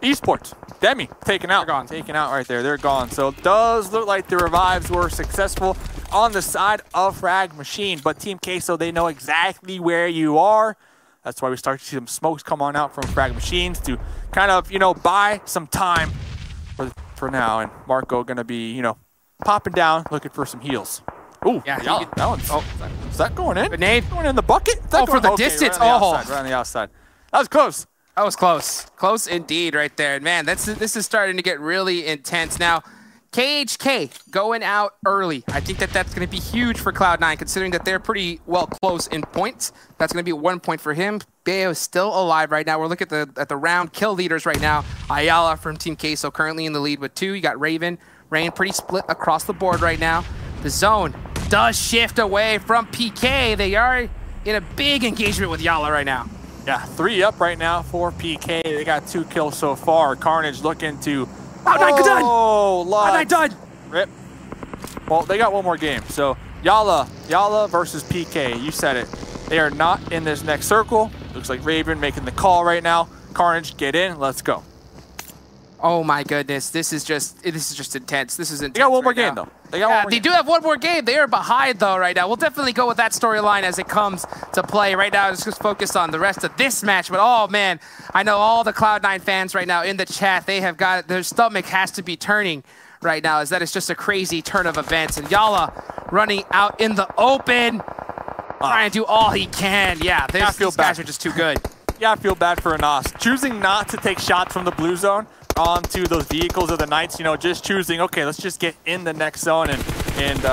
Esports, Demi, taken out. They're gone. Taken out right there. They're gone. So it does look like the revives were successful on the side of Frag Machine, but Team Queso, they know exactly where you are. That's why we start to see some smokes come on out from Frag Machines to kind of, you know, buy some time for now. And Marco gonna be, you know, popping down, looking for some heals. Ooh, yeah, that one's, is that going in? Grenade going in the bucket? For the distance. Right on the outside. That was close. That was close. Close indeed right there. And man, this is starting to get really intense. Now, KHK going out early. I think that's going to be huge for Cloud9, considering that they're pretty well close in points. That's going to be 1 point for him. Bayo is still alive right now. We're looking at the round kill leaders right now. Ayala from Team Queso currently in the lead with 2. You got Rain pretty split across the board right now. The zone does shift away from PK. They are in a big engagement with Yala right now. Yeah, 3 up right now for PK. They got 2 kills so far. Carnage looking to... Oh, I'm done. Rip. Well, they got one more game. So Yala versus PK. You said it. They are not in this next circle. Looks like Raven making the call right now. Carnage, get in. Let's go. Oh my goodness, this is just intense. This is intense. They got one more game though. They do have one more game. They are behind though right now. We'll definitely go with that storyline as it comes to play. Right now, just focused on the rest of this match. But oh man, I know all the Cloud9 fans right now in the chat, they have got their stomach has to be turning right now, as that is just a crazy turn of events. And Yala running out in the open, trying to do all he can. Yeah, these guys are just too good. Yeah, I feel bad for Anas. Choosing not to take shots from the blue zone onto those vehicles of the Knights, you know, just choosing, okay, let's just get in the next zone and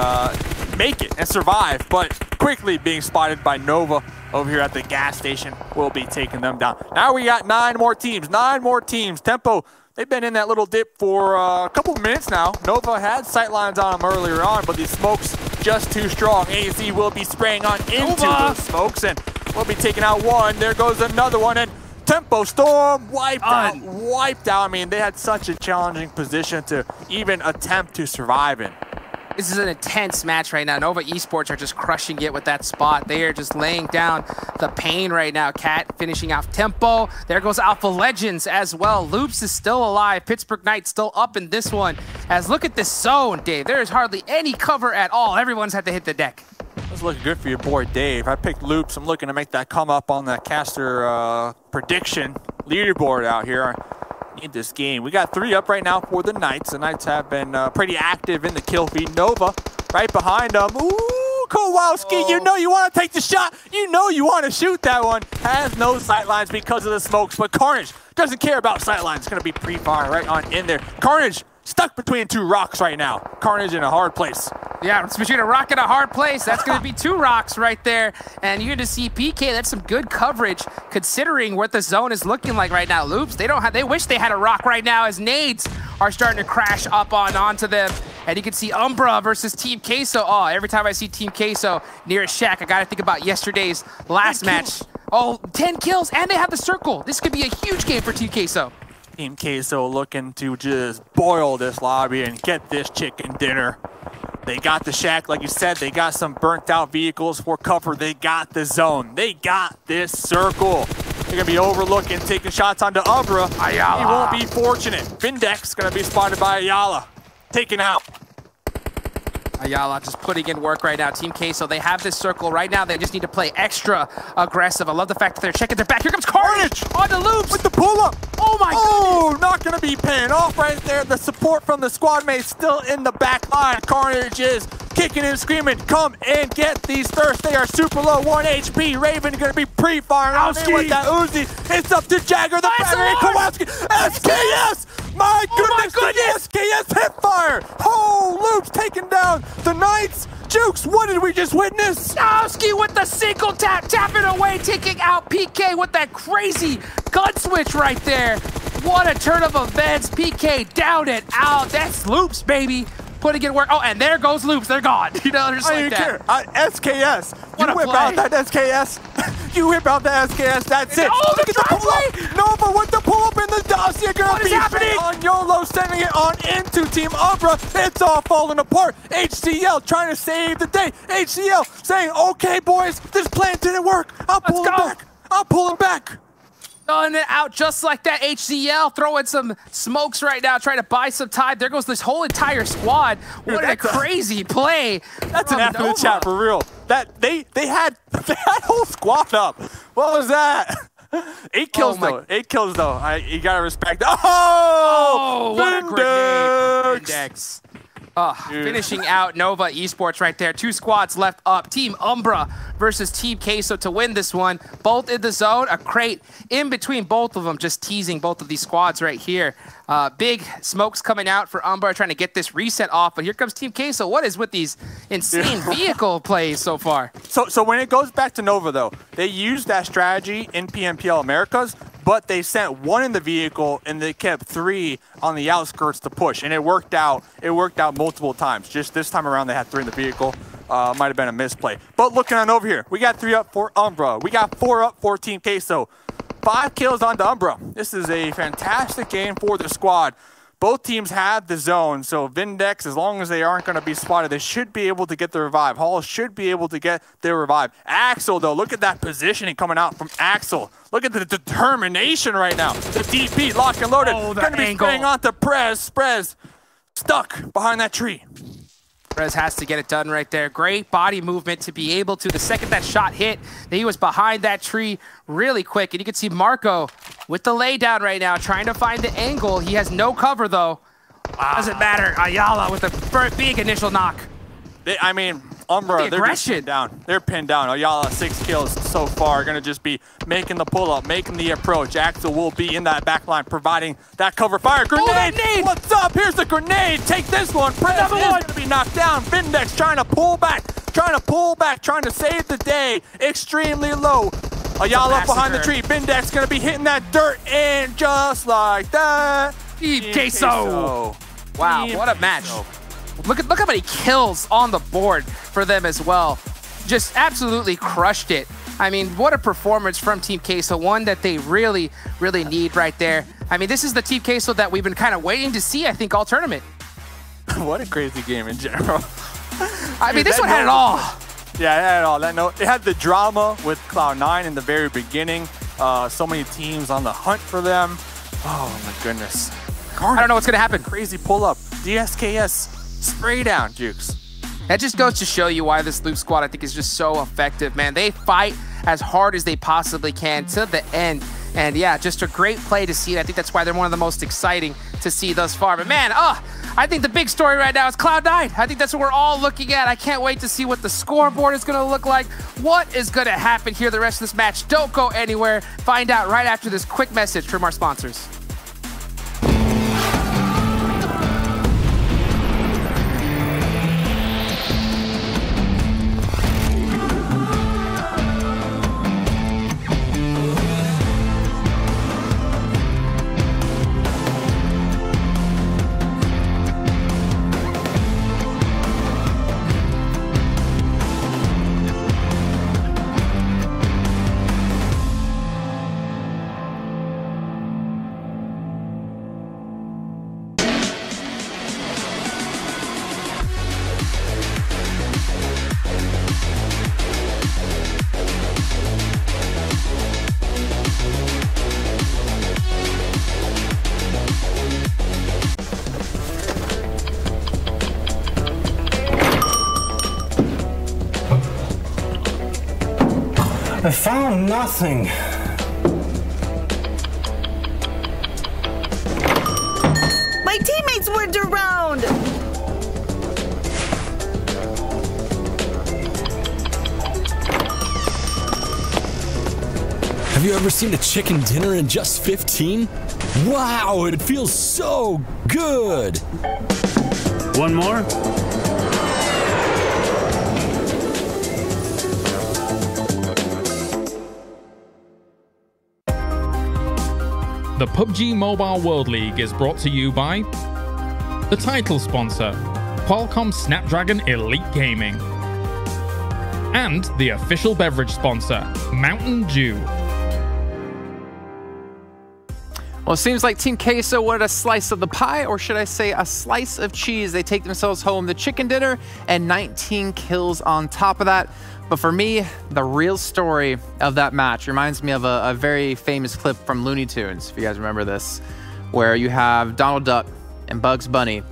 make it and survive, but quickly being spotted by Nova over here at the gas station will be taking them down. Now we got 9 more teams. Tempo, they've been in that little dip for a couple minutes now. Nova had sightlines on them earlier on, but these smokes just too strong. AZ will be spraying on into those smokes, and we'll be taking out one. There goes another one, and Tempo Storm wiped out. I mean, they had such a challenging position to even attempt to survive in. This is an intense match right now. Nova Esports are just crushing it with that spot. They are just laying down the pain right now. Cat finishing off Tempo. There goes Alpha Legends as well. Loops is still alive. Pittsburgh Knights still up in this one. As look at this zone, Dave. There is hardly any cover at all. Everyone's had to hit the deck. That's looking good for your boy Dave. I picked Loops. I'm looking to make that come up on the caster prediction leaderboard out here in this game. We got 3 up right now for the Knights. The Knights have been pretty active in the kill feed. Nova right behind them. Ooh, Kowalski, you know you want to take the shot. You know you want to shoot that one. Has no sightlines because of the smokes, but Carnage doesn't care about sightlines. It's going to be pre-fire right on in there. Carnage stuck between 2 rocks right now. Carnage in a hard place. Yeah, it's between a rock and a hard place. That's going to be 2 rocks right there. And you're going to see PK, that's some good coverage considering what the zone is looking like right now. Loops, they wish they had a rock right now as nades are starting to crash up onto them. And you can see Umbra versus Team Queso. Oh, every time I see Team Queso near a shack, I got to think about yesterday's last match. Oh, 10 kills, and they have the circle. This could be a huge game for Team Queso. Team Queso looking to just boil this lobby and get this chicken dinner. They got the shack, like you said. They got some burnt out vehicles for cover. They got the zone. They got this circle. They're going to be overlooking, taking shots onto Umbra. Ayala. He won't be fortunate. Vindex going to be spotted by Ayala. Taken out. Ayala just putting in work right now. Team Queso, they have this circle right now. They just need to play extra aggressive. I love the fact that they're checking their back. Here comes Carnage on the loops. With the pull-up. Oh, my goodness. Oh, not going to be paying off right there. The support from the squad mates still in the back line. Carnage is kicking and screaming. Come and get these thirsts. They are super low. 1 HP. Raven going to be pre-firing on there with that Uzi. It's up to Jagger, the battery. Kowalski. SKS. My goodness, the SKS hip fire. Oh, Loops taking down the Knights. Jukes, what did we just witness? Sowski with the single tap, tapping away, taking out PK with that crazy gun switch right there. What a turn of events. PK down and out. That's Loops, baby. Putting in work. Oh, and there goes Loops. They're gone. You know, just like that. SKS. What you a whip play. out that SKS. You whip out the SKS. That's it. Oh, Look at the pull-up. Nova with the pull-up in the dossier. What is happening? On YOLO, sending it on into Team Umbra. It's all falling apart. HCL trying to save the day. HCL saying, okay, boys, this plan didn't work. I'm pulling back. I'm pulling back. Done it out just like that. HCL throwing some smokes right now, trying to buy some time. There goes this whole entire squad. What a crazy play. That's an F in the chat for real. That they had whole squad up. What was that? 8 kills though. 8 kills though. You gotta respect. Oh, what a grenade. Vindex. Finishing out Nova Esports right there. 2 squads left up. Team Umbra versus Team Queso to win this one. Both in the zone. A crate in between both of them, just teasing both of these squads right here. Big smokes coming out for Umbra, trying to get this reset off. But here comes Team Queso. What is with these insane vehicle plays so far? So when it goes back to Nova, though, they used that strategy in PMPL Americas, but they sent 1 in the vehicle and they kept 3 on the outskirts to push, and it worked out. It worked out multiple times. Just this time around, they had 3 in the vehicle. Might have been a misplay. But looking on over here, we got 3 up for Umbra. We got 4 up for Team Queso. 5 kills on the Umbra. This is a fantastic game for the squad. Both teams have the zone, so Vindex, as long as they aren't going to be spotted, they should be able to get the revive. Hall should be able to get their revive. Axel, though, look at that positioning coming out from Axel. Look at the determination right now. The DP, lock and loaded. Oh, going to be spraying onto Prez. Prez stuck behind that tree. Prez has to get it done right there. Great body movement to be able to. The second that shot hit, he was behind that tree really quick. And you can see Marco with the laydown right now, trying to find the angle. He has no cover, though. Doesn't matter. Ayala with a big initial knock. I mean, Umbra, they're just pinned down. They're pinned down. Ayala, 6 kills so far. Going to just be making the pull-up, making the approach. Axel will be in that back line, providing that cover fire. Grenade! What's up? Here's the grenade. Take this one. Prez is going to be knocked down. Vindex trying to pull back, trying to save the day. Extremely low. Ayala behind the tree. Vindex going to be hitting that dirt, and just like that, Team Queso. Wow, what a match. Look how many kills on the board for them as well. Just absolutely crushed it. I mean, what a performance from Team Queso, one that they really, really need right there. I mean, this is the Team Queso that we've been kind of waiting to see, I think, all tournament. What a crazy game in general. I mean, this one had it all. Yeah, it had it all. It had the drama with Cloud9 in the very beginning. So many teams on the hunt for them. Oh, my goodness. I don't know what's going to happen. Crazy pull-up. DSKS. Spray down, Jukes. That just goes to show you why this Loop squad, I think, is just so effective, man. They fight as hard as they possibly can to the end. And yeah, just a great play to see. I think that's why they're one of the most exciting to see thus far. But man, I think the big story right now is Cloud9. I think that's what we're all looking at. I can't wait to see what the scoreboard is going to look like. What is going to happen here the rest of this match? Don't go anywhere. Find out right after this quick message from our sponsors. I found nothing. My teammates weren't around! Have you ever seen a chicken dinner in just 15? Wow, it feels so good! One more? The PUBG Mobile World League is brought to you by the title sponsor, Qualcomm Snapdragon Elite Gaming, and the official beverage sponsor, Mountain Dew. Well, it seems like Team Queso wanted a slice of the pie, or should I say a slice of cheese. They take themselves home the chicken dinner and 19 kills on top of that. But for me, the real story of that match reminds me of a very famous clip from Looney Tunes, if you guys remember this, where you have Donald Duck and Bugs Bunny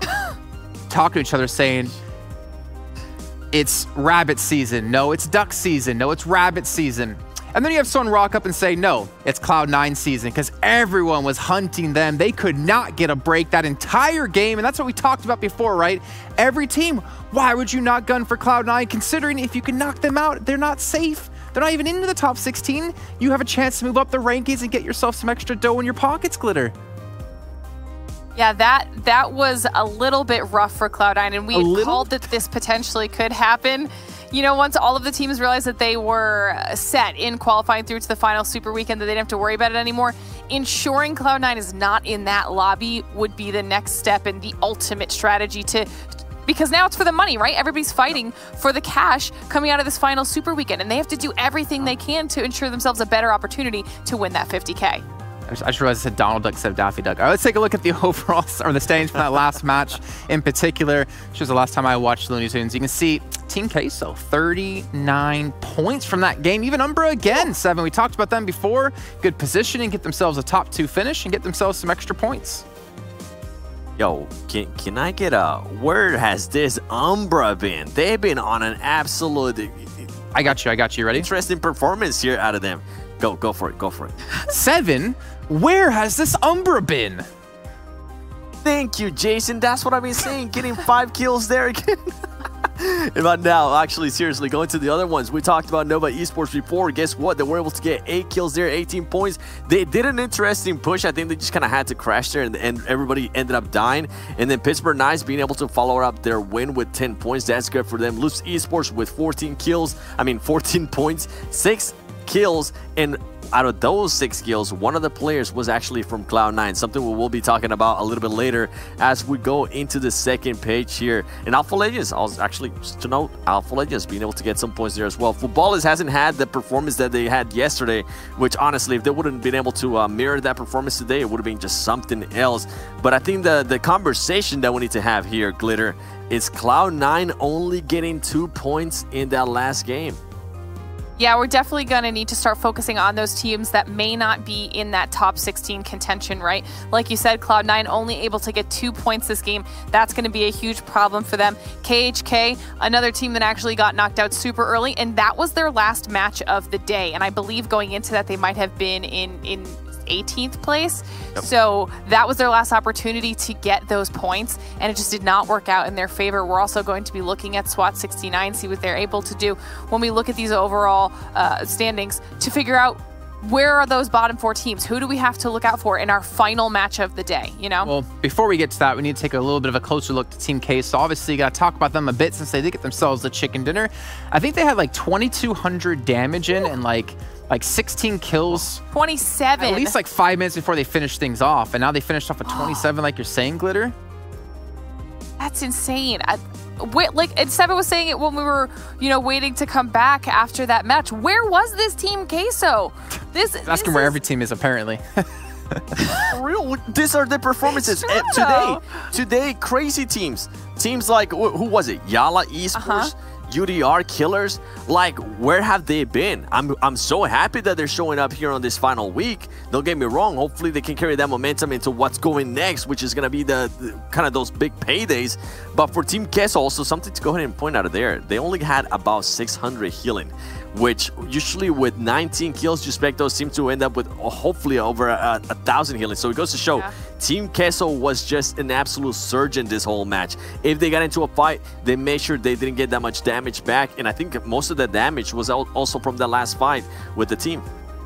talking to each other saying, it's rabbit season. No, it's duck season. No, it's rabbit season. And then you have someone rock up and say, no, it's Cloud9 season, because everyone was hunting them. They could not get a break that entire game. And that's what we talked about before, right? Every team, why would you not gun for Cloud9, considering if you can knock them out, they're not safe. They're not even into the top 16. You have a chance to move up the rankings and get yourself some extra dough in your pockets, Glitter. Yeah, that was a little bit rough for Cloud9, and we had called that this potentially could happen. You know, once all of the teams realized that they were set in qualifying through to the final Super Weekend, that they didn't have to worry about it anymore, ensuring Cloud9 is not in that lobby would be the next step and the ultimate strategy because now it's for the money, right? Everybody's fighting for the cash coming out of this final Super Weekend, and they have to do everything they can to ensure themselves a better opportunity to win that 50K. I just realized I said Donald Duck instead of Daffy Duck. All right, let's take a look at the overall, or the standings from that last match in particular. Which was the last time I watched Looney Tunes. You can see Team Queso, 39 points from that game. Even Umbra again, 7. We talked about them before. Good positioning, get themselves a top 2 finish, and get themselves some extra points. Yo, can I get a word? Has this Umbra been? They've been on an absolute... I got you. Ready? Interesting performance here out of them. Go for it. 7? Where has this Umbra been? Thank you, Jason. That's what I've been saying. Getting 5 kills there again. But now, actually, seriously, going to the other ones. We talked about Nova Esports before. Guess what? They were able to get 8 kills there, 18 points. They did an interesting push. I think they just kind of had to crash there, and everybody ended up dying. And then Pittsburgh Knights being able to follow up their win with 10 points. That's good for them. Loose Esports with 14 points, 6 kills, and out of those 6 kills, one of the players was actually from Cloud9, something we will be talking about a little bit later as we go into the second page here. And Alpha Legends, just to note, Alpha Legends being able to get some points there as well. Futbolis hasn't had the performance that they had yesterday, which honestly, if they wouldn't have been able to mirror that performance today, it would have been just something else. But I think the conversation that we need to have here, Glitter, is Cloud9 only getting 2 points in that last game. Yeah, we're definitely going to need to start focusing on those teams that may not be in that top 16 contention, right? Like you said, Cloud9 only able to get 2 points this game. That's going to be a huge problem for them. KHK, another team that actually got knocked out super early, and that was their last match of the day. And I believe going into that, they might have been in 18th place. Yep. So that was their last opportunity to get those points, and it just did not work out in their favor. We're also going to be looking at SWAT 69, see what they're able to do when we look at these overall standings to figure out where are those bottom 4 teams? Who do we have to look out for in our final match of the day, you know? Well, before we get to that, we need to take a little bit of a closer look to Team K. So obviously, you got to talk about them a bit since they did get themselves the chicken dinner. I think they had like 2,200 damage in and like 16 kills. 27. At least like 5 minutes before they finished things off. And now they finished off at 27 like you're saying, Glitter. That's insane. And Seba was saying it when we were, waiting to come back after that match. Where was this Team Queso? Asking where every team is, apparently. For real, these are the performances today. Crazy teams like, who was it? Yala Esports, UDR Killers. Like, where have they been? I'm so happy that they're showing up here on this final week. Don't get me wrong, hopefully they can carry that momentum into what's going next, which is going to be the kind of those big paydays. But for Team Queso, also something to go ahead and point out of there, they only had about 600 healing, which usually with 19 kills, you expect those teams to end up with hopefully over 1,000 healing. So it goes to show Team Queso was just an absolute surgeon this whole match. If they got into a fight, they made sure they didn't get that much damage back. And I think most of the damage was also from the last fight with the team.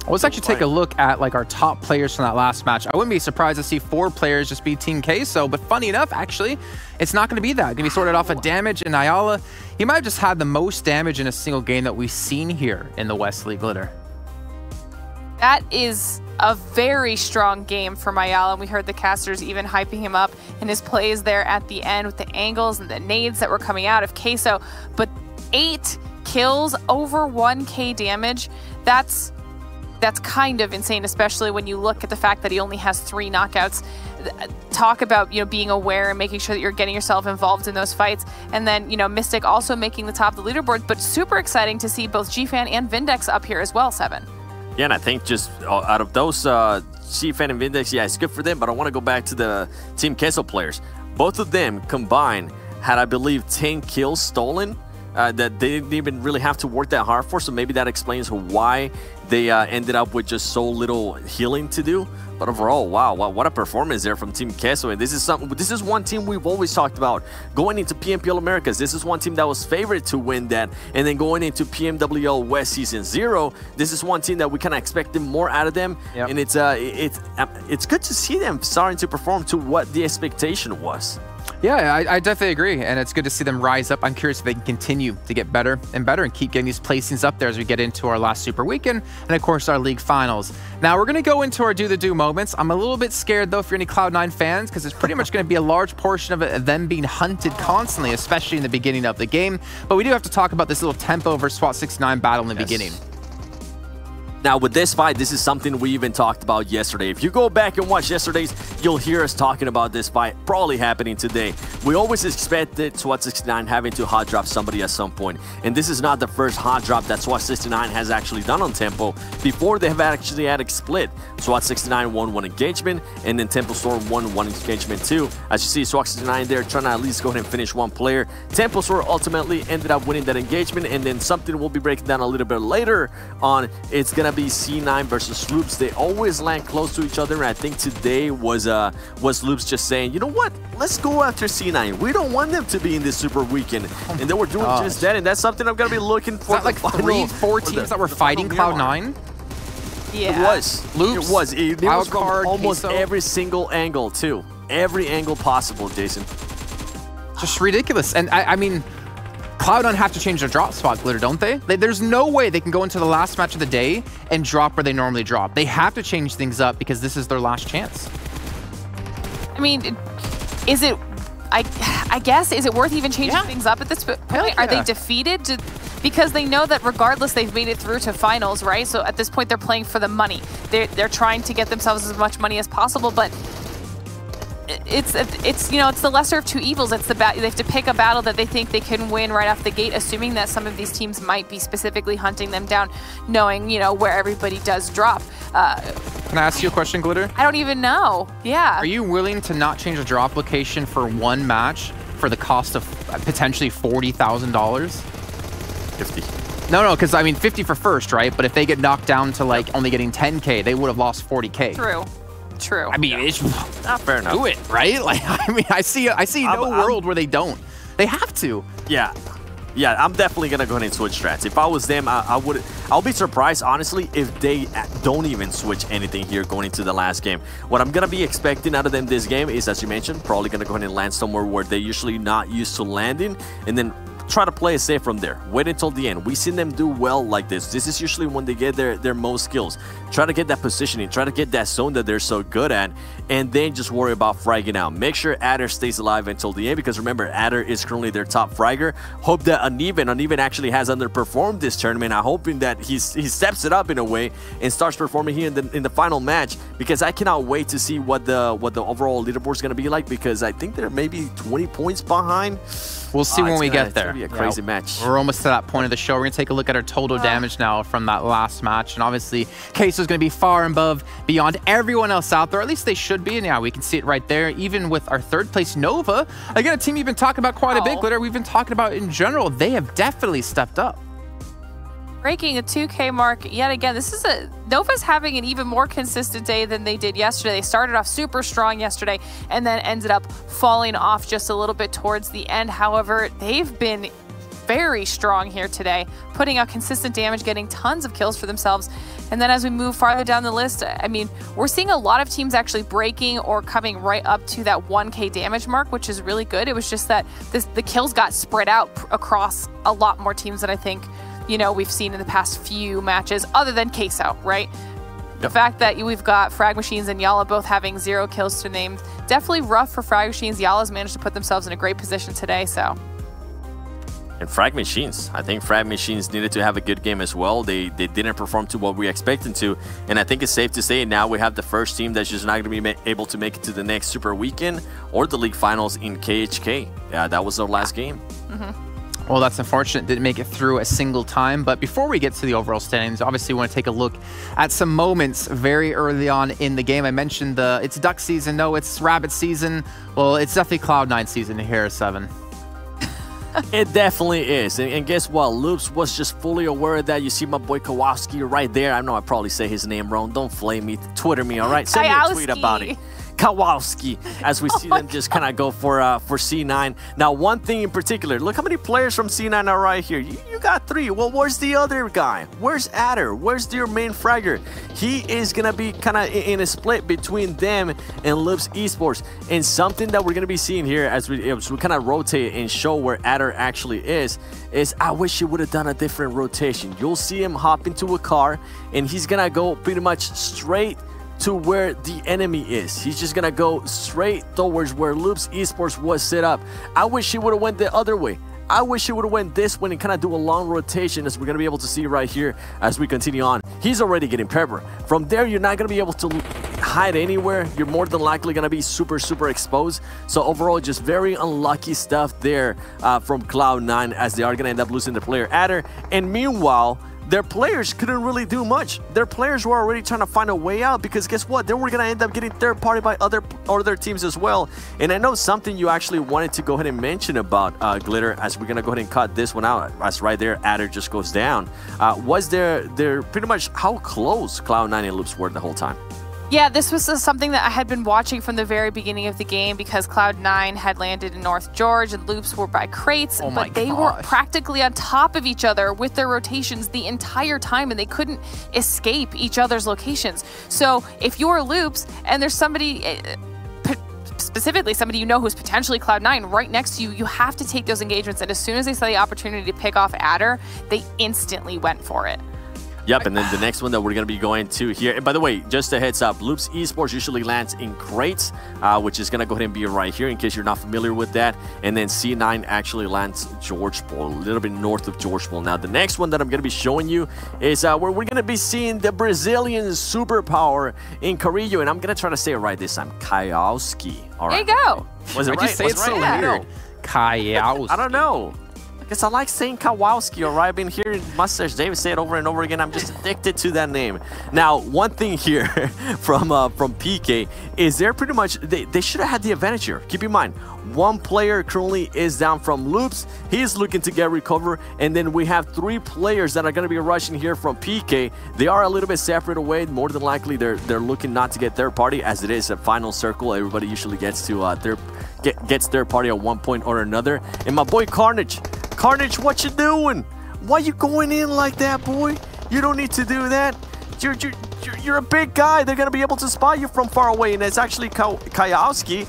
Let's actually take a look at like our top players from that last match. I wouldn't be surprised to see 4 players just be Team Queso, but funny enough, actually, it's not going to be that. It's going to be sorted off of damage, and Ayala, he might have just had the most damage in a single game that we've seen here in the West League Glitter. That is a very strong game for Ayala, and we heard the casters even hyping him up in his plays there at the end with the angles and the nades that were coming out of Queso. But 8 kills, over 1k damage, that's kind of insane, especially when you look at the fact that he only has 3 knockouts. Talk about, you know, being aware and making sure that you're getting yourself involved in those fights. And then, you know, Mystic also making the top of the leaderboard, but super exciting to see both GFan and Vindex up here as well, 7. Yeah, and I think just out of those GFan and Vindex, yeah, it's good for them, but I want to go back to the Team Queso players. Both of them combined had, I believe, 10 kills stolen. That they didn't even really have to work that hard for, so maybe that explains why they ended up with just so little healing to do. But overall, wow, what a performance there from Team Queso. And this is one team we've always talked about going into PMPL Americas. This is one team that was favored to win that, and then going into PMWL West Season 0, this is one team that we kind of expected more out of them. And it's good to see them starting to perform to what the expectation was. Yeah, I definitely agree, and it's good to see them rise up. I'm curious if they can continue to get better and better and keep getting these placings up there as we get into our last Super Weekend and, of course, our league finals. Now, we're going to go into our do-the-do moments. I'm a little bit scared, though, if you're any Cloud9 fans, because it's pretty much going to be a large portion of it them being hunted constantly, especially in the beginning of the game. But we do have to talk about this little Tempo versus SWAT 69 battle in the beginning. Now, with this fight, this is something we even talked about yesterday. If you go back and watch yesterday's, you'll hear us talking about this fight probably happening today. We always expected SWAT 69 having to hot drop somebody at some point. And this is not the first hot drop that SWAT 69 has actually done on Tempo. Before, they have actually had a split. SWAT 69 won 1 engagement, and then Tempo Storm won 1 engagement too. As you see, SWAT 69 there trying to at least go ahead and finish 1 player. Tempo Storm ultimately ended up winning that engagement, and then something we'll be breaking down a little bit later on. It's going to be C9 versus Loops. They always land close to each other, and I think today was Loops just saying, you know what, let's go after C9. We don't want them to be in this Super Weekend, and they were doing just that, and that's something I'm going to be looking for. Is that like 3-4 teams that were fighting Cloud9? Yeah. It was. Loops, it was. It was from almost Queso. every single angle, too. Every angle possible, Jason. Just ridiculous. And I mean, Cloud9 have to change their drop spot, Glitter, don't they? There's no way they can go into the last match of the day and drop where they normally drop. They have to change things up because this is their last chance. I mean, is it... I guess, is it worth even changing things up at this point? Yeah. Are they defeated? Because they know that regardless, they've made it through to finals, right? So at this point, they're playing for the money. They're trying to get themselves as much money as possible, but it's you know, it's the lesser of two evils. It's the they have to pick a battle that they think they can win right off the gate, assuming that some of these teams might be specifically hunting them down, knowing, you know, where everybody does drop. Can I ask you a question, Glitter? I don't even know. Yeah. Are you willing to not change a drop location for 1 match for the cost of potentially $40,000? 50. No, because I mean 50 for first, right? But if they get knocked down to like only getting 10K, they would have lost 40K. True. I mean, it's not fair enough. Do it, right? Like, I mean, I see no world where they don't. They have to. Yeah, I'm definitely gonna go ahead and switch strats. If I was them, I'll be surprised, honestly, if they don't even switch anything here going into the last game. What I'm gonna be expecting out of them this game is, as you mentioned, probably gonna go ahead and land somewhere where they're usually not used to landing, and then try to play it safe from there. Wait until the end. We've seen them do well like this. This is usually when they get their most skills. Try to get that positioning, try to get that zone that they're so good at, and then just worry about fragging out. Make sure Adder stays alive until the end, because remember, Adder is currently their top fragger. Hope that Uneven actually has underperformed this tournament. I'm hoping that he steps it up in a way and starts performing here in the final match, because I cannot wait to see what the overall leaderboard is going to be like, because I think they're maybe 20 points behind. We'll see when we get there. It's going to be a crazy match. We're almost to that point of the show. We're going to take a look at our total damage now from that last match. And obviously, Queso's going to be far above, beyond everyone else out there. At least they should be. And yeah, we can see it right there. Even with our 3rd place Nova, again, a team you've been talking about quite a bit, Glitter. We've been talking about in general. They have definitely stepped up. Breaking a 2K mark yet again. This is Nova's having an even more consistent day than they did yesterday. They started off super strong yesterday and then ended up falling off just a little bit towards the end. However, they've been very strong here today, putting out consistent damage, getting tons of kills for themselves. And then as we move farther down the list, I mean, we're seeing a lot of teams actually breaking or coming right up to that 1K damage mark, which is really good. It was just that the kills got spread out across a lot more teams than I think, you know, we've seen in the past few matches, other than Queso, right? The fact that we've got Frag Machines and Yala both having 0 kills to name, definitely rough for Frag Machines. Yala's managed to put themselves in a great position today, so. And Frag Machines, I think Frag Machines needed to have a good game as well. They didn't perform to what we expected to, and I think it's safe to say now we have the first team that's just not going to be able to make it to the next Super Weekend or the League Finals in KHK. Yeah, that was their last game. Well, that's unfortunate. Didn't make it through a single time. But before we get to the overall standings, obviously we want to take a look at some moments very early on in the game. I mentioned it's duck season. No, it's rabbit season. Well, it's definitely Cloud9 season here, 7. It definitely is. And guess what? Loops was just fully aware of that. You see my boy Kowalski right there. I know I probably say his name wrong. Don't flame me. Twitter me, all right? Send me a tweet about it. Kowalski, as we see them just kind of go for C9. Now, one thing in particular, look how many players from C9 are right here. You got 3. Well, where's the other guy? Where's Adder? Where's your main fragger? He is going to be kind of in a split between them and Loops Esports. And something that we're going to be seeing here as we kind of rotate and show where Adder actually is I wish he would have done a different rotation. You'll see him hop into a car, and he's going to go pretty much straight to where the enemy is. He's just gonna go straight towards where Loops Esports was set up. I wish he would have went the other way. I wish he would have went this way and kind of do a long rotation, as we're gonna be able to see right here as we continue on. He's already getting pepper. From there, you're not gonna be able to hide anywhere. You're more than likely gonna be super exposed. So overall, just very unlucky stuff there from Cloud9, as they are gonna end up losing the player Adder. And meanwhile, their players couldn't really do much. Their players were already trying to find a way out, because guess what? They were going to end up getting third party by other teams as well. And I know something you actually wanted to go ahead and mention about Glitter, as we're going to go ahead and cut this one out. As right there, Adder just goes down. Was there pretty much how close Cloud9 and Loops were the whole time? Yeah, this was something that I had been watching from the very beginning of the game, because Cloud9 had landed in North George and Loops were by crates, but they were practically on top of each other with their rotations the entire time, and they couldn't escape each other's locations. So if you're Loops and there's somebody, specifically somebody you know who's potentially Cloud9 right next to you, you have to take those engagements. And as soon as they saw the opportunity to pick off Adder, they instantly went for it. Yep, and then the next one that we're going to be going to here. And by the way, just a heads up, Loops Esports usually lands in crates, which is going to go ahead and be right here in case you're not familiar with that. And then C9 actually lands Georgepol, a little bit north of Georgepol. Now, the next one that I'm going to be showing you is where we're going to be seeing the Brazilian superpower in Carrillo. And I'm going to try to say it right this time, Kowalski. All right. There you go. Was it right? Say it so weird. Kowalski. I don't know. I like saying Kowalski, all right? I've been hearing Mustache David say it over and over again. I'm just addicted to that name. Now, one thing here from PK is they're pretty much, they should have had the advantage here. Keep in mind, one player currently is down from Loops. He's looking to get recover. And then we have 3 players that are going to be rushing here from PK. They are a little bit separate away. More than likely, they're looking not to get third party, as it is a final circle. Everybody usually gets to gets their party at one point or another. And my boy Carnage, what you doing? Why you going in like that, boy? You don't need to do that. You're a big guy. They're gonna be able to spot you from far away, and it's actually Kowalski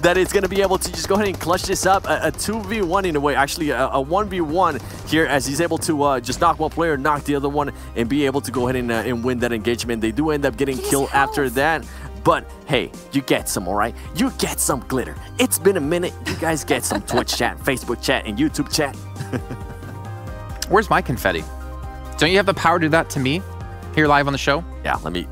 that is gonna be able to just go ahead and clutch this up. A 2v1 in a way, actually a 1v1 here, as he's able to just knock one player, knock the other one, and be able to go ahead and win that engagement. They do end up getting killed after that. But hey, you get some, all right? You get some Glitter. It's been a minute. You guys get some Twitch chat, Facebook chat, and YouTube chat. Where's my confetti? Don't you have the power to do that to me here live on the show? Yeah, let me.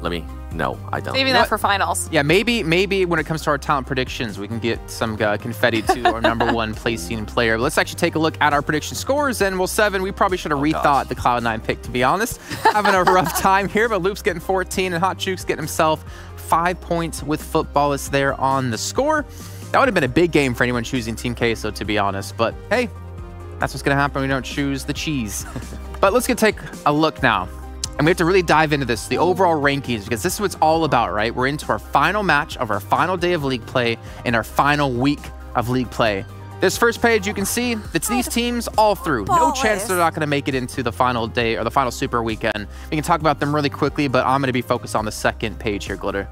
No, I don't. Maybe that for finals. Yeah, maybe when it comes to our talent predictions, we can get some confetti to our #1 placing player. But let's actually take a look at our prediction scores. And well, 7, we probably should have rethought the Cloud9 pick, to be honest. Having a rough time here, but Loop's getting 14, and Hot Juke's getting himself 5 points with Footballists there on the score. That would have been a big game for anyone choosing Team Queso, to be honest. But hey, that's what's going to happen when we don't choose the cheese. But let's take a look now. And we have to really dive into this, the overall rankings, because this is what it's all about, right? We're into our final match of our final day of league play and our final week of league play. This first page, you can see it's these teams all through. No chance they're not going to make it into the final day or the final super weekend. We can talk about them really quickly, but I'm going to be focused on the second page here, Glitter.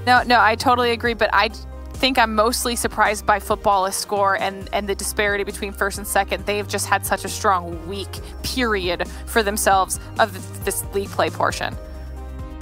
No, I totally agree, but I think I'm mostly surprised by Footballist's score and the disparity between first and second. They've just had such a strong week, period, for themselves of this league play portion.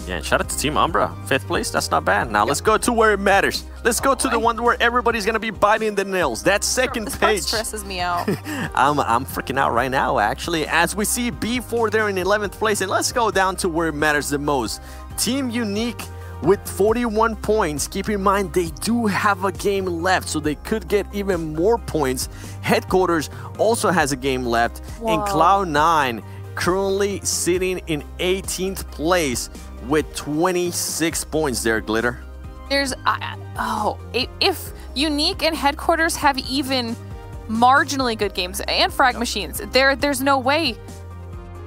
Yeah, shout out to Team Umbra, 5th place. That's not bad. Now let's go to where it matters. Let's go to the one where everybody's gonna be biting the nails. That second page. This stresses me out. I'm freaking out right now, actually, as we see B4 there in 11th place. And let's go down to where it matters the most. Team Unique with 41 points. Keep in mind, they do have a game left, so they could get even more points. Headquarters also has a game left. Whoa. And Cloud9 currently sitting in 18th place with 26 points there, Glitter. There's, if Unique and Headquarters have even marginally good games, and Frag Machines, there's no way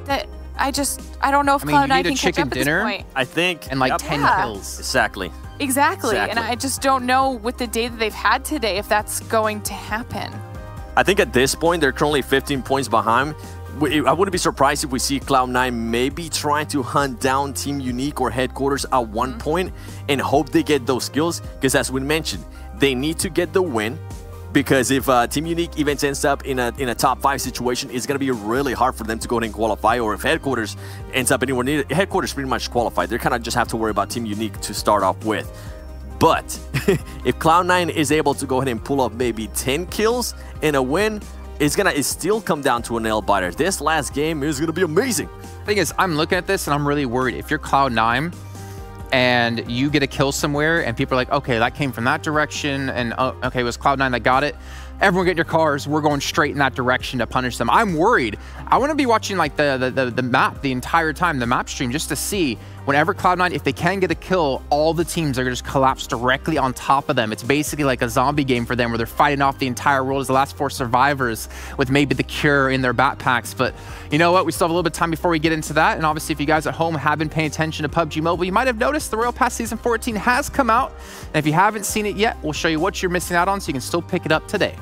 that I don't know if Cloud9 can catch up at this point. I think. And like 10 kills. Exactly. Exactly. And I just don't know with the day that they've had today if that's going to happen. I think at this point, they're currently 15 points behind. I wouldn't be surprised if we see Cloud9 maybe trying to hunt down Team Unique or Headquarters at one point and hope they get those kills. Because as we mentioned, they need to get the win. Because if Team Unique even ends up in a top 5 situation, it's going to be really hard for them to go ahead and qualify. Or if Headquarters ends up anywhere near, Headquarters pretty much qualified. They kind of just have to worry about Team Unique to start off with. But if Cloud9 is able to go ahead and pull up maybe 10 kills and a win, it's still come down to a nail biter. This last game is going to be amazing. The thing is, I'm looking at this and I'm really worried. If you're Cloud9 and you get a kill somewhere and people are like, okay, that came from that direction, and okay, it was Cloud9 that got it. Everyone get your cars. We're going straight in that direction to punish them. I'm worried. I want to be watching like the map the entire time, the map stream, just to see whenever Cloud9, if they can get a kill, all the teams are going to just collapse directly on top of them. It's basically like a zombie game for them where they're fighting off the entire world as the last 4 survivors with maybe the cure in their backpacks. But you know what? We still have a little bit of time before we get into that. And obviously, if you guys at home have been paying attention to PUBG Mobile, you might have noticed the Royal Pass Season 14 has come out. And if you haven't seen it yet, we'll show you what you're missing out on so you can still pick it up today.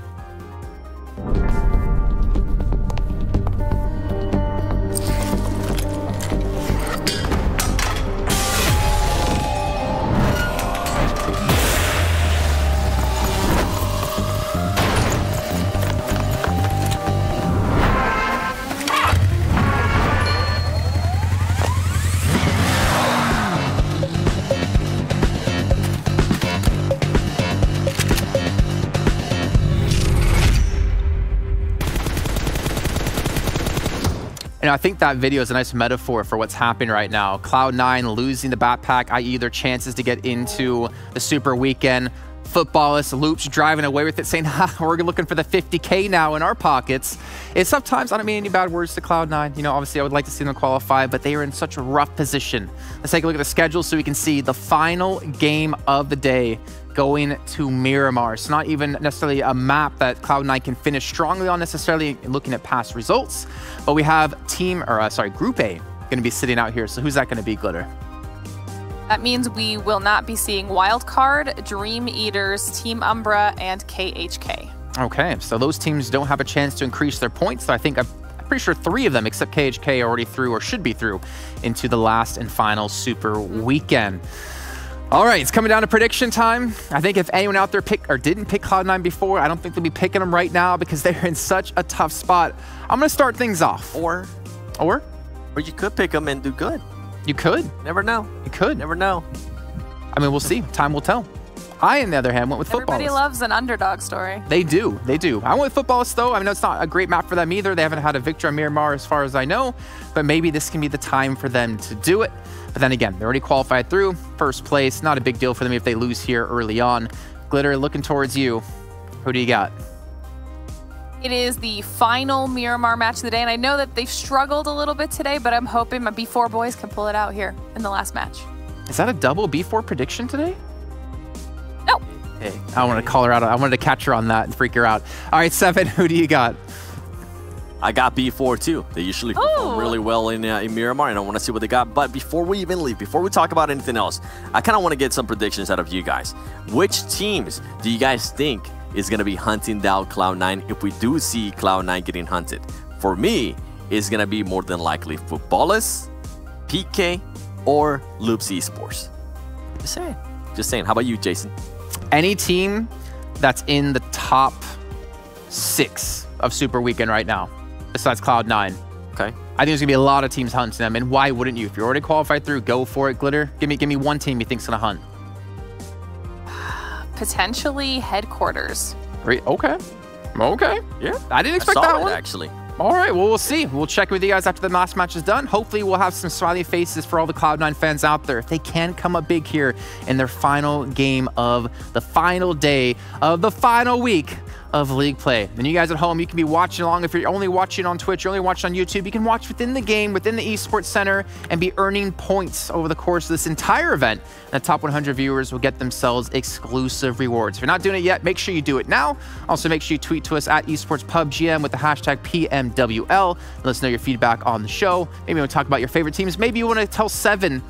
And I think that video is a nice metaphor for what's happening right now. Cloud9 losing the backpack, i.e. their chances to get into the Super Weekend. Footballist Loops driving away with it, saying, ha, we're looking for the 50K now in our pockets. It's sometimes, I don't mean any bad words to Cloud9. You know, obviously I would like to see them qualify, but they are in such a rough position. Let's take a look at the schedule so we can see the final game of the day going to Miramar. It's not even necessarily a map that Cloud9 can finish strongly on necessarily looking at past results, but we have Group A going to be sitting out here. So who's that going to be, Glitter? That means we will not be seeing Wildcard, Dream Eaters, Team Umbra, and KHK. Okay, so those teams don't have a chance to increase their points. So I'm pretty sure 3 of them, except KHK, are already through or should be through into the last and final Super Weekend. All right, it's coming down to prediction time. I think if anyone out there didn't pick Cloud9 before, I don't think they'll be picking them right now because they're in such a tough spot. I'm going to start things off. Or you could pick them and do good. You could. Never know. You could. Never know. I mean, we'll see. Time will tell. I, on the other hand, went with Footballist. Everybody loves an underdog story. They do. They do. I went with Footballist, though. I know it's not a great map for them either. They haven't had a victory on Miramar as far as I know, but maybe this can be the time for them to do it. But then again, they're already qualified through. First place, not a big deal for them if they lose here early on. Glitter, looking towards you. Who do you got? It is the final Miramar match of the day, and I know that they've struggled a little bit today, but I'm hoping my B4 boys can pull it out here in the last match. Is that a double B4 prediction today? No. Hey, I wanted to call her out. I wanted to catch her on that and freak her out. All right, 7, who do you got? I got B4 too. They usually perform really well in Miramar, and I want to see what they got. But before we even leave, before we talk about anything else, I kind of want to get some predictions out of you guys. Which teams do you guys think is going to be hunting down Cloud9 if we do see Cloud9 getting hunted? For me, it's going to be more than likely Footballers, PK, or Loops Esports. Just saying. Just saying. How about you, Jason? Any team that's in the top 6 of Super Weekend right now, besides Cloud9. Okay. I think there's gonna be a lot of teams hunting them, and why wouldn't you? If you're already qualified through, go for it, Glitter. Give me one team you think's gonna hunt. Potentially Headquarters. Okay. Yeah. I didn't expect that one. Actually. All right, well, we'll see. We'll check with you guys after the last match is done. Hopefully, we'll have some smiley faces for all the Cloud9 fans out there. If they can come up big here in their final game of the final day of the final week of League play. And you guys at home, you can be watching along. If you're only watching on Twitch, you're only watching on YouTube, you can watch within the game, within the Esports Center, and be earning points over the course of this entire event. And the top 100 viewers will get themselves exclusive rewards. If you're not doing it yet, make sure you do it now. Also, make sure you tweet to us at esportspubgm with the hashtag PMWL. Let us know your feedback on the show. Maybe we'll talk about your favorite teams. Maybe you want to tell 7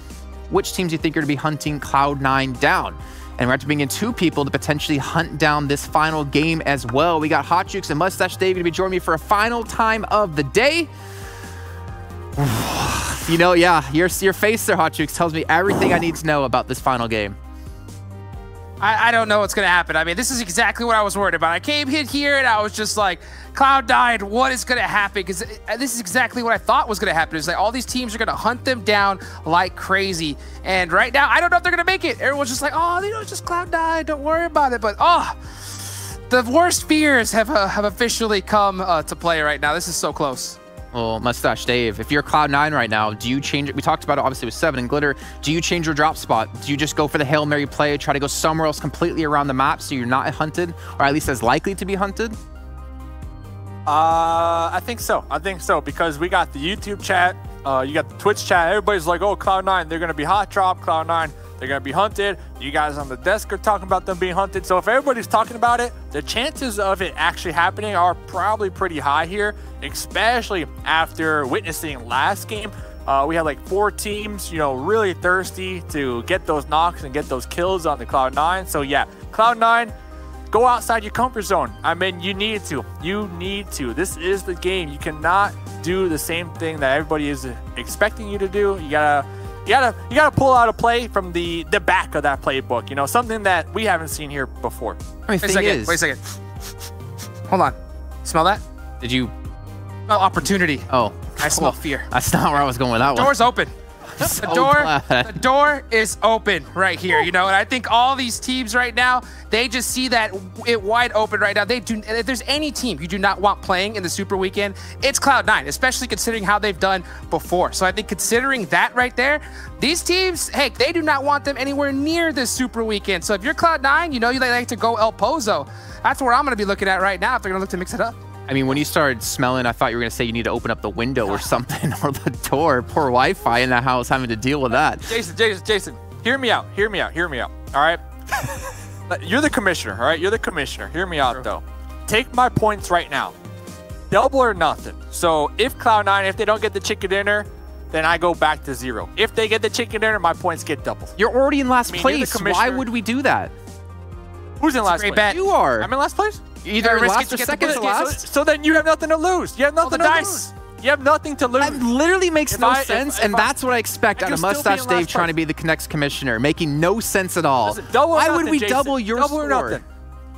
which teams you think are going to be hunting Cloud9 down. And we're have to bring in 2 people to potentially hunt down this final game as well. We got Hot Jukes and Mustache Dave to be joining me for a final time of the day. You know, yeah, your face there, Hot Jukes, tells me everything I need to know about this final game. I don't know what's going to happen. I mean, this is exactly what I was worried about. I came in here and I was just like, Cloud9, what is going to happen? Because this is exactly what I thought was going to happen. It's like all these teams are going to hunt them down like crazy. And right now, I don't know if they're going to make it. Everyone's just like, oh, you know, it's just Cloud9. Don't worry about it. But, oh, the worst fears have officially come to play right now. This is so close. Well, Mustache Dave, if you're Cloud9 right now, do you change it? We talked about it obviously with 7 and Glitter. Do you change your drop spot? Do you just go for the Hail Mary play, try to go somewhere else completely around the map so you're not hunted, or at least as likely to be hunted? I think so. I think so, because we got the YouTube chat, you got the Twitch chat. Everybody's like, oh, Cloud9, they're going to be hot drop. Cloud9, they're going to be hunted. You guys on the desk are talking about them being hunted. So if everybody's talking about it, the chances of it actually happening are probably pretty high here, especially after witnessing last game. We had like 4 teams, you know, really thirsty to get those knocks and get those kills on the Cloud9. So yeah, Cloud9, go outside your comfort zone. I mean, you need to. You need to. This is the game. You cannot do the same thing that everybody is expecting you to do. You gotta pull out a play from the back of that playbook. You know, something that we haven't seen here before. Wait a second. Hold on. Smell that? Did you? Smell opportunity. Oh. I smell fear. That's not where I was going with that one. Door's open. The door is open right here, you know, and I think all these teams right now, they just see that it wide open right now. They do. If there's any team you do not want playing in the Super Weekend, it's Cloud9, especially considering how they've done before. So I think considering that right there, these teams, hey, they do not want them anywhere near this Super Weekend. So if you're Cloud9, you know you like to go El Pozo. That's where I'm going to be looking at right now if they're going to look to mix it up. I mean, when you started smelling, I thought you were going to say you need to open up the window or something, or the door. Poor Wi-Fi in the house having to deal with that. Jason, hear me out. All right? You're the commissioner, all right? You're the commissioner. Hear me out, though. Take my points right now. Double or nothing. So if Cloud9, if they don't get the chicken dinner, then I go back to 0. If they get the chicken dinner, my points get doubled. You're already in last place. Why would we do that? Who's in last place? Bet. You are. I'm in last place? Either last or second to last. So then you have nothing to lose. You have nothing to lose. You have nothing to lose. That literally makes no sense, and that's what I expect out of Mustache Dave trying to be the next commissioner, making no sense at all. Listen, why would we double your score? Double or nothing.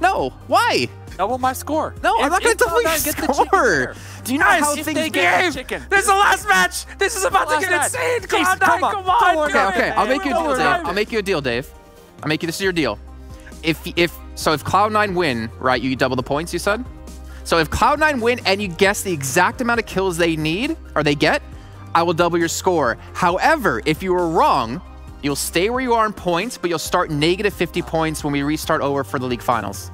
No, why? Double my score. No, I'm not going to double your score. Do you know how things get? This is the last match. This is about to get insane. Cloud9, come on. Okay. I'll make you a deal, Dave. I'll make you a deal, Dave. This is your deal. If Cloud9 win, right, you double the points, you said? So if Cloud9 win and you guess the exact amount of kills they need, or they get, I will double your score. However, if you were wrong, you'll stay where you are in points, but you'll start negative 50 points when we restart over for the league finals.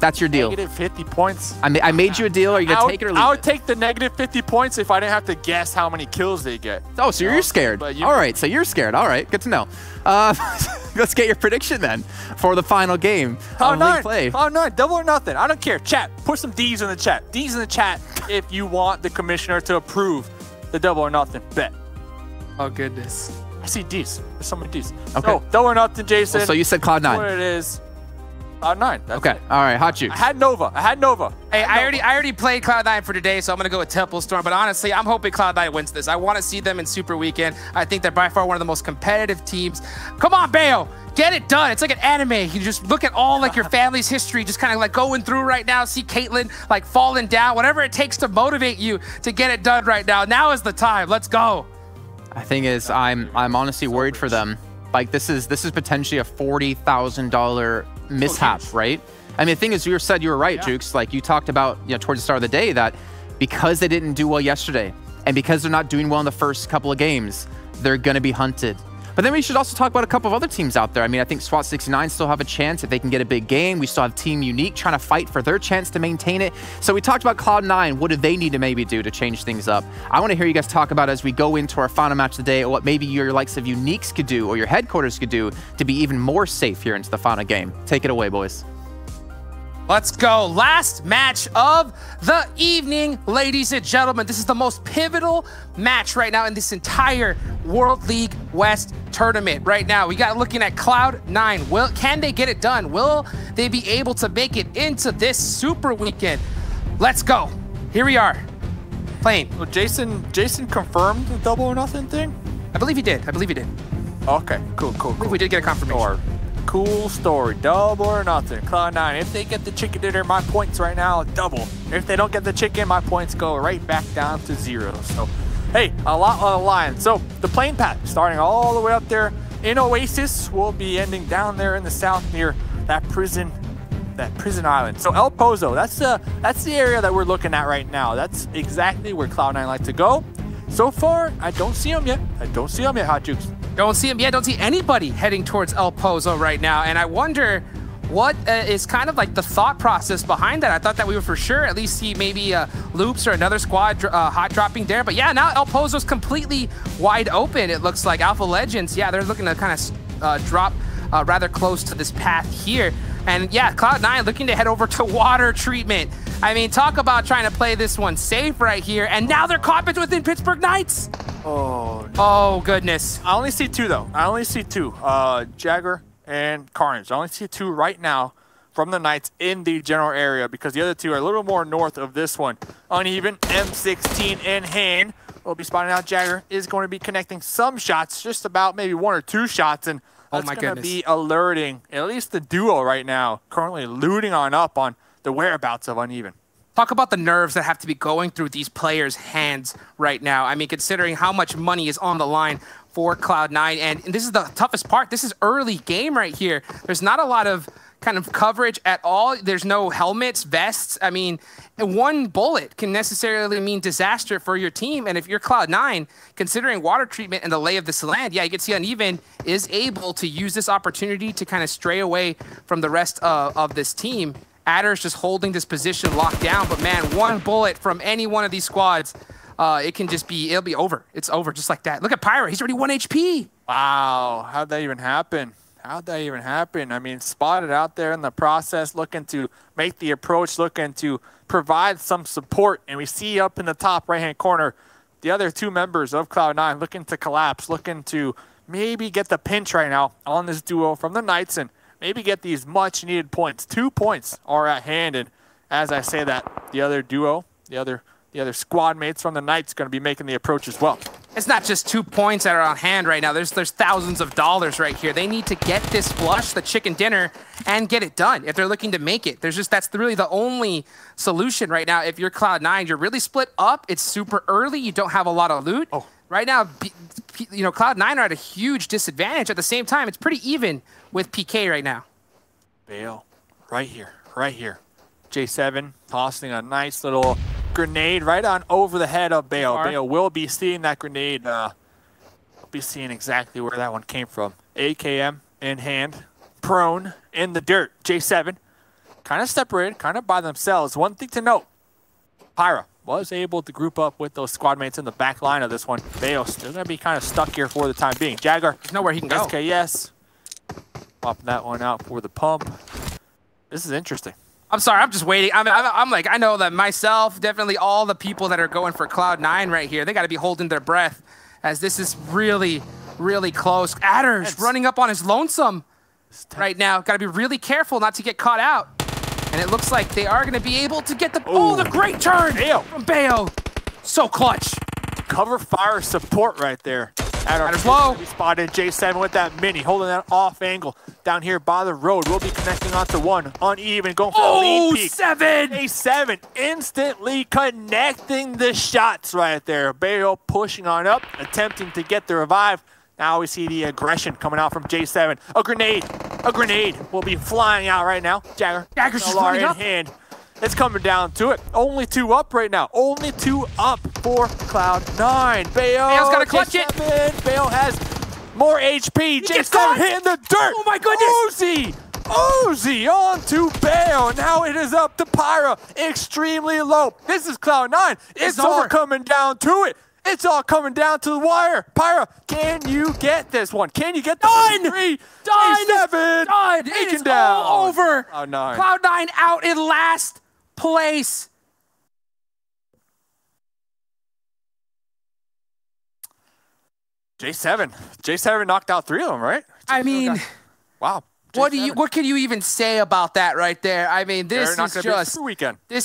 That's your deal. Negative 50 points? I made you a deal. Are you going to take it or leave I would take the negative 50 points if I didn't have to guess how many kills they get. Oh, so you're scared. All right, so you're scared. All right, good to know. let's get your prediction then for the final game of League Play. Cloud9, double or nothing. I don't care. Chat, put some D's in the chat. D's in the chat if you want the commissioner to approve the double or nothing bet. Oh, goodness. I see D's. There's so many D's. Okay. So, double or nothing, Jason. Oh, so you said Cloud9. What it is. Cloud9. Okay. It. All right. Hot Jukes. I had Nova. Hey, I already played Cloud9 for today, so I'm going to go with Temple Storm. But honestly, I'm hoping Cloud9 wins this. I want to see them in Super Weekend. I think they're by far one of the most competitive teams. Come on, Bayo. Get it done. It's like an anime. You just look at all like your family's history, just kind of like going through right now. See Caitlyn like falling down. Whatever it takes to motivate you to get it done right now. Now is the time. Let's go. I think is I'm honestly worried for them. Like this is potentially a $40,000 mishap, right? I mean, the thing is, you were right, Jukes. Like you talked about, towards the start of the day, that because they didn't do well yesterday, and because they're not doing well in the first couple of games, they're going to be hunted. But then we should also talk about a couple of other teams out there. I mean, I think SWAT 69 still have a chance if they can get a big game. We still have Team Unique trying to fight for their chance to maintain it. So we talked about Cloud9. What do they need to maybe do to change things up? I want to hear you guys talk about as we go into our final match of the day, or what maybe your likes of Uniques could do, or your headquarters could do to be even more safe here into the final game. Take it away, boys. Let's go. Last match of the evening, ladies and gentlemen. This is the most pivotal match right now in this entire World League West tournament right now. We got looking at Cloud9. Can they get it done? Will they be able to make it into this Super Weekend? Let's go. Here we are. Playing. Well, Jason confirmed the double or nothing thing? I believe he did. Okay, cool. We did get a confirmation. Cool story. Double or nothing. Cloud9. If they get the chicken dinner, my points right now double. If they don't get the chicken, my points go right back down to 0. So, hey, a lot on the line. So, the plane path starting all the way up there in Oasis will be ending down there in the south near that prison island. So, El Pozo, that's the area that we're looking at right now. That's exactly where Cloud9 like to go. So far, I don't see them yet. Hot Jukes. Don't see him yet. Don't see anybody heading towards El Pozo right now. And I wonder what is kind of like the thought process behind that. I thought that we would for sure at least see maybe Loops or another squad hot dropping there. But yeah, now El Pozo's completely wide open. It looks like Alpha Legends, yeah, they're looking to kind of drop rather close to this path here. And yeah, Cloud9 looking to head over to water treatment. I mean, talk about trying to play this one safe right here. And now they're caught within Pittsburgh Knights. Oh, no. Oh, goodness. I only see two, though. Jagger and Carnage. I only see 2 right now from the Knights in the general area because the other 2 are a little more north of this one. Uneven, M16 in hand. We'll be spotting out Jagger is going to be connecting some shots, just about maybe 1 or 2 shots. And that's going to be alerting at least the duo right now, currently looting on up on the whereabouts of Uneven. Talk about the nerves that have to be going through these players' hands right now. I mean, considering how much money is on the line for Cloud9. And this is the toughest part. This is early game right here. There's not a lot of kind of coverage at all. There's no helmets, vests. I mean, 1 bullet can necessarily mean disaster for your team. And if you're Cloud9, considering water treatment and the lay of this land, yeah, you can see Uneven is able to use this opportunity to kind of stray away from the rest of this team. Adder's just holding this position locked down, but man, 1 bullet from any one of these squads, it'll be over. It's over just like that. Look at Pyra, he's already 1 HP. Wow, how'd that even happen? I mean, spotted out there in the process, looking to make the approach, looking to provide some support. And we see up in the top right-hand corner, the other 2 members of Cloud9 looking to collapse, looking to maybe get the pinch right now on this duo from the Knights and maybe get these much-needed points. 2 points are at hand, and as I say that, the other duo, the other squad mates from the Knights going to be making the approach as well. It's not just 2 points that are on hand right now. There's thousands of dollars right here. They need to get this flush, the chicken dinner, and get it done if they're looking to make it. That's really the only solution right now. If you're Cloud9, you're really split up. It's super early. You don't have a lot of loot. Right now, Cloud9 are at a huge disadvantage. At the same time, it's pretty even with PK right now. Bale, right here. J7 tossing a nice little grenade right on over the head of Bale. Bale will be seeing that grenade. We'll be seeing exactly where that one came from. AKM in hand, prone in the dirt. J7 kind of separated, kind of by themselves. One thing to note, Pyra was able to group up with those squad mates in the back line of this one. Bale still going to be kind of stuck here for the time being. Jagger. There's nowhere he can go. SKS Popping that one out for the pump. This is interesting. I'm sorry, I'm just waiting. I'm like, I know that myself, definitely all the people that are going for Cloud9 right here, they got to be holding their breath as this is really, really close. Adder's running up on his lonesome right now. Got to be really careful not to get caught out. And it looks like they are going to be able to get the... Oh, the great turn from Bayo. So clutch. Cover fire support right there. Adder's low. We spotted J7 with that mini, holding that off angle down here by the road. We'll be connecting onto one, uneven, going for the lead peak. J7 instantly connecting the shots right there. Bayo pushing on up, attempting to get the revive. Now we see the aggression coming out from J7. A grenade will be flying out right now. Jagger's just running up. Hand. It's coming down to it. Only 2 up right now. Only 2 up for Cloud9. Bayo's got to clutch it. Bayo has more HP. J7 hitting the dirt. Oh my goodness. Uzi onto Bayo. Now it is up to Pyra. Extremely low. This is Cloud9. It's all coming down to it. It's all coming down to the wire. Pyra, can you get this one? Can you get the Done! J7. Done! It is all over. Cloud9. Cloud9 out in last place. J7 knocked out 3 of them, right? I mean, wow. What can you even say about that right there? I mean, this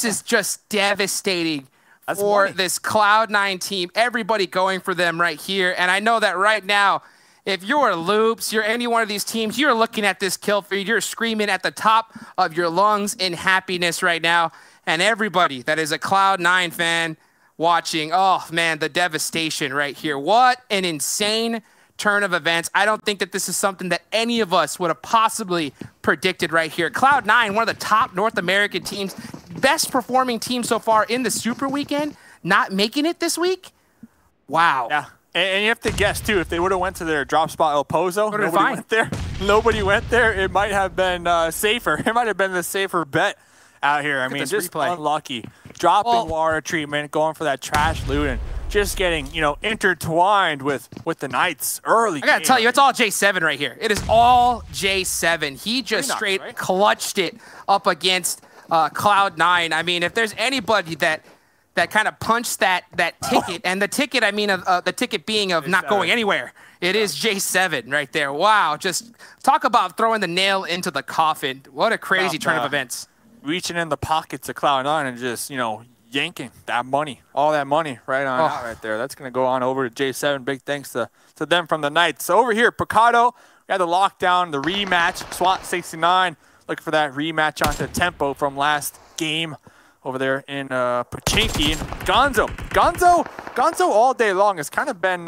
is just devastating for this Cloud9 team. Everybody going for them right here. And I know that right now, if you're Loops, you're any one of these teams, you're looking at this kill feed, you're screaming at the top of your lungs in happiness right now. And everybody that is a Cloud9 fan watching, oh man, the devastation right here. What an insane turn of events. I don't think that this is something that any of us would have possibly predicted right here. Cloud9, one of the top North American teams, best performing team so far in the Super Weekend, not making it this week. Wow. Yeah. And you have to guess, too, if they would have went to their drop spot El Pozo, nobody went there, it might have been safer. It might have been the safer bet out here. I mean, just unlucky. Dropping water treatment, going for that trash loot, and just getting, you know, intertwined with the Knights early. I got to tell you, it's all J7 right here. It is all J7. He just straight clutched it up against Cloud9. I mean, if there's anybody that kind of punched that ticket, and the ticket, I mean, the ticket being of not going anywhere. It is J7 right there. Wow, just talk about throwing the nail into the coffin. What a crazy turn of events. Reaching in the pockets of Cloud9 and just, you know, yanking that money, all that money right on out right there. That's going to go on over to J7. Big thanks to them from the Knights. So over here, Picado, we had the lockdown, the rematch. SWAT 69 looking for that rematch onto Tempo from last game over there in Pochinki. And Gonzo all day long has kind of been,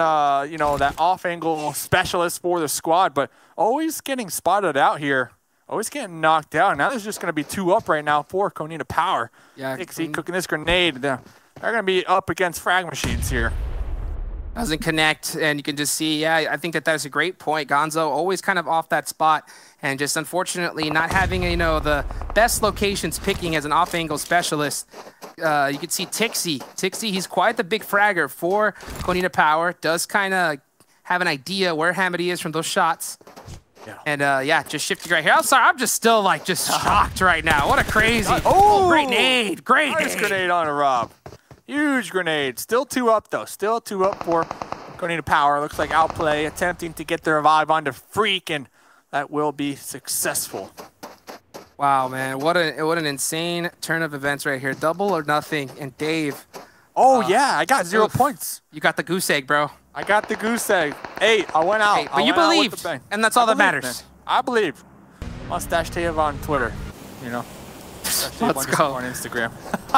you know, that off-angle specialist for the squad, but always getting spotted out here. Always getting knocked out. Now there's just going to be 2 up right now for Konita Power. Yeah, Dixie cooking this grenade. They're going to be up against frag machines here. Doesn't connect, and you can just see, yeah, I think that is a great point. Gonzo always kind of off that spot, and just unfortunately not having, you know, the best locations picking as an off-angle specialist. You can see Tixie. Tixie, he's quite the big fragger for Konita Power. Does kind of have an idea where Hamidi is from those shots. Yeah. And yeah, just shifting right here. I'm sorry, I'm just still like shocked right now. What a crazy! Great nade, great nice grenade on a Rob. Huge grenade. Still 2 up though. Still 2 up for Konita Power. Looks like Outplay attempting to get the revive onto Freak, and that will be successful. Wow, man, what an insane turn of events right here. Double or nothing, and Dave. Oh yeah, I got 0 points. You got the goose egg, bro. I got the goose egg. Hey, I went out. Hey, but you believed, and that's all that matters. Man. I believe. Mustache Tav on Twitter, you know. Let's go. On Instagram.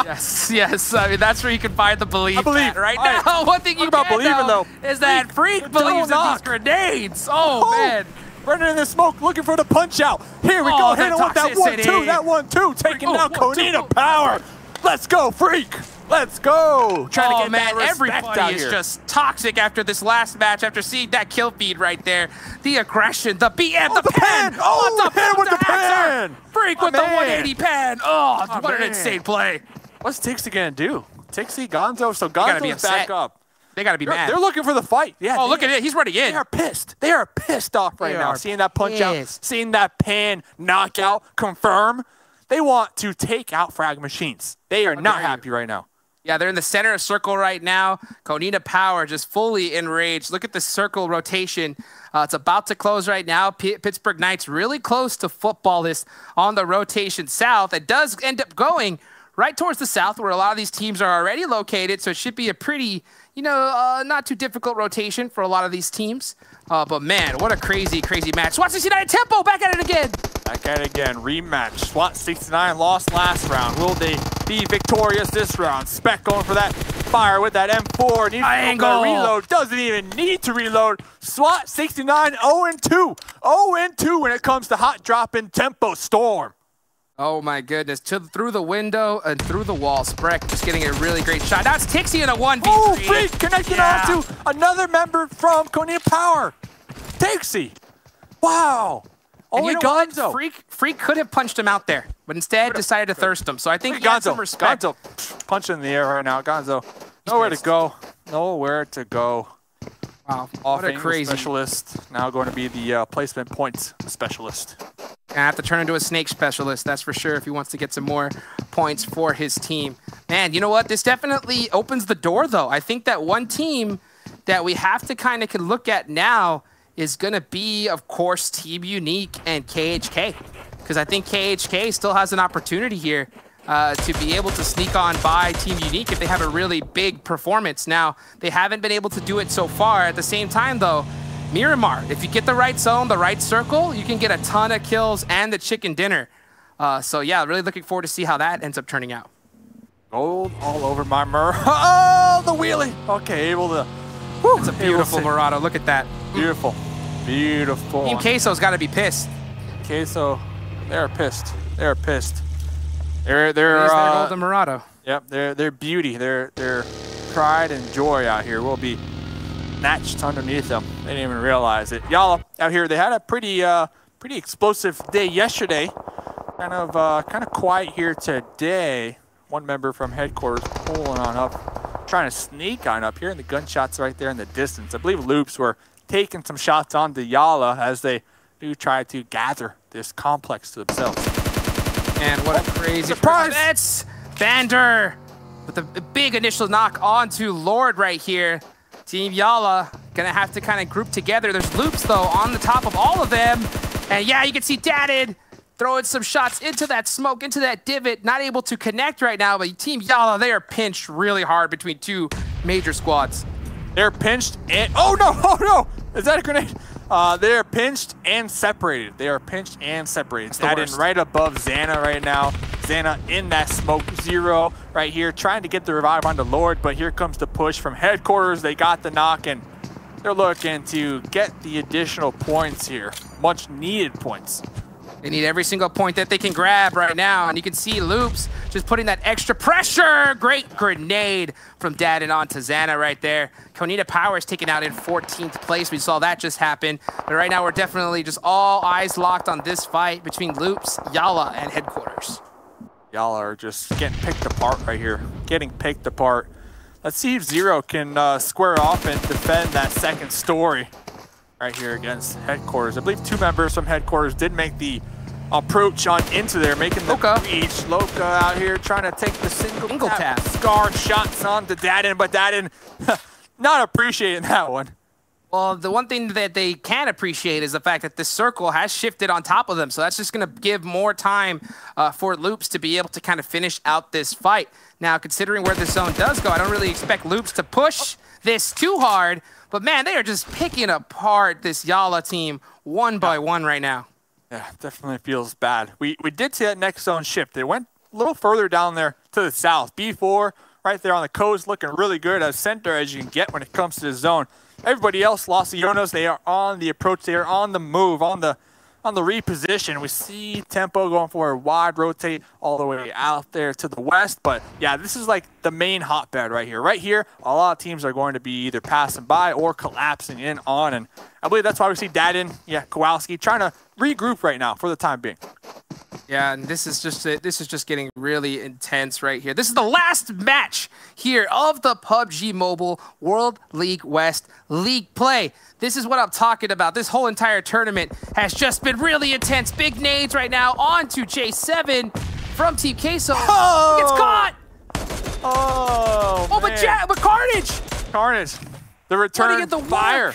yes. I mean, that's where you can find the belief. I believe right now. One thing you about believing though is that Freak believes in these grenades. Oh man. Running in the smoke, looking for the punch out. Here we go. Hit him with that 1-2. That 1-2. Taking down Konita Power. Let's go, Freak. Let's go. Trying to get that respect everybody is just toxic after this last match, after seeing that kill feed right there. The aggression, the BM, the pen. Oh, hit with the pen. Freak with the 180 pen. Oh, what an insane play. What's Tixie going to do? Tixie, Gonzo. So Gonzo's back up. They got to be mad. They're looking for the fight. Yeah. Oh, look at it. He's running in. They are pissed. They are pissed off right now. Seeing that punch out, seeing that pan knockout confirm. They want to take out Frag Machines. They are not happy right now. Yeah, they're in the center of circle right now. Konina Power just fully enraged. Look at the circle rotation. It's about to close right now. Pittsburgh Knights really close to football this on the rotation south. It does end up going right towards the south where a lot of these teams are already located. So it should be a pretty, not too difficult rotation for a lot of these teams. But man, what a crazy, crazy match. SWAT 69 Tempo back at it again. Back at it again. Rematch. SWAT 69 lost last round. Will they be victorious this round? Spec going for that fire with that M4. Needs to reload. Doesn't even need to reload. SWAT 69 0-2. 0-2 when it comes to hot dropping Tempo Storm. Oh my goodness. Through the window and through the wall. Sprek just getting a really great shot. Now it's Tixie in a 1v3. Oh, Freak connecting on to another member from Konina Power. Tixie. Wow. Only Gonzo. Freak could have punched him out there, but instead decided to thirst him. So I think he got some respect. Gonzo punching in the air right now. Gonzo, nowhere to go. Nowhere to go. Wow, what a crazy specialist. Now going to be the placement points specialist. Gonna have to turn into a snake specialist, that's for sure, if he wants to get some more points for his team. Man, you know what? This definitely opens the door, though. I think that one team that we have to kind of look at now is going to be, of course, Team Unique and KHK. Because I think KHK still has an opportunity here to be able to sneak on by Team Unique if they have a really big performance. Now, they haven't been able to do it so far. At the same time, though, Miramar, if you get the right zone, the right circle, you can get a ton of kills and the chicken dinner. So, yeah, really looking forward to see how that ends up turning out. Gold all over my Oh, the wheelie. Okay, able to... It's a beautiful Murado. Look at that. Beautiful. Beautiful. Team Queso's got to be pissed. Queso, they're pissed. They're pissed. They're golden Murado. Yep, their beauty, their pride and joy out here will be snatched underneath them. They didn't even realize it. Y'all out here, they had a pretty explosive day yesterday. Kind of quiet here today. One member from headquarters pulling on up, trying to sneak on up here, and the gunshots right there in the distance. I believe Loops were taking some shots onto Yala as they do try to gather this complex to themselves. And what a crazy surprise! It's Vander with a big initial knock onto Lord right here. Team Yala gonna have to kind of group together. There's Loops though on the top of all of them, and yeah, you can see Dadded throwing some shots into that smoke, into that divot. Not able to connect right now, but Team Yala, they are pinched really hard between two major squads. They're pinched and... Oh, no! Oh, no! Is that a grenade? They're pinched and separated. They are pinched and separated. Dadded right above Xana right now. Xana in that smoke zero right here, trying to get the revive onto Lord, but here comes the push from headquarters. They got the knock, and they're looking to get the additional points here. Much needed points. They need every single point that they can grab right now. And you can see Loops just putting that extra pressure. Great grenade from Dadded onto Xana right there. Konina Power is taken out in 14th place. We saw that just happen. But right now we're definitely just all eyes locked on this fight between Loops, Yala, and headquarters. Yala are just getting picked apart right here. Getting picked apart. Let's see if Zero can square off and defend that second story right here against headquarters. I believe two members from headquarters did make the approach on into there, making the reach. Loka out here trying to take the single tap. Scar shots on to Dadded, but Dadded not appreciating that one. Well, the one thing that they can appreciate is the fact that this circle has shifted on top of them. So that's just going to give more time for Loops to be able to kind of finish out this fight. Now, considering where the zone does go, I don't really expect Loops to push this too hard. But man, they are just picking apart this Yala team one by one right now. Yeah, definitely feels bad. We did see that next zone shift. They went a little further down there to the south. B4 right there on the coast looking really good as center as you can get when it comes to the zone. Everybody else, Los Ionos, they are on the approach. They are on the move, on the reposition. We see Tempo going for a wide rotate all the way out there to the west. But yeah, this is like the main hotbed right here. Right here, a lot of teams are going to be either passing by or collapsing in on. And I believe that's why we see Dadded, Kowalski trying to regroup right now for the time being. Yeah, and this is just getting really intense right here. This is the last match here of the PUBG Mobile World League West League Play. This is what I'm talking about. This whole entire tournament has just been really intense. Big nades right now onto J7 from Team Queso. Oh! He gets caught! Oh, but Carnage! Carnage. The return fire.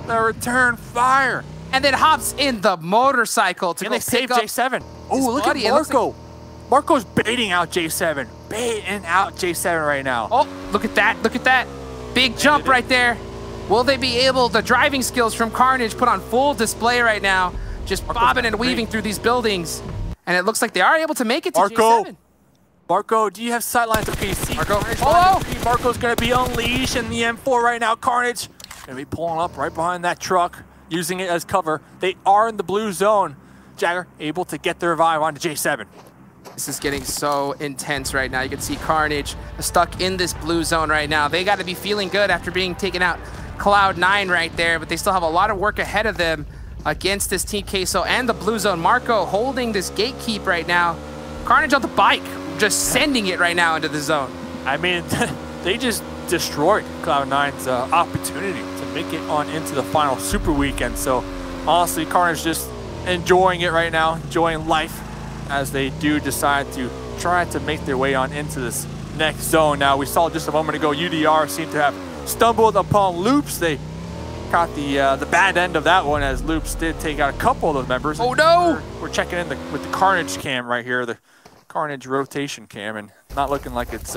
The return fire. And then hops in the motorcycle to go save pick up J7. Oh, look at Marco. Marco's baiting out J7. Baiting out J7 right now. Oh, look at that. Look at that. Big jump right there. Will they be able, the driving skills from Carnage put on full display right now, just bobbing and weaving through these buildings. And it looks like they are able to make it to J7. Marco, do you have sightlines to PC? Marco. Marco's going to be unleashed in the M4 right now. Carnage going to be pulling up right behind that truck, using it as cover. They are in the blue zone. Jagger able to get the revive onto J7. This is getting so intense right now. You can see Carnage stuck in this blue zone right now. They got to be feeling good after being taken out Cloud9 right there, but they still have a lot of work ahead of them against this Team Queso and the blue zone. Marco holding this gatekeep right now. Carnage on the bike, just sending it right now into the zone. I mean, they just destroyed Cloud9's opportunity to make it on into the final Super Weekend. So honestly, Carnage just enjoying it right now, enjoying life as they do decide to try to make their way on into this next zone. Now, we saw just a moment ago, UDR seemed to have stumbled upon Loops. They caught the bad end of that one as Loops did take out a couple of those members. Oh no! We're checking in with the Carnage cam right here, the Carnage rotation cam, and not looking like it's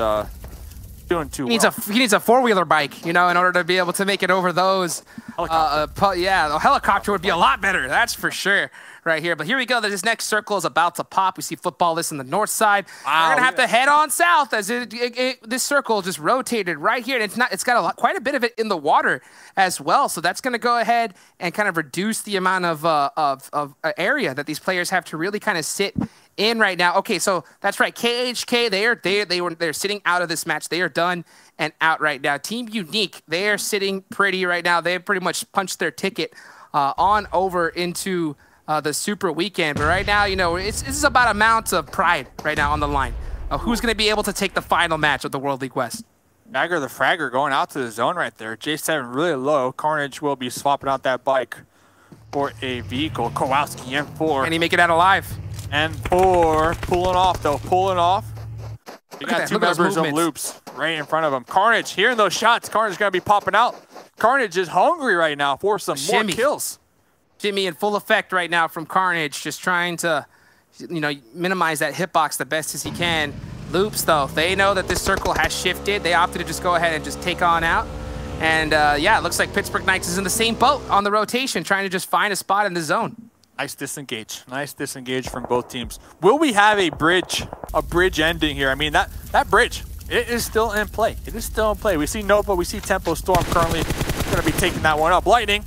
doing too well. He needs a four-wheeler bike, you know, in order to be able to make it over those. Yeah, a helicopter would be a lot better, that's for sure. Right here, but here we go. This next circle is about to pop. We see footballists on the north side. Wow, we're gonna have to head on south as this circle just rotated right here, and it's got quite a bit of it in the water as well. So that's gonna go ahead and kind of reduce the amount of area that these players have to really kind of sit in right now. Okay, so that's right. KHK, they're sitting out of this match. They are done and out right now. Team Unique, they are sitting pretty right now. They pretty much punched their ticket on over into the Super Weekend. But right now, you know, this is about amount of pride right now on the line. Who's going to be able to take the final match of the World League West? Jagger the Fragger going out to the zone right there. J7 really low. Carnage will be swapping out that bike for a vehicle. Kowalski M4. Can he make it out alive? M4 pulling off though, pulling off. You got two members of Loops right in front of him. Carnage hearing those shots. Carnage going to be popping out. Carnage is hungry right now for some more kills. Jimmy in full effect right now from Carnage, just trying to, you know, minimize that hitbox the best as he can. Loops, though, they know that this circle has shifted. They opted to just go ahead and just take on out. And, yeah, it looks like Pittsburgh Knights is in the same boat on the rotation, trying to just find a spot in the zone. Nice disengage. Nice disengage from both teams. Will we have a bridge ending here? I mean, that bridge, it is still in play. It is still in play. We see Nova, we see Tempo Storm currently going to be taking that one up. Lightning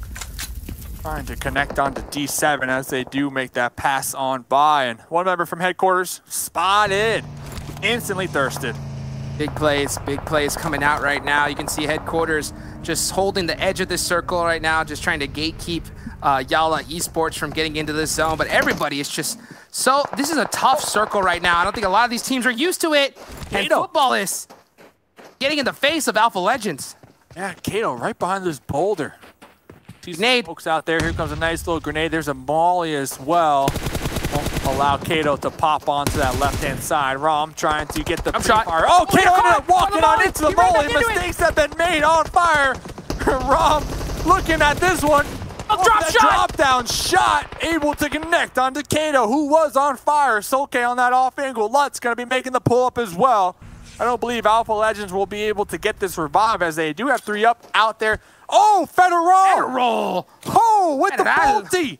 trying to connect onto D7 as they do make that pass on by. And one member from headquarters spotted. Instantly thirsted. Big plays coming out right now. You can see headquarters just holding the edge of this circle right now, just trying to gatekeep Yala Esports from getting into this zone. But everybody is just so, this is a tough circle right now. I don't think a lot of these teams are used to it. And football is getting in the face of Alpha Legends. Yeah, Kato right behind this boulder. Grenade. Folks out there. Here comes a nice little grenade. There's a molly as well. Won't allow Kato to pop onto that left-hand side. Rom trying to get the fire. Oh, Kato ended up walking on into the molly. Mistakes have been made on fire. Rom looking at this one. Drop down shot. Able to connect onto Kato, who was on fire. Solke on that off angle. Lutz going to be making the pull-up as well. I don't believe Alpha Legends will be able to get this revive as they do have 3 up out there. Oh, Federal! Oh, with the multi!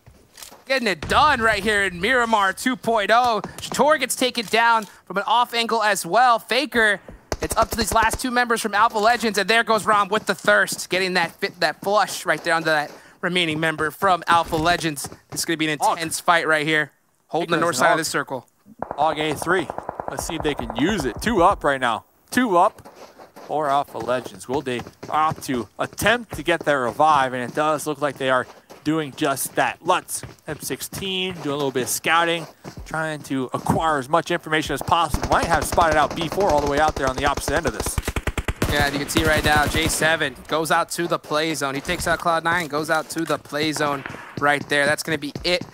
Getting it done right here in Miramar 2.0. Shator gets taken down from an off angle as well. Faker, it's up to these last 2 members from Alpha Legends, and there goes Rom with the thirst, getting that flush right there onto that remaining member from Alpha Legends. This is going to be an intense fight right here, holding the north side of this circle. Og A3. Let's see if they can use it. 2 up right now. 2 up. Or Alpha Legends. Will they opt to attempt to get their revive? And it does look like they are doing just that. Lutz, M16, doing a little bit of scouting, trying to acquire as much information as possible. Might have spotted out B4 all the way out there on the opposite end of this. Yeah, and you can see right now, J7 goes out to the play zone. He takes out Cloud9, goes out to the play zone right there. That's going to be it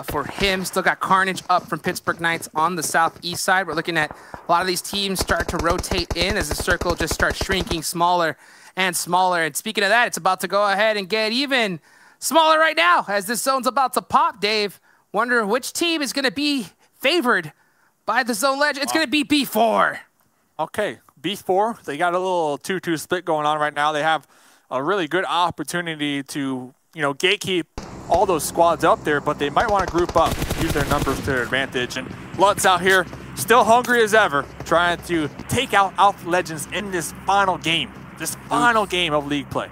for him. Still got Carnage up from Pittsburgh Knights on the southeast side. We're looking at a lot of these teams start to rotate in as the circle just starts shrinking smaller and smaller. And speaking of that, it's about to go ahead and get even smaller right now as this zone's about to pop, Dave. Wonder which team is going to be favored by the zone legend. It's going to be B4. Okay, B4, they got a little 2-2 split going on right now. They have a really good opportunity to, gatekeep all those squads up there, but they might want to group up, use their numbers to their advantage. And Lutz out here, still hungry as ever, trying to take out Alpha Legends in this final game of league play.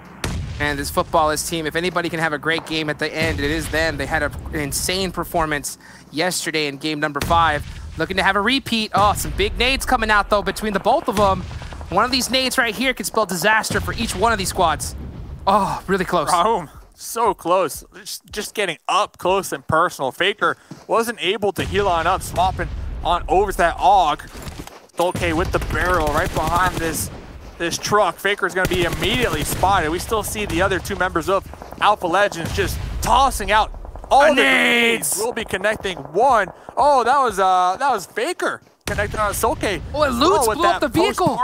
And this footballist team, if anybody can have a great game at the end, it is them. They had an insane performance yesterday in game number 5. Looking to have a repeat. Oh, some big nades coming out, though, between the both of them. One of these nades right here could spell disaster for each one of these squads. Oh, really close. Raum, so close. Just getting up close and personal. Faker wasn't able to heal on up, swapping on over to that AUG. Okay, with the barrel right behind this truck. Faker's going to be immediately spotted. We still see the other 2 members of Alpha Legends just tossing out all the grenades. We'll be connecting one. Oh, that was Faker connecting on a Soke. Oh, and Lutz blew up the vehicle.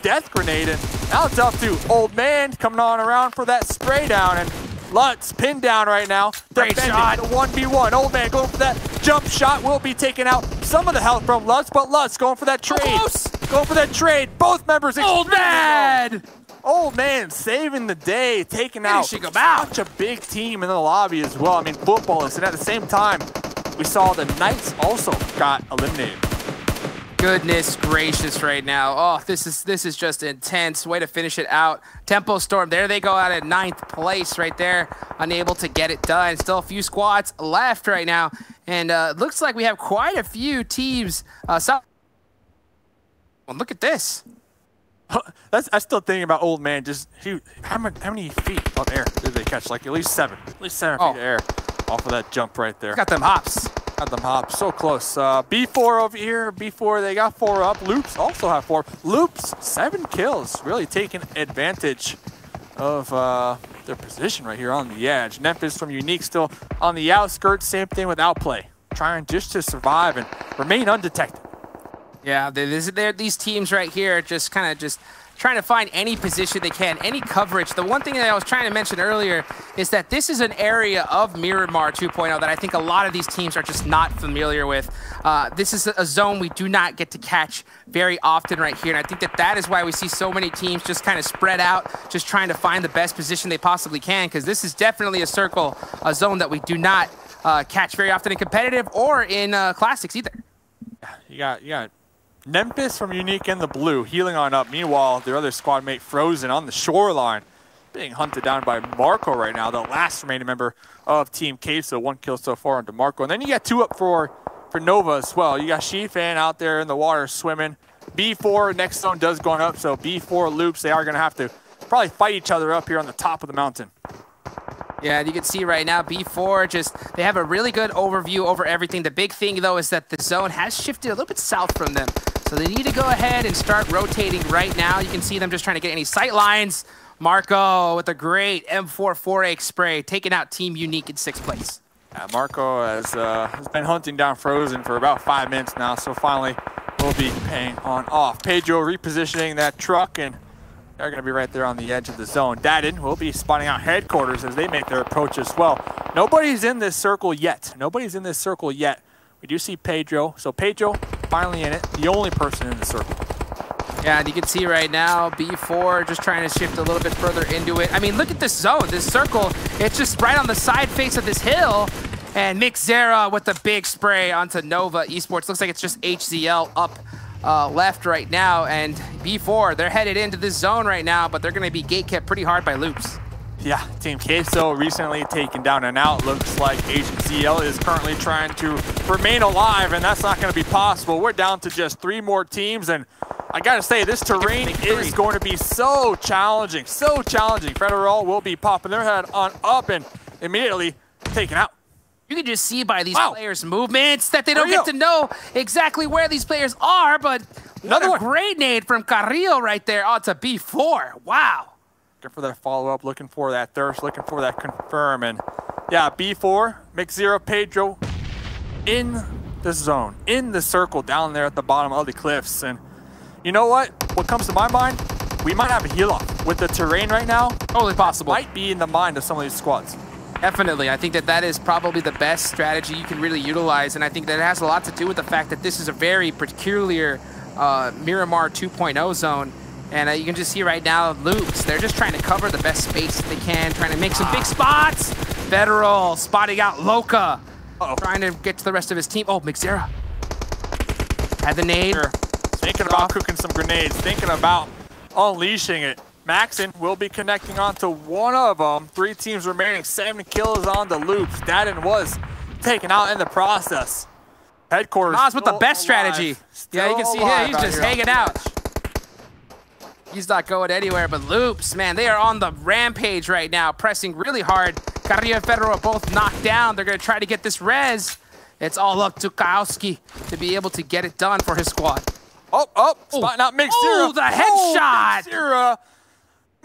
Death grenade, and now it's up to Old Man coming on around for that spray down, and Lutz pinned down right now. Great shot. 1v1. Old Man going for that jump shot. Will be taking out some of the health from Lutz, but Lutz going for that trade. Going for that trade. Both members. Old Man. Old Man saving the day, taking out such a big team in the lobby as well. I mean, footballists, and at the same time, we saw the Knights also got eliminated. Goodness gracious right now. Oh, this is just intense. Way to finish it out. Tempo Storm, there they go out at 9th place right there. Unable to get it done. Still a few squads left right now. And looks like we have quite a few teams. Well, look at this. I'm still thinking about Old Man. Just how many feet of air did they catch? Like at least 7. At least 7 feet of air off of that jump right there. Got them hops. Got them hops. So close. B4 over here. B4, they got 4 up. Loops also have 4. Loops, 7 kills. Really taking advantage of their position right here on the edge. Memphis from Unique still on the outskirts. Same thing with Outplay. Trying just to survive and remain undetected. Yeah, these teams right here just trying to find any position they can, any coverage. The one thing that I was trying to mention earlier is that this is an area of Miramar 2.0 that I think a lot of these teams are just not familiar with. This is a zone we do not get to catch very often right here, and I think that is why we see so many teams just kind of spread out, just trying to find the best position they possibly can, because this is definitely a zone that we do not catch very often in competitive or in classics either. You got Memphis from Unique in the blue, healing on up. Meanwhile, their other squad mate Frozen on the shoreline, being hunted down by Marco right now, the last remaining member of Team Cave. So 1 kill so far onto Marco. And then you got 2 up for Nova as well. You got Shifan out there in the water swimming. B4, next zone does going up, so B4 Loops, they are going to have to probably fight each other up here on the top of the mountain. Yeah, you can see right now, B4 they have a really good overview over everything. The big thing, though, is that the zone has shifted a little bit south from them. So they need to go ahead and start rotating right now. You can see them just trying to get any sight lines. Marco with a great M4 4A spray, taking out Team Unique in 6th place. Marco has been hunting down Frozen for about 5 minutes now, so finally will be paying on off. Pedro repositioning that truck, and they're going to be right there on the edge of the zone. Dadden will be spotting out headquarters as they make their approach as well. Nobody's in this circle yet. We do see Pedro. So Pedro finally in it, the only person in the circle. Yeah, and you can see right now, B4 just trying to shift a little bit further into it. I mean, look at this zone, this circle. It's just right on the side face of this hill. And Mixera with the big spray onto Nova Esports. Looks like it's just HZL up left right now. And B4, they're headed into this zone right now, but they're going to be gate kept pretty hard by Loops. Yeah, Team Queso recently taken down and out. Looks like Agent ZL is currently trying to remain alive, and that's not going to be possible. We're down to just 3 more teams, and I got to say, this terrain is going to be so challenging, so challenging. Federal will be popping their head on up, and immediately taken out. You can just see by these players' movements that they don't get to know exactly where these players are, but another great nade from Carrillo right there onto B4. Wow. Looking for that follow-up, looking for that thirst, looking for that confirm. And yeah, B4, Mix0, Pedro in the zone, in the circle down there at the bottom of the cliffs. And you know what? What comes to my mind? We might have a heal-off with the terrain right now. Totally possible. Might be in the mind of some of these squads. Definitely. I think that is probably the best strategy you can really utilize, and I think that it has a lot to do with the fact that this is a very peculiar Miramar 2.0 zone, and you can just see right now, Loops, they're just trying to cover the best space that they can, trying to make some big spots. Federal spotting out Loka, trying to get to the rest of his team. Oh, Mixera had the nade. Thinking about cooking some grenades, thinking about unleashing it. Maxon will be connecting onto one of them. 3 teams remaining, 7 kills on the Loops. Daden was taken out in the process. Headquarters Nas with the best strategy. Yeah, you can see here, he's just hanging out. He's not going anywhere, but Loops, man, they are on the rampage right now, pressing really hard. Carrillo and Federer are both knocked down. They're going to try to get this res. It's all up to Kowski to be able to get it done for his squad. Spotting out Mix0. Oh, the headshot.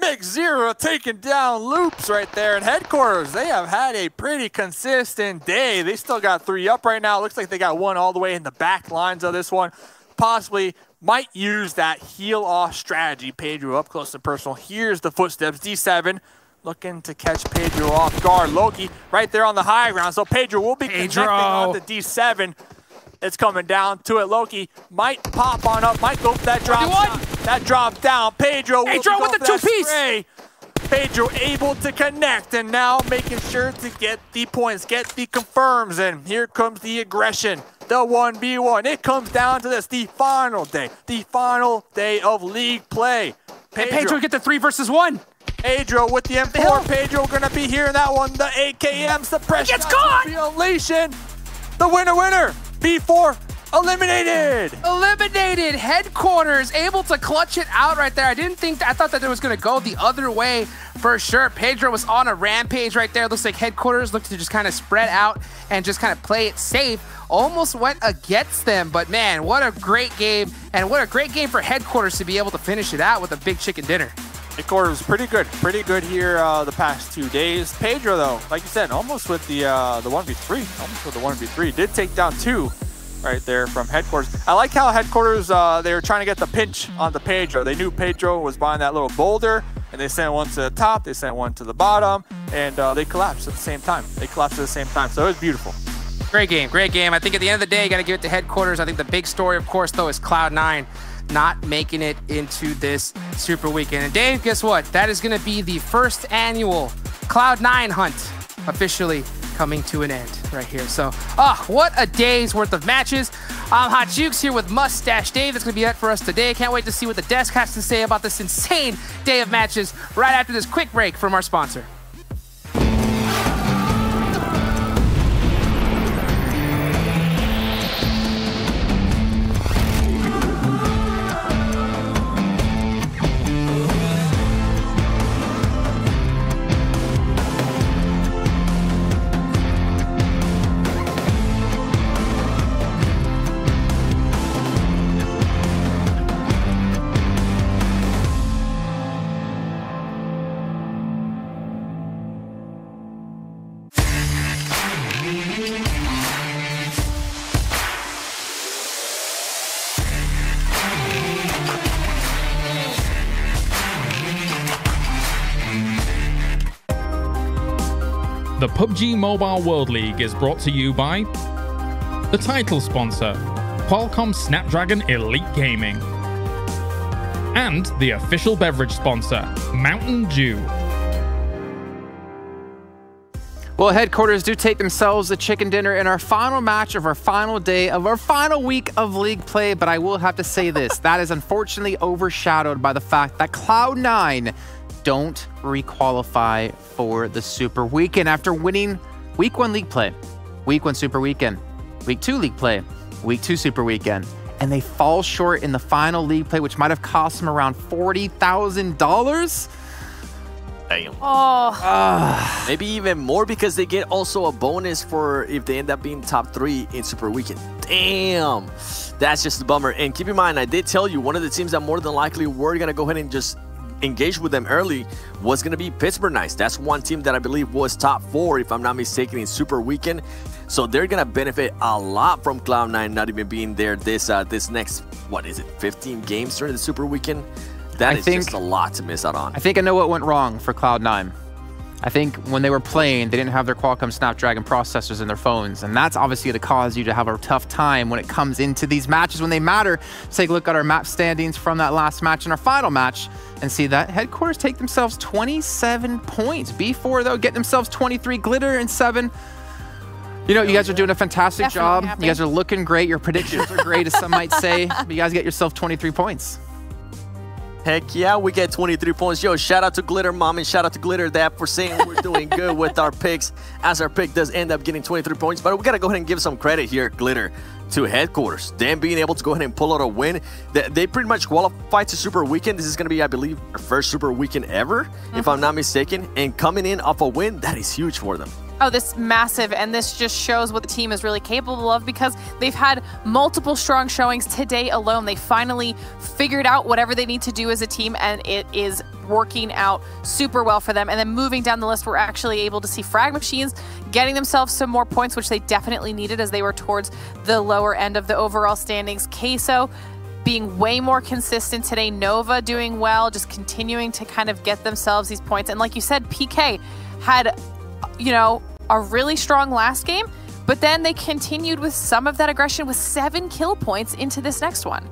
Mix0 taking down Loops right there. And Headquarters, they have had a pretty consistent day. They still got 3 up right now. Looks like they got 1 all the way in the back lines of this one. Possibly might use that heal-off strategy. Pedro up close and personal. Here's the footsteps. D7 looking to catch Pedro off guard. Loki right there on the high ground. So Pedro will be connecting on the D7. It's coming down to it. Loki might pop on up, might go for that drop down. That drop down. Pedro with the 2-piece. Pedro able to connect, and now making sure to get the points, get the confirms, and here comes the aggression. The 1v1. It comes down to this, the final day of league play. Pedro get the 3 versus 1. Pedro with the M4. Pedro gonna be here in that one. The AKM suppression. It's gone. Unleashing. The winner. B4 eliminated. Headquarters able to clutch it out right there. I thought that it was going to go the other way for sure. Pedro was on a rampage right there. Looks like Headquarters looked to just kind of spread out and just kind of play it safe. Almost went against them, but man, what a great game, and what a great game for Headquarters to be able to finish it out with a big chicken dinner. Headquarters pretty good here the past 2 days. Pedro though, like you said, almost with the 1v3, did take down 2 right there from Headquarters. I like how Headquarters, they were trying to get the pinch on the Pedro. They knew Pedro was behind that little boulder, and they sent one to the top, they sent one to the bottom, and they collapsed at the same time. So it was beautiful. Great game. I think at the end of the day, you got to give it to Headquarters. I think the big story, of course, though, is Cloud9 not making it into this Super Weekend. And Dave, guess what? That is going to be the first annual Cloud9 hunt officially coming to an end right here. So, what a day's worth of matches. I'm Hot Jukes here with Mustache Dave. That's going to be it for us today. Can't wait to see what the desk has to say about this insane day of matches right after this quick break from our sponsor. The PUBG Mobile World League is brought to you by the title sponsor, Qualcomm Snapdragon Elite Gaming, and the official beverage sponsor, Mountain Dew. Well, Headquarters do take themselves a chicken dinner in our final match of our final day of our final week of league play, but I will have to say this, that is unfortunately overshadowed by the fact that Cloud9 don't re-qualify for the Super Weekend after winning Week 1 League Play, Week 1 Super Weekend, Week 2 League Play, Week 2 Super Weekend, and they fall short in the final League Play, which might have cost them around $40,000. Damn. Oh. Maybe even more because they get also a bonus for if they end up being top 3 in Super Weekend. Damn. That's just a bummer. And keep in mind, I did tell you one of the teams that more than likely were going to go ahead and just engage with them early was going to be Pittsburgh Knights. That's one team that I believe was top 4, if I'm not mistaken, in Super Weekend. So they're going to benefit a lot from Cloud9 not even being there this next, what is it, 15 games during the Super Weekend? That is just a lot to miss out on. I think I know what went wrong for Cloud9. I think when they were playing, they didn't have their Qualcomm Snapdragon processors in their phones, and that's obviously going to cause you to have a tough time when it comes into these matches when they matter. Let's take a look at our map standings from that last match and our final match and see that Headquarters take themselves 27 points. B4, though, get themselves 23. Glitter and 7. You know, you guys are doing a fantastic job. You guys are looking great. Your predictions are great, as some might say. But you guys get yourself 23 points. Heck yeah, we get 23 points. Yo, shout out to Glitter Mom and shout out to Glitter Dad for saying we're doing good with our picks, as our pick does end up getting 23 points. But we got to go ahead and give some credit here, Glitter, to Headquarters. Them being able to go ahead and pull out a win. They pretty much qualified to Super Weekend. This is going to be, I believe, their first Super Weekend ever, if I'm not mistaken. And coming in off a win, that is huge for them. Oh, this massive, and this just shows what the team is really capable of because they've had multiple strong showings today alone. They finally figured out whatever they need to do as a team, and it is working out super well for them. And then moving down the list, we're actually able to see Frag Machines getting themselves some more points, which they definitely needed as they were towards the lower end of the overall standings. Queso being way more consistent today. Nova doing well, just continuing to kind of get themselves these points. And like you said, PK had, you know, a really strong last game, but then they continued with some of that aggression with 7 kill points into this next one.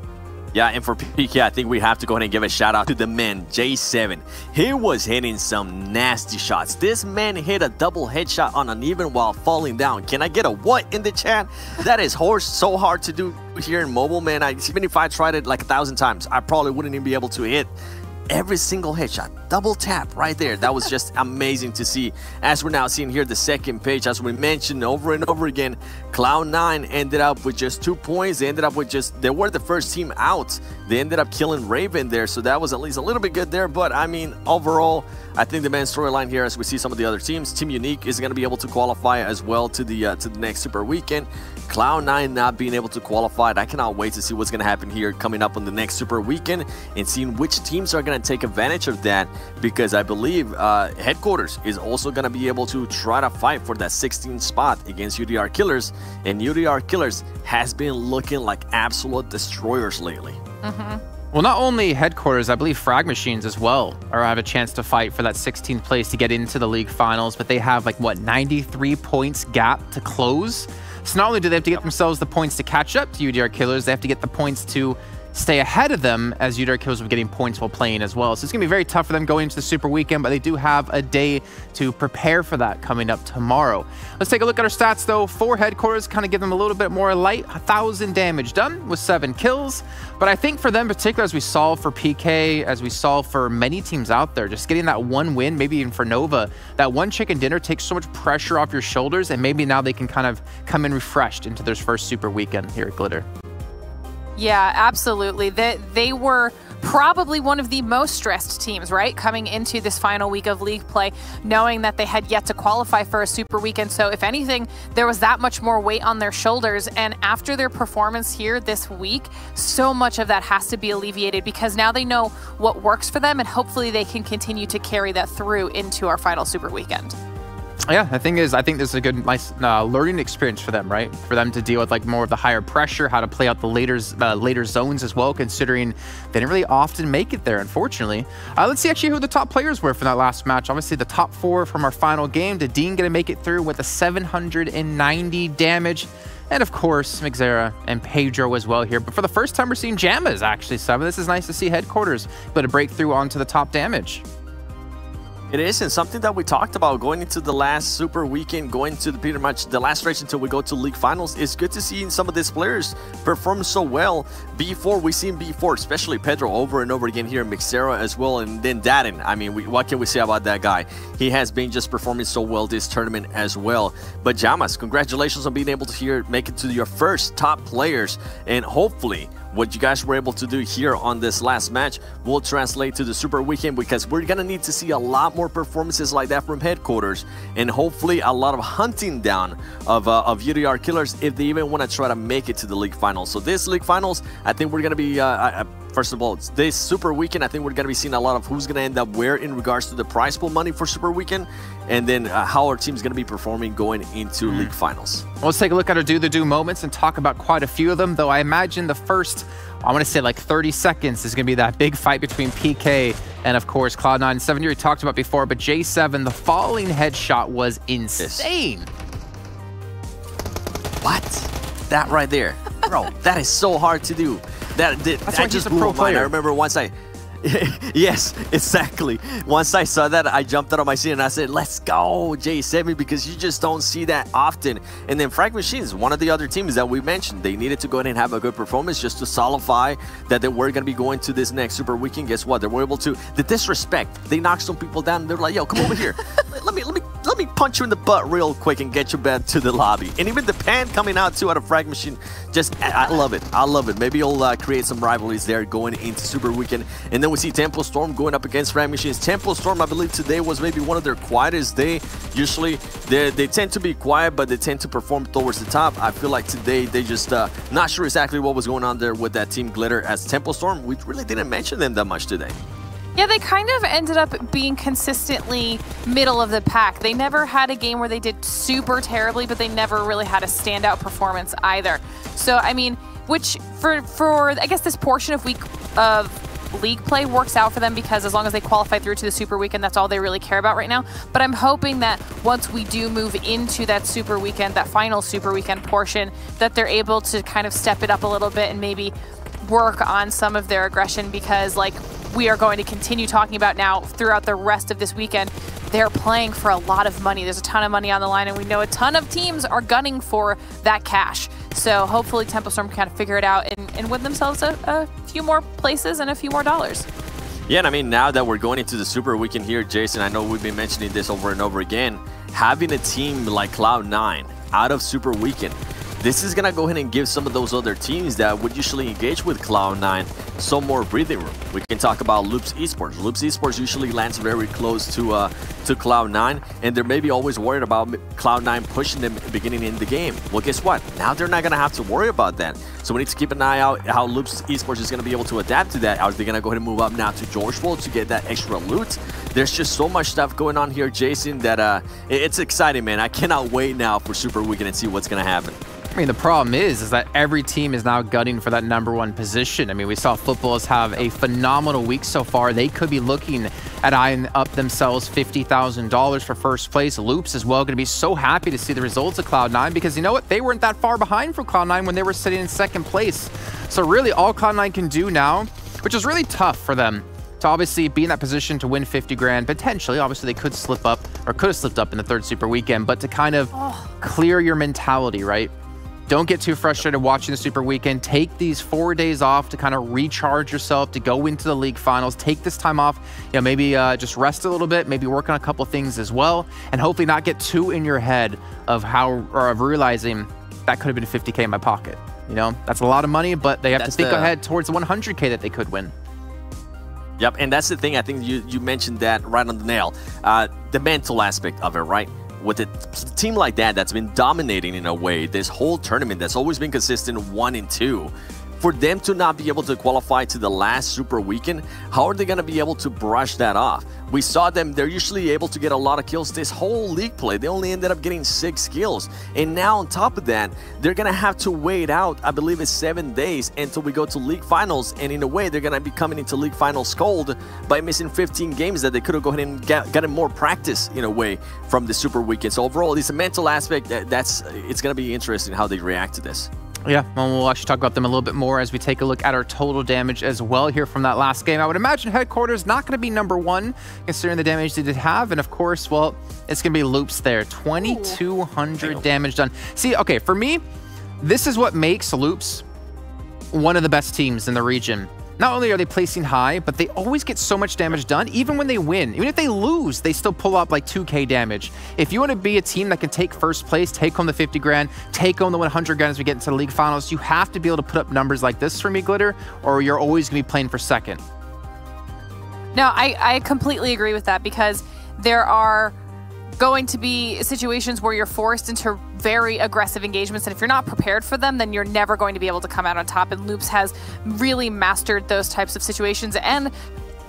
Yeah, and for PK, I think we have to go ahead and give a shout out to the man, J7. He was hitting some nasty shots. This man hit a double headshot on uneven while falling down. Can I get a what in the chat? That is so hard to do here in mobile, man. Even if I tried it like 1,000 times, I probably wouldn't even be able to hit every single headshot. Double tap right there. That was just amazing to see. As we're now seeing here the second page, as we mentioned over and over again, Cloud9 ended up with just 2 points. They ended up with they were the first team out. They ended up killing Raven there, so that was at least a little bit good there. But I mean, overall, I think the main storyline here, as we see some of the other teams, Team Unique is going to be able to qualify as well to the next Super Weekend. Cloud9 not being able to qualify. I cannot wait to see what's going to happen here coming up on the next Super Weekend and seeing which teams are going to take advantage of that, because I believe Headquarters is also going to be able to try to fight for that 16th spot against UDR Killers, and UDR Killers has been looking like absolute destroyers lately. Well, not only Headquarters, I believe Frag Machines as well have a chance to fight for that 16th place to get into the league finals, but they have like, what, 93 points gap to close? So not only do they have to get themselves the points to catch up to UDR Killers, they have to get the points to stay ahead of them, as UDR Killers are getting points while playing as well. So it's going to be very tough for them going into the Super Weekend, but they do have a day to prepare for that coming up tomorrow. Let's take a look at our stats, though. For Headquarters, kind of give them a little bit more light. 1,000 damage done with 7 kills. But I think for them in particular, as we saw for PK, as we saw for many teams out there, just getting that one win, maybe even for Nova, that one chicken dinner takes so much pressure off your shoulders, and maybe now they can kind of come in refreshed into their first Super Weekend here at Glitter. Yeah, absolutely. They were probably one of the most stressed teams, right? Coming into this final week of league play, knowing that they had yet to qualify for a Super Weekend. So if anything, there was that much more weight on their shoulders. And after their performance here this week, so much of that has to be alleviated because now they know what works for them, and hopefully they can continue to carry that through into our final Super Weekend. Yeah, the thing is, I think this is a good, nice learning experience for them, right? For them to deal with like more of the higher pressure, how to play out the later zones as well, considering they didn't really often make it there, unfortunately. Let's see actually who the top players were for that last match. Obviously, the top 4 from our final game. Dean going to make it through with a 790 damage. And of course, Mixera and Pedro as well here. But for the first time, we're seeing Jammas actually 7. This is nice to see Headquarters, but a breakthrough onto the top damage. It is, and something that we talked about going into the last Super Weekend, going to pretty much the last race until we go to League Finals. It's good to see some of these players perform so well. B4, we've seen B4, especially Pedro, over and over again here in Mixera as well, and then Daden. I mean, what can we say about that guy? He has been just performing so well this tournament as well. But Jammas, congratulations on being able to make it to your first top players, and hopefully what you guys were able to do here on this last match will translate to the Super Weekend, because we're going to need to see a lot more performances like that from headquarters, and hopefully a lot of hunting down of UDR killers if they even want to try to make it to the league finals. So this league finals, I think we're going to be first of all, this Super Weekend, I think we're going to be seeing a lot of who's going to end up where in regards to the prize pool money for Super Weekend, and then how our team's going to be performing going into league finals. Well, let's take a look at our do-the-do moments and talk about quite a few of them, though I imagine the first, I want to say like 30 seconds is going to be that big fight between PK and, of course, Cloud9. 7 we talked about before, but J7, the following headshot was insane. What? That right there. Bro, that is so hard to do. That just blew my mind. I remember once I... yes, exactly. Once I saw that, I jumped out of my seat and I said, let's go, J7, because you just don't see that often. And then Frag Machines, one of the other teams that we mentioned, they needed to go ahead and have a good performance just to solidify that they were going to be going to this next Super Weekend. Guess what? They were able to. The disrespect. They knocked some people down and they're like, yo, come over here. Let me punch you in the butt real quick and get you back to the lobby. And even the pan coming out too out of Frag Machine, just, I love it. I love it. Maybe you'll create some rivalries there going into Super Weekend. And then we see Temple Storm going up against Frag Machines. Temple Storm, I believe today was maybe one of their quietest day. Usually they tend to be quiet, but they tend to perform towards the top. I feel like today they just not sure exactly what was going on there with that Team Glitter, as Temple Storm, we really didn't mention them that much today. Yeah, they kind of ended up being consistently middle of the pack. They never had a game where they did super terribly, but they never really had a standout performance either. So, I mean, which for I guess this portion of league play works out for them, because as long as they qualify through to the Super Weekend, that's all they really care about right now. But I'm hoping that once we do move into that Super Weekend, that final Super Weekend portion, that they're able to kind of step it up a little bit and maybe work on some of their aggression, because like we are going to continue talking about now throughout the rest of this weekend, they're playing for a lot of money. There's a ton of money on the line, and we know a ton of teams are gunning for that cash. So hopefully Temple Storm can kind of figure it out and win themselves a few more places and a few more dollars. Yeah, and I mean, now that we're going into the Super Weekend here, Jason, I know we've been mentioning this over and over again, having a team like Cloud9 out of Super Weekend, this is going to go ahead and give some of those other teams that would usually engage with Cloud9 some more breathing room. We can talk about Loops Esports. Loops Esports usually lands very close to Cloud9, and they're maybe always worried about Cloud9 pushing them beginning in the game. Well, guess what? Now they're not going to have to worry about that. So we need to keep an eye out how Loops Esports is going to be able to adapt to that. Are they going to go ahead and move up now to Georgeville to get that extra loot? There's just so much stuff going on here, Jason, that it's exciting, man. I cannot wait now for Super Weekend and see what's going to happen. I mean, the problem is that every team is now gunning for that #1 position. I mean, we saw Footballs have a phenomenal week so far. They could be looking at eyeing up themselves $50,000 for first place. Loops as well going to be so happy to see the results of Cloud9, because you know what? They weren't that far behind from Cloud9 when they were sitting in second place. So really all Cloud9 can do now, which is really tough for them, to obviously be in that position to win 50 grand, potentially. Obviously, they could slip up, or could have slipped up in the third Super Weekend, but to kind of clear your mentality, right? Don't get too frustrated watching the Super Weekend. Take these 4 days off to kind of recharge yourself, to go into the league finals. Take this time off, you know, maybe just rest a little bit, maybe work on a couple things as well, and hopefully not get too in your head of of realizing that could have been 50K in my pocket. You know, that's a lot of money, but they have to think ahead towards the 100K that they could win. Yep, and that's the thing. I think you mentioned that right on the nail. The mental aspect of it, right? With a team like that that's been dominating in a way this whole tournament, that's always been consistent 1 and 2, for them to not be able to qualify to the last Super Weekend, how are they going to be able to brush that off? We saw them, they're usually able to get a lot of kills this whole league play. They only ended up getting 6 kills. And now on top of that, they're going to have to wait out, I believe it's 7 days until we go to league finals. And in a way, they're going to be coming into league finals cold by missing 15 games that they could have gone ahead and gotten more practice in a way from the Super Weekend. So overall, it's a mental aspect. It's going to be interesting how they react to this. Yeah, well, we'll actually talk about them a little bit more as we take a look at our total damage as well here from that last game. I would imagine Headquarters not going to be #1 considering the damage they did have. And of course, well, it's going to be Loops there. 2,200 damage done. See, okay, for me, this is what makes Loops one of the best teams in the region. not only are they placing high, but they always get so much damage done, even when they win. Even if they lose, they still pull up like 2K damage. If you want to be a team that can take first place, take home the 50 grand, take home the 100 grand as we get into the league finals, you have to be able to put up numbers like this for me, Glitter, or you're always going to be playing for second. No, I completely agree with that, because there are going to be situations where you're forced into very aggressive engagements, and if you're not prepared for them, then you're never going to be able to come out on top, and Loops has really mastered those types of situations. And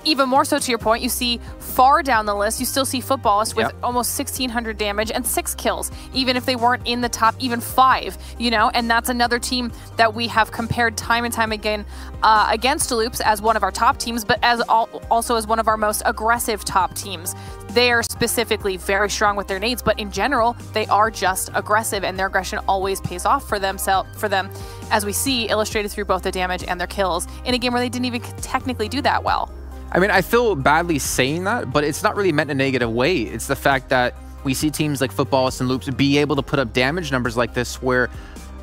even more so, to your point, you see far down the list, you still see Footballists with almost 1,600 damage and 6 kills, even if they weren't in the top even 5, you know? And that's another team that we have compared time and time again against Loops as one of our top teams, but as also as one of our most aggressive top teams. They are specifically very strong with their nades, but in general, they are just aggressive, and their aggression always pays off for them, as we see illustrated through both the damage and their kills in a game where they didn't even technically do that well. I mean, I feel badly saying that, but it's not really meant in a negative way. It's the fact that we see teams like Footballists and Loops be able to put up damage numbers like this, where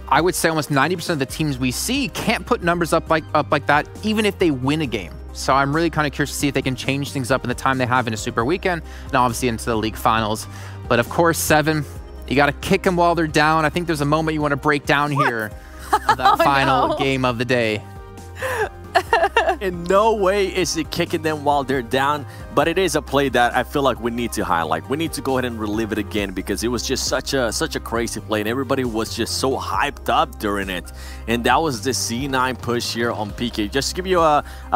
I would say almost 90% of the teams we see can't put numbers up like that, even if they win a game. So I'm really kind of curious to see if they can change things up in the time they have in a Super Weekend, and obviously into the league finals. But of course, 7, you got to kick them while they're down. I think there's a moment you want to break down here of that final game of the day. In no way is it kicking them while they're down, but it is a play that I feel like we need to highlight. We need to go ahead and relive it again, because it was just such a crazy play, and everybody was just so hyped up during it. And that was the C9 push here on PK. Just to give you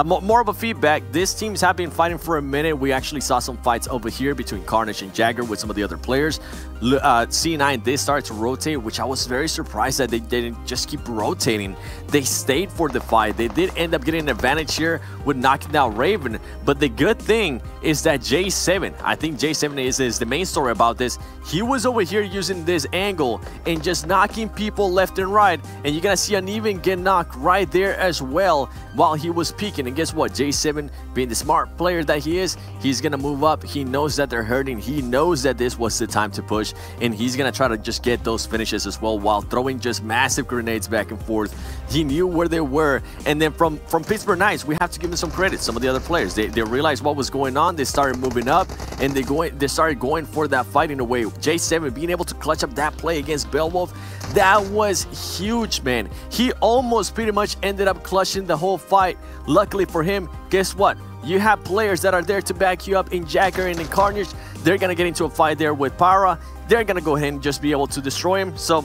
more of a feedback, these teams have been fighting for a minute. We actually saw some fights over here between Carnage and Jagger with some of the other players. C9 did start to rotate, which I was very surprised that they didn't just keep rotating. They stayed for the fight. They did end up getting an advantage here with knocking down Raven, but the good thing is that J7, I think J7 is the main story about this. He was over here using this angle and just knocking people left and right, and you're gonna see Uneven get knocked right there as well while he was peeking. And guess what? J7, being the smart player that he is, he's gonna move up. He knows that they're hurting. He knows that this was the time to push, and he's gonna try to just get those finishes as well while throwing just massive grenades back and forth. He knew where they were. And then from Pittsburgh Knights, we have to give them some credit. Some of the other players, they realized what was going on. They started moving up, and they started going for that fight in a way. J7 being able to clutch up that play against Beowulf, that was huge, man. He almost pretty much ended up clutching the whole fight. Luckily for him, guess what? You have players that are there to back you up in Jagger and in Carnage. They're gonna get into a fight there with Para. They're gonna go ahead and just be able to destroy him. So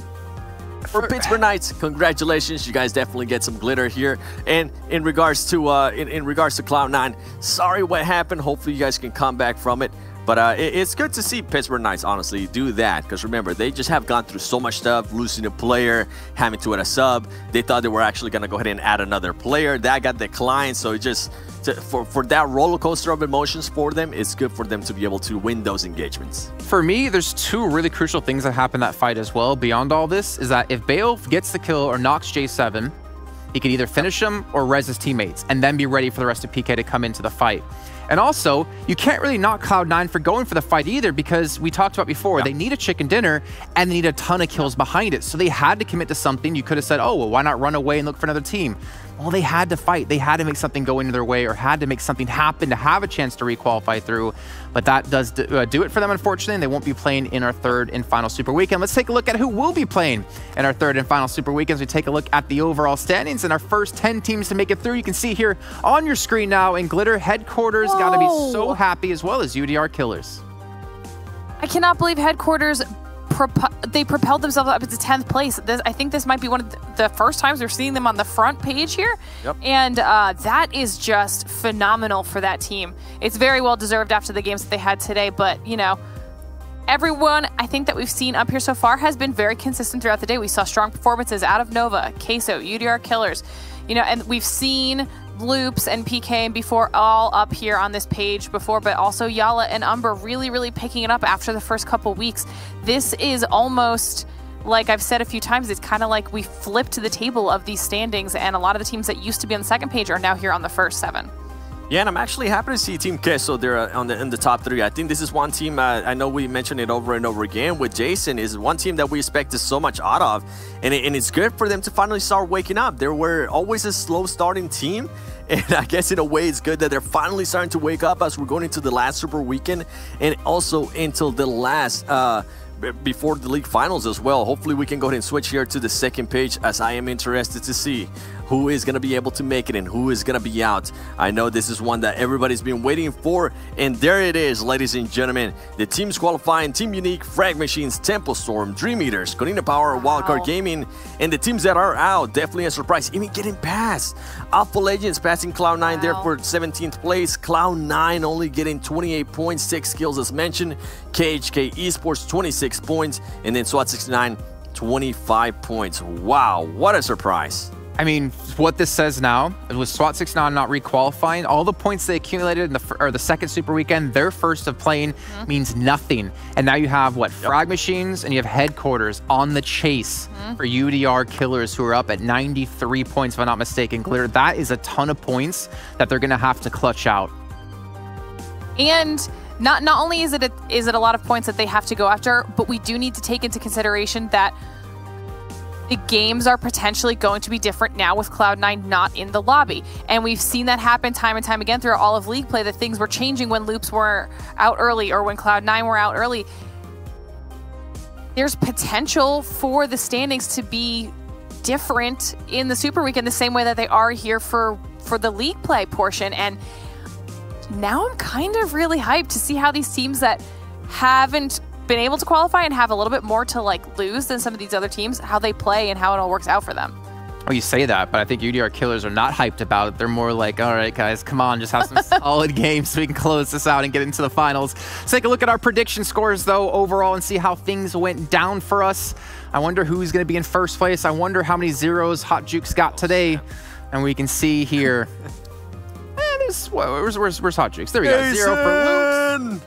for Pittsburgh Knights, congratulations, you guys definitely get some glitter here. And in regards to in regards to Cloud9, sorry what happened. Hopefully you guys can come back from it. But it's good to see Pittsburgh Knights honestly do that, because remember, they just have gone through so much stuff, losing a player, having to add a sub. They thought they were actually going to go ahead and add another player. That got declined, so it just for that roller coaster of emotions for them, it's good for them to be able to win those engagements. For me, there's 2 really crucial things that happen in that fight as well. Beyond all this, is that if Beowulf gets the kill or knocks J7, he could either finish him or res his teammates, and then be ready for the rest of PK to come into the fight. And also, you can't really knock Cloud9 for going for the fight either, because we talked about before, they need a chicken dinner and they need a ton of kills behind it. So they had to commit to something. You could have said, oh, well, why not run away and look for another team? Well, they had to fight. They had to make something go into their way, or had to make something happen to have a chance to requalify through. But that does do it for them, unfortunately, and they won't be playing in our 3rd and final Super Weekend. Let's take a look at who will be playing in our 3rd and final Super Weekends. We take a look at the overall standings and our first 10 teams to make it through. You can see here on your screen now in Glitter, Headquarters got to be so happy, as well as UDR Killers. I cannot believe Headquarters, they propelled themselves up into 10th place. I think this might be one of the first times we're seeing them on the front page here. Yep. And that is just phenomenal for that team. It's very well deserved after the games that they had today, but you know, everyone I think that we've seen up here so far has been very consistent throughout the day. We saw strong performances out of Nova, Queso, UDR Killers, you know, and we've seen Loops and PK and before all up here on this page before, but also Yala and Umber really picking it up after the first couple weeks. This is almost, like I've said a few times, it's kind of like we flipped the table of these standings, and a lot of the teams that used to be on the second page are now here on the first 7. Yeah, and I'm actually happy to see Team Queso there in the top 3. I think this is one team, I know we mentioned it over and over again with Jason, is one team that we expected so much out of. And it's good for them to finally start waking up. They were always a slow starting team. And I guess in a way it's good that they're finally starting to wake up as we're going into the last Super Weekend and also until the last before the league finals as well. Hopefully we can go ahead and switch here to the second page, as I am interested to see who is going to be able to make it and who is going to be out. I know this is one that everybody's been waiting for, and there it is, ladies and gentlemen. The teams qualifying: Team Unique, Frag Machines, Temple Storm, Dream Eaters, Corina Power, Wildcard Gaming, and the teams that are out, definitely a surprise, even getting past. Alpha Legends passing Cloud9 there for 17th place. Cloud9 only getting 28 points, 6 kills as mentioned. KHK Esports 26 points, and then SWAT69 25 points. Wow, what a surprise. I mean, what this says now, with SWAT69 not requalifying, all the points they accumulated in the second Super Weekend, their first of playing, means nothing. And now you have, what, Frag Machines, and you have Headquarters on the chase for UDR Killers, who are up at 93 points, if I'm not mistaken. Glitter, that is a ton of points that they're going to have to clutch out. And not only is it a lot of points that they have to go after, but we do need to take into consideration that the games are potentially going to be different now with Cloud9 not in the lobby. And we've seen that happen time and time again throughout all of League play, that things were changing when Loops were out early or when Cloud9 were out early. There's potential for the standings to be different in the Super Weekend the same way that they are here for the League play portion. And now I'm kind of really hyped to see how these teams that haven't been able to qualify and have a little bit more to like lose than some of these other teams, how they play and how it all works out for them. Well, you say that, but I think UDR Killers are not hyped about it. They're more like, all right, guys, come on, just have some solid games so we can close this out and get into the finals. Let's take a look at our prediction scores, though, overall, and see how things went down for us. I wonder who's going to be in first place. I wonder how many zeros Hot Jukes got today. And we can see here. Where's Hot Jukes? There we go. 0 for Loops.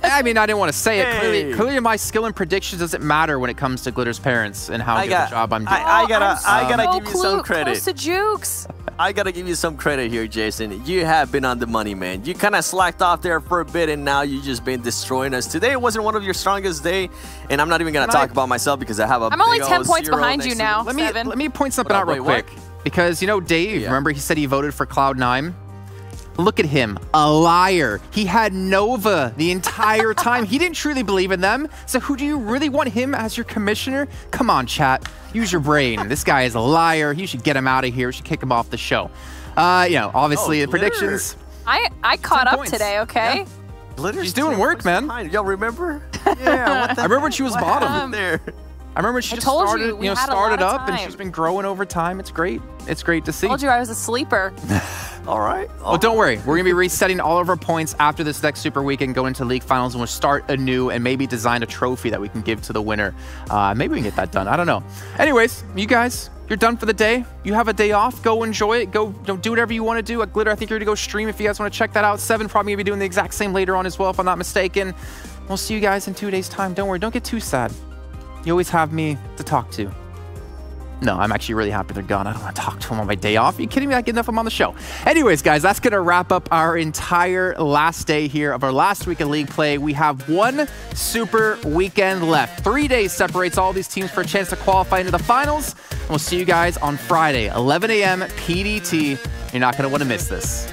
I mean, I didn't want to say it. Clearly, my skill in predictions doesn't matter when it comes to Glitter's parents and how good a job I'm doing. I gotta give you some credit. Close to Jukes. I gotta give you some credit here, Jason. You have been on the money, man. You kind of slacked off there for a bit, and now you've just been destroying us. Today wasn't one of your strongest days, and I'm not even gonna talk about myself because I have a I'm only 10 points behind you now. Let me point something out real quick. Because, you know, Dave, remember he said he voted for Cloud9? Look at him, a liar. He had Nova the entire time. He didn't truly believe in them. So who do you really want him as your commissioner? Come on, chat. Use your brain. This guy is a liar. You should get him out of here. You should kick him off the show. You know, obviously the predictions. I caught up today, okay? Yeah. She's doing work, man. Y'all remember? Yeah. I remember when she was bottom. There. I remember when she just started up and she's been growing over time. It's great. It's great to see. I told you I was a sleeper. All right. Well, don't worry. We're going to be resetting all of our points after this next Super Weekend, go into League Finals, and we'll start anew and maybe design a trophy that we can give to the winner. Maybe we can get that done. I don't know. Anyways, you guys, you're done for the day. You have a day off. Go enjoy it. Go do whatever you want to do. Glitter, I think you're going to go stream if you guys want to check that out. 7 probably going to be doing the exact same later on as well, if I'm not mistaken. We'll see you guys in 2 days' time. Don't worry. Don't get too sad. You always have me to talk to. No, I'm actually really happy they're gone. I don't want to talk to them on my day off. Are you kidding me? I get enough of them on the show. Anyways, guys, that's going to wrap up our entire last day here of our last week of League play. We have 1 Super Weekend left. 3 days separates all these teams for a chance to qualify into the finals. And we'll see you guys on Friday, 11 a.m. PDT. You're not going to want to miss this.